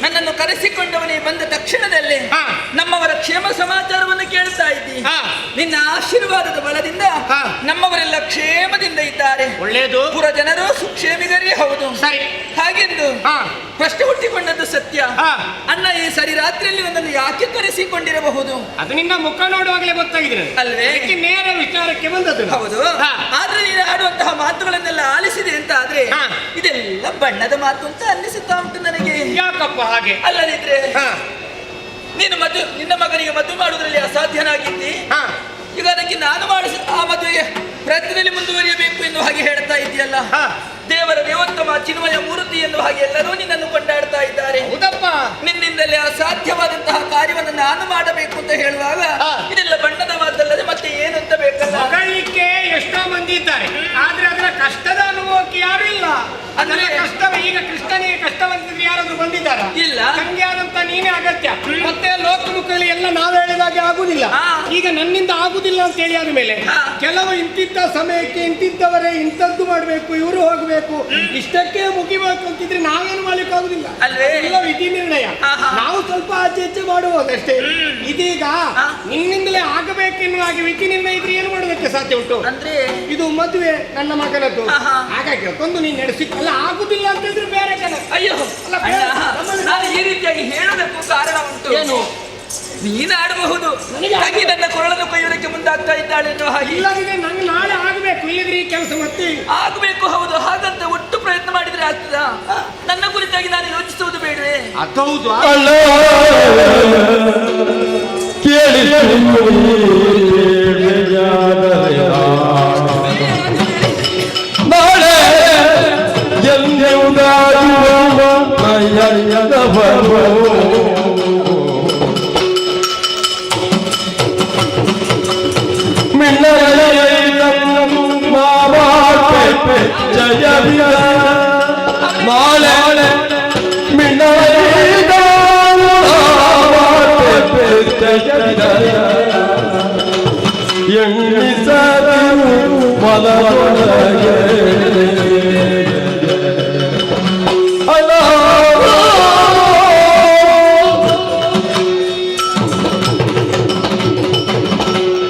ನನ್ನನ್ನು ಕರೆಸಿಕೊಂಡವನೇ ಬಂದ ತಕ್ಷಣದಲ್ಲಿ ನಮ್ಮವರ ಕ್ಷೇಮ ಸಮಾಚಾರವನ್ನು ಕೇಳ್ತಾ ಇದ್ದಿ. ನಿನ್ನ ಆಶೀರ್ವಾದದ ಬಲದಿಂದ ನಮ್ಮವರೆಲ್ಲ ಕ್ಷೇಮದಿಂದ ಇದ್ದಾರೆ. ಒಳ್ಳೆಯದು. ಪುರ ಜನರು ಸುಕ್ಷೇಮಿಗರೇ ಹೌದು. ಸರಿ, ಹಾಗೆಂದು ಪ್ರಶ್ನೆ ಹುಟ್ಟಿಕೊಂಡದ್ದು ಸತ್ಯ. ಅಣ್ಣ ಈ ಸರಿ ರಾತ್ರಿಯಲ್ಲಿ ಒಂದನ್ನು ಯಾಕೆ ಕರೆಸಿಕೊಂಡಿರಬಹುದು? ಅದು ನಿನ್ನ ಮುಖ ನೋಡುವಾಗಲೇ ಗೊತ್ತಾಗಿದೆ ಅಲ್ವೇ? ನೇರ ವಿಚಾರಕ್ಕೆ ಬಂದದ್ದು. ಹೌದು. ಆದ್ರೆ ನೀನು ಆಡುವಂತಹ ಮಾತುಗಳನ್ನೆಲ್ಲ ಆಲಿಸಿದೆ ಅಂತ ಆದ್ರೆ ಇದೆಲ್ಲ ಬಣ್ಣದ ಮಾತು ಅಂತ ಅನ್ನಿಸುತ್ತಾ ಉಂಟು ನನಗೆ. ಯಾಕಪ್ಪ ಹಾಗೆ? ಅಲ್ಲದಿದ್ರೆ ನೀನು ನಿನ್ನ ಮಗನಿಗೆ ಮದುವೆ ಮಾಡುವುದರಲ್ಲಿ ಅಸಾಧ್ಯನಾಗಿದ್ದಿ. ಈಗ ಅದಕ್ಕೆ ನಾನು ಮಾಡಿಸ ಆ ಮದುವೆಗೆ ಪ್ರಯತ್ನದಲ್ಲಿ ಮುಂದುವರಿಯಬೇಕು ಎನ್ನುವ ಹಾಗೆ ಹೇಳ್ತಾ ಇದೆಯಲ್ಲ. ದೇವರ ದೇವೋತ್ತಮ ಚಿನ್ಮಯ ಮೂರ್ತಿ ಎನ್ನುವ ಹಾಗೆ ಎಲ್ಲರೂ ನಿನ್ನನ್ನು ಕೊಂಡಾಡ್ತಾ ಇದ್ದಾರೆ. ನಿನ್ನಿಂದಲೇ ಅಸಾಧ್ಯವಾದಂತಹ ಕಾರ್ಯವನ್ನು ನಾನು ಮಾಡಬೇಕು ಅಂತ ಹೇಳುವಾಗ ಇದೆಲ್ಲ ಬಣ್ಣದ ಮಾತಲ್ಲದೆ ಮತ್ತೆ ಏನು ಅಂತ ಬೇಕಲ್ಲ. ಮಗಳಿಕೆ ಎಷ್ಟೋ ಮಂದಿ ಇದ್ದಾರೆ, ಆದ್ರೆ ಅದರ ಕಷ್ಟದ ಅನುಭವಕ್ಕೆ ಯಾರು ಇಲ್ಲ. ಅದರ ಕಷ್ಟವೇ ಈಗ ಕೃಷ್ಣನಿಗೆ ಕಷ್ಟ ಬಂದಿದ್ರೆ ಯಾರಾದ್ರೂ ಬಂದಿದ್ದಾರ? ಇಲ್ಲ. ತಂಗಿ ಆದಂತ ನೀನೇ ಅಗತ್ಯ. ಮತ್ತೆ ಲೋಕಮುಖದಲ್ಲಿ ಎಲ್ಲ ನಾವು ಹೇಳಿದಾಗೆ ಆಗುದಿಲ್ಲ. ಈಗ ನನ್ನಿಂದ ಆಗುದಿಲ್ಲ ಅಂತ ಹೇಳಿ ಆದ್ಮೇಲೆ ಕೆಲವು ಇಂತಿದ್ದ ಸಮಯಕ್ಕೆ ಇಂತಿದ್ದವರೇ ಇಂಥದ್ದು ಮಾಡ್ಬೇಕು, ಇವರು ಹೋಗ್ಬೇಕು, ಇಷ್ಟಕ್ಕೆ ಮುಗಿಬೇಕು ಅಂತಿದ್ರೆ ನಾವೇನು ಮಾಡ್ಲಿಕ್ಕೆ ಆಗುದಿಲ್ಲ. ಎಲ್ಲ ವಿಧಿ ನಿರ್ಣಯ. ನಾವು ಸ್ವಲ್ಪ ಆಚೆ ಈಚೆ ಮಾಡುವುದಷ್ಟೇ. ಇದೀಗ ನಿನ್ನಿಂದಲೇ ಆಗಬೇಕೆನ್ನುವ ಹಾಗೆ ವಿಧಿ ನಿರ್ಣಯ ಇದ್ರೆ ಏನು ಮಾಡೋದಕ್ಕೆ ಸಾಧ್ಯ ಉಂಟು? ಅಂದ್ರೆ ಇದು ಮದುವೆ ನನ್ನ ಮಗನದ್ದು, ಹಾಗಾಗಿ ಒಂದು ನೀನು ನಡೆಸಿಲ್ಲ ಆಗುದಿಲ್ಲ ಅಂತಂದ್ರೆ ಬೇರೆ ಜನ. ಅಯ್ಯೋ ನಾನು ಈ ರೀತಿಯಾಗಿ ಹೇಳೋದಕ್ಕೂ ಕಾರಣ ಉಂಟು. ಏನು? ನೀನಾಡಬಹುದು, ಹಾಗೆ ನನ್ನ ಕೊರಳನ್ನು ಕೊಯ್ಯುವುದಕ್ಕೆ ಮುಂದಾಗ್ತಾ ಇದ್ದಾಳೆ ಎನ್ನುವ ಹಾಗೆ. ಇಲ್ಲದಿದ್ರೆ ನಂಗೆ ನಾಳೆ ಆಗಬೇಕು, ಇಲ್ಲದ್ರೆ ಈ ಕೆಲಸ ಮತ್ತೆ ಆಗಬೇಕು. ಹೌದು, ಹಾಗಂತ ಒಟ್ಟು ಪ್ರಯತ್ನ ಮಾಡಿದ್ರೆ ಆಗ್ತದಾ? ನನ್ನ ಕುರಿತಾಗಿ ನಾನು ಯೋಚಿಸುವುದು ಬೇಡವೇ? ಅದೌದು. ನಾಳೆ ನಾಳೆ ಮನದೊಳಗೆ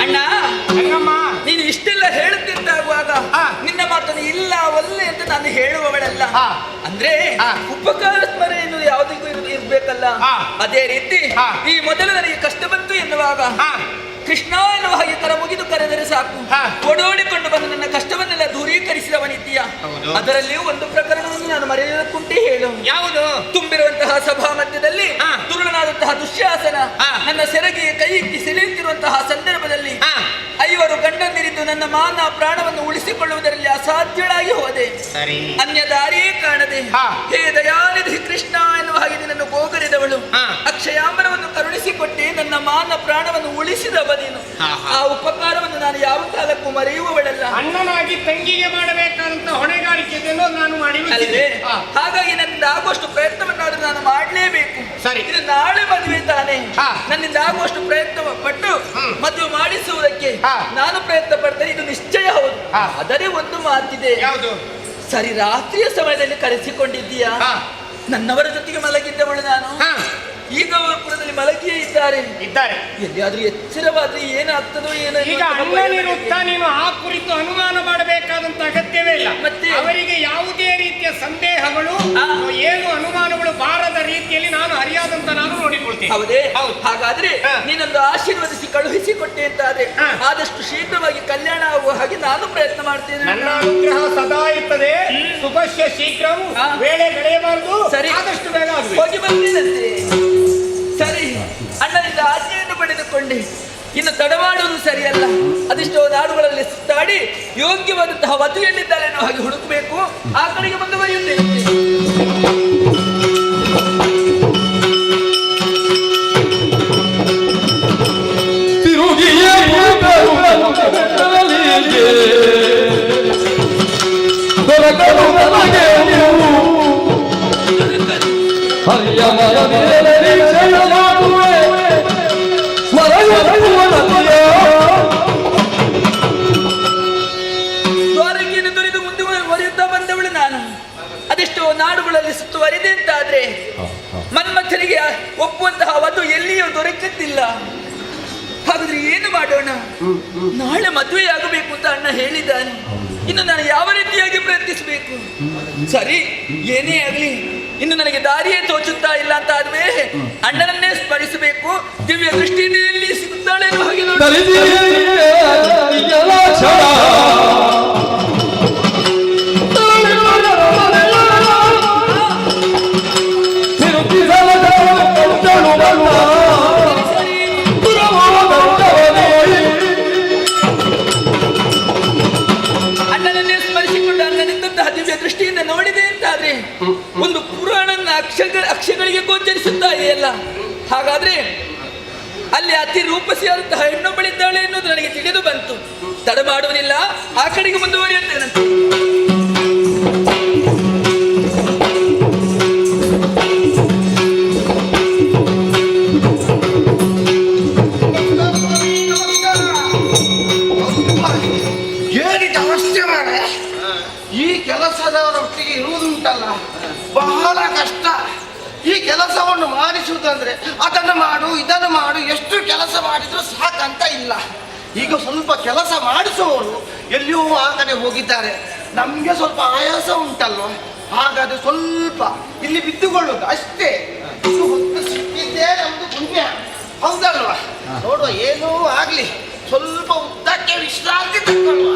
ಅಣ್ಣ ನೀನು ಇಷ್ಟೆಲ್ಲ ಹೇಳುತ್ತಿದ್ದಾಗುವಾಗ ನಿನ್ನ ಮಾತನ್ನು ಇಲ್ಲ ಒಲ್ಲೆ ಅಂತ ನಾನು ಹೇಳುವವಳಲ್ಲ. ಅಂದ್ರೆ ಉಪಕಾರ ಸ್ಮರಣೆ ಎನ್ನುವುದು ಯಾವುದಿಗೂ ಇರ್ಬೇಕಲ್ಲ. ಅದೇ ರೀತಿ ಈ ಮೊದಲು ನನಗೆ ಕಷ್ಟ ಬಂತು ಎನ್ನುವಾಗ ಕೃಷ್ಣ ಎನ್ನುವ ಹಾಗೆ ಕರ ಮುಗಿದು ಕರೆದರೆ ಸಾಕು ಓಡೋಡಿಕೊಂಡು ಬಂದು ನನ್ನ ಕಷ್ಟವನ್ನೆಲ್ಲ ದೂರೀಕರಿಸಿದವನಿದ್ದೀಯ. ಅದರಲ್ಲಿಯೂ ಒಂದು ಪ್ರಕರಣವನ್ನು ನಾನು ಮರೆಯದಕ್ಕುಂಟೆ ಹೇಳು. ಯಾವುದು? ತುಂಬಿರುವಂತಹ ಸಭಾ ಮಧ್ಯದಲ್ಲಿ ದುರುಳನಾದಂತಹ ದುಶ್ಯಾಸನ ನನ್ನ ಸೆರಗಿಗೆ ಕೈ ಇಕ್ಕಿ ಸೆಳೆಯುತ್ತಿರುವಂತಹ ಸಂದರ್ಭದಲ್ಲಿ 5 ಗಂಡಂದಿರಿದ್ದು ನನ್ನ ಮಾನ ಪ್ರಾಣವನ್ನು ಉಳಿಸಿಕೊಳ್ಳುವುದರಲ್ಲಿ ಅಸಾಧ್ಯಳಾಗಿ ಹೋದೆ. ಅನ್ಯ ದಾರಿಯೇ ಕಾಣದೆ ಹೇ ದಯಾನಿಧಿ ಕೃಷ್ಣ ಎನ್ನುವ ಹಾಗೆ ನಿನ್ನನ್ನು ಗೋಗರಿದವಳು ಅಕ್ಷಯಾಂಬರವನ್ನು ಕರುಣಿಸಿಕೊಟ್ಟೆ. ನನ್ನ ಮಾನ ಪ್ರಾಣವನ್ನು ಉಳಿಸಿದವ ನೀನು. ಆ ಉಪಕಾರವನ್ನು ನಾನು ಯಾವ ಕಾಲಕ್ಕೂ ಮರೆಯುವವಳಲ್ಲ. ಅಣ್ಣನಾಗಿ ತಂಗಿಗೆ ಮಾಡಬೇಕಾದಂತ ಹೊಣೆಗಾರಿಕೆಯನ್ನು ನಾನು ಮಾಡಿ ಹಾಗಾಗಿ ನನ್ನಿಂದ ಆಗುವಷ್ಟು ಪ್ರಯತ್ನವನ್ನಾದ್ರೂ ನಾನು ಮಾಡಲೇಬೇಕು. ಇದು ನಾಳೆ ಮದುವೆ ತಾನೆ. ನನ್ನಿಂದ ಆಗುವಷ್ಟು ಪ್ರಯತ್ನ ಪಟ್ಟು ಮದುವೆ ಮಾಡಿಸುವುದಕ್ಕೆ ನಾನು ಪ್ರಯತ್ನ ಪಡ್ತೇನೆ. ಇದು ನಿಶ್ಚಯ ಹೌದು. ಅದರೇ ಒಂದು ಮಾತಿದೆ. ಸರಿ, ರಾತ್ರಿಯ ಸಮಯದಲ್ಲಿ ಕರೆಸಿಕೊಂಡಿದ್ದೀಯಾ? ನನ್ನವರ ಜೊತೆಗೆ ಮಲಗಿದ್ದವಳು ನಾನು. ಈಗ ಅವರ ಪುರದಲ್ಲಿ ಮಲಗಿಯೇ ಇದ್ದಾರೆ. ಎಲ್ಲಿಯಾದ್ರೂ ಎಚ್ಚರವಾದ್ರೆ ಏನಾಗ್ತದೋ ಏನೋ. ಈಗ ಅಣ್ಣನಿರುತ್ತಾ ನೀನು ಆ ಕುರಿತು ಅನುಮಾನ ಮಾಡಬೇಕಾದಂತ ಅಗತ್ಯವೇ ಇಲ್ಲ. ಮತ್ತೆ ಅವರಿಗೆ ಯಾವುದೇ ರೀತಿಯ ಸಂದೇಹಗಳು ಏನು ಅನುಮಾನಗಳು ಬಾರದ ರೀತಿಯಲ್ಲಿ ನಾನು ಹರಿಯಾದಂತ ನಾನು ನೋಡಿಕೊಳ್ತೇನೆ. ಹೌದೇ? ಹಾಗಾದ್ರೆ ನೀನೊಂದು ಆಶೀರ್ವದಿಸಿ ಕಳುಹಿಸಿಕೊಟ್ಟೆ ಅಂತಾದ್ರೆ ಆದಷ್ಟು ಶೀಘ್ರವಾಗಿ ಕಲ್ಯಾಣ ಆಗುವ ಹಾಗೆ ನಾನು ಪ್ರಯತ್ನ ಮಾಡ್ತೇನೆ. ನನ್ನ ಅನುಗ್ರಹ ಸದಾ ಇರ್ತದೆ. ಶುಭಶ್ಯ ಶೀಘ್ರ, ವೇಳೆ ಬೆಳೆಯಬಾರದು. ಸರಿ, ಆದಷ್ಟು ಬೇಗ ಹೋಗಿ ಬಂದೇನಂತೆ. ಸರಿ, ಅಣ್ಣನಿಂದ ಆಜ್ಞೆಯನ್ನು ಪಡೆದುಕೊಂಡೆ. ಇನ್ನು ತಡಮಾಡುವುದು ಸರಿಯಲ್ಲ. ಅದೆಷ್ಟೋ ನಾಡುಗಳಲ್ಲಿ ಸುತ್ತಾಡಿ ಯೋಗ್ಯವಾದಂತಹ ವಧು ಎಲ್ಲಿದ್ದಾಳೆ ಅನ್ನೋ ಹಾಗೆ ಹುಡುಕಬೇಕು. ಆ ಕಡೆಗೆ ಮುಂದುವರಿಯುತ್ತೇನೆ. ದ್ವಾರಕೆಯನ್ನು ತೊರೆದು ಮುಂದುವರಿಯುತ್ತಾ ಬಂದವಳು ನಾನು. ಅದೆಷ್ಟೋ ನಾಡುಗಳಲ್ಲಿ ಸುತ್ತುವರಿದೆ ಅಂತಾದ್ರೆ ಮನ್ಮಥನಿಗೆ ಒಪ್ಪುವಂತಹ ವಧು ಎಲ್ಲಿಯೂ ದೊರಕುತ್ತಿಲ್ಲ. ಹಾಗಾದ್ರೆ ಏನು ಮಾಡೋಣ? ನಾಳೆ ಮದುವೆ ಆಗಬೇಕು ಅಂತ ಅಣ್ಣ ಹೇಳಿದ್ದಾನೆ. ಇನ್ನು ನಾನು ಯಾವ ರೀತಿಯಾಗಿ ಪ್ರಯತ್ನಿಸಬೇಕು? ಸರಿ, ಏನೇ ಆಗಲಿ ಇನ್ನು ನನಗೆ ದಾರಿಯೇ ತೋಚುತ್ತಾ ಇಲ್ಲ ಅಂತ ಆದ್ಮೇಲೆ ಅಣ್ಣನನ್ನೇ ಸ್ಮರಿಸಬೇಕು. ದಿವ್ಯ ದೃಷ್ಟಿಯಿಂದ ಎಲ್ಲಿ ಸಿಗುತ್ತಾಳೆ ಅನ್ನೋ ಹಾಗೆ ಅಣ್ಣನನ್ನೇ ಸ್ಮರಿಸಿಕೊಂಡು ಅಣ್ಣನಿಂದಂತಹ ದಿವ್ಯ ದೃಷ್ಟಿಯಿಂದ ನೋಡಿದೆ ಅಂತಾದ್ರೆ ಒಂದು ಪುರಾಣನ ಅಕ್ಷಗಳಿಗೆ ಗೋಚರಿಸುತ್ತಾ ಇದೆಯಲ್ಲ. ಹಾಗಾದ್ರೆ ಅಲ್ಲಿ ಅತಿ ರೂಪಸಿಯಾದಂತಹ ಹೆಣ್ಣೊಬ್ಬಳಿದ್ದಾಳೆ ಎನ್ನುವುದು ನನಗೆ ತಿಳಿದು ಬಂತು. ತಡ ಮಾಡುವುದಿಲ್ಲ, ಆ ಕಡೆಗೆ ಮುಂದುವರಿಯುತ್ತೇನಂತೆ. ಏನಿದೆ ಅವಸ್ಥೆ ಮಾರೆ. ಈ ಕೆಲಸದವರ ಒಟ್ಟಿಗೆ ಇರುವುದುಂಟಲ್ಲ ಬಹಳ ಕಷ್ಟ. ಈ ಕೆಲಸವನ್ನು ಮಾಡಿಸುವುದಂದ್ರೆ ಅದನ್ನು ಮಾಡು ಇದನ್ನು ಮಾಡು, ಎಷ್ಟು ಕೆಲಸ ಮಾಡಿದ್ರು ಸಾಕಂತ ಇಲ್ಲ. ಈಗ ಸ್ವಲ್ಪ ಕೆಲಸ ಮಾಡಿಸುವವರು ಎಲ್ಲಿಯೂ ಆ ಕಡೆ ಹೋಗಿದ್ದಾರೆ. ನಮ್ಗೆ ಸ್ವಲ್ಪ ಆಯಾಸ ಉಂಟಲ್ವ, ಹಾಗಾದ್ರೆ ಸ್ವಲ್ಪ ಇಲ್ಲಿ ಬಿದ್ದುಕೊಳ್ಳುವುದು ಅಷ್ಟೇ. ಇದು ಹೊತ್ತು ಸಿಕ್ಕಿದ್ದೇ ನಮ್ದು ಪುಣ್ಯ, ಹೌದಲ್ವಾ? ನೋಡುವ, ಏನೂ ಆಗ್ಲಿ, ಸ್ವಲ್ಪ ಉದ್ದಕ್ಕೆ ವಿಶ್ರಾಂತಿ ತಗೊಳ್ಳುವ.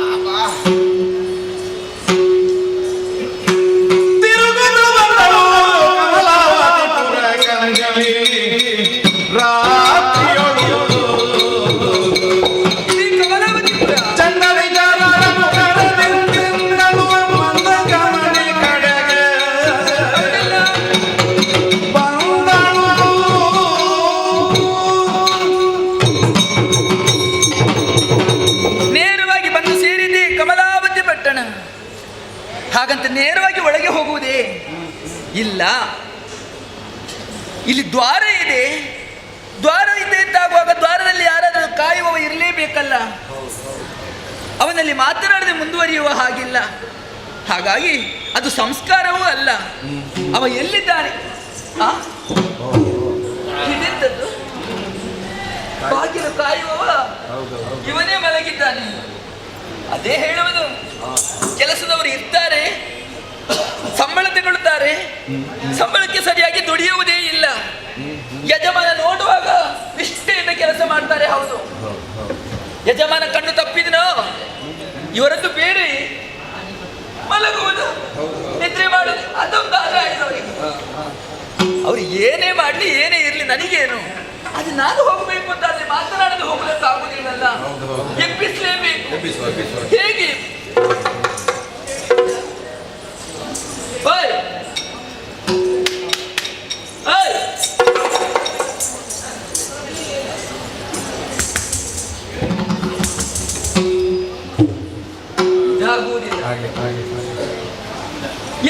ಹಾಗಂತ ನೇರವಾಗಿ ಒಳಗೆ ಹೋಗುವುದೇ ಇಲ್ಲ. ಇಲ್ಲಿ ದ್ವಾರ ಇದೆ. ದ್ವಾರ ಇದೆ ಅಂತಾಗುವಾಗ ದ್ವಾರದಲ್ಲಿ ಯಾರಾದರೂ ಕಾಯುವವ ಇರಲೇಬೇಕಲ್ಲ. ಅವನಲ್ಲಿ ಮಾತನಾಡದೆ ಮುಂದುವರಿಯುವ ಹಾಗಿಲ್ಲ. ಹಾಗಾಗಿ ಅದು ಸಂಸ್ಕಾರವೂ ಅಲ್ಲ. ಅವ ಎಲ್ಲಿದ್ದಾನೆ? ಇದೆಂತದ್ದು? ಬಾಗಿಲು ಕಾಯುವವ ಇವನೇ ಮಲಗಿದ್ದಾನೆ. ಅದೇ ಹೇಳುವುದು, ಕೆಲಸದವರು ಇರ್ತಾರೆ, ಸಂಬಳ ತಗೊಳ್ತಾರೆ, ಸಂಬಳಕ್ಕೆ ಸರಿಯಾಗಿ ದುಡಿಯುವುದೇ ಇಲ್ಲ. ಯಜಮಾನ ನೋಡುವಾಗ ನಿಷ್ಠೆಯಿಂದ ಕೆಲಸ ಮಾಡ್ತಾರೆ. ಹೌದು, ಯಜಮಾನ ಕಣ್ಣು ತಪ್ಪಿದನೋ ಇವರದ್ದು ಬೇರೆ, ಮಲಗುವುದು, ನಿದ್ರೆ ಮಾಡುದು ಅದೊಂದು ಆದಾಯ ಅವರಿಗೆ. ಅವ್ರು ಏನೇ ಮಾಡ್ಲಿ ಏನೇ ಇರ್ಲಿ ನನಗೇನು, ಅದು ನಾನು ಹೋಗ್ಬೇಕು ಅಂತಾದ್ರೆ ಮಾತನಾಡದೆ ಹೋಗ್ಲಿಕ್ಕೆ ಆಗುದಿಲ್ಲಲ್ಲ, ಎಬ್ಬಿಸ್ಲೇಬೇಕು. ಹೇಗೆ?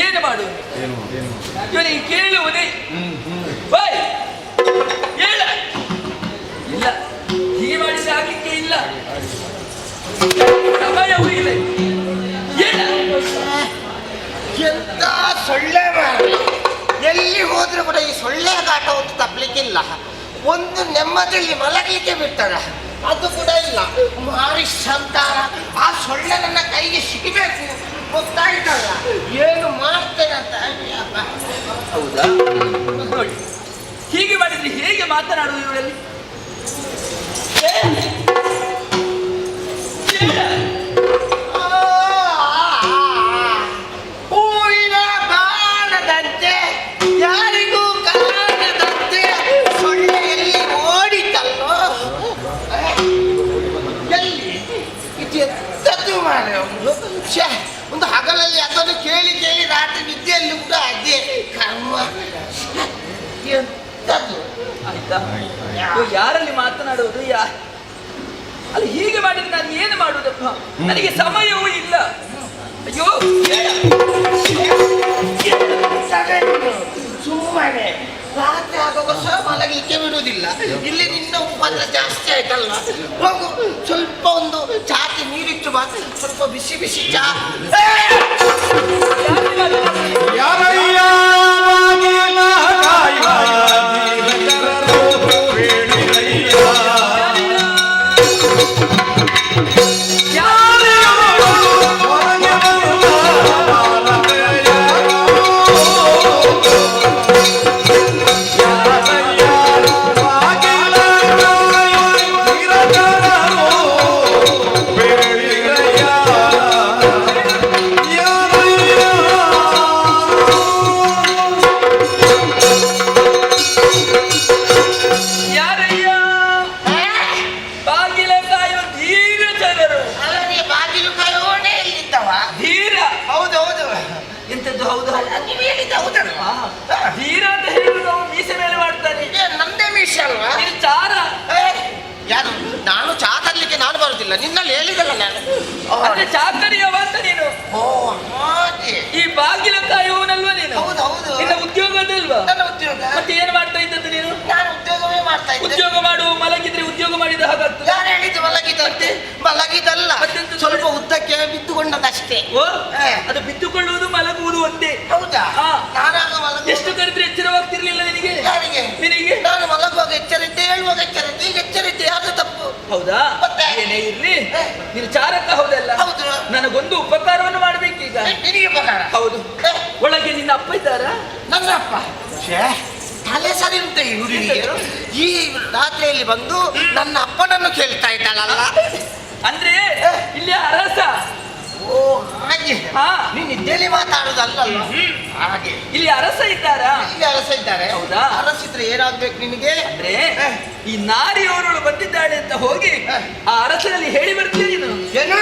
ಏನು ಮಾಡುವುದು? ಇವನಿಗೆ ಕೇಳುವುದೇ ಇಲ್ಲ, ಹೀಗೆ ಮಾಡಿದ್ರೆ ಆಗ್ಲಿಕ್ಕೆ ಇಲ್ಲ, ಸಮಯವೂ ಇಲ್ಲ. ಎಂತ ಸೊಳ್ಳೆ ಎಲ್ಲಿ ಹೋದ್ರೂ ಕೂಡ ಈ ಸೊಳ್ಳೆ ಕಾಟ ಒಂದು ತಪ್ಪಲಿಕ್ಕಿಲ್ಲ. ಒಂದು ನೆಮ್ಮದಿಯಲ್ಲಿ ಮಲಗಲಿಕ್ಕೆ ಬಿಡ್ತಾರೆ, ಅದು ಕೂಡ ಇಲ್ಲ. ಮಾರಿ ಸಂತಾರ ಆ ಸೊಳ್ಳೆ ನನ್ನ ಕೈಗೆ ಸಿಗಬೇಕು ಗೊತ್ತಾಯ್ತಲ್ಲ, ಏನು ಮಾಡ್ತೇನೆ ಅಂತ. ಹೌದಾ? ನೋಡಿ, ಹೀಗೆ ಮಾಡಿದ್ರೆ ಹೇಗೆ ಮಾತನಾಡುವುದು ಇವರಲ್ಲಿ? ಹೂವಿನ ಬಾಣದಂತೆ ಯಾರಿಗೂ ಕಾಣದಂತೆ ಸೊಳ್ಳೆ ಎಲ್ಲಿ ಓಡಿತಲ್ಲೋ, ಎಲ್ಲಿ ಇದು ಎತ್ತದ್ದು ಮಾಡಿ ಒಂದು ಹಗಲಲ್ಲಿ ಅದನ್ನು ಕೇಳಿ ಕೇಳಿ ರಾತ್ರಿ ನಿದ್ದೆಯಲ್ಲಿ ಕೂಡ ಅದೇ ಕರ್ಮ ಎಂತದ್ದು. ಆಯ್ತಾ? ಯಾರಲ್ಲಿ ಮಾತನಾಡುವುದು? ಅಲ್ಲ, ಹೀಗೆ ಮಾಡಿದ್ರೆ ನಾನು ಏನು ಮಾಡುವುದಪ್ಪ? ನನಗೆ ಸಮಯವೂ ಇಲ್ಲ. ಅಯ್ಯೋ, ಸುಮ್ಮನೆ ರಾತ್ರಿ ಆಗುವಾಗ ಸಹ ಮಲಗಲಿಕ್ಕೆ ಬಿಡುವುದಿಲ್ಲ. ಇಲ್ಲಿ ನಿನ್ನ ಉಪದ್ರ ಜಾಸ್ತಿ ಆಯ್ತಲ್ಲ, ಹೋಗು ಸ್ವಲ್ಪ ಒಂದು ಚಾತಿ ನೀರಿಟ್ಟು ಬಾ, ಸ್ವಲ್ಪ ಬಿಸಿ ಬಿಸಿ ಚಾ. ಧೀರ ಅಂತ ಹೇಳುದು ನಾವು ಮೀಸೆ ಮೇಲೆ ಮಾಡ್ತಾನೆ. ನಂದೇ ಮೀಸೆ ಅಲ್ವಾ? ಚಾರ ಯಾರು? ನಾನು ಚಾ ತರ್ಲಿಕ್ಕೆ ನಾನು ಬರುದಿಲ್ಲ, ನಿನ್ನಲ್ಲಿ ಹೇಳಿದಲ್ಲ ನಾನು. ಅಂದ್ರೆ ಚಾಕರಿಯವ ಅಂತ ನೀನು? ಈ ಬಾಗಿಲ ಕಾಯುವವನಲ್ವಾ ನೀನು? ಹೌದು ಹೌದು. ನಿನ್ನ ಉದ್ಯೋಗ ಅದಲ್ವಾ? ನನ್ನ ಉದ್ಯೋಗ. ಮತ್ತೆ ಏನು ಮಾಡ್ತಾ ಇದ್ದದ್ದು ನೀನು? ನಾನು ಉದ್ಯೋಗವೇ ಮಾಡ್ತಾ ಇದ್ದೆ. ಉದ್ಯೋಗ ಮಾಡುವ ಮಲಗಿದ್ರೆ ಉದ್ಯೋಗ ಮಾಡಿದ ಹಾಗಾಗ್ತದೆ. ಯಾರು ಹೇಳಿದ್ದು ಮಲಗಿದಂತೆ? ಮಲಗಿದಲ್ಲ, ಸ್ವಲ್ಪ ಉದ್ದಕ್ಕೆ ಬಿದ್ದುಕೊಂಡದಷ್ಟೇ. ಓ, ಅದು ಬಿದ್ದುಕೊಳ್ಳುವುದು ಮಲಗುವುದು ಒಂದೇ. ಹೌದಾ? ನಾನಾಗ ಮಲಗು. ಎಷ್ಟು ಕರೆದ್ರೆ ಎಚ್ಚರವಾಗ್ತಿರ್ಲಿಲ್ಲ ನಿನಗೆ? ಯಾರಿಗೆ? ನಿನಗೆ. ನಾನು ಮಲಗುವಾಗ ಎಚ್ಚರಿದ್ದೆ, ಹೇಳುವಾಗ ಎಚ್ಚರಿದ್ದೆ, ಈಗ ಎಚ್ಚರಿದ್ದೆ, ಯಾರು ತಪ್ಪು? ಹೌದಾ? ಏನೇ ಇರ್ಲಿ, ನೀನು ಚಾರಕ ಹೌದಲ್ಲ? ಹೌದು. ನನಗೊಂದು ಉಪಕಾರವನ್ನು ಮಾಡ್ಬೇಕೀಗ. ನಿನಗೆ ಉಪಕಾರ? ಹೌದು. ಒಳಗೆ ನಿನ್ನ ಅಪ್ಪ ಇದ್ದಾರಾ? ನನ್ನ ಅಪ್ಪ ತಲೆ ಸರಿ ಉಂಟು ಈ ಹುಡುಗಿಗೆ. ಈ ರಾತ್ರಿಯಲ್ಲಿ ಬಂದು ನನ್ನ ಅಪ್ಪನನ್ನು ಕೇಳ್ತಾ ಇದ್ದಾಳಲ್ಲ. ಅಂದ್ರೆ ಇಲ್ಲಿ ಅರಸ. ಓ ಹಾಗೆ. ನೀನು ಇದ್ದೇಲಿ ಮಾತಾಡುದಲ್ಲ ಹಾಗೆ. ಇಲ್ಲಿ ಅರಸ ಇದ್ದಾರಾ? ಇಲ್ಲಿ ಅರಸ ಇದ್ದಾರೆ. ಹೌದಾ? ಅರಸಿದ್ರೆ ಏನಾಗ್ಬೇಕು ನಿನಗೆ? ಅಂದ್ರೆ ಈ ನಾರಿಯವರಳು ಬಂದಿದ್ದಾಳೆ ಅಂತ ಹೋಗಿ ಆ ಅರಸನಲ್ಲಿ ಹೇಳಿ ಬರ್ತೀಯ ನೀನು. ಏನು?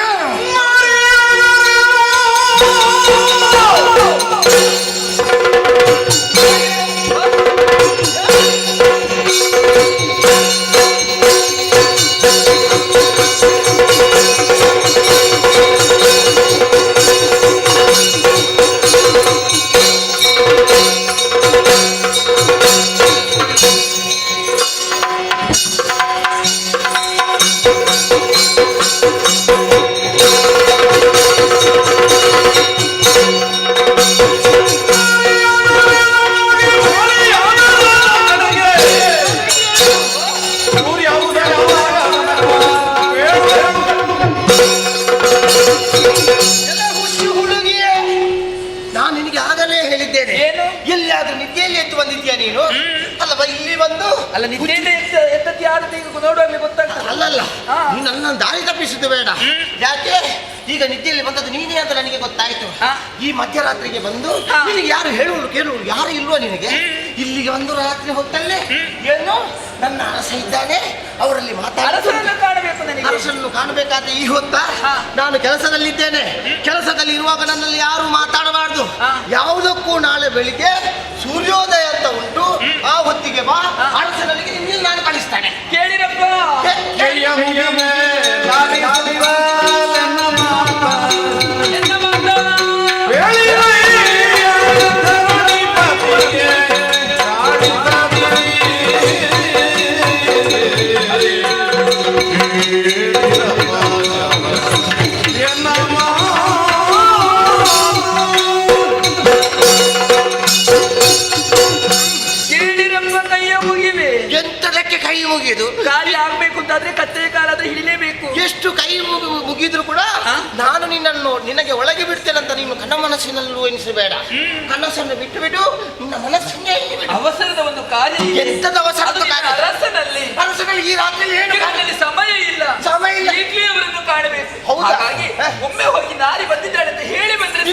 ಕೇಳಿದ್ದೇನೆ. ಏನು? ಎಲ್ಲಿಯಾದ್ರೂ ನಿದ್ದೆಯಲ್ಲಿ ಎದ್ದು ಬಂದಿದ್ಯಾ ನೀನು? ಅಲ್ಲವಾ ಇಲ್ಲಿ ಬಂದು ಅಲ್ಲ ನಿದ್ದೆಯಿಂದ ಎದ್ದದ್ದು ಯಾರು ನೋಡುವಾಗಲೇ ಗೊತ್ತಾಗ್ತದೆ. ಅಲ್ಲಲ್ಲ, ನೀನು ನನ್ನನ್ನು ದಾರಿ ತಪ್ಪಿಸುದು ಬೇಡ. ಯಾಕೆ ಈಗ ನಿದ್ದೆಯಲ್ಲಿ ಬಂದದ್ದು ನೀನೇ ಅಂತ ನನಗೆ ಗೊತ್ತಾಯ್ತು. ಈ ಮಧ್ಯರಾತ್ರಿಗೆ ಬಂದು ನಿನಗೆ ಯಾರು ಹೇಳುವಳು ಕೇಳುವಳು ಯಾರು ಇಲ್ವಾ ನಿನಗೆ? ಇಲ್ಲಿಗೆ ಒಂದು ರಾತ್ರಿ ಹೊತ್ತಲ್ಲೇ ಏನು ನನ್ನ ಅರಸ ಇದ್ದಾನೆ, ಅವರಲ್ಲಿ ಕಾಣಬೇಕು ನನಗೆ. ಅರಸನ್ನು ಕಾಣಬೇಕಾದ್ರೆ ಈ ಹೊತ್ತ ನಾನು ಕೆಲಸದಲ್ಲಿದ್ದೇನೆ. ಕೆಲಸದಲ್ಲಿ ಇರುವಾಗ ನನ್ನಲ್ಲಿ ಯಾರು ಮಾತಾಡಬಾರ್ದು. ಯಾವುದಕ್ಕೂ ನಾಳೆ ಬೆಳಿಗ್ಗೆ ಸೂರ್ಯೋದಯ ಅಂತ ಉಂಟು, ಆ ಹೊತ್ತಿಗೆ ಬಾ. ಅರಸನಲ್ಲಿ ನಿನ್ನ ನಾನು ಕಳಿಸ್ತೇನೆ. ಕೇಳಿರಪ್ಪ. ಎಂತದಕ್ಕೆ ಕೈ ಮುಗಿದು ಕಾರ್ಯ ಆಗ್ಬೇಕು ಅಂತಾದ್ರೆ ಕತ್ತೆ ಕಾಲಾದ್ರೆ ಹಿಡಿಲೇಬೇಕು. ಎಷ್ಟು ಕೈ ಮುಗಿದ್ರು ಕೂಡ ನಾನು ನಿನಗೆ ಒಳಗೆ ಬಿಡ್ತೇನೆ ಅಂತ ನೀನು ಕಣ್ಣ ಮನಸ್ಸಿನಲ್ಲೂ ಎನಿಸಬೇಡ. ಕನಸನ್ನು ಬಿಟ್ಟು ಬಿಡು, ನಿನ್ನ ಮನಸ್ಸನ್ನೇ ಅವಸರದ ಒಂದು ಕಾರ್ಯ. ಎಂತದ ಅವಸರದ ಕಾರ್ಯ? ಅರಸನಲ್ಲಿ ಈ ರಾತ್ರಿ ಏನು ಸಮಯ ಇಲ್ಲ. ಈಗಲೇ ಅವರನ್ನು ಕಾಣಬೇಕು. ಹಾಗಾಗಿ ಒಮ್ಮೆ ಹೋಗಿ ನಾರಿ ಬಂದಿದ್ದಾಳೆ ಅಂತ ಹೇಳಿ ಬಂದ್ರೆ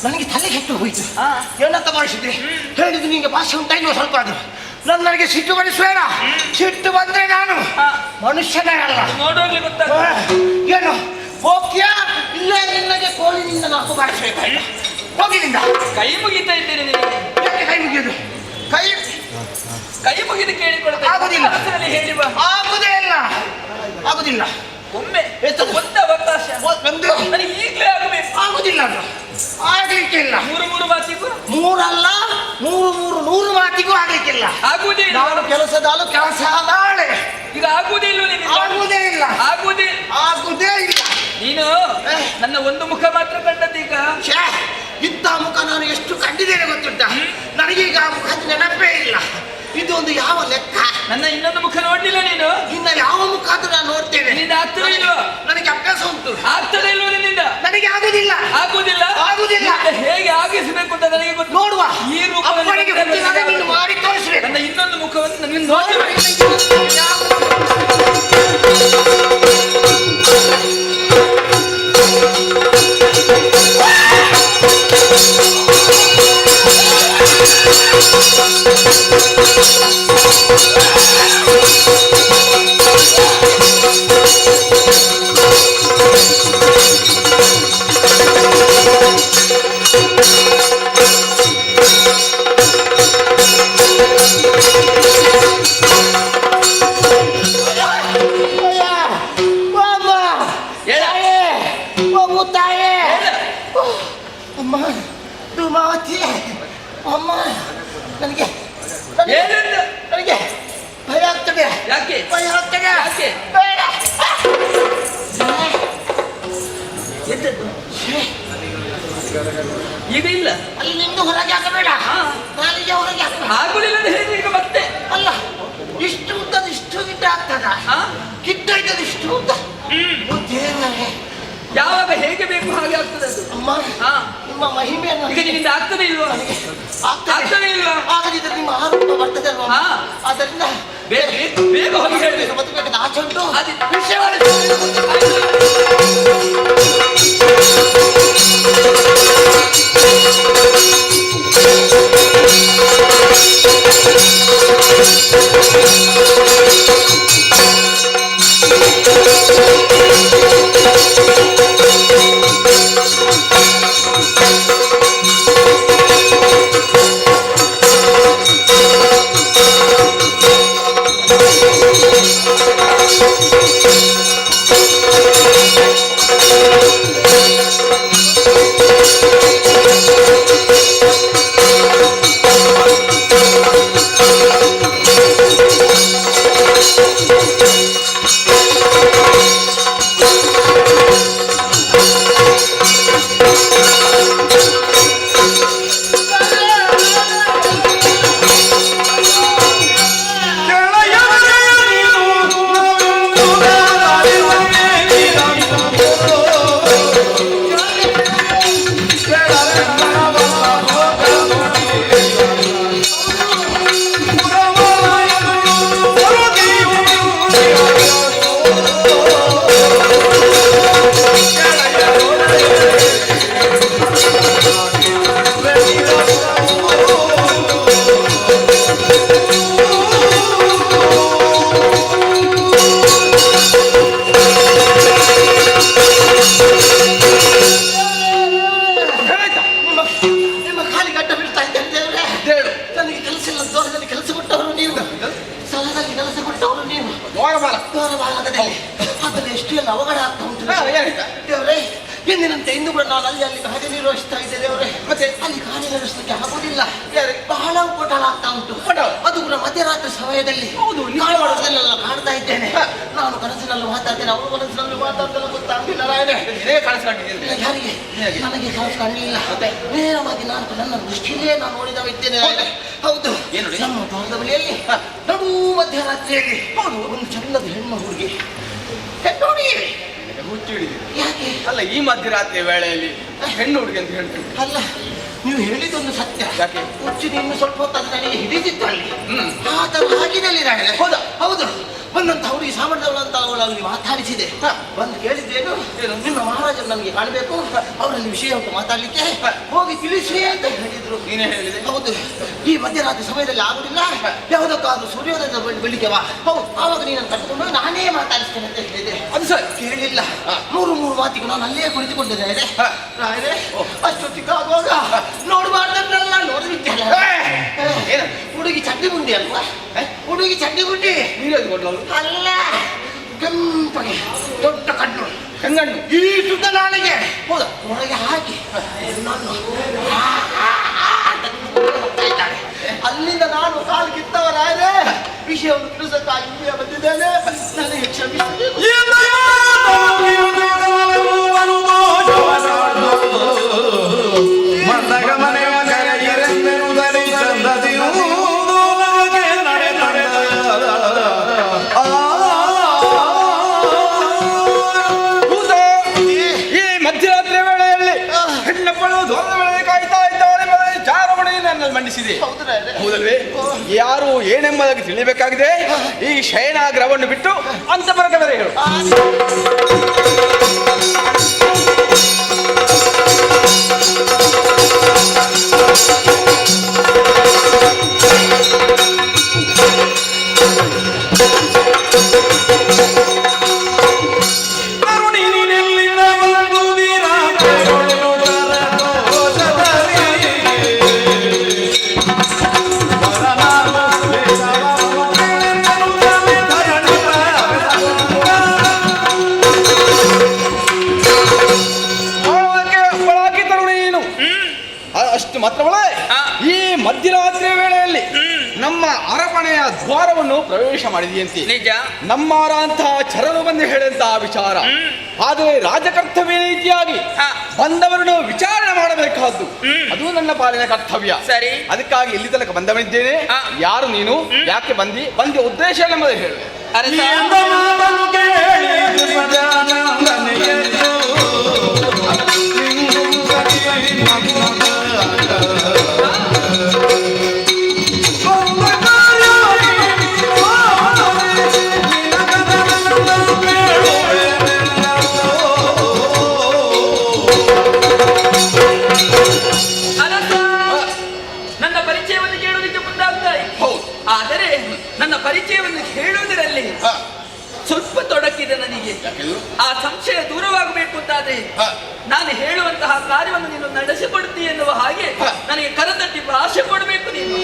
ನನಗೆ ತಲೆ ಕೆಟ್ಟು ಹೋಯ್ತು. ಏನಂತ ಮಾಡಿಸಿದ್ರಿ ಹೇಳಿದ್ದು ನಿಮಗೆ ಭಾಷೆ ಉಂಟಾ ಇಲ್ವ? ಸ್ವಲ್ಪ ಅದು ನನಗೆ ಸಿಟ್ಟು ಬಡಿಸಬೇಡ. ಸಿಟ್ಟು ಬಂದ್ರೆ ನಾನು ಮನುಷ್ಯನೇ ಅಲ್ಲ. ನೋಡೋಗ್ಲಿ ಗೊತ್ತಾಗ ಏನು ಹೋಗ್ತೀಯಾ ಇಲ್ಲ? ನಿನ್ನಗೆ ಕೋಲಿನಿಂದ ನಾಲ್ಕು ಬಾರಿಸಬೇಕಾಯ್ತು. ಹೋಗಿನಿಂದ ಕೈ ಮುಗಿತಾ ಇದ್ದೇನೆ ನಿನಗೆ. ಯಾಕೆ ಕೈ ಮುಗಿಯೋದು? ಕೈ ಮುಗಿದು ಕೇಳಿಕೊಳ್ತಾ ಆಗುದಿಲ್ಲ. ಹೇಳಿ ಬಾ. ಆಗುದಿಲ್ಲ. ಒಮ್ಮೆ ಒಂದು ಅವಕಾಶ ನನಗೆ ಈಗಲೇ ಆಗಬೇಕು. ಆಗುದಿಲ್ಲ, ಅದು ಆಗ್ಲಿಕ್ಕೆ ಇಲ್ಲ. ಮೂರು ಮಾತಿಗೂ ಮೂರಲ್ಲ, ನೂರು ಮಾತಿಗೂ ಆಗ್ಲಿಕ್ಕಿಲ್ಲ. ಆಗುವುದೇ ಇಲ್ಲ. ನಾನು ಕೆಲಸದಾಳು ಕೆಲಸ ಆದಾಳೆ. ಈಗ ಆಗುವುದೇ ಇಲ್ಲ. ಆಗುವುದೇ ಇಲ್ಲ. ಆಗುವುದೇ ಇಲ್ಲ. ನೀನು ನನ್ನ ಒಂದು ಮುಖ ಮಾತ್ರ ಕಂಡದ್ದೀಗ. ಇಂಥ ಮುಖ ನಾನು ಎಷ್ಟು ಕಂಡಿದ್ದೇನೆ ಗೊತ್ತುಂಟ? ನನಗೀಗ ಆ ಮುಖದ ನೆನಪೇ ಇಲ್ಲ. ಇದು ಒಂದು ಯಾವ ಲೆಕ್ಕ? ನನ್ನ ಇನ್ನೊಂದು ಮುಖ ನೋಡ್ಲಿಲ್ಲ ನೀನು? ಇನ್ನ ಯಾವ ಮುಖ ಆದ್ರೂ ನಾನು ನೋಡ್ತೇನೆ. ನಿನ್ನಿಂದ ಆಗ್ತದೆ ಇಲ್ವಾ? ನನಗೆ ಅಭ್ಯಾಸ ಉಂಟು. ಆಗ್ತದೆ ಇಲ್ವ ನಿನ್ನಿಂದ? ನನಗೆ ಆಗುದಿಲ್ಲ. ಹೇಗೆ ಆಗಿಸಬೇಕು ಅಂತ ನನಗೆ ಗೊತ್ತು. ನೋಡುವ ಈ ರೂಪದಲ್ಲಿ ಮಾಡಿ ತೋರಿಸಬೇಕು. ನನ್ನ ಇನ್ನೊಂದು ಮುಖವನ್ನು ನನಗೆ ನೋಡಿ. ಅಮ್ಮ, ನನಗೆ ಭಯ ಆಗ್ತದೆ. ಯಾಕೆ ಭಯ ಆಗ್ತದೆ? ಯಾಕೆ? ಬೇಡ. ಈಗ ಇಲ್ಲ. ಅಲ್ಲಿ ನಿಂದು ಹೊರಗೆ ಹಾಕಬೇಡ. ನಾಲಿಗೆ ಹೊರಗೆ ಹಾಕಬೇಡ. ಆಗುದಿಲ್ಲ ಹೇಗೆ ಈಗ ಮತ್ತೆ? ಅಲ್ಲ, ಇಷ್ಟು ಉದ್ದದ ಇಷ್ಟು ಗಿಡ್ಡ ಆಗ್ತದ? ಗಿಡ್ಡ ಇದ್ದದ ಇಷ್ಟು ಉದ್ದ. ಯಾವಾಗ ಹೇಗೆ ಬೇಕು ಹಾಗೆ ಆಗ್ತದೆ ಅದು. ಅಮ್ಮ, ನಿಮ್ಮ ಮಹಿಮೆಯನ್ನು ಈಗ ನಿನ್ನಿಂದ ಆಗ್ತದೆ ಇಲ್ವಾ? ಆಗ್ತದೆ ಇಲ್ವಾ? ಆಗದಿದ್ದರೆ ನಿಮ್ಮ ಆರೋಪ ಬರ್ತದೆ ಅಲ್ವಾ? ಅದರಿಂದ ಬೇಗ ಹೋಗಿ ಹೇಳಬೇಕು. ಬದುಕಬೇಕಾದ ಆಚೆ ಉಂಟು. ವಿಷಯ ಮಾಡಿದವನು ನೀನು ದ್ವಾರಪಾಲಕದಲ್ಲಿ ಅದನ್ನು ಎಷ್ಟು ಎಲ್ಲ ಅವಘಡ ಆಗ್ತಾ ಉಂಟು ದೇವರೇ. ಎಂದಿನಂತೆ ಇಂದು ಕೂಡ ನಾನು ಅಲ್ಲಿ ಕಾರ್ಯ ನಿರ್ವಹಿಸ್ತಾ ಇದ್ದೆ ದೇವರೇ. ಮತ್ತೆ ಅಲ್ಲಿ ಕಾರ್ಯ ನಿರ್ವಹಿಸಲಿಕ್ಕೆ ಆಗುದಿಲ್ಲ, ಬಹಳ ಉಪಟಳ ಆಗ್ತಾ ಉಂಟು. ಅದು ಕೂಡ ಮಧ್ಯರಾತ್ರಿ ಸಮಯದಲ್ಲಿ ಕಾಣುವುದನ್ನೆಲ್ಲ ಕಾಣ್ತಾ ಇದ್ದೇನೆ. ನಾನು ಕನಸಿನಲ್ಲೂ ಮಾತಾಡ್ತೇನೆ, ಅವರು ಕನಸಿನಲ್ಲೂ ಮಾತಾಡ್ತೇನೆ, ಗೊತ್ತಾಗ್ತಿಲ್ಲ ರಾಯನೇ. ಯಾರಿಗೆ? ನನಗೆ ಕನಸು ಕಾಣಲಿಲ್ಲ. ನೇರವಾಗಿ ನಾನು ನನ್ನ ದೃಷ್ಟಿಯಲ್ಲೇ ನಾನು ನೋಡಿದವ ಇದ್ದೇನೆ. ಹೌದು, ನಮ್ಮ ದ್ವಾರದ ಬಳಿಯಲ್ಲಿ ನಡು ಮಧ್ಯರಾತ್ರಿಯಲ್ಲಿ ಹೌದು ಒಂದು ಚಂದದ ಹೆಣ್ಣು ಹುಡುಗಿ ನೋಡಿ. ಯಾಕೆ ಅಲ್ಲ ಈ ಮಧ್ಯರಾತ್ರಿ ವೇಳೆಯಲ್ಲಿ ಹೆಣ್ಣು ಹುಡುಗಿ ಅಂತ ಹೇಳ್ತೀನಿ. ಅಲ್ಲ, ನೀವು ಹೇಳಿದೊಂದು ಸತ್ಯ. ಯಾಕೆ ಹುಚ್ಚಿನ ಇನ್ನು ಸ್ವಲ್ಪ ಹೊತ್ತು ನನಗೆ ಹಿಡಿದಿತ್ತು ಅಲ್ಲಿ. ಆ ತರ ಆಗಿದಲ್ಲಿ ರಾಣೆ. ಹೌದಾ? ಹೌದು. ಬಂದಂತ ಹುಡುಗಿ ಸಾಮರ್ಥ್ಯಗಳಂತ ಅವಳಲ್ಲಿ ಮಾತಾಡಿಸಿದೆ. ಬಂದು ಕೇಳಿದ್ದೇನು, ನಿಮ್ಮ ಮಹಾರಾಜರು ನನಗೆ ಕಾಣಬೇಕು, ಅವರಲ್ಲಿ ವಿಷಯ ಉಂಟು ಮಾತಾಡ್ಲಿಕ್ಕೆ, ಹೋಗಿ ತಿಳಿಸಿ ಅಂತ ಹೇಳಿದ್ರು. ನೀನೇ ಹೇಳಿದೆ? ಹೌದು. ಈ ಮಧ್ಯರಾತ್ರಿ ಸಮಯದಲ್ಲಿ ಆಗುದಿಲ್ಲ, ಯಾವುದಕ್ಕಾದ್ರೂ ಸೂರ್ಯೋದಯದ ಬಳಿಕೆ ಬಾ. ಹೌದು, ಆವಾಗ ನೀನನ್ನು ಕರ್ಕೊಂಡು ನಾನೇ ಮಾತಾಡಿಸ್ತೇನೆ ಅಂತ ಹೇಳಿದೆ. ಅದು ಸರ್ ಕೇಳಲಿಲ್ಲ. ಮೂರು ಮಾತಿಗೂ ನಾನು ಅಲ್ಲೇ ಕುಳಿತುಕೊಂಡಿದ್ದೇನೆ. ಅಷ್ಟೊತ್ತಿಗಾಗುವಾಗ ನೋಡಬಾರ್ದನ್ನೆಲ್ಲ ನೋಡಲಿಕ್ಕೆಲ್ಲ. ಹುಡುಗಿ ಚಡ್ಡಿ ಗುಂಡಿ ಅಲ್ವಾ? ಹುಡುಗಿ ಚಡ್ಡಿ ಗುಂಡಿ ಅಲ್ಲ, ಕೆಂಪಗೆ ದೊಡ್ಡ ಕಣ್ಣು, ಕಣ್ಣು ಈ ಸುದ್ದ ನಾಳೆಗೆ ಹೌದಾ ಒಳಗೆ ಹಾಕಿ ಅಲ್ಲಿಂದ ನಾನು ಕಾಲು ಕಿತ್ತವರಾದ್ರೆ ವಿಷಯವನ್ನು ತಿಳಿಸಕ್ಕಾಗಿ ಇಲ್ಲಿಯೇ ಬಂದಿದ್ದೇನೆ. ನನಗೆ ಕ್ಷಮಿಸಬೇಕು. ಮಂಡಿಸಿದೆ ಹೌದಲ್ವೇ? ಯಾರು ಏನೆಂಬುದಾಗಿ ತಿಳಿಬೇಕಾಗಿದೆ. ಈ ಶಯನಾಗ್ರಹವನ್ನು ಬಿಟ್ಟು ಅಂತ ಬರಕವರೇ ಹೇಳು. ಮಾತ್ರವಲ್ಲ, ಈ ಮಧ್ಯರಾತ್ರಿಯ ವೇಳೆಯಲ್ಲಿ ನಮ್ಮ ಅರಮನೆಯ ದ್ವಾರವನ್ನು ಪ್ರವೇಶ ಮಾಡಿದೆಯಂತೆ. ನಿಜ. ನಮ್ಮಾರ ಅಂತಹ ಚರರು ಬಂದು ಹೇಳಿದಂತಹ ವಿಚಾರ. ಆದರೆ ರಾಜಕರ್ತವ್ಯ ರೀತಿಯಾಗಿ ಬಂದವರನ್ನು ವಿಚಾರಣೆ ಮಾಡಬೇಕಾದ್ದು ಅದು ನನ್ನ ಪಾಲಿನ ಕರ್ತವ್ಯ. ಸರಿ, ಅದಕ್ಕಾಗಿ ಇಲ್ಲಿ ತನಕ ಬಂದವನಿದ್ದೇನೆ. ಯಾರು ನೀನು, ಯಾಕೆ ಬಂದಿ ಉದ್ದೇಶ ಎಂಬುದು ಹೇಳು. ಆದರೆ ನನ್ನ ಪರಿಚಯವನ್ನು ಹೇಳುವುದರಲ್ಲಿ ಸ್ವಲ್ಪ ತೊಡಕಿದೆ ನನಗೆ. ಆ ಸಂಶಯ ದೂರವಾಗಬೇಕು ಅಂತಾದ್ರೆ ನಾನು ಹೇಳುವಂತಹ ಕಾರ್ಯವನ್ನು ನೀನು ನಡೆಸಿಕೊಡ್ತೀಯ ಎನ್ನುವ ಹಾಗೆ ನನಗೆ ಕರತಟ್ಟಿ ಭಾಷೆ ಕೊಡಬೇಕು ನೀನು.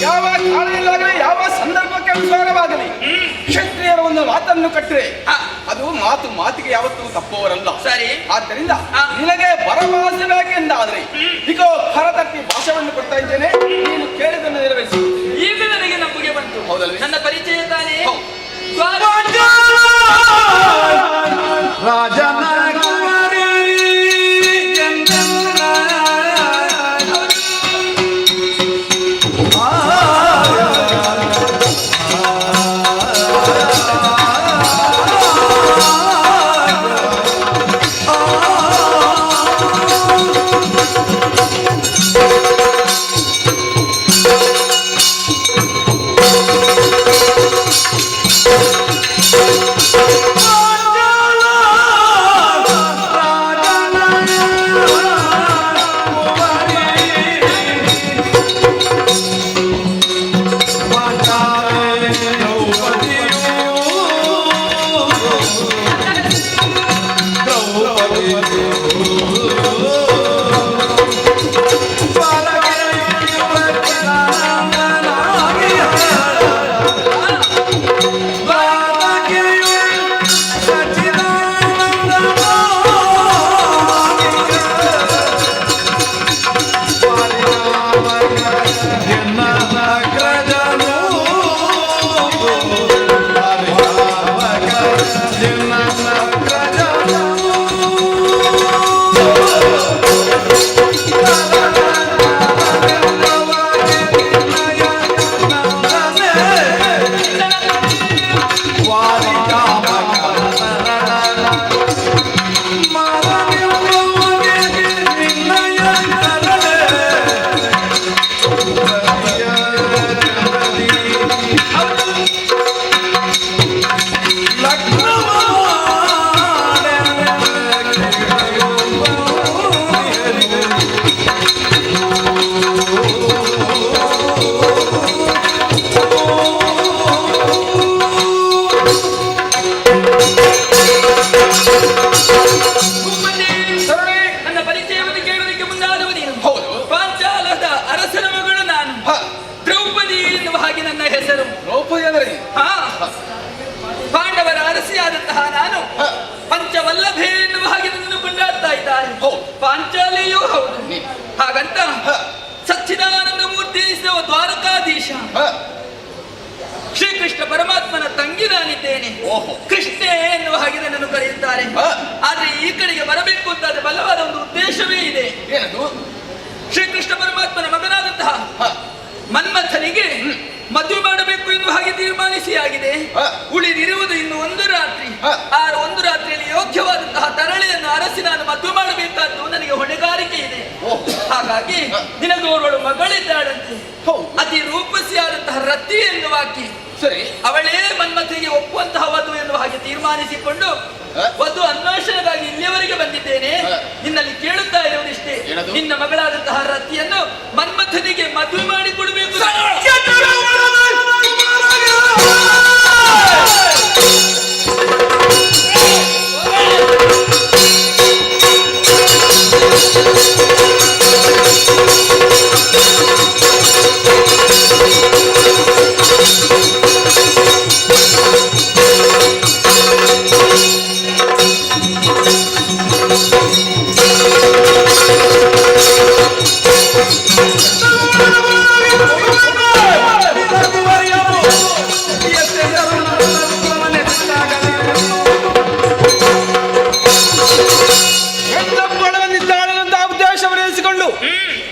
ಯಾವ ಕಾಲದಲ್ಲಾಗಲಿ ಯಾವ ಸಂದರ್ಭಕ್ಕೆ ಅನುಸಾರವಾಗಲಿ ಕ್ಷತ್ರಿಯರ ಒಂದು ಮಾತನ್ನು ಕಟ್ಟರೆ ಅದು ಮಾತಿಗೆ ಯಾವತ್ತೂ ತಪ್ಪುವರಲ್ಲ. ಸರಿ, ಆದ್ದರಿಂದ ನಿನಗೆ ಭರವಸೆ ಬೇಕೆಂದಾದ್ರೆ ಈಗ ಕರತಟ್ಟಿ ಭಾಷೆಯನ್ನು ಕೊಡ್ತಾ ಇದ್ದೇನೆ, ನೀನು ಕೇಳಿದನ್ನು ನೆರವೇರಿಸಿ. ಈಗ ನನಗೆ ನಂಬಿಕೆ ಬಂತು. ಹೌದಲ್ಲ, ನನ್ನ ಪರಿಚಯ ತಾನೇ ರಾಜನ ಪಾಂಡವರ ಅರಸಿಯಾದಂತಹ ನಾನು ಪಂಚವಲ್ಲಭೆ ಎನ್ನುವ ಹಾಗೆ ನನ್ನನ್ನು ಕೊಂಡಾಡ್ತಾ ಇದ್ದಾರೆ. ಪಾಂಚಾಲಿಯೂ ಹೌದು. ಹಾಗಂತ ಸಚ್ಚಿದಾನಂದ ಮೂರ್ತಿ ಎನಿಸಿದ ದ್ವಾರಕಾಧೀಶ ಶ್ರೀಕೃಷ್ಣ ಪರಮಾತ್ಮನ ತಂಗಿ ನಾನಿದ್ದೇನೆ. ಕೃಷ್ಣೆ ಎನ್ನುವ ಹಾಗೆ ನನ್ನನ್ನು ಕರೆಯುತ್ತಾರೆ. ಆದ್ರೆ ಈ ಕಡೆಗೆ ಬರಬೇಕು ಅಂತಾದ್ರೆ ಬಲವಾದ ಒಂದು ಉದ್ದೇಶವೇ ಇದೆ. ಶ್ರೀಕೃಷ್ಣ ಪರಮಾತ್ಮನ ಮಗನಾದಂತಹ ಮನ್ಮಥನಿಗೆ ಮದುವೆ ಮಾಡಬೇಕು ಎನ್ನುವ ಹಾಗೆ ತೀರ್ಮಾನಿಸಿ ಆಗಿದೆ. ಉಳಿದಿರುವುದು ಇನ್ನು ಒಂದು ರಾತ್ರಿ. ಆ ಒಂದು ರಾತ್ರಿಯಲ್ಲಿ ಯೋಗ್ಯವಾದಂತಹ ತರಳೆಯನ್ನು ಅರಸಿ ನಾನು ಮದುವೆ ಮಾಡಬೇಕಾದ್ದು ನನಗೆ ಹೊಣೆಗಾರಿಕೆ ಇದೆ. ಹಾಗಾಗಿ ನಿನಗೋರ್ವಳು ಮಗಳಿದ್ದಾಳಂತೆ, ಅತಿ ರೂಪಸಿಯಾದಂತಹ ರತಿ ಎನ್ನುವ ಆಕಿ. ಸರಿ, ಅವಳೇ ಮನ್ಮಥನಿಗೆ ಒಪ್ಪುವಂತಹ ವಧು ಎನ್ನುವ ಹಾಗೆ ತೀರ್ಮಾನಿಸಿಕೊಂಡು ವಧು ಅನ್ವೇಷಣೆಗಾಗಿ ಇಲ್ಲಿಯವರೆಗೆ ಬಂದಿದ್ದೇನೆ. ನಿನ್ನಲ್ಲಿ ಕೇಳುತ್ತಾ ಇರುವುದಿಷ್ಟೇ, ನಿನ್ನ ಮಗಳಾದಂತಹ ರತಿಯನ್ನು ಮನ್ಮಥನಿಗೆ ಮದುವೆ ಮಾಡಿ ಕೊಡಬೇಕು.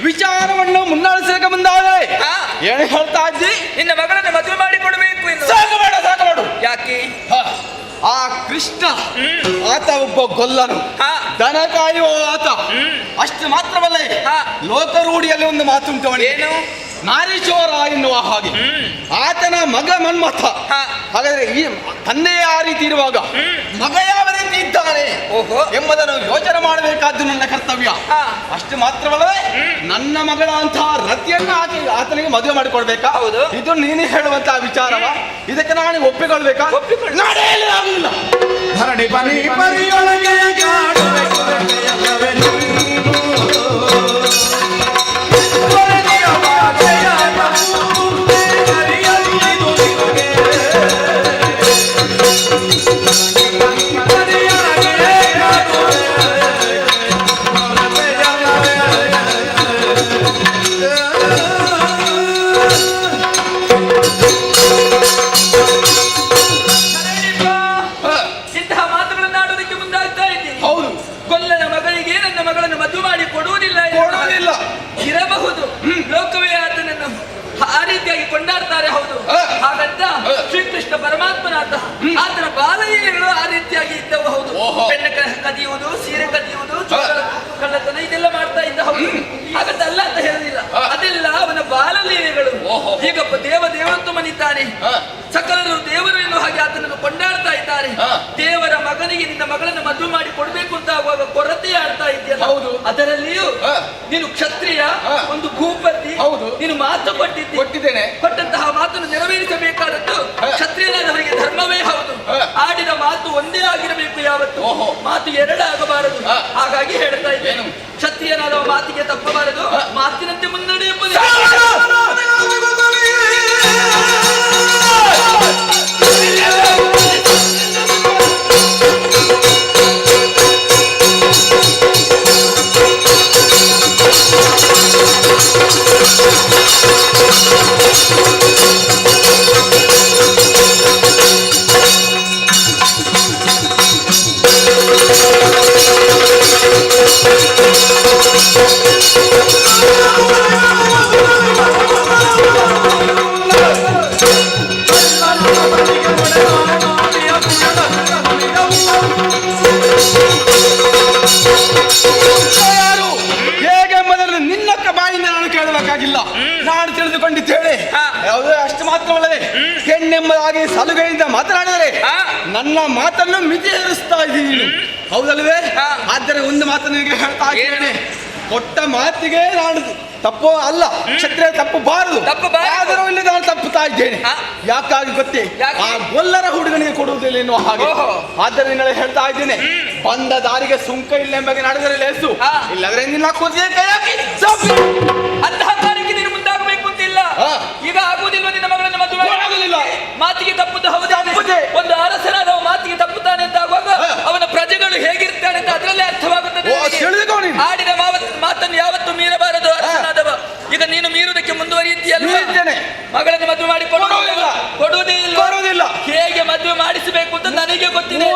ವಿಚಾರವನ್ನು ಮುನ್ನಡೆಸಲಿಕ್ಕೆ ಮುಂದಾದರೆ ಏನು ಹೇಳ್ತಾ ಇದ್ದಿ? ನಿನ್ನ ಮಗಳನ್ನು ಮದುವೆ ಮಾಡಿ ಕೊಡಬೇಕು ಎಂದು. ಸಾಕಬೇಡ ಸಾಕಬೇಡು. ಯಾಕೆ? ಆ ಕೃಷ್ಣ ಆತ ಒಬ್ಬ ಗೊಲ್ಲನು, ದನ ಕಾಯುವ ಆತ. ಅಷ್ಟು ಮಾತ್ರವಲ್ಲ, ಲೋಕರೂಢಿಯಲ್ಲಿ ಒಂದು ಮಾತುಂಟು ಅವನಿಗೆ, ನಾರೀಶ್ವರ ಎನ್ನುವ ಹಾಗೆ. ಆತನ ಮಗ ಮನ್ಮಥ. ಹಾಗಾದ್ರೆ ಈ ತಂದೆಯ ಆ ರೀತಿ ಇರುವಾಗ ಮಗ ಯಾವ ರೀತಿ ಇದ್ದಾನೆ ಎಂಬುದನ್ನು ಯೋಚನೆ ಮಾಡಬೇಕಾದ್ದು ನನ್ನ ಕರ್ತವ್ಯ. ಅಷ್ಟು ಮಾತ್ರವಲ್ಲವೇ, ನನ್ನ ಮಗಳ ಅಂತಹ ರತಿಯನ್ನು ಆತನಿಗೆ ಮದುವೆ ಮಾಡಿಕೊಡ್ಬೇಕಾ? ಹೌದು. ಇದು ನೀನೇ ಹೇಳುವಂತಹ ವಿಚಾರವ? ಇದಕ್ಕೆ ನಾನು ಒಪ್ಪಿಕೊಳ್ಬೇಕಾ? ನಡೆಯಲಿಲ್ಲ. ಧರಣಿ ಬನಿ ಪರಿಯೊಳಗೆ ಇರಬಹುದು, ಲೋಕವೇ ಆತನನ್ನು ಆ ರೀತಿಯಾಗಿ ಕೊಂಡಾಡ್ತಾರೆ. ಹೌದು. ಹಾಗಂತ ಶ್ರೀಕೃಷ್ಣ ಪರಮಾತ್ಮನಾದ ಆತನ ಬಾಲಲೀಲೆಗಳು ಆ ರೀತಿಯಾಗಿ ಇದ್ದವು. ಹೌದು. ಬೆಣ್ಣ ಕದಿಯುವುದು, ಸೀರೆ ಕದಿಯುವುದು, ಕಳ್ಳತನ ಇದೆಲ್ಲ ಮಾಡ್ತಾ ಇದ್ದ. ಹೌದು. ಹಾಗಂತ ಅಲ್ಲ ಅಂತ ಹೇಳುದಿಲ್ಲ, ಅದೆಲ್ಲ ಅವನ ಬಾಲಲೀಲೆಗಳು. ಈಗ ದೇವತ್ವ ಮನಿತಾನೆ, ಸಕಲರು ದೇವರು ಎನ್ನುವ ಹಾಗೆ ಆತನನ್ನು ಕೊಂಡಾಡ್ತಾ ಇದ್ದಾರೆ. ದೇವರ ಮಗನಿಗೆ ನಿನ್ನ ಮಗಳನ್ನು ಮದುವೆ ಮಾಡಿ ಕೊಡ್ಬೇಕು ಅಂತ ಆಗುವಾಗ ಕೊರತೆ ಆಡ್ತಾ ಇದೆಯಲ್ಲ. ಅದರಲ್ಲಿಯೂ ನೀನು ಕ್ಷತ್ರಿಯ, ಒಂದು ಭೂಪತಿ, ನೀನು ಮಾತು ಕೊಟ್ಟಿದ್ದೇನೆ, ಕೊಟ್ಟಂತಹ ಮಾತನ್ನು ನೆರವೇರಿಸಬೇಕಾದದ್ದು ಕ್ಷತ್ರಿಯನ ಮಾತು ಒಂದೇ ಆಗಿರಬೇಕು ಯಾವತ್ತು. ಮಾತು ಎರಡಾಗಬಾರದು. ಹಾಗಾಗಿ ಹೇಳ್ತಾ ಇದ್ದೇನೆ, ಕ್ಷತ್ರಿಯನಾದವ ಮಾತಿಗೆ ತಪ್ಪಬಾರದು, ಮಾತಿನಂತೆ ಮುನ್ನಡೆ ಎಂಬುದು. ಹೇಗೆಂಬುದನ್ನು ನಿನ್ನಕ್ಕ ಬಾಯಿಂದ ನಾನು ಕೇಳಬೇಕಾಗಿಲ್ಲ, ನಾನು ತಿಳಿದುಕೊಂಡಿದ್ದೇನೆ. ಯಾವುದೇ ಅಷ್ಟು ಮಾತ್ರವಲ್ಲದೆ ಹೆಣ್ಣೆಂಬುದಾಗಿ ಸಲುಗೆಯಿಂದ ಮಾತನಾಡಿದರೆ ನನ್ನ ಮಾತನ್ನು ಮಿತಿ ಹೇರಿಸ್ತಾ ಇದ್ದೀನಿ, ಹೌದಲ್ಲವೇ? ಆದರೆ ಒಂದು ಮಾತನ್ನು ನಿನಗೆ ಹೇಳ್ತಾ ಇದ್ದೇನೆ, ಕೊಟ್ಟ ಮಾತಿಗೆ ನಾನು ತಪ್ಪು ಅಲ್ಲ, ಕ್ಷತ್ರಿಯ ತಪ್ಪಬಾರದು, ಆದರೂ ಇಲ್ಲಿ ನಾನು ತಪ್ಪುತ್ತಾ ಇದ್ದೇನೆ. ಯಾಕಾಗಿ ಗೊತ್ತೇ? ಆ ಗೊಲ್ಲರ ಹುಡುಗನಿಗೆ ಕೊಡುವುದಿಲ್ಲ ಎನ್ನುವ ಹಾಗೆ. ಆದ್ದರಿಂದ ಹೇಳ್ತಾ ಇದ್ದೇನೆ, ಬಂದ ದಾರಿಗೆ ಸುಂಕ ಇಲ್ಲ ಎಂಬಗೆ ನಡೆದರೆ ಲೇಸು, ಇಲ್ಲದ್ರೆ ನಿನ್ನ ಕುದಿಯ ಕೈ ಹಾಕಿ ಅಂತಹ ಕಾರ್ಯಕ್ಕೆ ನೀನು ಮುಂದಾಗಬೇಕು ಅಂತಿಲ್ಲ. ಈಗ ಆಗುವುದಿಲ್ಲ, ನಿನ್ನ ಮಗಳನ್ನು ಮದುವೆ ಆಗುವುದಿಲ್ಲ. ಮಾತಿಗೆ ತಪ್ಪುದು ಹೌದೇ? ಒಂದು ಅರಸನಾದವ ಮಾತಿಗೆ ತಪ್ಪುತ್ತಾನೆ ಅಂತ ಆಗುವಾಗ ಅವನ ಪ್ರಜೆಗಳು ಹೇಗಿರ್ತಾನೆ ಅಂತ ಅದರಲ್ಲೇ ಅರ್ಥವಾಗುತ್ತದೆ. ಆಡಿದ ಮಾತನ್ನು ಯಾವತ್ತೂ ಮೀರಬಾರದು ಅರಸನಾದವ. ಈಗ ನೀನು ಮೀರುವುದಕ್ಕೆ ಮುಂದುವರಿಯುತ್ತೀಯಲ್ಲ, ಮಗಳನ್ನು ಮದುವೆ ಮಾಡಿ ಕೊಡುವುದಿಲ್ಲ. ಹೇಗೆ ಮದುವೆ ಮಾಡಿಸಬೇಕು ಅಂತ ನನಗೆ ಗೊತ್ತಿದೆ.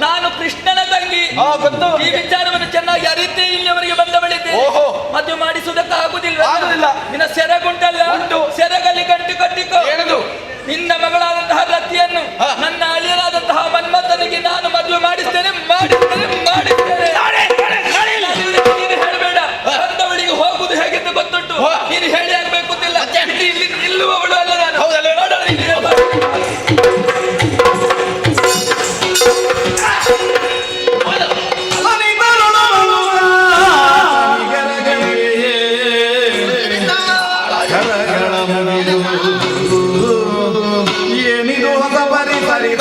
ನಾನು ಕೃಷ್ಣನ ತಂಗಿ, ಈ ವಿಚಾರವನ್ನು ಚೆನ್ನಾಗಿ ಅರಿತೇ ಇಲ್ಲಿಯವರೆಗೆ ಬಂದವಳಿದ್ದೆ. ಮದುವೆ ಮಾಡಿಸುವುದಕ್ಕೆ ಆಗುದಿಲ್ಲ. ನಿನ್ನ ಸೆರಗುಂಟಲ್ಲ, ಸೆರಗಲ್ಲಿ ಗಂಟು ಕಟ್ಟಿಕೋ. ನಿನ್ನ ಮಗಳಾದಂತಹ ರತಿಯನ್ನು ನನ್ನ ಅಳಿಯರಾದಂತಹ ಮನ್ಮಥನಿಗೆ ನಾನು ಮದುವೆ ಮಾಡಿಸ್ತೇನೆ. ನೀನು ಹೇಳಬೇಡ, ಬಂದವಳಿಗೆ ಹೋಗುದು ಹೇಗೆಂದು ಗೊತ್ತುಂಟು. ನೀನು ಹೇಳಿ ಆಗ್ಬೇಕು ಅಂತಿಲ್ಲ, ಇಲ್ಲಿ ನಿಲ್ಲುವವಳು ಅಲ್ಲ ನಾನು. ಏನಿದು ಹೊಸ ಪರಿಸರಿ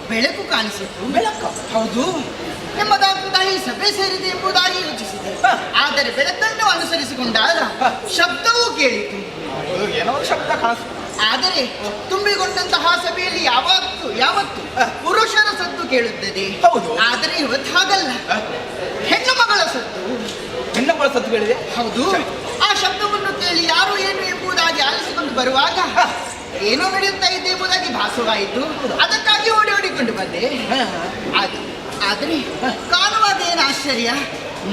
ಬೆಳಕು ಕಾಣಿಸಿತು. ಬೆಳಕು ಹೌದು, ನಿಮ್ಮದಾದಂತಹ ಈ ಸಭೆ ಸೇರಿದೆ ಎಂಬುದಾಗಿ ಯೋಚಿಸಿದೆ. ಆದರೆ ಬೆಳಕನ್ನು ಅನುಸರಿಸಿಕೊಂಡಾಗ ಶಬ್ದವೂ ಕೇಳಿತು. ಏನೋ ಶಬ್ದ ಕಾಣಿಸ್ತು. ಆದರೆ ತುಂಬಿಕೊಂಡಂತಹ ಸಭೆಯಲ್ಲಿ ಯಾವತ್ತು ಪುರುಷರ ಸದ್ದು ಕೇಳುತ್ತದೆ. ಆದರೆ ಇವತ್ತು ಹಾಗಲ್ಲ, ಹೆಣ್ಣು ಮಗಳ ಸದ್ದು. ಹೆಣ್ಣು ಮಗಳ ಸದ್ದು ಕೇಳಿದೆ. ಹೌದು, ಆ ಶಬ್ದವನ್ನು ಕೇಳಿ ಯಾರು ಏನು ಎಂಬುದಾಗಿ ಆಲಿಸಿಕೊಂಡು ಬರುವಾಗ ಏನೋ ನಡೆಯುತ್ತಾ ಇದೆ ಎಂಬುದಾಗಿ ಭಾಸವಾಯಿತು. ಅದಕ್ಕಾಗಿ ಓಡಿಕೊಂಡು ಬಂದೆ. ಆದರೆ ಕಾಣುವಾಗ ಏನು ಆಶ್ಚರ್ಯ,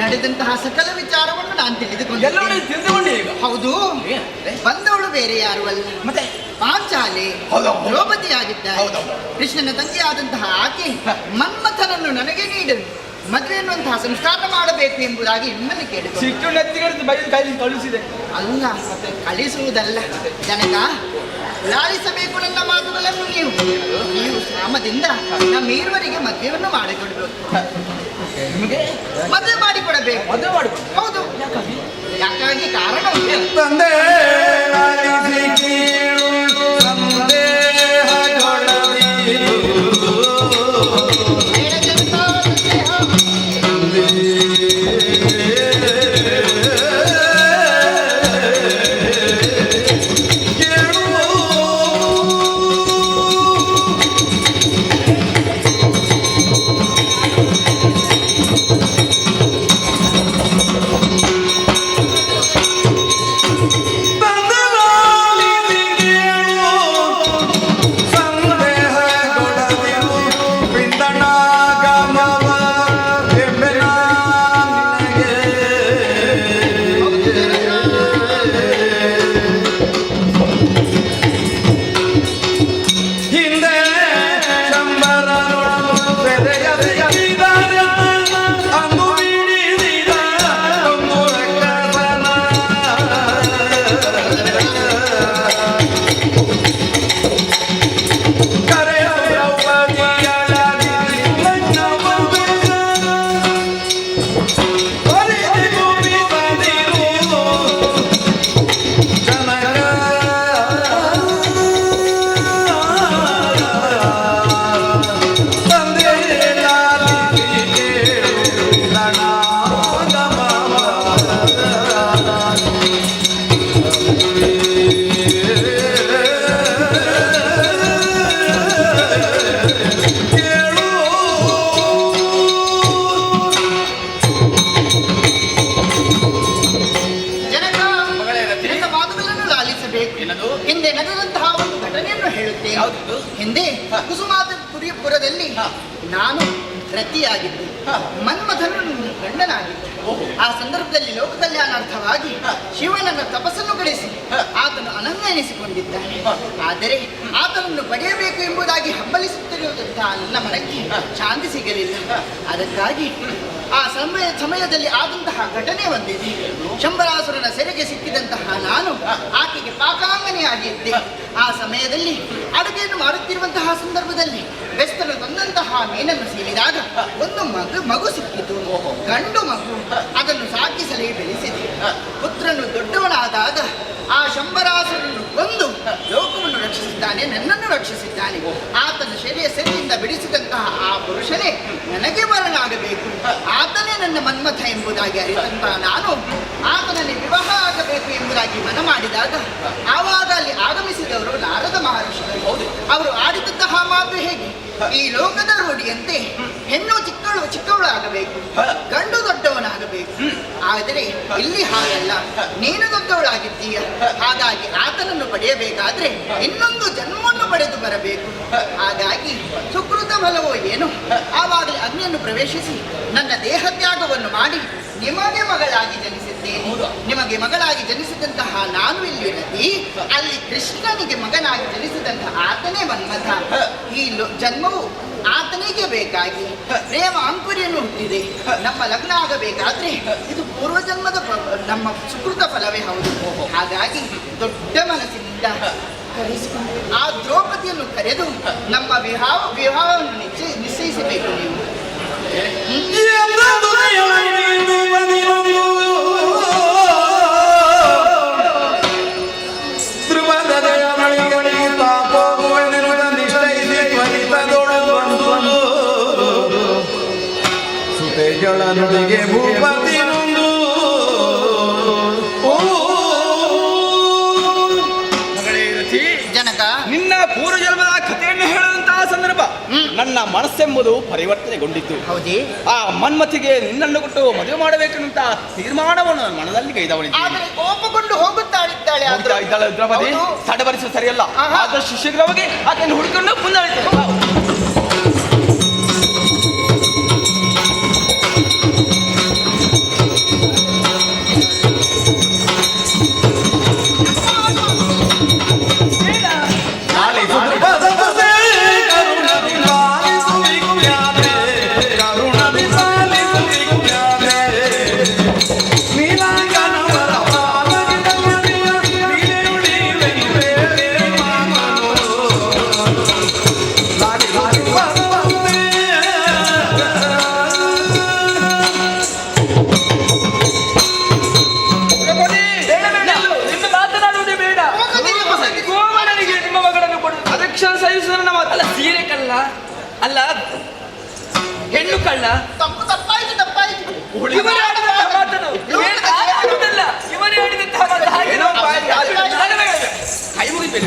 ನಡೆದಂತಹ ಸಕಲ ವಿಚಾರವನ್ನು ನಾನು ತಿಳಿದುಕೊಂಡೆ. ಎಲ್ಲವನ್ನೂ ತಿಳಿದುಕೊಂಡೆ. ಹೌದು, ಬಂದವಳು ಬೇರೆ ಯಾರು ಅಲ್ಲ, ಮತ್ತೆ ಪಾಂಚಾಲೆ ದ್ರೌಪದಿಯಾಗಿದ್ದಾರೆ. ಕೃಷ್ಣನ ತಂಗಿಯಾದಂತಹ ಆಕೆ ಮನ್ಮಥನನ್ನು ನನಗೆ ನೀಡಲು ಮದುವೆ ಎನ್ನುವಂತಹ ಸಂಸ್ಕಾರ ಮಾಡಬೇಕು ಎಂಬುದಾಗಿ ನಿಮ್ಮನ್ನು ಕೇಳಿದೆ. ಸಿಟ್ಟು ನೆತ್ತಿಗೆ ಬೈದು ಕೈಲಿ ಕಳುಹಿಸಿದೆ. ಅಲ್ಲ, ಕಳಿಸುವುದಲ್ಲ ಜನಕ, ಲಾಲಿಸಬೇಕು ನನ್ನ ಮಾತುಗಳನ್ನು. ನೀವು ಶ್ರಮದಿಂದ ನಮ್ಮ ಈರುವರಿಗೆ ಮದುವೆಯನ್ನು ಮಾಡಿಕೊಡ್ಬೇಕು. ನಿಮಗೆ ಮದುವೆ ಮಾಡಿಕೊಡಬೇಕು. ಹೌದು. ಯಾಕಾಗಿ ಕಾರಣ ತಂದೆ ಹಿಂದೆ ನಡೆದಂತಹ ಒಂದು ಘಟನೆಯನ್ನು ಹೇಳುತ್ತೇನೆ. ಹಿಂದೆ ಕುಸುಮಾಪುರದಲ್ಲಿ ನಾನು ರತಿಯಾಗಿದ್ದೆ, ಮನ್ಮಥನು ಗಂಡನಾಗಿದ್ದೆ. ಆ ಸಂದರ್ಭದಲ್ಲಿ ಲೋಕ ಕಲ್ಯಾಣಾರ್ಥವಾಗಿ ಶಿವನನ್ನ ತಪಸ್ಸನ್ನು ಗಳಿಸಿ ಆತನು ಅನನ್ಯ ಎನಿಸಿಕೊಂಡಿದ್ದಾನೆ. ಆದರೆ ಆತನನ್ನು ಪಡೆಯಬೇಕು ಎಂಬುದಾಗಿ ಹಂಬಲಿಸುತ್ತಿರುವಂತಹ ನನ್ನ ಮನಕ್ಕೆ ಶಾಂತಿ ಸಿಗಲಿಲ್ಲ. ಅದಕ್ಕಾಗಿ ಆ ಸಮಯದಲ್ಲಿ ಆದಂತಹ ಘಟನೆ ಒಂದಿದೆ. ಶಂಬರಾಸುರನ ಸೆರೆಗೆ ಸಿಕ್ಕಿದಂತಹ ನಾನು ಆಕೆಗೆ ಪಾಕಾಂಗನೆಯಾಗಿದ್ದೆ. ಆ ಸಮಯದಲ್ಲಿ ಅಡುಗೆಯನ್ನು ಮಾಡುತ್ತಿರುವಂತಹ ಸಂದರ್ಭದಲ್ಲಿ ಬೆಸ್ತರು ತಂದಂತಹ ಮೀನನ್ನು ಸೇರಿದಾಗ ಒಂದು ಮಗು ಸಿಕ್ಕಿತು, ಗಂಡು ಮಗು. ಅದನ್ನು ಸಾಕಿಸಲೇ ಬೆಳೆಸಿದೆ. ಪುತ್ರನು ದೊಡ್ಡವನಾದಾಗ ಆ ಶಂಬರಾಸುರನ್ನು ಕೊಂದು ಲೋಕವನ್ನು ರಕ್ಷಿಸಿದ್ದಾನೆ, ನನ್ನನ್ನು ರಕ್ಷಿಸಿದ್ದಾನೆ. ಆತನ ಸೆರೆಯಿಂದ ಬಿಡಿಸಿದಂತಹ ಆ ಪುರುಷನೇ ನನಗೆ ವರನಾಗಬೇಕು, ಆತನೇ ನನ್ನ ಮನ್ಮಥ ಎಂಬುದಾಗಿ ಅರಿತಂತಹ ನಾನು ಆತನಲ್ಲಿ ವಿವಾಹ ಆಗಬೇಕು ಎಂಬುದಾಗಿ ಮನ ಮಾಡಿದಾಗ ಆವಾಗ ಅಲ್ಲಿ ಆಗಮಿಸಿದವರು ನಾರದ ಮಹರ್ಷಿಗಳು. ಅವರು ಆಡಿದಂತಹ ಮಾತು ಹೇಗೆ? ಈ ಲೋಕದ ರೂಢಿಯಂತೆ ಹೆಣ್ಣು ಚಿಕ್ಕವಳು ಆಗಬೇಕು, ಗಂಡು ದೊಡ್ಡವನಾಗಬೇಕು. ಆದರೆ ಇಲ್ಲಿ ಹಾಗಲ್ಲ, ನೀನು ದೊಡ್ಡವಳಾಗಿದ್ದೀಯ. ಹಾಗಾಗಿ ಆತನನ್ನು ಪಡೆಯಬೇಕಾದ್ರೆ ಇನ್ನೊಂದು ಜನ್ಮವನ್ನು ಪಡೆದು ಬರಬೇಕು. ಹಾಗಾಗಿ ಸುಕೃತ ಫಲವೋ ಏನು, ಆವಾಗಲೇ ಅಗ್ನಿಯನ್ನು ಪ್ರವೇಶಿಸಿ ನನ್ನ ದೇಹತ್ಯಾಗವನ್ನು ಮಾಡಿ ನಿಮಗೆ ಮಗಳಾಗಿ ಜನಿಸಿದ್ದೇನೆ. ನಿಮಗೆ ಮಗಳಾಗಿ ಜನಿಸಿದಂತಹ ನಾನು ಇಲ್ಲಿ ರತಿ, ಅಲ್ಲಿ ಕೃಷ್ಣನಿಗೆ ಮಗನಾಗಿ ಜನಿಸಿದಂತಹ ಆತನೇ ಮನ್ಮಥ. ಈ ಜನ್ಮವು ಆತನಿಗೆ ಬೇಕಾಗಿ ಪ್ರೇಮ ಅಂಕುರಿಯನ್ನು ಹುಟ್ಟಿದೆ. ನಮ್ಮ ಲಗ್ನ ಆಗಬೇಕಾದ್ರೆ ಇದು ಪೂರ್ವಜನ್ಮದ ನಮ್ಮ ಸುಕೃತ ಫಲವೇ ಹೌದು. ಹಾಗಾಗಿ ದೊಡ್ಡ ಮನಸ್ಸಿನಿಂದ ಆ ದ್ರೌಪದಿಯನ್ನು ಕರೆದು ನಮ್ಮ ವಿವಾಹವನ್ನು ನಿಶ್ಚಯಿಸಬೇಕು. ನೀವು ನುಡಿಗೆ ಭೂಪತಿ ಜನಕ, ನಿನ್ನ ಪೂರ್ವಜನ್ಮದ ಕಥೆಯನ್ನು ಹೇಳುವಂತಹ ಸಂದರ್ಭ ನನ್ನ ಮನಸ್ಸೆಂಬುದು ಪರಿವರ್ತನೆಗೊಂಡಿತ್ತು. ಹೌದೇ? ಆ ಮನ್ಮಥಿಗೆ ನಿನ್ನನ್ನು ಕೊಟ್ಟು ಮದುವೆ ಮಾಡಬೇಕಂತ ತೀರ್ಮಾನವನ್ನು ಮನದಲ್ಲಿ ಕೈದವಳಿದ್ದೆ. ಕೋಪಗೊಂಡು ಹೋಗುತ್ತಾಳಿದ್ದಾಳೆ ದ್ರೌಪದಿ. ತಡಬರಿಸುವ ಸರಿಯಲ್ಲ. ಆದಷ್ಟು ಶೀಘ್ರವಾಗಿ ಆಕೆಯನ್ನು ಹುಡುಕೊಂಡು ಮುಂದಾಳಿತು. ಅಲ್ಲ ಸೀರೆ ಕಳ್ಳ ಅಲ್ಲ ಹೆಣ್ಣು ಕಳ್ಳ. ತಪ್ಪಾಯ್ತು ಇವರೇ ಆಡಿದಂತಹ ಮಾತನ್ನು ನಾನು ಆಡುವುದಲ್ಲ, ಇವರೇ ಆಡಿದಂತಹ ಮಾತು. ಹಾಗೆ ನಾವು ಕೈ ಮುಗಿದು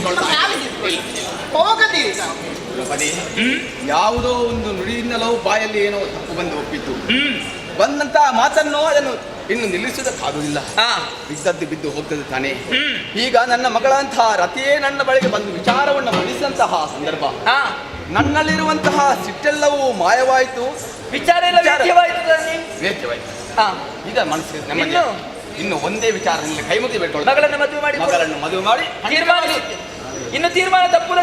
ಹೋಗದಿರಿ ದ್ರೌಪದಿ, ಯಾವುದೋ ಒಂದು ನುಡಿಯಿಂದಲೋ ಬಾಯಲ್ಲಿ ಏನೋ ತಪ್ಪು ಬಂದು ಒಪ್ಪಿತು. ಬಂದಂತಹ ಮಾತನ್ನು ಅದನ್ನು ಇನ್ನು ನಿಲ್ಲಿಸುವುದಕ್ಕಾಗುವುದಿಲ್ಲ. ಬಿದ್ದದ್ದು ಬಿದ್ದು ಹೋಗ್ತದೆ ತಾನೇ. ಈಗ ನನ್ನ ಮಗಳಂತಹ ರತಿಯೇ ನನ್ನ ಬಳಿಗೆ ಬಂದು ವಿಚಾರವನ್ನು ಮಂಡಿಸಿದಂತಹ ಸಂದರ್ಭ, ನನ್ನಲ್ಲಿರುವಂತಹ ಸಿಟ್ಟೆಲ್ಲವೂ ಮಾಯವಾಯಿತು. ವಿಚಾರ ಎಲ್ಲ ವೇದ್ಯವಾಯಿತು. ಈಗ ಮನಸ್ಸು ನಮಗೆ ಇನ್ನು ಒಂದೇ ವಿಚಾರದಲ್ಲಿ ಕೈ ಮುಗಿ ಬಿಟ್ಕೊಳ್ಳಿ. ಮಗಳನ್ನು ಮದುವೆ ಮಾಡಿ ತೀರ್ಮಾನಿಸಿ. ಇನ್ನು ತೀರ್ಮಾನ ತಪ್ಪುಲ್ಲ.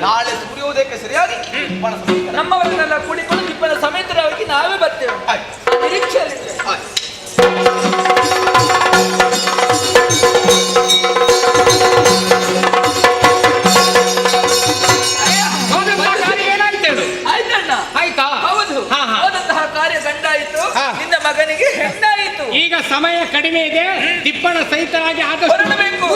ನಾಳೆ ಸೂರ್ಯೋದಯಕ್ಕೆ ಸರಿಯಾಗಿ ನಮ್ಮವರನ್ನೆಲ್ಲ ಕೂಡಿಕೊಂಡು ನಿಮ್ಮನ್ನ ಸಮೇತರಾಗಿ ನಾವೇ ಬರ್ತೇವೆ. ನಿರೀಕ್ಷೆಯಲ್ಲಿ ಆಯ್ತಣ್ಣ. ಆಯ್ತಾ? ಹೌದು, ಹೋದಂತಹ ಕಾರ್ಯ ಗಂಡಾಯಿತು, ನಿನ್ನ ಮಗನಿಗೆ ಹೆಣ್ಣಾಯಿತು. ಈಗ ಸಮಯ ಕಡಿಮೆ ಇದೆ, ತಿಪ್ಪಣ ಸಹಿತರಾಗಿ ಆದಷ್ಟು ಹೊರಡಬೇಕು.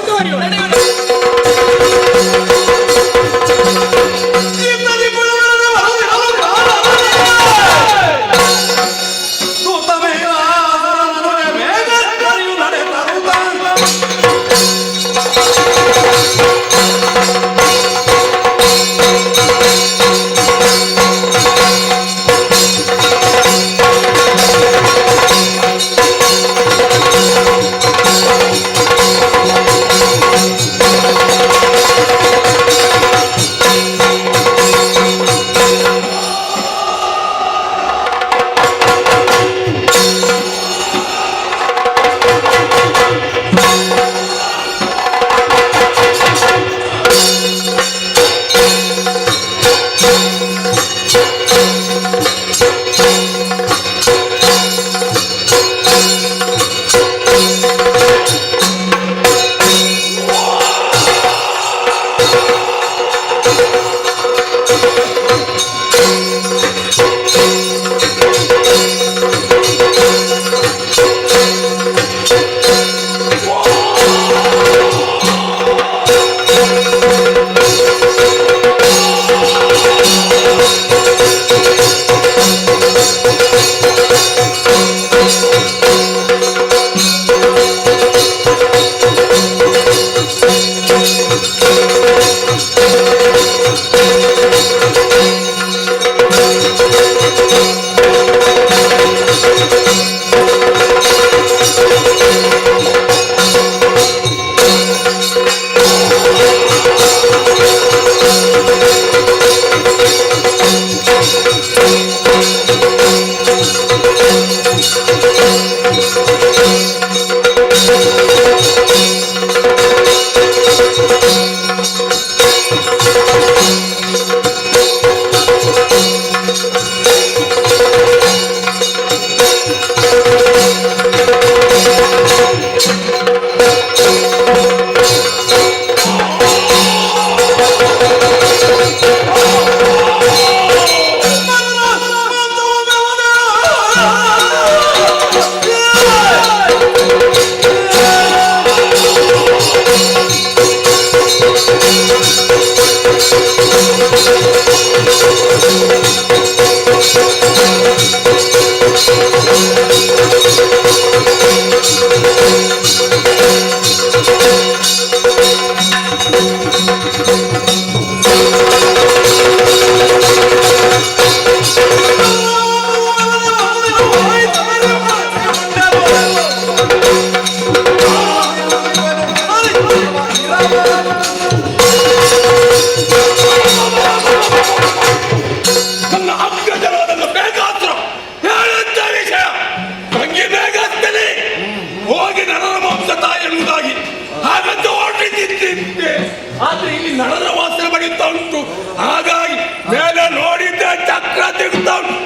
ಆದ್ರೆ ಇಲ್ಲಿ ನಳದ ವಾಸನೆ ಬಡಿತಾ ಉಂಟು, ಹಾಗಾಗಿ ಮೇಲೆ ನೋಡಿದ್ದೆ ಚಕ್ರ ತಿರುಗ್ತಾ ಉಂಟು.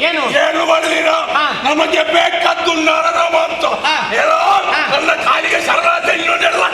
ಏನು ಮಾಡಿದೀರಾ? ನಮಗೆ ಬೇಕಾದ್ದು ನರನಾಮ ಅಂತ ಏನೋ ನನ್ನ ಕಾಲಿಗೆ ಶರಣಾದ ಇನ್ನೊಂದೆಲ್ಲ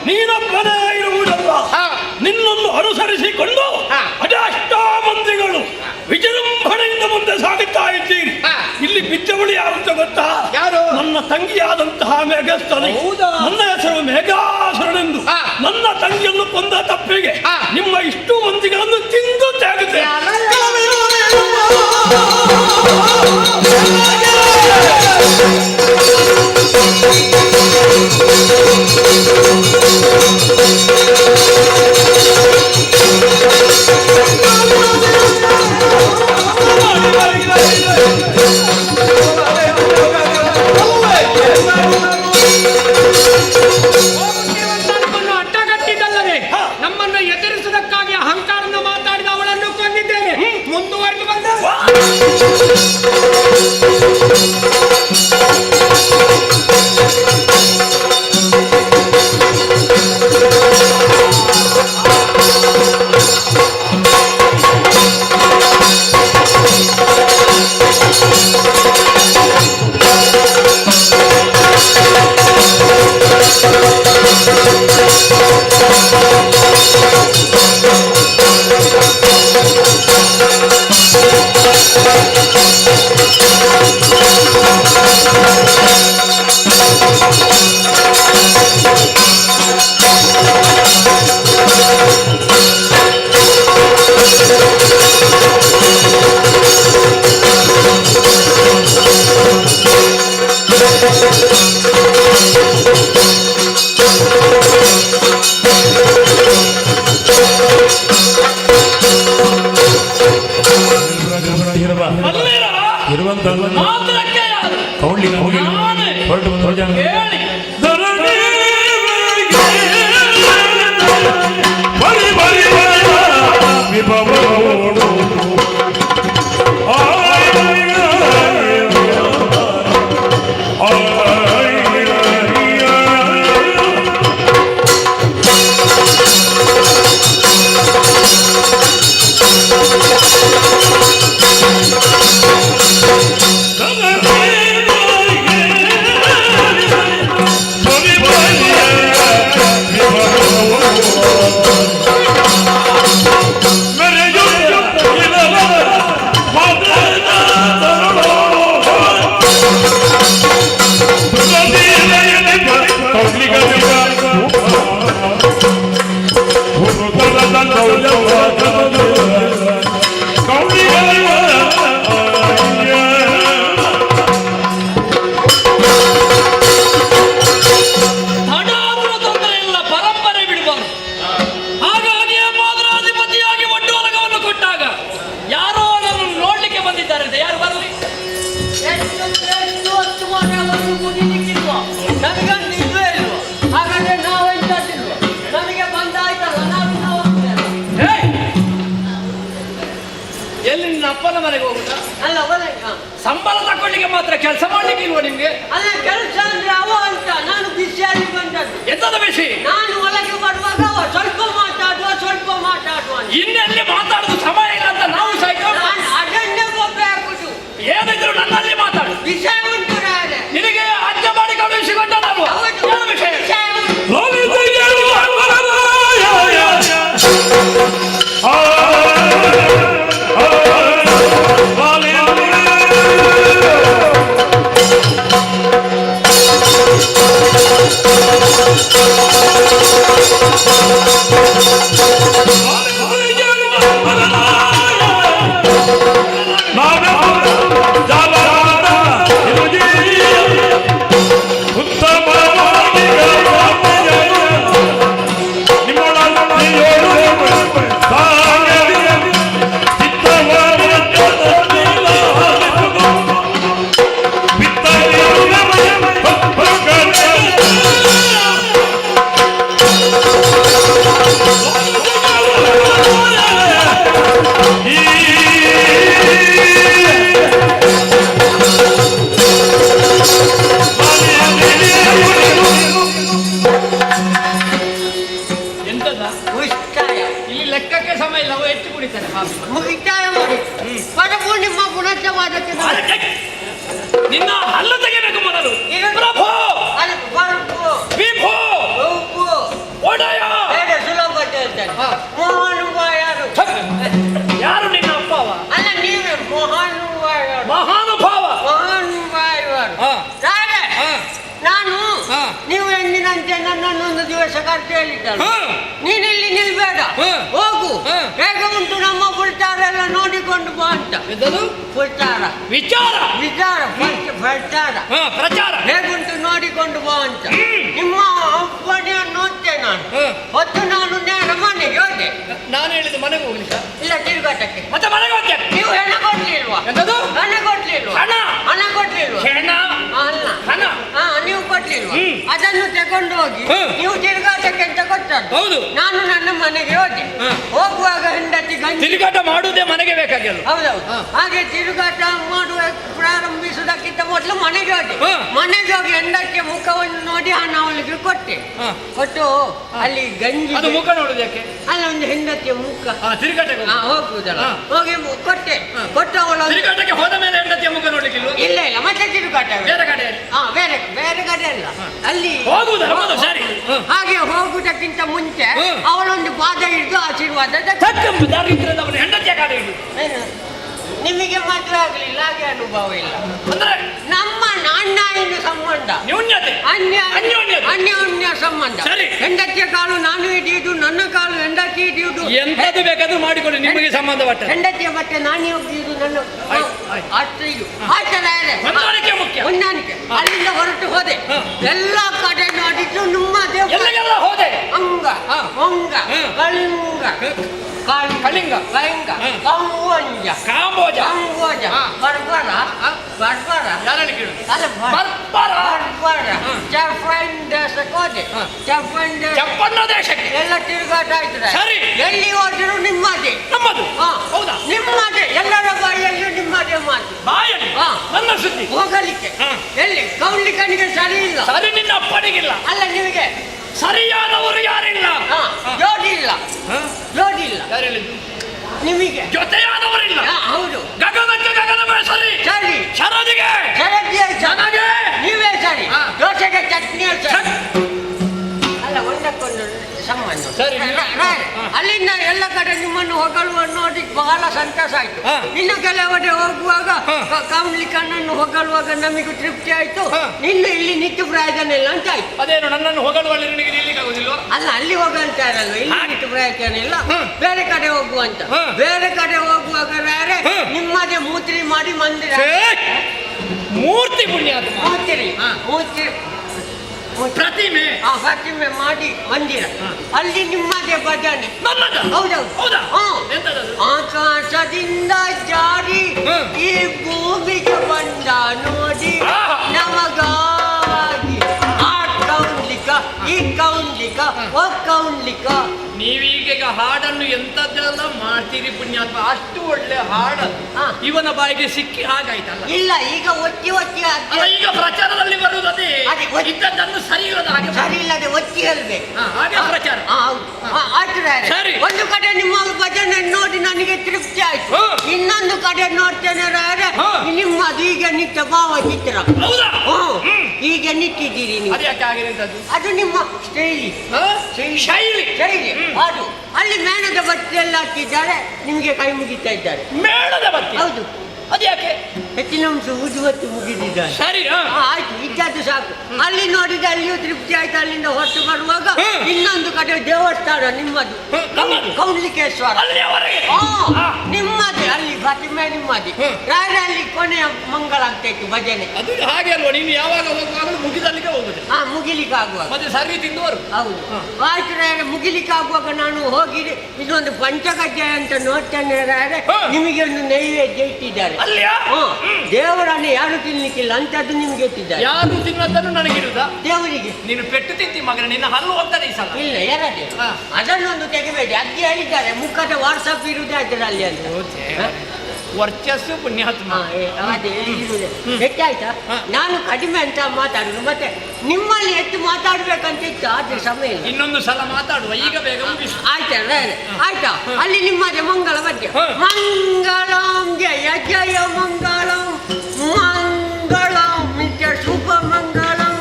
ನೀನೊಬ್ಬನೇ ಇರುವುದಲ್ಲ, ನಿನ್ನನ್ನು ಅನುಸರಿಸಿಕೊಂಡು ಅದೆಷ್ಟೋ ಮಂದಿಗಳು ವಿಜೃಂಭಣೆಯಿಂದ ಮುಂದೆ ಸಾಗುತ್ತಾ ಇದ್ದೀರಿ. ಇಲ್ಲಿ ಬಿದ್ದವಳು ಯಾರು ಅಂತ ಗೊತ್ತಾ? ಯಾರು? ನನ್ನ ತಂಗಿಯಾದಂತಹ ಮೇಘಸ್ಥನೆ. ನನ್ನ ಹೆಸರು ಮೇಘಾಸುರನೆಂದು. ನನ್ನ ತಂಗಿಯನ್ನು ಕೊಂದ ತಪ್ಪಿಗೆ ನಿಮ್ಮ ಇಷ್ಟು ಮಂದಿಗಳನ್ನು ತಿಂದು ತೆಗೆದೆ. ಅಡ್ಡಗಟ್ಟಿದ್ದಲ್ಲದೆ ನಮ್ಮನ್ನು ಎದುರಿಸುವುದಕ್ಕಾಗಿ ಅಹಂಕಾರನ ಮಾತಾಡಿದ ಅವಳನ್ನು ಕೊಂದಿದ್ದೇನೆ. ಮುಂದುವರೆದು ಬಂದ ಅಪ್ಪನ ಮನೆಗೆ ಹೋಗುದಾ? ಅಲ್ಲ ಸಂಬಳ ತಕೊಳ್ಳಿಕ್ಕೆ ಮಾತ್ರ ಕೆಲಸ ಮಾಡ್ಲಿಕ್ಕೆ ಇಲ್ವಾ ನಿಮ್ಗೆ? ಅಲ್ಲ ಕೆಲಸ ಅಂದ್ರೆ ಅವ ಅಂತ ನಾನು ಬಿಸಿಯಾಗಿ ಬಂದದ್ದು. ಎಂತದ ಬಿಸಿ? ನಾನು ಒಳಗೆ ಬರುವಾಗ ಅವ ಸ್ವಲ್ಪ ಮಾತಾಡುವ ಸ್ವಲ್ಪ ಸ್ವಲ್ಪ ಮಾತಾಡುವ. ಇನ್ನೆಲ್ಲಿ ಮಾತಾಡುದು ಸಮಯ ಇಲ್ಲ ಅಂತ ನಾವು ನಾನು ಅದನ್ನೇ ಒಬ್ಬೆ ಹಾಕುದು. ಏನಿದ್ರು ನನ್ನಲ್ಲಿ ಮಾತಾಡು. ವಿಷಯ ಉಂಟು ರಾಜೆ. ನಿನಗೆ ಅಜ್ಜ ಮಾಡಿ ಕಳುಹಿಸಿಕೊಂಡ ನಾವು ಏನು ವಿಷಯ? ಇಲ್ಲಿ ಲೆಕ್ಕಕ್ಕೆ ಸಮಯ ಇಲ್ಲ, ಹೆಚ್ಚು ಕುಡಿತಾರೆ. ಮುಗಿತಾಯ ಮಾಡಿ ಪರಪೂರ್ಣಿಮಾ ಪುನಶ್ಚವಾದಕ್ಕೆ ನಿನ್ನ ಹಲ್ಲು ತೆಗೆಯಬೇಕು ಮೊದಲು. ಪ್ರಭು ವಿಭು ಒಡೆಯ ಸುಲಭ ಹೇಳ್ತಾನೆ. ಮೋಹನುವ ಯಾರು? ಯಾರು ನಿನ್ನ ಅಪ್ಪವ? ಅಲ್ಲ ನೀವೇ ಮೋಹನುವ ಯಾರು? ಮಹಾನುಭಾವ ಮಹಾನುವ ಯಾರು? ನಾನು ನೀವು ಎಂದಿನಂತೆ ನನ್ನನ್ನು ಒಂದು ದಿವಸ ಕರ್ತು ಹೇಳಿದ್ದಳು. ನೀನಿಲ್ಲಿ ನಿಲ್ಬೇಡ, ಹೋಗು, ಹೇಗೆ ಉಂಟು ನಮ್ಮ ಪುಲ್ಚಾರ ಎಲ್ಲ ನೋಡಿಕೊಂಡು ಬಾ ಅಂತ. ಪುಲ್ಚಾರ ವಿಚಾರ ವಿಚಾರ ಪ್ರಚಾರ ಪ್ರಚಾರ ಹೇಗುಂಟು ನೋಡಿಕೊಂಡು ಬಾ ಅಂತ. ನಿಮ್ಮ ಅಪ್ಪಣೆಯನ್ನು ನೋಡ್ತೆ ನಾನು. ಹೊತ್ತು ನಾನು ನೇರ ಮನೆಗೆ ಹೋದೆ. ನಾನು ಹೇಳಿದ ಮನೆಗೆ ಹೋಗ್ಲಿಕ್ಕ ಇಲ್ಲ, ತಿರುಗಾಟಕ್ಕೆ. ಮತ್ತೆ ಮನೆಗೆ ಹೋಗ್ತೇನೆ. ನೀವು ಹಣ ಕೊಡ್ಲಿಲ್ವಾ? ಹಣ ಕೊಡ್ಲಿಲ್ವಾ? ಹಣ ಕೊಡ್ಲಿಲ್ವಾ? ಅಲ್ಲ, ಹಣ ನೀವು ಕೊಡ್ಲಿಲ್ವಾ? ಅದನ್ನು ತಗೊಂಡು ಹೋಗಿ ನೀವು ತಿರುಗಾಟಕ್ಕೆ ಅಂತ ಕೊಟ್ಟದ್ದು. ಹೌದು. ನಾನು ನನ್ನ ಮನೆಗೆ ಹೋದೆ. ಹೋಗುವಾಗ ಹೆಂಡತಿ ಗಂಜಿ ತಿರುಗಾಟ ಮಾಡುವುದೇ ಮನೆಗೆ ಬೇಕಾಗಿಲ್ಲ. ಹೌದೌದು. ಹಾಗೆ ತಿರುಗಾಟ ಮಾಡುವ ಪ್ರಾರಂಭಿಸುವುದಕ್ಕಿಂತ ಮೊದಲು ಮನೆಗೆ ಹೋದೆ. ಮನೆಗೆ ಹೋಗಿ ಹೆಂಡತಿಯ ಮುಖವನ್ನು ನೋಡಿ ಹಣ ಅವಳಿಗೆ ಕೊಟ್ಟೆ. ಕೊಟ್ಟು ಅಲ್ಲಿ ಗಂಜಿ ಅದು ಮುಖ ನೋಡುವುದಕ್ಕೆ ಅಲ್ಲ, ಒಂದು ಹೆಂಡತಿಯ ಮುಖ ತಿರುಗಾಟಕ್ಕೆ ಹೋಗುವುದಲ್ಲ. ಹೋಗಿ ಕೊಟ್ಟೆ. ಕೊಟ್ಟು ಅವಳು ತಿರುಗಾಟಕ್ಕೆ ಹೋದ ಮೇಲೆ ಹೆಂಡತಿಯ ಮುಖ ನೋಡ್ಲಿಕ್ಕಿಲ್ಲ. ಇಲ್ಲ ಇಲ್ಲ, ಮತ್ತೆ ತಿರುಗಾಟ ಬೇರೆ ಕಡೆ ಬೇರೆ ಬೇರೆ ಕಡೆ ಅಲ್ಲ, ಅಲ್ಲಿ ಹೋಗುವುದಲ್ಲ. ಸರಿ. ಹಾಗೆ ಹೋಗುವುದಕ್ಕಿಂತ ಮುಂಚೆ ಅವಳೊಂದು ಪಾದ ಹಿಡಿದು ಆಶೀರ್ವಾದ ದಾರಿದ್ರ್ಯದವನ ಹೆಂಡತಿಯ ಕಾಲ ಹಿಡಿದು. ನಿಮಗೆ ಮದುವೆ ಆಗಲಿಲ್ಲ, ಹಾಗೆ ಅನುಭವ ಇಲ್ಲ. ಅಂದ್ರೆ ನಮ್ಮ ಅನ್ಯಾಯ ಸಂಬಂಧ, ನ್ಯೂನ್ಯತೆ, ಅನ್ಯೋನ್ಯ ಸಂಬಂಧ. ಹೆಂಡತಿಯ ಕಾಲು ನಾನು ಹಿಡಿಯುವುದು, ನನ್ನ ಕಾಲು ಹೆಂಡತಿ ಹಿಡಿಯುವುದು. ಎಂತದ್ದು ಬೇಕಾದ್ರೂ ಮಾಡಿಕೊಳ್ಳಿ, ನಿಮಗೆ ಸಂಬಂಧಪಟ್ಟ. ಹೆಂಡತಿಯ ಬಟ್ಟೆ ನಾನು ಹಿಡಿಯುವುದು, ನನ್ನ ಅಷ್ಟು ಇದು ಹೊಂದಾಣಿಕೆ ಮುಖ್ಯ. ಹೊಂದಾಣಿಕೆ. ಅಲ್ಲಿಂದ ಹೊರಟು ಹೋದೆ. ಎಲ್ಲ ಕಡೆ ನೋಡಿದ್ದು ನಿಮ್ಮದೇ. ಎಲ್ಲೆಲ್ಲ ಹೋದೆ? ಅಂಗ ಹೊಂಗ ಕಳಿಂಗ ಕಳಿಂಗ ಕಳಿಂಗ ಕಂಬೋಜ ಕಾಂಬೋಜ ಕಂಬೋಜ ಬರ್ಬರ ಬರ್ಬರ ಯಾರಲ್ಲಿ ಕೇಳು? ಅಲ್ಲ ಬರ್ಬರ ಬರ್ಬರ ಜಪಾನ್ ದೇಶಕ್ಕೆ ಹೋದೆ. ಜಪಾನ್ ದೇಶಕ್ಕೆ ಎಲ್ಲ ತಿರುಗಾಟ ಆಯ್ತದೆ. ಸರಿ. ಎಲ್ಲಿ ಹೋದ್ರು ನಿಮ್ಮದೇ. ನಮ್ಮದು? ಹೌದಾ? ನಿಮ್ಮದೇ. ಎಲ್ಲರ ಬಾಯಲ್ಲಿ ನಿಮ್ಮದೇ ಮಾತು. ಬಾಯಲ್ಲಿ ನನ್ನ ಸುದ್ದಿ ಹೋಗಲಿಕ್ಕೆ ಎಲ್ಲಿ ಕೌಲಿಕನಿಗೆ ಸರಿ ಇಲ್ಲ. ಸರಿ, ನಿನ್ನ ಅಪ್ಪನಿಗಿಲ್ಲ. ಅಲ್ಲ, ನಿಮಗೆ ಸರಿಯಾದವರು ಯಾರಿಲ್ಲ. ಜೋಡಿ ಇಲ್ಲ, ಜೋಡಿ ಇಲ್ಲ. ಯಾರು ಹೇಳಿದ್ದು? ನಿಮಗೆ ಜೊತೆಯಾದವರಿಲ್ಲ. ಹೌದು. ಗಗನಕ್ಕೆ ಗಗನವೇ ಸರಿ. ಸರಿ. ಶರದಿಗೆ ನನಗೆ ನೀವೇ ಸರಿ. ದೋಸೆಗೆ ಚಟ್ನಿ ಸರಿ. ಅಲ್ಲ, ಒಂದಕ್ಕೊಂದು ಸಂಬಂಧ. ಸರಿ. ಅಲ್ಲಿಂದ ಎಲ್ಲ ಕಡೆ ನಿಮ್ಮನ್ನು ಹೊಗಳುವ ನೋಡಿ ಬಹಳ ಸಂತೋಷ ಆಯ್ತು. ಇನ್ನು ಕೆಲವೆಡೆ ಹೋಗುವಾಗ ಕಮಲಿಕಣ್ಣನ್ನು ಹೊಗಳುವಾಗ ನಮಗೂ ತೃಪ್ತಿ ಆಯ್ತು. ಇನ್ನು ಇಲ್ಲಿ ನಿತ್ಯ ಪ್ರಯೋಜನ ಇಲ್ಲ ಅಂತ ಆಯ್ತು. ಅದೇನು ನನ್ನನ್ನು ಹೊಗಳುವಲ್ಲಿ ನಿನಗೆ ನಿಲ್ಲಿಕ್ಕಾಗುದಿಲ್ವ? ಅಲ್ಲ, ಅಲ್ಲಿ ಹೋಗಂತ ಇರಲ್ಲ, ಇಲ್ಲಿ ನಿತ್ಯ ಪ್ರಯೋಜನ ಇಲ್ಲ. ಬೇರೆ ಕಡೆ ಹೋಗುವಂತ. ಬೇರೆ ಕಡೆ ಹೋಗುವಾಗ ಬೇರೆ ನಿಮ್ಮದೇ ಮೂತ್ರಿ ಮಾಡಿ ಮಂದಿರ. ಮೂರ್ತಿ ಪುಣ್ಯಾತ್ಮ. ಮೂರ್ತಿ ಪ್ರತಿಮೆ ಪ್ರತಿಮೆ ಮಾಡಿ ಮಂದಿರ. ಅಲ್ಲಿ ನಿಮ್ಮದೇ ಭಜನೆ. ಹೌದೌದು. ಆಕಾಶದಿಂದ ಜಾರಿ ಈ ಭೂಮಿಗೆ ಬಂದ ನೋಡಿ ನಮಗಾಗಿ ಆ ಕೌಂಡ್ಲಿಕ ಈ ಕೌಂಡ್ಲಿಕ ಒಕ್ಕೌನ್ಲಿಕ್ಕ. ನೀವೀಗ ಹಾಡನ್ನು ಎಂತದ್ದೆಲ್ಲ ಮಾಡ್ತೀರಿ ಪುಣ್ಯಾತ್ಮ, ಅಷ್ಟು ಒಳ್ಳೆ ಹಾಡು ಇವನ ಬಾಯಿಗೆ ಸಿಕ್ಕಿ ಹಾಗಾಯ್ತಲ್ಲ. ಇಲ್ಲ, ಈಗ ಒತ್ತಿ ಒತ್ತಿ ಅಲ್ಲ, ಈಗ ಪ್ರಚಾರದಲ್ಲಿ ಬರುವುದು ಅದೇ ಇದ್ದದ್ದನ್ನು ಸರಿ ಇಲ್ಲದ ಹಾಗೆ ಸರಿ ಇಲ್ಲದೆ ಒತ್ತಿ ಹೇಳ್ಬೇಕು. ಹಾಗೆ ಪ್ರಚಾರ. ಸರಿ, ಒಂದು ಕಡೆ ನಿಮ್ಮ ಭಜನೆ ನೋಡಿ ನನಗೆ ತೃಪ್ತಿ ಆಯ್ತು. ಇನ್ನೊಂದು ಕಡೆ ನೋಡ್ತೇನೆ ನಿಮ್ಮದು ಈಗ ನಿತ್ಯ ಭಾವಚಿತ್ರ. ಈಗ ನಿಂತಿದ್ದೀರಿ ನೀವು. ಅದು ನಿಮ್ಮ ಶೈಲಿ. ಅದು ಅಲ್ಲಿ ಮೇಣದ ಬತ್ತಿ ಎಲ್ಲ ಹಾಕಿದ್ದಾರೆ, ನಿಮಗೆ ಕೈ ಮುಗಿತಾ ಇದ್ದಾರೆ. ಮೇಣದ ಬತ್ತಿ? ಹೌದು. ಅದ್ಯಾಕೆ? ಹೆಚ್ಚಿನ ಅಂಶ ಊದುವತ್ತು ಮುಗಿದಿದ್ದಾರೆ. ಸರಿ, ಆಯ್ತು, ಇದ್ದದ್ದು ಸಾಕು. ಅಲ್ಲಿ ನೋಡಿದ ಅಲ್ಲಿಯೂ ತೃಪ್ತಿ ಆಯ್ತು. ಅಲ್ಲಿಂದ ಹೊರಟು ಬರುವಾಗ ಇನ್ನೊಂದು ಕಡೆ ದೇವಸ್ಥಾನ ನಿಮ್ಮದು, ಕೌಂಡ್ಲಿಕೇಶ್ವರ ನಿಮ್ಮದೇ. ಅಲ್ಲಿ ಪ್ರತಿಮೆ ನಿಮ್ಮದೇ. ಅಲ್ಲಿ ಕೊನೆಯ ಮಂಗಳ ಆಗ್ತಾಯಿತ್ತು ಭಜನೆ. ಅದು ಹಾಗೆ ಅಲ್ವಾ? ನೀನು ಯಾವಾಗ ಹೋಗುವಾಗ ಮುಗಿದಲ್ಲಿಗೆ ಹೋಗುದು. ಮುಗಿಲಿಕ್ಕೆ ಆಗುವಾಗ ಮತ್ತೆ ಸರಿ ತಿಂದವರು. ಹೌದು, ಆಯ್ತು ರಾಯರೇ. ಮುಗಿಲಿಕ್ಕೆ ಆಗುವಾಗ ನಾನು ಹೋಗಿ ಇದೊಂದು ಪಂಚಕಜ್ಜಾಯ ಅಂತ ನೋಡ್ತೇನೆ ರಾಯರೇ. ನಿಮಗೆ ಒಂದು ನೈವೇದ್ಯ ಇಟ್ಟಿದ್ದಾರೆ. ದೇವರನ್ನು ಯಾರು ತಿನ್ಲಿಕ್ಕಿಲ್ಲ ಅಂತದ್ದು ನಿಮ್ಗೆ ಇಟ್ಟಿದ್ದಾರೆ. ಯಾರು ತಿನ್ನೋದನ್ನು ನನಗಿರುವುದಾ? ದೇವರಿಗೆ. ನೀನು ಪೆಟ್ಟು ತಿಂತಿ ಮಗನ, ನಿನ್ನ ಹಲ್ಲು ಹೋಗ್ತದೆ ಈ ಸಲ. ಇಲ್ಲ, ಎರಡೇ. ಅದನ್ನೊಂದು ತೆಗಿಬೇಡಿ. ಅಜ್ಜಿ ಹೇಳಿದ್ದಾರೆ ಮುಖದ ವಾಟ್ಸಪ್ ಇರುವುದೇ ಅದರಲ್ಲಿ ಅಂತ. ವರ್ಚಸ್ಸು ಪುಣ್ಯಾತ್ಮ. ಅದೇ ಇರುವುದೇ. ಹೆಚ್ಚಾಯ್ತಾ? ನಾನು ಕಡಿಮೆ ಅಂತ ಮಾತಾಡುದು, ಮತ್ತೆ ನಿಮ್ಮಲ್ಲಿ ಹೆಚ್ಚು ಮಾತಾಡ್ಬೇಕಂತ ಇತ್ತು, ಆದ್ರೆ ಸಮಯ ಇಲ್ಲ. ಇನ್ನೊಂದು ಸಲ ಮಾತಾಡುವ, ಈಗ ಬೇಗ ಮುಗಿಸು. ಆಯ್ತಾ? ಅಲ್ಲಿ ನಿಮ್ಮದೇ ಮಂಗಳ ಬಗ್ಗೆ. ಮಂಗಳಂ ಜಯ ಜಯ ಮಂಗಳಂ, ಮಂಗಳಂ ನಿತ್ಯ ಶುಭ ಮಂಗಳಂ,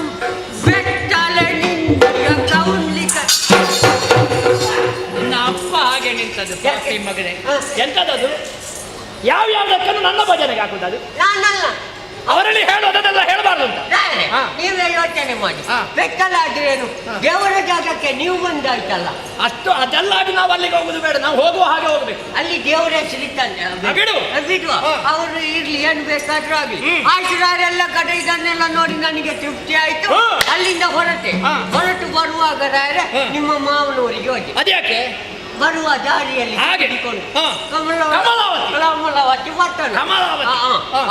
ಬೆಟ್ಟಲೆ ನಿಂತ ಕೌನ್ಲಿಕ. ನನ್ನ ಅಪ್ಪ ಹಾಗೆ ನಿಂತದ್ದು ಮಗನೇ. ಎಂತದದು? ಯಾವ್ಯಾವುದಕ್ಕನ್ನು ನನ್ನ ಭಜನೆಗೆ ಹಾಕುದು? ನಾನಲ್ಲ, ಅವರಲ್ಲಿ ಹೇಳೋದನ್ನೆಲ್ಲ ಹೇಳಬಾರ್ದು ಅಂತ ನೀವೇ ಯೋಚನೆ ಮಾಡಿ. ಬೆಟ್ಟಲಾದ್ರೇನು, ದೇವರ ಜಾಗಕ್ಕೆ ನೀವು ಬಂದಾಯ್ತಲ್ಲ. ಅಷ್ಟು ಅದೆಲ್ಲಾಗಿ ನಾವು ಅಲ್ಲಿಗೆ ಹೋಗುದು ಬೇಡ, ನಾವು ಹೋಗುವ ಹಾಗೆ ಹೋಗ್ಬೇಕು. ಅಲ್ಲಿ ದೇವರ ಹೆಸರಿದ್ದಾನೆ ಬಿಡುವ. ಅವರು ಇರ್ಲಿ, ಏನು ಬೇಕಾದ್ರೂ ಆಗ್ಲಿ. ಆಯ್ತು, ಕಡೆ ಇದನ್ನೆಲ್ಲ ನೋಡಿ ನನಗೆ ತೃಪ್ತಿ ಆಯ್ತು. ಅಲ್ಲಿಂದ ಹೊರಟು ಬರುವಾಗ ರಾಯರೇ ನಿಮ್ಮ ಮಾವನವರಿಗೆ ಹೋಗಿ. ಅದ್ಯಾಕೆ? ಬರುವ ದಾರಿಯಲ್ಲಿ ಕಮಲಾವತಿ ಬರ್ತಾನೆ.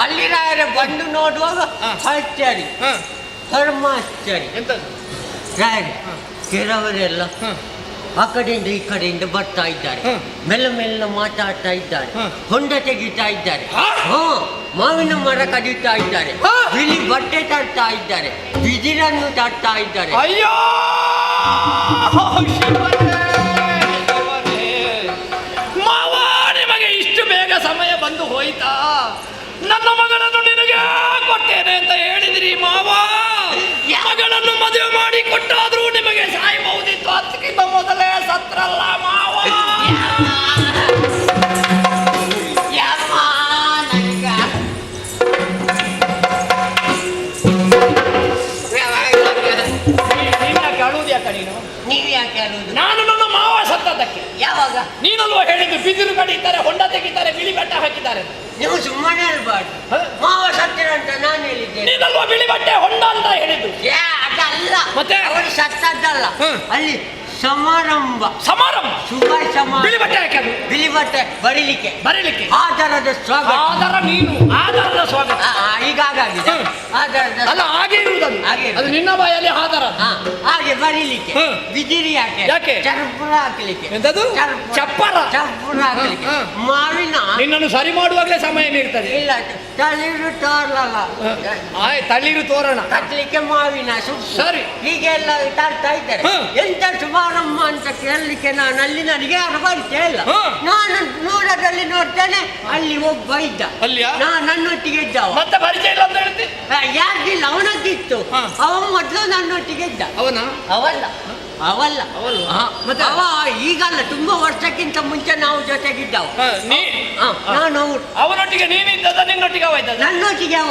ಅಲ್ಲಿ ರಾಯರೇ ಬಂದು ನೋಡುವಾಗ ಆಶ್ಚರ್ಯ, ಧರ್ಮಾಶ್ಚರ್ಯ. ರಾಯರೇ ಕೆಲವರೆಲ್ಲ ಆ ಕಡೆಯಿಂದ ಈ ಕಡೆಯಿಂದ ಬರ್ತಾ ಇದ್ದಾರೆ, ಮೆಲ್ಲ ಮೆಲ್ಲ ಮಾತಾಡ್ತಾ ಇದ್ದಾರೆ, ಹೊಂಡ ತೆಗಿತಾ ಇದ್ದಾರೆ, ಮಾವಿನ ಮರ ಕಡಿತಾ ಇದ್ದಾರೆ, ಬಿಳಿ ಬಟ್ಟೆ ತರ್ತಾ ಇದ್ದಾರೆ, ಬಿದಿರನ್ನು ತರ್ತಾ ಇದ್ದಾರೆ. ಅಯ್ಯೋ ಮಾವ, ನಿಮಗೆ ಇಷ್ಟು ಬೇಗ ಸಮಯ ಬಂದು ಹೋಯ್ತಾ? ನನ್ನ ಮಗಳನ್ನು ನಿನಗೆ ಕೊಟ್ಟೇನೆ ಅಂತ ಹೇಳಿದ್ರಿ ಮಾವ. ಮಗಳನ್ನು ಮದುವೆ ಮಾಡಿ ಕೊಟ್ಟಾದ್ರೂ ನಿಮಗೆ ಸಾಯಬಹುದಿತ್ತು, ಅದಕ್ಕಿಂತ ಮೊದಲೇ ಸತ್ರಲ್ಲ ಮಾವ. ನೀವು ಯಾಕೆ ಹೇಳುವುದು? ನಾನು ನನ್ನ ಮಾವ ಸತ್ತದಕ್ಕೆ. ಯಾವಾಗ? ನೀನಲ್ವಾ ಹೇಳಿದ್ದು ಬಿದಿರು ಕಡಿತಾರೆ, ಹೊಂಡ ತೆಗಿತಾರೆ, ಬಿಳಿ ಬಟ್ಟೆ ಹಾಕಿದ್ದಾರೆ. ನೀವು ಸುಮ್ಮನೆ ಹೇಳ್ಬಾರ್ದು. ಮಾವ ಸತ್ತಿರ ಅಂತ ನಾನು ಹೇಳಿದ್ದೇನೆ. ನೀನಲ್ವಾ ಬಿಳಿ ಬಟ್ಟೆ ಹೊಂಡ ಅಂತ ಹೇಳಿದ್ದು? ಅದಲ್ಲ, ಮತ್ತೆ ಅವರು ಸತ್ತದ್ದಲ್ಲ. ಅಲ್ಲಿ ಸಮಾರಂಭ ಶುಭ ಸಮಾರಂಭ. ಬಿಳಿ ಬಟ್ಟೆ ಹಾಕಿ, ಬಿಳಿ ಬಟ್ಟೆ ಬರೀಲಿಕ್ಕೆ ಆಧಾರದ ಸ್ವಾಗತ. ಆಧಾರ ನೀನು ಆಧಾರದ ಸ್ವಾಗತ. ಈಗ ಹಾಗಾಗಿದೆ. ಆಧಾರದ ಅಲ್ಲ, ಹಾಗೆ ಇರುವುದನ್ನು ಅದು ನಿನ್ನ ಬಾಯಲ್ಲಿ ಆಧಾರ. ಹಾಗೆ ಬರೀಲಿಕ್ಕೆ ಬಿದಿರಿ ಯಾಕೆ? ಚರ್ಪುರ ಹಾಕಲಿಕ್ಕೆ. ಎಂತದು? ಚಪ್ಪರ ಹಾಕಲಿಕ್ಕೆ. ಮಾವಿನ ನಿನ್ನನ್ನು ಸರಿ ಮಾಡುವಾಗಲೇ ಸಮಯ ಮೀರ್ತದೆ. ಇಲ್ಲ, ತಳಿರು ತೋರಲ್ಲ. ತಳಿರು ತೋರಣ ಕಟ್ಲಿಕ್ಕೆ ಮಾವಿನ ಸುಟ್ಟು. ಸರಿ, ಹೀಗೆಲ್ಲ ತರ್ತಾ ಇದ್ದಾರೆ. ಎಂತ ಶುಭಾರಂಭ ಅಂತ ಕೇಳಲಿಕ್ಕೆ ನಾನು ಅಲ್ಲಿ ನನಗೆ ಅನುಭವಿಸೇ ಇಲ್ಲ. ನಾನು ದೂರದಲ್ಲಿ ನೋಡ್ತೇನೆ, ಅಲ್ಲಿ ಒಬ್ಬ ಇದ್ದ, ನನ್ನೊಟ್ಟಿಗೆ ಇದ್ದವ. ಮತ್ತೆ ಪರಿಚಯ ಇಲ್ಲ ಅಂತ ಹೇಳ್ತಿ? ಯಾಕಿಲ್ಲ, ಅವನದ್ದಿತ್ತು. ಅವ ಮೊದಲು ನನ್ನೊಟ್ಟಿಗೆ ಇದ್ದ. ಅವಲ್ಲ ಅವ ಈಗಲ್ಲ, ತುಂಬಾ ವರ್ಷಕ್ಕಿಂತ ಮುಂಚೆ ನಾವು ಜೊತೆಗಿದ್ದವ. ನಾನು ಅವನೊಟ್ಟಿಗೆ ನೀನಿದ್ದದ, ನಿನ್ನೊಟ್ಟಿಗೆ ಅವ ಇದ್ದ? ನನ್ನೊಟ್ಟಿಗೆ ಅವ.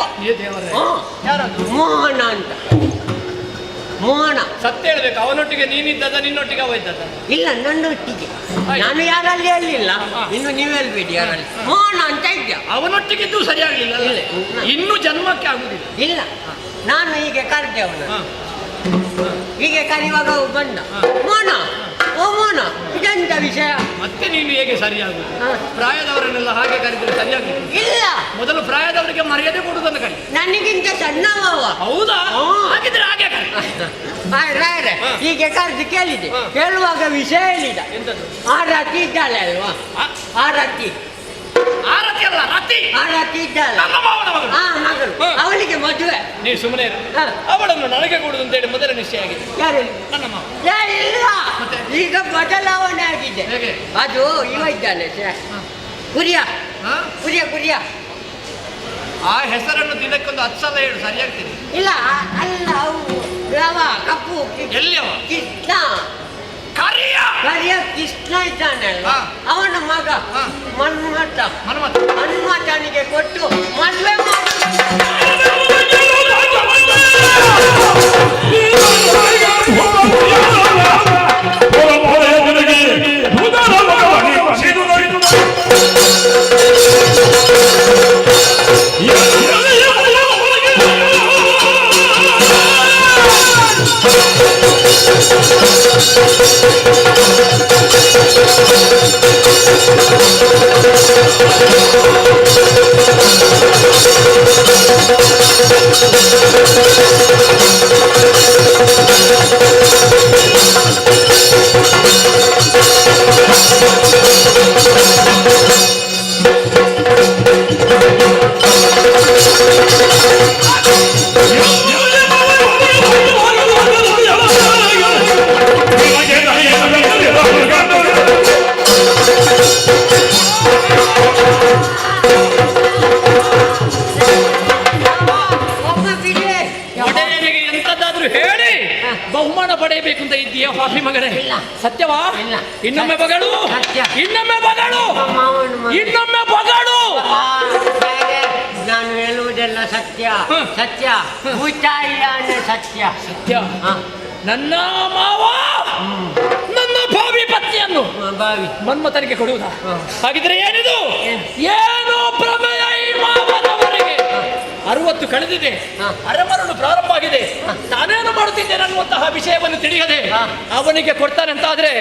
ಮೋಹನ ಅಂತ. ಮೋಹನ. ಸತ್ಯ ಹೇಳ್ಬೇಕು, ಅವನೊಟ್ಟಿಗೆ ನೀನಿದ್ದದ, ನಿನ್ನೊಟ್ಟಿಗೆ ಅವ ಇದ್ದದ? ಇಲ್ಲ, ನನ್ನೊಟ್ಟಿಗೆ. ನಾನು ಯಾರಲ್ಲಿ ಹೇಳಲಿಲ್ಲ, ಇನ್ನು ನೀವು ಹೇಳ್ಬೇಡಿ ಯಾರಲ್ಲಿ. ಮೋಹನ ಅಂತ ಇದ್ದ. ಅವನೊಟ್ಟಿಗಿದ್ದು ಸರಿಯಾಗಲಿಲ್ಲ, ಇನ್ನು ಜನ್ಮಕ್ಕೆ ಆಗುದಿಲ್ಲ. ಇಲ್ಲ, ನಾನು ಹೀಗೆ ಕರೆದೆ ಅವನ. ಹೀಗೆ ಕರೆಯುವಾಗ ಬಂದ. ಮೋಹನ, ಓ ಮೋಹನ, ಇದೆಂತ ವಿಷಯ? ಮತ್ತೆ ನೀನು ಹೇಗೆ ಸರಿಯಾಗುದು? ಪ್ರಾಯದವರನ್ನೆಲ್ಲ ಹಾಗೆ ಕರೆದ್ರೆ ಸರಿಯಾಗುದು ಇಲ್ಲ. ಮೊದಲು ಪ್ರಾಯದವರಿಗೆ ಮರ್ಯಾದೆ ಕೊಡುವುದನ್ನು ಕರಿ. ನನಗಿಂತ ಸಣ್ಣವ. ಹೌದಾ? ಹಾಗಿದ್ರೆ ಹಾಗೆ ಹೀಗೆ ಕರೆದು ಕೇಳಿದೆ. ಕೇಳುವಾಗ ವಿಷಯ ಹೇಳಿದ. ಆ ರತಿ ಇದ್ದಾಳೆ ಅಲ್ವಾ, ಆ ರತಿ ಇದ್ದಾಳೆ, ಆ ಮಗಳು, ಅವಳಿಗೆ ಮದುವೆ. ನೀವು ಸುಮ್ಮನೆ ಅವಳನ್ನು ನನಗೆ ಕೊಡುದು ಅಂತ ಹೇಳಿ ಮೊದಲ ನಿಶ್ಚಯ ಆಗಿದೆ. ಯಾರು? ನನ್ನ ಮಾವ. ಇಲ್ಲ, ಈಗ ಬದಲಾವಣೆ ಆಗಿದೆ. ಅದು ಇವ ಇದ್ದಾನೆ ಕುರಿಯ ಕುರಿಯ ಕುರಿಯ. ಆ ಹೆಸರನ್ನು ದಿನಕ್ಕೊಂದು 10 ಸಲ ಹೇಳು, ಸರಿಯಾಗ್ತದೆ. ಇಲ್ಲ ಅಲ್ಲ, ಅವು ರವ ಕಪ್ಪು ಎಲ್ಲಿಯವ? ಕೃಷ್ಣ. ಕರಿಯ ಕೃಷ್ಣ ಇದ್ದಾನಲ್ವಾ, ಅವನ ಮಗ ಮನ್ಮಥನಿಗೆ ಕೊಟ್ಟು ಮದುವೆ ಬಹುಮಾನ ಪಡೆಯಬೇಕು ಅಂತ ಇದ್ದೀಯ ಪಾಪಿ ಮಗನೇ? ಸತ್ಯವಾ? ಇನ್ನೊಮ್ಮೆ ಬಗಳು, ಇನ್ನೊಮ್ಮೆ ಬಗಳು, ಇನ್ನೊಮ್ಮೆ ಬಗಳು. ನಾನು ಹೇಳುವುದೆಲ್ಲ ಸತ್ಯ, ಸತ್ಯ, ಭೂತಾಯಿಯಾನೆ ಸತ್ಯ. ಸತ್ಯ. ನನ್ನ ಮಾವ ನನ್ನ ಭಾವಿ ಪತ್ನಿಯನ್ನು ಮನ್ಮಥನಿಗೆ ಕೊಡುವುದಾ? ಹಾಗಿದ್ರೆ ಏನಿದು? ಏನು ಪ್ರಮೇಯ ಈ ಮಾವನವರಿಗೆ? 60 ಕಳೆದಿದೆ, ಅರಮರಳು ಪ್ರಾರಂಭ ಆಗಿದೆ, ತಾನೇನು ಮಾಡುತ್ತಿದ್ದೇನೆ ಅನ್ನುವಂತಹ ವಿಷಯವನ್ನು ತಿಳಿಯದೆ ಅವನಿಗೆ ಕೊಡ್ತಾನೆ ಅಂತಾದ್ರೆ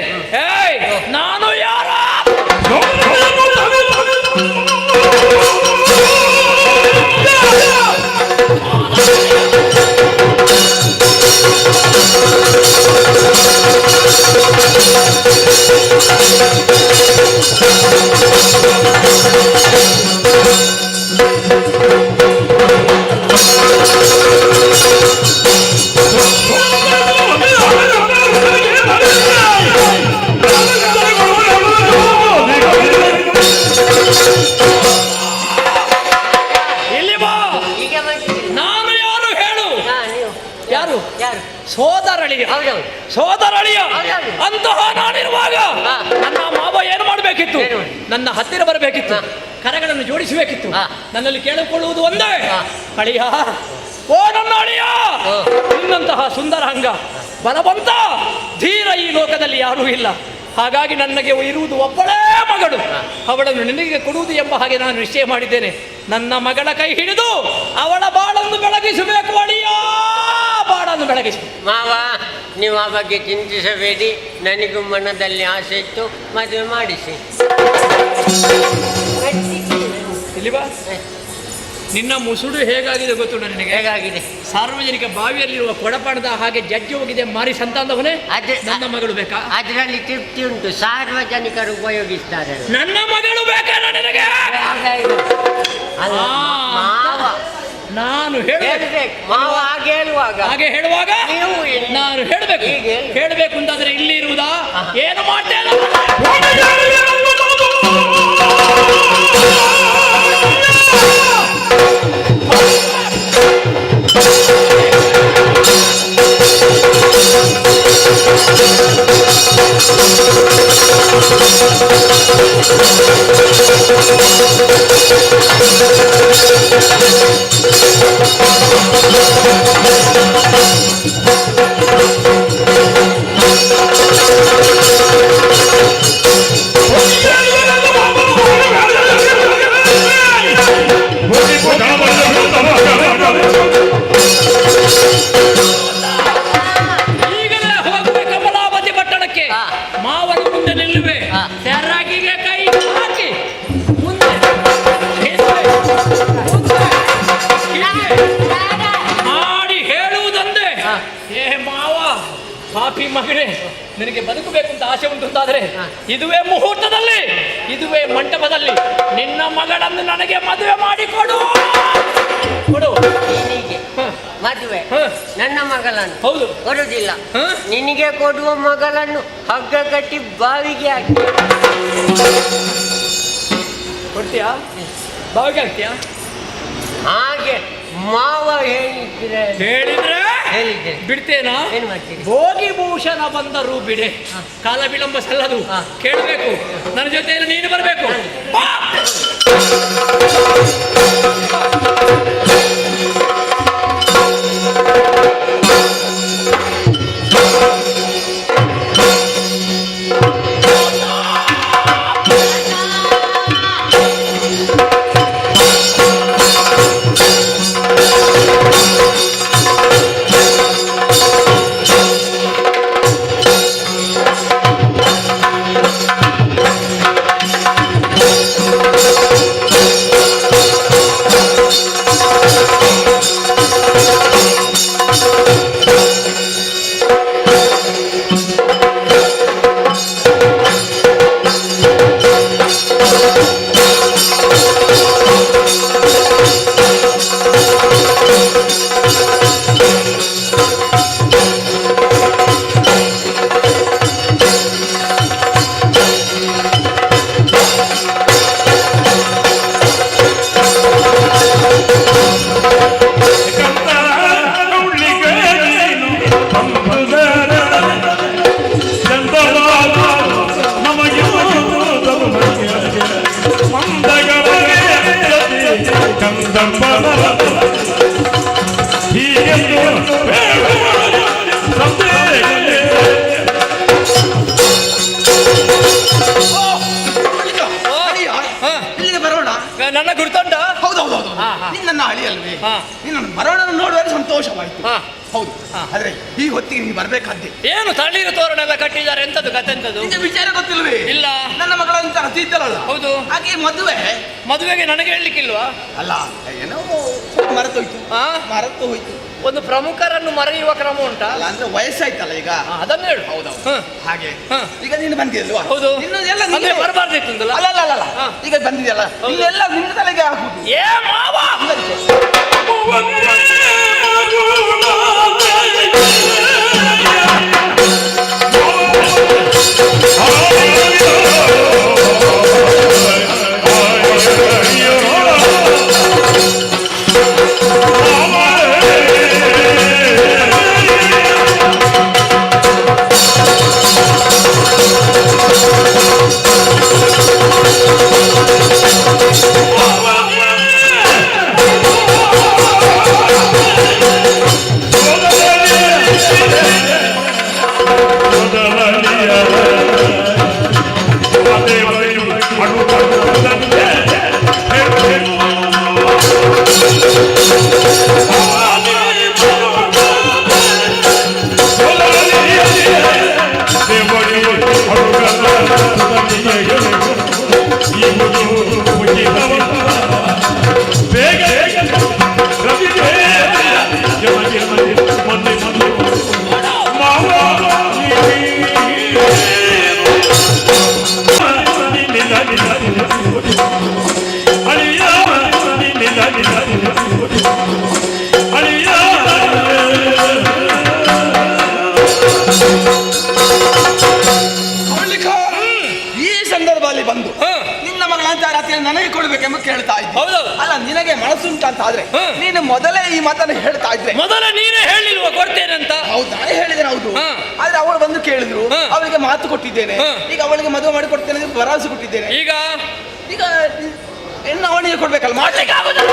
ನಾನು ಯಾರ? ಸೋದರಳಿಯ ಅಂತಹ ನಾನಿರುವಾಗ ನನ್ನ ಮಾವ ಏನು ಮಾಡಬೇಕಿತ್ತು? ನನ್ನ ಹತ್ತಿರ ಬರಬೇಕಿತ್ತು, ಕರಗಳನ್ನು ಜೋಡಿಸಬೇಕಿತ್ತು. ನನ್ನಲ್ಲಿ ಕೇಳಿಕೊಳ್ಳುವುದು ಒಂದೇ, ಅಳಿಯ, ಓ ನನ್ನ ಅಳಿಯ, ನಿನ್ನಂತಹ ಸುಂದರ ಅಂಗ, ಬಲವಂತ, ಧೀರ ಈ ಲೋಕದಲ್ಲಿ ಯಾರೂ ಇಲ್ಲ. ಹಾಗಾಗಿ ನನಗೆ ಇರುವುದು ಒಬ್ಬಳೇ ಮಗಳು, ಅವಳನ್ನು ನಿನಗೆ ಕೊಡುವುದು ಎಂಬ ಹಾಗೆ ನಾನು ನಿಶ್ಚಯ ಮಾಡಿದ್ದೇನೆ. ನನ್ನ ಮಗಳ ಕೈ ಹಿಡಿದು ಅವಳ ಬಾಳನ್ನು ಬೆಳಗಿಸಬೇಕು ಅಳಿಯ, ಬಾಳನ್ನು ಬೆಳಗಿಸಿ. ಮಾವ, ನೀವು ಆ ಬಗ್ಗೆ ಚಿಂತಿಸಬೇಡಿ, ನನಗೂ ಮನದಲ್ಲಿ ಆಸೆ ಇತ್ತು, ಮದುವೆ ಮಾಡಿಸಿ. ಇಲ್ಲಿ ಬಾ. ನಿನ್ನ ಮುಸುಡು ಹೇಗಾಗಿದೆ ಗೊತ್ತು ನನಗೆ? ಹೇಗಾಗಿದೆ? ಸಾರ್ವಜನಿಕ ಬಾವಿಯಲ್ಲಿರುವ ಕೊಡಪಾಣದ ಹಾಗೆ ಜಜ್ಜಿ ಹೋಗಿದೆ ಮಾರಿ ಸಂತಾನದವನೇ. ನನ್ನ ಮಗಳು ಬೇಕಾ? ಅದರಲ್ಲಿ ತೃಪ್ತಿ ಉಂಟು, ಸಾರ್ವಜನಿಕರು ಉಪಯೋಗಿಸ್ತಾರೆ. ನನ್ನ ಮಗಳು ಬೇಕಾ ನನಗೆ? ನಾನು ಹಾಗೆ ಹೇಳುವಾಗ ನಾನು ಹೇಳಬೇಕು ಅಂತಾದ್ರೆ ಇಲ್ಲಿ ಇರುವುದಾ? ಏನು ಮಾಡ್ತೇನೆ? ಮಾಡಿ ಹೇಳು ಮಗನೇ, ನಿನಗೆ ಬದುಕಬೇಕು ಅಂತ ಆಸೆ ಉಂಟು ಅಂತಾದ್ರೆ ಇದುವೇ ಮುಹೂರ್ತದಲ್ಲಿ, ಇದುವೇ ಮಂಟಪದಲ್ಲಿ ನಿನ್ನ ಮಗಳನ್ನು ನನಗೆ ಮದುವೆ ಮಾಡಿಕೊಡು. ಕೊಡು. ಮದುವೆ ನನ್ನ ಮಗಳನ್ನು ಹೌದು ಕೊಡುವುದಿಲ್ಲ. ನಿನಗೆ ಕೊಡುವ ಮಗಳನ್ನು ಹಗ್ಗ ಕಟ್ಟಿ ಬಾವಿಗೆ ಹಾಕಿ ಕೊಡ್ತೀಯಾ? ಬಾವಿಗೆ ಹಾಕ್ತೀಯಾ? ಹಾಗೆ ಮಾವ ಹೇಳಿದ್ರೆ ಬಿಡ್ತೇನಾ? ಏನು ಮಾಡ್ತೀರಿ? ಭೋಗಿ ಭೂಷಣ ಬಂದರು ಬಿಡೆ, ಕಾಲ ವಿಳಂಬ ಸಲ್ಲದು. ಕೇಳಬೇಕು, ನನ್ನ ಜೊತೆಯಲ್ಲಿ ನೀನು ಬರಬೇಕು. ನನ್ನ ಗುರ್ತುಂಟ? ಹೌದೌದೌದು, ನಿನ್ನ ಅಳಿ ಅಲ್ವೇ? ನಿನ್ನ ಮರಣವನ್ನು ನೋಡುವಾಗ ಸಂತೋಷವಾಯಿತು. ಹೌದು, ಆದ್ರೆ ಈ ಹೊತ್ತಿಗೆ ನೀನು ಬರ್ಬೇಕಾದ್ದೆ. ಏನು ತಣ್ಣೀರು ತೋರಣ ಎಲ್ಲ ಕಟ್ಟಿದ್ದಾರೆ, ಎಂತದ್ದು ಕತೆ ಎಂತದ್ದು? ವಿಚಾರ ಗೊತ್ತಿಲ್ವೇ? ಇಲ್ಲ. ನನ್ನ ಮಗಳಂತ ಅತಿದ್ದಲ್ಲ. ಹೌದು. ಹಾಗೆ ಮದುವೆಗೆ ನನಗೆ ಹೇಳಲಿಕ್ಕಿಲ್ವಾ? ಅಲ್ಲ, ಏನೋ ಮರೆತೋಯ್ತು. ಮರೆತು ಹೋಯ್ತು. ಒಂದು ಪ್ರಮುಖರನ್ನು ಮರೆಯುವ ಕ್ರಮ ಉಂಟಾ? ಅಲ್ಲ, ಅಂದ್ರೆ ವಯಸ್ಸಾಯ್ತಲ್ಲ ಈಗ. ಅದನ್ನು ಹೇಳು. ಹೌದೌದು. ಹಾಗೆ ಈಗ ನೀನು ಬಂದಿಯಲ್ವಾ? ಹೌದು. ಎಲ್ಲ ಬರಬಾರ್ದಿತ್ತು. ಅಲ್ಲ, ಈಗ ಬಂದಿದೆಯಲ್ಲ, ಇಲ್ಲೆಲ್ಲ ನಿನ್ನ ತಲೆಗೆ ಹಾಕುದು. ಏ ಮಾವ, ಬಂದು ನಿನ್ನ ಮಗಳಂತ ರಾತ್ರಿಯಲ್ಲಿ ನನಗೆ ಕೊಡ್ಬೇಕೆಂಬ ಕೇಳ್ತಾ ಇದ್ದೆ. ಅಲ್ಲ, ನಿನಗೆ ಮನಸ್ಸುಂಟಂತ ಆದ್ರೆ ನೀನು ಮೊದಲೇ ಈ ಮಾತನ್ನು ಹೇಳ್ತಾ ಇದ್ರೆ. ಮೊದಲೇ ನೀನೇ ಹೇಳಿಲ್ವ ಕೊಡ್ತೇನಂತ? ಹೌದು, ನಾನೇ ಹೇಳಿದ್ದೇನೆ. ಹೌದು, ಆದ್ರೆ ಅವಳು ಬಂದು ಕೇಳಿದ್ರು, ಅವಳಿಗೆ ಮಾತು ಕೊಟ್ಟಿದ್ದೇನೆ. ಈಗ ಅವಳಿಗೆ ಮದುವೆ ಮಾಡಿ ಕೊಡ್ತೇನೆ ಅಂತ ಭರವಸೆ ಕೊಟ್ಟಿದ್ದೇನೆ. ಈಗ ಈಗ ಇನ್ನು ಅವನಿಗೆ ಕೊಡ್ಬೇಕಲ್ಲ, ಮಾಡ್ಲಿಕ್ಕೆ ಆಗುದಿಲ್ಲ.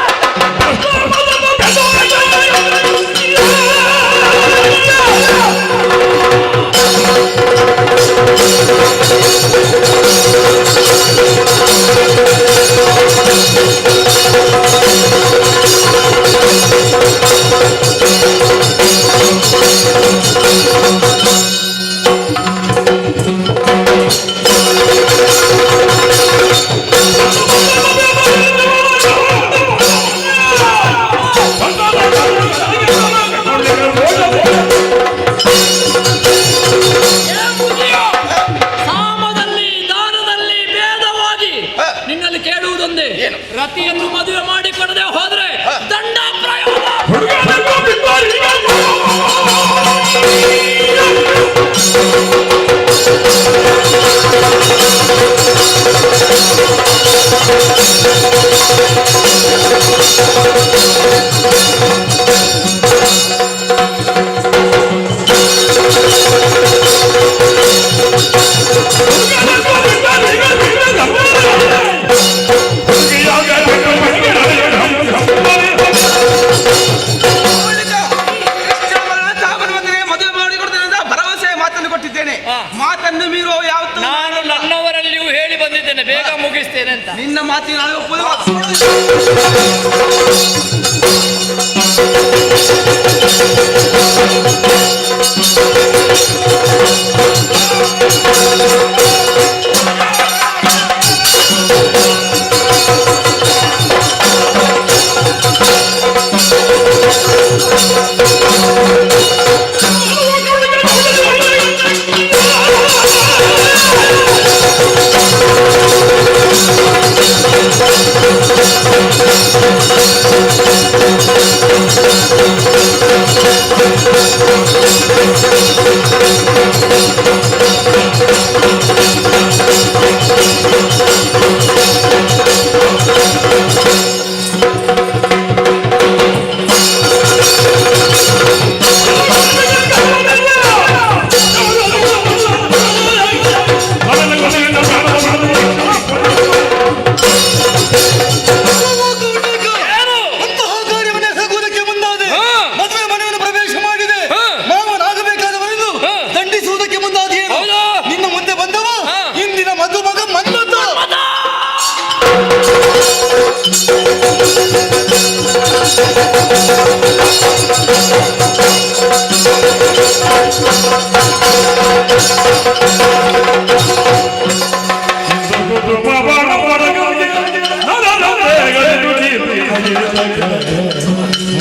ಮಾತನ್ನು ಮೀರುವ ಯಾವತ್ತು ನಾನು ನನ್ನವರಲ್ಲಿಯೂ ಹೇಳಿ ಬಂದಿದ್ದೇನೆ, ಬೇಗ ಮುಗಿಸ್ತೇನೆ ಅಂತ. ನಿನ್ನ ಮಾತಿನ ನಾನು ಒಪ್ಪುವುದಿಲ್ಲ.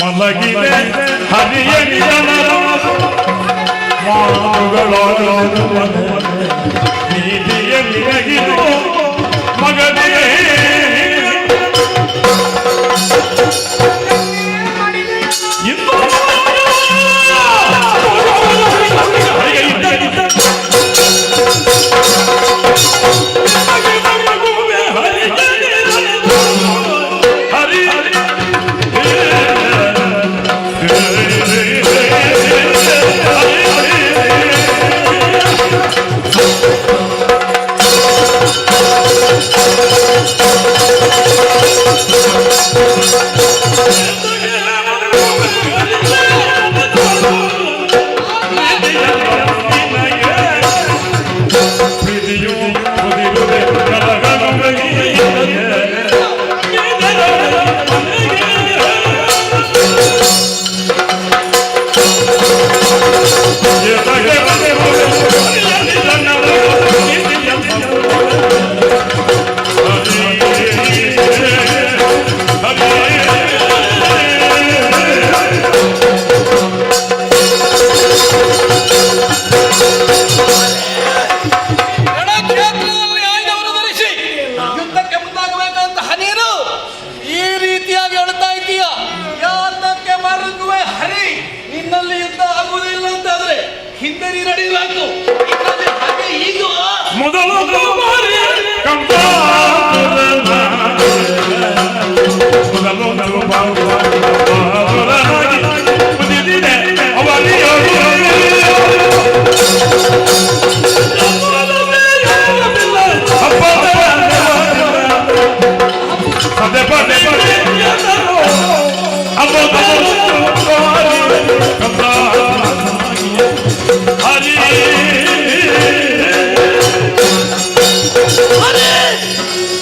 ಮಲಗಿದೆ ಹರಿಯಲಿ ನೀತಿಯ ನಿನಗಿದು ಮಗನೇ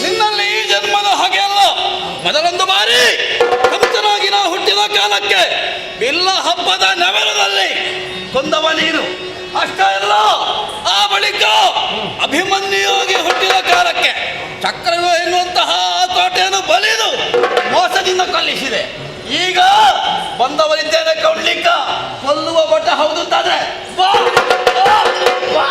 ನಿನ್ನಲ್ಲಿ ಈ ಜನ್ಮದ ಹಾಗೆ ಅಲ್ಲ. ಮೊದಲೊಂದು ಬಾರಿ ಕಂಸನಾಗಿ ನಾ ಹುಟ್ಟಿದ ಕಾಲಕ್ಕೆ ಬಿಲ್ಲ ಹಬ್ಬದ ನಗರದಲ್ಲಿ ಕೊಂದವ ನೀನು. ಅಷ್ಟೇ ಅಲ್ಲ, ಆ ಬಳಿಕ ಅಭಿಮನ್ಯುವಾಗಿ ಹುಟ್ಟಿದ ಕಾಲಕ್ಕೆ ಚಕ್ರವ್ಯೂಹ ಎನ್ನುವಂತಹ ಕೋಟೆಯನ್ನು ಬಲಿದು ಮೋಸದಿಂದ ಕೊಲ್ಲಿಸಿದೆ. ಈಗ ಬಂದವರಿದ್ದೇನೆ ಕೌಡ್ಲಿಕ್ಕ, ಕೊಲ್ಲುವ ಬಟ್ಟ ಹೌದು ಅಂತಾದ್ರೆ ಬಾ ಬಾ ಬಾ.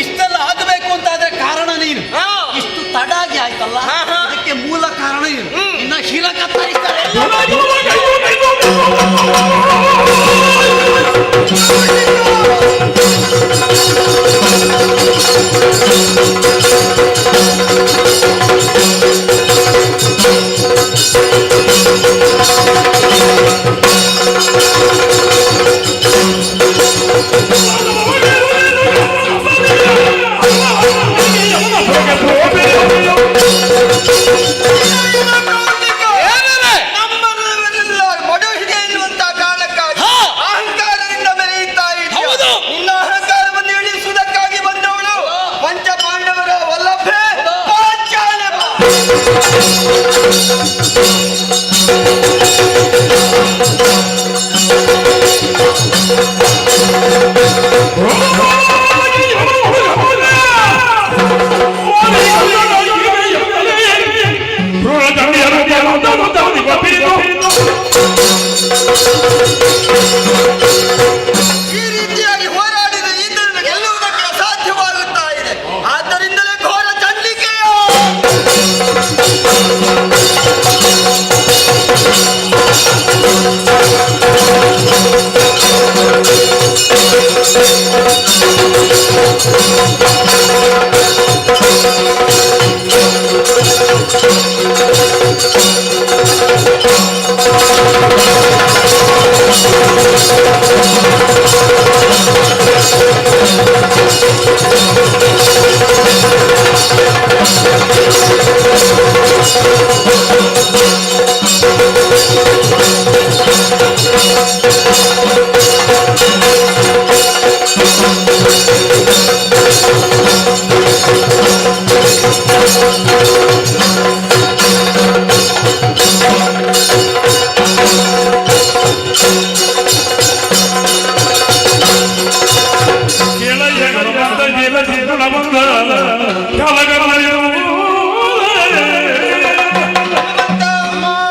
ಇಷ್ಟೆಲ್ಲ ಆಗಬೇಕು ಅಂತಾದ್ರೆ ಕಾರಣ ನೀನು. ಇಷ್ಟು ತಡಾಗಿ ಆಯ್ತಲ್ಲ, ಅದಕ್ಕೆ ಮೂಲ ಕಾರಣ ನೀನು. ಇನ್ನ ಶಿಲ ಕತ್ತರಿಸ್ತಾರೆ. ಈ ರೀತಿಯಾಗಿ ಹೋರಾಡಿದ ಈತನನ್ನು ಗೆಲ್ಲುವುದಕ್ಕೆ ಅಸಾಧ್ಯವಾಗುತ್ತಾ ಇದೆ. ಆದ್ದರಿಂದಲೇ ಘೋರ ಚಂಡಿಕೆಯ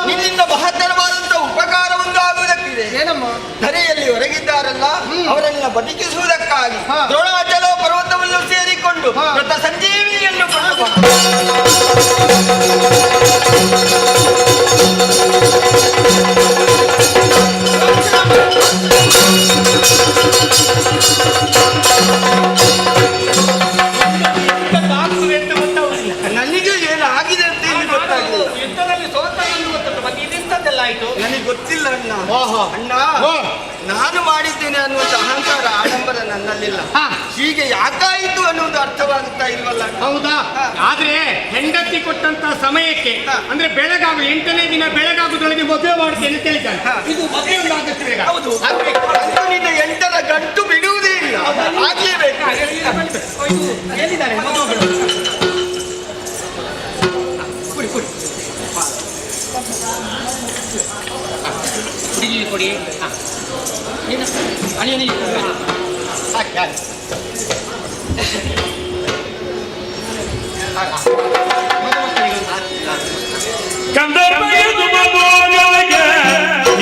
ನಿನ್ನಿಂದ ಮಹತ್ತರವಾದಂತ ಉಪಕಾರವೊಂದು ಆಗುವುದಕ್ಕಿದೆ. ಏನಮ್ಮ? ಧರೆಯಲ್ಲಿ ಹೊರಗಿದ್ದಾರಲ್ಲ ಅವರನ್ನ ಬದುಕಿಸುವುದಕ್ಕಾಗಿ ದ್ರೋಣಾಚಲ ಪರ್ವತವನ್ನು ಸೇರಿಕೊಂಡು ಮೃತ ಸಂಜೀವಿನಿಯನ್ನು ಕೊಂಡು ನನಗೆ ಏನಾಗಿದೆ ಅಂತ ಇಲ್ಲಿ ಗೊತ್ತಾಗಲಿಲ್ಲ. ಯುದ್ಧದಲ್ಲಿ ಸೋತ ಗೊತ್ತುಂಟು, ಮತ್ತೆ ಇದೆಂತದ್ದೆಲ್ಲ ಆಯ್ತು ನನಗೆ ಗೊತ್ತಿಲ್ಲ ಅಣ್ಣ. ಅಣ್ಣ ನಾನು ಮಾಡಿದ್ದೇನೆ ಅನ್ನುವಂತ ಅಹಂಕಾರ ಆಡಂಬರ ನನ್ನಲ್ಲಿಲ್ಲ. ಹೀಗೆ ಯಾಕಾಯಿ ಅನ್ನುವುದು ಅರ್ಥವಾಗುತ್ತಾ ಇಲ್ವಲ್ಲ? ಹೌದಾ? ಆದ್ರೆ ಹೆಂಡತಿ ಕೊಟ್ಟಂತ ಸಮಯಕ್ಕೆ ಅಂದ್ರೆ ಬೆಳಗಾಗು 8ನೇ ದಿನ ಬೆಳಗಾಗುದೊಳಗೆ ಮದುವೆ ಮಾಡ್ತೇನೆ ಅಂತ ಹೇಳಿದ್ದಾನೆ. ಇದು ಮದುವೆ ಒಂದು ಆದಷ್ಟು ಬೇಗ. ಹೌದು, ನಿನ್ನ 8ರ ಗಂಟು ಬಿಡುವುದೇ ಇಲ್ಲ, ಹಾಗೆಯೇ ಬೇಕು. ಎಲ್ಲಿದ್ದಾರೆ ಕುಡಿ ಕುಡಿ ಕೊಡಿ. ಕಂದರ್ಪಗೆ ತುಮ ಬೋಗಲಿಗೆ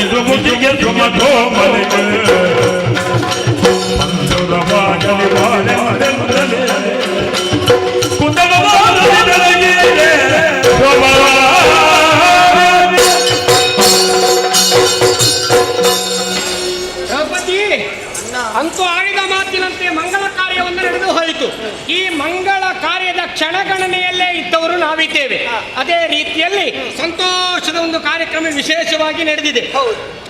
ಇದು ಮುಟ್ಟಿಗೆ ತುಮ ಕೋಮಲಿಗೆ ಮಂಜುರವಾಗಲಿ ಬಾಳೆ ಮರೆಮರಲಿ ಕುಂದನವಾಗಲಿ ಬೆಳಗಿಗೆ ದ್ರೌಪದಿ, ಅಂತೂ ಆಡಿದ ಮಾತಿನಂತೆ ಮಂಗಳ ಕಾರ್ಯವನ್ನು ನಡೆದು ಹೋಯಿತು. ಈ ಮಂಗಳ ಕಾರ್ಯದ ಕ್ಷಣಗಣನೆಯಲ್ಲೇ ಇದ್ದವರು ನಾವಿದ್ದೇವೆ. ಅದೇ ರೀತಿಯಲ್ಲಿ ಸಂತೋಷದ ಒಂದು ಕಾರ್ಯಕ್ರಮ ವಿಶೇಷವಾಗಿ ನಡೆದಿದೆ.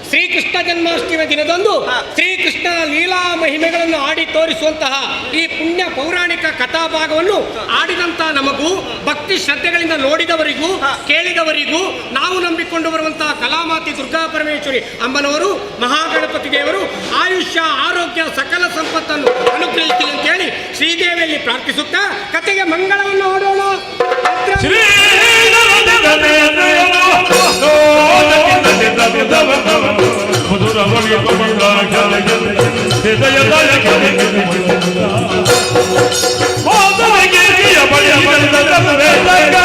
ಶ್ರೀಕೃಷ್ಣ ಜನ್ಮಾಷ್ಟಮಿ ದಿನದಂದು ಶ್ರೀಕೃಷ್ಣನ ಲೀಲಾ ಮಹಿಮೆಗಳನ್ನು ಆಡಿ ತೋರಿಸುವಂತಹ ಈ ಪುಣ್ಯ ಪೌರಾಣಿಕ ಕಥಾಭಾಗವನ್ನು ಆಡಿದಂತಹ ನಮಗೂ, ಭಕ್ತಿ ಶ್ರದ್ಧೆಗಳಿಂದ ನೋಡಿದವರಿಗೂ ಕೇಳಿದವರಿಗೂ, ನಾವು ನಂಬಿಕೊಂಡು ಬರುವಂತಹ ಕಲಾಮಾತಿ ದುರ್ಗಾ ಪರಮೇಶ್ವರಿ ಅಮ್ಮನವರು, ಮಹಾಗಣಪತಿ ದೇವರು ಆಯುಷ್ಯ ಆರೋಗ್ಯ ಸಕಲ ಸಂಪತ್ತನ್ನು ಅನುಗ್ರಹಿಸಲಿ ಅಂತ ಹೇಳಿ ಶ್ರೀದೇವಿಯಲ್ಲಿ ಪ್ರಾರ್ಥಿಸುತ್ತಾ ಕಥೆಗೆ ಮಂಗಳವನ್ನು ಓಡೋಣ. ಹೃದಯ